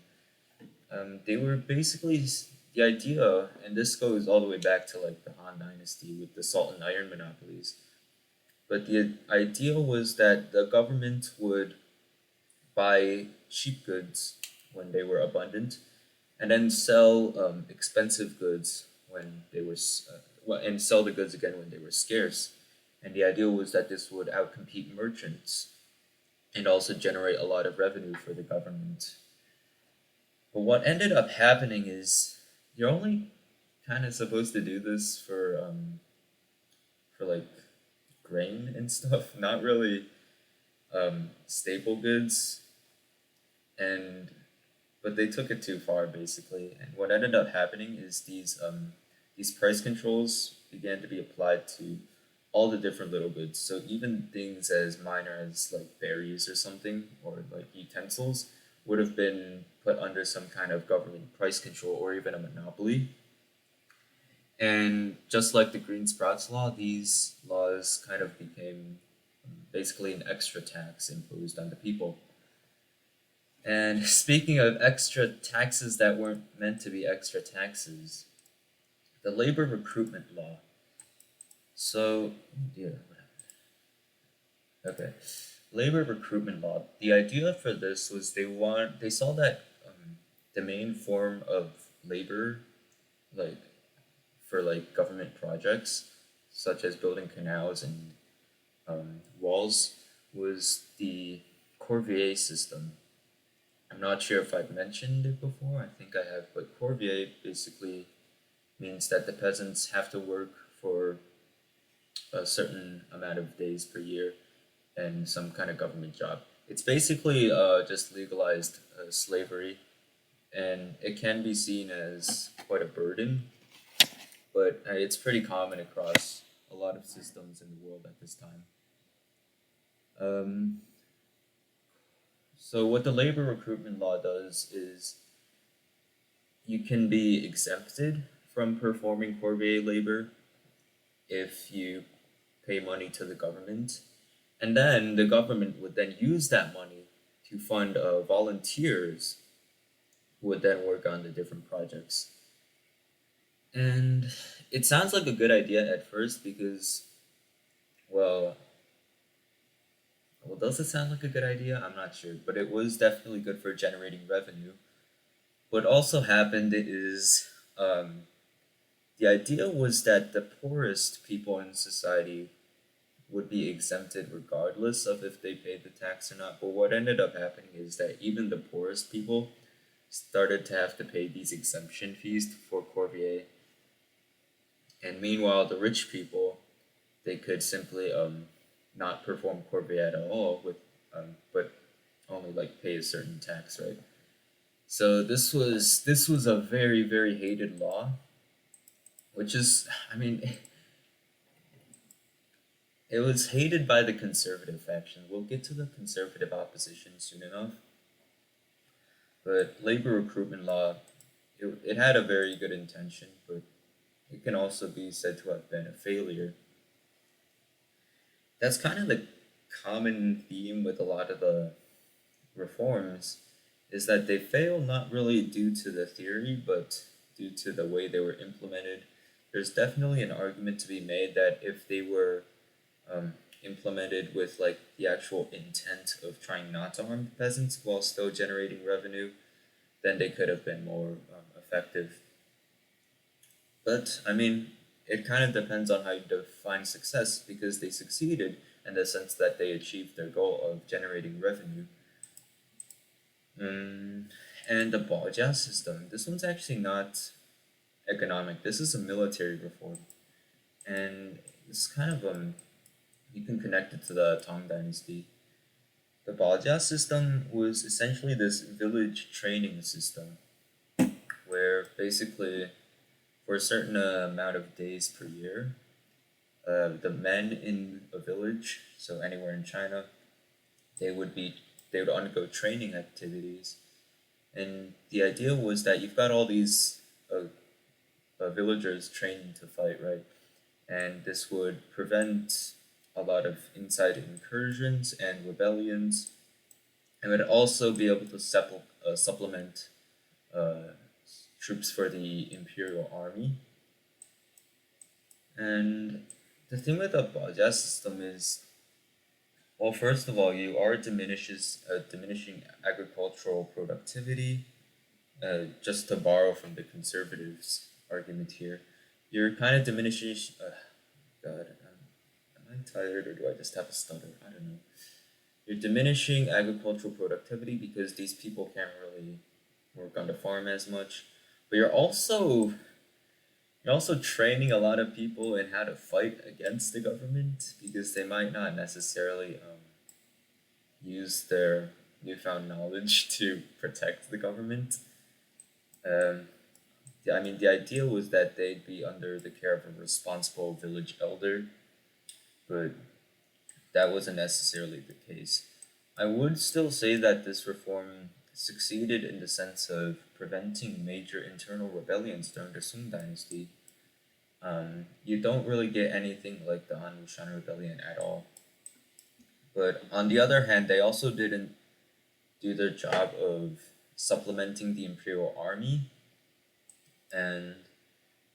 They were basically the idea, and this goes all the way back to like the Han Dynasty with the salt and iron monopolies. But the idea was that the government would buy cheap goods when they were abundant, and then sell expensive goods when they were, and sell the goods again when they were scarce. And the idea was that this would outcompete merchants and also generate a lot of revenue for the government. But what ended up happening is you're only kind of supposed to do this for like grain and stuff, not really staple goods. And but they took it too far basically. And what ended up happening is these price controls began to be applied to all the different little goods. So even things as minor as like berries or something or like utensils would have been put under some kind of government price control or even a monopoly. And just like the Green Sprouts Law, these laws kind of became basically an extra tax imposed on the people. And speaking of extra taxes that weren't meant to be extra taxes, the labor recruitment law. So, yeah, okay. Labor recruitment law. The idea for this was they saw that the main form of labor, like for like government projects, such as building canals and walls, was the corvier system. I'm not sure if I've mentioned it before. I think I have, but corvier basically means that the peasants have to work for a certain amount of days per year and some kind of government job. It's basically just legalized slavery, and it can be seen as quite a burden, but it's pretty common across a lot of systems in the world at this time. Um, so, what the labor recruitment law does is you can be exempted from performing corvée labor if you pay money to the government. And then the government would then use that money to fund volunteers who would then work on the different projects. And it sounds like a good idea at first because, well, Well, does it sound like a good idea? I'm not sure, but it was definitely good for generating revenue. What also happened is the idea was that the poorest people in society would be exempted regardless of if they paid the tax or not. But what ended up happening is that even the poorest people started to have to pay these exemption fees for Corvier, and meanwhile, the rich people they could simply not perform Corvier at all with but only like pay a certain tax, right? So this was a very hated law, which is I mean it was hated by the conservative faction. We'll get to the conservative opposition soon enough. But labor recruitment law, it had a very good intention, but it can also be said to have been a failure. That's kind of the common theme with a lot of the reforms, is that they fail not really due to the theory, but due to the way they were implemented. There's definitely an argument to be made that if they were um, implemented with like the actual intent of trying not to harm the peasants while still generating revenue, then they could have been more effective. But I mean, it kind of depends on how you define success because they succeeded in the sense that they achieved their goal of generating revenue. Mm, and the Baja system, this one's actually not economic. This is a military reform, and it's kind of you can connect it to the Tang Dynasty. The Baja system was essentially this village training system where basically for a certain amount of days per year, the men in a village, so anywhere in China, they would be they would undergo training activities, and the idea was that you've got all these villagers training to fight, right? And this would prevent a lot of inside incursions and rebellions, and would also be able to supplement uh, troops for the imperial army. And the thing with the Baja system is, well, first of all, you are diminishing agricultural productivity. Just to borrow from the conservatives' argument here, you're kind of diminishing. God, am I tired or do I just have a stutter? I don't know. You're diminishing agricultural productivity because these people can't really work on the farm as much. But you're also training a lot of people in how to fight against the government because they might not necessarily use their newfound knowledge to protect the government. Um, I mean, the idea was that they'd be under the care of a responsible village elder, but that wasn't necessarily the case. I would still say that this reform succeeded in the sense of preventing major internal rebellions during the Sung Dynasty. You don't really get anything like the Han Wushang Rebellion at all. But on the other hand, they also didn't do their job of supplementing the imperial army, and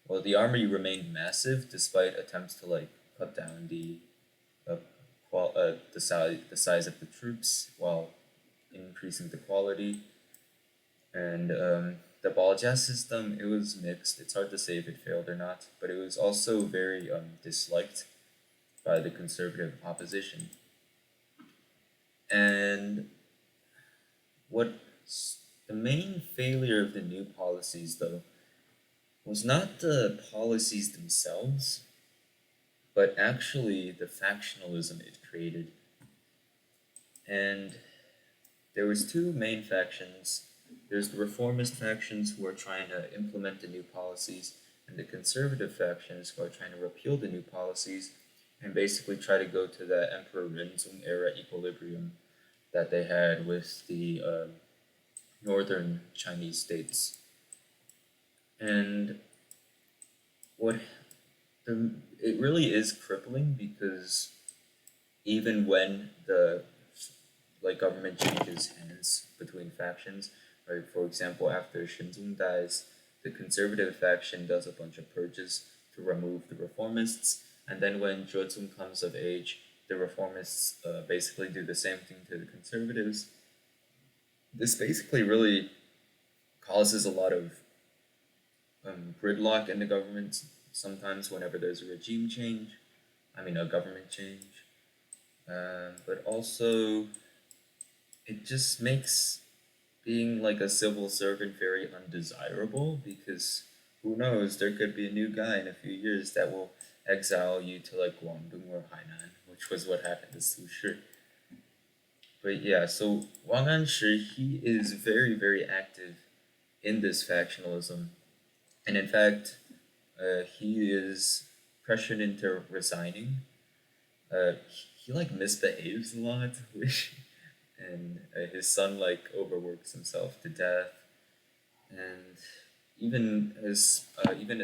well, the army remained massive despite attempts to like cut down uh, the size of the troops while increasing the quality. And the Balja system, it was mixed. It's hard to say if it failed or not, but it was also very disliked by the conservative opposition. And what the main failure of the new policies, though, was not the policies themselves, but actually the factionalism it created. And there was two main factions. There's the reformist factions who are trying to implement the new policies, and the conservative factions who are trying to repeal the new policies and basically try to go to the Emperor Renzong era equilibrium that they had with the northern Chinese states. And what it really is crippling because even when the government changes hands between factions, right? For example, after Shinzong dies, the conservative faction does a bunch of purges to remove the reformists, and then when Zhezong comes of age, the reformists basically do the same thing to the conservatives. This basically really causes a lot of gridlock in the government sometimes whenever there's a regime change, I mean, a government change. But also, it just makes being like a civil servant very undesirable because who knows, there could be a new guy in a few years that will exile you to like Guangdong or Hainan, which was what happened to Su Shi. But yeah, so Wang Anshi, he is very, very active in this factionalism. And in fact, he is pressured into resigning. He like misbehaves a lot, which, and his son like overworks himself to death, and even his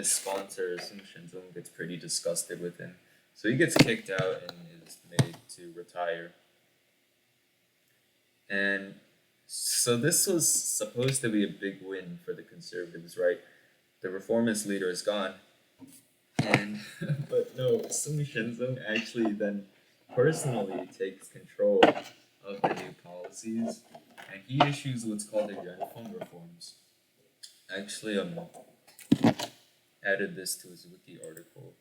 sponsor Sung Shinzong gets pretty disgusted with him, so he gets kicked out and is made to retire. And so this was supposed to be a big win for the conservatives, right? The reformist leader is gone, and but no, Sung Shinzong actually then personally takes control of the new policies, and he issues what's called the Yuanfeng reforms. Actually, added this to his wiki article.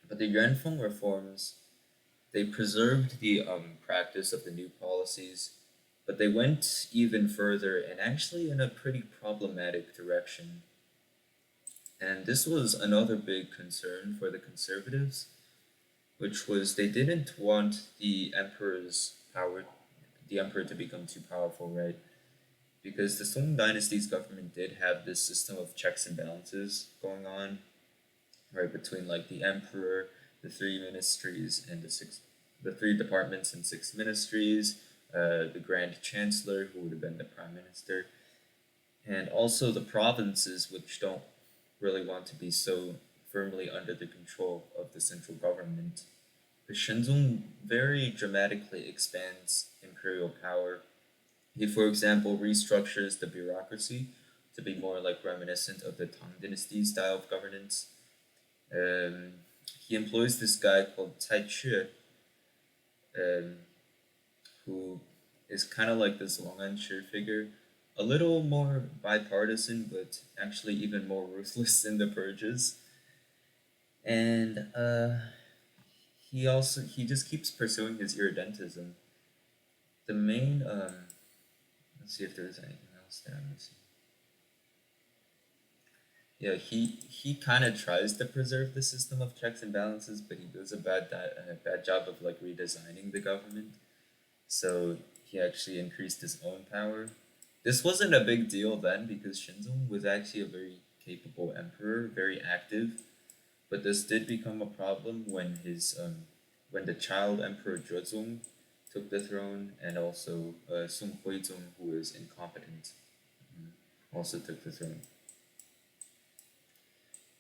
But the Yuanfeng reforms, they preserved the practice of the new policies, but they went even further and actually in a pretty problematic direction. And this was another big concern for the conservatives, which was they didn't want the emperor to become too powerful, right? Because the Song dynasty's government did have this system of checks and balances going on, right, between like the emperor, the three ministries, and the three departments and six ministries, the grand chancellor, who would have been the prime minister, and also the provinces, which don't really want to be so firmly under the control of the central government. The Shenzong very dramatically expands imperial power. He, for example, restructures the bureaucracy to be more like reminiscent of the Tang Dynasty style of governance. Um, he employs this guy called Cai Que, um, who is kind of like this Long Anshi figure, a little more bipartisan, but actually even more ruthless in the purges. And he just keeps pursuing his irredentism. The main let's see if there's anything else that I'm missing. Yeah, he kind of tries to preserve the system of checks and balances, but he does a bad job of like redesigning the government. So he actually increased his own power. This wasn't a big deal then because Shinzong was actually a very capable emperor, very active. But this did become a problem when the child emperor Zhezong took the throne, and also Song Huizong, who is incompetent, also took the throne.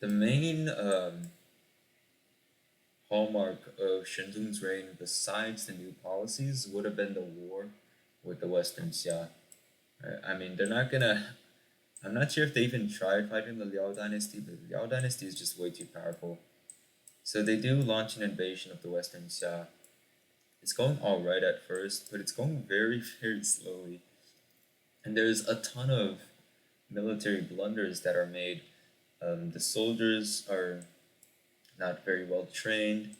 The main hallmark of Shenzong's reign, besides the new policies, would have been the war with the Western Xia. I mean, they're not gonna. I'm not sure if they even tried fighting the Liao dynasty, but the Liao dynasty is just way too powerful. So they do launch an invasion of the Western Xia. It's going alright at first, but it's going very, very slowly. And there's a ton of military blunders that are made. The soldiers are not very well trained.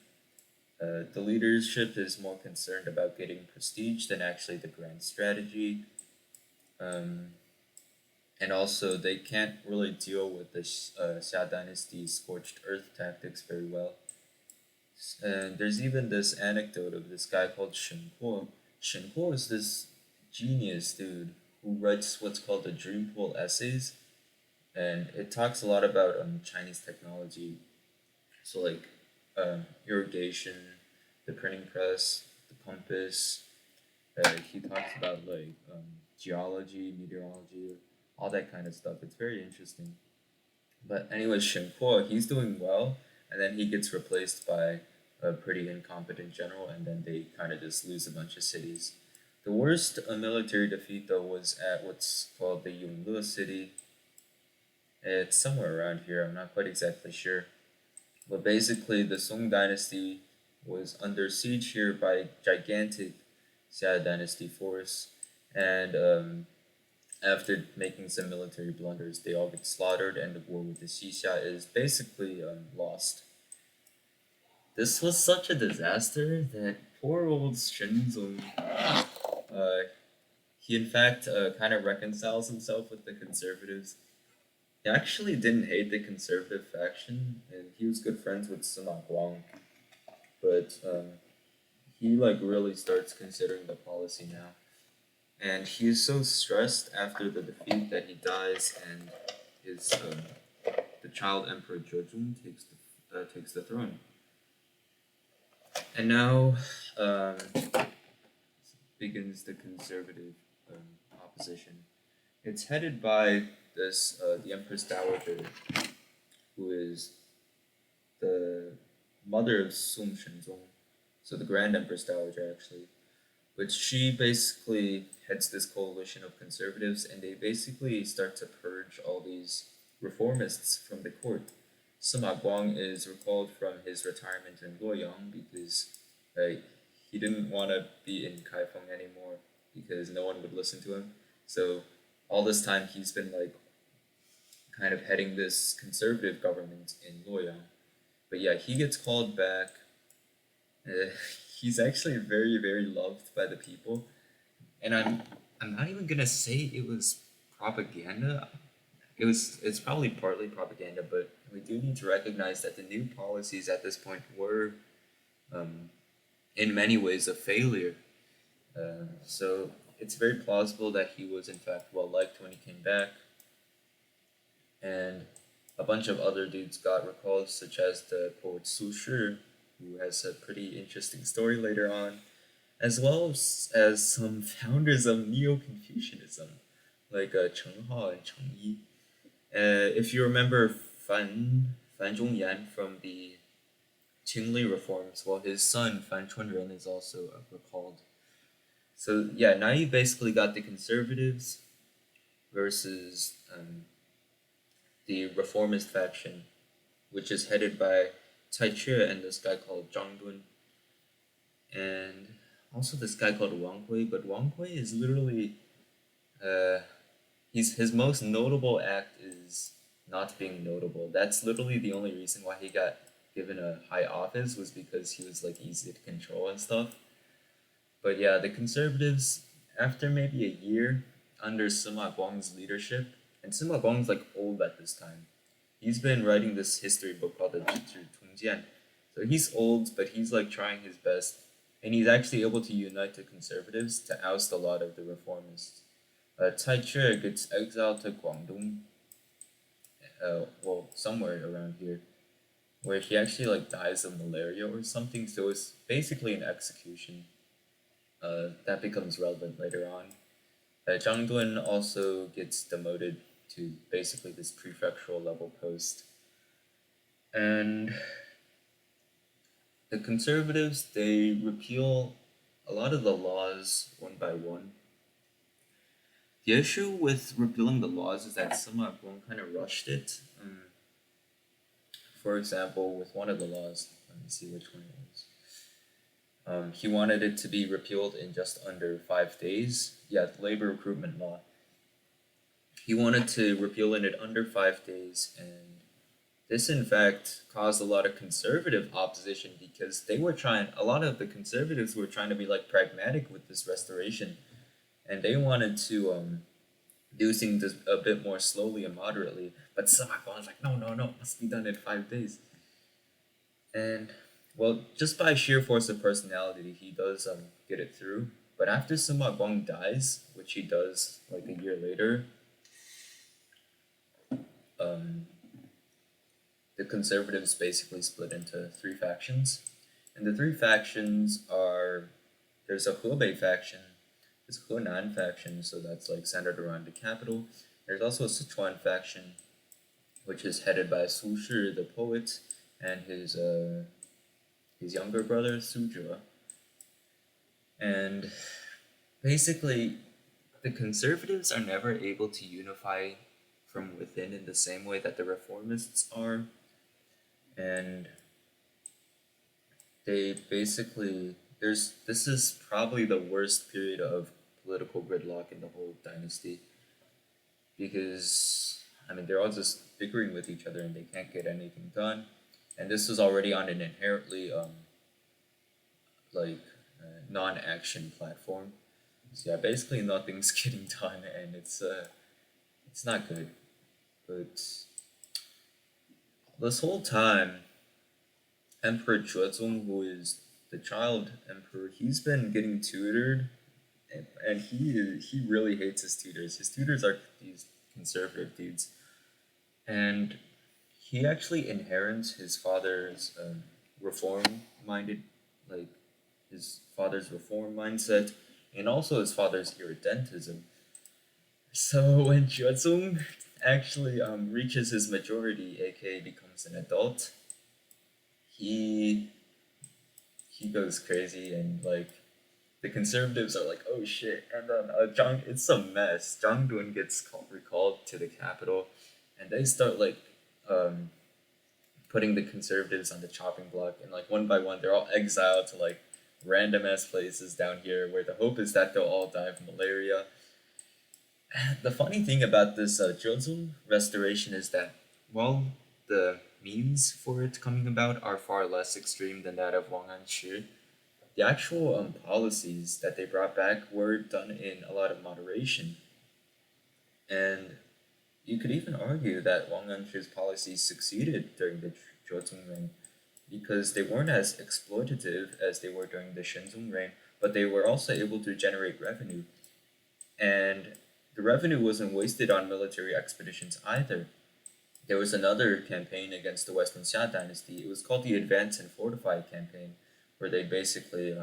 The leadership is more concerned about getting prestige than actually the grand strategy. Um, and also, they can't really deal with the Xia dynasty's scorched earth tactics very well. And there's even this anecdote of this guy called Shen Kuo. Shen Kuo is this genius dude who writes what's called the Dream Pool essays, and it talks a lot about Chinese technology. So like irrigation, the printing press, the compass. He talks about like geology, meteorology, all that kind of stuff. It's very interesting. But anyway, Shen Kuo, he's doing well, and then he gets replaced by a pretty incompetent general, and then they kind of just lose a bunch of cities. The worst military defeat, though, was at what's called the Yongle city. It's somewhere around here, I'm not quite exactly sure. But basically, the Song dynasty was under siege here by gigantic Xia dynasty force, and after making some military blunders, they all get slaughtered, and the war with the Xixia is basically lost. This was such a disaster that poor old Shenzong, uh, he in fact kind of reconciles himself with the conservatives. He actually didn't hate the conservative faction, and he was good friends with Sima Guang, but he like really starts considering the policy now. And he is so stressed after the defeat that he dies, and his the child emperor Zhezhong takes the throne. And now um, begins the conservative opposition. It's headed by this the Empress Dowager, who is the mother of Sung Shenzong, so the Grand Empress Dowager actually, which she basically heads this coalition of conservatives, and they basically start to purge all these reformists from the court. Sima Guang is recalled from his retirement in Luoyang because uh, he didn't want to be in Kaifeng anymore because no one would listen to him. So all this time he's been like kind of heading this conservative government in Luoyang. But yeah, he gets called back. Uh, he's actually very, very loved by the people, and I'm not even gonna say it was propaganda. It's probably partly propaganda, but we do need to recognize that the new policies at this point were um, in many ways a failure. So it's very plausible that he was in fact well liked when he came back, and a bunch of other dudes got recalled, such as the poet Su Shi, who has a pretty interesting story later on, as well as some founders of Neo-Confucianism, like Cheng Hao and Cheng Yi. If you remember Fan Zhongyan from the Qingli reforms, well, his son Fan Chunren is also recalled. So yeah, now you basically got the conservatives versus the reformist faction, which is headed by Cai Che and this guy called Zhang Dun, and also this guy called Wang Hui. But Wang Hui is literally uh, his most notable act is not being notable. That's literally the only reason why he got given a high office was because he was like easy to control and stuff. But yeah, the conservatives, after maybe a year under Sima Guang's leadership, and Sima Guang's like old at this time. He's been writing this history book called the Zhi Tongjian. So he's old, but he's like trying his best, and he's actually able to unite the conservatives to oust a lot of the reformists. Cai Che gets exiled to Guangdong, well, somewhere around here, where he actually like dies of malaria or something. So it's basically an execution. That becomes relevant later on. Zhang Dun also gets demoted to basically this prefectural level post, and the conservatives they repeal a lot of the laws one by one. The issue with repealing the laws is that Sima Guang kind of rushed it. For example, with one of the laws, let me see which one it was. He wanted it to be repealed in just under 5 days. Yeah, the labor recruitment law. He wanted to repeal it in under 5 days, and this in fact caused a lot of conservative opposition because they were trying. A lot of the conservatives were trying to be like pragmatic with this restoration, and they wanted to do things a bit more slowly and moderately. But Sima Guang was like, no, no, no, it must be done in 5 days. And well, just by sheer force of personality, he does get it through. But after Sima Guang dies, which he does like a year later, um, the conservatives basically split into three factions. And the three factions are there's a Hebei faction, there's a Henan faction, so that's like centered around the capital. There's also a Sichuan faction, which is headed by Su Shi, the poet, and his younger brother Su Zhe. And basically, the conservatives are never able to unify from within in the same way that the reformists are. And They basically there's this is probably the worst period of political gridlock in the whole dynasty because I mean they're all just bickering with each other and they can't get anything done. And this was already on an inherently like non-action platform. So yeah, basically nothing's getting done, and it's not good. But this whole time, Emperor Zhuozong, who is the child emperor, he's been getting tutored, and he really hates his tutors. His tutors are these conservative dudes, and he actually inherits his father's reform-minded, like his father's reform mindset, and also his father's irredentism. So when Juezong actually reaches his majority, aka becomes an adult, he he goes crazy and like the conservatives are like, oh shit, and then Zhang, it's a mess. Zhang Dun gets recalled to the capital, and they start like um, putting the conservatives on the chopping block, and like one by one, they're all exiled to like random ass places down here, where the hope is that they'll all die of malaria. The funny thing about this Jozu restoration is that while the means for it coming about are far less extreme than that of Wang Anshi, the actual policies that they brought back were done in a lot of moderation. And you could even argue that Wang Anshi's policies succeeded during the Joseon reign because they weren't as exploitative as they were during the Shenzong reign, but they were also able to generate revenue. And the revenue wasn't wasted on military expeditions either. There was another campaign against the Western Xia dynasty. It was called the Advance and Fortify campaign, where they basically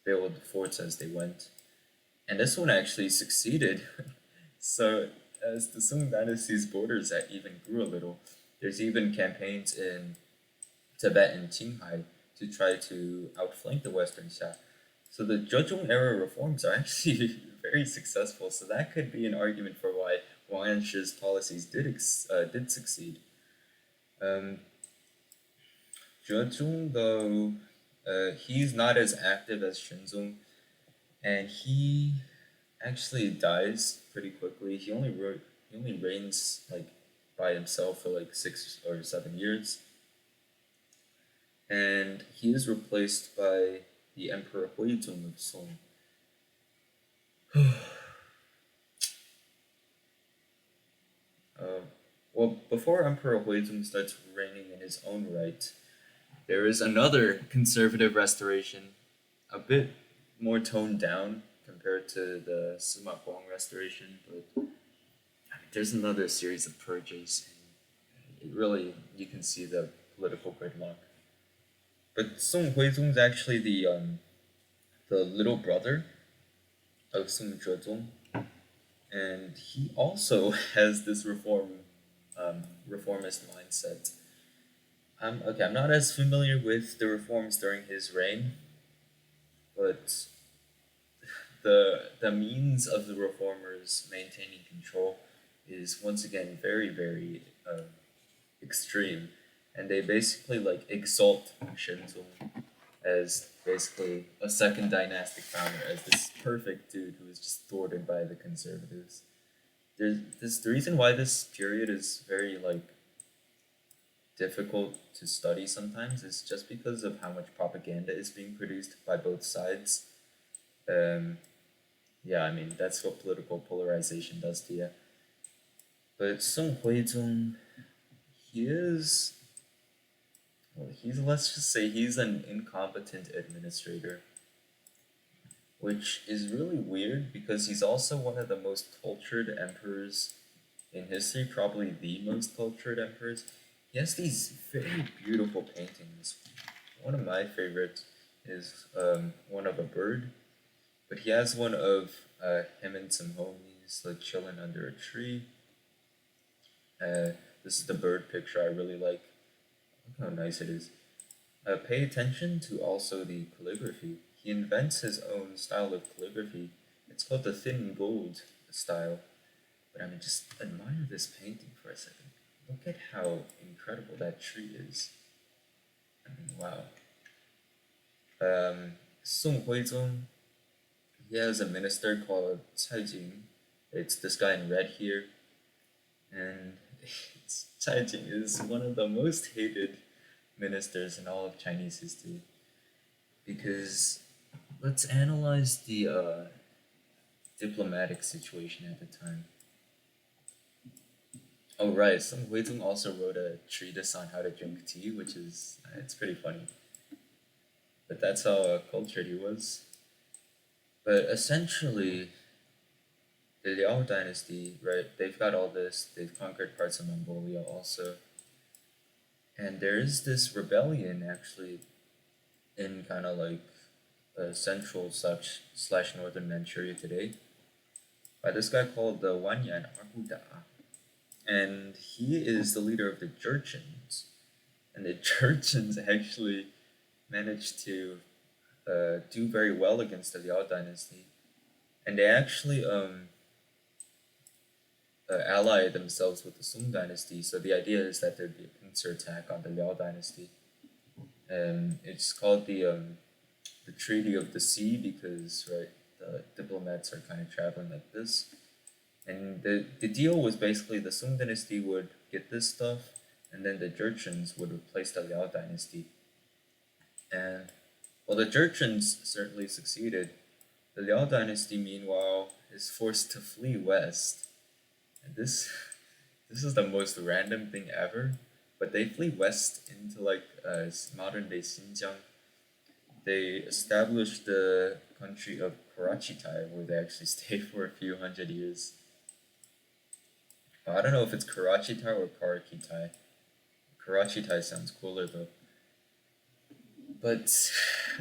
built forts as they went. And this one actually succeeded. So, as the Song dynasty's borders that even grew a little, there's even campaigns in Tibet and Qinghai to try to outflank the Western Xia. So the Zhejiang era reforms are actually very successful. So that could be an argument for why Wang Anshi's policies did succeed. Um, Zhejiang, though, he's not as active as Shenzong, and he actually dies pretty quickly. He only reigns like by himself for like 6 or 7 years, and he is replaced by the Emperor Huizong of Song. Um, well, before Emperor Huizong starts reigning in his own right, there is another conservative restoration, a bit more toned down compared to the Sima Huang restoration, but I mean, there's another series of purges, and it really you can see the political gridlock. But Song Huizong is actually the little brother of Song Zhezong, and he also has this reformist mindset. Okay, I'm not as familiar with the reforms during his reign, but the means of the reformers maintaining control is once again very extreme, and they basically like exalt Shenzong as basically a second dynastic founder, as this perfect dude who is just thwarted by the conservatives. The reason why this period is very like difficult to study sometimes is just because of how much propaganda is being produced by both sides. Um, yeah, I mean that's what political polarization does to you. But Song Huizong, he is well, he's let's just say he's an incompetent administrator, which is really weird because he's also one of the most cultured emperors in history, probably the most cultured emperors. He has these very beautiful paintings. One of my favorites is one of a bird, but he has one of him and some homies like chilling under a tree. Uh, this is the bird picture I really like. Look how nice it is. Pay attention to also the calligraphy. He invents his own style of calligraphy. It's called the thin gold style. But I mean, just admire this painting for a second. Look at how incredible that tree is. I mean, wow. Song Huizong, he has a minister called Cai Jing. It's this guy in red here, and Cai Jing is one of the most hated ministers in all of Chinese history because let's analyze the diplomatic situation at the time. Oh right, Song Huizong also wrote a treatise on how to drink tea, which is it's pretty funny. But that's how cultured he was. But essentially, the Liao dynasty, right? They've got all this. They've conquered parts of Mongolia also, and there is this rebellion actually in kind of like central slash northern Manchuria today by this guy called the Wanyan Arguda, and he is the leader of the Jurchens, and the Jurchens actually managed to do very well against the Liao dynasty, and they actually ally themselves with the Sung dynasty. So the idea is that there'd be a pincer attack on the Liao dynasty. It's called the Treaty of the Sea because right the diplomats are kind of traveling like this, and the deal was basically the Sung dynasty would get this stuff, and then the Jurchens would replace the Liao dynasty. And well, the Jurchens certainly succeeded. The Liao dynasty, meanwhile, is forced to flee west. And this is the most random thing ever. But they flee west into like modern day Xinjiang. They established the country of Karachitai, where they actually stayed for a few hundred years. I don't know if it's Karachitai or Karakitai. Karachitai sounds cooler though. But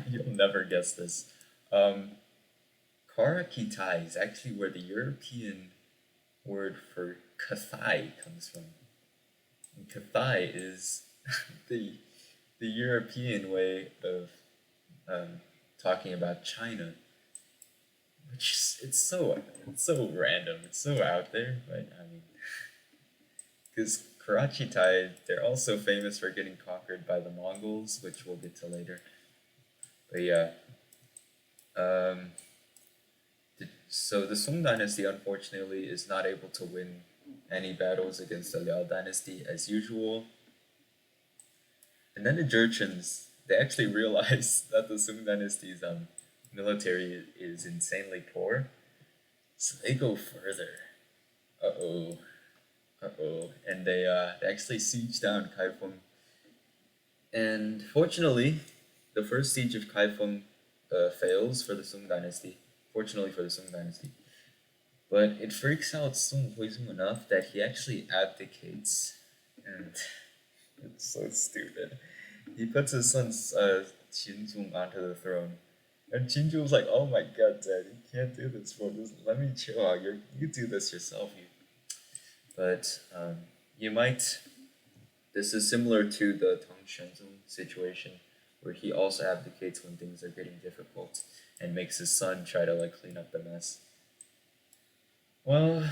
you'll never guess this. Um, Karakitai is actually where the European word for Kathai comes from. And Kathai is the the European way of um, talking about China, which is, it's so random, it's so out there. But I mean, because Karachitai, they're also famous for getting conquered by the Mongols, which we'll get to later. But yeah, um, so the Song dynasty unfortunately is not able to win any battles against the Liao dynasty as usual. And then the Jurchens, they actually realize that the Song dynasty's military is insanely poor, so they go further. Uh oh, uh oh, and they actually siege down Kaifeng. And fortunately, the first siege of Kaifeng fails for the Song dynasty. Fortunately for the Song dynasty, but it freaks out Song Huizong enough that he actually abdicates, and it's so stupid. He puts his son Qinzong onto the throne, and Qinzong was like, "Oh my God, Dad, you can't do this for this. Let me chill out. You do this yourself, you." But you might. This is similar to the Tang Shenzong situation, where he also abdicates when things are getting difficult and makes his son try to like clean up the mess. Well,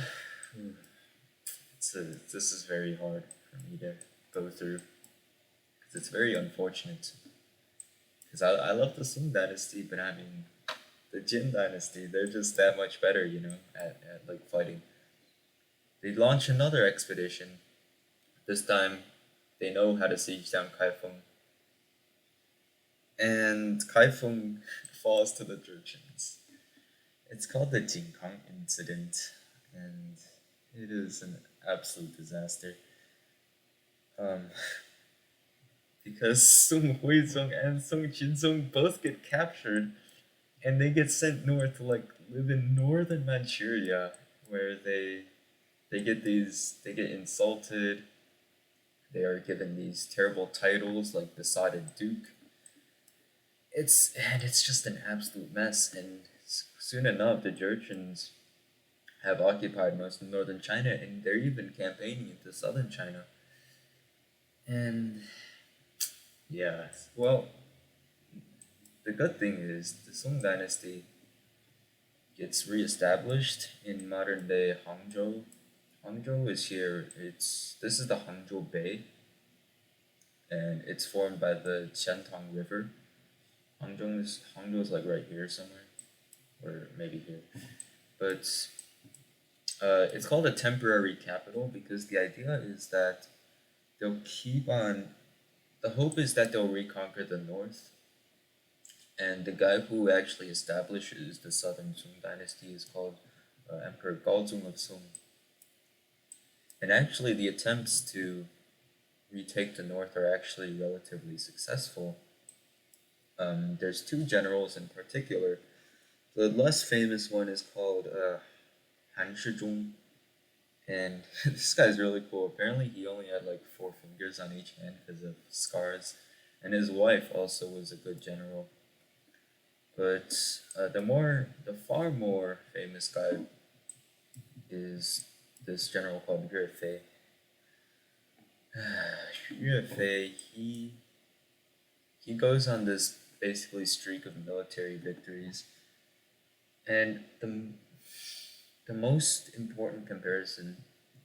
this is very hard for me to go through because it's very unfortunate. Because I love the Song dynasty, but I mean, the Jin dynasty, they're just that much better, you know, at like fighting. They launch another expedition. This time, they know how to siege down Kaifeng, and Kaifeng falls to the Jurchens. It's called the Jinkang incident, and it is an absolute disaster. Um, because Sung Huizong and Sung Jinzong both get captured, and they get sent north to like live in northern Manchuria, where they get insulted. They are given these terrible titles like besotted duke. It's just an absolute mess, and soon enough, the Jurchens have occupied most of northern China, and they're even campaigning into southern China. And yeah, well, the good thing is the Song dynasty gets reestablished in modern day Hangzhou. Hangzhou is here. It's this is the Hangzhou Bay, and it's formed by the Qiantang River. Hangzhou Hangzhou is like right here somewhere, or maybe here. But it's called a temporary capital because the idea is that they'll keep on. The hope is that they'll reconquer the north, and the guy who actually establishes the southern Sung dynasty is called Emperor Gaozong of Sung. And actually, the attempts to retake the north are actually relatively successful. There's two generals in particular. The less famous one is called Han Shizhong, and this guy's really cool. Apparently, he only had like four fingers on each hand because of scars, and his wife also was a good general. But the far more famous guy is this general called Yue Fei. Yue Fei, he goes on this basically streak of military victories, and the most important comparison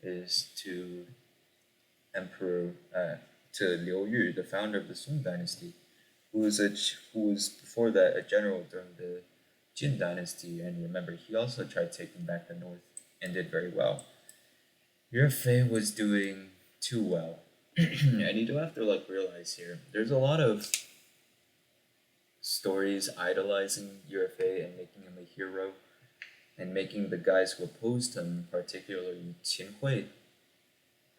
is to Emperor to Liu Yu, the founder of the Song dynasty, who was before that a general during the Jin dynasty, and remember he also tried taking back the north and did very well. Yue Fei was doing too well, and you do have to like realize here, there's a lot of stories idolizing Yue Fei and making him a hero, and making the guys who opposed him, particularly Qin Hui,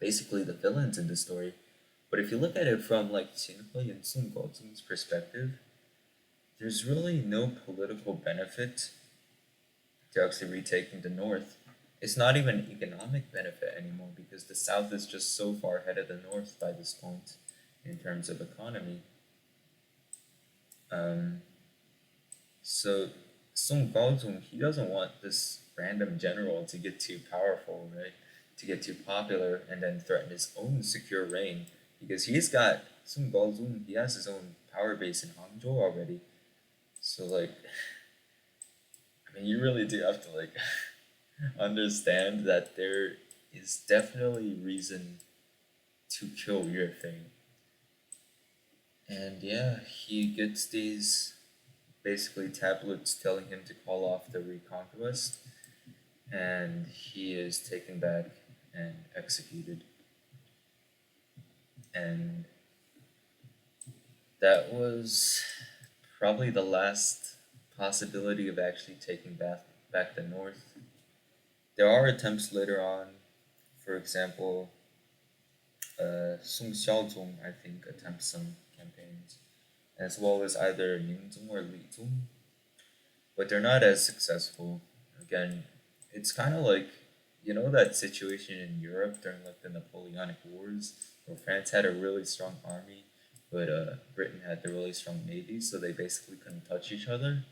basically the villains in the story. But if you look at it from like Qin Hui and Sun Gozong's perspective, there's really no political benefit to actually retaking the north. It's not even an economic benefit anymore because the south is just so far ahead of the north by this point in terms of economy. Um, so Song Gaozong, he doesn't want this random general to get too powerful, right? To get too popular and then threaten his own secure reign. Because he's got Song Gaozong, he has his own power base in Hangzhou already. So like I mean you really do have to like understand that there is definitely reason to kill Yue Fei. And yeah, he gets these basically tablets telling him to call off the reconquest, and he is taken back and executed. And that was probably the last possibility of actually taking back the north. There are attempts later on, for example, Sung Xiaozong, I think, attempts some campaigns, as well as either Ningzong or Lizong, but they're not as successful. Again, it's kind of like that situation in Europe during like the Napoleonic Wars, where France had a really strong army, but Britain had the really strong navy, so they basically couldn't touch each other.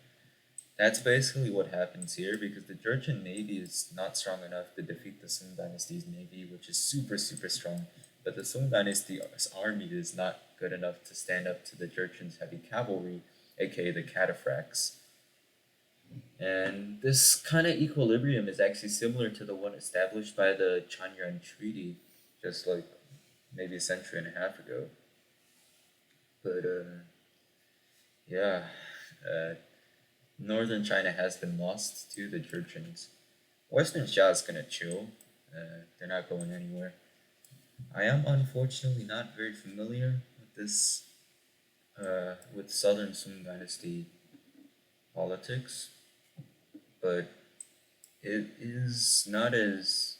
That's basically what happens here because the Jurchen navy is not strong enough to defeat the Song dynasty's navy, which is super super strong. But the Song dynasty's army is not good enough to stand up to the Jurchen's heavy cavalry, aka the cataphracts. And this kind of equilibrium is actually similar to the one established by the Changyuan Treaty, just like maybe a century and a half ago. But yeah, uh, northern China has been lost to the Jurchens. Western Xia is gonna chill. They're not going anywhere. I am unfortunately not very familiar with this, with Southern Sung Dynasty politics, but it is not as,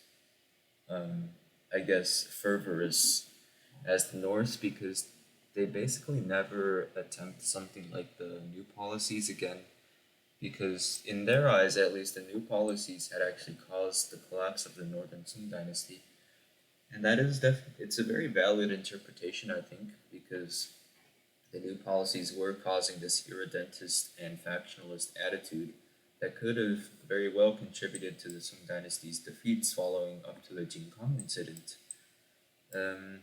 um, I guess, fervorous as the North because they basically never attempt something like the new policies again. Because in their eyes, at least, the new policies had actually caused the collapse of the Northern Sung Dynasty, and that is it's a very valid interpretation, I think, because the new policies were causing this irredentist and factionalist attitude that could have very well contributed to the Song dynasty's defeats following up to the Jin Kong incident. Um,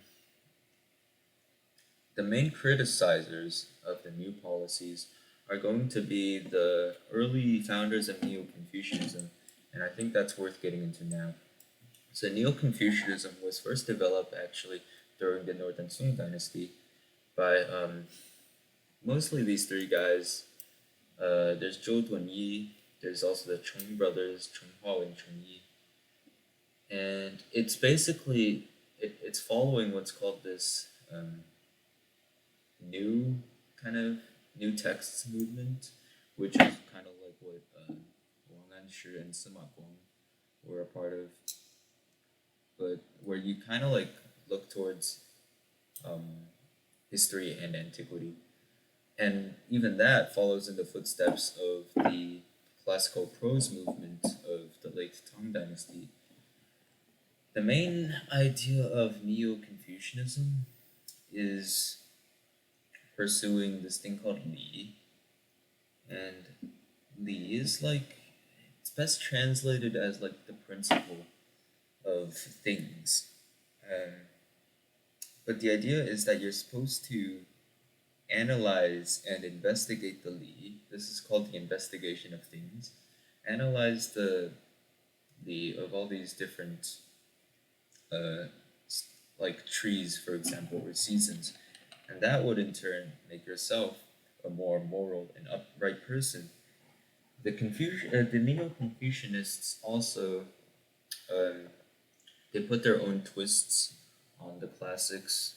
the main criticizers of the new policies are going to be the early founders of Neo Confucianism, and I think that's worth getting into now. So, Neo Confucianism was first developed actually during the Northern Song dynasty by mostly these three guys. There's Zhou Dunyi. There's also the Cheng brothers, Cheng Hao and Cheng Yi, and it's basically it's following what's called this new kind of new texts movement, which is kind of like what Wang Anshi and Sima Guang were a part of, but where you kind of like look towards um, history and antiquity. And even that follows in the footsteps of the classical prose movement of the late Tang Dynasty. The main idea of Neo Confucianism is pursuing this thing called Li. And Li is like, it's best translated as like the principle of things. Um, but the idea is that you're supposed to analyze and investigate the Li. This is called the investigation of things. Analyze the of all these different uh, like trees, for example, or seasons, and that would in turn make yourself a more moral and upright person. The Neo-Confucianists also um, they put their own twists on the classics.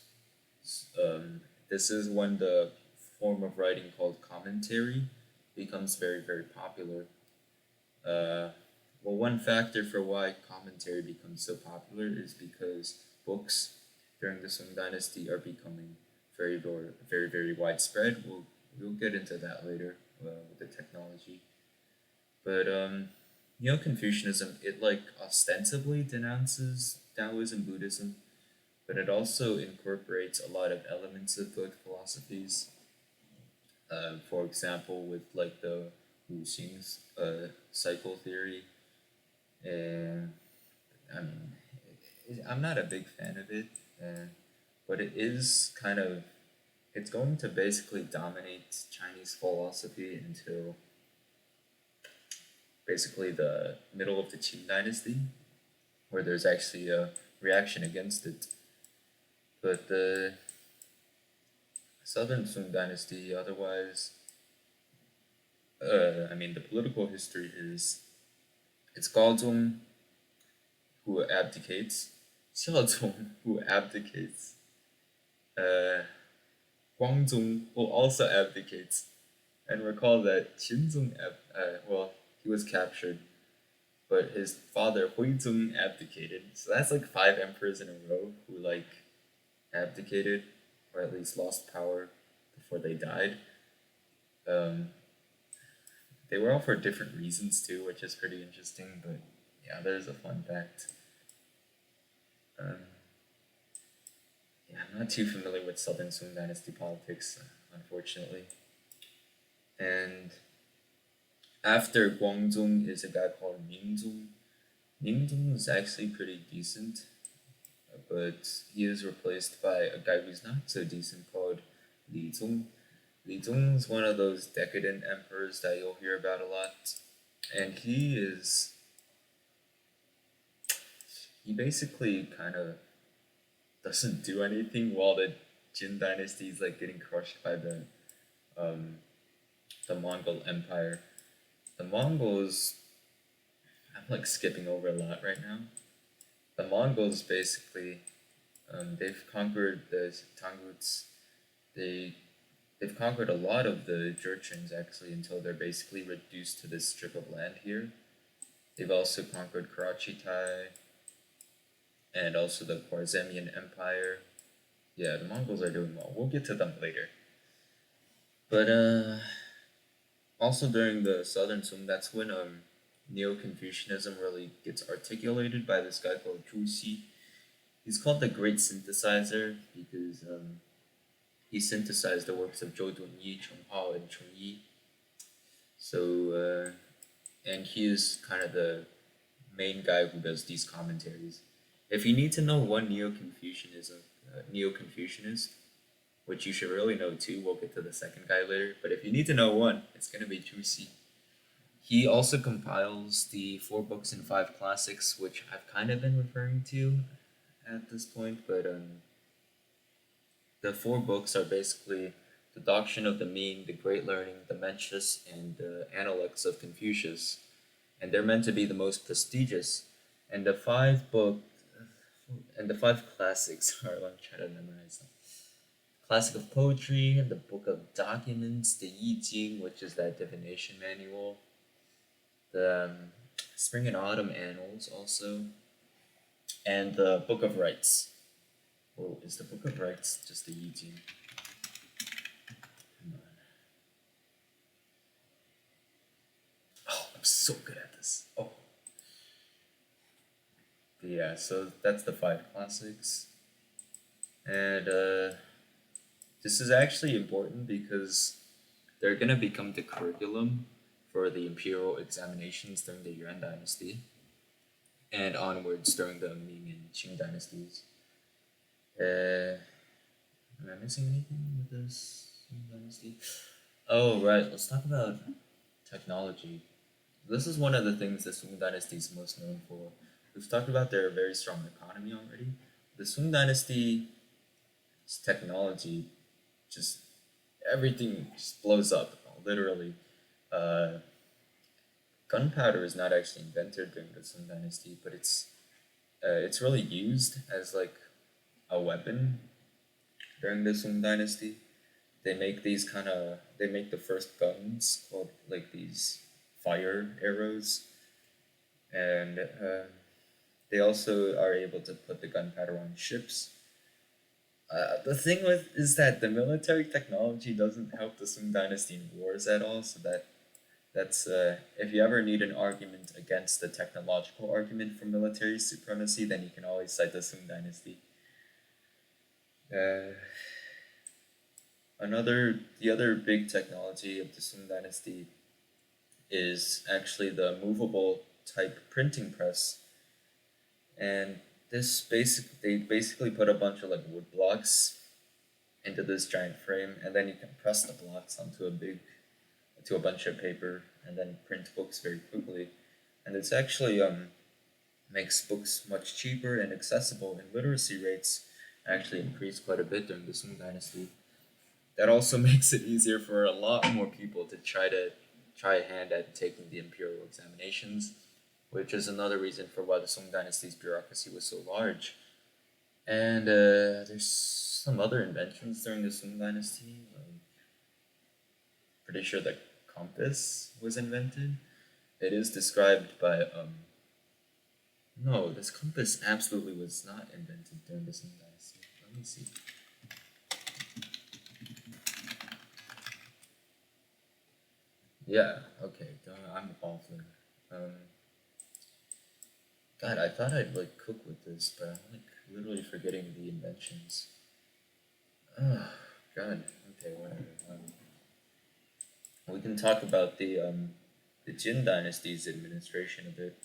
Um, this is when the form of writing called commentary becomes very, very popular. Uh, well, one factor for why commentary becomes so popular is because books during the Song Dynasty are becoming very, very widespread. We'll get into that later with the technology. But Neo-Confucianism, it like ostensibly denounces Taoism, Buddhism, but it also incorporates a lot of elements of both philosophies. For example, with like the Wu Xing's cycle theory, and I mean, I'm not a big fan of it, but it is kind of it's going to basically dominate Chinese philosophy until basically the middle of the Qing dynasty, where there's actually a reaction against it. But the Southern Song dynasty, otherwise, I mean, the political history is it's Gaozong who abdicates, Xiaozong who abdicates, uh, Guangzong who also abdicates, and recall that well, he was captured, but his father Huizong abdicated. So that's like five emperors in a row who like abdicated, or at least lost power before they died. Um, they were all for different reasons too, which is pretty interesting. But yeah, there's a fun fact. Um, yeah, I'm not too familiar with Southern Song Dynasty politics, unfortunately. And after Guangzong is a guy called Mingzong. Mingzong is actually pretty decent, but he is replaced by a guy who's not so decent called Li Zong. Li Zong is one of those decadent emperors that you'll hear about a lot, and he basically kind of doesn't do anything while the Jin dynasty is like getting crushed by um, the Mongol Empire. The Mongols, I'm like skipping over a lot right now. The Mongols basically, they've conquered the Tanguts. They they've conquered a lot of the Jurchens actually until they're basically reduced to this strip of land here. They've also conquered Karachitai and also the Khwarezmian Empire. Yeah, the Mongols are doing well. We'll get to them later. But also during the Southern Song, that's when Neo-Confucianism really gets articulated by this guy called Zhu Xi. He's called the Great Synthesizer because he synthesized the works of Zhou Dunyi, Cheng Hao, and Cheng Yi. So, and he is kind of the main guy who does these commentaries. If you need to know one Neo-Confucianist, which you should really know too, we'll get to the second guy later. But if you need to know one, it's gonna be Zhu Xi. He also compiles the four books and five classics, which I've kind of been referring to at this point. But the four books are basically the doctrine of the mean, the great learning, the Mencius, and the Analects of Confucius, and they're meant to be the most prestigious. And the five classics are. I'm trying to memorize them. Classic of Poetry, the Book of Documents, the Yi Jing, which is that divination manual, the Spring and Autumn Annals also, and the Book of Rites. Oh, is the Book of Rites just the Yi Jing? Come on. Oh, I'm so good at this. Oh. But yeah, so that's the five classics. And this is actually important because they're going to become the curriculum for the imperial examinations during the Yuan dynasty and onwards during the Ming and Qing dynasties. Am I missing anything with this Qing dynasty? Oh, right. Let's talk about technology. This is one of the things the Sung dynasty is most known for. We've talked about their very strong economy already. The Sung dynasty's technology, just everything just blows up, literally. Uh, Gunpowder is not actually invented during the Sung dynasty, but it's really used as like a weapon during the Sung dynasty. They make the first guns called like these fire arrows, and they also are able to put the gunpowder on ships. The thing with is that the military technology doesn't help the Sung dynasty in wars at all. So that's if you ever need an argument against the technological argument for military supremacy, then you can always cite the Sung dynasty. Uh, the other big technology of the Sung dynasty is actually the movable type printing press, and they basically put a bunch of like wood blocks into this giant frame, and then you can press the blocks to a bunch of paper, and then print books very quickly. And it's actually makes books much cheaper and accessible, and literacy rates actually increased quite a bit during the Sung dynasty. That also makes it easier for a lot more people to try a hand at taking the imperial examinations, which is another reason for why the Song dynasty's bureaucracy was so large. And there's some other inventions during the Song dynasty. Pretty sure the compass was invented. It is described by no, this compass absolutely was not invented during the Song dynasty. Let me see. Yeah, okay, I'm awful. Um, God, I thought I'd like cook with this, but I'm like literally forgetting the inventions. Oh, God. Okay, whatever. We can talk about the Jin dynasty's administration a bit,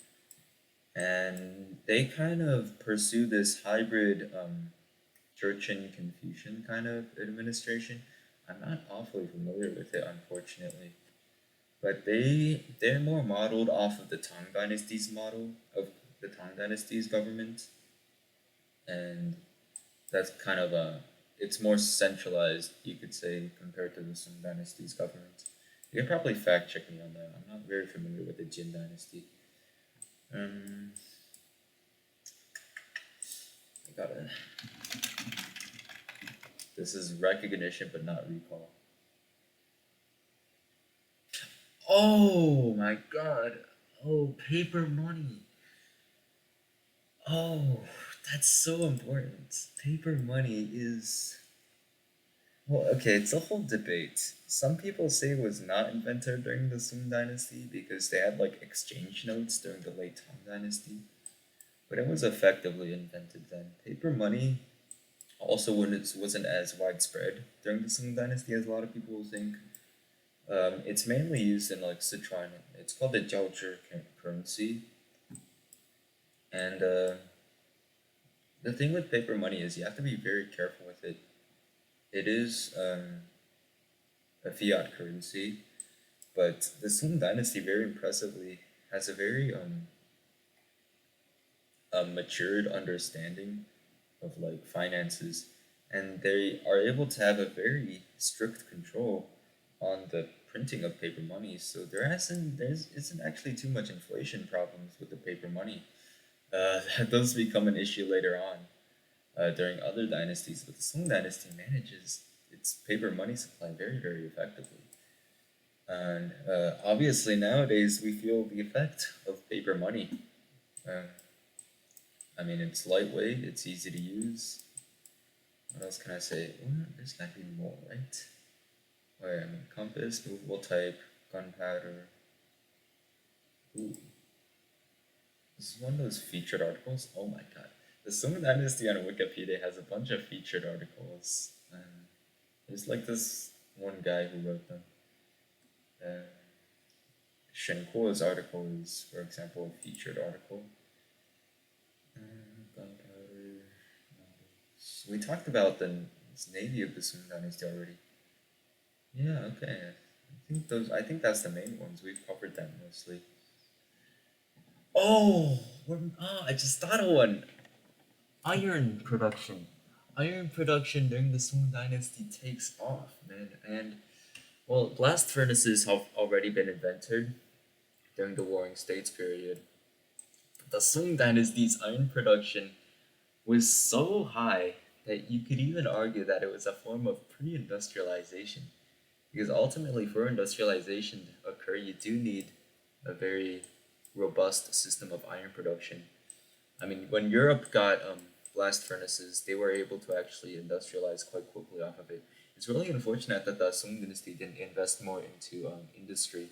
and they kind of pursue this hybrid Church and Confucian kind of administration. I'm not awfully familiar with it, unfortunately, but they're more modeled off of the Tang dynasty's model of the Tang dynasty's government, and that's kind of a it's more centralized, you could say, compared to the Song dynasty's government. You can probably fact check me on that. I'm not very familiar with the Jin dynasty. Um, I gotta. This is recognition, but not recall. Oh my god! Oh, paper money. Oh, that's so important. Paper money is. Well, okay, it's a whole debate. Some people say it was not invented during the Sung dynasty because they had like exchange notes during the late Tang dynasty, but it was effectively invented then. Paper money also wasn't as widespread during the Sung dynasty as a lot of people think. It's mainly used in like Sichuan. It's called the Jiaozhi currency, and the thing with paper money is you have to be very careful with it. It is a fiat currency, but the Sung dynasty very impressively has a very matured understanding of like finances, and they are able to have a very strict control on the printing of paper money. So there isn't actually too much inflation problems with the paper money. That does become an issue later on during other dynasties, but the Song dynasty manages its paper money supply very effectively. And obviously nowadays we feel the effect of paper money. Um, I mean, it's lightweight, it's easy to use. What else can I say? There's gotta be more, right? Wait, I mean, compass, movable type, gunpowder. Ooh, this is one of those featured articles. Oh my god. The Song Dynasty on Wikipedia has a bunch of featured articles. There's like this one guy who wrote them. Uh, Shenkuo's article is, for example, a featured article. Gunpowder. We talked about the navy of the Song Dynasty already. Yeah, okay. I think that's the main ones. We've covered them mostly. Oh, I just thought of one. Iron production. Iron production during the Song Dynasty takes off, man. And well, blast furnaces have already been invented during the Warring States period. The Song Dynasty's iron production was so high that you could even argue that it was a form of pre-industrialization. Because ultimately, for industrialization to occur, you do need a very robust system of iron production. I mean, when Europe got blast furnaces, they were able to actually industrialize quite quickly off of it. It's really unfortunate that the Song dynasty didn't invest more into industry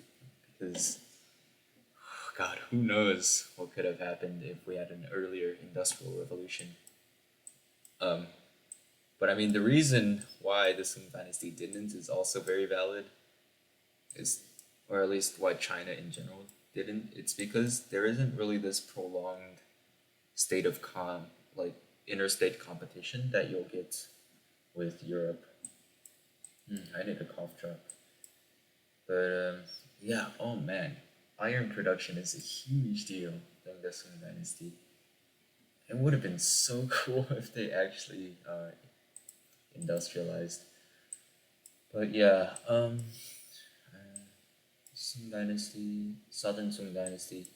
because, God, who knows what could have happened if we had an earlier industrial revolution. Um, but I mean, the reason why the Song dynasty didn't is also very valid. Is or at least why China in general didn't. It's because there isn't really this prolonged state of like interstate competition that you'll get with Europe. I need a cough drop. But yeah, oh man, iron production is a huge deal during the Song Dynasty. It would have been so cool if they actually industrialized. But yeah, Song Dynasty, Southern Song Dynasty.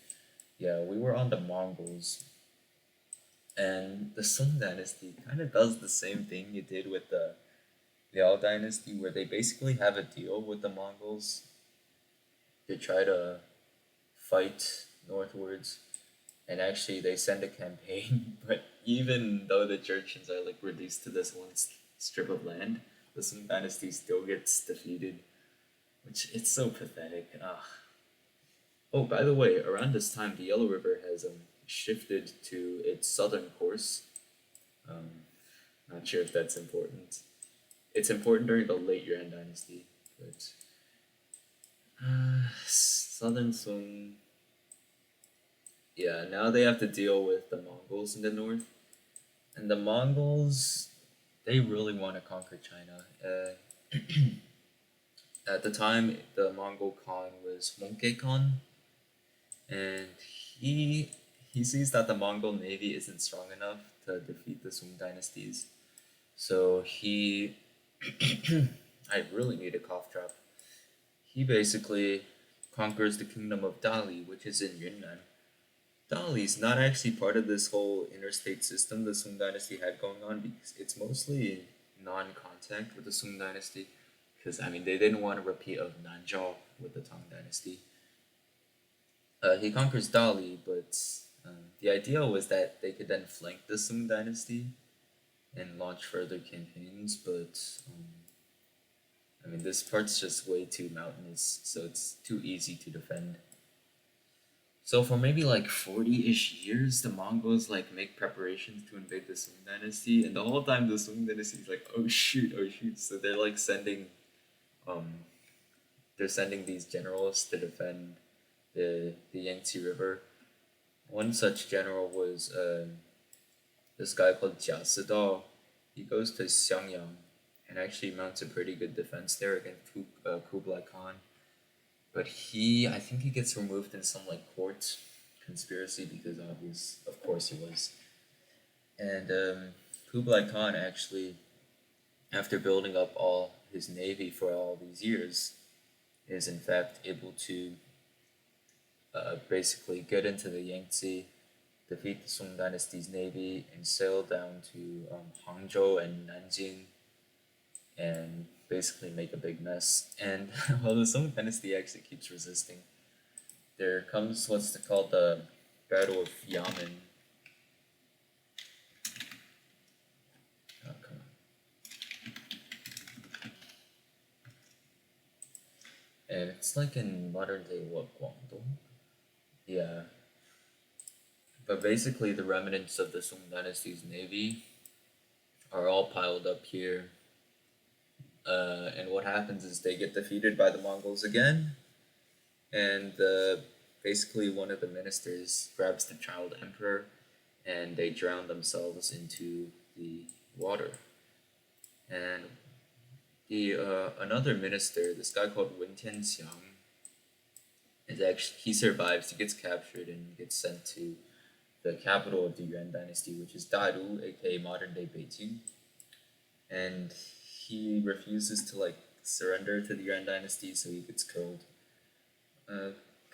Yeah, we were on the Mongols, and the Song Dynasty kind of does the same thing you did with the Liao Dynasty, where they basically have a deal with the Mongols to try to fight northwards, and actually they send a campaign. But even though the Jurchens are like reduced to this one strip of land, the Song Dynasty still gets defeated, which it's so pathetic. Ugh. Oh, by the way, around this time, the Yellow River has shifted to its southern course. Um, Not sure if that's important. It's important during the late Yuan dynasty, but southern Song. Yeah, now they have to deal with the Mongols in the north, and the Mongols, they really want to conquer China. At the time, the Mongol Khan was Mongke Khan, and he he sees that the Mongol navy isn't strong enough to defeat the Sung dynasties. So he, I really need a cough drop. He basically conquers the kingdom of Dali, which is in Yunnan. Dali is not actually part of this whole interstate system the Sung dynasty had going on because it's mostly non-contact with the Sung dynasty. Because I mean, they didn't want a repeat of Nanzhao with the Tang dynasty. He conquers Dali, but the idea was that they could then flank the Sung dynasty and launch further campaigns. But I mean, this part's just way too mountainous, so it's too easy to defend. So for maybe like 40-ish years, the Mongols like make preparations to invade the Sung dynasty, and the whole time the Sung dynasty is like, oh shoot, oh shoot. So they're like um, sending these generals to defend the Yangtze River. One such general was this guy called Jia Sidao. He goes to Xiangyang and actually mounts a pretty good defense there against Kublai Khan. But I think he gets removed in some like court conspiracy because of course he was. And Kublai Khan actually after building up all his navy for all these years, is in fact able to basically get into the Yangtze, defeat the Song Dynasty's navy, and sail down to Hangzhou and Nanjing, and basically make a big mess. And while the Song Dynasty actually keeps resisting, there comes what's called the Battle of Yamen. Oh, come on. And it's like in modern day what, Guangdong? Yeah. But basically, the remnants of the Song Dynasty's navy are all piled up here. And what happens is they get defeated by the Mongols again, and basically one of the ministers grabs the child emperor, and they drown themselves into the water. And the another minister, this guy called Wen Tianxiang, is actually he survives. He gets captured and gets sent to the capital of the Yuan dynasty, which is Daru, aka modern day Beijing. And he refuses to like surrender to the Yuan dynasty, so he gets killed. Uh,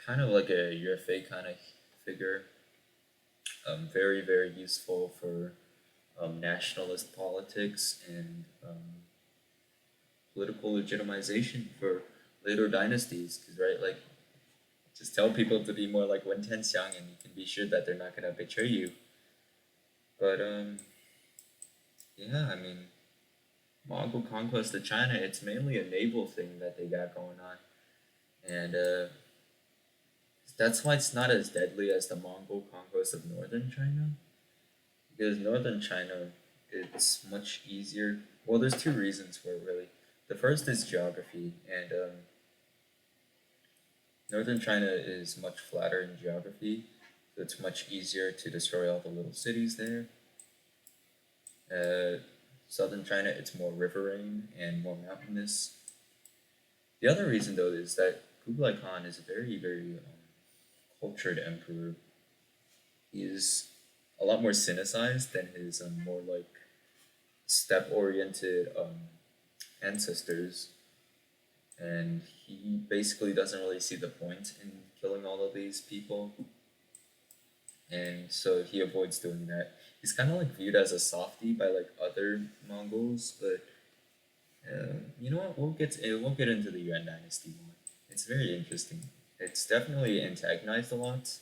Kind of like a UFA kind of figure. Very very useful for nationalist politics and political legitimization for later dynasties. Because right, like just tell people to be more like Wen Tianxiang, and you can be sure that they're not gonna betray you. But yeah, I mean, Mongol conquest of China, it's mainly a naval thing that they got going on, and that's why it's not as deadly as the Mongol conquest of northern China. Because northern China, it's much easier. Well, there's two reasons for it really. The first is geography, and northern China is much flatter in geography, so it's much easier to destroy all the little cities there. Uh, Southern China, it's more riverine and more mountainous. The other reason, though, is that Kublai Khan is a very, very cultured emperor. He is a lot more cynicized than his more like steppe-oriented ancestors, and he basically doesn't really see the point in killing all of these people, and so he avoids doing that. He's kind of like viewed as a softie by like other Mongols, but you know what? We'll get into the Yuan Dynasty more. It's very interesting. It's definitely antagonized a lot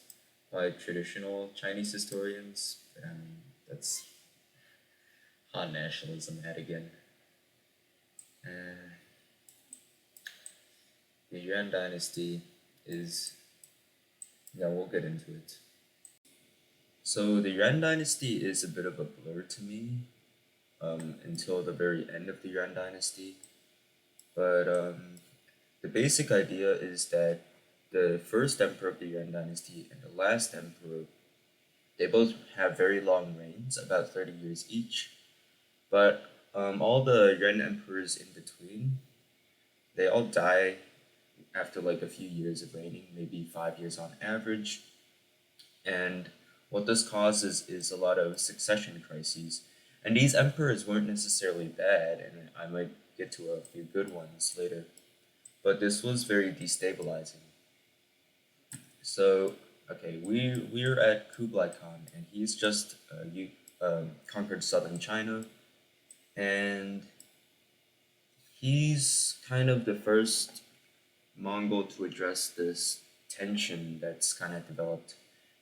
by traditional Chinese historians, but I mean that's Han nationalism at again. Uh, the Yuan Dynasty is yeah, we'll get into it. So the Yuan Dynasty is a bit of a blur to me until the very end of the Yuan Dynasty. But the basic idea is that the first emperor of the Yuan Dynasty and the last emperor, they both have very long reigns, about 30 years each. But all the Yuan emperors in between, they all die after like a few years of reigning, maybe 5 years on average. And what this causes is a lot of succession crises. And these emperors weren't necessarily bad, and I might get to a few good ones later. But this was very destabilizing. So, okay, we're at Kublai Khan, and he's just conquered southern China, and he's kind of the first Mongol to address this tension that's kind of developed.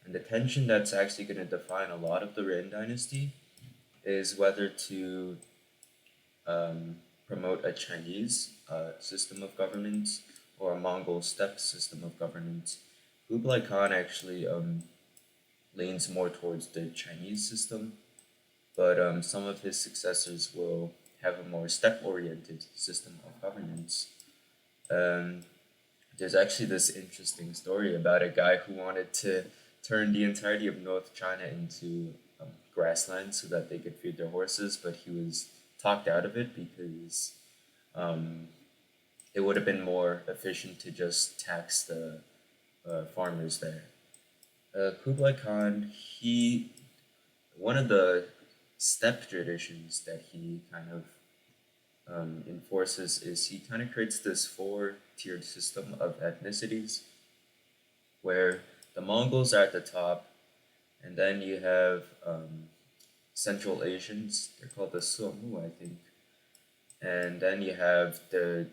And the tension that's actually going to define a lot of the Ren dynasty is whether to promote a Chinese system of governance or a Mongol steppe system of governance. Kublai Khan actually leans more towards the Chinese system, but some of his successors will have a more steppe-oriented system of governance. Um, there's actually this interesting story about a guy who wanted to turn the entirety of North China into grassland so that they could feed their horses, but he was talked out of it because um, it would have been more efficient to just tax the farmers there. Kublai Khan, one of the steppe traditions that he kind of enforces is he kind of creates this four-tiered system of ethnicities where the Mongols are at the top, and then you have Central Asians. They're called the Suomu, I think, and then you have the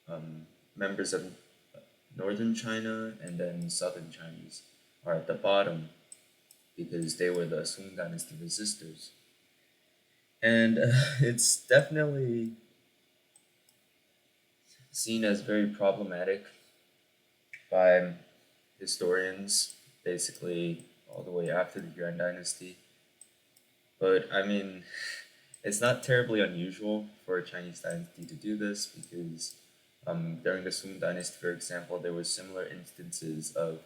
um, members of Northern China, and then Southern Chinese are at the bottom because they were the Sung Dynasty resistors. And it's definitely seen as very problematic by historians, basically all the way after the Yuan Dynasty. But I mean, it's not terribly unusual for a Chinese dynasty to do this because during the Sung Dynasty, for example, there were similar instances of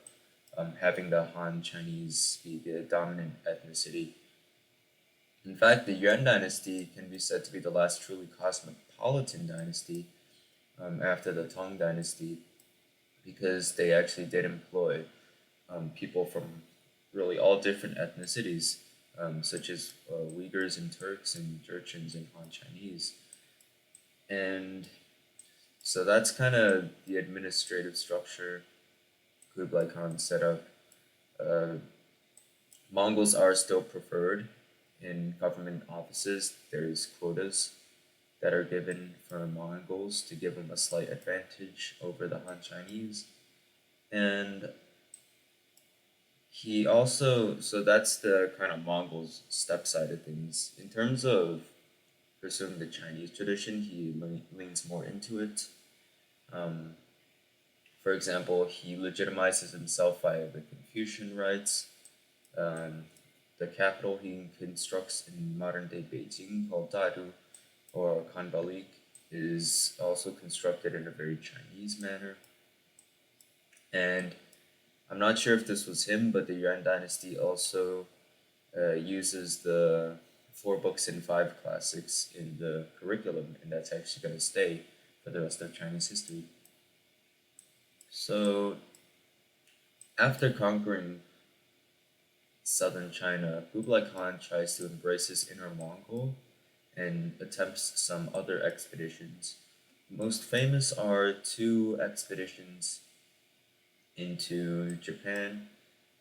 having the Han Chinese be the dominant ethnicity. In fact, the Yuan Dynasty can be said to be the last truly cosmopolitan dynasty after the Tang Dynasty because they actually did employ people from really all different ethnicities, such as Uyghurs and Turks and Jurchens and Han Chinese. And so that's kind of the administrative structure Kublai Khan set up. Uh, Mongols are still preferred in government offices. There's quotas that are given for Mongols to give them a slight advantage over the Han Chinese. And he also, so that's the kind of Mongols step side of things. In terms of pursuing the Chinese tradition, he leans more into it. Um, for example, he legitimizes himself via the Confucian rites. Um, the capital he constructs in modern day Beijing, called Dadu or Kanbalik, is also constructed in a very Chinese manner. And I'm not sure if this was him, but the Yuan dynasty also uses the four books and five classics in the curriculum, and that's actually going to stay for the rest of Chinese history. So, after conquering southern China, Kublai Khan tries to embrace his inner Mongol and attempts some other expeditions. Most famous are two expeditions into Japan.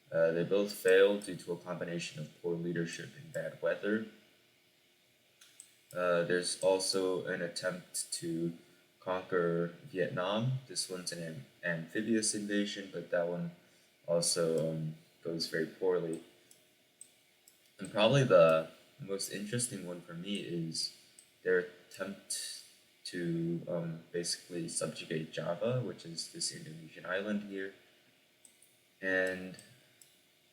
They both failed due to a combination of poor leadership and bad weather. There's also an attempt to conquer Vietnam. This one's an amphibious invasion, but that one also goes very poorly. And probably the most interesting one for me is their attempt to basically subjugate Java, which is this Indonesian island here. And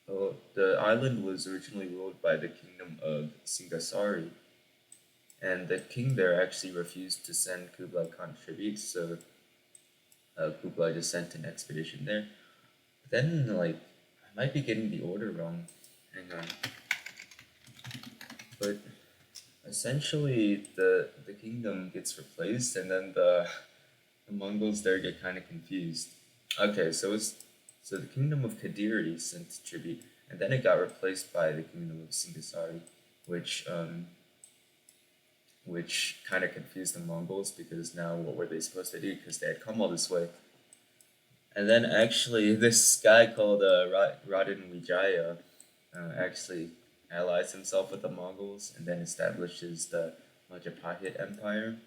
the island was originally ruled by the kingdom of Singasari, and the king there actually refused to send Kublai Khan tribute, so Kublai just sent an expedition there. But then, like, I might be getting the order wrong. Hang on. But essentially, the kingdom gets replaced, and then the Mongols there get kind of confused. Okay, so the kingdom of Kadiri sent tribute, and then it got replaced by the kingdom of Singasari, which kind of confused the Mongols because now what were they supposed to do? Because they had come all this way. And then actually, this guy called Radin Wijaya actually allies himself with the Mongols and then establishes the Majapahit Empire.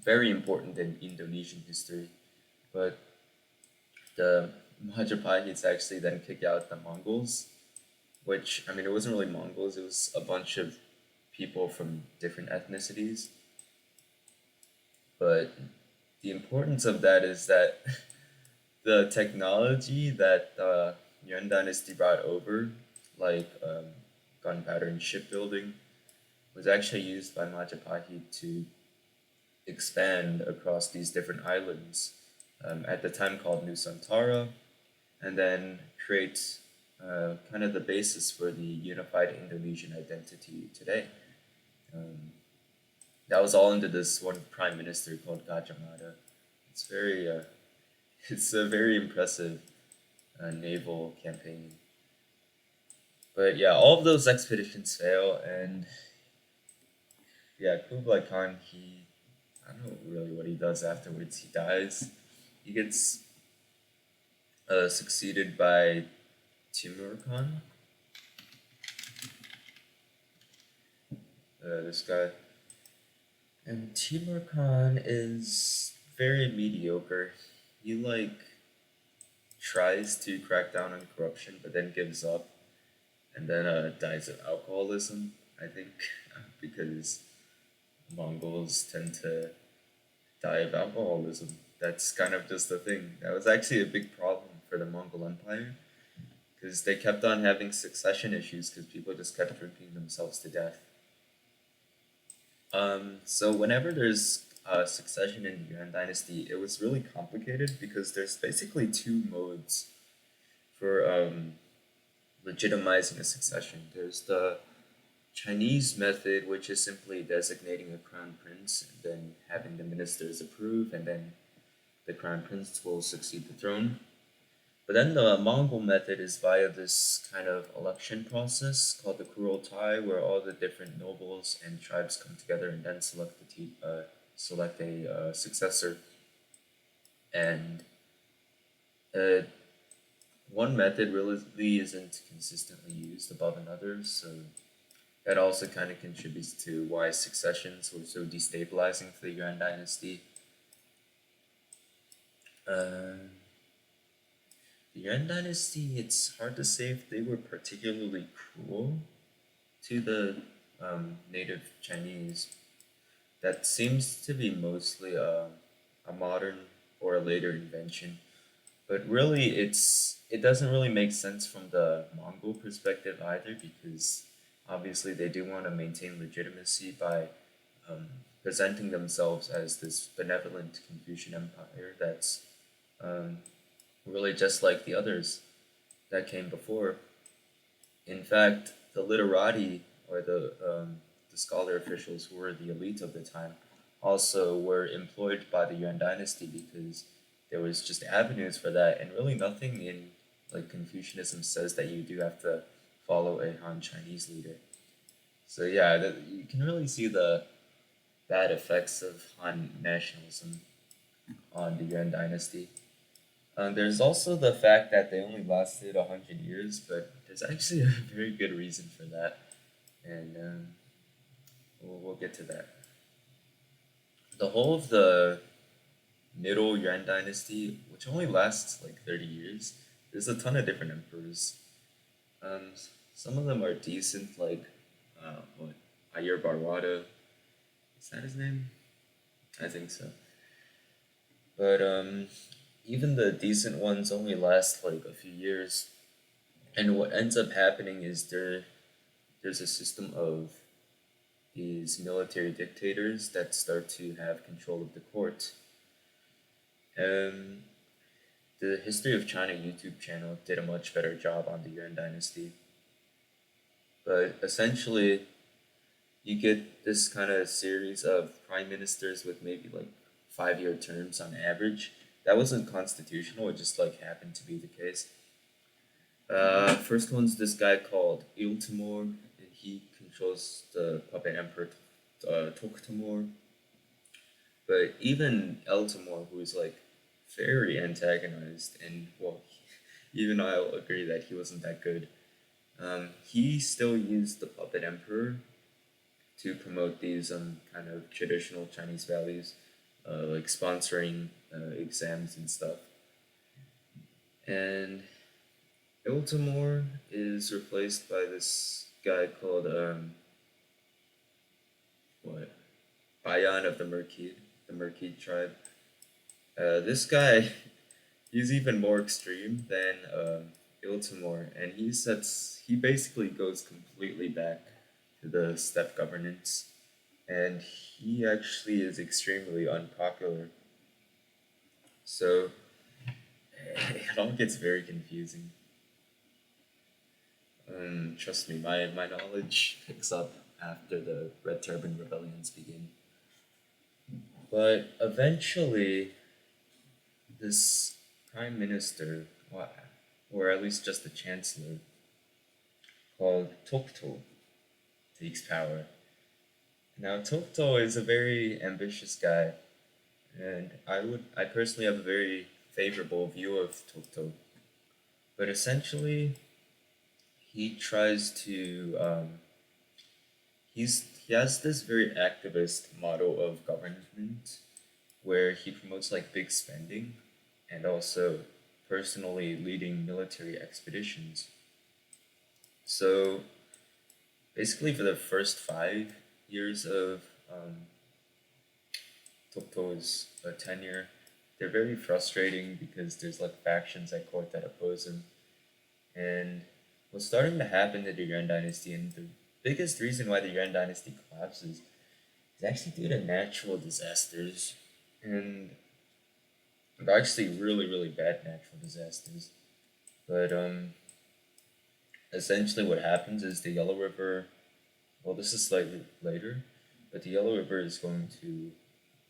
Very important in Indonesian history. But the Majapahits actually then kick out the Mongols, which, I mean, it wasn't really Mongols, it was a bunch of people from different ethnicities. But the importance of that is that the technology that the Yuan dynasty brought over, like gunpowder and shipbuilding, was actually used by Majapahit to expand across these different islands, at the time called Nusantara, and then create kind of the basis for the unified Indonesian identity today. Um, that was all under this one prime minister called Gajah Mada. It's very, it's a very impressive naval campaign. But yeah, all of those expeditions fail, and yeah, Kublai Khan I don't know really what he does afterwards. He dies. He gets succeeded by Timur Khan, this guy. And Timur Khan is very mediocre. He tries to crack down on corruption, but then gives up, and then dies of alcoholism. I think because Mongols tend to die of alcoholism. That's kind of just a thing. That was actually a big problem for the Mongol Empire because they kept on having succession issues because people just kept drinking themselves to death. So whenever there's succession in the Yuan dynasty, it was really complicated because there's basically two modes for legitimizing a succession. There's the Chinese method, which is simply designating a crown prince and then having the ministers approve, and then the crown prince will succeed the throne. But then the Mongol method is via this kind of election process called the Kurultai, where all the different nobles and tribes come together and then select a successor. And uh, one method really isn't consistently used above another, so that also kind of contributes to why successions were so destabilizing for the Yuan dynasty. Uh, the Yuan dynasty, it's hard to say if they were particularly cruel to the native Chinese. That seems to be mostly a modern or a later invention. But really, it doesn't really make sense from the Mongol perspective either, because obviously they do want to maintain legitimacy by um, presenting themselves as this benevolent Confucian empire that's um, really just like the others that came before. In fact, the literati or the scholar officials who were the elite of the time also were employed by the Yuan dynasty because there was just avenues for that, and really nothing in like Confucianism says that you do have to follow a Han Chinese leader. So yeah, you can really see the bad effects of Han nationalism on the Yuan dynasty. There's also the fact that they only lasted 100 years, but there's actually a very good reason for that, and we'll get to that. The whole of the Middle Yuan dynasty, which only lasts like 30 years, there's a ton of different emperors. Some of them are decent, like what Ayur Barwada, is that his name? I think so. But even the decent ones only last like a few years, and what ends up happening is there's a system of these military dictators that start to have control of the court. Um, the History of China YouTube channel did a much better job on the Yuan dynasty, but essentially you get this kind of series of prime ministers with maybe like 5 year terms on average. That wasn't constitutional; it just like happened to be the case. First one's this guy called Il Timur, and he controls the puppet emperor Toktamur. But even El Timur, who is like very antagonized, and well, even I'll agree that he wasn't that good. He still used the puppet emperor to promote these kind of traditional Chinese values, like sponsoring exams and stuff. And Iltamor is replaced by this guy called what Bayan of the Merkid tribe. This guy, he's even more extreme than Iltamor, and he basically goes completely back to the steppe governance, and he actually is extremely unpopular. So it all gets very confusing. Trust me, my knowledge picks up after the Red Turban rebellions begin. But eventually, this prime minister, or at least just the chancellor, called Tokto, takes power. Now, Tokto is a very ambitious guy, and I personally have a very favorable view of Tokto. But essentially, he tries to he has this very activist model of government where he promotes like big spending and also personally leading military expeditions. So basically, for the first 5 years of um, Tokto's tenure, they're very frustrating because there's like factions at court that oppose him. And what's starting to happen to the Yuan dynasty, and the biggest reason why the Yuan dynasty collapses, is actually due to natural disasters. And they're actually really, really bad natural disasters. But essentially, what happens is the Yellow River. Well, this is slightly later, but the Yellow River is going to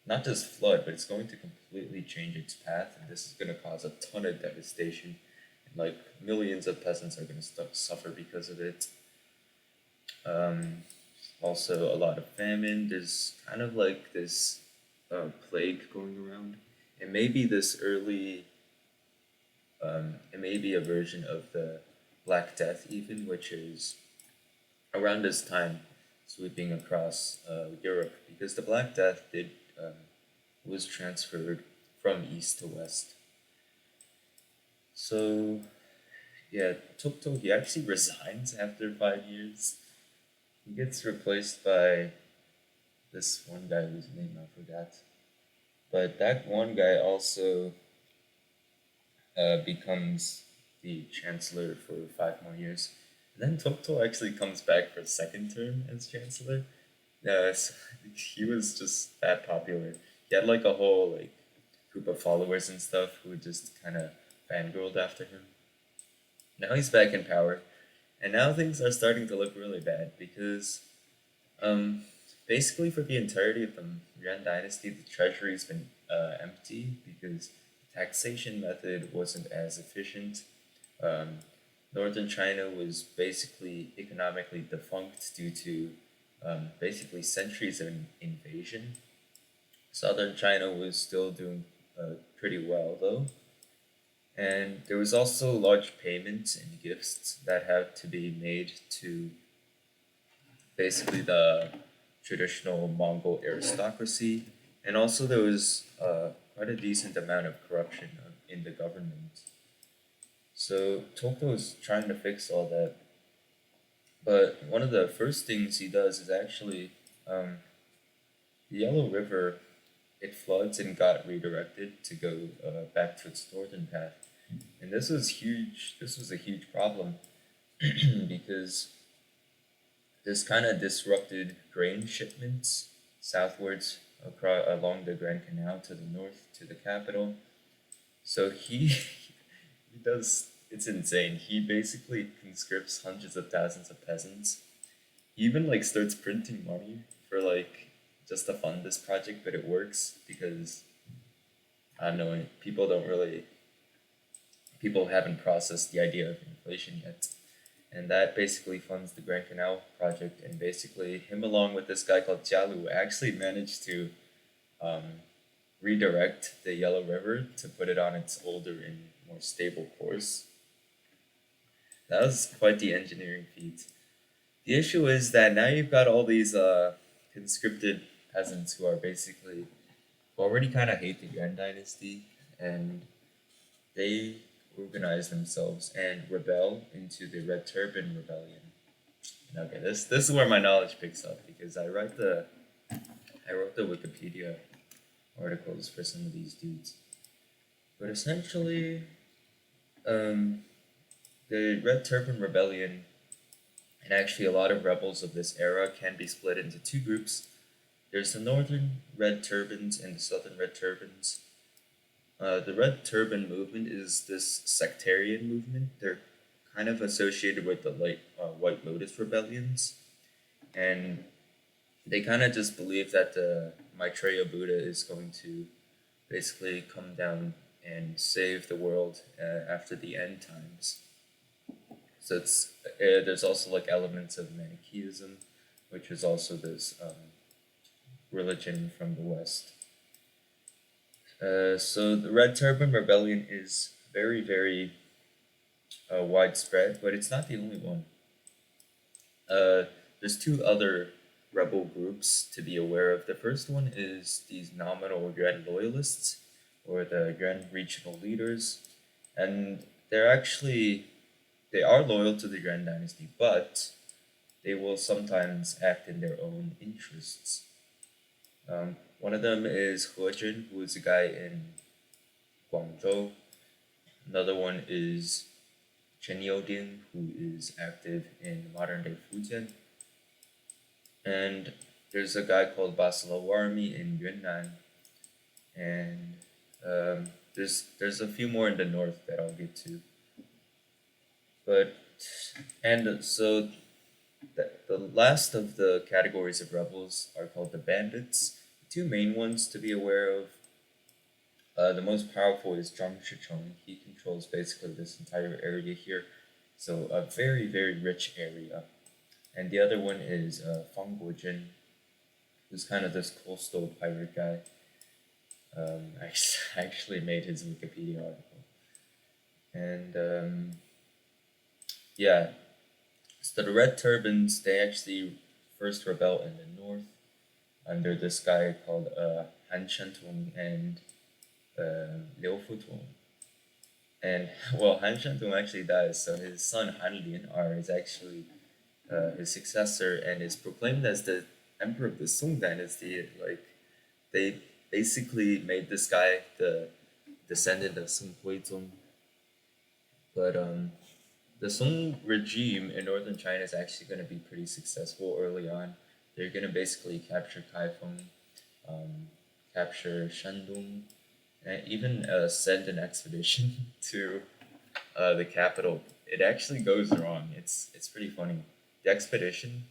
not just flood, but it's going to completely change its path, and this is going to cause a ton of devastation. And like millions of peasants are going to suffer because of it. Um, Also, a lot of famine. There's kind of like this plague going around. It may be this early. It may be a version of the Black Death, even, which is around this time sweeping across Europe, because the Black Death was transferred from east to west. So yeah, Tokto he actually resigns after 5 years. He gets replaced by this one guy whose name I forgot. But that one guy also becomes the chancellor for 5 more years. And then Tokto actually comes back for a second term as chancellor. So he was just that popular. He had like a whole like group of followers and stuff who just kind of fangirled after him. Now he's back in power, and now things are starting to look really bad because um, basically for the entirety of the Yuan dynasty, the treasury's been empty because the taxation method wasn't as efficient. Um, Northern China was basically economically defunct due to basically centuries of invasion. Southern China was still doing pretty well though, and there was also large payments and gifts that had to be made to basically the traditional Mongol aristocracy, and also there was quite a decent amount of corruption in the government. So Tokyo is trying to fix all that, but one of the first things he does is actually um, the Yellow River. It floods and got redirected to go back to its northern path, and this was huge. This was a huge problem because this kind of disrupted grain shipments southwards across along the Grand Canal to the north to the capital. So he does it's insane. He basically conscripts hundreds of thousands of peasants. He even like starts printing money for like just to fund this project, but it works because I don't know, people haven't processed the idea of inflation yet. And that basically funds the Grand Canal project. And basically, him along with this guy called Jialu actually managed to um, redirect the Yellow River to put it on its older and more stable course. That was quite the engineering feat. The issue is that now you've got all these conscripted peasants who are basically who already kind of hate the Yuan dynasty, and they organize themselves and rebel into the Red Turban Rebellion. Okay, this is where my knowledge picks up because I wrote the Wikipedia articles for some of these dudes. But essentially, um, the Red Turban Rebellion and actually a lot of rebels of this era can be split into two groups. There's the Northern Red Turbans and the Southern Red Turbans. The Red Turban movement is this sectarian movement. They're kind of associated with the White Lotus rebellions, and they kind of just believe that the Maitreya Buddha is going to basically come down and save the world after the end times. So there's also like elements of Manichaeism, which is also this. religion from the West. So the Red Turban Rebellion is very, very widespread, but it's not the only one. Uh, there's two other rebel groups to be aware of. The first one is these nominal Yuan loyalists, or the Yuan regional leaders, and they are loyal to the Yuan dynasty, but they will sometimes act in their own interests. One of them is He Jun, who is a guy in Guangzhou. Another one is Chen Youding, who is active in modern day Fujian. And there's a guy called Basilawarmi in Yunnan. And there's a few more in the north that I'll get to. But and so the last of the categories of rebels are called the bandits. The two main ones to be aware of. The most powerful is Zhang Shicheng. He controls basically this entire area here, so a very very rich area. And the other one is Fang Guojin, who's kind of this coastal pirate guy. I actually made his Wikipedia article, and yeah, so the Red Turbans, they actually first rebelled in the north under this guy called Han Shentung and Liu Futong. And well, Han Shentung actually dies, so his son Han Lian is actually his successor and is proclaimed as the emperor of the Song dynasty. Like they basically made this guy the descendant of Song Huizong. But the Song regime in northern China is actually going to be pretty successful early on. They're going to basically capture Kaifeng, capture Shandong, and even send an expedition to the capital. It actually goes wrong. It's pretty funny. The expedition,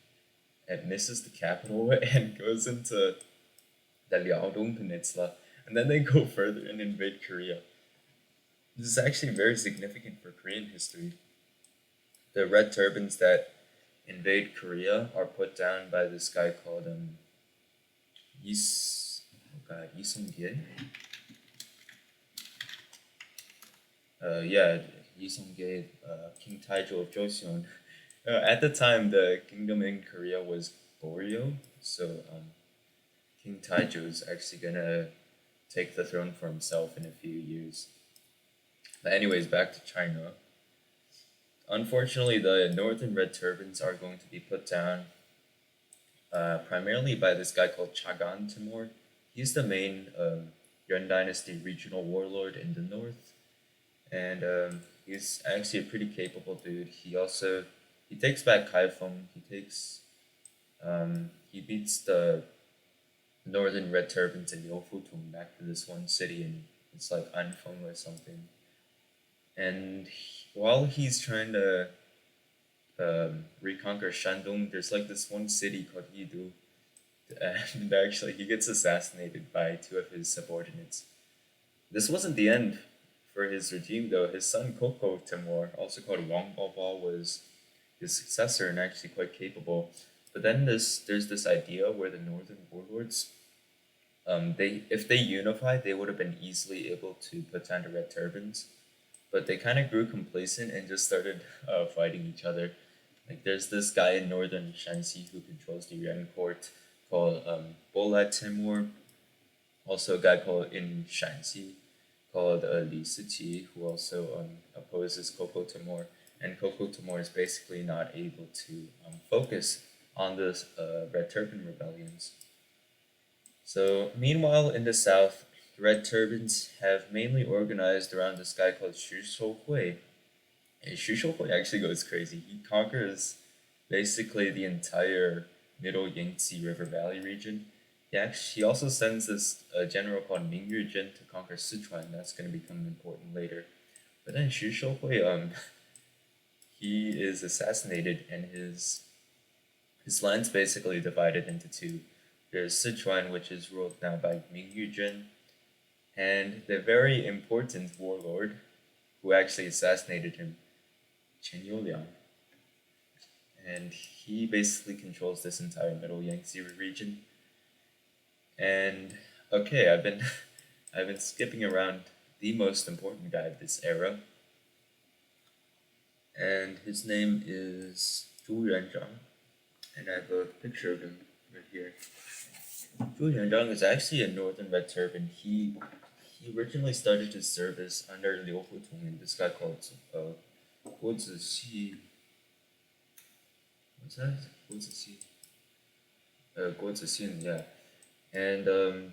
it misses the capital and goes into the Liaodong Peninsula, and then they go further and invade Korea. This is actually very significant for Korean history. The red turbans that invade Korea are put down by this guy called Yi Sung-gye. Yeah, Yi Sung-gye, King Taizhou of Joseon. At the time, the kingdom in Korea was Goryeo, so King Taizhou is actually gonna take the throne for himself in a few years. But anyways, back to China. Unfortunately, the northern red turbans are going to be put down primarily by this guy called Chagan Timur. He's the main Yuan Dynasty regional warlord in the north, and he's actually a pretty capable dude. He takes back Kaifeng. He beats the northern red turbans in Yofutung back to this one city, and it's like Anfeng or something. And while he's trying to reconquer Shandong, there's like this one city called Yidu, and actually he gets assassinated by two of his subordinates. This wasn't the end for his regime, though. His son Koko Timur, also called Wang Baobao, was his successor and actually quite capable. But then there's this idea where the northern warlords, if they unified, they would have been easily able to put down the red turbans. But they kind of grew complacent and just started fighting each other. Like there's this guy in northern Shanxi who controls the Yuan court called Bola Timur. Also a guy called in Shanxi called Li Siqi, who also opposes Koko Timur. And Koko Timur is basically not able to focus on the Red Turban rebellions. So meanwhile, in the south, the Red Turbans have mainly organized around this guy called Xu Shouhui. And Xu Shouhui actually goes crazy. He conquers basically the entire middle Yangtze River Valley region. He also sends this general called Ming Yujin to conquer Sichuan. That's going to become important later. But then Xu Shouhui, he is assassinated, and his land's basically divided into two. There's Sichuan, which is ruled now by Ming Yujin, and the very important warlord who actually assassinated him, Chen Youliang. And he basically controls this entire middle Yangtze region. And okay, I've been I've been skipping around the most important guy of this era, and his name is Zhu Yuanzhang, and I have a picture of him right here. Zhu Yuanzhang is actually a northern red turban. He originally started his service under Liu Hutong and this guy called Guo Zixi. What's that? Guo Zixi. Guo Zixin, yeah. And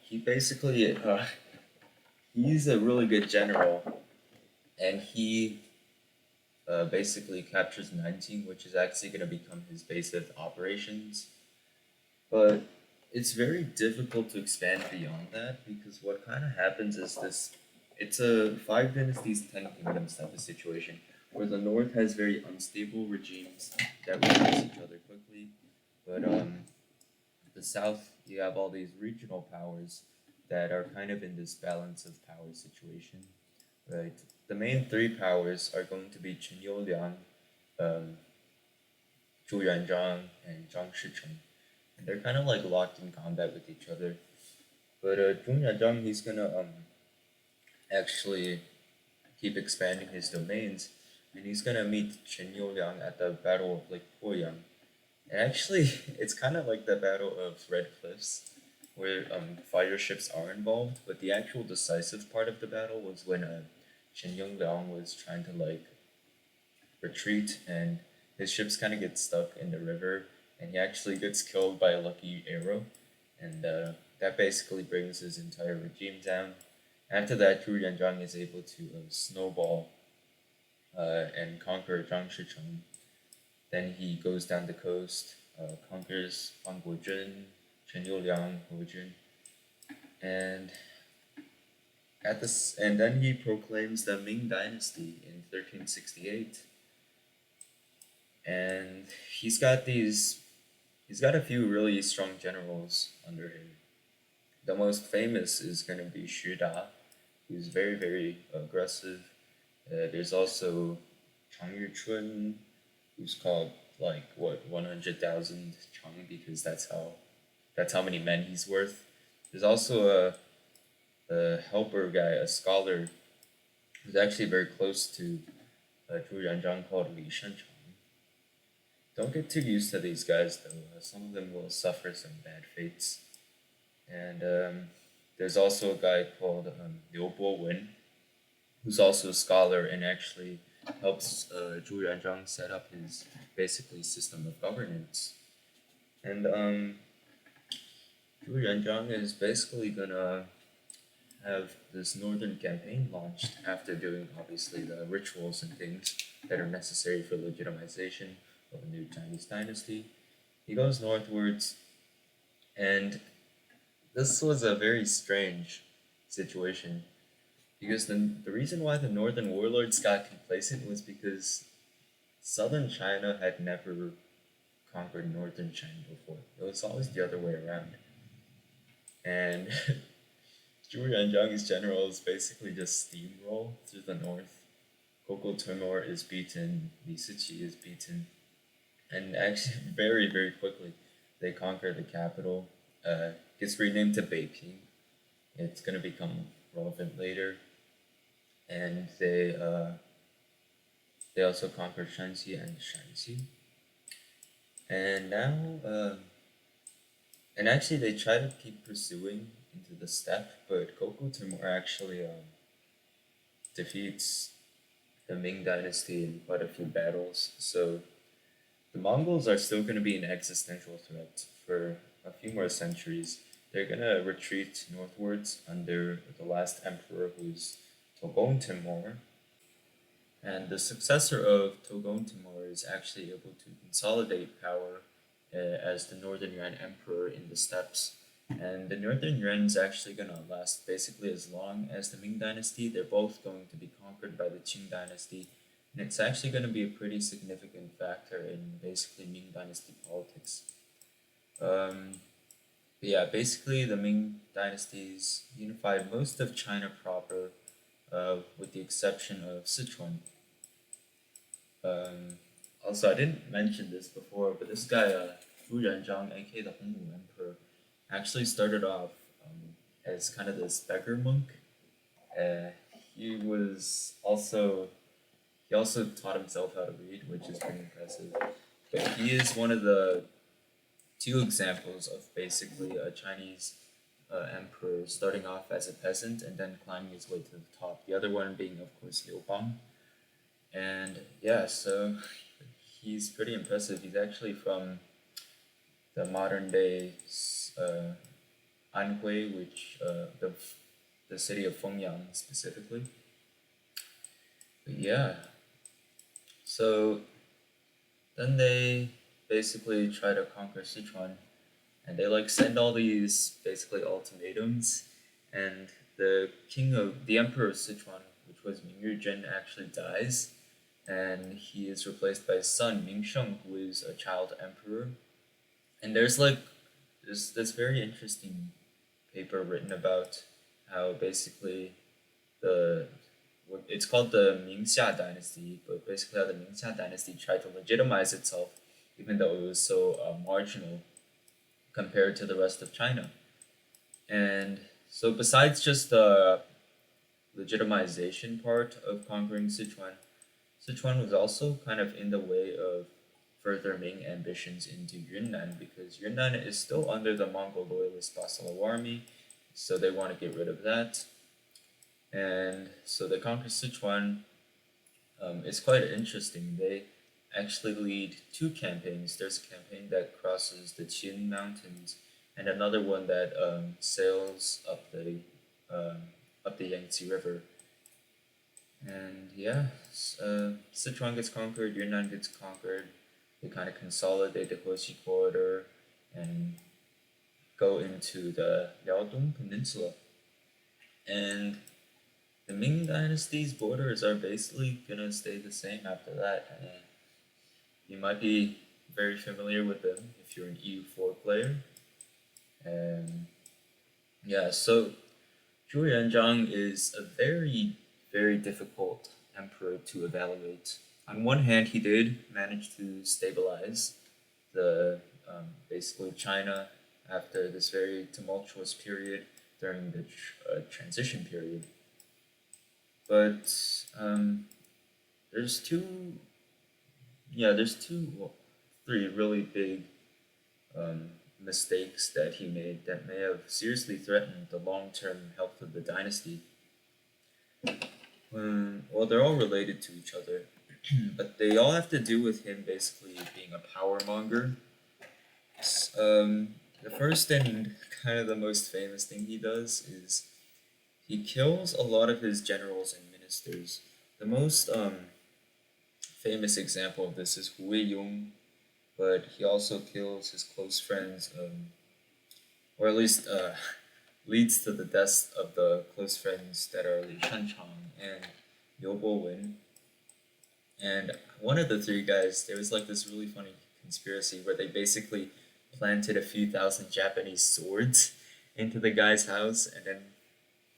he basically he's a really good general, and he basically captures Nanjing, which is actually going to become his base of operations. But it's very difficult to expand beyond that because what kind of happens is this: it's a five dynasties, 10 kingdoms type of situation where the north has very unstable regimes that replace each other quickly, but the south you have all these regional powers that are kind of in this balance of power situation, right? The main three powers are going to be Chen Youliang, um, Zhu Yuanzhang, and Zhang Shicheng, and they're kind of like locked in combat with each other. But Zhu Yuanzhang, he's gonna actually keep expanding his domains, and he's gonna meet Chen Youliang at the Battle of Lake Poyang. And actually, it's kind of like the Battle of Red Cliffs, where fighter ships are involved, but the actual decisive part of the battle was when Chen Yongliang was trying to like retreat, and his ships kind of get stuck in the river, and he actually gets killed by a lucky arrow, and that basically brings his entire regime down. After that, Zhu Yanzhang is able to snowball and conquer Zhang Shicheng. Then he goes down the coast, conquers Huang Guozhen, Chen Youliang, Guozhen, and and then he proclaims the Ming Dynasty in 1368. And he's got a few really strong generals under him. The most famous is going to be Xu Da, who's very aggressive. There's also Chang Yuchun, who's called like what 100,000 Chang because that's how many men he's worth. There's also a helper guy, a scholar, who's actually very close to Zhu Yanzhang called Li Shenchang. Don't get too used to these guys though. Some of them will suffer some bad fates. And there's also a guy called Liu Bowen, who's also a scholar and actually helps Zhu Yanzhang set up his basically system of governance. And Zhu Yanzhang is basically gonna have this northern campaign launched after doing obviously the rituals and things that are necessary for legitimization of a new Chinese dynasty. He goes northwards, and this was a very strange situation because the reason why the northern warlords got complacent was because southern China had never conquered northern China before. It was always the other way around. And Zhu Yanzhang's generals basically just steamroll through the north. Koko Timur is beaten, Li Siqi is beaten, and actually very quickly they conquer the capital. Gets renamed to Beiping. It's gonna become relevant later, and they also conquered Shanxi and Shanxi. And now and actually they try to keep pursuing into the steppe, but Koko Timur actually defeats the Ming Dynasty in quite a few battles. So the Mongols are still going to be an existential threat for a few more centuries. They're going to retreat northwards under the last emperor, who's Togong Timur. And the successor of Togong Timur is actually able to consolidate power as the Northern Yuan emperor in the steppes. And the Northern Yuan is actually going to last basically as long as the Ming Dynasty. They're both going to be conquered by the Qing Dynasty. And it's actually going to be a pretty significant factor in basically Ming Dynasty politics. But yeah, basically the Ming Dynasties unified most of China proper, with the exception of Sichuan. Um, Also, I didn't mention this before, but this guy, Fu Renzhang, aka the Hongwu Emperor, actually started off as kind of this beggar monk. Uh, he was also he also taught himself how to read, which is pretty impressive. But he is one of the two examples of basically a Chinese emperor starting off as a peasant and then climbing his way to the top. The other one being, of course, Liu Bang. And yeah, so he's pretty impressive. He's actually from the modern day uh, Anhui, which the city of Fengyang specifically. But yeah, so then they basically try to conquer Sichuan, and they like send all these basically ultimatums, and the emperor of Sichuan, which was Ming Yuzhen, actually dies, and he is replaced by his son Ming Sheng, who is a child emperor. And there's this very interesting paper written about how basically the it's called the Mingxia dynasty, but basically how the Mingxia dynasty tried to legitimize itself, even though it was so marginal compared to the rest of China. And so, besides just the legitimization part of conquering Sichuan, Sichuan was also kind of in the way of further Ming ambitions into Yunnan because Yunnan is still under the Mongol loyalist Basilau army, so they want to get rid of that. And so they conquer Sichuan. It's quite interesting. They actually lead two campaigns. There's a campaign that crosses the Qin Mountains, and another one that sails um, up the Yangtze River. And yeah, Sichuan gets conquered, Yunnan gets conquered. They kind of consolidate the Hoxi corridor and go into the Liaodong Peninsula. And the Ming Dynasty's borders are basically gonna stay the same after that. You might be very familiar with them if you're an EU4 player. And yeah, so Zhu Renzhang is a very, very difficult emperor to evaluate. On one hand, he did manage to stabilize the basically China after this very tumultuous period during the transition period. But there's two, yeah, there's two, well, three really big um, mistakes that he made that may have seriously threatened the long-term health of the dynasty. Well, they're all related to each other, but they all have to do with him basically being a power monger. The first and kind of the most famous thing he does is he kills a lot of his generals and ministers. The most famous example of this is Hu Yong, but he also kills his close friends, or at least leads to the deaths of the close friends that are Li Shanchang and Liu Bowen. And one of the three guys, there was like this really funny conspiracy where they basically planted a few thousand Japanese swords into the guy's house, and then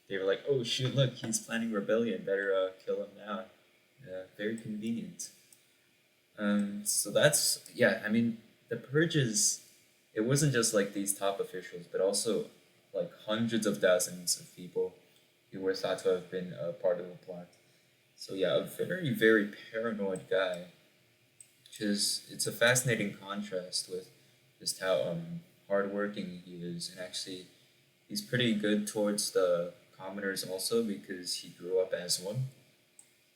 they were like, "Oh shoot! Look, he's planning rebellion. Better kill him now." Very convenient. So that's yeah. I mean, the purges. It wasn't just like these top officials, but also like hundreds of thousands of people who were thought to have been a part of the plot. So yeah, a very very paranoid guy. Which is it's a fascinating contrast with just how hardworking he is, and actually he's pretty good towards the commoners also because he grew up as one.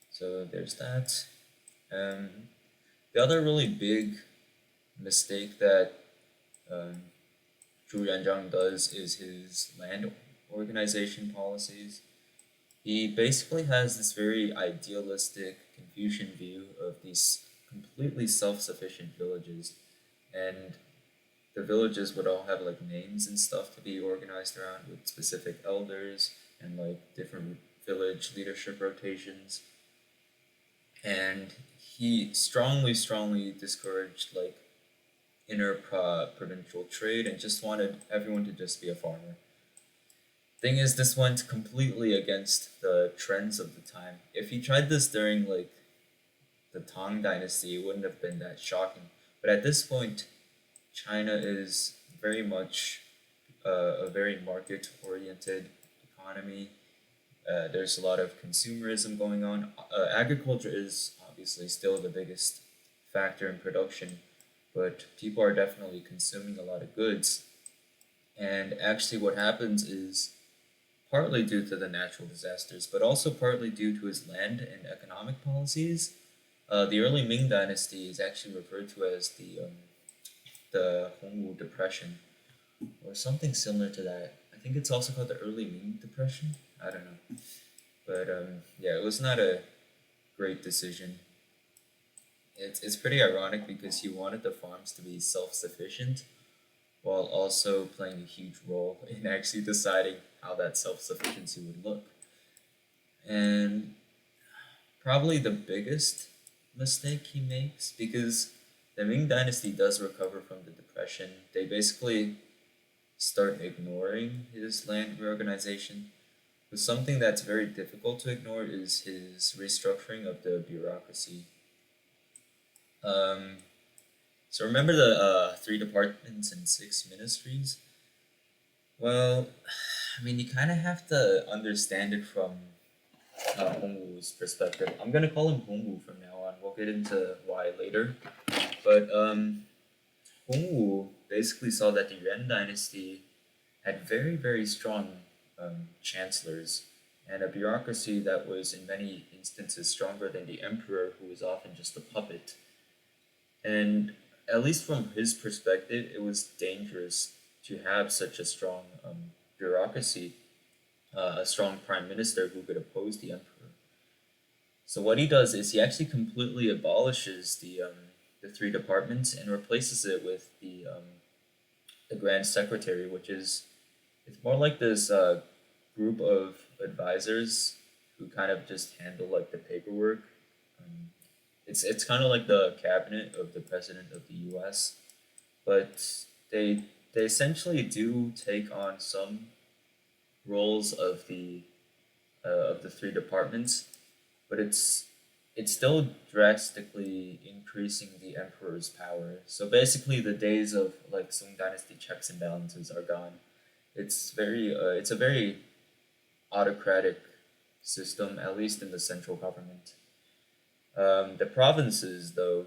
So there's that. Um, the other really big mistake that um, Zhu Yanzhang does is his land organization policies. He basically has this very idealistic Confucian view of these completely self-sufficient villages, and the villages would all have like names and stuff to be organized around with specific elders and like different village leadership rotations. And he strongly, strongly discouraged like provincial trade and just wanted everyone to just be a farmer. Thing is, this went completely against the trends of the time. If he tried this during like the Tang Dynasty, it wouldn't have been that shocking. But at this point, China is very much a very market oriented economy. There's a lot of consumerism going on. Agriculture is obviously still the biggest factor in production, but people are definitely consuming a lot of goods. And actually, what happens is partly due to the natural disasters, but also partly due to his land and economic policies. The early Ming Dynasty is actually referred to as the Hongwu Depression, or something similar to that. I think it's also called the early Ming Depression. I don't know, but yeah, it was not a great decision. It's pretty ironic because he wanted the farms to be self sufficient while also playing a huge role in actually deciding how that self sufficiency would look. And probably the biggest mistake he makes because the Ming Dynasty does recover from the Depression. They basically start ignoring his land reorganization. But something that's very difficult to ignore is his restructuring of the bureaucracy. Um, so remember the three departments and six ministries? Well, I mean, you kind of have to understand it from Hongwu's perspective. I'm gonna call him Hongwu from now on. We'll get into why later. But Hongwu basically saw that the Yuan dynasty had very, very strong chancellors and a bureaucracy that was in many instances stronger than the emperor, who was often just a puppet. And at least from his perspective, it was dangerous to have such a strong bureaucracy, a strong prime minister who could oppose the emperor. So what he does is he actually completely abolishes the three departments and replaces it with the grand secretary, which is it's more like this group of advisors who kind of just handle like the paperwork. Um, it's kind of like the cabinet of the president of the U.S., but they essentially do take on some roles of the three departments, but it's still drastically increasing the emperor's power. So basically, the days of like Sung Dynasty checks and balances are gone. It's a very autocratic system, at least in the central government. The provinces, though,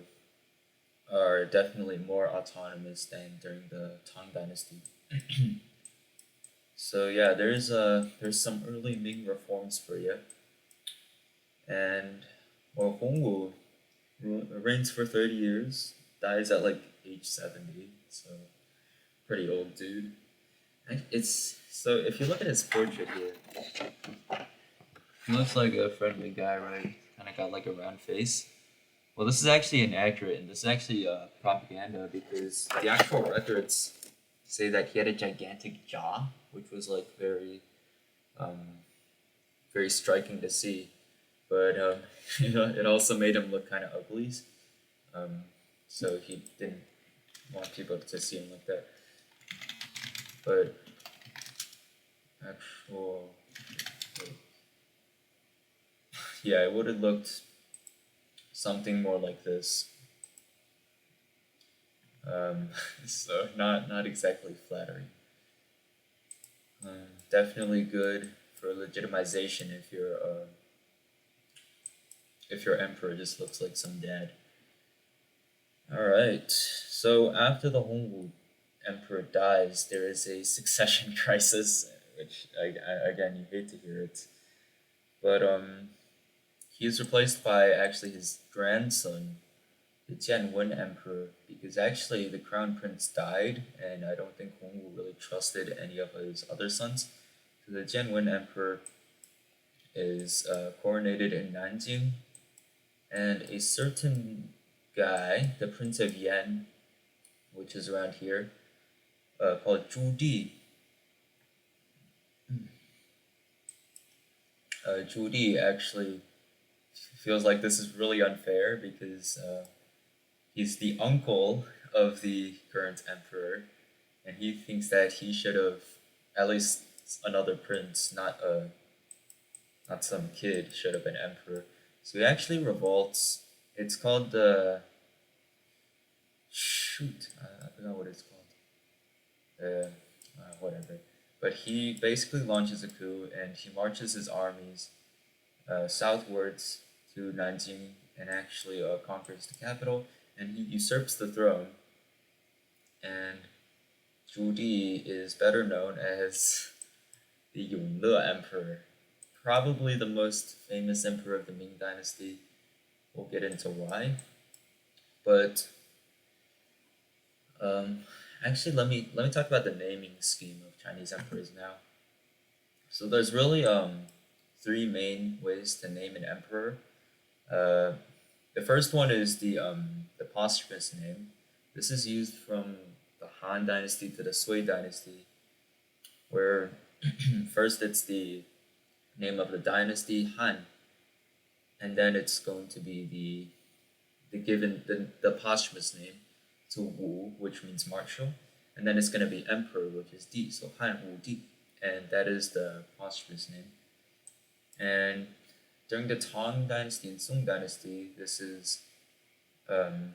are definitely more autonomous than during the Tang Dynasty. So yeah, there's some early Ming reforms for you, and well, Hongwu reigns for 30 years, dies at like age 70, so pretty old dude. It's so if you look at his portrait here, he looks like a friendly guy, right? Kind of got like a round face. Well, this is actually inaccurate, and this is actually propaganda because the actual records say that he had a gigantic jaw, which was like um, very striking to see. But it also made him look kind of ugly. Um, so he didn't want people to see him like that. But actual, yeah, it would have looked something more like this. Um, so not exactly flattering. Definitely good for legitimization if your emperor just looks like some dad. All right. So after the Hongwu emperor dies, there is a succession crisis, which again you hate to hear it, but he is replaced by actually his grandson, the Jianwen emperor, because actually the crown prince died, and I don't think Hongwu really trusted any of his other sons. So the Jianwen emperor is coronated in Nanjing, and a certain guy, the Prince of Yan, which is around here, called Zhu Di. Zhu Di actually feels like this is really unfair because he's the uncle of the current emperor, and he thinks that he should have at least another prince, not some kid, should have been emperor. So he actually revolts. It's called the shoot. forgot what it's called. Whatever. But he basically launches a coup and he marches his armies southwards to Nanjing and actually conquers the capital and he usurps the throne. And Zhu Di is better known as the Yongle Emperor, probably the most famous emperor of the Ming Dynasty. We'll get into why. But um, actually, let me talk about the naming scheme of Chinese emperors now. So there's really three main ways to name an emperor. Uh, the first one is the posthumous name. This is used from the Han Dynasty to the Sui Dynasty, where first it's the name of the dynasty Han, and then it's going to be the posthumous name to Wu, which means martial, and then it's going to be emperor, which is Di, so Han Wu Di, and that is the posthumous name. And during the Tang Dynasty and Song Dynasty, this is um,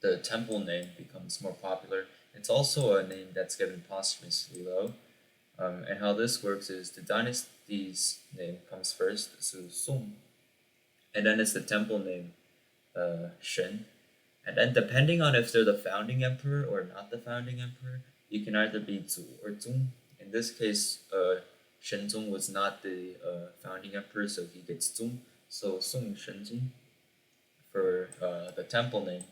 the temple name becomes more popular. It's also a name that's given posthumously, though. And how this works is the dynasty's name comes first, so Song, and then it's the temple name, Shen. And then depending on if they're the founding emperor or not the founding emperor, you can either be Zu or Zong. In this case, Shenzong was not the founding emperor, so he gets Zong. So Song Shenzong for the temple name.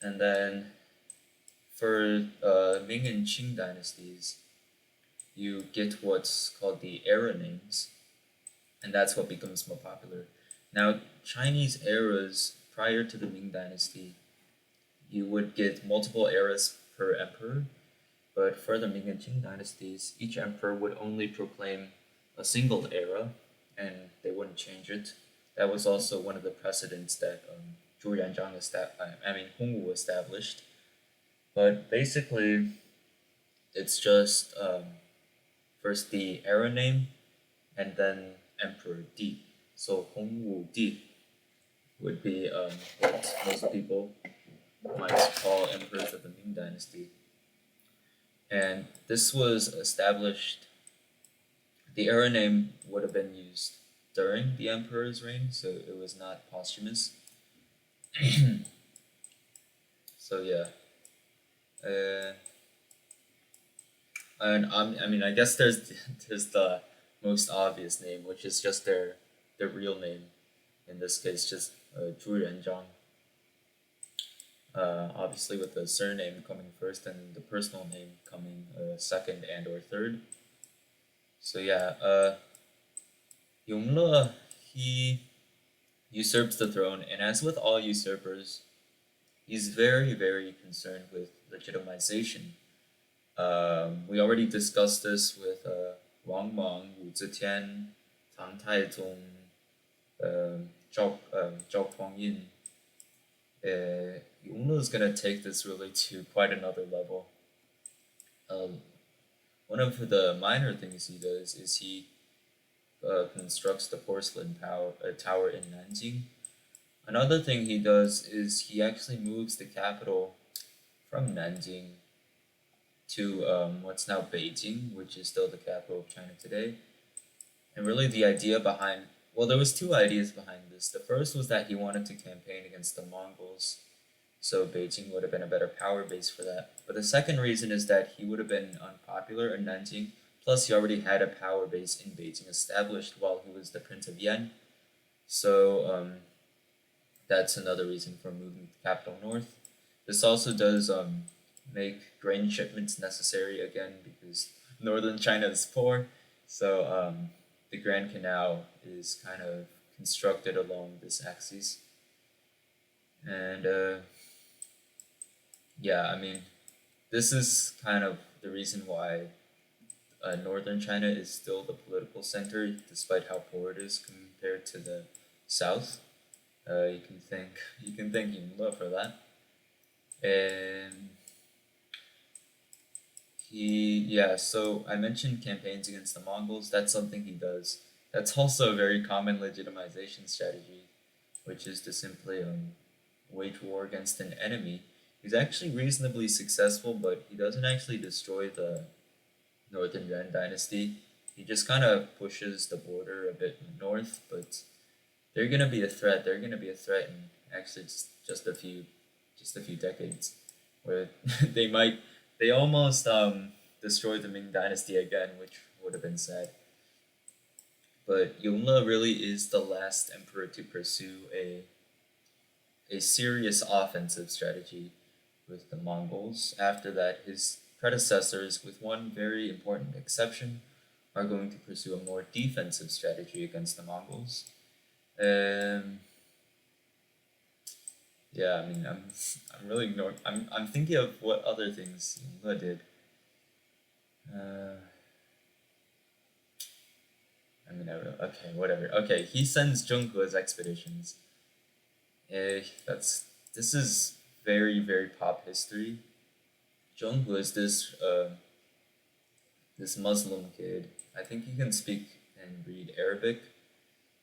And then for Ming and Qing dynasties, you get what's called the era names, and that's what becomes more popular. Now, Chinese eras prior to the Ming dynasty, you would get multiple eras per emperor, but for the Ming and Qing dynasties, each emperor would only proclaim a single era, and they wouldn't change it. That was also one of the precedents that Zhu Yanzhang Hongwu established. But basically, it's just first the era name, and then Emperor Di. So Hongwu Di would be what most people might call emperors of the Ming Dynasty. And this was established, the era name would have been used during the emperor's reign, so it was not posthumous. So yeah. Uh, and I mean, I guess there's the most obvious name, which is just their real name. In this case, just Zhu Renzhang. Obviously, with the surname coming first and the personal name coming second and or third. So yeah, Yongle, he usurps the throne, and as with all usurpers, he's very very concerned with legitimization. We already discussed this with Wang Mang, Wu Zetian, Tang Taizong, Zhao Kuangyin. Yonglu is gonna take this really to quite another level. Um, One of the minor things he does is he constructs the porcelain tower in Nanjing. Another thing he does is he actually moves the capital from Nanjing to what's now Beijing, which is still the capital of China today. And really, the idea behind well, there was two ideas behind this. The first was that he wanted to campaign against the Mongols, so Beijing would have been a better power base for that. But the second reason is that he would have been unpopular in Nanjing. Plus, he already had a power base in Beijing established while he was the Prince of Yan. So that's another reason for moving the capital north. This also does make grain shipments necessary again because northern China is poor. So the Grand Canal is kind of constructed along this axis. And yeah, I mean, this is kind of the reason why northern China is still the political center, despite how poor it is compared to the south. You can thank Yingluo for that. And so I mentioned campaigns against the Mongols. That's something he does. That's also a very common legitimization strategy, which is to simply wage war against an enemy. He's actually reasonably successful, but he doesn't actually destroy the Northern Yuan dynasty. He just kind of pushes the border a bit north, but they're gonna be a threat. They're gonna be a threat in actually just a few decades, where they might they almost destroy the Ming dynasty again, which would have been sad. But Yongle really is the last emperor to pursue a serious offensive strategy with the Mongols. After that, his predecessors, with one very important exception, are going to pursue a more defensive strategy against the Mongols. Um, yeah, I mean, I'm really ignoring. I'm thinking of what other things Yongle did. Uh, I mean, okay, whatever. Okay, he sends Zhonghe's expeditions. That's this is very pop history. Zhonghe is this Muslim kid. I think he can speak and read Arabic.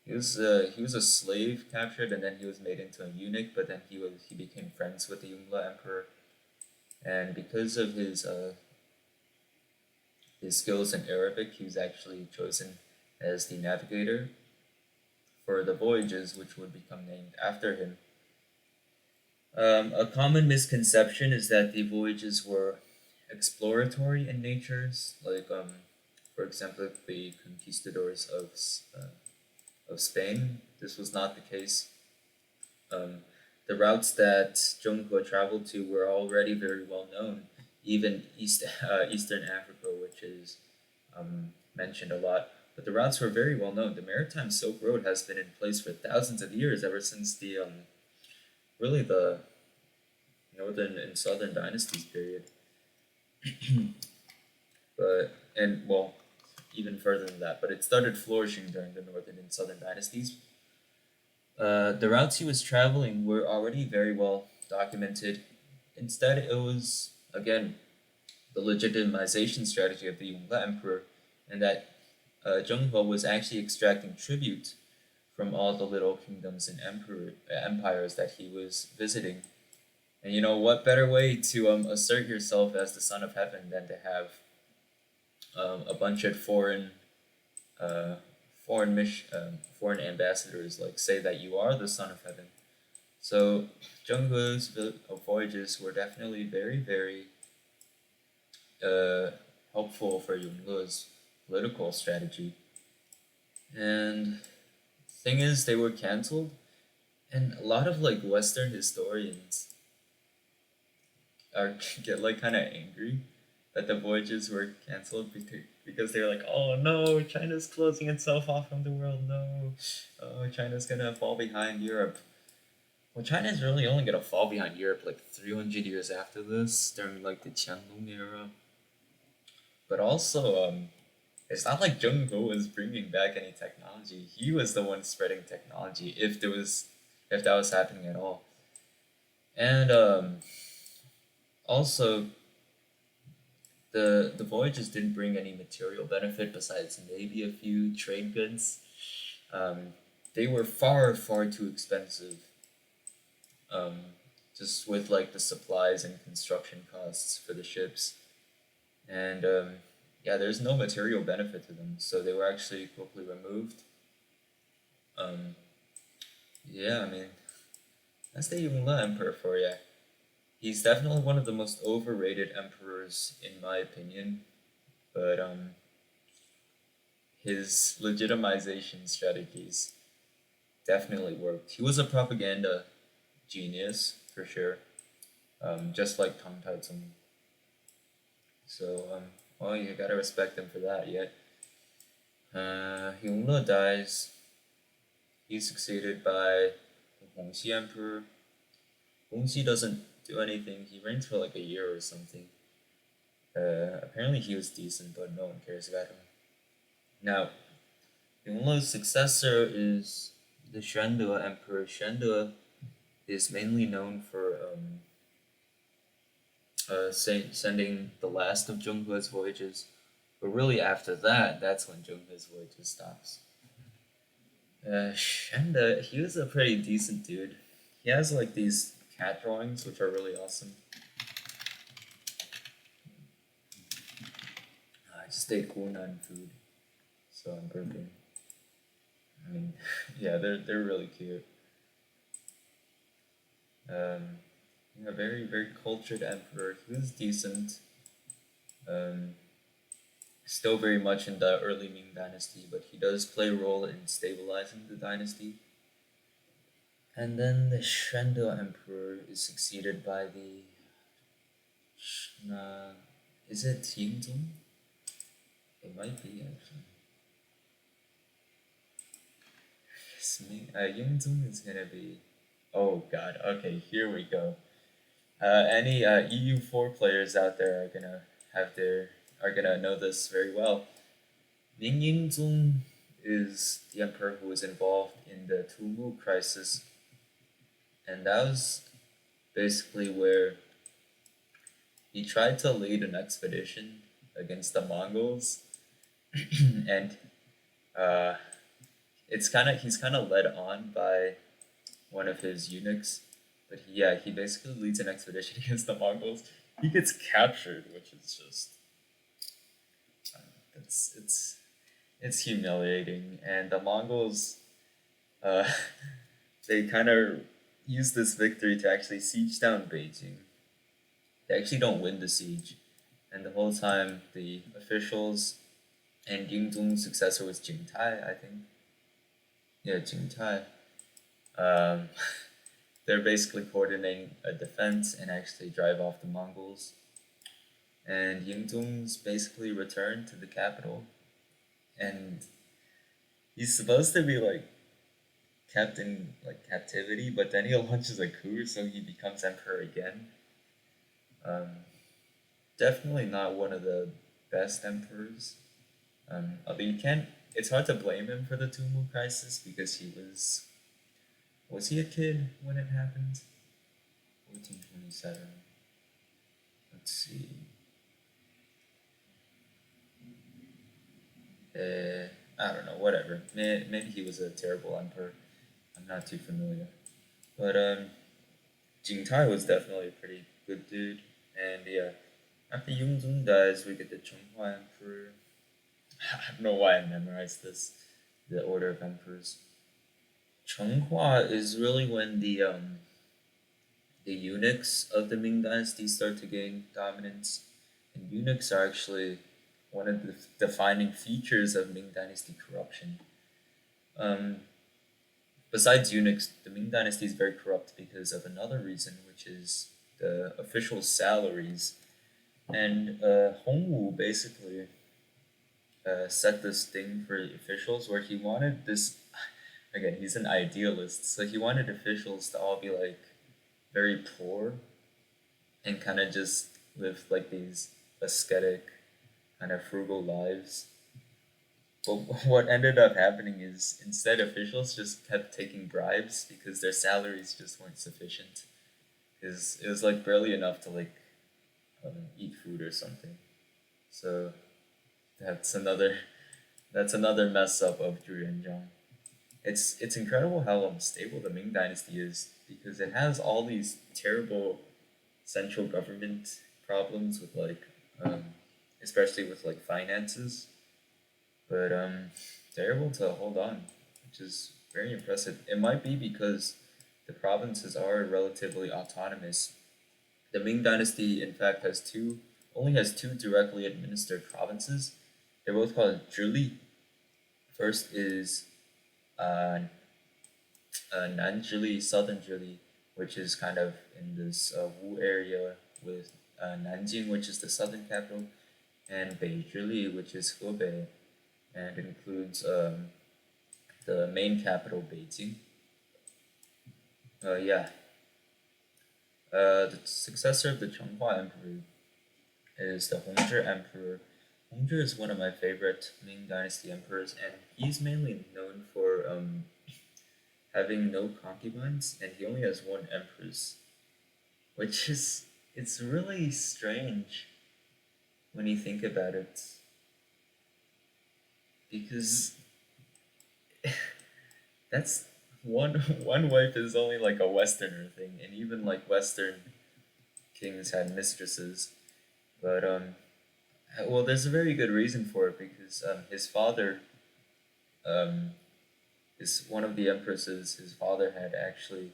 He was a slave captured and then he was made into a eunuch. But then he became friends with the Yongle emperor, and because of his skills in Arabic, he was actually chosen as the navigator for the voyages, which would become named after him. A common misconception is that the voyages were exploratory in natures, like for example, the conquistadors of Spain. This was not the case. Um, the routes that Zhonghe traveled to were already very well known. Even Eastern Africa, which is mentioned a lot, but the routes were very well known. The Maritime Silk Road has been in place for thousands of years, ever since the really the Northern and Southern dynasties period. But and well, even further than that. But it started flourishing during the Northern and Southern dynasties. The routes he was traveling were already very well documented. Instead, it was again the legitimization strategy of the Yongle Emperor, and that Zhenghe was actually extracting tribute from all the little kingdoms and empires that he was visiting. And you know what better way to assert yourself as the son of heaven than to have a bunch of uh, foreign ambassadors like say that you are the son of heaven. So Zhenghe's voyages were definitely very uh, helpful for Yongle's political strategy. And thing is, they were canceled, and a lot of like Western historians are get like kind of angry that the voyages were canceled because they're like, oh no, China's closing itself off from the world. No, oh, China's gonna fall behind Europe. Well, China's really only gonna fall behind Europe like 300 years after this, during like the Qianlong era. But also, it's not like Zheng He was bringing back any technology. He was the one spreading technology, if that was happening at all. And also, the voyages didn't bring any material benefit besides maybe a few trade goods. Um, they were far too expensive. Um, just with like the supplies and construction costs for the ships, and yeah, there's no material benefit to them, so they were actually quickly removed. Um, yeah, I mean that's the Yongle Emperor for you. He's definitely one of the most overrated emperors in my opinion, but his legitimization strategies definitely worked. He was a propaganda genius for sure, just like Tang Taizong. So, well, you gotta respect him for that. Yet, Yongle dies. He's succeeded by the Hongxi Emperor. Hongxi doesn't do anything. He reigns for like a year or something. Apparently, he was decent, but no one cares about him. Now, Yongle's successor is the Xuande Emperor. Xuande is mainly known for sending the last of Zhonghe's voyages, but really after that, that's when Zhonghe's voyages stops. Shanda, he was a pretty decent dude. He has like these cat drawings, which are really awesome. I just ate Hunan food, so I'm burping. I mean, yeah, they're really cute. Um, yeah, very cultured emperor. He was decent. Um, Still very much in the early Ming Dynasty, but he does play a role in stabilizing the dynasty. And then the Shendo Emperor is succeeded by the Shna. Is it Yingzong? It might be actually. Yingzong is gonna be. Oh god. Okay, here we go. Any EU4 players out there have their are gonna know this very well. Ming Yingzong is the emperor who was involved in the Tumu crisis, and that was basically where he tried to lead an expedition against the Mongols, and uh, he's kind of led on by one of his eunuchs, but he basically leads an expedition against the Mongols. He gets captured, which is just it's it's humiliating, and the Mongols uh, they kind of use this victory to actually siege down Beijing. They actually don't win the siege, and the whole time the officials and Yingzong's successor was Jingtai, I think. Yeah, Jingtai. Um, they're basically coordinating a defense and actually drive off the Mongols. And Yingzong's basically returned to the capital, and he's supposed to be like kept in like captivity, but then he launches a coup, so he becomes emperor again. Um, Definitely not one of the best emperors. Although you can't, it's hard to blame him for the Tumu crisis because was he a kid when it happened? 1427. Let's see. I don't know, whatever. Maybe he was a terrible emperor. I'm not too familiar. But Jing Tai was definitely a pretty good dude. And yeah, after Yongzong dies, we get the Chonghua Emperor. I don't know why I memorized this. The order of emperors. Chonghua is really when the eunuchs of the Ming Dynasty start to gain dominance, and eunuchs are actually one of the defining features of Ming Dynasty corruption. Um, Besides eunuchs, the Ming Dynasty is very corrupt because of another reason, which is the official salaries. And Hongwu basically set this thing for officials where he wanted this. Again, he's an idealist, so he wanted officials to all be like very poor and kind of just live like these ascetic, kind of frugal lives. But what ended up happening is instead officials just kept taking bribes because their salaries just weren't sufficient. It was like barely enough to like eat food or something. So that's another that's another mess up of Zhuyanzhang. It's incredible how unstable the Ming Dynasty is because it has all these terrible central government problems with like um, especially with like finances, but they're able to hold on, which is very impressive. It might be because the provinces are relatively autonomous. The Ming Dynasty, in fact, has two directly administered provinces. They're both called Zhili. First is uh, Nanjili, Southern Jili, which is kind of in this Wu area with Nanjing, which is the southern capital, and Beijili, which is Hebei, and includes the main capital, Beijing. Yeah, the successor of the Chonghua Emperor is the Hongzhi Emperor. Hongzhi is one of my favorite Ming Dynasty emperors, and he's mainly known for having no concubines, and he only has one empress, which is it's really strange when you think about it, because that's one one wife is only like a Westerner thing, and even like Western kings had mistresses. But well, there's a very good reason for it because his father, um, is one of the empresses. His father had actually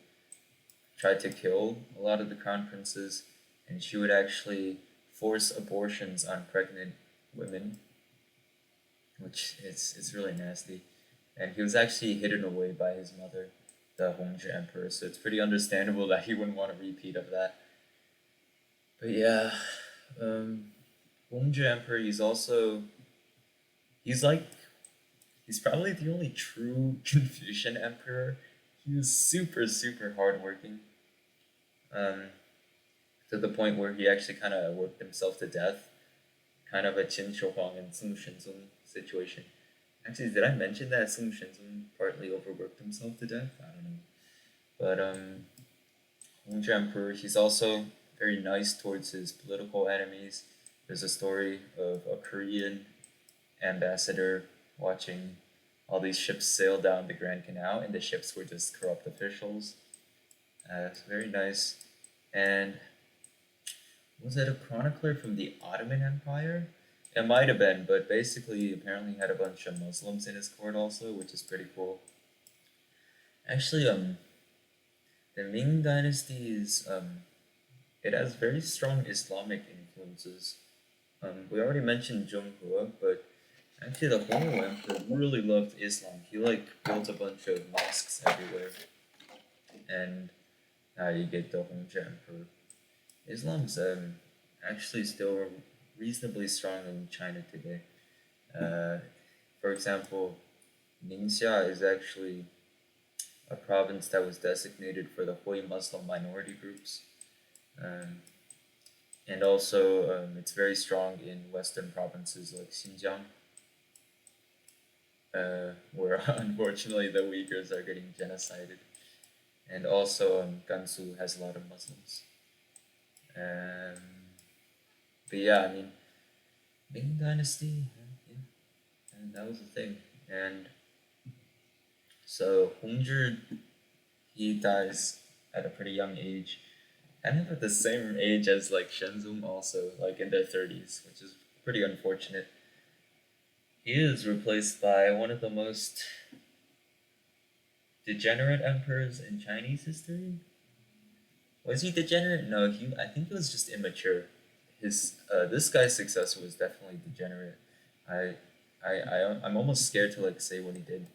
tried to kill a lot of the crown princes, and she would actually force abortions on pregnant women, which it's really nasty. And he was actually hidden away by his mother, the Hongzhi Emperor. So it's pretty understandable that he wouldn't want a repeat of that. But yeah, um, Hongzhi Emperor. He's like he's probably the only true Confucian emperor. He was super hardworking. Um, to the point where he actually kind of worked himself to death, kind of a Qin Shi Huang and Sun Shenzong situation. Actually, did I mention that Sun Shenzong partly overworked himself to death? I don't know. But Hongzhi Emperor, he's also very nice towards his political enemies. There's a story of a Korean ambassador watching all these ships sail down the Grand Canal, and the ships were just corrupt officials. It's very nice. And was it a chronicler from the Ottoman Empire? It might have been, but basically, apparently, he had a bunch of Muslims in his court also, which is pretty cool. Actually, the Ming Dynasty is it has very strong Islamic influences. We already mentioned Zhonghua, but actually, the Hongwu Emperor really loved Islam. He like built a bunch of mosques everywhere, and now you get the Hongzhi Emperor. Islam's actually still reasonably strong in China today. Uh, for example, Ningxia is actually a province that was designated for the Hui Muslim minority groups. Um, and also, it's very strong in western provinces like Xinjiang, where unfortunately the Uyghurs are getting genocided. And also, Gansu has a lot of Muslims. Um, but yeah, I mean, Ming Dynasty, yeah, and that was the thing. And so Hongzhi, he dies at a pretty young age, kind of at the same age as like Shenzong, also like in their 30s, which is pretty unfortunate. He is replaced by one of the most degenerate emperors in Chinese history. Was he degenerate? No, he. I think he was just immature. His this guy's successor was definitely degenerate. I I'm almost scared to like say what he did,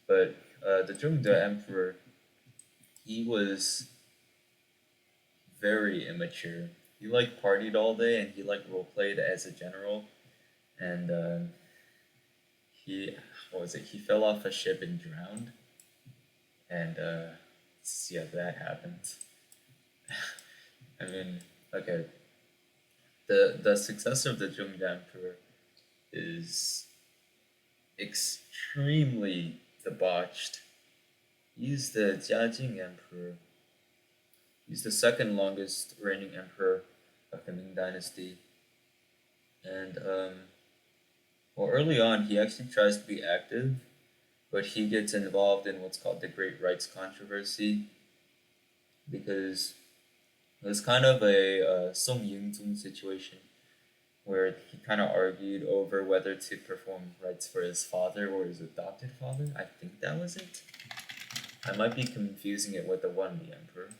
but the Zhongde emperor, he was very immature. He like partied all day and he like role played as a general, and he what was it? He fell off a ship and drowned, and yeah, that happened. I mean, okay, the successor of the Zhongde emperor is extremely debauched. He's the Jiajing emperor. He's the second longest reigning emperor of the Ming Dynasty, and well, early on he actually tries to be active, but he gets involved in what's called the Great Rights Controversy because it was kind of a Song Yingzong situation where he kind of argued over whether to perform rites for his father or his adopted father. I think that was it. I might be confusing it with the one the emperor.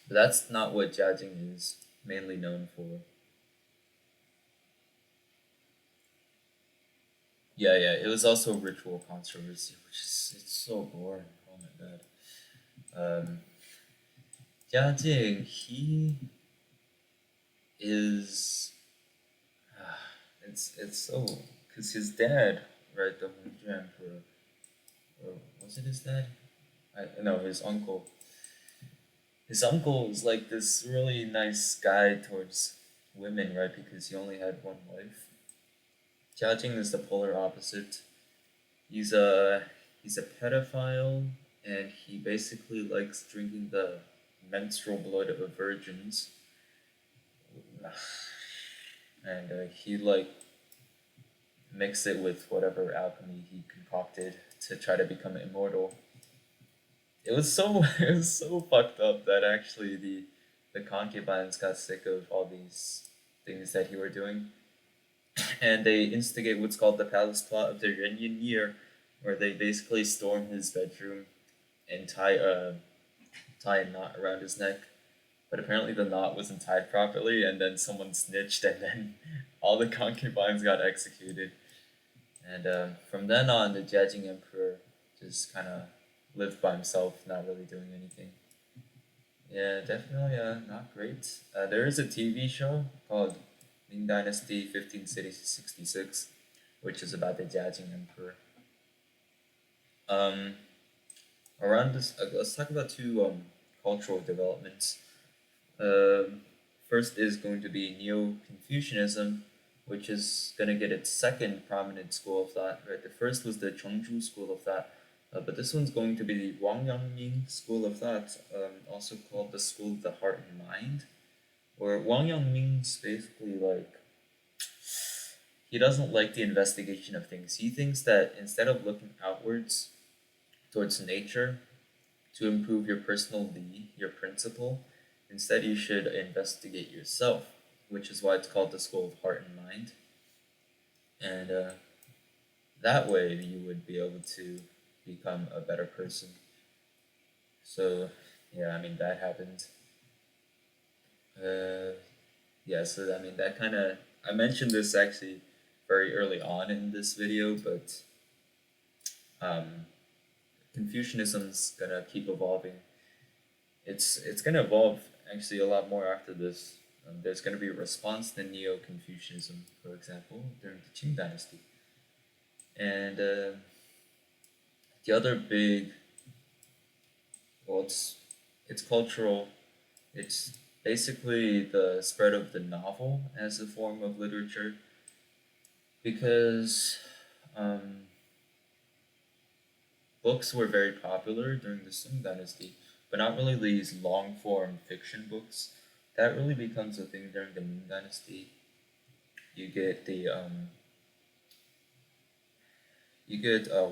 But that's not what Jiajing is mainly known for. Yeah, yeah, it was also ritual controversy, which is it's so boring. Oh my god. Jiajing, he is it's so because his dad, right, the Hongzhi Emperor, or was it his dad? I no, his uncle. His uncle is like this really nice guy towards women, right? Because he only had one wife. Jiajing is the polar opposite. He's a he's a pedophile, and he basically likes drinking the menstrual blood of virgins. And he like mix it with whatever alchemy he concocted to try to become immortal. It was so it was so fucked up that actually the concubines got sick of all these things that he were doing, and they instigate what's called the palace plot of the Renyin Year, where they basically storm his bedroom and tie a knot around his neck. But apparently the knot wasn't tied properly, and then someone snitched, and then all the concubines got executed. And from then on, the Jiajing Emperor just kind of lived by himself, not really doing anything. Yeah, definitely not great. There is a TV show called Ming Dynasty 1566, which is about the Jiajing Emperor. Um, Around this, let's talk about two cultural developments. Um, First is going to be Neo Confucianism, which is going to get its second prominent school of thought. Right, the first was the Chengzhu school of thought, but this one's going to be the Wang Yangming school of thought, also called the school of the heart and mind. Where Wang Yangming's basically like he doesn't like the investigation of things. He thinks that instead of looking outwards towards nature to improve your personal li, your principle, instead you should investigate yourself, which is why it's called the school of heart and mind. And that way you would be able to become a better person. So, yeah, I mean, that happened. Uh, yeah, so I mean, that kind of, I mentioned this actually very early on in this video, but um, Confucianism's gonna keep evolving. It's gonna evolve actually a lot more after this. There's gonna be a response to Neo Confucianism, for example, during the Qing Dynasty, and the other big, well, it's cultural. It's basically the spread of the novel as a form of literature, because um, books were very popular during the Sung Dynasty, but not really these long form fiction books. That really becomes a thing during the Ming Dynasty. You get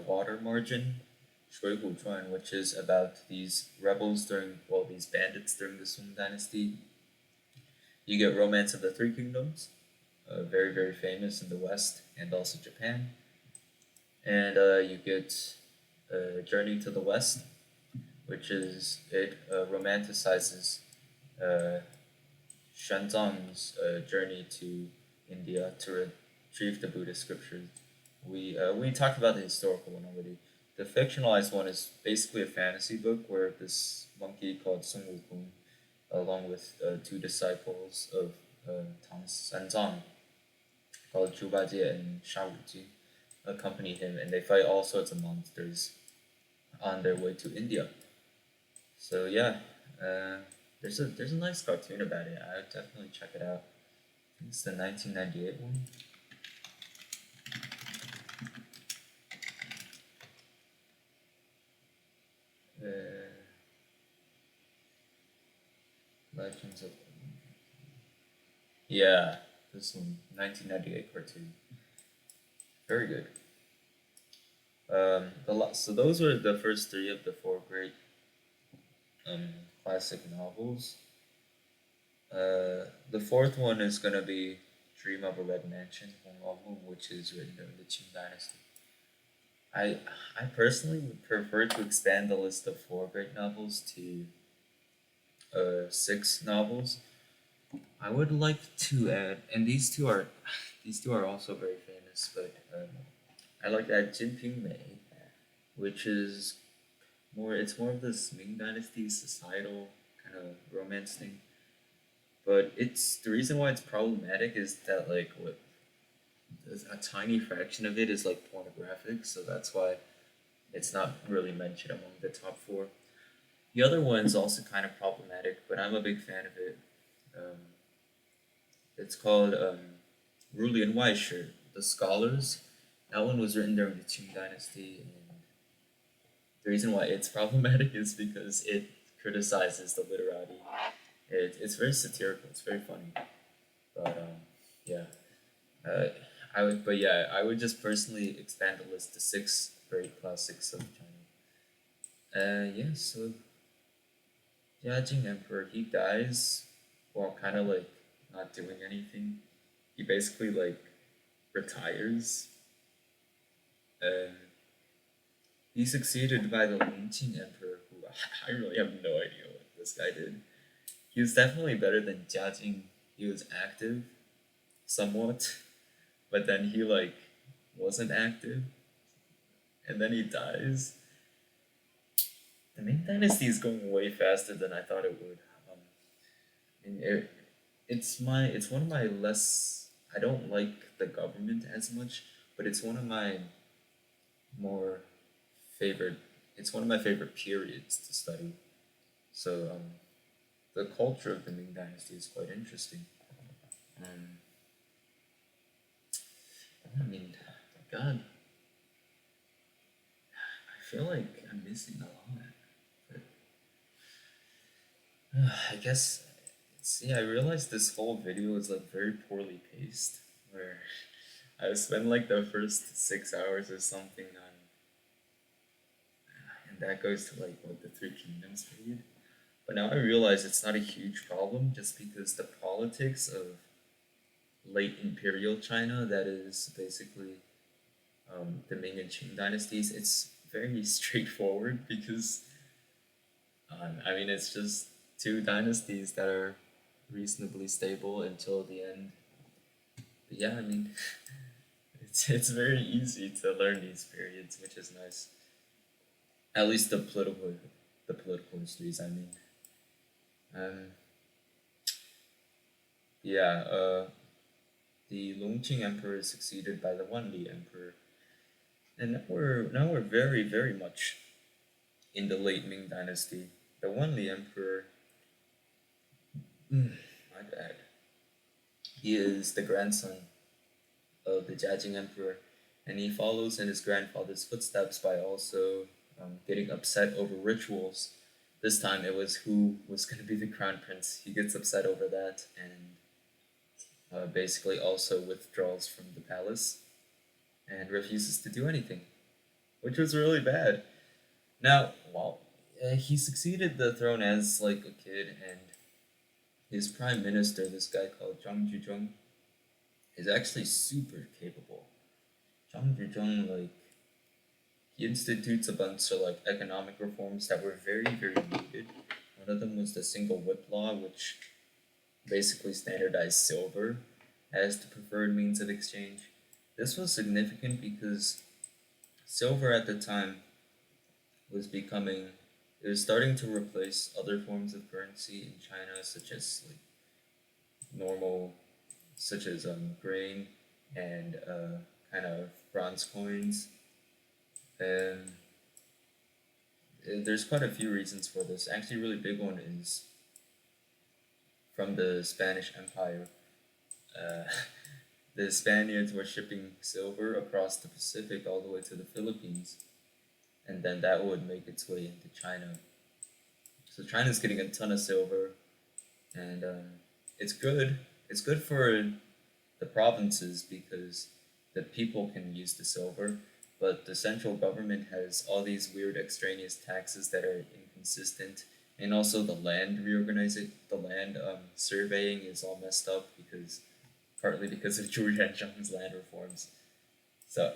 Water Margin, 水浒传, which is about these rebels during, well, these bandits during the Sung Dynasty. You get Romance of the Three Kingdoms, very, very famous in the West and also Japan. And you get Journey to the West, which is, it romanticizes uh, Xuanzang's journey to India to retrieve the Buddhist scriptures. We talked about the historical one already. The fictionalized one is basically a fantasy book where this monkey called Sun Wukong, along with two disciples of Tang Sanzang, called Zhu Bajie and Sha Wujing, accompany him, and they fight all sorts of monsters on their way to India. So yeah, uh, there's a nice cartoon about it. I would definitely check it out. I think it's the 1998 one. Uh, Legends of, yeah, this one, 1998 cartoon. Very good. So those were the first three of the four great um, classic novels. The fourth one is gonna be Dream of a Red Mansion, which is written during the Qing Dynasty. I I personally would prefer to expand the list of four great novels to six novels. I would like to add, and these two are also very famous, but I like that Jinping Mei, which is more, it's more of this Ming Dynasty societal kind of romance thing. But it's the reason why it's problematic is that like what a tiny fraction of it is like pornographic, so that's why it's not really mentioned among the top four. The other one's also kind of problematic, but I'm a big fan of it. Um, it's called Rulian Weisher, The Scholars. That one was written during the Qing Dynasty, and the reason why it's problematic is because it criticizes the literati. It's very satirical. It's very funny, but yeah, uh, but yeah, I would just personally expand the list to six great classics of China. Yeah, so Jia Emperor, he dies while kind of like not doing anything. He basically like retires. And he's succeeded by the Longqing Emperor, who I really have no idea what this guy did. He was definitely better than Jia Jing. He was active, somewhat, but then he like wasn't active, and then he dies. The Ming Dynasty is going way faster than I thought it would. And it's one of my less. I don't like the government as much, but it's one of my more favorite. It's one of my favorite periods to study. So the culture of the Ming Dynasty is quite interesting. Um, I mean, God, I feel like I'm missing a lot. But I guess, see, I realized this whole video is like very poorly paced, where I spent like the first 6 hours or something on, and that goes to like what the Three Kingdoms period. But now I realize it's not a huge problem just because the politics of late imperial China, that is basically the Ming and Qing dynasties, it's very straightforward because I mean it's just two dynasties that are reasonably stable until the end. But yeah, I mean it's very easy to learn these periods, which is nice. At least the political histories. I mean, um, yeah. The Longqing Emperor is succeeded by the Wanli Emperor, and now we're very much in the late Ming Dynasty. The Wanli Emperor, my bad. He is the grandson of the Jiajing Emperor, and he follows in his grandfather's footsteps by also getting upset over rituals. This time it was who was going to be the crown prince. He gets upset over that and basically also withdraws from the palace and refuses to do anything, which was really bad. Now, well, he succeeded the throne as like a kid, and his prime minister, this guy called Zhang Juzhong, is actually super capable. Zhang Juzhong, like, he institutes a bunch of like economic reforms that were very needed. One of them was the single whip law, which basically standardized silver as the preferred means of exchange. This was significant because silver at the time was becoming it was starting to replace other forms of currency in China, such as like normal, such as grain and kind of bronze coins. And there's quite a few reasons for this. Actually, a really big one is from the Spanish Empire. Uh, the Spaniards were shipping silver across the Pacific all the way to the Philippines, and then that would make its way into China. So China's getting a ton of silver, and it's good. It's good for the provinces because the people can use the silver, but the central government has all these weird extraneous taxes that are inconsistent, and also the land reorganizing, the land surveying is all messed up because partly because of Zhu Yuanzhang's land reforms. So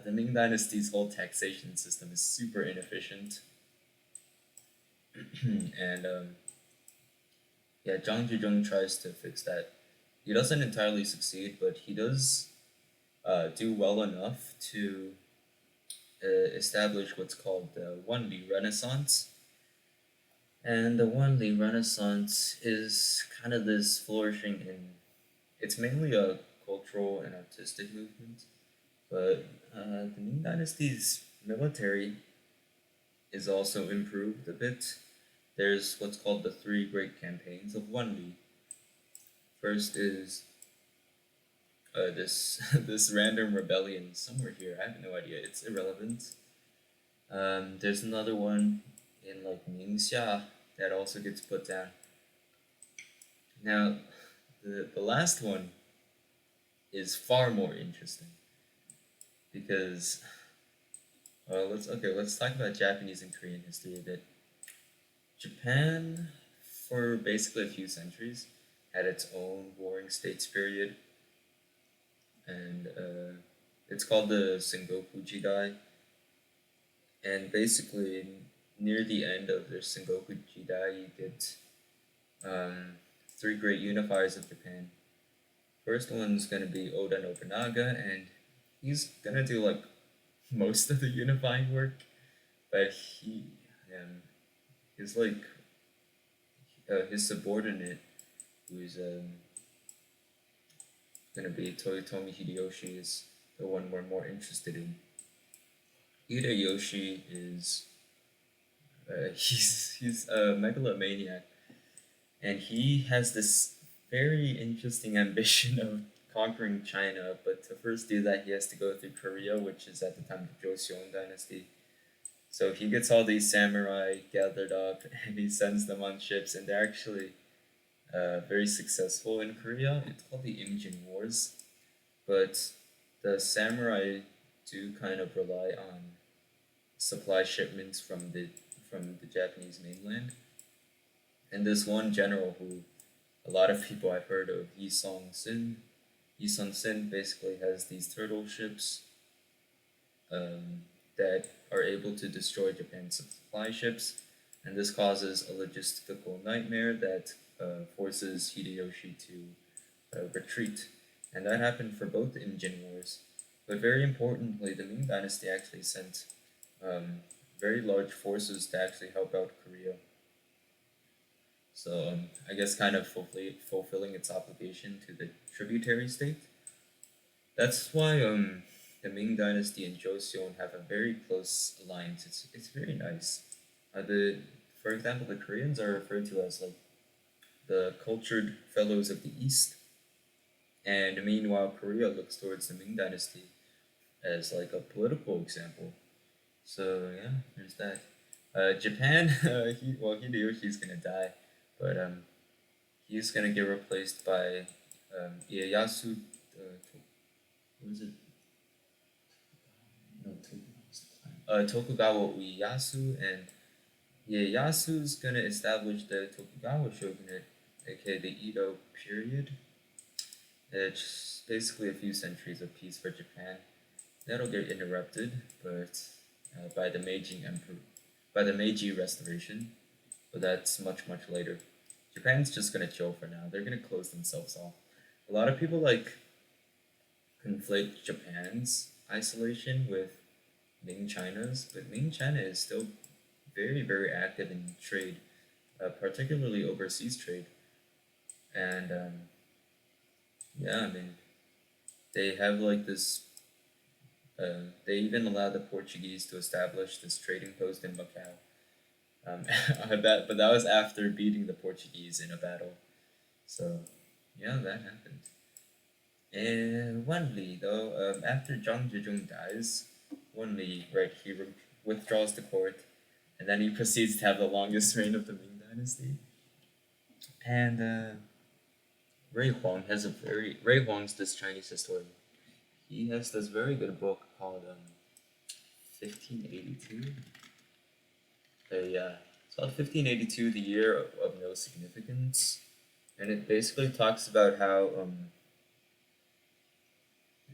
the Ming Dynasty's whole taxation system is super inefficient, and yeah, Zhang Zhuzhong tries to fix that. He doesn't entirely succeed, but he does do well enough to establish what's called the Wanli Renaissance. And the Wanli Renaissance is kind of this flourishing in. It's mainly a cultural and artistic movement, but the Ming Dynasty's military is also improved a bit. There's what's called the three great campaigns of Wanli. First is this this random rebellion somewhere here. I have no idea. It's irrelevant. There's another one in like Ningxia that also gets put down. Now, the last one is far more interesting because let's talk about Japanese and Korean history a bit. Japan, for basically a few centuries, had its own warring states period, and it's called the Sengoku Jidai. And basically, near the end of their Sengoku Jidai, you get um, three great unifiers of Japan. First one's gonna be Oda Nobunaga, and he's gonna do like most of the unifying work, but um, he's like his subordinate, who's gonna be Toyotomi Hideyoshi, is the one we're more interested in. Hideyoshi is he's a megalomaniac, and he has this very interesting ambition of conquering China. But to first do that, he has to go through Korea, which is at the time the Joseon dynasty. So he gets all these samurai gathered up, and he sends them on ships, and they're actually very successful in Korea. It's called the Imjin Wars, but the samurai do kind of rely on supply shipments from the Japanese mainland. And this one general who a lot of people I've heard of, Yi Sung Sin basically has these turtle ships um, that are able to destroy Japan's supply ships, and this causes a logistical nightmare that forces Hideyoshi to retreat. And that happened for both the Imjin Wars. But very importantly, the Ming Dynasty actually sent um, very large forces to actually help out Korea. So I guess kind of fulfilling its obligation to the tributary state. That's why the Ming Dynasty and Joseon have a very close alliance. It's very nice. The For example, the Koreans are referred to as like the cultured fellows of the East, and meanwhile Korea looks towards the Ming Dynasty as like a political example. So yeah, there's that. Japan, Hideyoshi's gonna die, but he's gonna get replaced by Ieyasu. What is it? No, Tokugawa Ieyasu, and Ieyasu's gonna establish the Tokugawa shogunate, aka the Edo period. It's basically a few centuries of peace for Japan. That'll get interrupted, but by the by the Meiji Restoration, but that's much later. Japan's just gonna chill for now. They're gonna close themselves off. A lot of people like conflate Japan's isolation with Ming China's, but Ming China is still very active in trade, particularly overseas trade, and yeah, I mean they have like this. They even allowed the Portuguese to establish this trading post in Macau. But that was after beating the Portuguese in a battle. So, yeah, that happened. And Wan Li, though, after Zhang Zhezhong dies, Wan Li, right, withdraws the court, and then he proceeds to have the longest reign of the Ming Dynasty. And Ray Huang's this Chinese historian. He has this very good book called 1582. Yeah, it's called 1582, the year of no significance, and it basically talks about how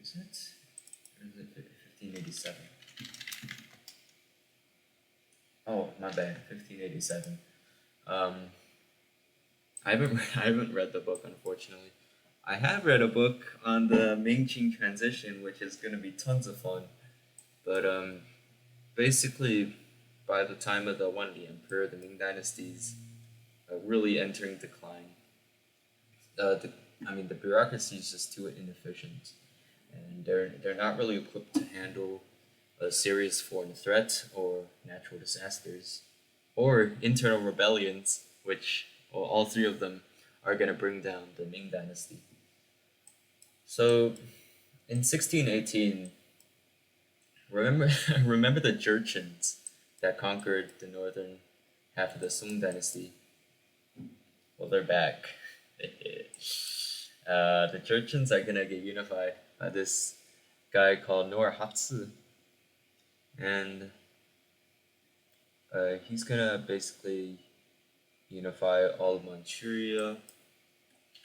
is it? Or is it 1587? Oh, my bad, 1587. Um, I haven't read the book, unfortunately. I have read a book on the Ming Qing transition, which is going to be tons of fun. But basically, by the time of the Wanli Emperor, the Ming Dynasty's really entering decline. The the bureaucracy is just too inefficient, and they're not really equipped to handle a serious foreign threat or natural disasters or internal rebellions, which all three of them are going to bring down the Ming Dynasty. So, in 1618, remember remember the Jurchens that conquered the northern half of the Sung Dynasty? Well, they're back. The Jurchens are gonna get unified by this guy called Norhatsu, and he's gonna basically unify all of Manchuria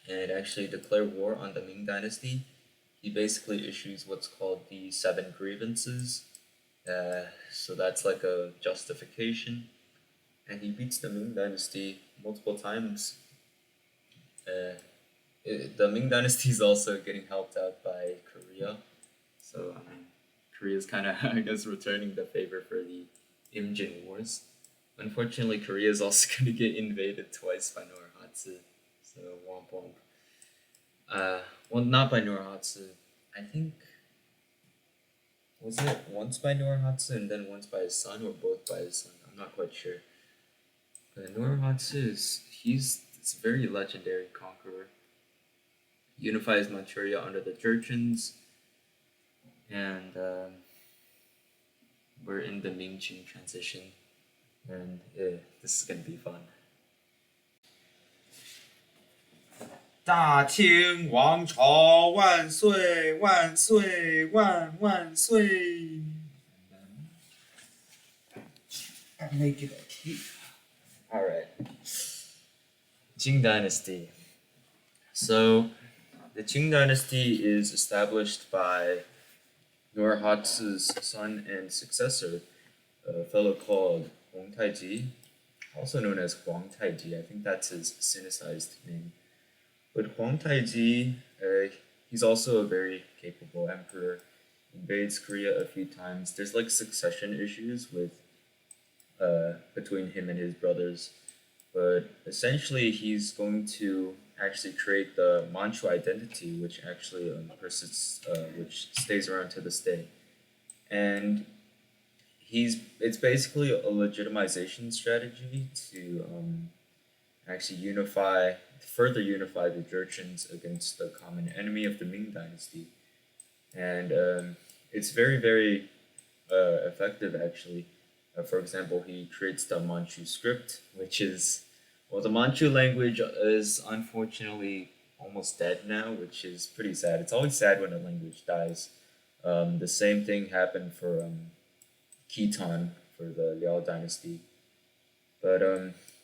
and actually declare war on the Ming Dynasty. He basically issues what's called the Seven Grievances. So that's like a justification, and he beats the Ming Dynasty multiple times. Uh, the Ming Dynasty is also getting helped out by Korea. So I mean, Korea's kind of I guess returning the favor for the Imjin Wars. Unfortunately, Korea is also going to get invaded twice by Norhatsu. So womp womp. Well, not by Norhatsu. I think was it once by Norhatsu and then once by his son, or both by his son? I'm not quite sure. But Norhatsu is he's this very legendary conqueror. Unifies Manchuria under the Jurchens, and we're in the Ming-Qing transition, and this is gonna be fun. 大清王朝万岁万岁万万岁 Make it a cape. All right, Qing Dynasty. So, the Qing Dynasty is established by Norhatsu's son and successor, a fellow called Hong Taiji, also known as Huang Taiji. I think that's his sinicized name. But Huang Taiji, he's also a very capable emperor. Invades Korea a few times. There's like succession issues with between him and his brothers, but essentially he's going to actually create the Manchu identity, which actually persists, which stays around to this day, and it's basically a legitimization strategy to actually further unify the Jurchens against the common enemy of the Ming Dynasty, and it's very very effective actually. For example, he creates the Manchu script, which is, well, the Manchu language is unfortunately almost dead now, which is pretty sad. It's always sad when a language dies. The same thing happened for Khitan for the Liao dynasty. But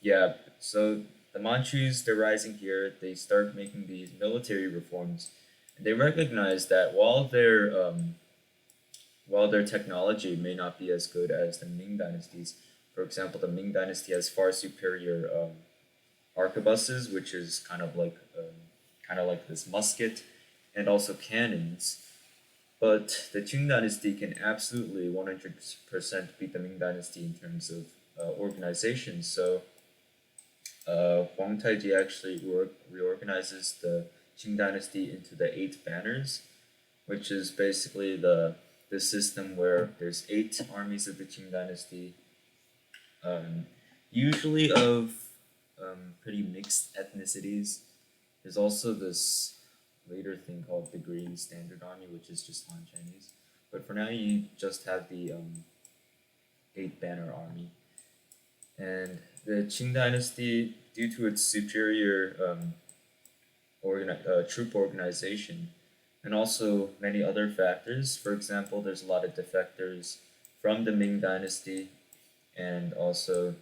yeah, so the Manchus, they're rising here. They start making these military reforms, and they recognize that while their technology may not be as good as the Ming dynasties, for example, the Ming dynasty has far superior arquebuses, which is kind of like this musket, and also cannons. But the Qing dynasty can absolutely 100% beat the Ming dynasty in terms of organization. So Huang Taiji actually reorganizes the Qing dynasty into the eight banners, which is basically the system where there's eight armies of the Qing dynasty, um, usually of pretty mixed ethnicities. There's also this later thing called the Green Standard Army, which is just Han Chinese. But for now, you just have the eight banner army. And the Qing dynasty, due to its superior troop organization, and also many other factors. For example, there's a lot of defectors from the Ming dynasty, and also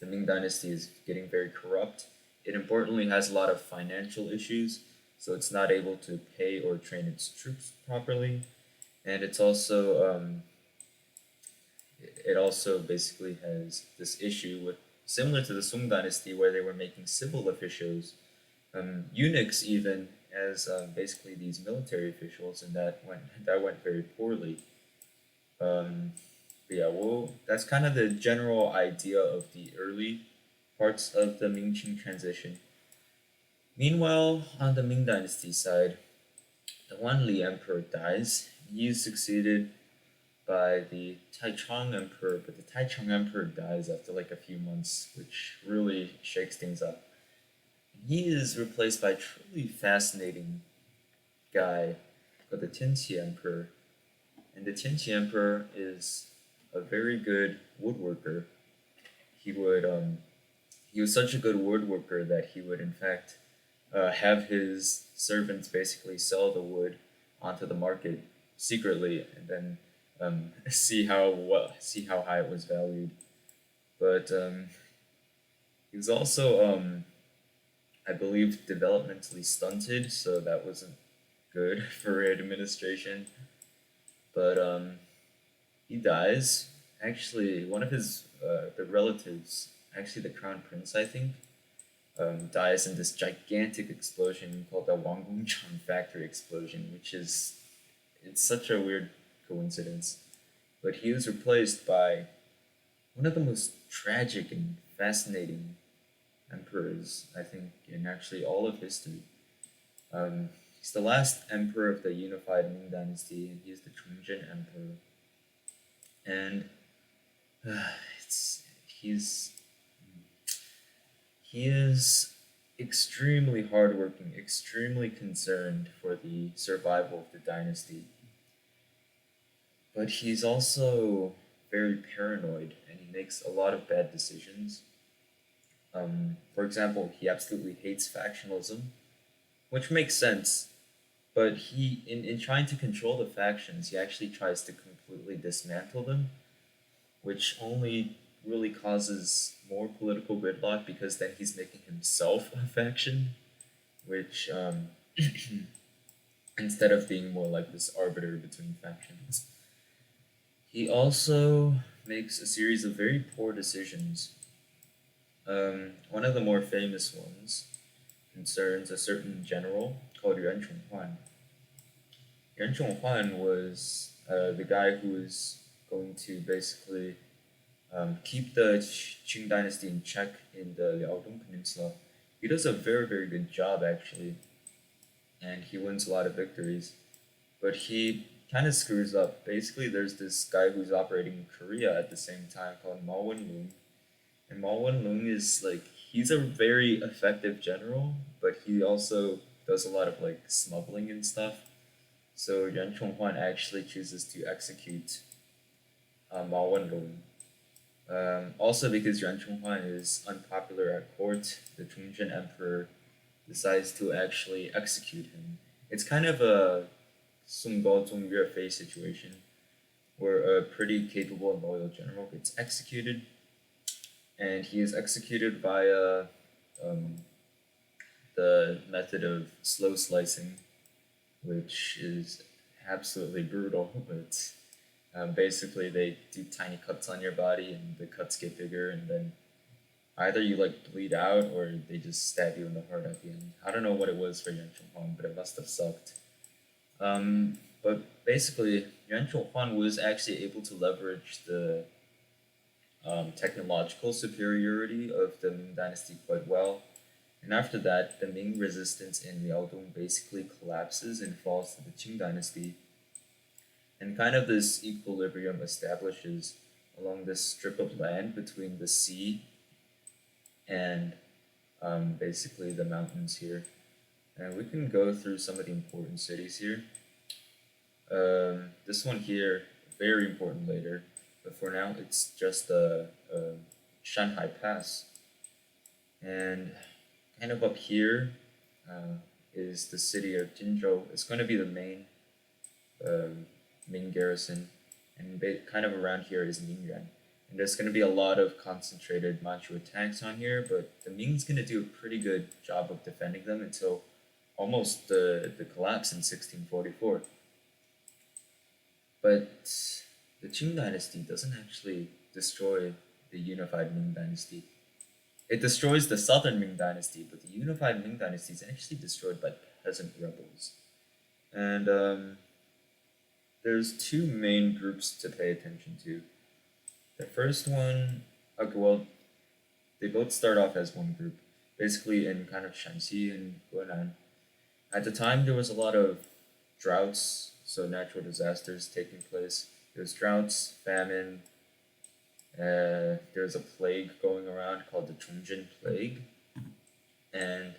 the Ming dynasty is getting very corrupt. It importantly has a lot of financial issues, so it's not able to pay or train its troops properly, and it also basically has this issue with similar to the Sung dynasty where they were making civil officials, eunuchs even, as basically these military officials, and that went very poorly. But yeah, well, that's kind of the general idea of the early parts of the Ming Qing transition. Meanwhile, on the Ming Dynasty side, the Wanli Emperor dies. He is succeeded by the Taichung Emperor, but the Taichung Emperor dies after like a few months, which really shakes things up. He is replaced by a truly fascinating guy called the Tianqi Emperor. And the Tianqi Emperor is a very good woodworker. He would he was such a good woodworker that he would in fact have his servants basically sell the wood onto the market secretly, and then see how high it was valued. But he was also, I believe, developmentally stunted, so that wasn't good for administration. But he dies. Actually, one of his the relatives, actually the crown prince, I think, dies in this gigantic explosion called the Wanggongchang factory explosion, which is it's such a weird coincidence. But he was replaced by one of the most tragic and fascinating emperors, I think, in actually all of history. He's the last emperor of the unified Ming Dynasty, and he's the Chongjin Emperor. And it's he is extremely hardworking, extremely concerned for the survival of the dynasty. But he's also very paranoid, and he makes a lot of bad decisions. For example, he absolutely hates factionalism, which makes sense. But in trying to control the factions, he actually tries to completely dismantle them, which only really causes more political gridlock because then he's making himself a faction, which instead of being more like this arbiter between factions. He also makes a series of very poor decisions. One of the more famous ones concerns a certain general called Yuan Chonghuan. Yuan Chonghuan was the guy who was going to basically keep the Qing dynasty in check in the Liaodong Peninsula. He does a very, very good job, actually, and he wins a lot of victories. But he kind of screws up. Basically, there's this guy who's operating in Korea at the same time called Mao Wenlong. And Mao Wenlong is like, he's a very effective general, but he also does a lot of like smuggling and stuff. So Yuan Chonghuan actually chooses to execute Mao Wenlong. Also, because Yuan Chonghuan is unpopular at court, the Chongjin Emperor decides to actually execute him. It's kind of a Sun Gao Zong Yue Fei situation, where a pretty capable and loyal general gets executed, and he is executed via um, the method of slow slicing, which is absolutely brutal, but basically, they do tiny cuts on your body, and the cuts get bigger, and then either you like bleed out or they just stab you in the heart at the end. I don't know what it was for Yuan Chonghuan, but it must have sucked. But basically, Yuan Chonghuan was actually able to leverage the technological superiority of the Ming Dynasty quite well. And after that, the Ming resistance in Liaodong basically collapses and falls to the Qing Dynasty, and kind of this equilibrium establishes along this strip of land between the sea and basically the mountains here. And we can go through some of the important cities here. This one here, very important later, but for now it's just the Shanghai Pass. And kind of up here is the city of Jinzhou. It's going to be the main Ming garrison, and kind of around here is Ningyuan. And there's going to be a lot of concentrated Manchu attacks on here, but the Ming's going to do a pretty good job of defending them until almost the collapse in 1644. But the Qing dynasty doesn't actually destroy the unified Ming dynasty. It destroys the southern Ming dynasty, but the unified Ming dynasty is actually destroyed by peasant rebels. And there's two main groups to pay attention to. The first one, okay, well, they both start off as one group, basically in kind of Shanxi and Guanan. At the time, there was a lot of droughts, so natural disasters taking place. There's droughts, famine. There's a plague going around called the Chongjin Plague, and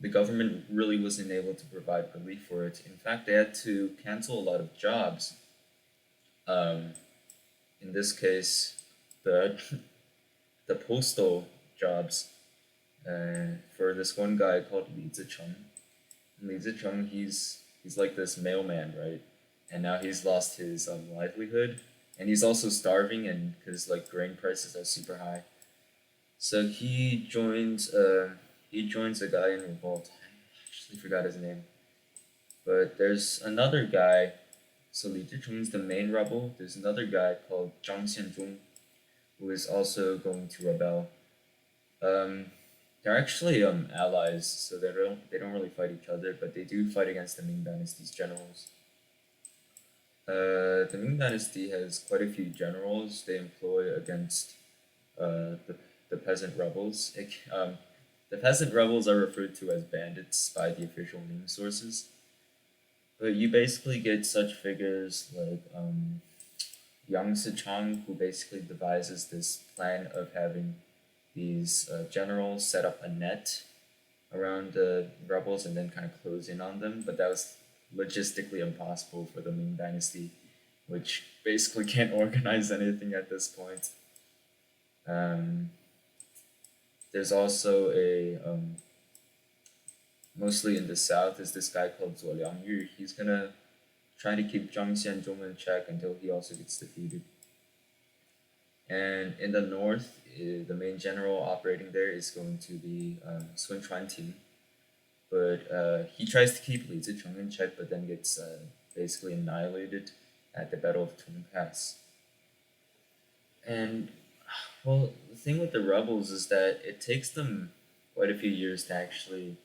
the government really wasn't able to provide relief for it. In fact, they had to cancel a lot of jobs. In this case, the the postal jobs, for this one guy called Li Zicheng. Li Zicheng, he's like this mailman, right? And now he's lost his livelihood, and he's also starving, and because like grain prices are super high. So he joins a guy in revolt. I actually forgot his name, but there's another guy. So Li Zicheng's the main rebel. There's another guy called Zhang Xianzhong who is also going to rebel. Um, they're actually allies, so they don't really fight each other, but they do fight against the Ming Dynasty's generals. The Ming Dynasty has quite a few generals they employ against the peasant rebels. The peasant rebels are referred to as bandits by the official Ming sources, but you basically get such figures like Yang Sichang, who basically devises this plan of having these generals set up a net around the rebels and then kind of close in on them, but that was logistically impossible for the Ming Dynasty, which basically can't organize anything at this point. Um, there's also mostly in the south, is this guy called Zuo Liangyu. He's gonna try to keep Zhang Xianzhong in check until he also gets defeated. And in the north, the main general operating there is going to be Sun Chuanting, but he tries to keep Li Zicheng in check, but then gets basically annihilated at the Battle of Tung Pass. And well, the thing with the rebels is that it takes them quite a few years to actually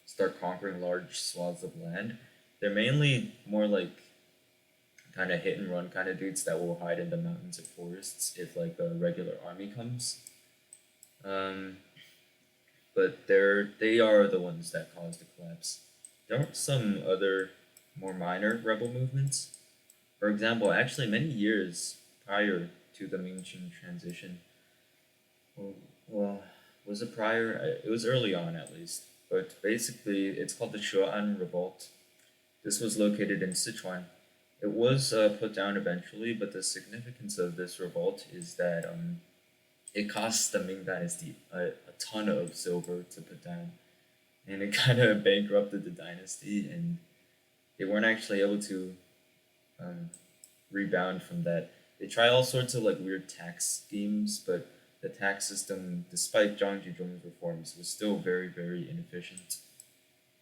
start conquering large swaths of land. They're mainly more like kind of hit and run kind of dudes that will hide in the mountains or forests if like a regular army comes. Um, but they are the ones that caused the collapse. There are some other more minor rebel movements. For example, actually many years prior to the Ming-Qing transition, well, well, was it prior? It was early on at least. But basically, it's called the Shu'an Revolt. This was located in Sichuan. It was put down eventually, but the significance of this revolt is that it cost the Ming Dynasty a ton of silver to put down, and it kind of bankrupted the dynasty, and they weren't actually able to um, rebound from that. They try all sorts of like weird tax schemes, but the tax system, despite Zhang Zhizhong's reforms, was still very, very inefficient.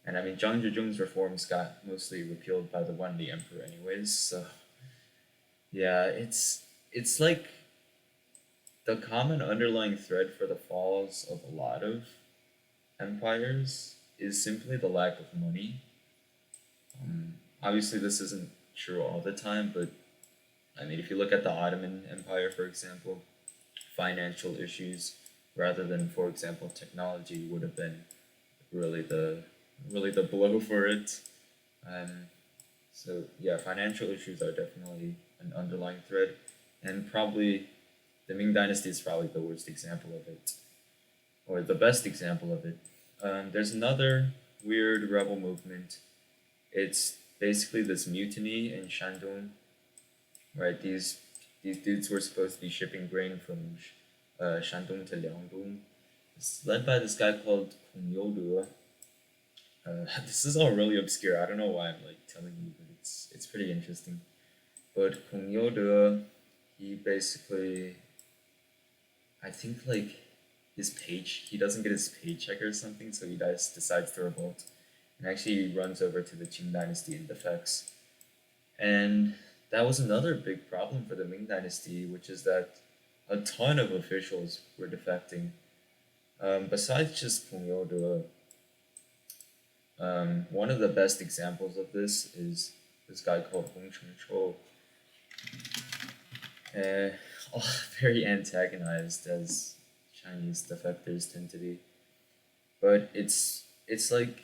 And I mean, Zhang Zhizhong's reforms got mostly repealed by the Wanli Emperor, anyways. So yeah, it's like the common underlying thread for the falls of a lot of empires is simply the lack of money. Obviously, this isn't true all the time, but I mean, if you look at the Ottoman Empire, for example, financial issues rather than, for example, technology would have been really the really the blow for it. Um, so yeah, financial issues are definitely an underlying thread, and probably the Ming Dynasty is probably the worst example of it, or the best example of it. There's another weird rebel movement. It's basically this mutiny in Shandong, right? These dudes were supposed to be shipping grain from Shandong to Liangdong. It's led by this guy called Kong Youde. This is all really obscure. I don't know why I'm like telling you, but it's pretty interesting. But Kong Youde, he basically, I think like he doesn't get his paycheck or something, so he decides to revolt, and actually runs over to the Qing dynasty and defects. And that was another big problem for the Ming dynasty, which is that a ton of officials were defecting. Besides just Kong Youde, one of the best examples of this is this guy called Hong Chengchou. Uh, very antagonized as Chinese defectors tend to be. But it's like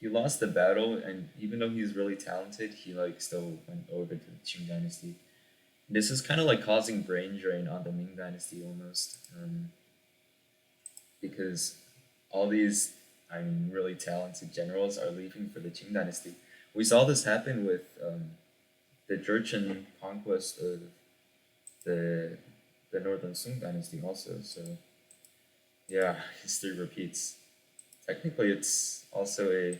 he lost the battle, and even though he's really talented, he like still went over to the Qing dynasty. This is kind of like causing brain drain on the Ming dynasty almost, because all these I mean really talented generals are leaving for the Qing dynasty. We saw this happen with the Jurchen conquest of the northern Sung dynasty also. So yeah, history repeats. technically it's also a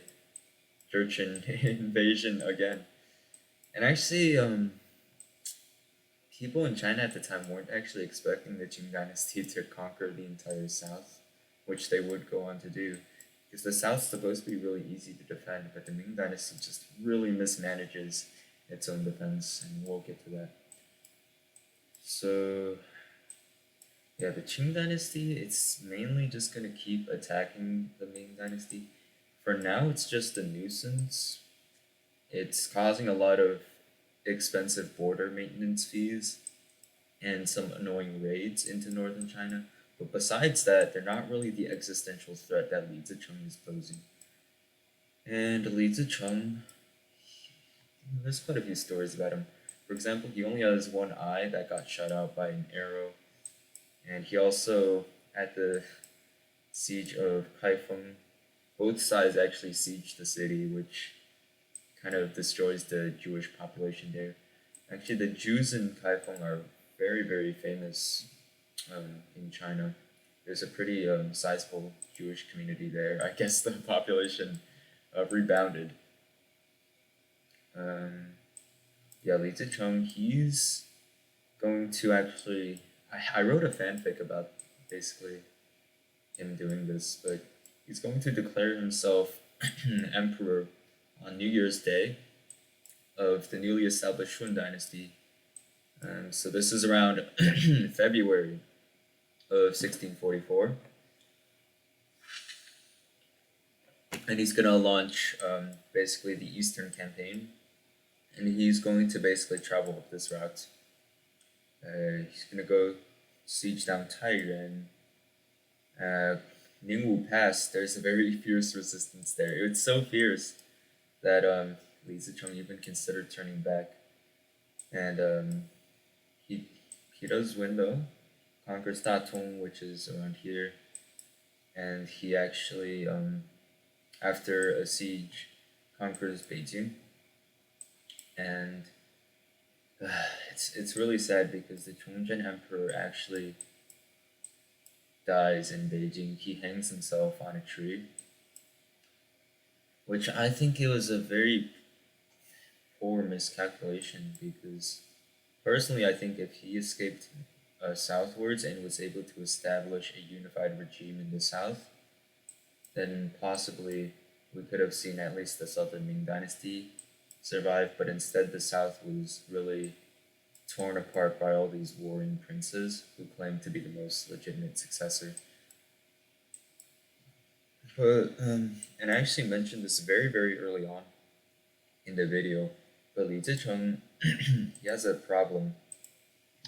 Jurchen invasion again. And actually, people in China at the time weren't actually expecting the Qing dynasty to conquer the entire south, which they would go on to do. Because the south's supposed to be really easy to defend, but the Ming dynasty just really mismanages its own defense, and we'll get to that. So, yeah, the Qing dynasty, it's mainly just gonna keep attacking the Ming dynasty. For now, it's just a nuisance. It's causing a lot of expensive border maintenance fees and some annoying raids into northern China. But besides that, they're not really the existential threat that Li Zicheng is posing. And Li Zicheng, there's quite a few stories about him. For example, he only has one eye that got shot out by an arrow. And he also, at the siege of Kaifeng, both sides actually sieged the city, which kind of destroys the Jewish population there. Actually, the Jews in Kaifeng are very, very famous in China. There's a pretty sizable Jewish community there. I guess the population rebounded. Yeah, Li Zicheng, he's going to actually. I wrote a fanfic about basically him doing this, but he's going to declare himself emperor on New Year's Day of the newly established Shun dynasty. So this is around February of 1644. And he's going to launch basically the Eastern campaign. And he's going to basically travel up this route. He's going to go siege down Taiyuan. Ningwu Pass, there's a very fierce resistance there. It's so fierce that Li Zicheng even considered turning back. And he does win though, conquers Datong, which is around here, and he actually after a siege conquers Beijing. And it's really sad because the Chongzhen Emperor actually dies in Beijing. He hangs himself on a tree, which I think it was a very poor miscalculation because personally I think if he escaped southwards and was able to establish a unified regime in the south, then possibly we could have seen at least the southern Ming dynasty survive, but instead the south was really torn apart by all these warring princes who claimed to be the most legitimate successor. But and I actually mentioned this very, very early on in the video, but Li Zicheng, he has a problem,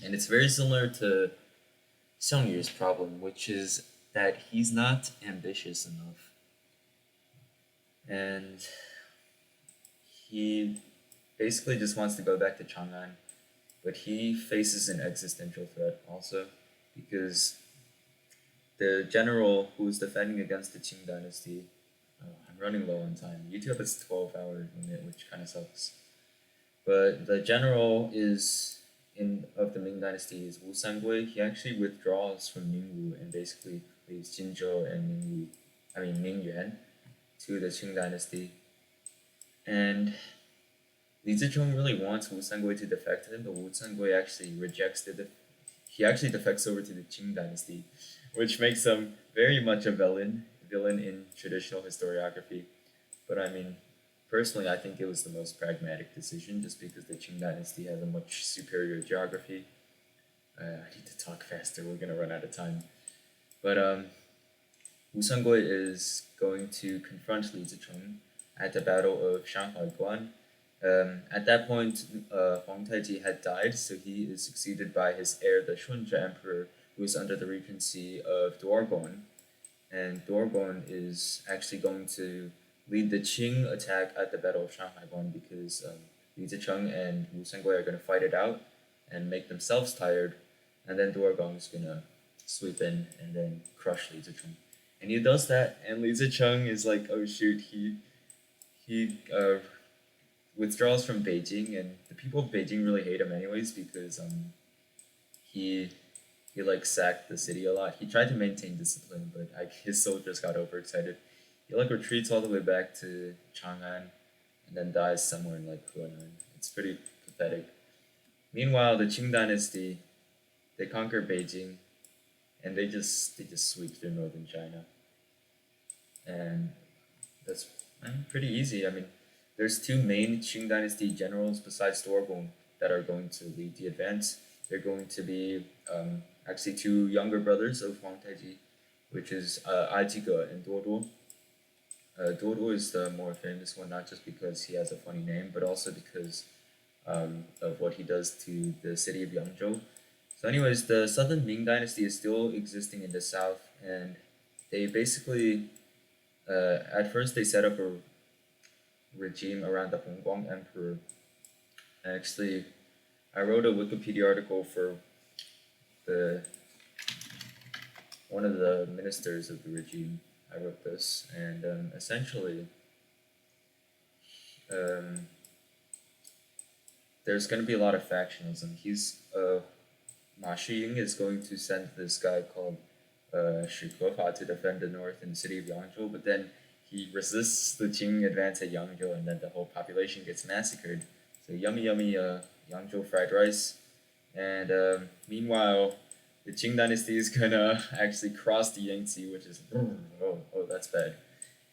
and it's very similar to Xiang Yu's problem, which is that he's not ambitious enough. And he basically just wants to go back to Chang'an, but he faces an existential threat also because the general who's defending against the Qing dynasty, I'm running low on time. YouTube has 12-hour limit, which kind of sucks. But the general is in of the Ming dynasty is Wu Sangui. He actually withdraws from Ningwu and basically leaves Jinzhou and Ningyuan to the Qing dynasty. And Li Zicheng really wants Wu Sangui to defect him, but Wu Sangui actually rejects he actually defects over to the Qing dynasty, which makes him very much a villain in traditional historiography. But I mean, personally, I think it was the most pragmatic decision just because the Qing dynasty has a much superior geography. I need to talk faster, we're gonna run out of time. But Wu Sangui is going to confront Li Zicheng at the Battle of Shanghai Guan. At that point, Huang Taiji had died, so he is succeeded by his heir, the Shunzhe Emperor, who is under the regency of Duergon. And Duergon is actually going to lead the Qing attack at the Battle of Shanghai Guan because Li Zicheng and Wu Sangui are going to fight it out and make themselves tired, and then Duergon is going to sweep in and then crush Li Zicheng. And he does that, and Li Zicheng is like, oh shoot, he withdraws from Beijing, and the people of Beijing really hate him anyways because he like sacked the city a lot. He tried to maintain discipline, but his soldiers got overexcited. He like retreats all the way back to Chang'an and then dies somewhere in like Hunan. It's pretty pathetic. Meanwhile, the Qing dynasty, they conquer Beijing and they just sweep through northern China. And that's pretty easy. I mean, there's two main Qing dynasty generals besides Dorbong that are going to lead the advance. They're going to be actually two younger brothers of Huang Taiji, which is Ajiga and Duoduo. Duoduo is the more famous one, not just because he has a funny name, but also because of what he does to the city of Yangzhou. So, anyways, the Southern Ming Dynasty is still existing in the south, and they basically, at first, they set up a regime around the Hongguang Emperor. Actually, I wrote a Wikipedia article for the one of the ministers of the regime. I wrote this, and essentially, um, there's going to be a lot of factionalism. Ma Shiying is going to send this guy called Shi Kefa to defend the north in the city of Yangzhou, but then he resists the Qing advance at Yangzhou, and then the whole population gets massacred. So yummy, yummy Yangzhou fried rice. And meanwhile, the Qing dynasty is gonna actually cross the Yangtze, which is that's bad.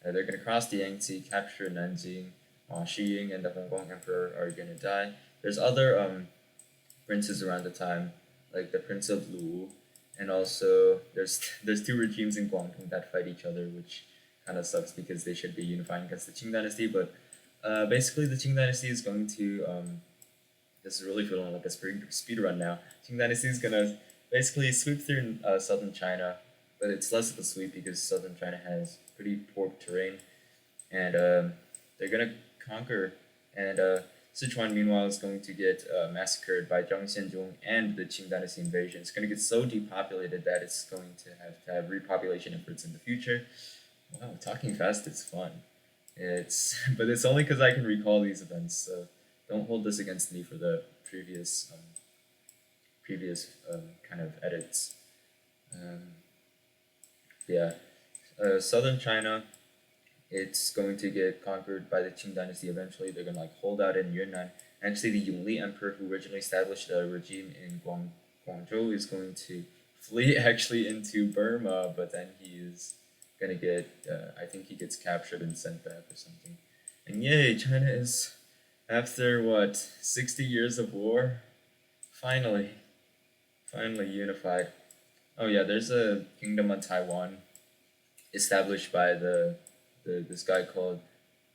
They're gonna cross the Yangtze, capture Nanjing. Shiying and the Hongguang Emperor are gonna die. There's other princes around the time, like the Prince of Lu, and also there's two regimes in Guangdong that fight each other, which kind of sucks because they should be unifying against the Qing dynasty. But basically, the Qing dynasty is going to this is really feeling like a speed run now. Qing dynasty is gonna basically sweep through southern China, but it's less of a sweep because southern China has pretty poor terrain, and they're gonna conquer. And Sichuan, meanwhile, is going to get massacred by Zhang Xianzhong and the Qing dynasty invasion. It's going to get so depopulated that it's going to have repopulation efforts in the future. Wow, talking fast is fun. It's but it's only because I can recall these events. So don't hold this against me for the previous kind of edits. Um, yeah, southern China, it's going to get conquered by the Qing dynasty eventually. They're gonna like hold out in Yunnan. Actually, the Yongli emperor who originally established a regime in Guangzhou is going to flee actually into Burma, but then he is gonna get I think he gets captured and sent back or something. And yay, China is after what 60 years of war, finally, finally unified. Oh yeah, there's a kingdom on Taiwan established by this guy called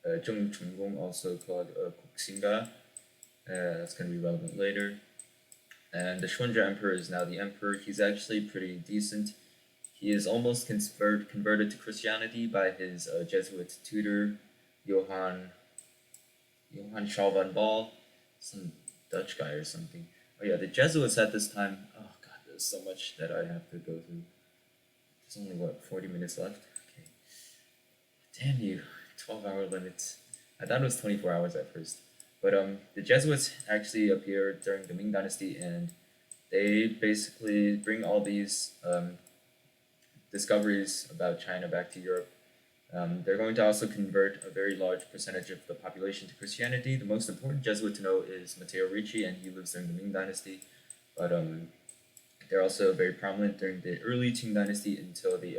Zheng Chunggong, also called Koxinga. That's going to be relevant later. And the Shunja Emperor is now the emperor. He's actually pretty decent. He is almost converted to Christianity by his Jesuit tutor, Johann Schalvan Ball, some Dutch guy or something. Oh yeah, the Jesuits at this time. Oh god, there's so much that I have to go through. There's only what 40 minutes left. Okay. Damn you, 12-hour limit. I thought it was 24 hours at first. But the Jesuits actually appeared during the Ming Dynasty, and they basically bring all these discoveries about China back to Europe. They're going to also convert a very large percentage of the population to Christianity. The most important Jesuit to know is Matteo Ricci, and he lives during the Ming Dynasty. But they're also very prominent during the early Qing Dynasty until the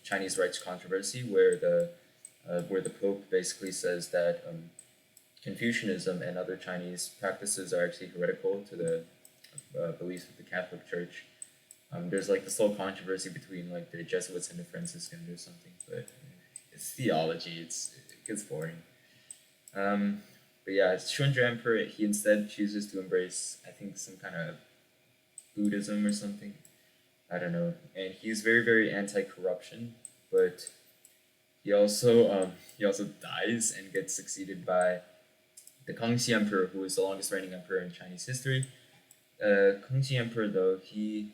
Chinese rights controversy, where the Pope basically says that Confucianism and other Chinese practices are actually heretical to the beliefs of the Catholic Church. There's like this whole controversy between like the Jesuits and the Franciscans or something, but it's theology. It gets boring. But yeah, Shunja Emperor, he instead chooses to embrace I think some kind of Buddhism or something. I don't know. And he's very very anti-corruption, but he also dies and gets succeeded by the Kangxi Emperor, who is the longest reigning emperor in Chinese history. Kangxi Emperor, though, he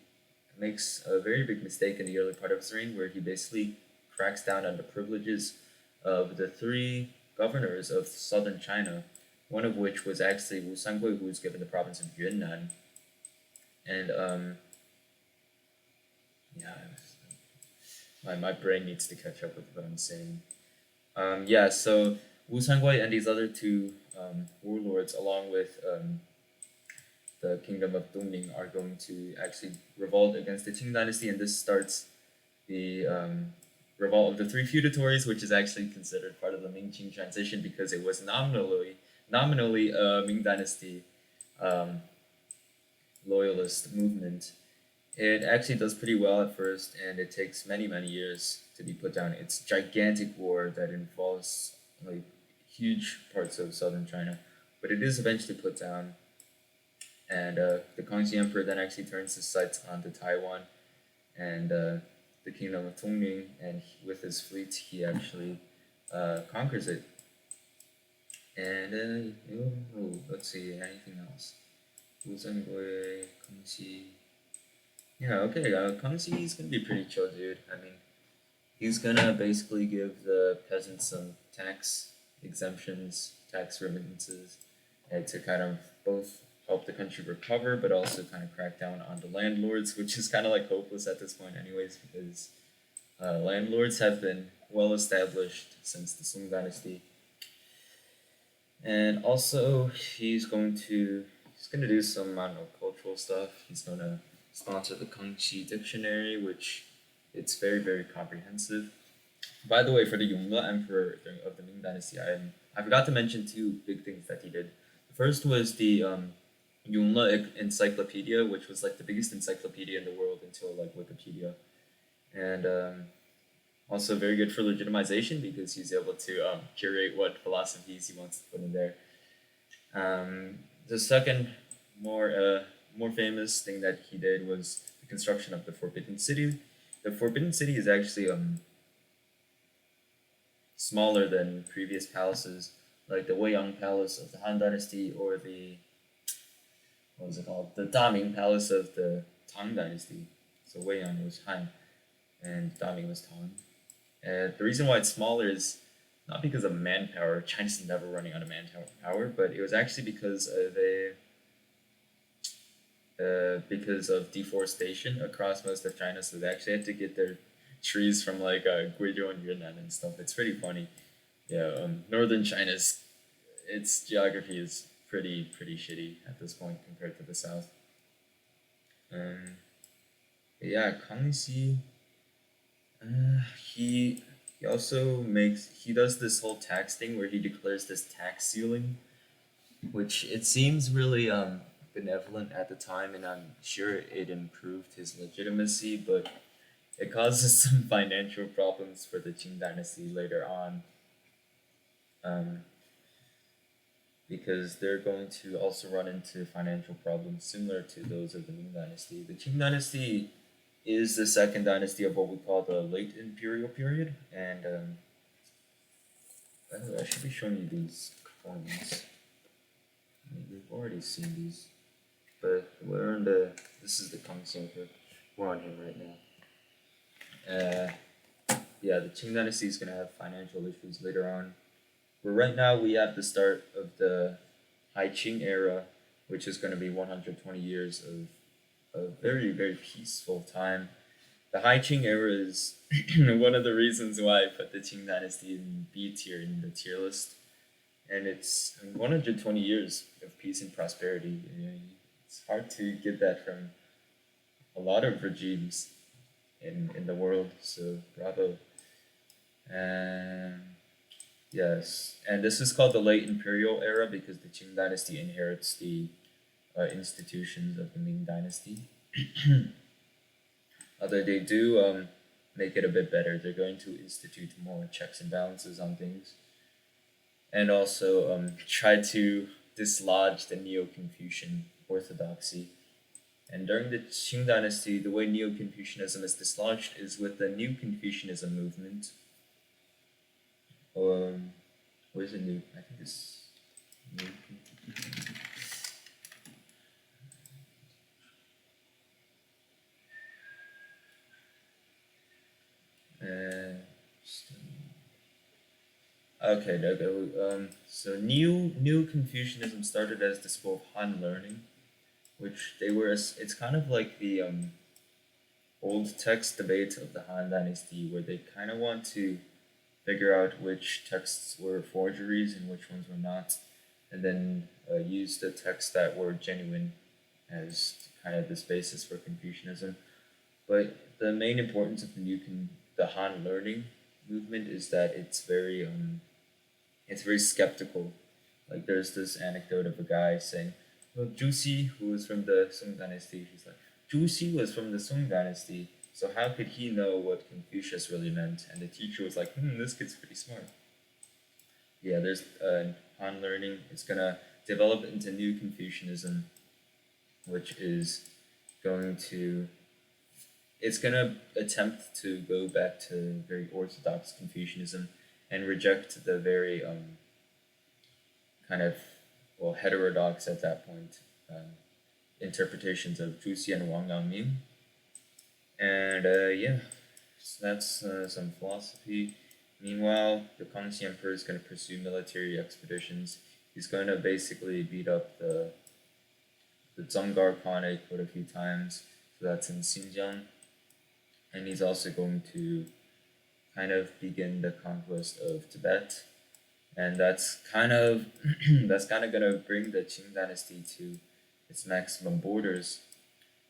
makes a very big mistake in the early part of his reign, where he basically cracks down on the privileges of the three governors of southern China, one of which was actually Wu Sangui, who was given the province of Yunnan. And yeah, my brain needs to catch up with what I'm saying. Yeah, so Wu Sangui and these other two warlords, along with the kingdom of Dongning, are going to actually revolt against the Qing dynasty, and this starts the revolt of the three feudatories, which is actually considered part of the Ming-Qing transition because it was nominally a Ming dynasty um, loyalist movement. It actually does pretty well at first, and it takes many years to be put down. It's a gigantic war that involves like huge parts of southern China, but it is eventually put down. And the Kangxi Emperor then actually turns his sights onto Taiwan and the kingdom of Tongning, and with his fleet, he actually conquers it. And let's see, anything else? Wuzengui, Kangxi. Yeah, okay. Kangxi is gonna be pretty chill, dude. I mean, he's gonna basically give the peasants some tax exemptions, tax remittances, and to kind of both help the country recover, but also kind of crack down on the landlords, which is kind of like hopeless at this point, anyways, because landlords have been well established since the Song Dynasty, and also he's gonna do some, I don't know, cultural stuff. He's gonna sponsor the Kangxi Dictionary, which it's very comprehensive. By the way, for the Yongle Emperor of the Ming Dynasty, I forgot to mention two big things that he did. The first was the Yongle Encyclopedia, which was like the biggest encyclopedia in the world until like Wikipedia, and also very good for legitimization because he's able to curate what philosophies he wants to put in there. The second, more famous thing that he did was the construction of the Forbidden City. The Forbidden City is actually smaller than previous palaces, like the Weiyang Palace of the Han Dynasty or the what was it called? The Daming Palace of the Tang Dynasty. So Weiyang was Han and Daming was Tang. And the reason why it's smaller is not because of manpower. China's never running out of manpower, but it was actually because of deforestation across most of China. So they actually had to get their trees from like Guizhou and Yunnan and stuff. It's pretty funny. Yeah, northern China's its geography is pretty shitty at this point compared to the south. Um, yeah, Kangxi. He he does this whole tax thing where he declares this tax ceiling, which it seems really benevolent at the time, and I'm sure it improved his legitimacy, but it causes some financial problems for the Qing dynasty later on, um, because they're going to also run into financial problems similar to those of the Ming dynasty. The Qing dynasty is the second dynasty of what we call the late imperial period, and by the way, I should be showing you these coins. I mean, we've already seen these, but we're on the. This is the Kangxi Emperor. We're on him right now. Yeah, the Qing dynasty is gonna have financial issues later on. But right now we have the start of the Hai Qing era, which is gonna be 120 years of a very peaceful time. The Hai Qing era is one of the reasons why I put the Qing dynasty in B tier in the tier list, and it's 120 years of peace and prosperity. You know, it's hard to get that from a lot of regimes in the world. So bravo. Um, yes, and this is called the late imperial era because the Qing dynasty inherits the institutions of the Ming dynasty. Although they do make it a bit better, they're going to institute more checks and balances on things, and also try to dislodge the Neo-Confucian orthodoxy. And during the Qing dynasty, the way Neo-Confucianism is dislodged is with the New Confucianism movement. What is it new? I think it's new. Uh, okay, there we go. So new Confucianism started as the school of Han Learning, which they were. It's kind of like the old text debate of the Han Dynasty, where they kind of want to figure out which texts were forgeries and which ones were not, and then use the texts that were genuine as kind of this basis for Confucianism. But the main importance of the Han learning movement is that it's very skeptical. Like there's this anecdote of a guy saying, "Well, Jusi, who was from the Song Dynasty, he's like, Jusi was from the Song Dynasty, so how could he know what Confucius really meant?" And the teacher was like, "This kid's pretty smart." Yeah, there's Han learning. It's gonna develop into new Confucianism, which is going to it's gonna attempt to go back to very orthodox Confucianism and reject the very kind of heterodox at that point interpretations of Zhu and Wang Yangming. And yeah, so that's some philosophy. Meanwhile, the Kangxi Emperor is going to pursue military expeditions. He's going to basically beat up the Dzungar Khanate quite a few times. So that's in Xinjiang. And he's also going to kind of begin the conquest of Tibet. And that's kind of gonna bring the Qing dynasty to its maximum borders.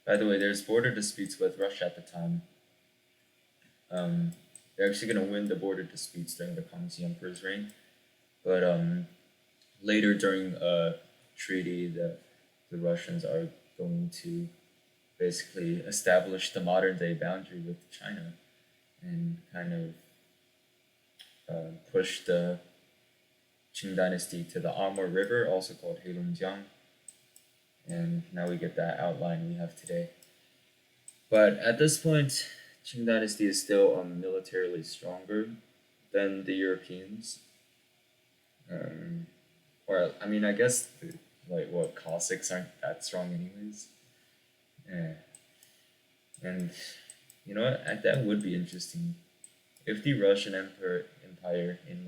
By the way, there's border disputes with Russia at the time. They're actually gonna win the border disputes during the Kangxi Emperor's reign, but later during a treaty, the Russians are going to basically establish the modern day boundary with China, and kind of push the Qing dynasty to the Amur River, also called Heilongjiang, and now we get that outline we have today. But at this point, Qing dynasty is still militarily stronger than the Europeans. Or I mean, I guess Cossacks aren't that strong anyways. Yeah. And you know what? That would be interesting if the Russian Empire in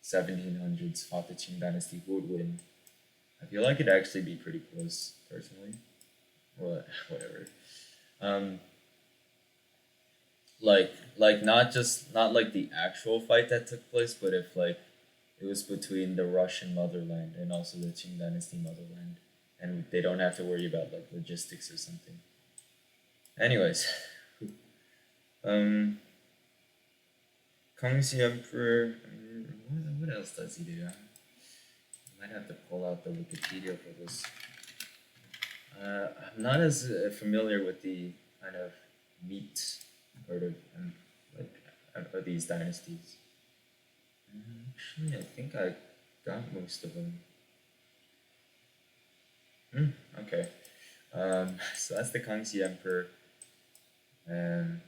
1700s fought the Qing dynasty. Who would win? I feel like it'd actually be pretty close, personally. Well, whatever. Um, not like the actual fight that took place, but if it was between the Russian motherland and also the Qing dynasty motherland, and they don't have to worry about logistics or something. Anyways, Kangxi Emperor. What else does he do? I might have to pull out the Wikipedia for this. I'm not as familiar with the kind of meat part of of these dynasties. Actually, I think I got most of them. Okay. So that's the Kangxi Emperor. Um,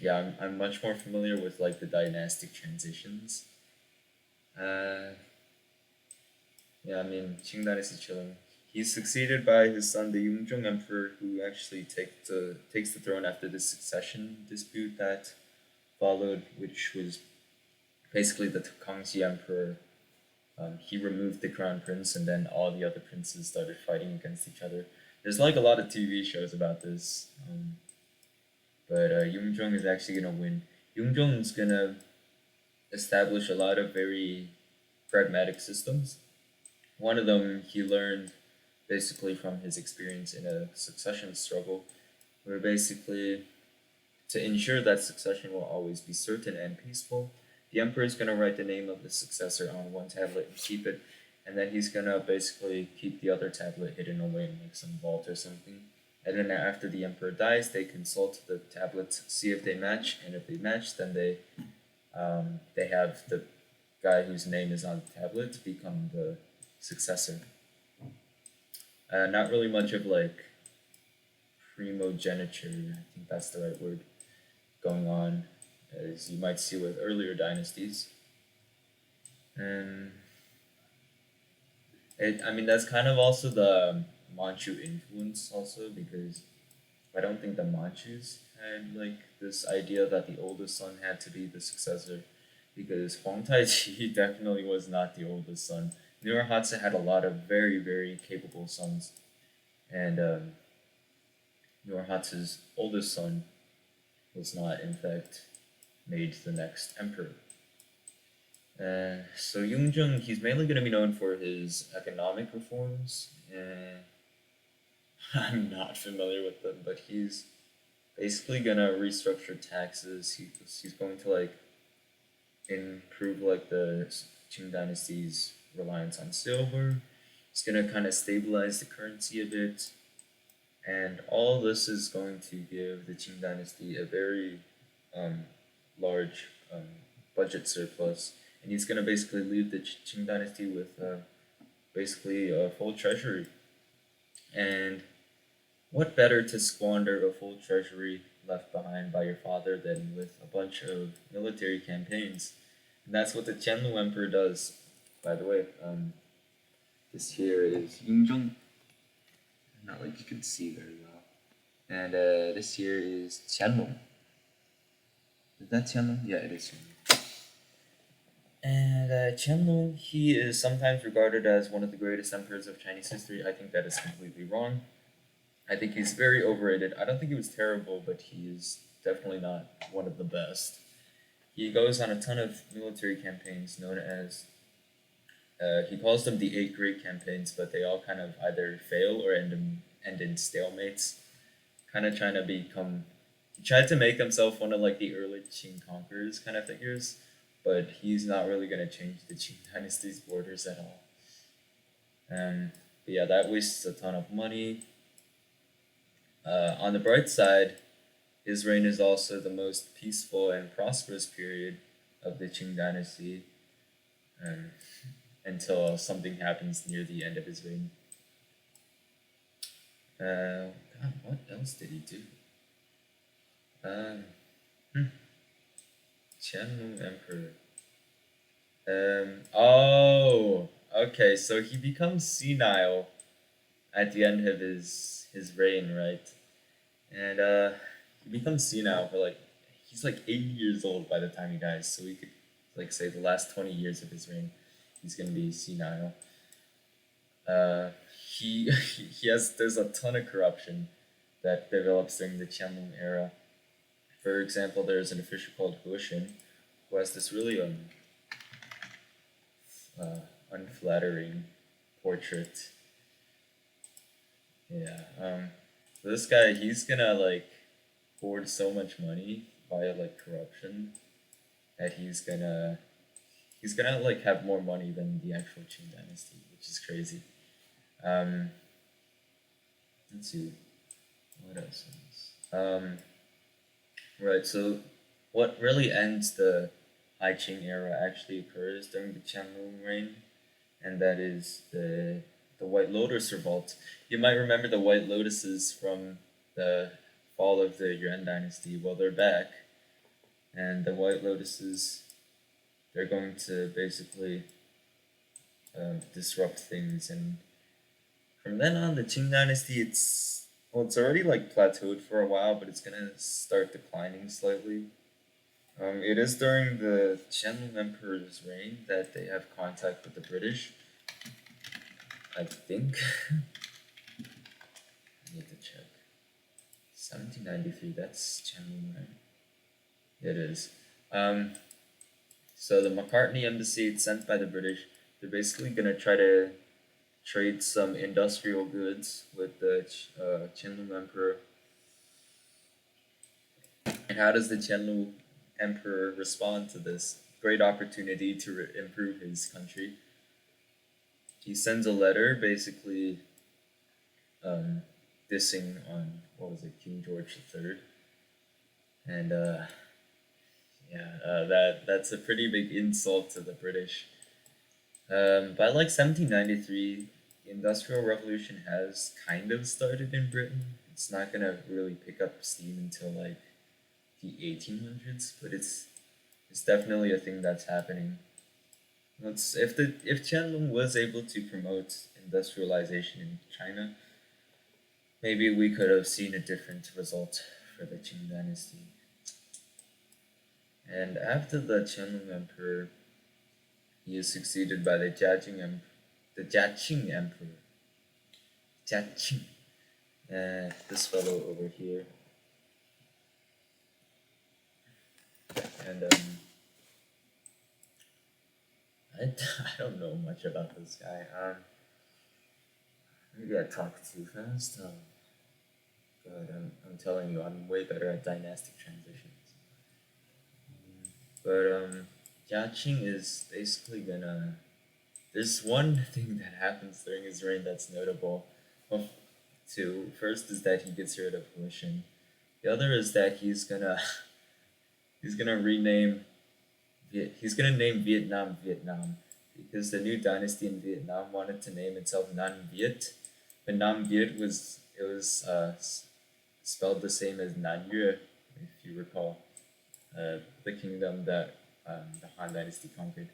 yeah, I'm much more familiar with the dynastic transitions. Uh, yeah, I mean Qing dynasty chilling. He's succeeded by his son, the Yungzhong Emperor, who actually takes the throne after the succession dispute that followed, which was basically the Kangxi Emperor. He removed the crown prince, and then all the other princes started fighting against each other. There's a lot of TV shows about this, but Yungzhong is actually gonna win. Yungzhong is gonna establish a lot of very pragmatic systems. One of them he learned basically from his experience in a succession struggle, where basically to ensure that succession will always be certain and peaceful, the emperor is going to write the name of the successor on one tablet and keep it, and then he's going to basically keep the other tablet hidden away in some vault or something. And then after the emperor dies, they consult the tablets, see if they match, and if they match, then they have the guy whose name is on the tablet become the successor. Not really much of primogeniture, I think that's the right word, going on, as you might see with earlier dynasties. And I mean, that's kind of also the Manchu influence, also, because I don't think the Manchus had this idea that the oldest son had to be the successor, because Huang Taiji definitely was not the oldest son. Nurhaci had a lot of very, very capable sons, and Nurhaci's oldest son was not, in fact, made the next emperor. So Yongjung, he's mainly going to be known for his economic reforms. I'm not familiar with them, but he's basically going to restructure taxes. He's going to like improve like the Qing dynasty's reliance on silver. He's going to kind of stabilize the currency a bit. And all this is going to give the Qing dynasty a very large budget surplus. And he's going to basically leave the Qing dynasty with basically a full treasury. And what better to squander a full treasury left behind by your father than with a bunch of military campaigns? And that's what the Qianlu Emperor does. By the way, this here is Yongjung. Not like you can see very well. And this here is Qianlong. Is that Qianlong? Yeah, it is Qianlong. And Qianlong, he is sometimes regarded as one of the greatest emperors of Chinese history. I think that is completely wrong. I think he's very overrated. I don't think he was terrible, but he is definitely not one of the best. He goes on a ton of military campaigns known as, he calls them the 8 Great Campaigns, but they all kind of either fail or end in stalemates. Kind of trying to become, he tried to make himself one of like the early Qing conquerors kind of figures, but he's not really going to change the Qing dynasty's borders at all. But yeah, that wastes a ton of money. On the bright side, his reign is also the most peaceful and prosperous period of the Qing dynasty, until something happens near the end of his reign. God, what else did he do? Qianlu Emperor. Oh, okay. So he becomes senile at the end of his reign, right? And he becomes senile for like, he's like 80 years old by the time he dies. So we could like say the last 20 years of his reign, he's gonna be senile. There's a ton of corruption that develops during the Qianlong era. For example, there's an official called Huishin who has this really unflattering portrait. Yeah. So this guy, he's gonna like hoard so much money via like corruption that he's gonna like have more money than the actual Qing dynasty, which is crazy. Let's see, what else is right, so what really ends the High Qing era actually occurs during the Qianlong reign, and that is the White Lotus Revolt. You might remember the White Lotuses from the fall of the Yuan dynasty. Well, they're back, and the White Lotuses, they're going to basically disrupt things, and from then on, the Qing dynasty, it's already like plateaued for a while, but it's gonna start declining slightly. It is during the Qianlong Emperor's reign that they have contact with the British, I think. I need to check. 1793, that's Qianlong, right? It is. So the McCartney embassy, it's sent by the British. They're basically gonna try to trade some industrial goods with the Qianlong Emperor. And how does the Qianlong Emperor respond to this great opportunity to improve his country? He sends a letter basically dissing on, what was it, King George III. And that's a pretty big insult to the British. By like 1793, the Industrial Revolution has kind of started in Britain. It's not gonna really pick up steam until like the 1800s, but it's definitely a thing that's happening. If Qianlong was able to promote industrialization in China, maybe we could have seen a different result for the Qing dynasty. And after the Qianlong Emperor, he is succeeded by the Jiaqing Emperor. Jiaqing. This fellow over here. And I don't know much about this guy. Maybe I talk too fast. But I'm telling you, I'm way better at dynastic transitions. But Jiaqing is basically gonna. There's one thing that happens during his reign that's notable. Well, two. First is that he gets rid of pollution. The other is that he's gonna rename he's gonna name Vietnam Vietnam because the new dynasty in Vietnam wanted to name itself Nam Viet, but Nam Viet was spelled the same as Nan Yue, if you recall, the kingdom that the Han dynasty conquered.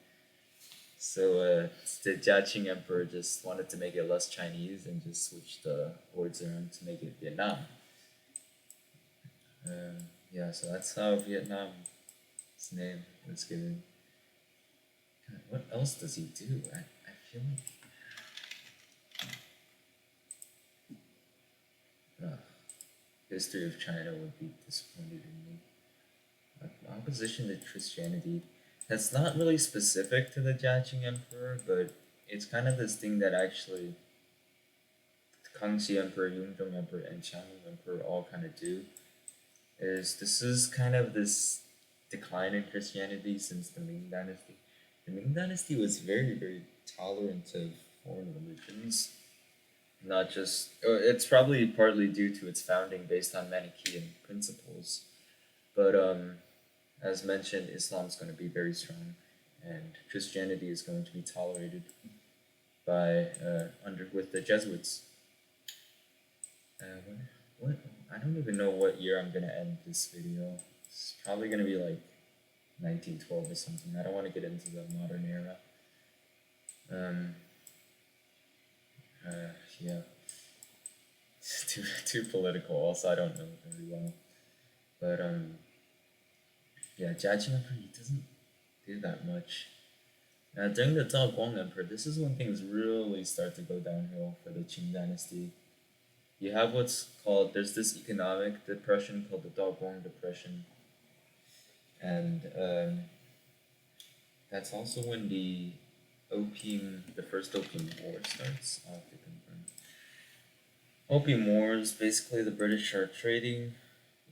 So the Jiaqing emperor just wanted to make it less Chinese and just switch the words around to make it Vietnam. Yeah, so that's how Vietnam's name was given. God, what else does he do? I feel like history of China would be disappointed in me. Opposition to Christianity. That's not really specific to the Jiaqing Emperor, but it's kind of this thing that actually Kangxi Emperor, Yongzheng Emperor, and Qianlong Emperor all kind of do. This is kind of this decline in Christianity since the Ming Dynasty. The Ming Dynasty was very tolerant of foreign religions. Not just, it's probably partly due to its founding based on Manichaean principles, but as mentioned, Islam's going to be very strong, and Christianity is going to be tolerated by under with the Jesuits. What? I don't even know what year I'm gonna end this video. It's probably gonna be like 1912 or something. I don't want to get into the modern era. Um. Yeah. It's too political. Also, I don't know it very well. But yeah, Jiaqing Emperor, he doesn't do that much. Now during the Zhao Guang Emperor, this is when things really start to go downhill for the Qing dynasty. You have what's called, there's this economic depression called the Daguang Depression, and that's also when the first Opium War starts. I'll have to confirm. Opium Wars, basically the British are trading,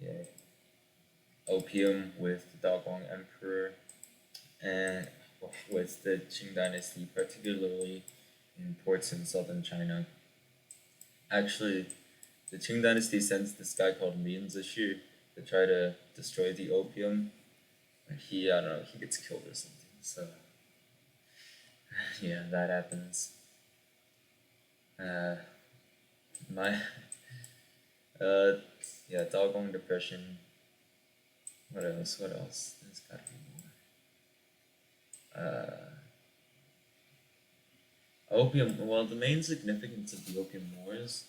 yeah, opium with the Daguang Emperor and with the Qing dynasty, particularly in ports in southern China. Actually, the Qing dynasty sends this guy called Lin Zexu to try to destroy the opium. And I don't know, he gets killed or something. So, yeah, that happens. My, uh, yeah, Daguang Depression. What else? There's gotta be more. Opium. Well, the main significance of the Opium Wars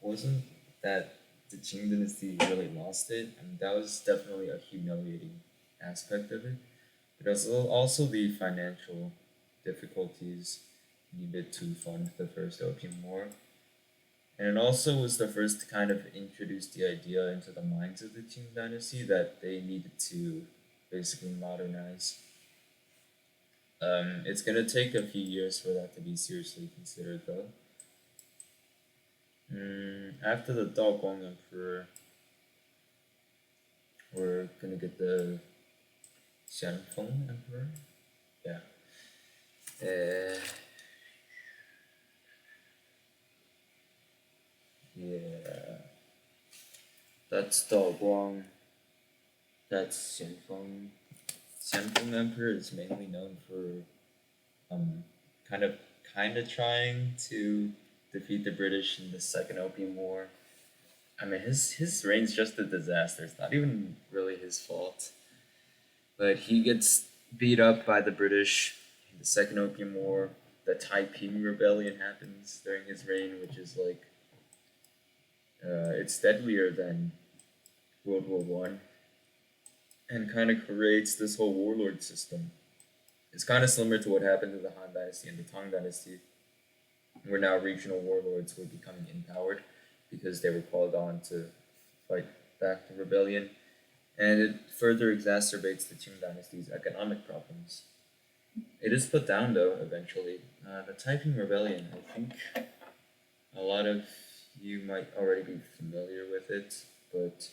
wasn't that the Qing dynasty really lost it. I mean, that was definitely a humiliating aspect of it. But it was also the financial difficulties needed to fund the first Opium War. And it also was the first to kind of introduce the idea into the minds of the Qing dynasty that they needed to basically modernize. It's gonna take a few years for that to be seriously considered, though. After the Daguang Emperor, we're gonna get the Xianfeng Emperor. Yeah. Uh, yeah. That's Daguang. That's Xianfeng. Xianfeng Emperor is mainly known for kind of trying to defeat the British in the Second Opium War. I mean, his reign's just a disaster. It's not even really his fault. But he gets beat up by the British in the Second Opium War. The Taiping Rebellion happens during his reign, which is like it's deadlier than World War One, and kind of creates this whole warlord system. It's kind of similar to what happened to the Han Dynasty and the Tang Dynasty, where now regional warlords were becoming empowered because they were called on to fight back the rebellion. and it further exacerbates the Qing dynasty's economic problems. It is put down though eventually. The Taiping Rebellion, I think a lot of you might already be familiar with it, but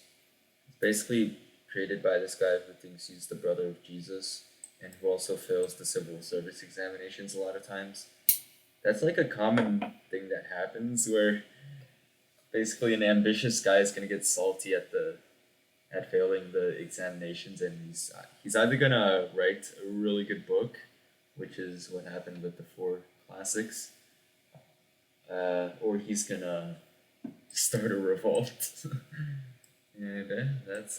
it's basically created by this guy who thinks he's the brother of Jesus and who also fails the civil service examinations a lot of times. That's like a common thing that happens where basically an ambitious guy is gonna get salty at failing the examinations, and he's either gonna write a really good book, which is what happened with the four classics, or he's gonna start a revolt. And that's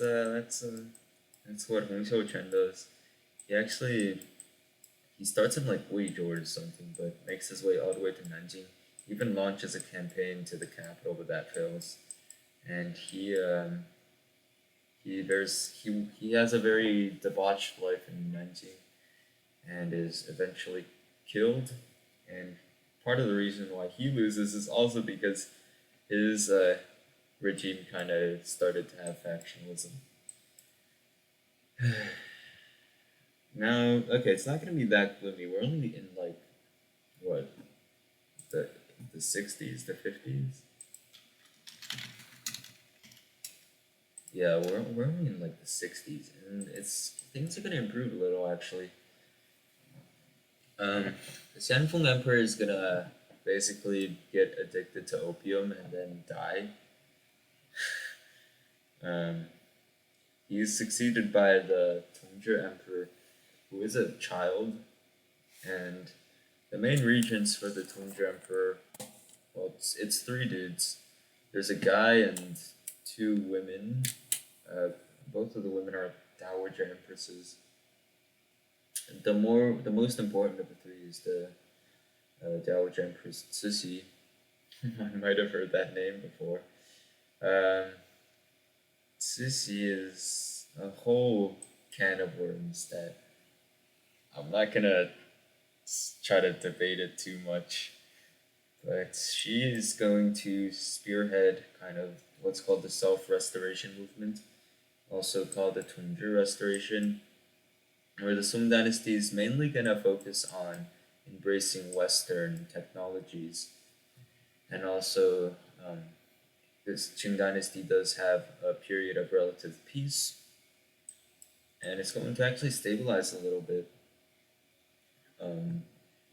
what Hong Xiuquan does. He starts in like Guizhou or something, but makes his way all the way to Nanjing. He even launches a campaign to the capital, but that fails. And he has a very debauched life in Nanjing, and is eventually killed. And part of the reason why he loses is also because his regime kind of started to have factionalism. Now, okay, it's not gonna be that gloomy. We're only in like what the the 60s, the 50s. Yeah, we're only in like the 60s, and it's things are gonna improve a little actually. The Xianfeng Emperor is gonna basically get addicted to opium and then die. Um, he's succeeded by the Tongzhi Emperor, who is a child, and the main regents for the Tongzhi Emperor, well, it's three dudes. There's a guy and two women. Uh, Both of the women are dowager empresses. The most important of the three is the dowager empress Cixi. I might have heard that name before. Um, Cixi is a whole can of worms that I'm not gonna try to debate it too much, but she is going to spearhead kind of what's called the self-restoration movement, also called the Tunzhi Restoration, where the Song dynasty is mainly gonna focus on embracing Western technologies, and also this Qing dynasty does have a period of relative peace, and it's going to actually stabilize a little bit. Um,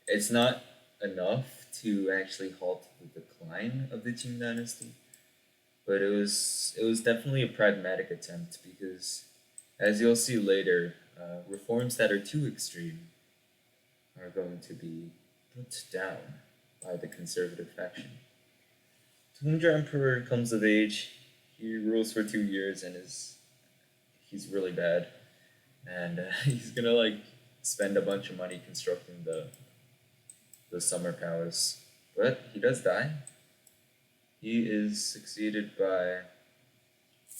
it's not enough to actually halt the decline of the Qing dynasty, but it was definitely a pragmatic attempt because, as you'll see later, reforms that are too extreme are going to be put down by the conservative faction. Tongzhi Emperor comes of age. He rules for 2 years and he's really bad, and he's gonna like spend a bunch of money constructing the summer palace, but he does die. He is succeeded by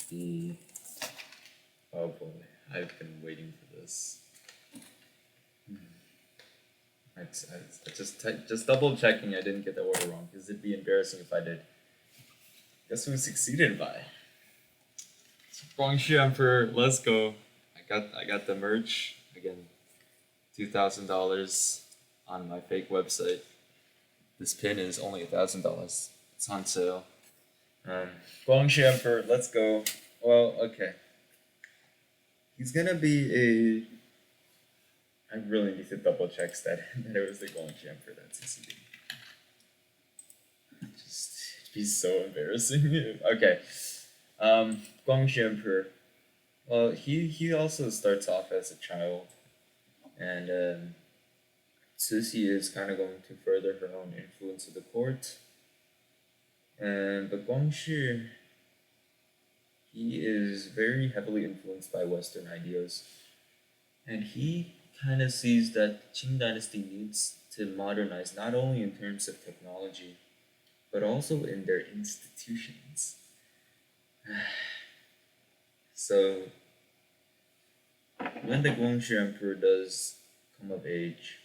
the oh boy, I've been waiting for this. Just double checking I didn't get the order wrong because it'd be embarrassing if I did. Guess who succeeded by? Guangxi Emperor. Let's go. I got the merch again. $2,000 on my fake website. This pin is only $1,000. It's on sale. Guangxi Emperor. Let's go. Well, okay. He's gonna be a. I really need to double check that it was the Guangxi Emperor that succeeded. Just it'd be so embarrassing. Okay. Guangxi Emperor. Well, he also starts off as a child, and Cixi is kind of going to further her own influence at the court. But Guangxi, he is very heavily influenced by Western ideas, and he kind of sees that Qing dynasty needs to modernize not only in terms of technology, but also in their institutions. So when the Guangxi Emperor does come of age,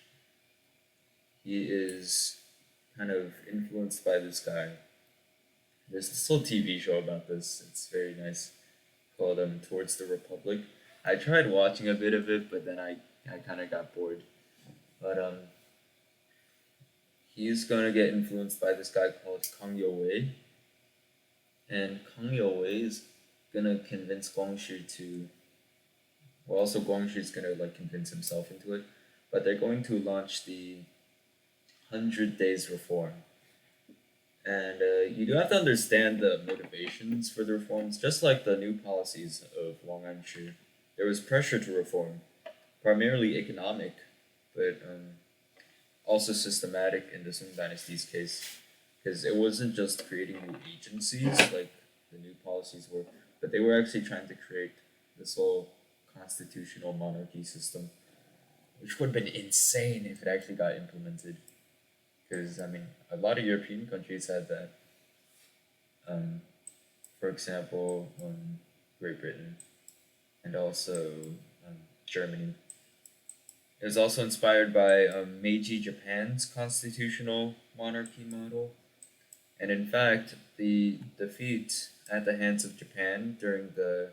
he is kind of influenced by this guy. There's this whole TV show about this. It's very nice. called Towards the Republic. I tried watching a bit of it, but then I kind of got bored. But he's gonna get influenced by this guy called Kang Yo-wei, and Kang Yo-wei is gonna convince Guangxi to. Well, also Guangxi is gonna like convince himself into it, but they're going to launch the 100 Days Reform. And you do have to understand the motivations for the reforms, just like the new policies of Wang Anshi. There was pressure to reform, primarily economic, but also systematic in the Song Dynasty's case, because it wasn't just creating new agencies like the new policies were, but they were actually trying to create this whole constitutional monarchy system, which would have been insane if it actually got implemented. Because I mean, a lot of European countries had that. Um, for example, Great Britain and also Germany. It was also inspired by Meiji Japan's constitutional monarchy model, and in fact, the defeat at the hands of Japan during the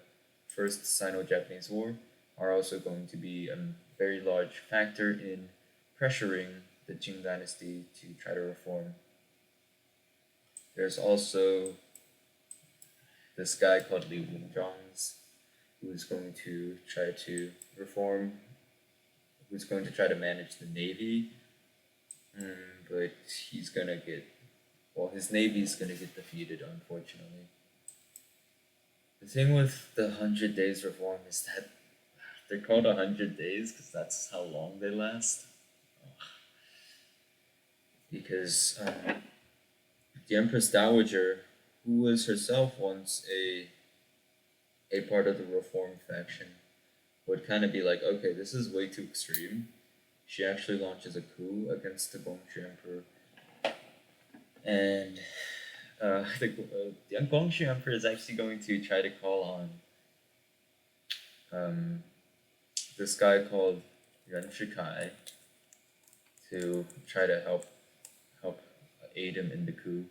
First Sino-Japanese War are also going to be a very large factor in pressuring the Qing dynasty to try to reform. There's also this guy called Liu Yingzhang, who's going to try to reform, who's going to try to manage the navy, but he's gonna get, well, his navy's gonna get defeated, unfortunately. The thing with the 100 Days Reform is that they're called 100 days because that's how long they last. Because the Empress Dowager, who was herself once a part of the reform faction, would kind of be like, okay, this is way too extreme. She actually launches a coup against the Guangxu Emperor, and the Guangxu Emperor is actually going to try to call on this guy called Yuan Shikai to try to help aid him in the coup.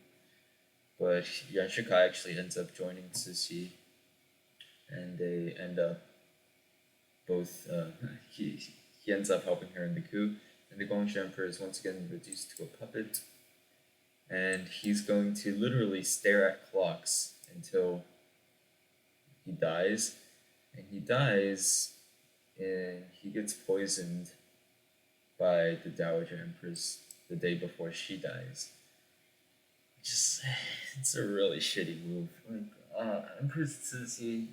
But Yuan Shikai actually ends up joining Cixi, and they end up both. He ends up helping her in the coup, and the Guangxu Emperor is once again reduced to a puppet, and he's going to literally stare at clocks until he dies, and he dies, and he gets poisoned by the Dowager Empress the day before she dies. Just, it's a really shitty move. Like, Empress Cixi,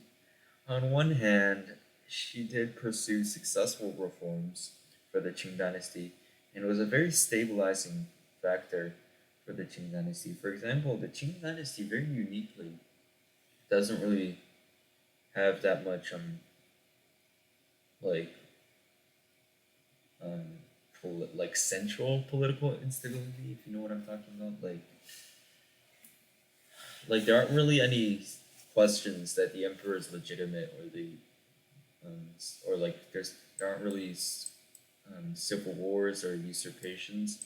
on one hand, she did pursue successful reforms for the Qing dynasty, and was a very stabilizing factor for the Qing dynasty. For example, the Qing dynasty very uniquely doesn't really have that much like um like central political instability, if you know what I'm talking about. Like there aren't really any questions that the emperor is legitimate, or or like there aren't really civil wars or usurpations.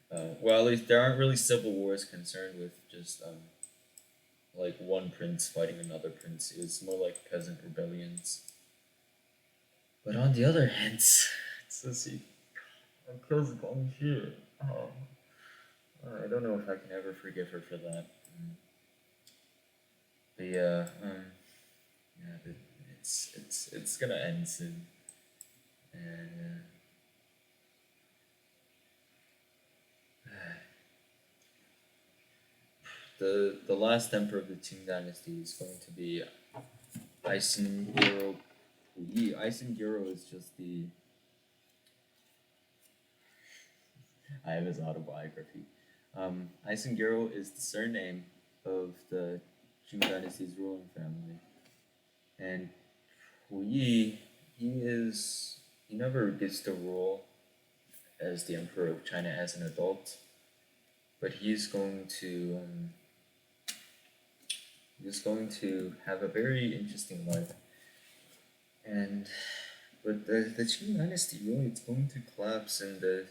Well, at least there aren't really civil wars concerned with just like one prince fighting another prince. It was more like peasant rebellions. But on the other hand, Cixi kills Guangxi. Oh, I don't know if I can ever forgive her for that. But yeah, it's gonna end soon, and the last emperor of the Qing dynasty is going to be Aisengiro Puyi. Aisengiro is just the, I have his autobiography. Aisengiro is the surname of the Qing dynasty's ruling family, and Puyi, he never gets to rule as the emperor of China as an adult, but he's going to have a very interesting life. And but the Qing dynasty really, it's going to collapse in the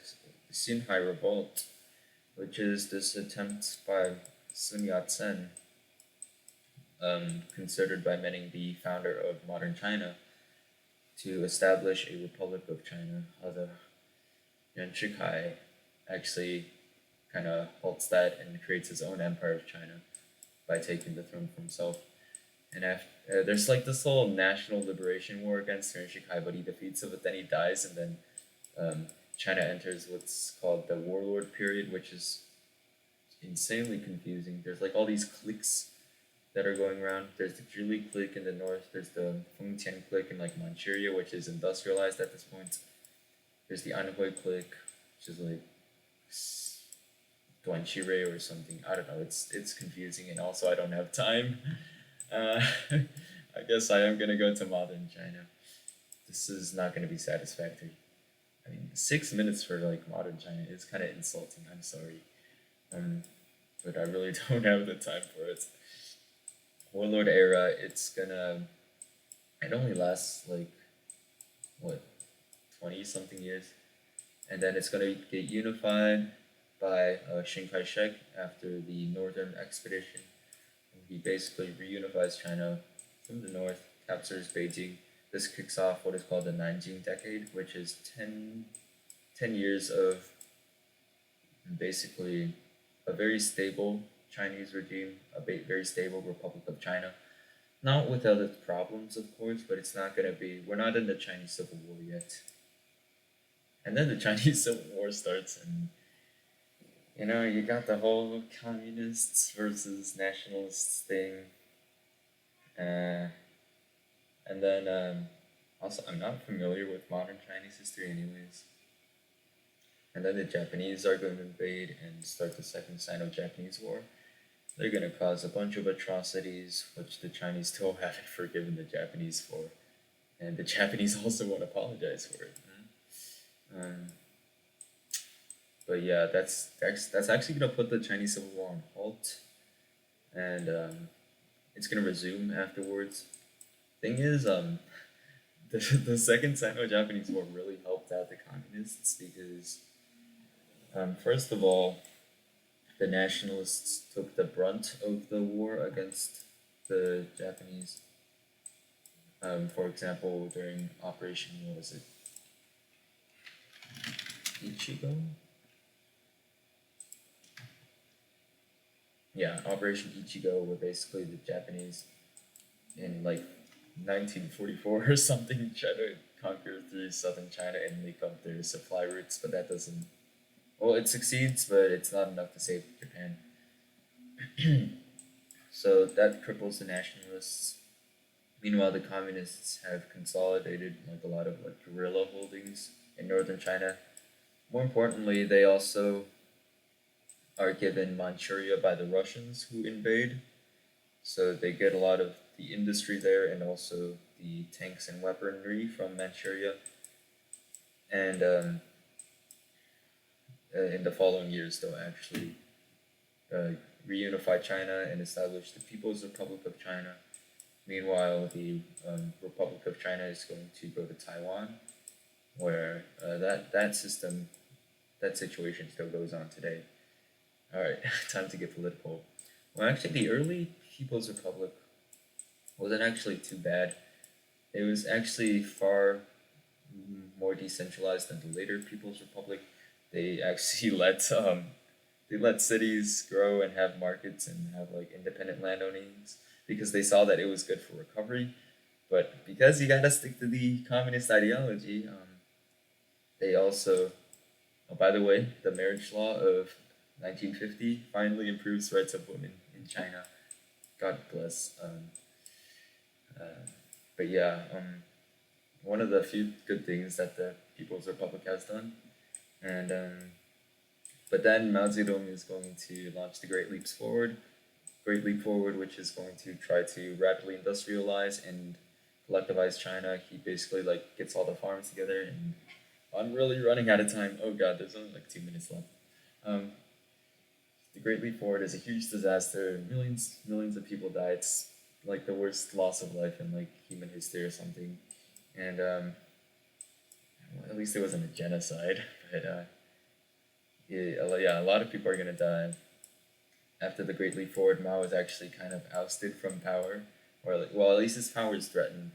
Xinhai Revolt, which is this attempt by Sun Yat-sen considered by many the founder of modern China to establish a Republic of China. Although Yuan Shikai actually kind of halts that and creates his own empire of China by taking the throne for himself. And there's like this whole national liberation war against Yuan Shikai, but he defeats it, but then he dies, and then um, China enters what's called the warlord period, which is insanely confusing. There's like all these cliques that are going around. There's the Zhili clique in the north. There's the Fengtian clique in like Manchuria, which is industrialized at this point. There's the Anhui clique, which is like Duanqirei or something. I don't know. It's confusing, and also I don't have time. I guess I am gonna go to modern China. This is not gonna be satisfactory. I mean, 6 minutes for like modern China is kind of insulting. I'm sorry, um, but I really don't have the time for it. Warlord era, it only lasts like what 20 something years, and then it's gonna get unified by Chiang Kai-shek after the Northern Expedition. He basically reunifies China from the north, captures Beijing. This kicks off what is called the Nanjing Decade, which is 10 years of basically a very stable Chinese regime, very stable Republic of China. Not without its problems, of course, but it's not going to be, we're not in the Chinese Civil War yet. And then the Chinese Civil War starts, and you got the whole communists versus nationalists thing. Uh, and then, also, I'm not familiar with modern Chinese history, anyways. And then the Japanese are going to invade and start the Second Sino-Japanese War. They're going to cause a bunch of atrocities, which the Chinese still haven't forgiven the Japanese for. And the Japanese also won't apologize for it. But yeah, that's actually going to put the Chinese Civil War on halt. And it's going to resume afterwards. Thing is, the Second Sino-Japanese War really helped out the communists because, first of all, the nationalists took the brunt of the war against the Japanese. For example, during Operation, what was it? Ichigo? Yeah, Operation Ichigo, where basically the Japanese in like 1944 or something try to conquer through southern China and make up their supply routes, but that doesn't. Well, it succeeds, but it's not enough to save Japan. So that cripples the nationalists. Meanwhile, the communists have consolidated like a lot of like guerrilla holdings in northern China. More importantly, they also are given Manchuria by the Russians who invade. So they get a lot of the industry there and also the tanks and weaponry from Manchuria. And in the following years, they'll actually reunify China and establish the People's Republic of China. Meanwhile, the Republic of China is going to go to Taiwan, where that situation still goes on today. All right, time to get political. Well, actually, the early People's Republic wasn't actually too bad. It was actually far more decentralized than the later People's Republic. They actually let cities grow and have markets and have like independent landownings because they saw that it was good for recovery. But because you gotta stick to the communist ideology, they also, oh, by the way, the marriage law of 1950 finally improves rights of women in China. God bless. But yeah, one of the few good things that the People's Republic has done, and but then Mao Zedong is going to launch the Great Leap Forward, which is going to try to rapidly industrialize and collectivize China. He basically like gets all the farms together, and I'm really running out of time. Oh god, there's only like 2 minutes left. Um, the Great Leap Forward is a huge disaster. Millions of people die. It's like the worst loss of life in like human history or something. And well, at least it wasn't a genocide. But yeah, a lot of people are gonna die. after the Great Leap Forward, Mao was actually kind of ousted from power, or like, well, at least his power is threatened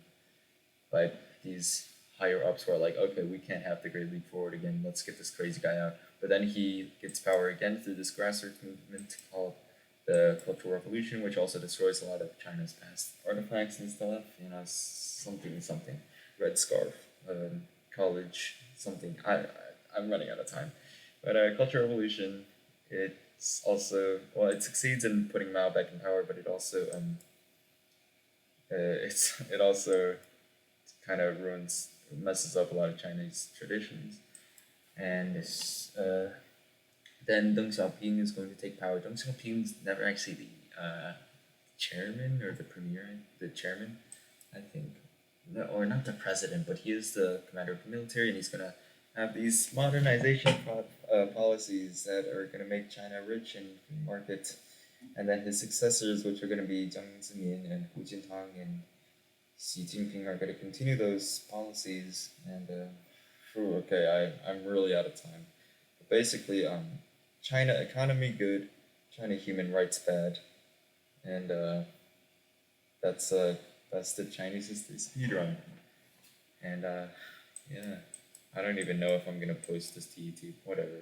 by these higher ups who are like, okay, we can't have the Great Leap Forward again. Let's get this crazy guy out. But then he gets power again through this grassroots movement called the Cultural Revolution, which also destroys a lot of China's past artifacts and stuff. You know, something, Red Scarf, college, something. I'm running out of time. But Cultural Revolution, it's also, well, it succeeds in putting Mao back in power, but it also it also kind of messes up a lot of Chinese traditions. And then Deng Xiaoping is going to take power. Deng Xiaoping's never actually the chairman or the premier, the chairman, I think, no, or not the president, but he is the commander of the military, and he's gonna have these modernization policies that are gonna make China rich and market. And then his successors, which are gonna be Jiang Zemin and Hu Jintang and Xi Jinping, are gonna continue those policies. And okay, I'm really out of time. But basically, China economy good, China human rights bad, and that's the Chinese history speedrun. And yeah, I don't even know if I'm gonna post this to YouTube. Whatever.